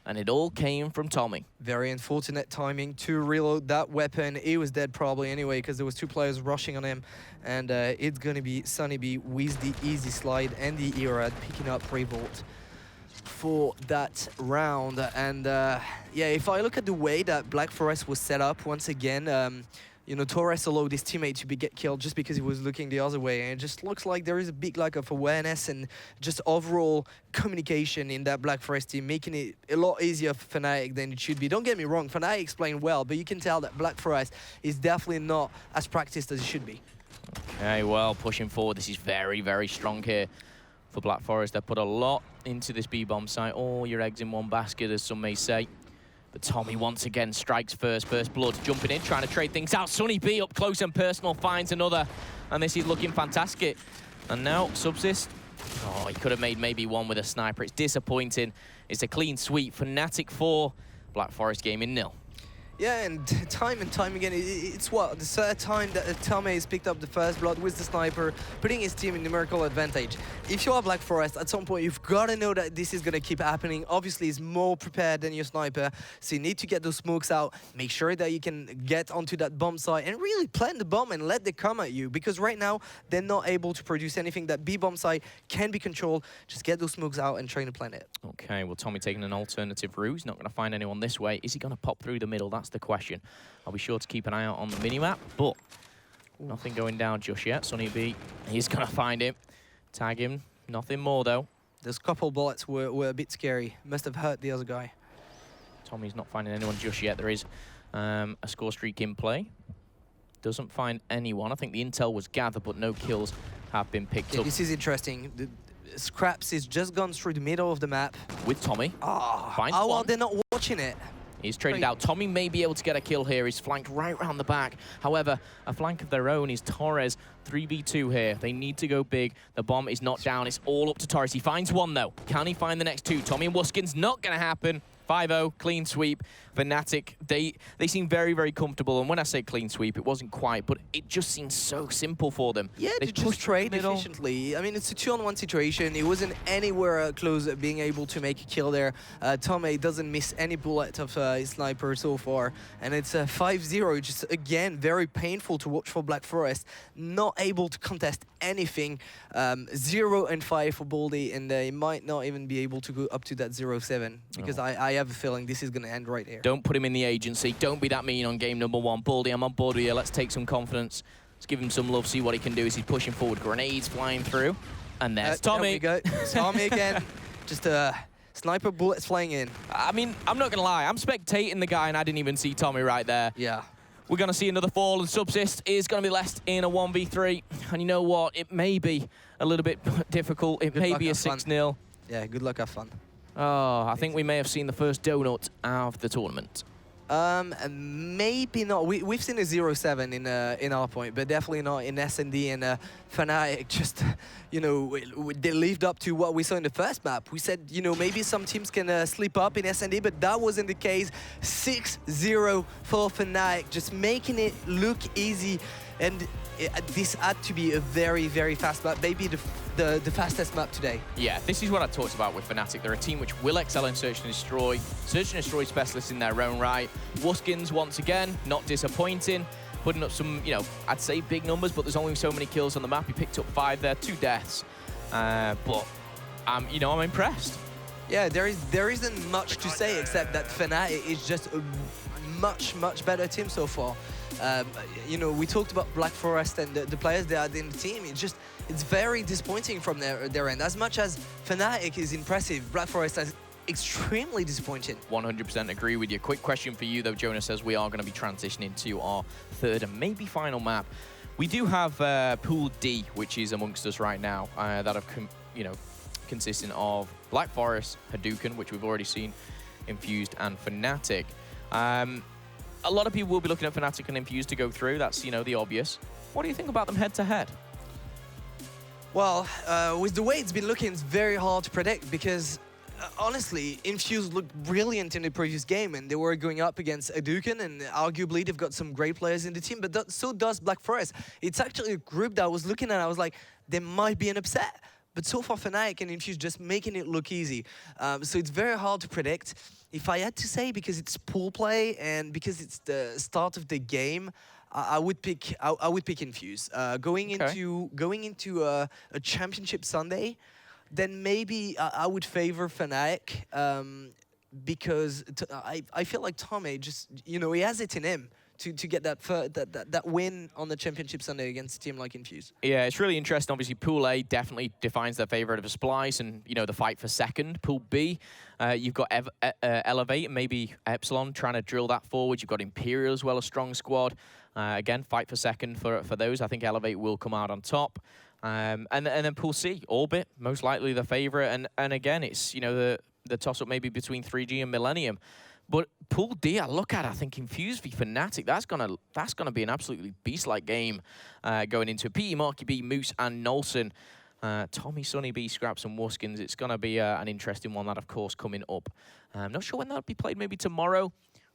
And it all came from Tommy. Very unfortunate timing to reload that weapon. He was dead probably anyway because there was 2 players rushing on him. And it's going to be Sonny B with the easy slide and the Erad picking up Revolt for that round. And yeah, if I look at the way that Black Forest was set up once again, you know, Torres allowed his teammate to get killed just because he was looking the other way. And it just looks like there is a big lack of awareness and just overall communication in that Black Forest team, making it a lot easier for Fnatic than it should be. Don't get me wrong, Fnatic's playing well, but you can tell that Black Forest is definitely not as practiced as it should be. Okay, well, pushing forward. This is very, very strong here for Black Forest. They put a lot into this B-bomb site. All your eggs in one basket, as some may say. But Tommy once again strikes first blood, jumping in, trying to trade things out. Sonny B up close and personal finds another, and this is looking fantastic. And now Subsist, oh, he could have made maybe one with a sniper. It's disappointing. It's a clean sweep. Fnatic 4, Black Forest Gaming 0. Yeah, and time again, it's what, the 3rd time that Tommy has picked up the first blood with the sniper, putting his team in numerical advantage. If you are Black Forest, at some point you've got to know that this is going to keep happening. Obviously, he's more prepared than your sniper, so you need to get those smokes out, make sure that you can get onto that bomb site and really plant the bomb and let them come at you, because right now they're not able to produce anything. That B bomb site can be controlled. Just get those smokes out and try to plant it. Okay, well, Tommy taking an alternative route. He's not going to find anyone this way. Is he going to pop through the middle? That's the question. I'll be sure to keep an eye out on the minimap, but nothing going down just yet. Sonny B, he's going to find him, tag him. Nothing more, though. Those couple bullets were a bit scary. Must have hurt the other guy. Tommy's not finding anyone just yet. There is a score streak in play. Doesn't find anyone. I think the intel was gathered, but no kills have been picked up. This is interesting. Scraps is just gone through the middle of the map. With Tommy. Finds well, one. they're not watching it. He's traded out. Tommy may be able to get a kill here. He's flanked right round the back. However, a flank of their own is Torres. 3v2 here. They need to go big. The bomb is not down. It's all up to Torres. He finds one, though. Can he find the next 2? Tommy and Wuskin's not going to happen. 5-0, clean sweep. Fnatic, they seem very, very comfortable. And when I say clean sweep, it wasn't quite, but it just seems so simple for them. Yeah, they just trade efficiently. I mean, it's a 2-on-1 situation. It wasn't anywhere close at being able to make a kill there. Tommy doesn't miss any bullet of his sniper so far. And it's a 5-0, just again, very painful to watch for Black Forest. Not able to contest anything. 0 and 5 for Baldy, and they might not even be able to go up to that 0-7, because I have a feeling this is going to end right here. Don't put him in the agency. Don't be that mean on game number 1. Baldy, I'm on board with you. Let's take some confidence. Let's give him some love, see what he can do as he's pushing forward. Grenades flying through. And there's Tommy. There we go. Tommy again. Just sniper bullets flying in. I mean, I'm not going to lie. I'm spectating the guy, and I didn't even see Tommy right there. Yeah. We're going to see another fall, and Subsist is going to be left in a 1v3. And you know what? It may be a little bit difficult. It may be a 6-0. Yeah, good luck, have fun. Oh, I think we may have seen the first donut of the tournament. Maybe not. We've seen a 0-7 in our point, but definitely not in S&D and Fnatic. Just, you know, they lived up to what we saw in the first map. We said, you know, maybe some teams can slip up in S&D, but that wasn't the case. 6-0 for Fnatic, just making it look easy. And this had to be a very, very fast map, maybe the fastest map today. Yeah, this is what I talked about with Fnatic. They're a team which will excel in Search and Destroy. Search and Destroy specialists in their own right. Wuskins, once again, not disappointing. Putting up some, you know, I'd say big numbers, but there's only so many kills on the map. He picked up 5 there, 2 deaths. But, you know, I'm impressed. Yeah, there isn't much to say except that Fnatic is just a much better team so far. You know, we talked about Black Forest and the players they had in the team. It's very disappointing from their end. As much as Fnatic is impressive, Black Forest is extremely disappointing. 100% agree with you. Quick question for you, though, Jonas, says we are going to be transitioning to our third and maybe final map. We do have Pool D, which is amongst us right now, that have, you know, consisting of Black Forest, Hadouken, which we've already seen, Infused, and Fnatic. A lot of people will be looking at Fnatic and Infused to go through. That's, you know, the obvious. What do you think about them head-to-head? Well, with the way it's been looking, it's very hard to predict because, honestly, Infused looked brilliant in the previous game and they were going up against Hadouken and arguably they've got some great players in the team, but so does Black Forest. It's actually a group that I was looking at, I was like, there might be an upset. But so far, Fnatic and Infused just making it look easy. So it's very hard to predict. If I had to say, because it's pool play and because it's the start of the game, I would pick Infused. Going into a championship Sunday, then maybe I would favor Fnatic because I feel like Tommy just, you know, he has it in him to get that win on the championship Sunday against a team like Infused. Yeah, it's really interesting. Obviously, Pool A definitely defines their favorite of a Splice and, you know, the fight for second. Pool B, you've got Elevate and maybe Epsilon trying to drill that forward. You've got Imperial as well, a strong squad. Again, fight for second for those. I think Elevate will come out on top. And then Pool C, Orbit, most likely the favorite. And again, it's, you know, the toss-up maybe between 3G and Millennium. But Pool D, I look at, I think Infused v Fnatic, that's gonna be an absolutely beast-like game going into PE, Marky B, Moose, and Nolson. Tommy, Sonny B, Scraps, and Wuskins. It's gonna be an interesting one that, of course, coming up. I'm not sure when that'll be played, maybe tomorrow,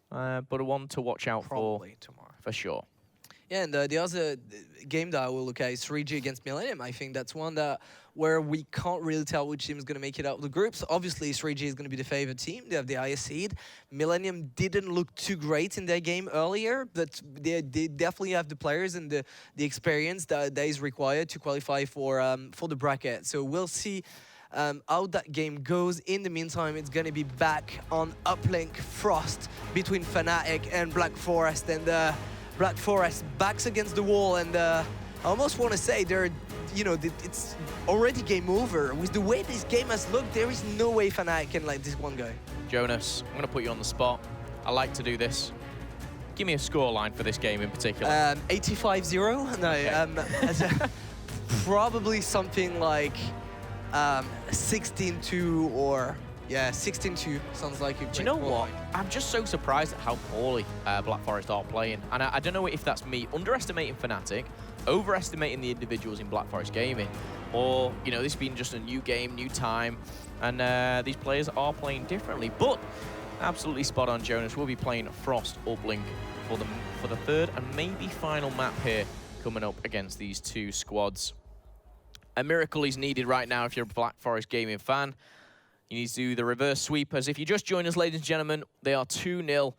but a one to watch out Probably tomorrow. For sure. Yeah, and the other game that I will look at is 3G against Millennium. I think that's one where we can't really tell which team is going to make it out of the groups. Obviously, 3G is going to be the favorite team. They have the highest seed. Millennium didn't look too great in their game earlier, but they definitely have the players and the experience that is required to qualify for the bracket. So we'll see how that game goes. In the meantime, it's going to be back on Uplink Frost between Fnatic and Black Forest, and Black Forest backs against the wall, and I almost want to say it's already game over. With the way this game has looked, there is no way Fnatic can let this one go. Jonas, I'm going to put you on the spot. I like to do this. Give me a scoreline for this game in particular. 85-0? No, okay. Probably something like 16-2 or... Yeah, 16-2 sounds like a great. Do you know what? I'm just so surprised at how poorly Black Forest are playing. And I don't know if that's me underestimating Fnatic, overestimating the individuals in Black Forest Gaming, or, you know, this being just a new game, new time, and these players are playing differently. But absolutely spot on, Jonas. We'll be playing Frost Uplink for the third and maybe final map here coming up against these two squads. A miracle is needed right now if you're a Black Forest Gaming fan. You need to do the reverse sweep. As if you just joined us, ladies and gentlemen, they are 2-0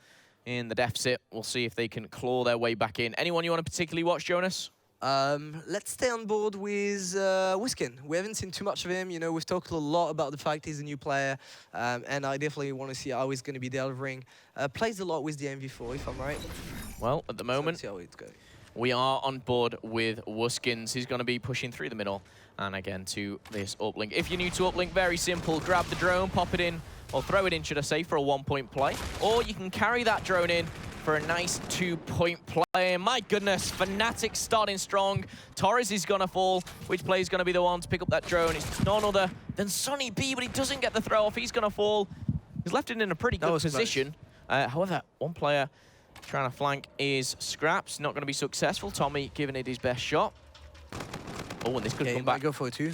in the deficit. We'll see if they can claw their way back in. Anyone you want to particularly watch, Jonas? Let's stay on board with Wuskin. We haven't seen too much of him. You know, we've talked a lot about the fact he's a new player, and I definitely want to see how he's going to be delivering. Plays a lot with the MV4, if I'm right. Well, at the moment, let's see how it's going. We are on board with Wuskins. He's going to be pushing through the middle and again to this uplink. If you're new to uplink, very simple. Grab the drone, pop it in, or throw it in, should I say, for a 1-point play. Or you can carry that drone in for a nice 2-point play. And my goodness, Fnatic starting strong. Torres is going to fall. Which player is going to be the one to pick up that drone? It's none other than Sonny B, but he doesn't get the throw off. He's going to fall. He's left it in a pretty good position. However, one player trying to flank is Scraps. Not going to be successful. Tommy giving it his best shot. Oh, and this could come back. Go for 2.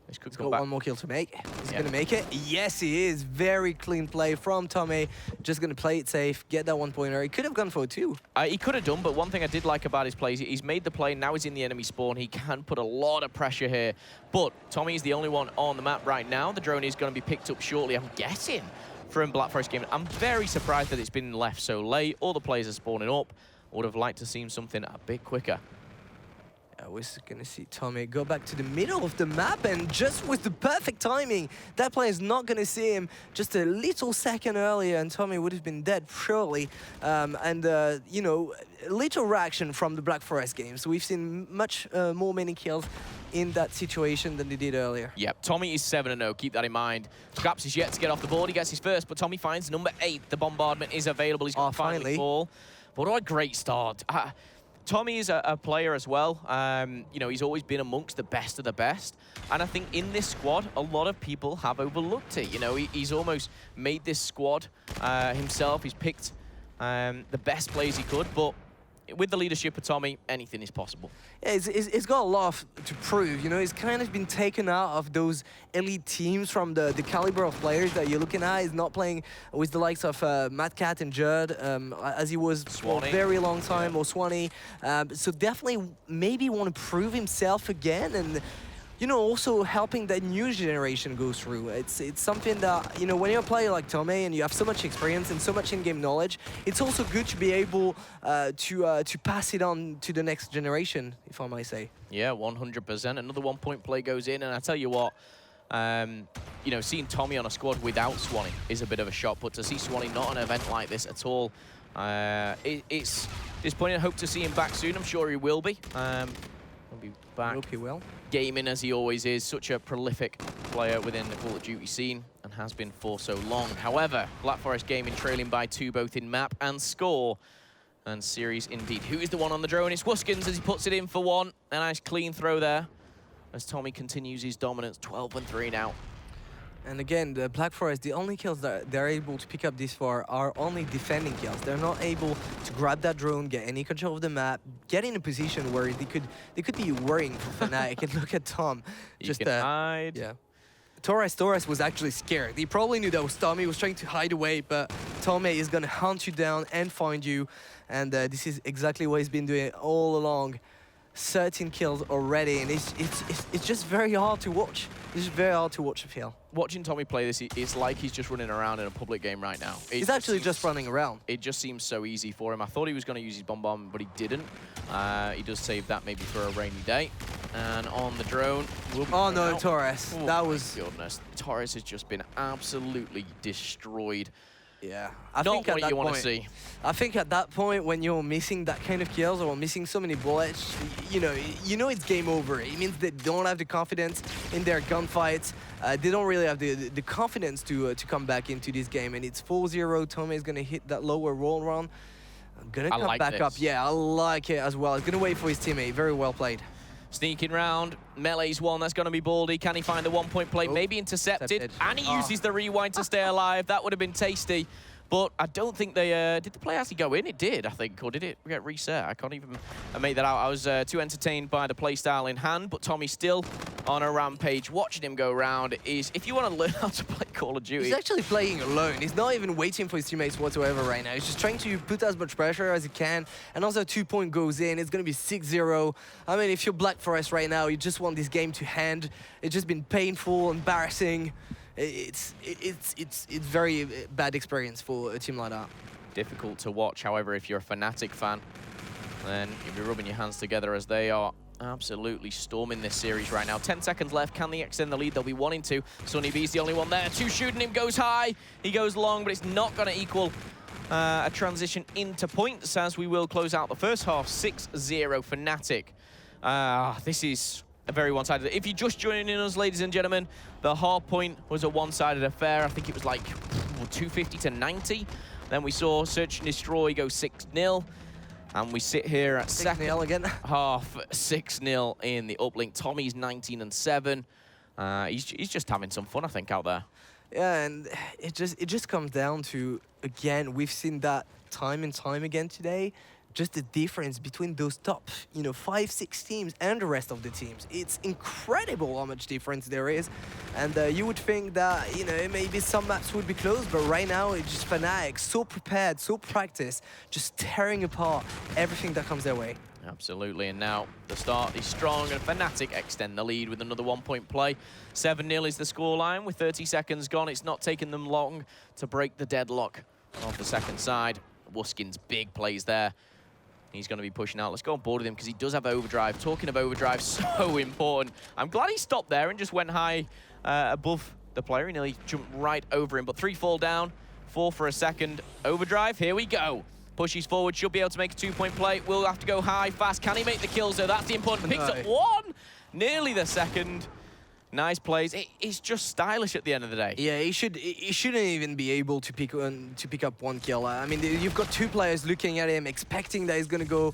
This could He's come got back. one more kill to make. Is he going to make it? Yes, he is. Very clean play from Tommy. Just going to play it safe, get that 1 pointer. He could have gone for 2. He could have done, but one thing I did like about his plays, he's made the play, now he's in the enemy spawn. He can put a lot of pressure here. But Tommy is the only one on the map right now. The drone is going to be picked up shortly, I'm guessing, from Black Forest Gaming. I'm very surprised that it's been left so late. All the players are spawning up. Would have liked to seen something a bit quicker. We're going to see Tommy go back to the middle of the map, and just with the perfect timing, that player is not going to see him just a little second earlier, and Tommy would have been dead surely. You know, little reaction from the Black Forest game. So we've seen much more many kills in that situation than they did earlier. Yep, Tommy is 7-0, keep that in mind. Scraps is yet to get off the board, he gets his first, but Tommy finds number 8. The bombardment is available, he's going to finally fall. But what a great start. Tommy is a player as well. You know, he's always been amongst the best of the best. And I think in this squad, a lot of people have overlooked it. You know, he's almost made this squad himself. He's picked the best players he could. But with the leadership of Tommy, anything is possible. Yeah, he's got a lot to prove. You know, he's kind of been taken out of those elite teams from the caliber of players that you're looking at. He's not playing with the likes of Mad Cat and Judd, as he was for a very long time, or Swanee. So definitely maybe want to prove himself again, and you know, also helping that new generation go through. It's something that, you know, when you're a player like Tommy and you have so much experience and so much in-game knowledge, it's also good to be able to pass it on to the next generation, if I might say. Yeah, 100%. Another 1 point play goes in, and I tell you what, you know, seeing Tommy on a squad without Swanee is a bit of a shock, but to see Swanee not on an event like this at all, it's disappointing. I hope to see him back soon. I'm sure he will be. He'll be back. I hope he will. Gaming as he always is, such a prolific player within the Call of Duty scene and has been for so long. However, Black Forest Gaming trailing by 2 both in map and score. And series indeed. Who is the one on the drone? It's Wuskins as he puts it in for 1. A nice clean throw there as Tommy continues his dominance. 12-3 now. And again, the Black Forest, the only kills that they're able to pick up this far are only defending kills. They're not able to grab that drone, get any control of the map, get in a position where they could be worrying for Fnatic. And look at Tom. Just hide. Yeah. Torres was actually scared. He probably knew that was Tommy. He was trying to hide away, but Tommy is going to hunt you down and find you. And this is exactly what he's been doing all along. 13 kills already, and it's just very hard to watch. It's just very hard to watch, I feel. Watching Tommy play this, it's like he's just running around in a public game right now. He's actually just running around. It just seems so easy for him. I thought he was going to use his bombardment, but he didn't. He does save that maybe for a rainy day. And on the drone, oh no, Torres. Oh, that was... goodness. Torres has just been absolutely destroyed. Yeah, Not what you want to see. I think at that point, when you're missing that kind of kills or missing so many bullets, you know it's game over. It means they don't have the confidence in their gunfights. They don't really have the confidence to come back into this game. And it's 4-0. Tommy is going to hit that lower roll run. I'm going to come like back this. up. Yeah, I like it as well. He's going to wait for his teammate. Very well played. Sneaking round, Melee's one, that's going to be Baldy. Can he find the 1 point play? Maybe intercepted. And he uses the rewind to stay alive. That would have been tasty. But I don't think they... did the play actually go in? It did, I think. Or did it get reset? I can't even make that out. I was too entertained by the playstyle in hand. But Tommy's still on a rampage. Watching him go around is... If you want to learn how to play Call of Duty... He's actually playing alone. He's not even waiting for his teammates whatsoever right now. He's just trying to put as much pressure as he can. And also 2 point goes in. It's going to be 6-0. I mean, if you're Black Forest right now, you just want this game to hand. It's just been painful, embarrassing. It's very bad experience for a team like that. Difficult to watch. However, if you're a Fnatic fan, then you'll be rubbing your hands together as they are absolutely storming this series right now. 10 seconds left. Can they extend the lead? They'll be wanting to. Sunny B's the only one there. 2 shooting him. Goes high. He goes long, but it's not going to equal a transition into points as we will close out the first half. 6-0 Fnatic. This is a very one-sided. If you're just joining in us, ladies and gentlemen, the hard point was a one-sided affair. I think it was like 250 to 90. Then we saw Search and Destroy go 6-0. And we sit here at second again. half, 6-0 in the uplink. Tommy's 19-7. He's just having some fun, I think, out there. Yeah, and it just comes down to, again, we've seen that time and time again today, just the difference between those top, 5, 6 teams and the rest of the teams. It's incredible how much difference there is. And you would think that, maybe some maps would be close, but right now it's just Fnatic, so prepared, so practiced, just tearing apart everything that comes their way. Absolutely, and now the start is strong, and Fnatic extend the lead with another 1-point play. 7-0 is the scoreline with 30 seconds gone. It's not taken them long to break the deadlock of the second side. Wuskin's big plays there. He's going to be pushing out. Let's go on board with him because he does have overdrive. Talking of overdrive, so important. I'm glad he stopped there and just went high above the player. He nearly jumped right over him, but 3 fall down, 4 for a second. Overdrive, here we go. Pushes forward, should be able to make a 2-point play. Will have to go high, fast. Can he make the kills though? That's the important. Picks up 1, nearly the second. Nice plays. It's just stylish at the end of the day. Yeah, he shouldn't even be able to pick up 1 kill. I mean, you've got 2 players looking at him, expecting that he's gonna go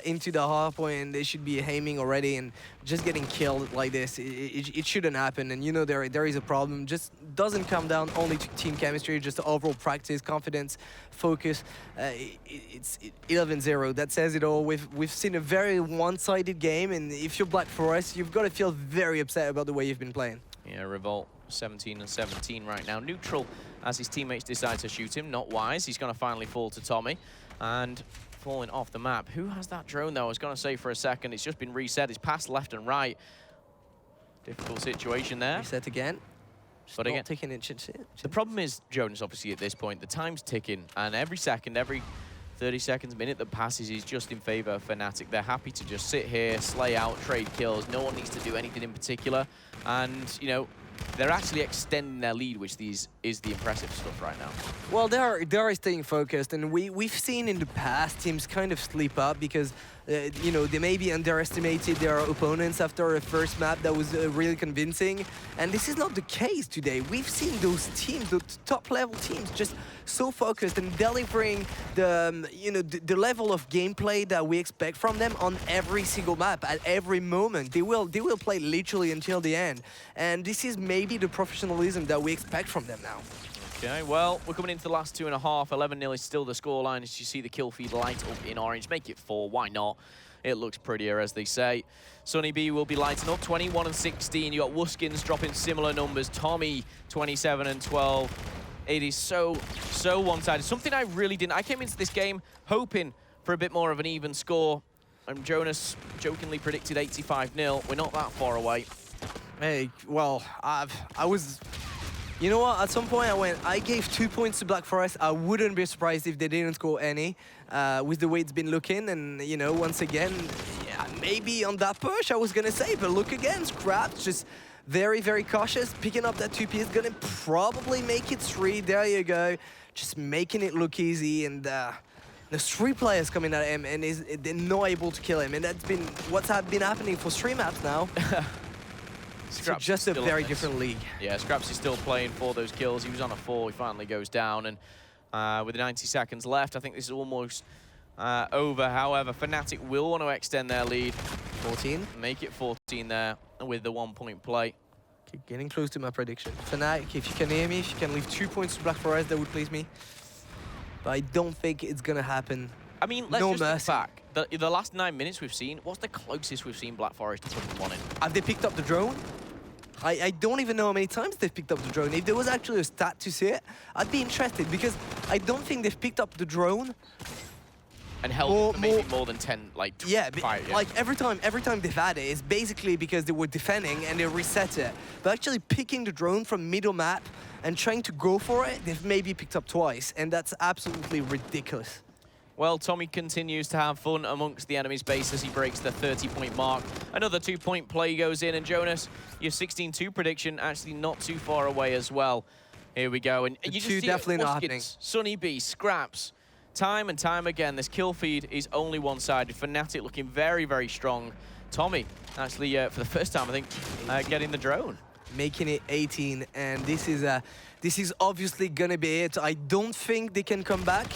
into the hard point, and they should be aiming already, and just getting killed like this, it shouldn't happen. And there is a problem. Just doesn't come down only to team chemistry, just overall practice, confidence, focus. It's 11-0. That says it all. We've seen a very one-sided game, and if you're Black Forest, you've got to feel very upset about the way you've been playing. Yeah, Revolt 17-17 right now. Neutral as his teammates decide to shoot him. Not wise. He's going to finally fall to Tommy. And falling off the map. Who has that drone, though? I was going to say for a second. It's just been reset. It's passed left and right. Difficult situation there. Reset again. But again, taking it. the problem is, Jonas, obviously, at this point, the time's ticking. And every second, every 30 seconds, minute that passes is just in favor of Fnatic. They're happy to just sit here, slay out, trade kills. No one needs to do anything in particular. And, they're actually extending their lead, which is the impressive stuff right now. Well, they are staying focused, and we've seen in the past teams kind of sleep up because they maybe underestimated their opponents after a first map that was really convincing, and this is not the case today. We've seen those teams, the top-level teams, just so focused and delivering the level of gameplay that we expect from them on every single map at every moment. They will play literally until the end, and this is maybe the professionalism that we expect from them now. Okay, well, we're coming into the last 2.5. 11-0 is still the scoreline as you see the kill feed light up in orange. Make it 4, why not? It looks prettier, as they say. Sunny B will be lighting up, 21-16. You got Wuskins dropping similar numbers. Tommy, 27-12. It is so one-sided. Something I really didn't... I came into this game hoping for a bit more of an even score. And Jonas jokingly predicted 85-0. We're not that far away. Hey, well, I was... You know what? At some point, I gave 2 points to Black Forest. I wouldn't be surprised if they didn't score any with the way it's been looking. And, once again, yeah, maybe on that push, I was going to say. But look again, Scraps just very, very cautious. Picking up that 2P is going to probably make it 3. There you go. Just making it look easy. And there's 3 players coming at him, and they're not able to kill him. And that's been what's been happening for 3 maps now. So just a very different league. Yeah, Scraps is still playing for those kills. He was on a 4, he finally goes down, and with 90 seconds left, I think this is almost over. However, Fnatic will want to extend their lead. 14. Make it 14 there with the 1-point play. Keep getting close to my prediction. Fnatic, if you can hear me, if you can leave 2 points to Black Forest, that would please me. But I don't think it's going to happen. I mean, let's just look back. The last 9 minutes we've seen, what's the closest we've seen Black Forest to putting 1 in? Have they picked up the drone? I don't even know how many times they've picked up the drone. If there was actually a stat to see it, I'd be interested, because I don't think they've picked up the drone. And held it for maybe more than 10, like, yeah, 5, yeah. Like every time they've had it, it's basically because they were defending and they reset it. But actually picking the drone from middle map and trying to go for it, they've maybe picked up twice, and that's absolutely ridiculous. Well, Tommy continues to have fun amongst the enemy's base as he breaks the 30-point mark. Another 2-point play goes in, and Jonas, your 16-2 prediction actually not too far away as well. Here we go, and you just see definitely not happening. Sunny B, Scraps, time and time again, this kill feed is only one-sided. Fnatic looking very, very strong. Tommy, actually, for the first time, I think, getting the drone. making it 18, and this is obviously gonna be it. I don't think they can come back.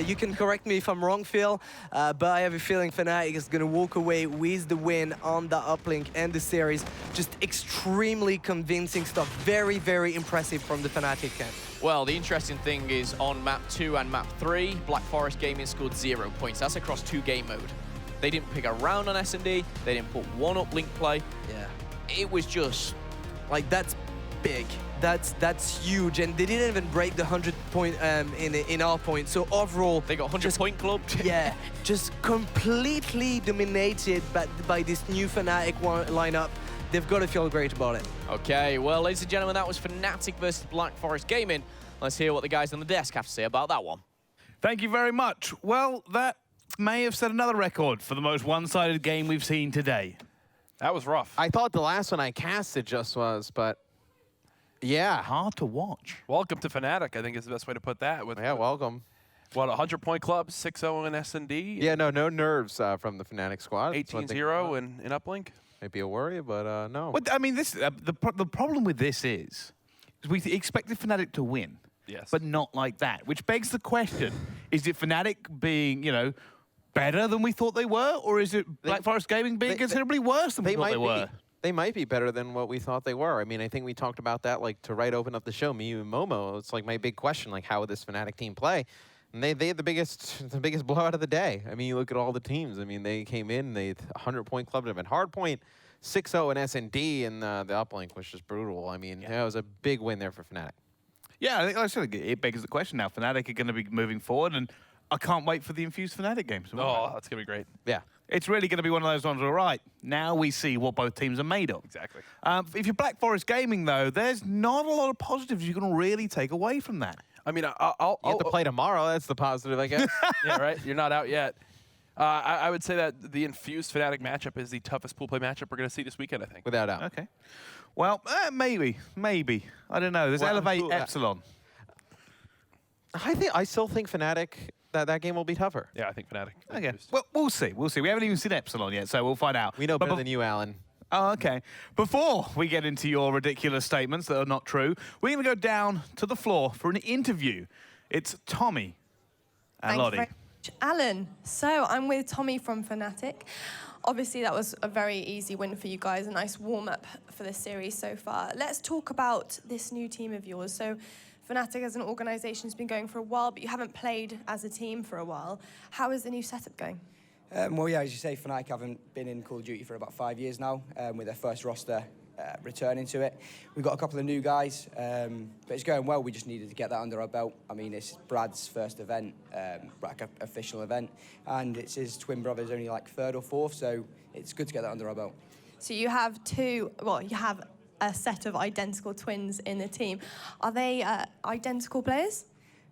You can correct me if I'm wrong, Phil, but I have a feeling Fnatic is gonna walk away with the win on the uplink and the series. Just extremely convincing stuff. Very, very impressive from the Fnatic camp. Well, the interesting thing is on map 2 and map 3, Black Forest Gaming scored 0 points. That's across 2 game mode. They didn't pick a round on S&D. They didn't put one uplink play. Yeah. It was just... Like, that's big. That's huge, and they didn't even break the 100 point in our point. So overall, they got 100 point club. Yeah, just completely dominated by this new Fnatic lineup. They've got to feel great about it. Okay, well, ladies and gentlemen, that was Fnatic versus Black Forest Gaming. Let's hear what the guys on the desk have to say about that one. Thank you very much. Well, that may have set another record for the most one-sided game we've seen today. That was rough. I thought the last one I casted just was, but yeah. Hard to watch. Welcome to Fnatic, I think is the best way to put that. Yeah, welcome. What, 100-point club, 6-0 in S&D? Yeah, no nerves from the Fnatic squad. 18-0 in uplink? Might be a worry, but no. Well, I mean, this the problem with this is we expected Fnatic to win. Yes. But not like that, which begs the question, is it Fnatic being, you know, better than we thought they were, or is it Black Forest Gaming being considerably worse than we thought they were? They might be better than what we thought they were. I mean, I think we talked about that, like, to open up the show, me and Momo. It's like my big question, like, how would this Fnatic team play? And they had the biggest blowout of the day. I mean, you look at all the teams. I mean, they came in, they 100-point club to hard point, 6-0 in S&D, and the uplink was just brutal. I mean, yeah, it was a big win there for Fnatic. Yeah, I think like I said, it begs the question now. Fnatic are going to be moving forward, and I can't wait for the Infused Fnatic games. Oh, that's going to be great. Yeah. It's really going to be one of those ones, all right, now we see what both teams are made of. Exactly. If you're Black Forest Gaming, though, there's not a lot of positives you can really take away from that. I mean, you have to play tomorrow. That's the positive, I guess. Yeah, right? You're not out yet. I would say that the Infused Fnatic matchup is the toughest pool play matchup we're going to see this weekend, I think. Without doubt. Okay. Well, maybe. I don't know. There's Elevate Epsilon. I still think Fnatic, that game will be tougher. Yeah, I think Fnatic. Okay. Well, we'll see. We'll see. We haven't even seen Epsilon yet, so we'll find out. We know better than you, Alan. Oh, okay. Before we get into your ridiculous statements that are not true, we're going to go down to the floor for an interview. It's Tommy and Lottie. Thank you very much, Alan. So I'm with Tommy from Fnatic. Obviously, that was a very easy win for you guys, a nice warm-up for this series so far. Let's talk about this new team of yours. So Fnatic as an organisation has been going for a while, but you haven't played as a team for a while. How is the new setup going? Well, yeah, as you say, Fnatic haven't been in Call of Duty for about 5 years now, with their first roster returning to it. We've got a couple of new guys, but it's going well. We just needed to get that under our belt. I mean, it's Brad's first event, like official event, and it's his twin brother's only like third or fourth, so it's good to get that under our belt. So you have you have a set of identical twins in the team. Are they identical players?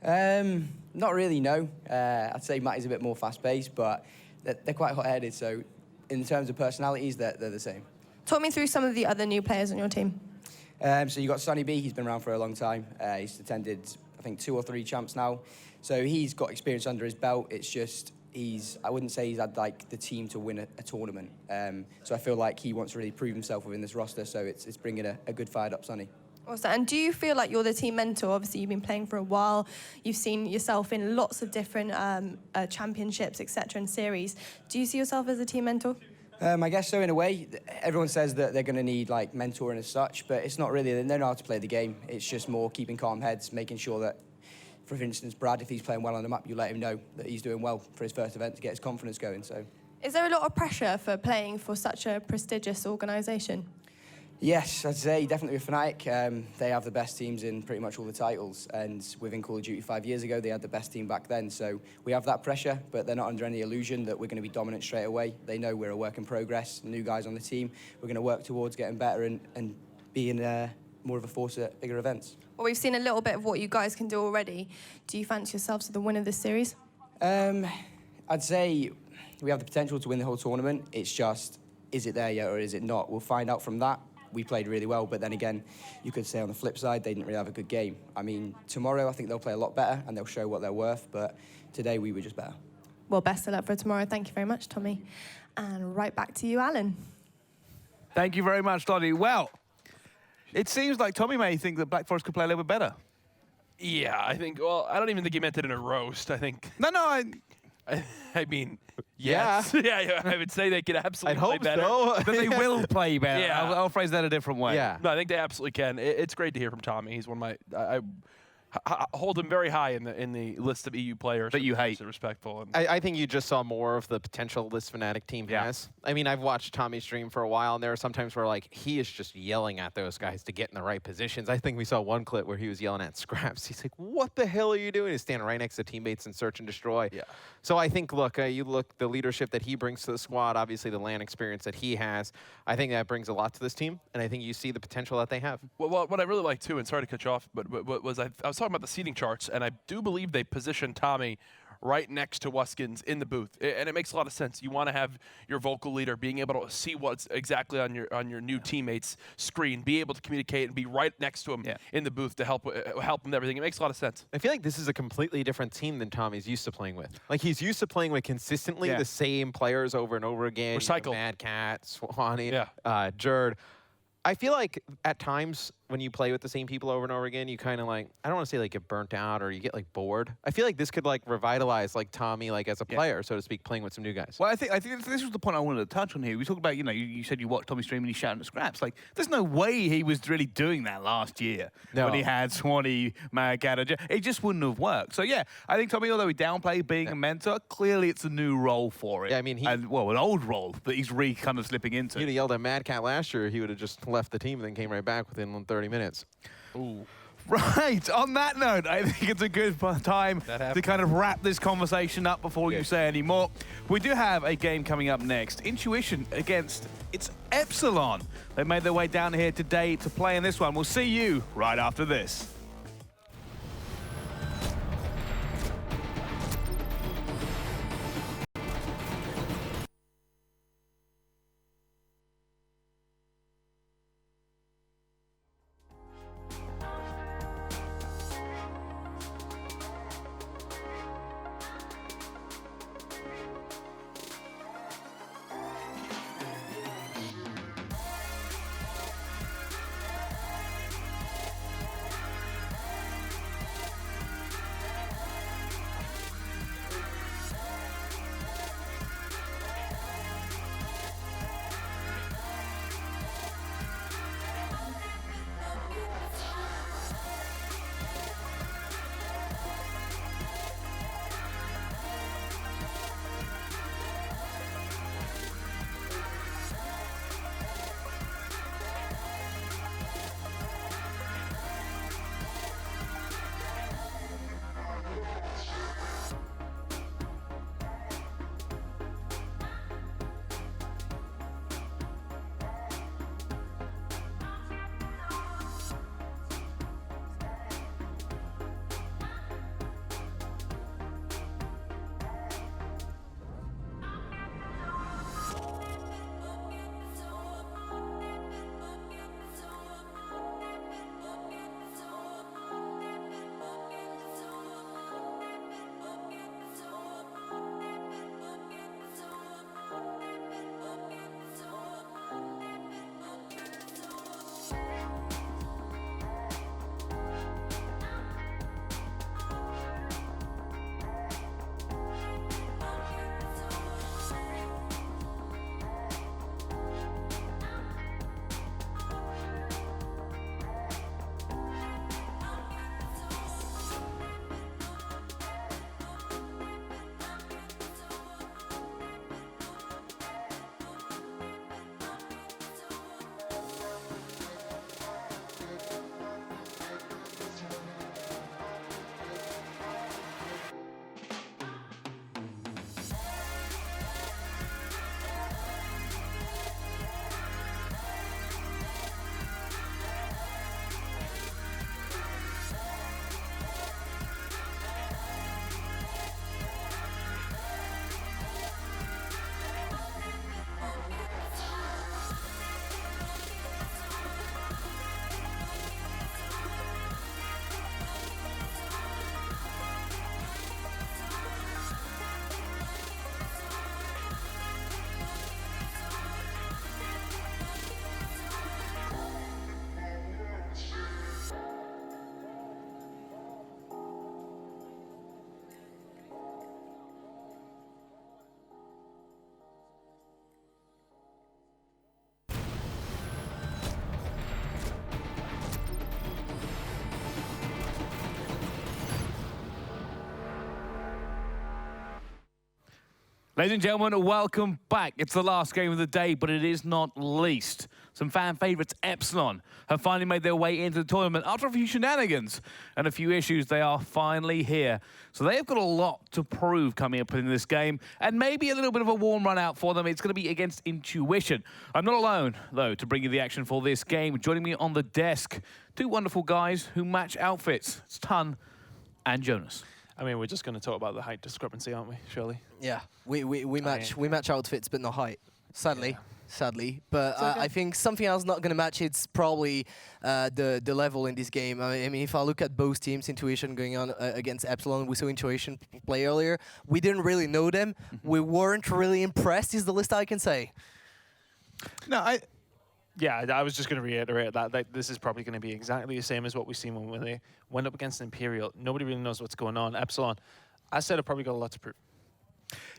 Not really, no. I'd say Matt is a bit more fast-paced, but they're quite hot-headed, so in terms of personalities, they're the same. Talk me through some of the other new players on your team. So you got Sonny B, he's been around for a long time. He's attended, I think, 2 or 3 champs now. So he's got experience under his belt. It's just, I wouldn't say he's had like the team to win a tournament. So I feel like he wants to really prove himself within this roster, so it's bringing a good fired up Sonny. Awesome. And do you feel like you're the team mentor? Obviously, you've been playing for a while. You've seen yourself in lots of different championships, etc., and series. Do you see yourself as a team mentor? I guess so, in a way. Everyone says that they're going to need like mentoring as such, but it's not really. They know how to play the game. It's just more keeping calm heads, making sure that, for instance, Brad, if he's playing well on the map, you let him know that he's doing well for his first event to get his confidence going. So, is there a lot of pressure for playing for such a prestigious organisation? Yes, I'd say definitely with Fnatic. They have the best teams in pretty much all the titles, and within Call of Duty 5 years ago, they had the best team back then. So we have that pressure, but they're not under any illusion that we're going to be dominant straight away. They know we're a work in progress, new guys on the team. We're going to work towards getting better and being more of a force at bigger events. Well, we've seen a little bit of what you guys can do already. Do you fancy yourselves to the win of this series? I'd say we have the potential to win the whole tournament. It's just, is it there yet or is it not? We'll find out from that. We played really well, but then again, you could say on the flip side, they didn't really have a good game. I mean, tomorrow I think they'll play a lot better and they'll show what they're worth, but today we were just better. Well, best of luck for tomorrow. Thank you very much, Tommy. And right back to you, Alan. Thank you very much, Lottie. Well, It seems like Tommy may think that Black Forest could play a little bit better. Yeah, I think. Well, I don't even think he meant it in a roast. I think. No, I mean, Yeah. yes. yeah, I would say they could absolutely I'd play hope better. so. That they will play better. Yeah. I'll phrase that a different way. Yeah. No, I think they absolutely can. It's great to hear from Tommy. He's one of my. I hold him very high in the list of EU players that you hate. Respectful. And I think you just saw more of the potential this Fnatic team has. I mean, I've watched Tommy stream for a while, and there are some times where like he is just yelling at those guys to get in the right positions. I think we saw one clip where he was yelling at Scraps. He's like, "What the hell are you doing?" He's standing right next to teammates in search and destroy. Yeah. So I think, look, you look the leadership that he brings to the squad, obviously the LAN experience that he has. I think that brings a lot to this team, and I think you see the potential that they have. Well, what I really like too, and sorry to cut you off, but was I was talking about the seating charts, and I do believe they positioned Tommy right next to Wuskins in the booth, and it makes a lot of sense. You want to have your vocal leader being able to see what's exactly on your new teammate's screen, be able to communicate, and be right next to him in the booth to help him with everything. It makes a lot of sense. I feel like this is a completely different team than Tommy's used to playing with. Like, he's used to playing with consistently the same players over and over again. Recycle. Mad Cat, Swanee, Jerd. I feel like at times when you play with the same people over and over again, you kind of like, I don't want to say like get burnt out or you get like bored. I feel like this could like revitalize like Tommy like as a player, so to speak, playing with some new guys. Well, I think this was the point I wanted to touch on here. We talked about, you said you watched Tommy stream and he's shouting at Scraps. Like, there's no way he was really doing that last year when he had Swanee, Magada. It just wouldn't have worked. So yeah, I think Tommy, although he downplayed being a mentor, clearly it's a new role for it. Yeah, I mean, an old role that he's kind of slipping into. You'd have yelled at Mad Cat last year, he would have just left the team and then came right back within 30 minutes. Ooh. Right, on that note, I think it's a good time to kind of wrap this conversation up before you say any more. We do have a game coming up next. Intuition against Epsilon. They made their way down here today to play in this one. We'll see you right after this. Ladies and gentlemen, welcome back. It's the last game of the day, but it is not least. Some fan favourites, Epsilon, have finally made their way into the tournament after a few shenanigans and a few issues. They are finally here. So they've got a lot to prove coming up in this game, and maybe a little bit of a warm run out for them. It's going to be against Intuition. I'm not alone, though, to bring you the action for this game. Joining me on the desk, two wonderful guys who match outfits. It's Tun and Jonas. I mean, we're just going to talk about the height discrepancy, aren't we, surely? Yeah, we match outfits, but not height. Sadly. But okay. I think something else not going to match. It's probably the level in this game. I mean, if I look at both teams, Intuition going on against Epsilon, we saw Intuition play earlier. We didn't really know them. We weren't really impressed. Is the list I can say. No, Yeah, I was just going to reiterate that this is probably going to be exactly the same as what we've seen when they went up against Imperial. Nobody really knows what's going on. Epsilon, I said, have probably got a lot to prove.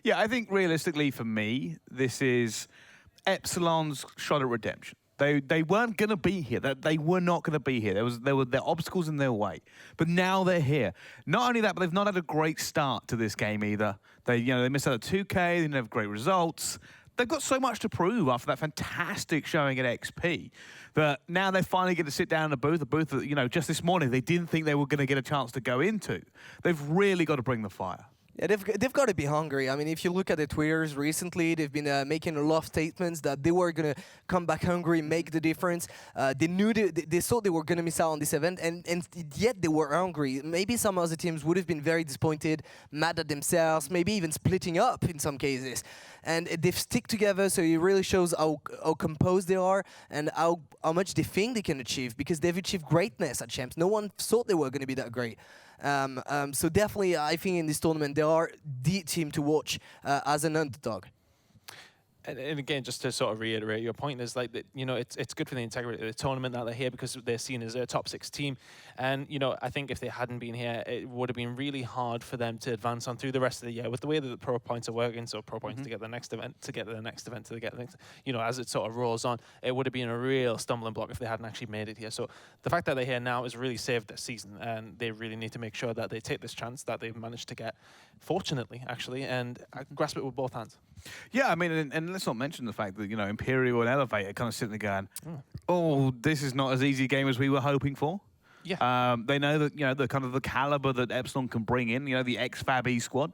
Yeah, I think realistically for me, this is Epsilon's shot at redemption. They weren't going to be here. They were not going to be here. There were obstacles in their way. But now they're here. Not only that, but they've not had a great start to this game either. They missed out at 2K. They didn't have great results. They've got so much to prove after that fantastic showing at XP that now they finally get to sit down in a booth that, just this morning they didn't think they were going to get a chance to go into. They've really got to bring the fire. Yeah, they've got to be hungry. I mean, if you look at the Twitters recently, they've been making a lot of statements that they were going to come back hungry, make the difference. They knew they thought they were going to miss out on this event, and yet they were hungry. Maybe some other teams would have been very disappointed, mad at themselves, maybe even splitting up in some cases. And they've stick together, so it really shows how composed they are and how much they think they can achieve, because they've achieved greatness at Champs. No one thought they were going to be that great. So definitely, I think in this tournament, they are the team to watch as an underdog. And again, just to sort of reiterate your point, is like that, it's good for the integrity of the tournament that they're here because they're seen as a top 6 team. And I think if they hadn't been here, it would have been really hard for them to advance on through the rest of the year with the way that the pro points are working. So pro points to get the next event, to get the next event, to get the next, as it sort of rolls on, it would have been a real stumbling block if they hadn't actually made it here. So the fact that they're here now has really saved their season, and they really need to make sure that they take this chance that they've managed to get, fortunately, actually, and grasp it with both hands. Yeah, I mean, and let's not mention the fact that, Imperial and Elevate are kind of sitting there going, oh, this is not as easy a game as we were hoping for. Yeah. They know that, the kind of the caliber that Epsilon can bring in, the ex-Fab E squad.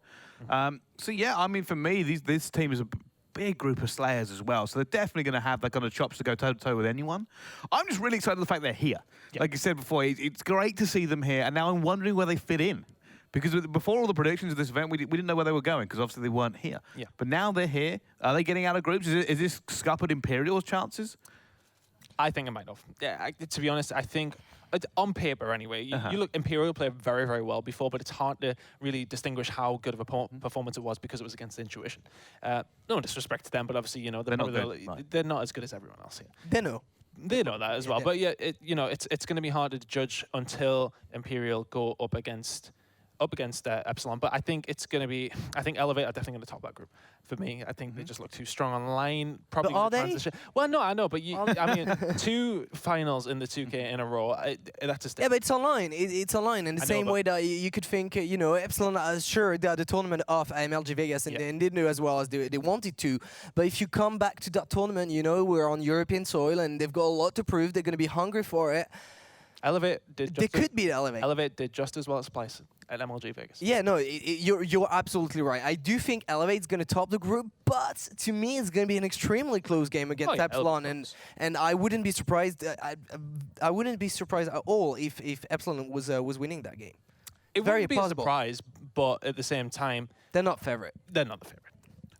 So, yeah, I mean, for me, this team is a big group of slayers as well. So they're definitely going to have that kind of chops to go toe-to-toe with anyone. I'm just really excited the fact they're here. Yeah. Like you said before, it's great to see them here, and now I'm wondering where they fit in. Because before all the predictions of this event, we didn't know where they were going, because obviously they weren't here. Yeah. But now they're here. Are they getting out of groups? Is this scuppered Imperial's chances? I think it might have. Yeah, to be honest, I think on paper anyway, you look, Imperial played very, very well before, but it's hard to really distinguish how good of a performance it was because it was against Intuition. No disrespect to them, but obviously, they're not as good as everyone else here. They know that as well. But yeah, it's going to be hard to judge until Imperial go up against Epsilon, but I think it's going to be. I think Elevate are definitely going to top that group. For me, I think they just look too strong online. Probably. But are they? Transition. Well, no, I know, but I mean, 2 finals in the 2K in a row. That's a step. Yeah, but it's online. It's online in the same way that you could think, Epsilon, sure, they had the tournament of MLG Vegas and they didn't do as well as they wanted to. But if you come back to that tournament, we're on European soil and they've got a lot to prove. They're going to be hungry for it. Elevate did. They could beat Elevate. Elevate did just as well as Splice at MLG Vegas. Yeah, no, you're absolutely right. I do think Elevate's going to top the group, but to me, it's going to be an extremely close game against Epsilon, and I wouldn't be surprised. I wouldn't be surprised at all if Epsilon was winning that game. It wouldn't be a surprise, but at the same time, they're not favorite. They're not the favorite.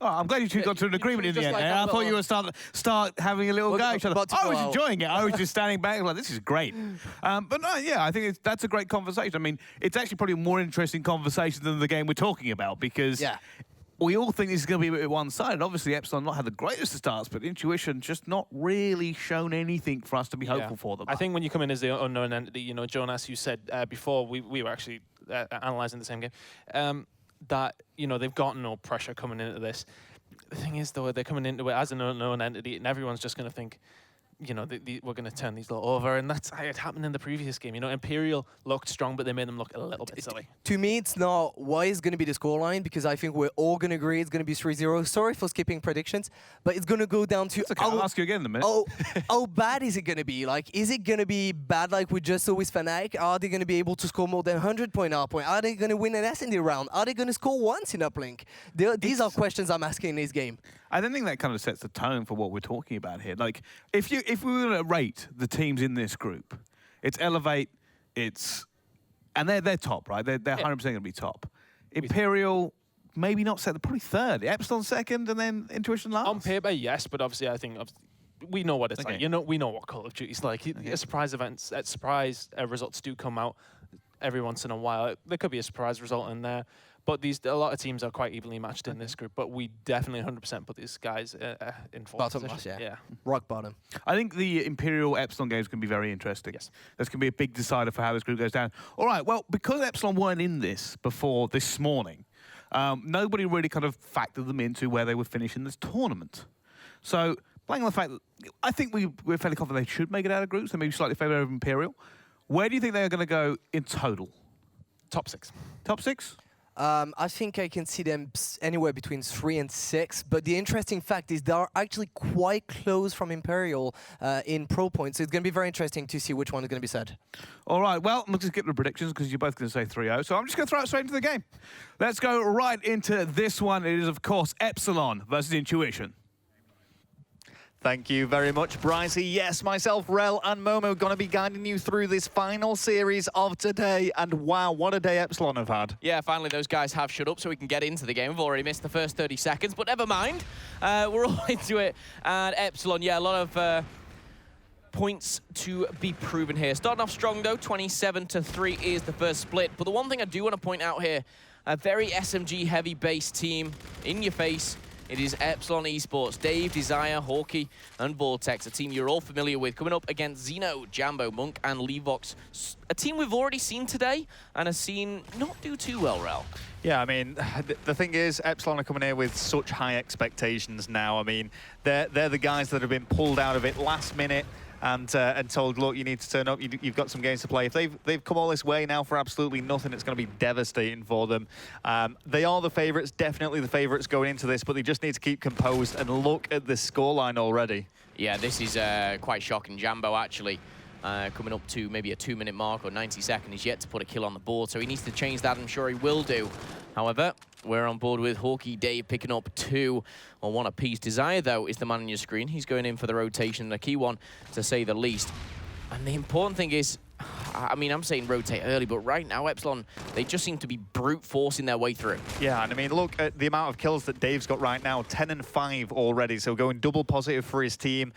Oh, I'm glad you two got to an agreement in the end. Like I thought you would start having a little go at each other. I was enjoying it. I was just standing back like, this is great. But no, yeah, I think that's a great conversation. I mean, it's actually probably a more interesting conversation than the game we're talking about, because we all think this is going to be a bit one-sided. Obviously, Epsilon not had the greatest of starts, but Intuition just not really shown anything for us to be hopeful for them. I think when you come in as the unknown entity, Jonas, you said before, we were actually analysing the same game, that, they've got no pressure coming into this. The thing is, though, they're coming into it as an unknown entity, and everyone's just going to think, you know, we're going to turn these lot over, and that's how it happened in the previous game. You know, Imperial looked strong, but they made them look a little bit silly. To me, it's not what is going to be the scoreline, because I think we're all going to agree it's going to be 3-0. Sorry for skipping predictions, but it's going to go down to I'll ask you again in a minute. How bad is it going to be? Like, is it going to be bad like we just saw with Fnatic? Are they going to be able to score more than 100 point outpoint? Are they going to win an S&D round? Are they going to score once in uplink? These are questions I'm asking in this game. I don't think that kind of sets the tone for what we're talking about here. Like, if we were going to rate the teams in this group, it's Elevate, and they're top, right? They're 100% going to be top. Imperial, maybe not second, probably third. Epsilon second, and then Intuition last. On paper, yes, but obviously I think we know what it's like. You know, we know what Call of Duty's like. Surprise events, surprise results do come out every once in a while. There could be a surprise result in there. But a lot of teams are quite evenly matched in this group. But we definitely 100% put these guys in fourth Bottom position. us, yeah. Rock bottom. I think the Imperial Epsilon games can be very interesting. Yes. That's going to be a big decider for how this group goes down. All right, well, because Epsilon weren't in this before this morning, nobody really kind of factored them into where they would finish in this tournament. So, playing on the fact that I think we're fairly confident they should make it out of groups, they may be slightly favoured over Imperial. Where do you think they're going to go in total? Top 6. Top 6? I think I can see them anywhere between 3 and 6, but the interesting fact is they are actually quite close from Imperial in pro points, so it's going to be very interesting to see which one is going to be said. All right, well, let's just get the predictions because you're both going to say 3-0, so I'm just going to throw it straight into the game. Let's go right into this one. It is, of course, Epsilon versus Intuition. Thank you very much, Brycey. Yes, myself, Rel, and Momo going to be guiding you through this final series of today. And wow, what a day Epsilon have had. Yeah, finally those guys have shut up so we can get into the game. We've already missed the first 30 seconds, but never mind. We're all into it. And Epsilon, yeah, a lot of points to be proven here. Starting off strong, though. 27-3 is the first split. But the one thing I do want to point out here, a very SMG-heavy base team in your face. It is Epsilon Esports, Dave, Desire, Hawkey, and Vortex, a team you're all familiar with, coming up against Xeno, Jambo, Monk, and Levox, a team we've already seen today and have seen not do too well, Rel. Yeah, I mean, the thing is, Epsilon are coming here with such high expectations now. I mean, they're the guys that have been pulled out of it last minute and told, look, you need to turn up. You've got some games to play. If they've come all this way now for absolutely nothing, it's going to be devastating for them. They are the favourites, definitely the favourites going into this, but they just need to keep composed and look at the scoreline already. Yeah, this is quite shocking. Jambo actually coming up to maybe a 2-minute mark or 90 seconds. He's yet to put a kill on the board, so he needs to change that. I'm sure he will do. However, we're on board with Hawkey, Dave picking up 2 on 1 apiece. Desire, though, is the man on your screen. He's going in for the rotation, a key one, to say the least. And the important thing is, I mean, I'm saying rotate early, but right now, Epsilon, they just seem to be brute forcing their way through. Yeah, and I mean, look at the amount of kills that Dave's got right now, 10 and 5 already, so going double positive for his team,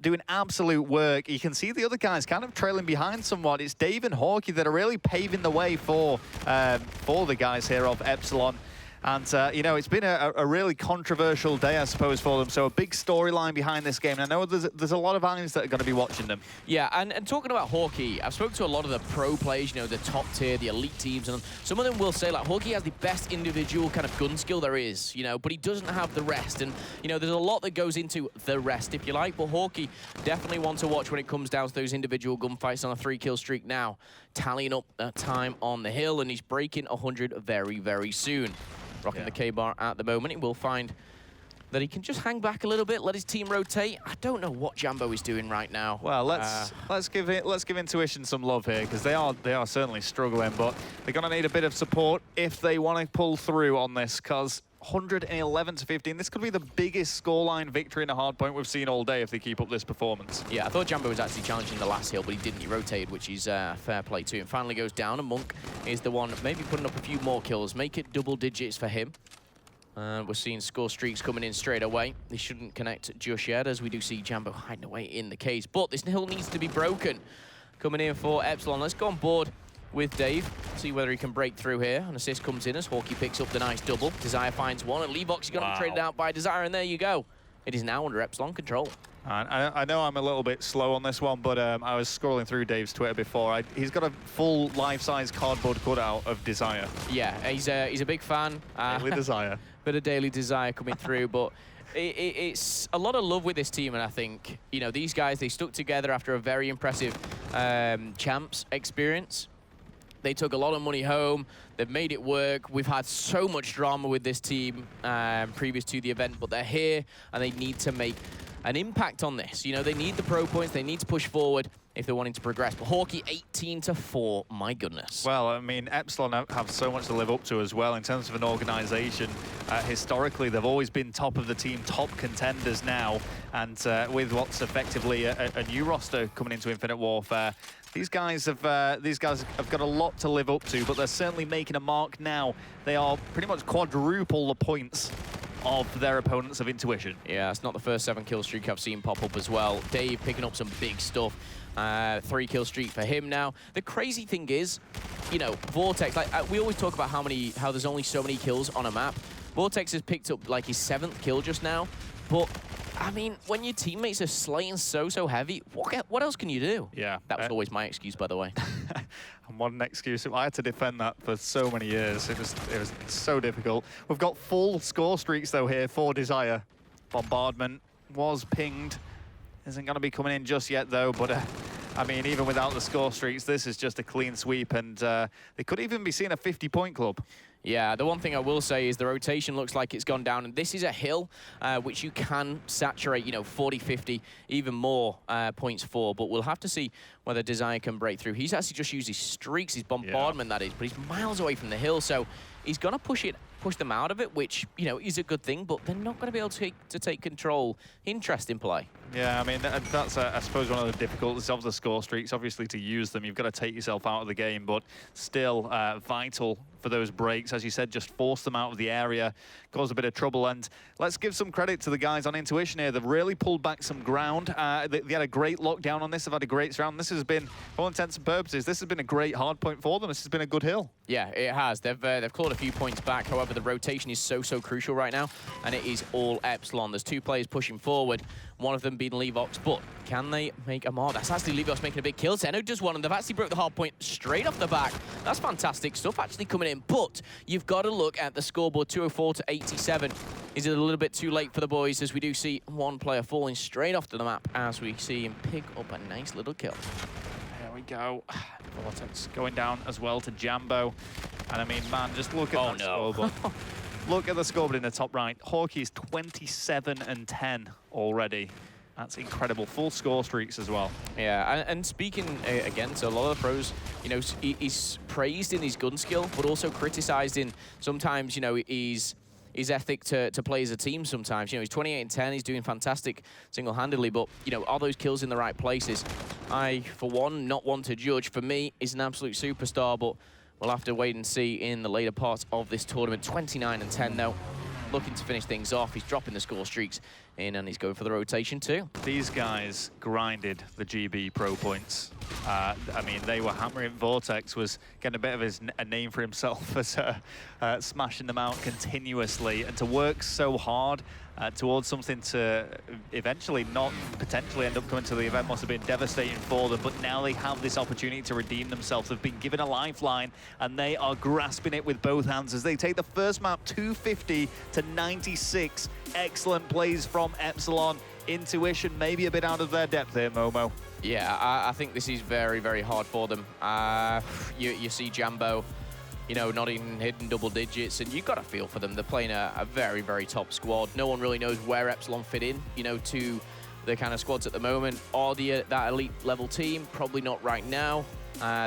doing absolute work. You can see the other guys kind of trailing behind somewhat. It's Dave and Hawkey that are really paving the way for the guys here of Epsilon. And, you know, it's been a really controversial day, I suppose, for them. So a big storyline behind this game. And I know there's a lot of eyes that are going to be watching them. Yeah, and talking about Hawkey, I've spoken to a lot of the pro players, you know, the top tier, the elite teams, and some of them will say, like, Hawkey has the best individual kind of gun skill there is, you know, but he doesn't have the rest. And, you know, there's a lot that goes into the rest, if you like. But Hawkey definitely one to watch when it comes down to those individual gunfights on a 3-kill streak now, tallying up that time on the hill, and he's breaking 100 very, very soon. Rocking the K-bar at the moment. He will find that he can just hang back a little bit, let his team rotate. I don't know what Jambo is doing right now. Well, let's give Intuition some love here, because they are certainly struggling, but they're going to need a bit of support if they want to pull through on this, because 111-15. This could be the biggest scoreline victory in a hard point we've seen all day if they keep up this performance. Yeah, I thought Jambo was actually challenging the last hill, but he didn't. He rotated, which is fair play too. And finally goes down, and Monk is the one maybe putting up a few more kills, make it double digits for him. We're seeing score streaks coming in straight away. They shouldn't connect just yet, as we do see Jambo hiding away in the case. But this hill needs to be broken. Coming in for Epsilon. Let's go on board with Dave, see whether he can break through here. An assist comes in as Hawkey picks up the nice double. Desire finds one, and Levox got him traded out by Desire, and there you go. It is now under Epsilon control. I know I'm a little bit slow on this one, but I was scrolling through Dave's Twitter before. He's got a full life-size cardboard cutout of Desire. Yeah, he's a big fan. Daily Desire. Bit of Daily Desire coming through, but It's a lot of love with this team, and I think, you know, these guys, they stuck together after a very impressive champs experience. They took a lot of money home. They've made it work. We've had so much drama with this team previous to the event, but they're here, and they need to make an impact on this. You know, they need the pro points. They need to push forward if they're wanting to progress. But Hawkeye 18-4, my goodness. Well, I mean, Epsilon have so much to live up to as well in terms of an organization. Historically, they've always been top of the team, top contenders now. And with what's effectively a new roster coming into Infinite Warfare, these guys have got a lot to live up to, but they're certainly making a mark now. They are pretty much quadruple the points of their opponents of Intuition. Yeah, it's not the first 7-kill streak I've seen pop up as well. Dave picking up some big stuff. 3-kill streak for him now. The crazy thing is, you know, Vortex, like we always talk about how there's only so many kills on a map. Vortex has picked up like his 7th kill just now, but I mean, when your teammates are slaying so heavy, what else can you do? Yeah. That was always my excuse, by the way. And what an excuse. I had to defend that for so many years. It was so difficult. We've got full score streaks, though, here for Desire. Bombardment was pinged. Isn't going to be coming in just yet, though, but I mean, even without the score streaks, this is just a clean sweep, and they could even be seeing a 50-point club. Yeah, the one thing I will say is the rotation looks like it's gone down, and this is a hill which you can saturate, you know, 40, 50, even more points for, but we'll have to see whether Desire can break through. He's actually just used his streaks, his bombardment, that is, but he's miles away from the hill, so he's going to push them out of it, which, you know, is a good thing, but they're not going to be able to take control. Interesting play. Yeah, I mean, that's, I suppose, one of the difficulties of the score streaks. Obviously, to use them, you've got to take yourself out of the game, but still vital for those breaks. As you said, just force them out of the area, cause a bit of trouble. And let's give some credit to the guys on Intuition here. They've really pulled back some ground. They had a great lockdown on this. They've had a great round. This has been, for all intents and purposes, this has been a great hard point for them. This has been a good hill. Yeah, it has. They've clawed a few points back. However, the rotation is so crucial right now, and it is all Epsilon. There's 2 players pushing forward, one of them being Levox, but can they make a mark? That's actually Levox making a big kill. Zeno does one, and they've actually broke the hard point straight off the back. That's fantastic stuff actually coming in, but you've got to look at the scoreboard, 204-87. Is it a little bit too late for the boys, as we do see one player falling straight off to the map as we see him pick up a nice little kill. There we go. Vortex going down as well to Jambo. And I mean, man, just look at that scoreboard. Look at the scoreboard in the top right. Hawkeye is 27-10 already. That's incredible. Full score streaks as well. Yeah, and speaking again to a lot of the pros, you know, he's praised in his gun skill, but also criticized in sometimes, you know, his ethic to play as a team sometimes. You know, he's 28-10, he's doing fantastic single-handedly, but, you know, are those kills in the right places? I, for one, not one to judge. For me, he's an absolute superstar, but we'll have to wait and see in the later parts of this tournament. 29-10, though. Looking to finish things off. He's dropping the score streaks in, and he's going for the rotation too. These guys grinded the GB pro points. I mean, they were hammering. Vortex was getting a bit of a name for himself as smashing them out continuously, and to work so hard towards something to eventually not potentially end up coming to the event must have been devastating for them, but now they have this opportunity to redeem themselves. They've been given a lifeline, and they are grasping it with both hands as they take the first map 250-96. Excellent plays from Epsilon. Intuition maybe a bit out of their depth here, Momo. Yeah, I think this is very hard for them. You see Jambo, you know, not even hitting double digits, and you've got to feel for them. They're playing a very top squad. No one really knows where Epsilon fit in, you know, to the kind of squads at the moment. Are that elite level team? Probably not right now.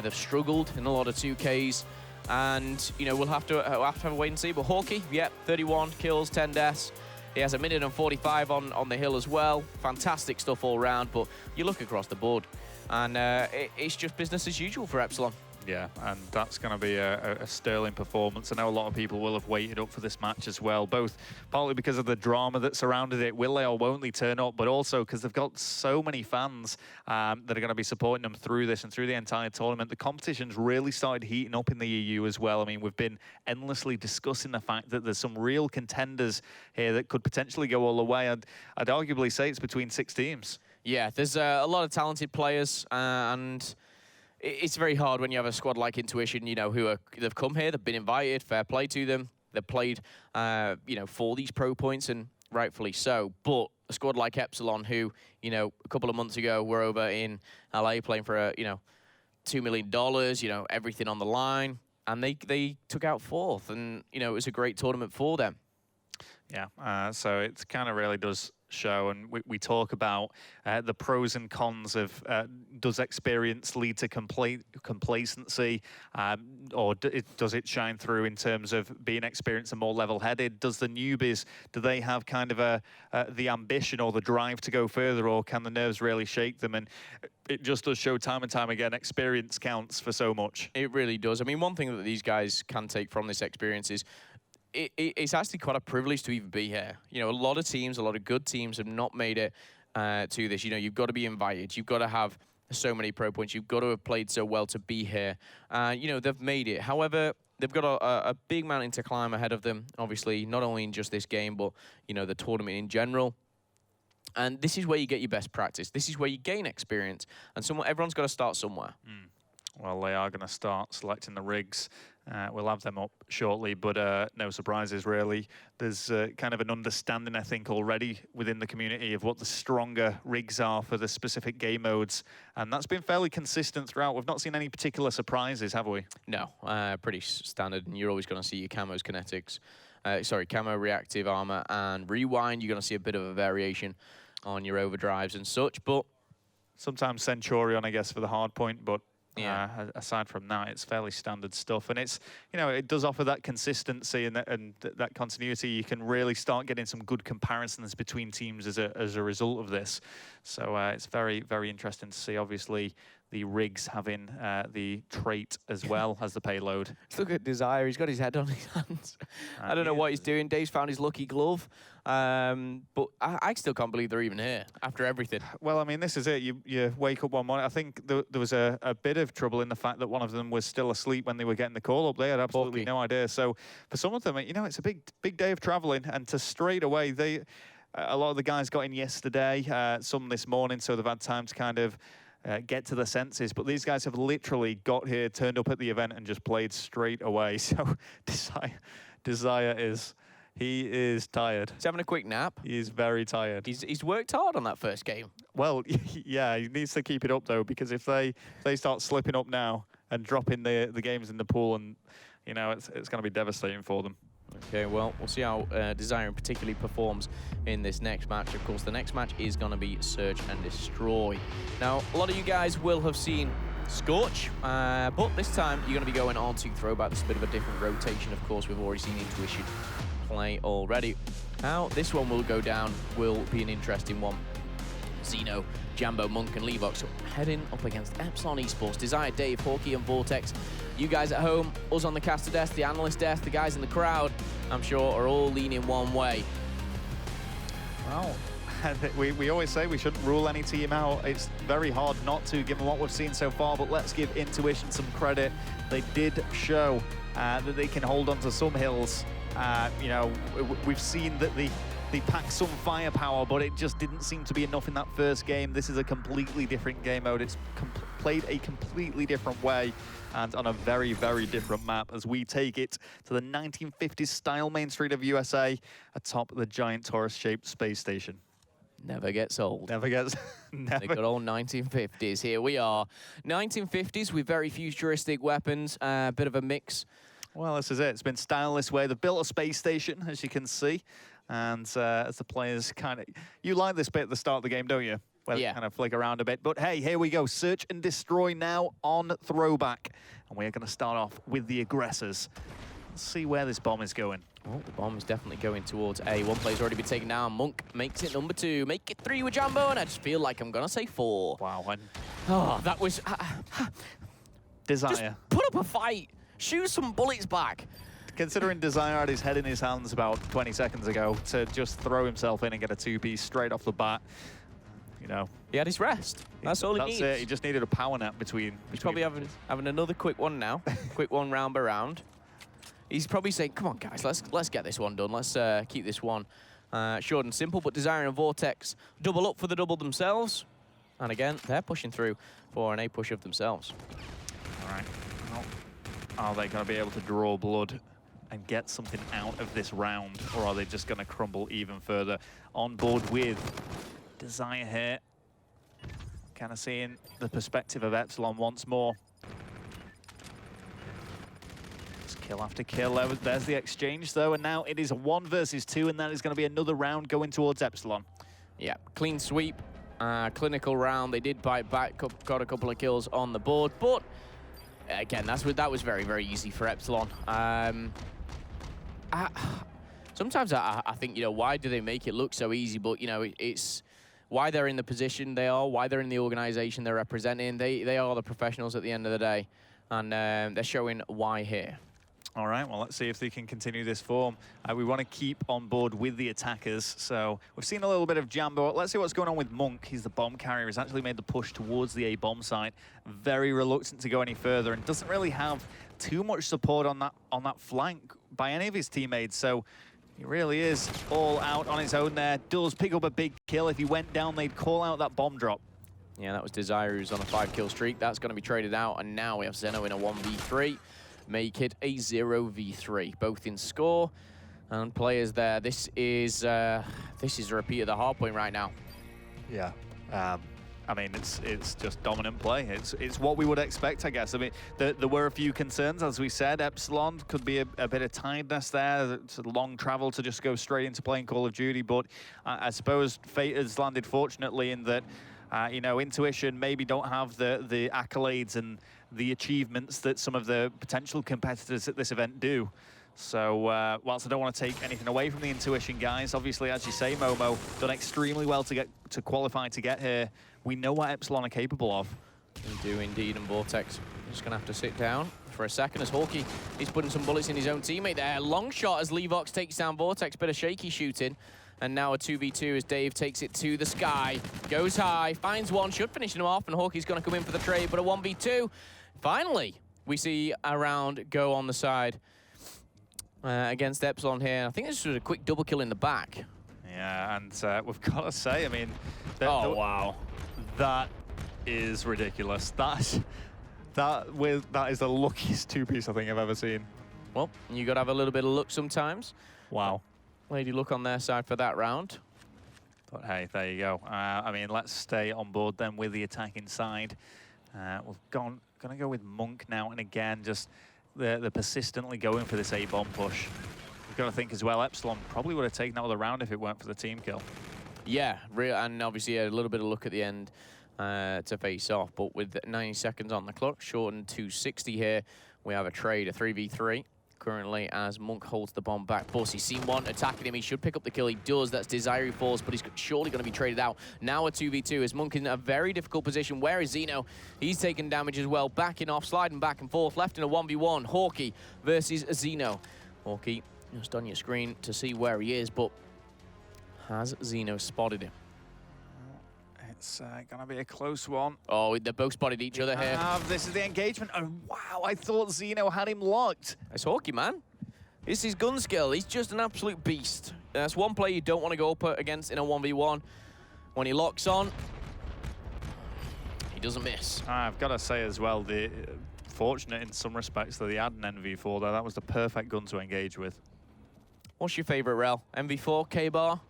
They've struggled in a lot of 2Ks, and, you know, we'll have to have a wait and see. But Hawkeye, yeah, 31 kills, 10 deaths. He has 1:45 on the hill as well. Fantastic stuff all round, but you look across the board, and it's just business as usual for Epsilon. Yeah, and that's going to be a sterling performance. I know a lot of people will have waited up for this match as well, both partly because of the drama that surrounded it, will they or won't they turn up, but also because they've got so many fans that are going to be supporting them through this and through the entire tournament. The competition's really started heating up in the EU as well. I mean, we've been endlessly discussing the fact that there's some real contenders here that could potentially go all the way. I'd arguably say it's between 6 teams. Yeah, there's a lot of talented players, and it's very hard when you have a squad like Intuition, you know, they've come here, they've been invited, fair play to them. They've played, you know, for these pro points, and rightfully so. But a squad like Epsilon, who, you know, a couple of months ago were over in LA playing for, you know, $2 million, you know, everything on the line, and they took out 4th, and, you know, it was a great tournament for them. Yeah, so it kind of really does show, and we talk about the pros and cons of does experience lead to complacency, or does it shine through in terms of being experienced and more level-headed? Does the newbies, do they have kind of the ambition or the drive to go further, or can the nerves really shake them? And it just does show time and time again, experience counts for so much. It really does. I mean, one thing that these guys can take from this experience is it's actually quite a privilege to even be here. You know, a lot of teams, a lot of good teams have not made it to this. You know, you've got to be invited. You've got to have so many pro points. You've got to have played so well to be here. You know, they've made it. However, they've got a big mountain to climb ahead of them, obviously, not only in just this game, but, you know, the tournament in general. And this is where you get your best practice. This is where you gain experience. And everyone's got to start somewhere. Well, they are going to start selecting the rigs. We'll have them up shortly, but no surprises, really. There's kind of an understanding, I think, already within the community of what the stronger rigs are for the specific game modes, and that's been fairly consistent throughout. We've not seen any particular surprises, have we? No, pretty standard, and you're always going to see your camos, kinetics, camo, reactive armor, and rewind. You're going to see a bit of a variation on your overdrives and such, but sometimes Centurion, I guess, for the hard point, but yeah. Aside from that, it's fairly standard stuff, and it's, you know, it does offer that consistency and that continuity. You can really start getting some good comparisons between teams as a result of this. So it's very, very interesting to see. Obviously, the rigs having the trait as well as the payload. Look at Desire. He's got his head on his hands. I don't know what he's doing. Dave's found his lucky glove. But I still can't believe they're even here after everything. Well, I mean, this is it. You wake up one morning. I think there was a bit of trouble in the fact that one of them was still asleep when they were getting the call up. They had absolutely no idea. So for some of them, you know, it's a big day of traveling, and to straight away, a lot of the guys got in yesterday, some this morning, so they've had time to kind of get to their senses. But these guys have literally got here, turned up at the event, and just played straight away. So Desire is... He is tired. He's having a quick nap. He is very tired. He's worked hard on that first game. Well, yeah, he needs to keep it up, though, because if they start slipping up now and dropping the games in the pool, and, you know, it's going to be devastating for them. Okay, well, we'll see how Desire particularly performs in this next match. Of course, the next match is going to be Search and Destroy. Now, a lot of you guys will have seen Scorch, but this time you're going to be going on to Throwback. It's a bit of a different rotation, of course. We've already seen Intuition play already. How this one will go down will be an interesting one. Xeno, Jambo, Monk, and Levox heading up against Epsilon Esports. Desire, Dave, Hawkey, and Vortex. You guys at home, us on the caster desk, the analyst desk, the guys in the crowd, I'm sure, are all leaning one way. Well, we always say we shouldn't rule any team out. It's very hard not to, given what we've seen so far, but let's give Intuition some credit. They did show that they can hold on to some hills. You know, we've seen that they pack some firepower, but it just didn't seem to be enough in that first game. This is a completely different game mode. It's played a completely different way and on a very, very different map as we take it to the 1950s style main street of USA atop the giant Taurus-shaped space station. Never gets old. Never gets... The good old 1950s. Here we are. 1950s with very futuristic weapons, bit of a mix. Well, this is it. It's been styled this way. They've built a space station, as you can see. And as the players kind of... You like this bit at the start of the game, don't you? Where they kind of flick around a bit. But hey, here we go. Search and Destroy now on Throwback. And we're going to start off with the aggressors. Let's see where this bomb is going. Oh, the bomb is definitely going towards A. One player's already been taken down. Monk makes it number 2. Make it 3 with Jambo, and I just feel like I'm going to say 4. Wow. Oh, that was... Desire. Just put up a fight. Shoot some bullets back. Considering Desire had his head in his hands about 20 seconds ago, to just throw himself in and get a 2-piece straight off the bat, you know. He had his rest. That's all he needs. That's it. He just needed a power nap between He's probably having another quick one now. Quick one round by round. He's probably saying, come on, guys, let's get this one done. Let's keep this one short and simple. But Desire and Vortex double up for the double themselves. And again, they're pushing through for an A push of themselves. All right. Are they going to be able to draw blood and get something out of this round, or are they just going to crumble even further? On board with Desire here. Kind of seeing the perspective of Epsilon once more. Just kill after kill. There's the exchange, though, and now it is a 1 versus 2, and that is going to be another round going towards Epsilon. Yeah, clean sweep, clinical round. They did bite back, got a couple of kills on the board, but again, that was very, very easy for Epsilon. Sometimes I think, why do they make it look so easy? But, it's why they're in the position they are, why they're in the organization they're representing. They are the professionals at the end of the day, and they're showing why here. All right, well, let's see if they can continue this form. We want to keep on board with the attackers. So we've seen a little bit of Jambo. Let's see what's going on with Monk. He's the bomb carrier. He's actually made the push towards the A-bomb site. Very reluctant to go any further and doesn't really have too much support on that flank by any of his teammates. So he really is all out on his own there. Does pick up a big kill. If he went down, they'd call out that bomb drop. Yeah, that was Desire, who's on a 5-kill streak. That's going to be traded out, and now we have Zeno in a 1v3. Make it a 0v3, both in score and players there. This is a repeat of the hard point right now. Yeah. I mean, it's just dominant play. It's what we would expect, I guess. I mean, there were a few concerns, as we said. Epsilon could be a bit of tiredness there. It's a long travel to just go straight into playing Call of Duty. But I suppose fate has landed fortunately in that, Intuition maybe don't have the accolades and the achievements that some of the potential competitors at this event do. So whilst I don't want to take anything away from the Intuition guys, obviously, as you say, Momo, done extremely well to qualify to get here. We know what Epsilon are capable of. We do indeed, and Vortex just going to have to sit down for a second as Hawkey is putting some bullets in his own teammate there. Long shot as Levox takes down Vortex, bit of shaky shooting. And now a 2v2 as Dave takes it to the sky, goes high, finds one, should finish him off, and Hawkey's going to come in for the trade, but a 1v2. Finally, we see a round go on the side against Epsilon here. I think this was a quick double kill in the back. Yeah, and we've got to say, I mean... wow. That is ridiculous. That is the luckiest two-piece I think I've ever seen. Well, you got to have a little bit of luck sometimes. Wow. Lady luck on their side for that round. But hey, there you go. I mean, let's stay on board then with the attack inside. We've gonna go with Monk now, and again, just they're persistently going for this A-bomb push. We've got to think as well, Epsilon probably would have taken that other round if it weren't for the team kill. Yeah, and obviously a little bit of luck at the end to face off, but with 90 seconds on the clock, shortened to 60 here, we have a trade, a 3v3. Currently, as Monk holds the bomb back. He's seen one attacking him. He should pick up the kill. He does. That's Desire who falls, but he's surely going to be traded out. Now a 2v2 as Monk in a very difficult position. Where is Zeno? He's taking damage as well. Backing off, sliding back and forth. Left in a 1v1. Hawkey versus Zeno. Hawkey just on your screen to see where he is, but has Zeno spotted him? It's going to be a close one. Oh, they both spotted each other here. This is the engagement. Oh, wow, I thought Zeno had him locked. It's Hawkey, man. It's his gun skill. He's just an absolute beast. That's one player you don't want to go up against in a 1v1. When he locks on, he doesn't miss. I've got to say as well, fortunate in some respects that they had an MV4, though. That was the perfect gun to engage with. What's your favorite rel? MV4, K-Bar?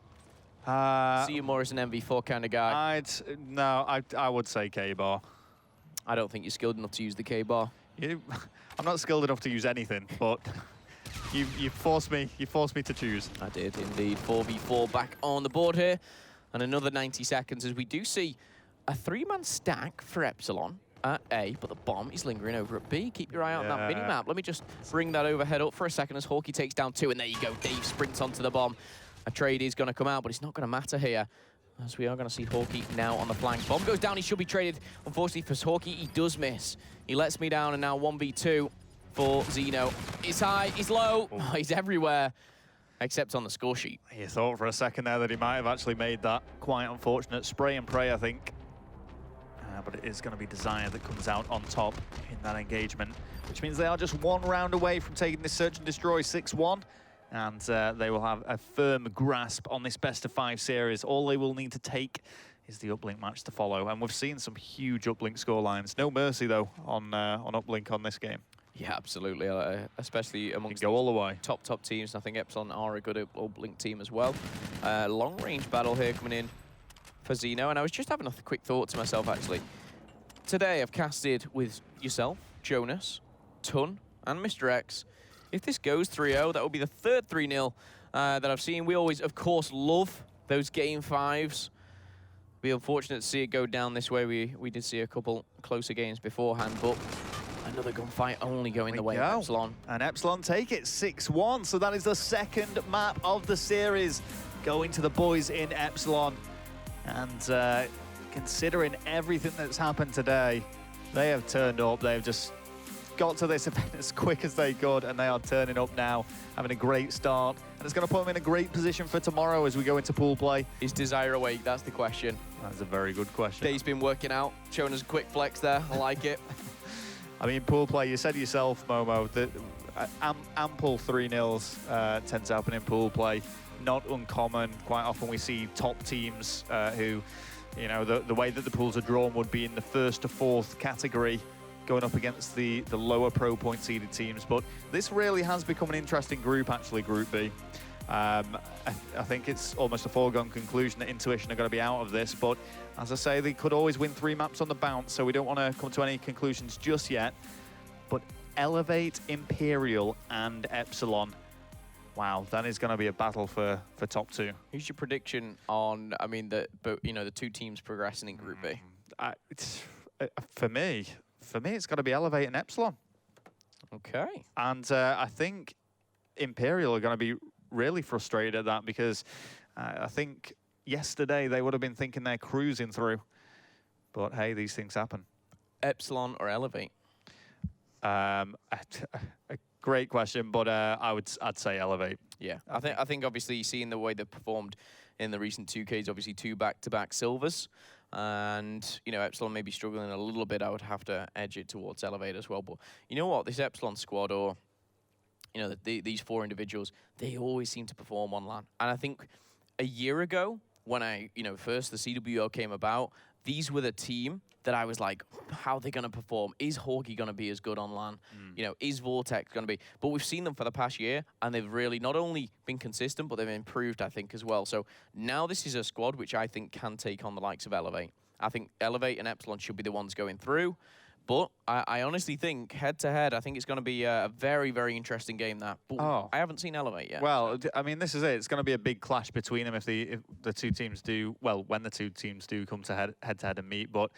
See you more as an MV4 kind of guy. I would say K-Bar. I don't think you're skilled enough to use the K-Bar. I'm not skilled enough to use anything, but you forced me to choose. I did indeed. 4v4 back on the board here, and another 90 seconds as we do see a 3-man stack for Epsilon at A, but the bomb is lingering over at B. Keep your eye out on that mini-map. Let me just bring that overhead up for a second as Hawkey takes down 2, and there you go. Dave sprints onto the bomb. A trade is going to come out, but it's not going to matter here, as we are going to see Hawkey now on the flank. Bomb goes down, he should be traded. Unfortunately for Hawkey, he does miss. He lets me down, and now 1v2 for Zeno. He's high, he's low, he's everywhere, except on the score sheet. You thought for a second there that he might have actually made that quite unfortunate spray and pray, I think. But it is going to be Desire that comes out on top in that engagement, which means they are just 1 round away from taking this Search and Destroy 6-1. And they will have a firm grasp on this best-of-5 series. All they will need to take is the uplink match to follow. And we've seen some huge uplink scorelines. No mercy, though, on uplink on this game. Yeah, absolutely. Especially amongst go all the way. Top teams. I think Epsilon are a good Uplink team as well. Long range battle here coming in for Xeno. And I was just having a quick thought to myself, actually. Today, I've casted with yourself, Jonas, Tun, and Mr. X. If this goes 3-0, that will be the third 3-0 that I've seen. We always, of course, love those Game 5s. Be unfortunate to see it go down this way. We did see a couple closer games beforehand, but another gunfight only going the way of Epsilon. And Epsilon take it 6-1, so that is the second map of the series going to the boys in Epsilon. And considering everything that's happened today, they have turned up. They've just got to this event as quick as they could, and they are turning up now, having a great start. And it's going to put them in a great position for tomorrow as we go into pool play. Is Desire awake? That's the question. That's a very good question. Day's been working out, showing us a quick flex there. I like it. I mean, pool play, you said yourself, Momo, that ample 3-0s tend to happen in pool play. Not uncommon. Quite often we see top teams who, you know, the way that the pools are drawn would be in the 1st to 4th category, going up against the lower pro point seeded teams. But this really has become an interesting group, actually, Group B. I think it's almost a foregone conclusion that Intuition are going to be out of this, but as I say, they could always win 3 maps on the bounce, so we don't want to come to any conclusions just yet. But Elevate, Imperial, and Epsilon. Wow, that is going to be a battle for top 2. Who's your prediction on, I mean, the 2 teams progressing in Group B? For me, it's got to be Elevate and Epsilon. Okay. And I think Imperial are going to be really frustrated at that, because I think yesterday they would have been thinking they're cruising through. But hey, these things happen. Epsilon or Elevate? A great question, but I'd say Elevate. Yeah, I think obviously seeing the way they've performed in the recent 2Ks, obviously 2 back-to-back silvers, and you know Epsilon may be struggling a little bit. I would have to edge it towards Elevate as well. But you know what, this Epsilon squad, or you know these 4 individuals, they always seem to perform on LAN. And I think a year ago, when first the CWO came about, these were the team that I was like, how are they going to perform? Is Hawkeye going to be as good on LAN? You know, is Vortex going to be? But we've seen them for the past year, and they've really not only been consistent, but they've improved, I think, as well. So now this is a squad which I think can take on the likes of Elevate. I think Elevate and Epsilon should be the ones going through. But I honestly think, head-to-head, I think it's going to be a very, very interesting game, that. But I haven't seen Elevate yet. Well, I mean, this is it. It's going to be a big clash between them if the 2 teams do, well, when the 2 teams do come to head-to-head and meet. But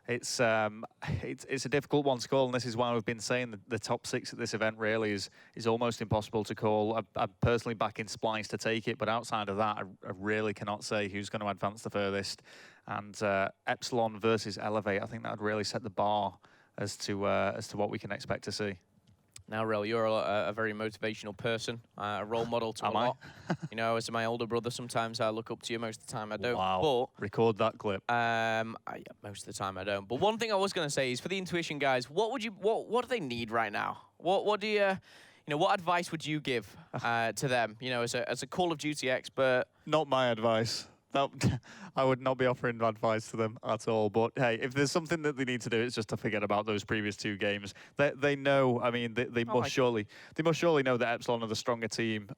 it's a difficult one to call, and this is why we've been saying that the top 6 at this event really is almost impossible to call. I'm personally backing Splyce to take it, but outside of that, I really cannot say who's going to advance the furthest. And Epsilon versus Elevate, I think that would really set the bar as to what we can expect to see. Now, Rel, you're a very motivational person, a role model to a lot. You know, as my older brother, sometimes I look up to you. Most of the time, I don't. Wow. But record that clip. Yeah, most of the time, I don't. But one thing I was going to say is, for the Intuition guys, what do they need right now? What do you what advice would you give to them? You know, as a Call of Duty expert. Not my advice. I would not be offering advice to them at all. But hey, if there's something that they need to do, it's just to forget about those previous 2 games. They know. I mean, they must surely know that Epsilon are the stronger team.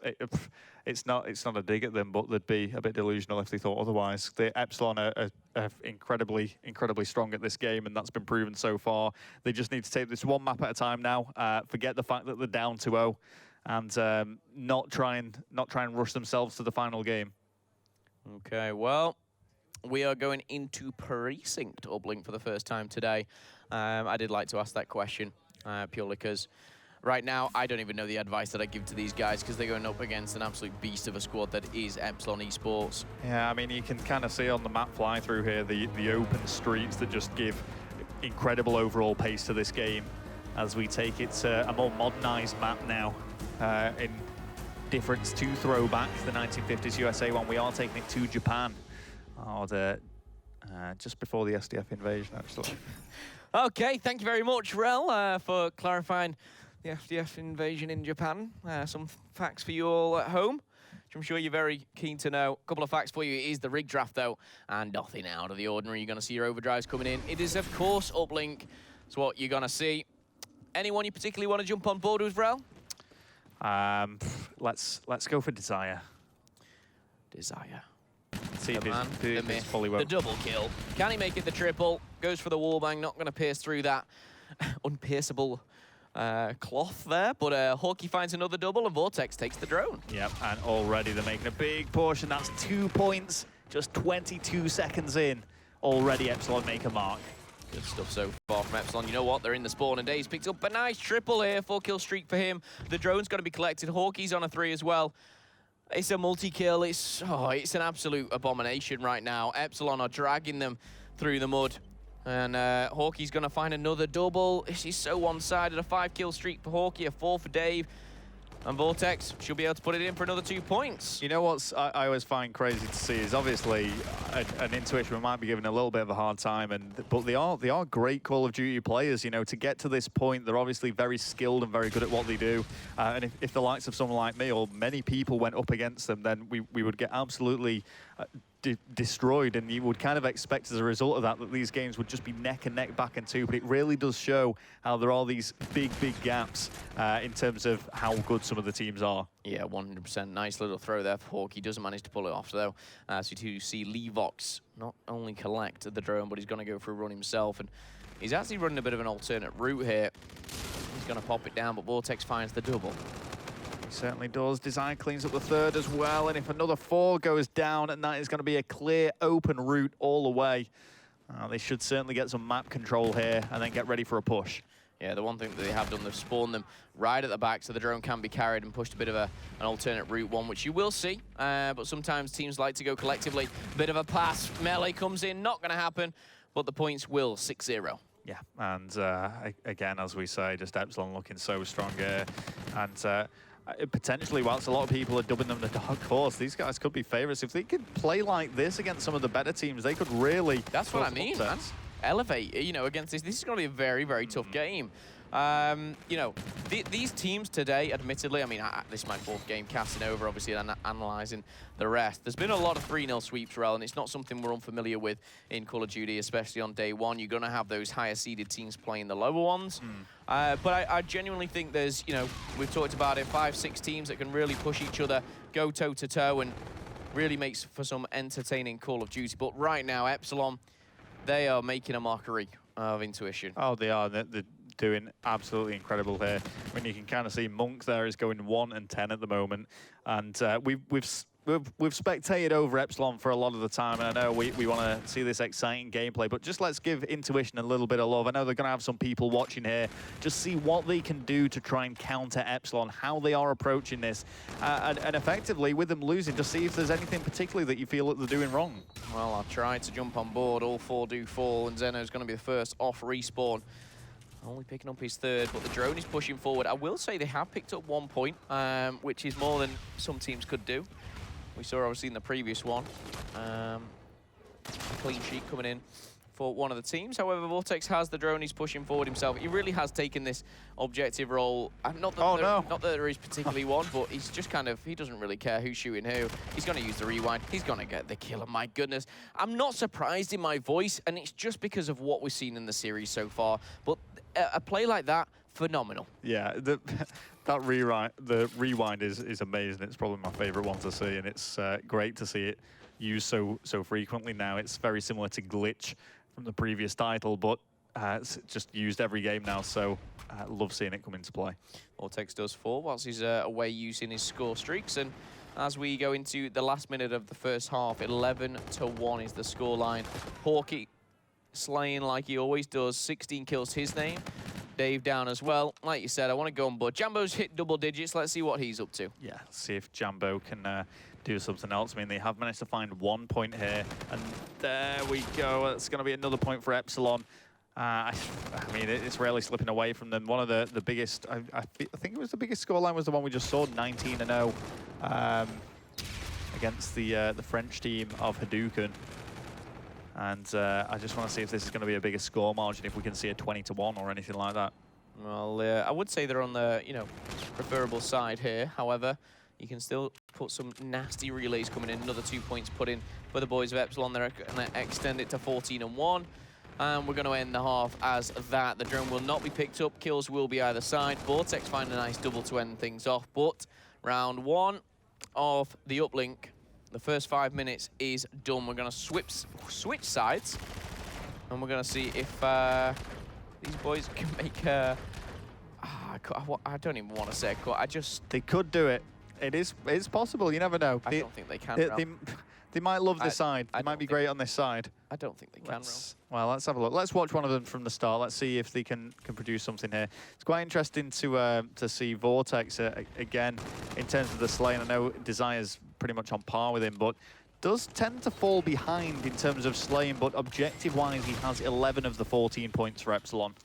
It's not a dig at them, but they'd be a bit delusional if they thought otherwise. The Epsilon are incredibly strong at this game, and that's been proven so far. They just need to take this 1 map at a time now. Forget the fact that they're down 2-0, and not try and rush themselves to the final game. Okay, well, we are going into Precinct Uplink for the first time today. I did like to ask that question, purely because right now I don't even know the advice that I give to these guys, because they're going up against an absolute beast of a squad that is Epsilon Esports. Yeah, I mean, you can kind of see on the map fly through here the open streets that just give incredible overall pace to this game as we take it to a more modernized map now in difference to throwback, the 1950s USA one. We are taking it to Japan. Just before the SDF invasion, actually. Okay, thank you very much, Rel, for clarifying the SDF invasion in Japan. Some facts for you all at home, which I'm sure you're very keen to know. A couple of facts for you is the rig draft, though, and nothing out of the ordinary. You're going to see your overdrives coming in. It is, of course, Uplink. It's what you're going to see. Anyone you particularly want to jump on board with, Rel? Let's go for Desire. Desire. See if The man, it's the myth, fully the double kill. Can he make it the triple? Goes for the wallbang, not going to pierce through that unpierceable cloth there, but Hawkeye finds another double and Vortex takes the drone. Yep, and already they're making a big push, and that's 2 points, just 22 seconds in. Already Epsilon make a mark. Good stuff so far from Epsilon. You know what? They're in the spawn, and Dave's picked up a nice triple here. 4-kill streak for him. The drone's going to be collected. Hawkeye's on a 3 as well. It's a multi-kill. It's an absolute abomination right now. Epsilon are dragging them through the mud. And Hawkeye's going to find another double. This is so one-sided. A 5-kill streak for Hawkeye, a 4 for Dave. And Vortex should be able to put it in for another 2 points. You know what I always find crazy to see is obviously an Intuition might be given a little bit of a hard time, but they are great Call of Duty players. You know, to get to this point, they're obviously very skilled and very good at what they do. And if the likes of someone like me or many people went up against them, then we would get absolutely destroyed, and you would kind of expect as a result of that these games would just be neck and neck back and two. But it really does show how there are these big gaps in terms of how good some of the teams are. Yeah, 100%. Nice little throw there for Hawkeye. Doesn't manage to pull it off, though. As we do see Levox not only collect the drone, but he's going to go for a run himself. And he's actually running a bit of an alternate route here. He's going to pop it down, but Vortex finds the double. He certainly does. Design cleans up the 3rd as well. And if another 4 goes down, and that is going to be a clear, open route all the way. They should certainly get some map control here and then get ready for a push. Yeah, the one thing that they have done, they've spawned them right at the back so the drone can be carried and pushed a bit of an alternate route one, which you will see. But sometimes teams like to go collectively. Bit of a pass. Melee comes in, not going to happen, but the points will 6-0. Yeah, and again, as we say, just Epsilon looking so strong here. And potentially, whilst a lot of people are dubbing them the dark horse, these guys could be favourites. If they could play like this against some of the better teams, they could really... That's what I mean, man. Elevate, you know, against this. This is going to be a very tough game. You know, these teams today, admittedly, I mean, this is my 4th game casting over, obviously, and analysing the rest. There's been a lot of 3-0 sweeps, Rel, and it's not something we're unfamiliar with in Call of Duty, especially on day 1. You're going to have those higher-seeded teams playing the lower ones. But I genuinely think there's, you know, we've talked about it, 5-6 teams that can really push each other, go toe-to-toe, and really makes for some entertaining Call of Duty. But right now, Epsilon, they are making a mockery of Intuition. Oh, they are. They're doing absolutely incredible here. I mean, you can kind of see Monk there is going 1-10 at the moment, and we've spectated over Epsilon for a lot of the time, and I know we want to see this exciting gameplay, but just let's give Intuition a little bit of love. I know they're going to have some people watching here, just see what they can do to try and counter Epsilon, how they are approaching this, and effectively, with them losing, just see if there's anything particularly that you feel that they're doing wrong. Well, I've tried to jump on board, all 4 do fall, and Zeno's going to be the first off respawn. Only picking up his 3rd, but the drone is pushing forward. I will say they have picked up 1 point, which is more than some teams could do. We saw obviously in the previous one. A clean sheet coming in for one of the teams. However, Vortex has the drone, he's pushing forward himself. He really has taken this objective role. Not that there is particularly one, but he's just kind of, he doesn't really care who's shooting who. He's going to use the rewind. He's going to get the kill, and my goodness. I'm not surprised in my voice, and it's just because of what we've seen in the series so far. But a play like that, phenomenal. Yeah, the rewind is amazing. It's probably my favorite one to see, and it's great to see it used so frequently now. It's very similar to Glitch from the previous title, but it's just used every game now, so I love seeing it come into play. Vortex does fall whilst he's away using his score streaks, and as we go into the last minute of the first half, 11-1 is the scoreline. Hawkeye slaying like he always does, 16 kills to his name. Dave down as well. Like you said, I want to go on board. Jambo's hit double digits. Let's see what he's up to. Yeah, see if Jambo can do something else. I mean, they have managed to find 1 point here, and there we go. It's going to be another point for Epsilon. I mean, it's rarely slipping away from them. One of the biggest, I think it was the biggest scoreline was the one we just saw, 19-0 against the French team of Hadouken. And I just want to see if this is going to be a bigger score margin, if we can see a 20-1 or anything like that. Well, I would say they're on the, preferable side here. However, you can still put some nasty relays coming in. Another 2 points put in for the boys of Epsilon. They're going to extend it to 14-1. And we're going to end the half as that. The drone will not be picked up. Kills will be either side. Vortex find a nice double to end things off. But round 1 of the uplink, the first 5 minutes is done. We're going to switch sides. And we're going to see if these boys can make a... I don't even want to say a cut. They could do it. It's possible. You never know. I don't think they can. They might love this side. They might be great on this side. I don't think they can. Well, let's have a look. Let's watch one of them from the start. Let's see if they can produce something here. It's quite interesting to see Vortex again in terms of the slaying. I know Desire's pretty much on par with him, but does tend to fall behind in terms of slaying. But objective-wise, he has 11 of the 14 points for Epsilon.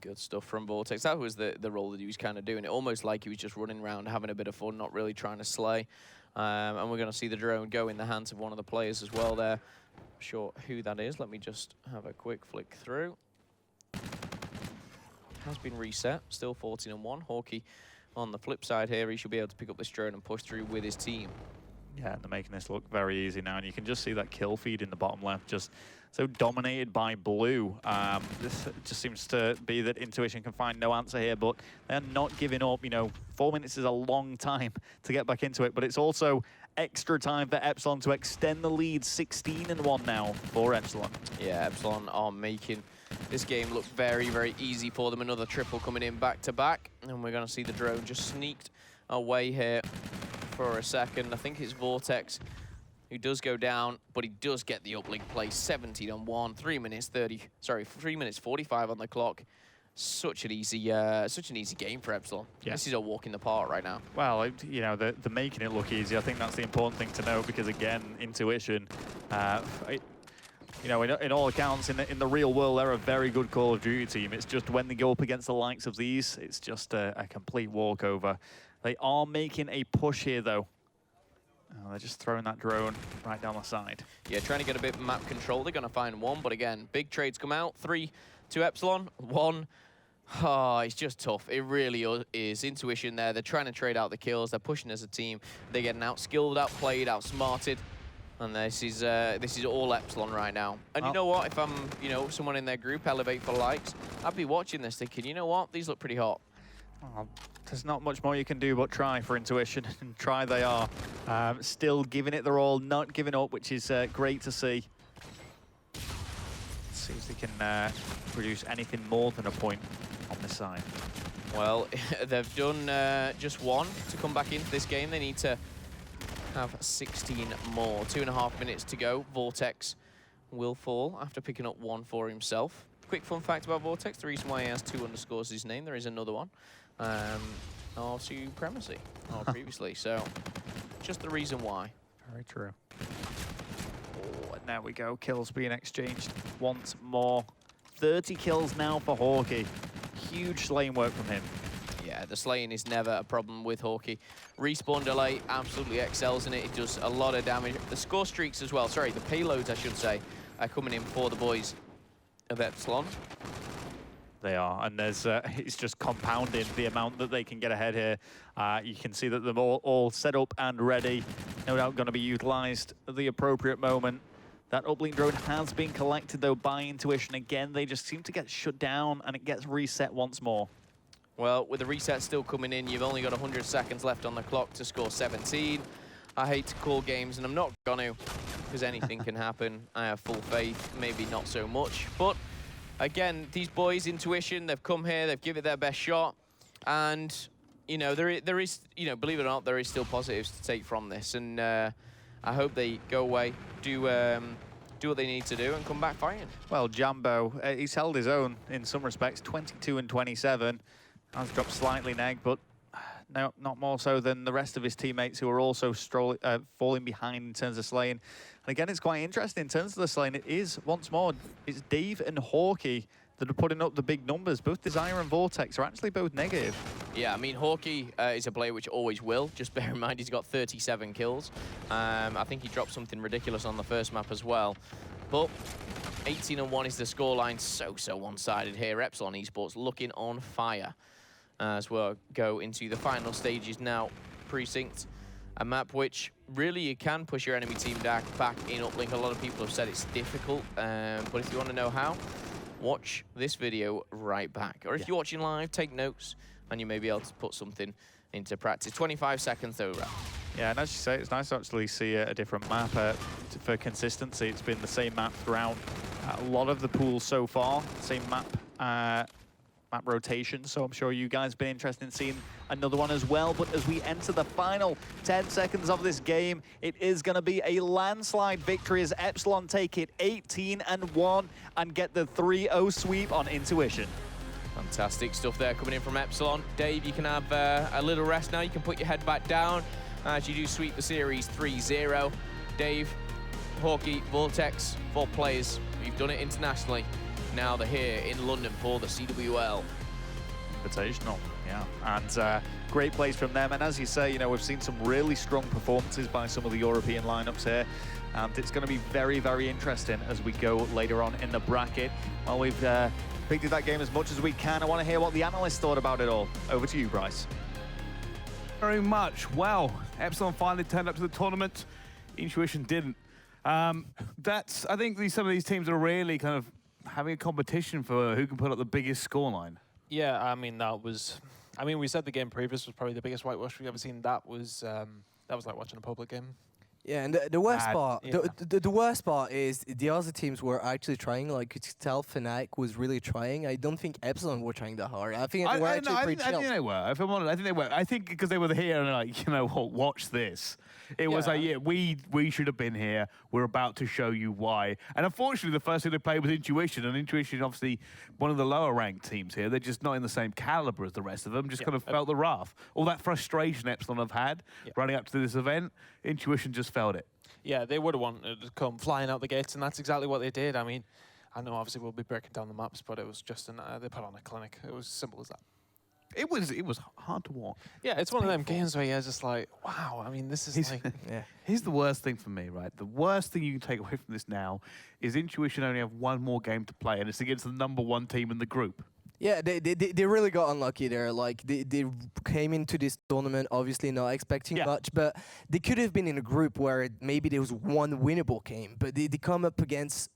Good stuff from Vortex. That was the role that he was kind of doing. It almost like he was just running around, having a bit of fun, not really trying to slay. And we're going to see the drone go in the hands of one of the players as well there. Not sure who that is. Let me just have a quick flick through. Has been reset. Still 14-1. Hawkey on the flip side here. He should be able to pick up this drone and push through with his team. Yeah, they're making this look very easy now. And you can just see that kill feed in the bottom left just so dominated by blue. This just seems to be that Intuition can find no answer here, but they're not giving up. You know, 4 minutes is a long time to get back into it, but it's also extra time for Epsilon to extend the lead. 16-1 now for Epsilon. Yeah, Epsilon are making this game look very, very easy for them. Another triple coming in back-to-back, and we're going to see the drone just sneaked away here for a second. I think it's Vortex who does go down, but he does get the uplink play. 17-1, 3 minutes 45 on the clock. Such an easy game for Epsilon. Yeah. This is a walk in the park right now. Well, you know, they're making it look easy. I think that's the important thing to know because, again, Intuition, you know, in all accounts, in the real world, they're a very good Call of Duty team. It's just when they go up against the likes of these, it's just a complete walkover. They are making a push here, though. Oh, they're just throwing that drone right down the side. Yeah, trying to get a bit of map control. They're going to find one, but again, big trades come out. 3 to Epsilon, 1. Oh, it's just tough. It really is. Intuition there. They're trying to trade out the kills. They're pushing as a team. They're getting outskilled, outplayed, outsmarted. And this is all Epsilon right now. And you know what? If I'm, you know, someone in their group, Elevate for likes, I'd be watching this thinking, you know what? These look pretty hot. Well, there's not much more you can do but try for Intuition, and try they are. Still giving it their all, not giving up, which is great to see. Let's see if they can produce anything more than a point on this side. Well, they've done just 1 to come back into this game. They need to have 16 more. 2.5 minutes to go. Vortex will fall after picking up 1 for himself. Quick fun fact about Vortex, the reason why he has 2 underscores his name, there is another one. Or Supremacy, or previously. So, just the reason why. Very true. Oh, and there we go. Kills being exchanged once more. 30 kills now for Hawkey. Huge slaying work from him. Yeah, the slaying is never a problem with Hawkey. Respawn delay absolutely excels in it. It does a lot of damage. The score streaks as well, sorry, the payloads, I should say, are coming in for the boys of Epsilon. They are, and there's it's just compounding the amount that they can get ahead here. You can see that they're all set up and ready. No doubt going to be utilized at the appropriate moment. That uplink drone has been collected, though, by Intuition. Again, they just seem to get shut down, and it gets reset once more. Well, with the reset still coming in, you've only got 100 seconds left on the clock to score 17. I hate to call games, and I'm not going to, because anything can happen. I have full faith, maybe not so much. But, again, these boys, Intuition, they've come here, they've given it their best shot. And, you know, there is, you know, believe it or not, there is still positives to take from this. And I hope they go away, do what they need to do, and come back fighting. Well, Jambo, he's held his own in some respects, 22 and 27. Has dropped slightly, Neg, but no, not more so than the rest of his teammates who are also falling behind in terms of slaying. And again, it's quite interesting in terms of the slaying. It is, once more, it's Dave and Hawkey that are putting up the big numbers. Both Desire and Vortex are actually both negative. Yeah, I mean, Hawkey is a player which always will. Just bear in mind, he's got 37 kills. I think he dropped something ridiculous on the first map as well. But 18-1 is the scoreline. So one-sided here. Epsilon Esports looking on fire as we'll go into the final stages now. Precinct. A map which really you can push your enemy team back in uplink. A lot of people have said it's difficult, but if you want to know how, watch this video right back. Or if you're watching live, take notes, and you may be able to put something into practice. 25 seconds though, Ralph. Yeah, and as you say, it's nice to actually see a different map. For consistency, it's been the same map throughout a lot of the pools so far. Same map rotation, so I'm sure you guys have been interested in seeing another one as well. But as we enter the final 10 seconds of this game, it is going to be a landslide victory as Epsilon take it 18-1 and get the 3-0 sweep on Intuition. Fantastic stuff there coming in from Epsilon. Dave, you can have a little rest now. You can put your head back down as you do sweep the series 3-0. Dave, Hawkey, Vortex, 4 players. You've done it internationally. Now they're here in London for the CWL. Invitational, yeah. And great plays from them. And as you say, you know, we've seen some really strong performances by some of the European lineups here. And it's going to be very, very interesting as we go later on in the bracket. Well, we've picked at that game as much as we can. I want to hear what the analysts thought about it all. Over to you, Bryce. Very much. Wow. Epsilon finally turned up to the tournament. Intuition didn't. I think some of these teams are really kind of having a competition for who can put up the biggest scoreline. Yeah, I mean, we said the game previous was probably the biggest whitewash we've ever seen. That was like watching a public game. Yeah, and the worst part, the worst part is the other teams were actually trying. Like, you could tell Fnatic was really trying. I don't think Epsilon were trying that hard. I think they were actually pretty chill. I think they were. If I'm honest, I think they were. I think because they were here and like, you know what, watch this. It was like, yeah, we should have been here. We're about to show you why. And unfortunately, the first thing they played was Intuition, and Intuition, obviously, one of the lower ranked teams here. They're just not in the same caliber as the rest of them. Just kind of felt the wrath. All that frustration Epsilon have had running up to this event, Intuition just felt it. Yeah, they would have wanted to come flying out the gates, and that's exactly what they did. I mean, I know obviously we'll be breaking down the maps, but it was just they put on a clinic. It was as simple as that. It was hard to walk. Yeah, it's one of them games where you're just like, wow, I mean, this is like... Here's the worst thing for me, right? The worst thing you can take away from this now is Intuition only have one more game to play, and it's against the #1 team in the group. Yeah, they really got unlucky there. Like, they came into this tournament obviously not expecting much, but they could have been in a group where maybe there was one winnable game, but they come up against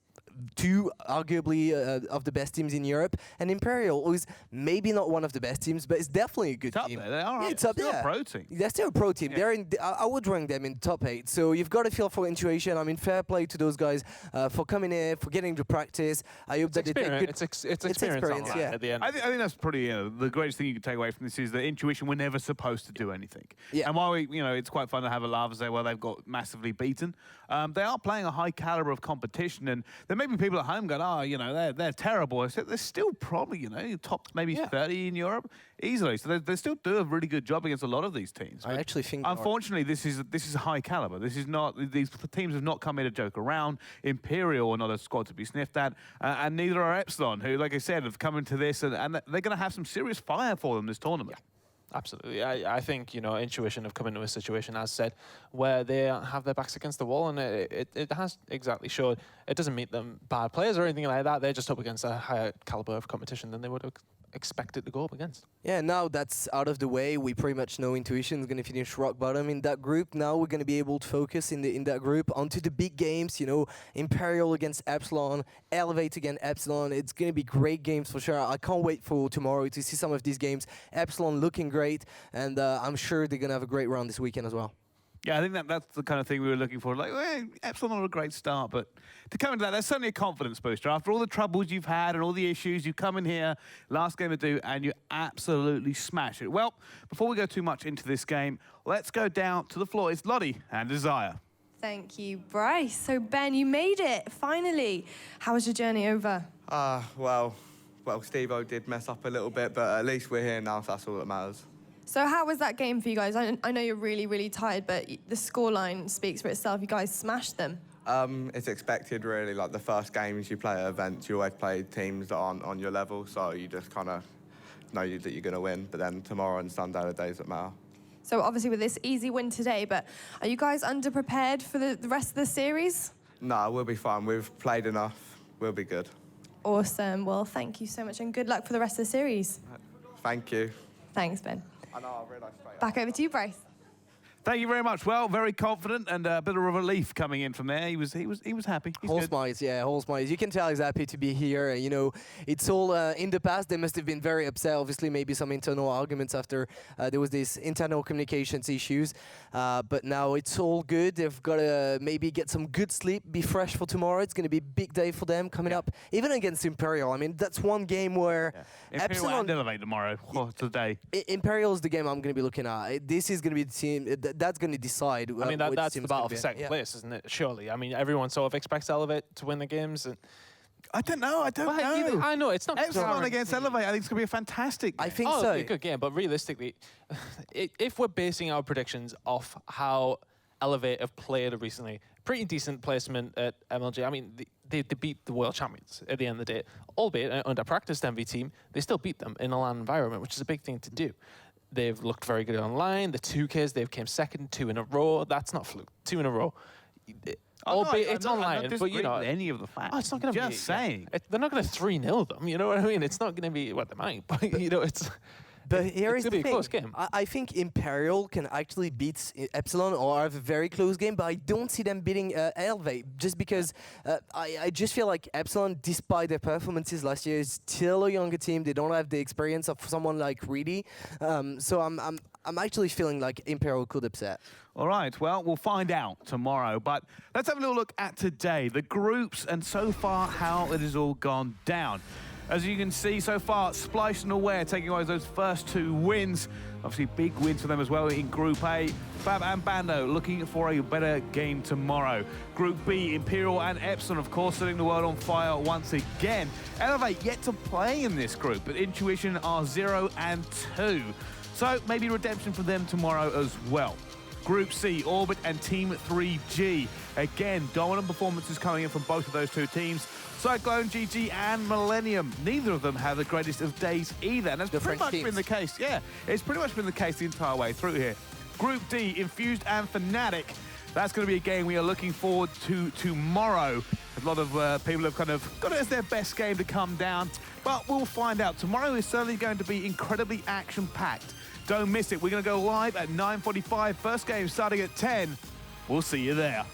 2 arguably of the best teams in Europe, and Imperial is maybe not one of the best teams, but it's definitely a good team. There. They are. Yeah, it's up there. They're a pro team. They're still a pro team. Yeah. They're in. I would rank them in the top 8. So you've got to feel for Intuition. I mean, fair play to those guys for coming here, for getting to practice. I hope that they take good. It's experience. Yeah. At the end. I think that's pretty. The greatest thing you can take away from this is that Intuition were never supposed to do anything. Yeah. And while it's quite fun to have a laugh and say, well, they've got massively beaten. They are playing a high caliber of competition, and there may be people at home going, they're terrible. I said they're still probably, top maybe 30 in Europe easily. So they still do a really good job against a lot of these teams. I actually think. Unfortunately, this is high caliber. This is not. These teams have not come here to joke around. Imperial are not a squad to be sniffed at, and neither are Epsilon, who, like I said, have come into this, and they're going to have some serious fire for them this tournament. Yeah. Absolutely. I think, Intuition have come into a situation, as said, where they have their backs against the wall, and it has exactly showed. It doesn't make them bad players or anything like that. They're just up against a higher caliber of competition than they would have expected to go up against. Yeah, now that's out of the way. We pretty much know Intuition is going to finish rock bottom in that group. Now we're going to be able to focus in that group onto the big games, Imperial against Epsilon, Elevate against Epsilon. It's going to be great games for sure. I can't wait for tomorrow to see some of these games. Epsilon looking great, and I'm sure they're going to have a great round this weekend as well. Yeah, I think that's the kind of thing we were looking for. Like, Epsilon are a great start, but to come into that, that's certainly a confidence booster. After all the troubles you've had and all the issues, you come in here, last game to do, and you absolutely smash it. Well, before we go too much into this game, let's go down to the floor. It's Lottie and Desire. Thank you, Bryce. So, Ben, you made it, finally. How was your journey over? Well, Steve-O did mess up a little bit, but at least we're here now, so that's all that matters. So how was that game for you guys? I know you're really, really tired, but the scoreline speaks for itself. You guys smashed them. It's expected, really. Like, the first games you play at events, you always play teams that aren't on your level, so you just kind of know that you're going to win. But then tomorrow and Sunday are the days that matter. So obviously with this easy win today, but are you guys underprepared for the rest of the series? No, we'll be fine. We've played enough. We'll be good. Awesome. Well, thank you so much, and good luck for the rest of the series. Thank you. Thanks, Ben. I know, I realised straight Back over to you, Bryce. Thank you very much. Well, very confident and a bit of a relief coming in from there. He was happy. He's good. Holzmeier, yeah, Holzmeier. You can tell he's happy to be here. You know, it's all in the past. They must have been very upset. Obviously, maybe some internal arguments after there was these internal communications issues. But now it's all good. They've got to maybe get some good sleep, be fresh for tomorrow. It's going to be a big day for them coming up, even against Imperial. I mean, that's one game where Imperial and Elevate tomorrow. Today. Imperial is the game I'm going to be looking at. This is going to be the team that's going to decide. I mean, that's the battle for second place, isn't it? Surely. I mean, everyone sort of expects Elevate to win the games. And I don't know. I know it's not Epsilon against Elevate. I think it's going to be a fantastic game. I think so. so. A good game, but realistically, if we're basing our predictions off how Elevate have played recently, pretty decent placement at MLG. I mean, they beat the world champions at the end of the day, albeit an under-practiced MV team. They still beat them in a LAN environment, which is a big thing to do. They've looked very good online. The 2Ks, they've came second 2 in a row. That's not fluke. 2 in a row. Albeit it's online, but you know, any of the facts. Oh, it's not going to be. Just saying. They're not going to 3-0 them. You know what I mean? It's not going to be what they might, but you know, it's. But here is the be a thing. Close game. I think Imperial can actually beat Epsilon or have a very close game, but I don't see them beating Elevate just because I just feel like Epsilon, despite their performances last year, is still a younger team. They don't have the experience of someone like Reedy. So I'm actually feeling like Imperial could upset. All right, well, we'll find out tomorrow. But let's have a little look at today, the groups, and so far how it has all gone down. As you can see so far, Splyce and Aware taking away those first 2 wins. Obviously, big wins for them as well in Group A. Fab and Bando looking for a better game tomorrow. Group B, Imperial and Epsilon, of course, setting the world on fire once again. Elevate yet to play in this group, but Intuition are 0 and 2. So maybe redemption for them tomorrow as well. Group C, Orbit and Team 3G. Again, dominant performances coming in from both of those 2 teams. Cyclone, GG, and Millennium. Neither of them have the greatest of days either. And that's pretty much been the case. Yeah, it's pretty much been the case the entire way through here. Group D, Infused and Fnatic. That's going to be a game we are looking forward to tomorrow. A lot of people have kind of got it as their best game to come down. But we'll find out. Tomorrow is certainly going to be incredibly action-packed. Don't miss it. We're going to go live at 9:45. First game starting at 10. We'll see you there.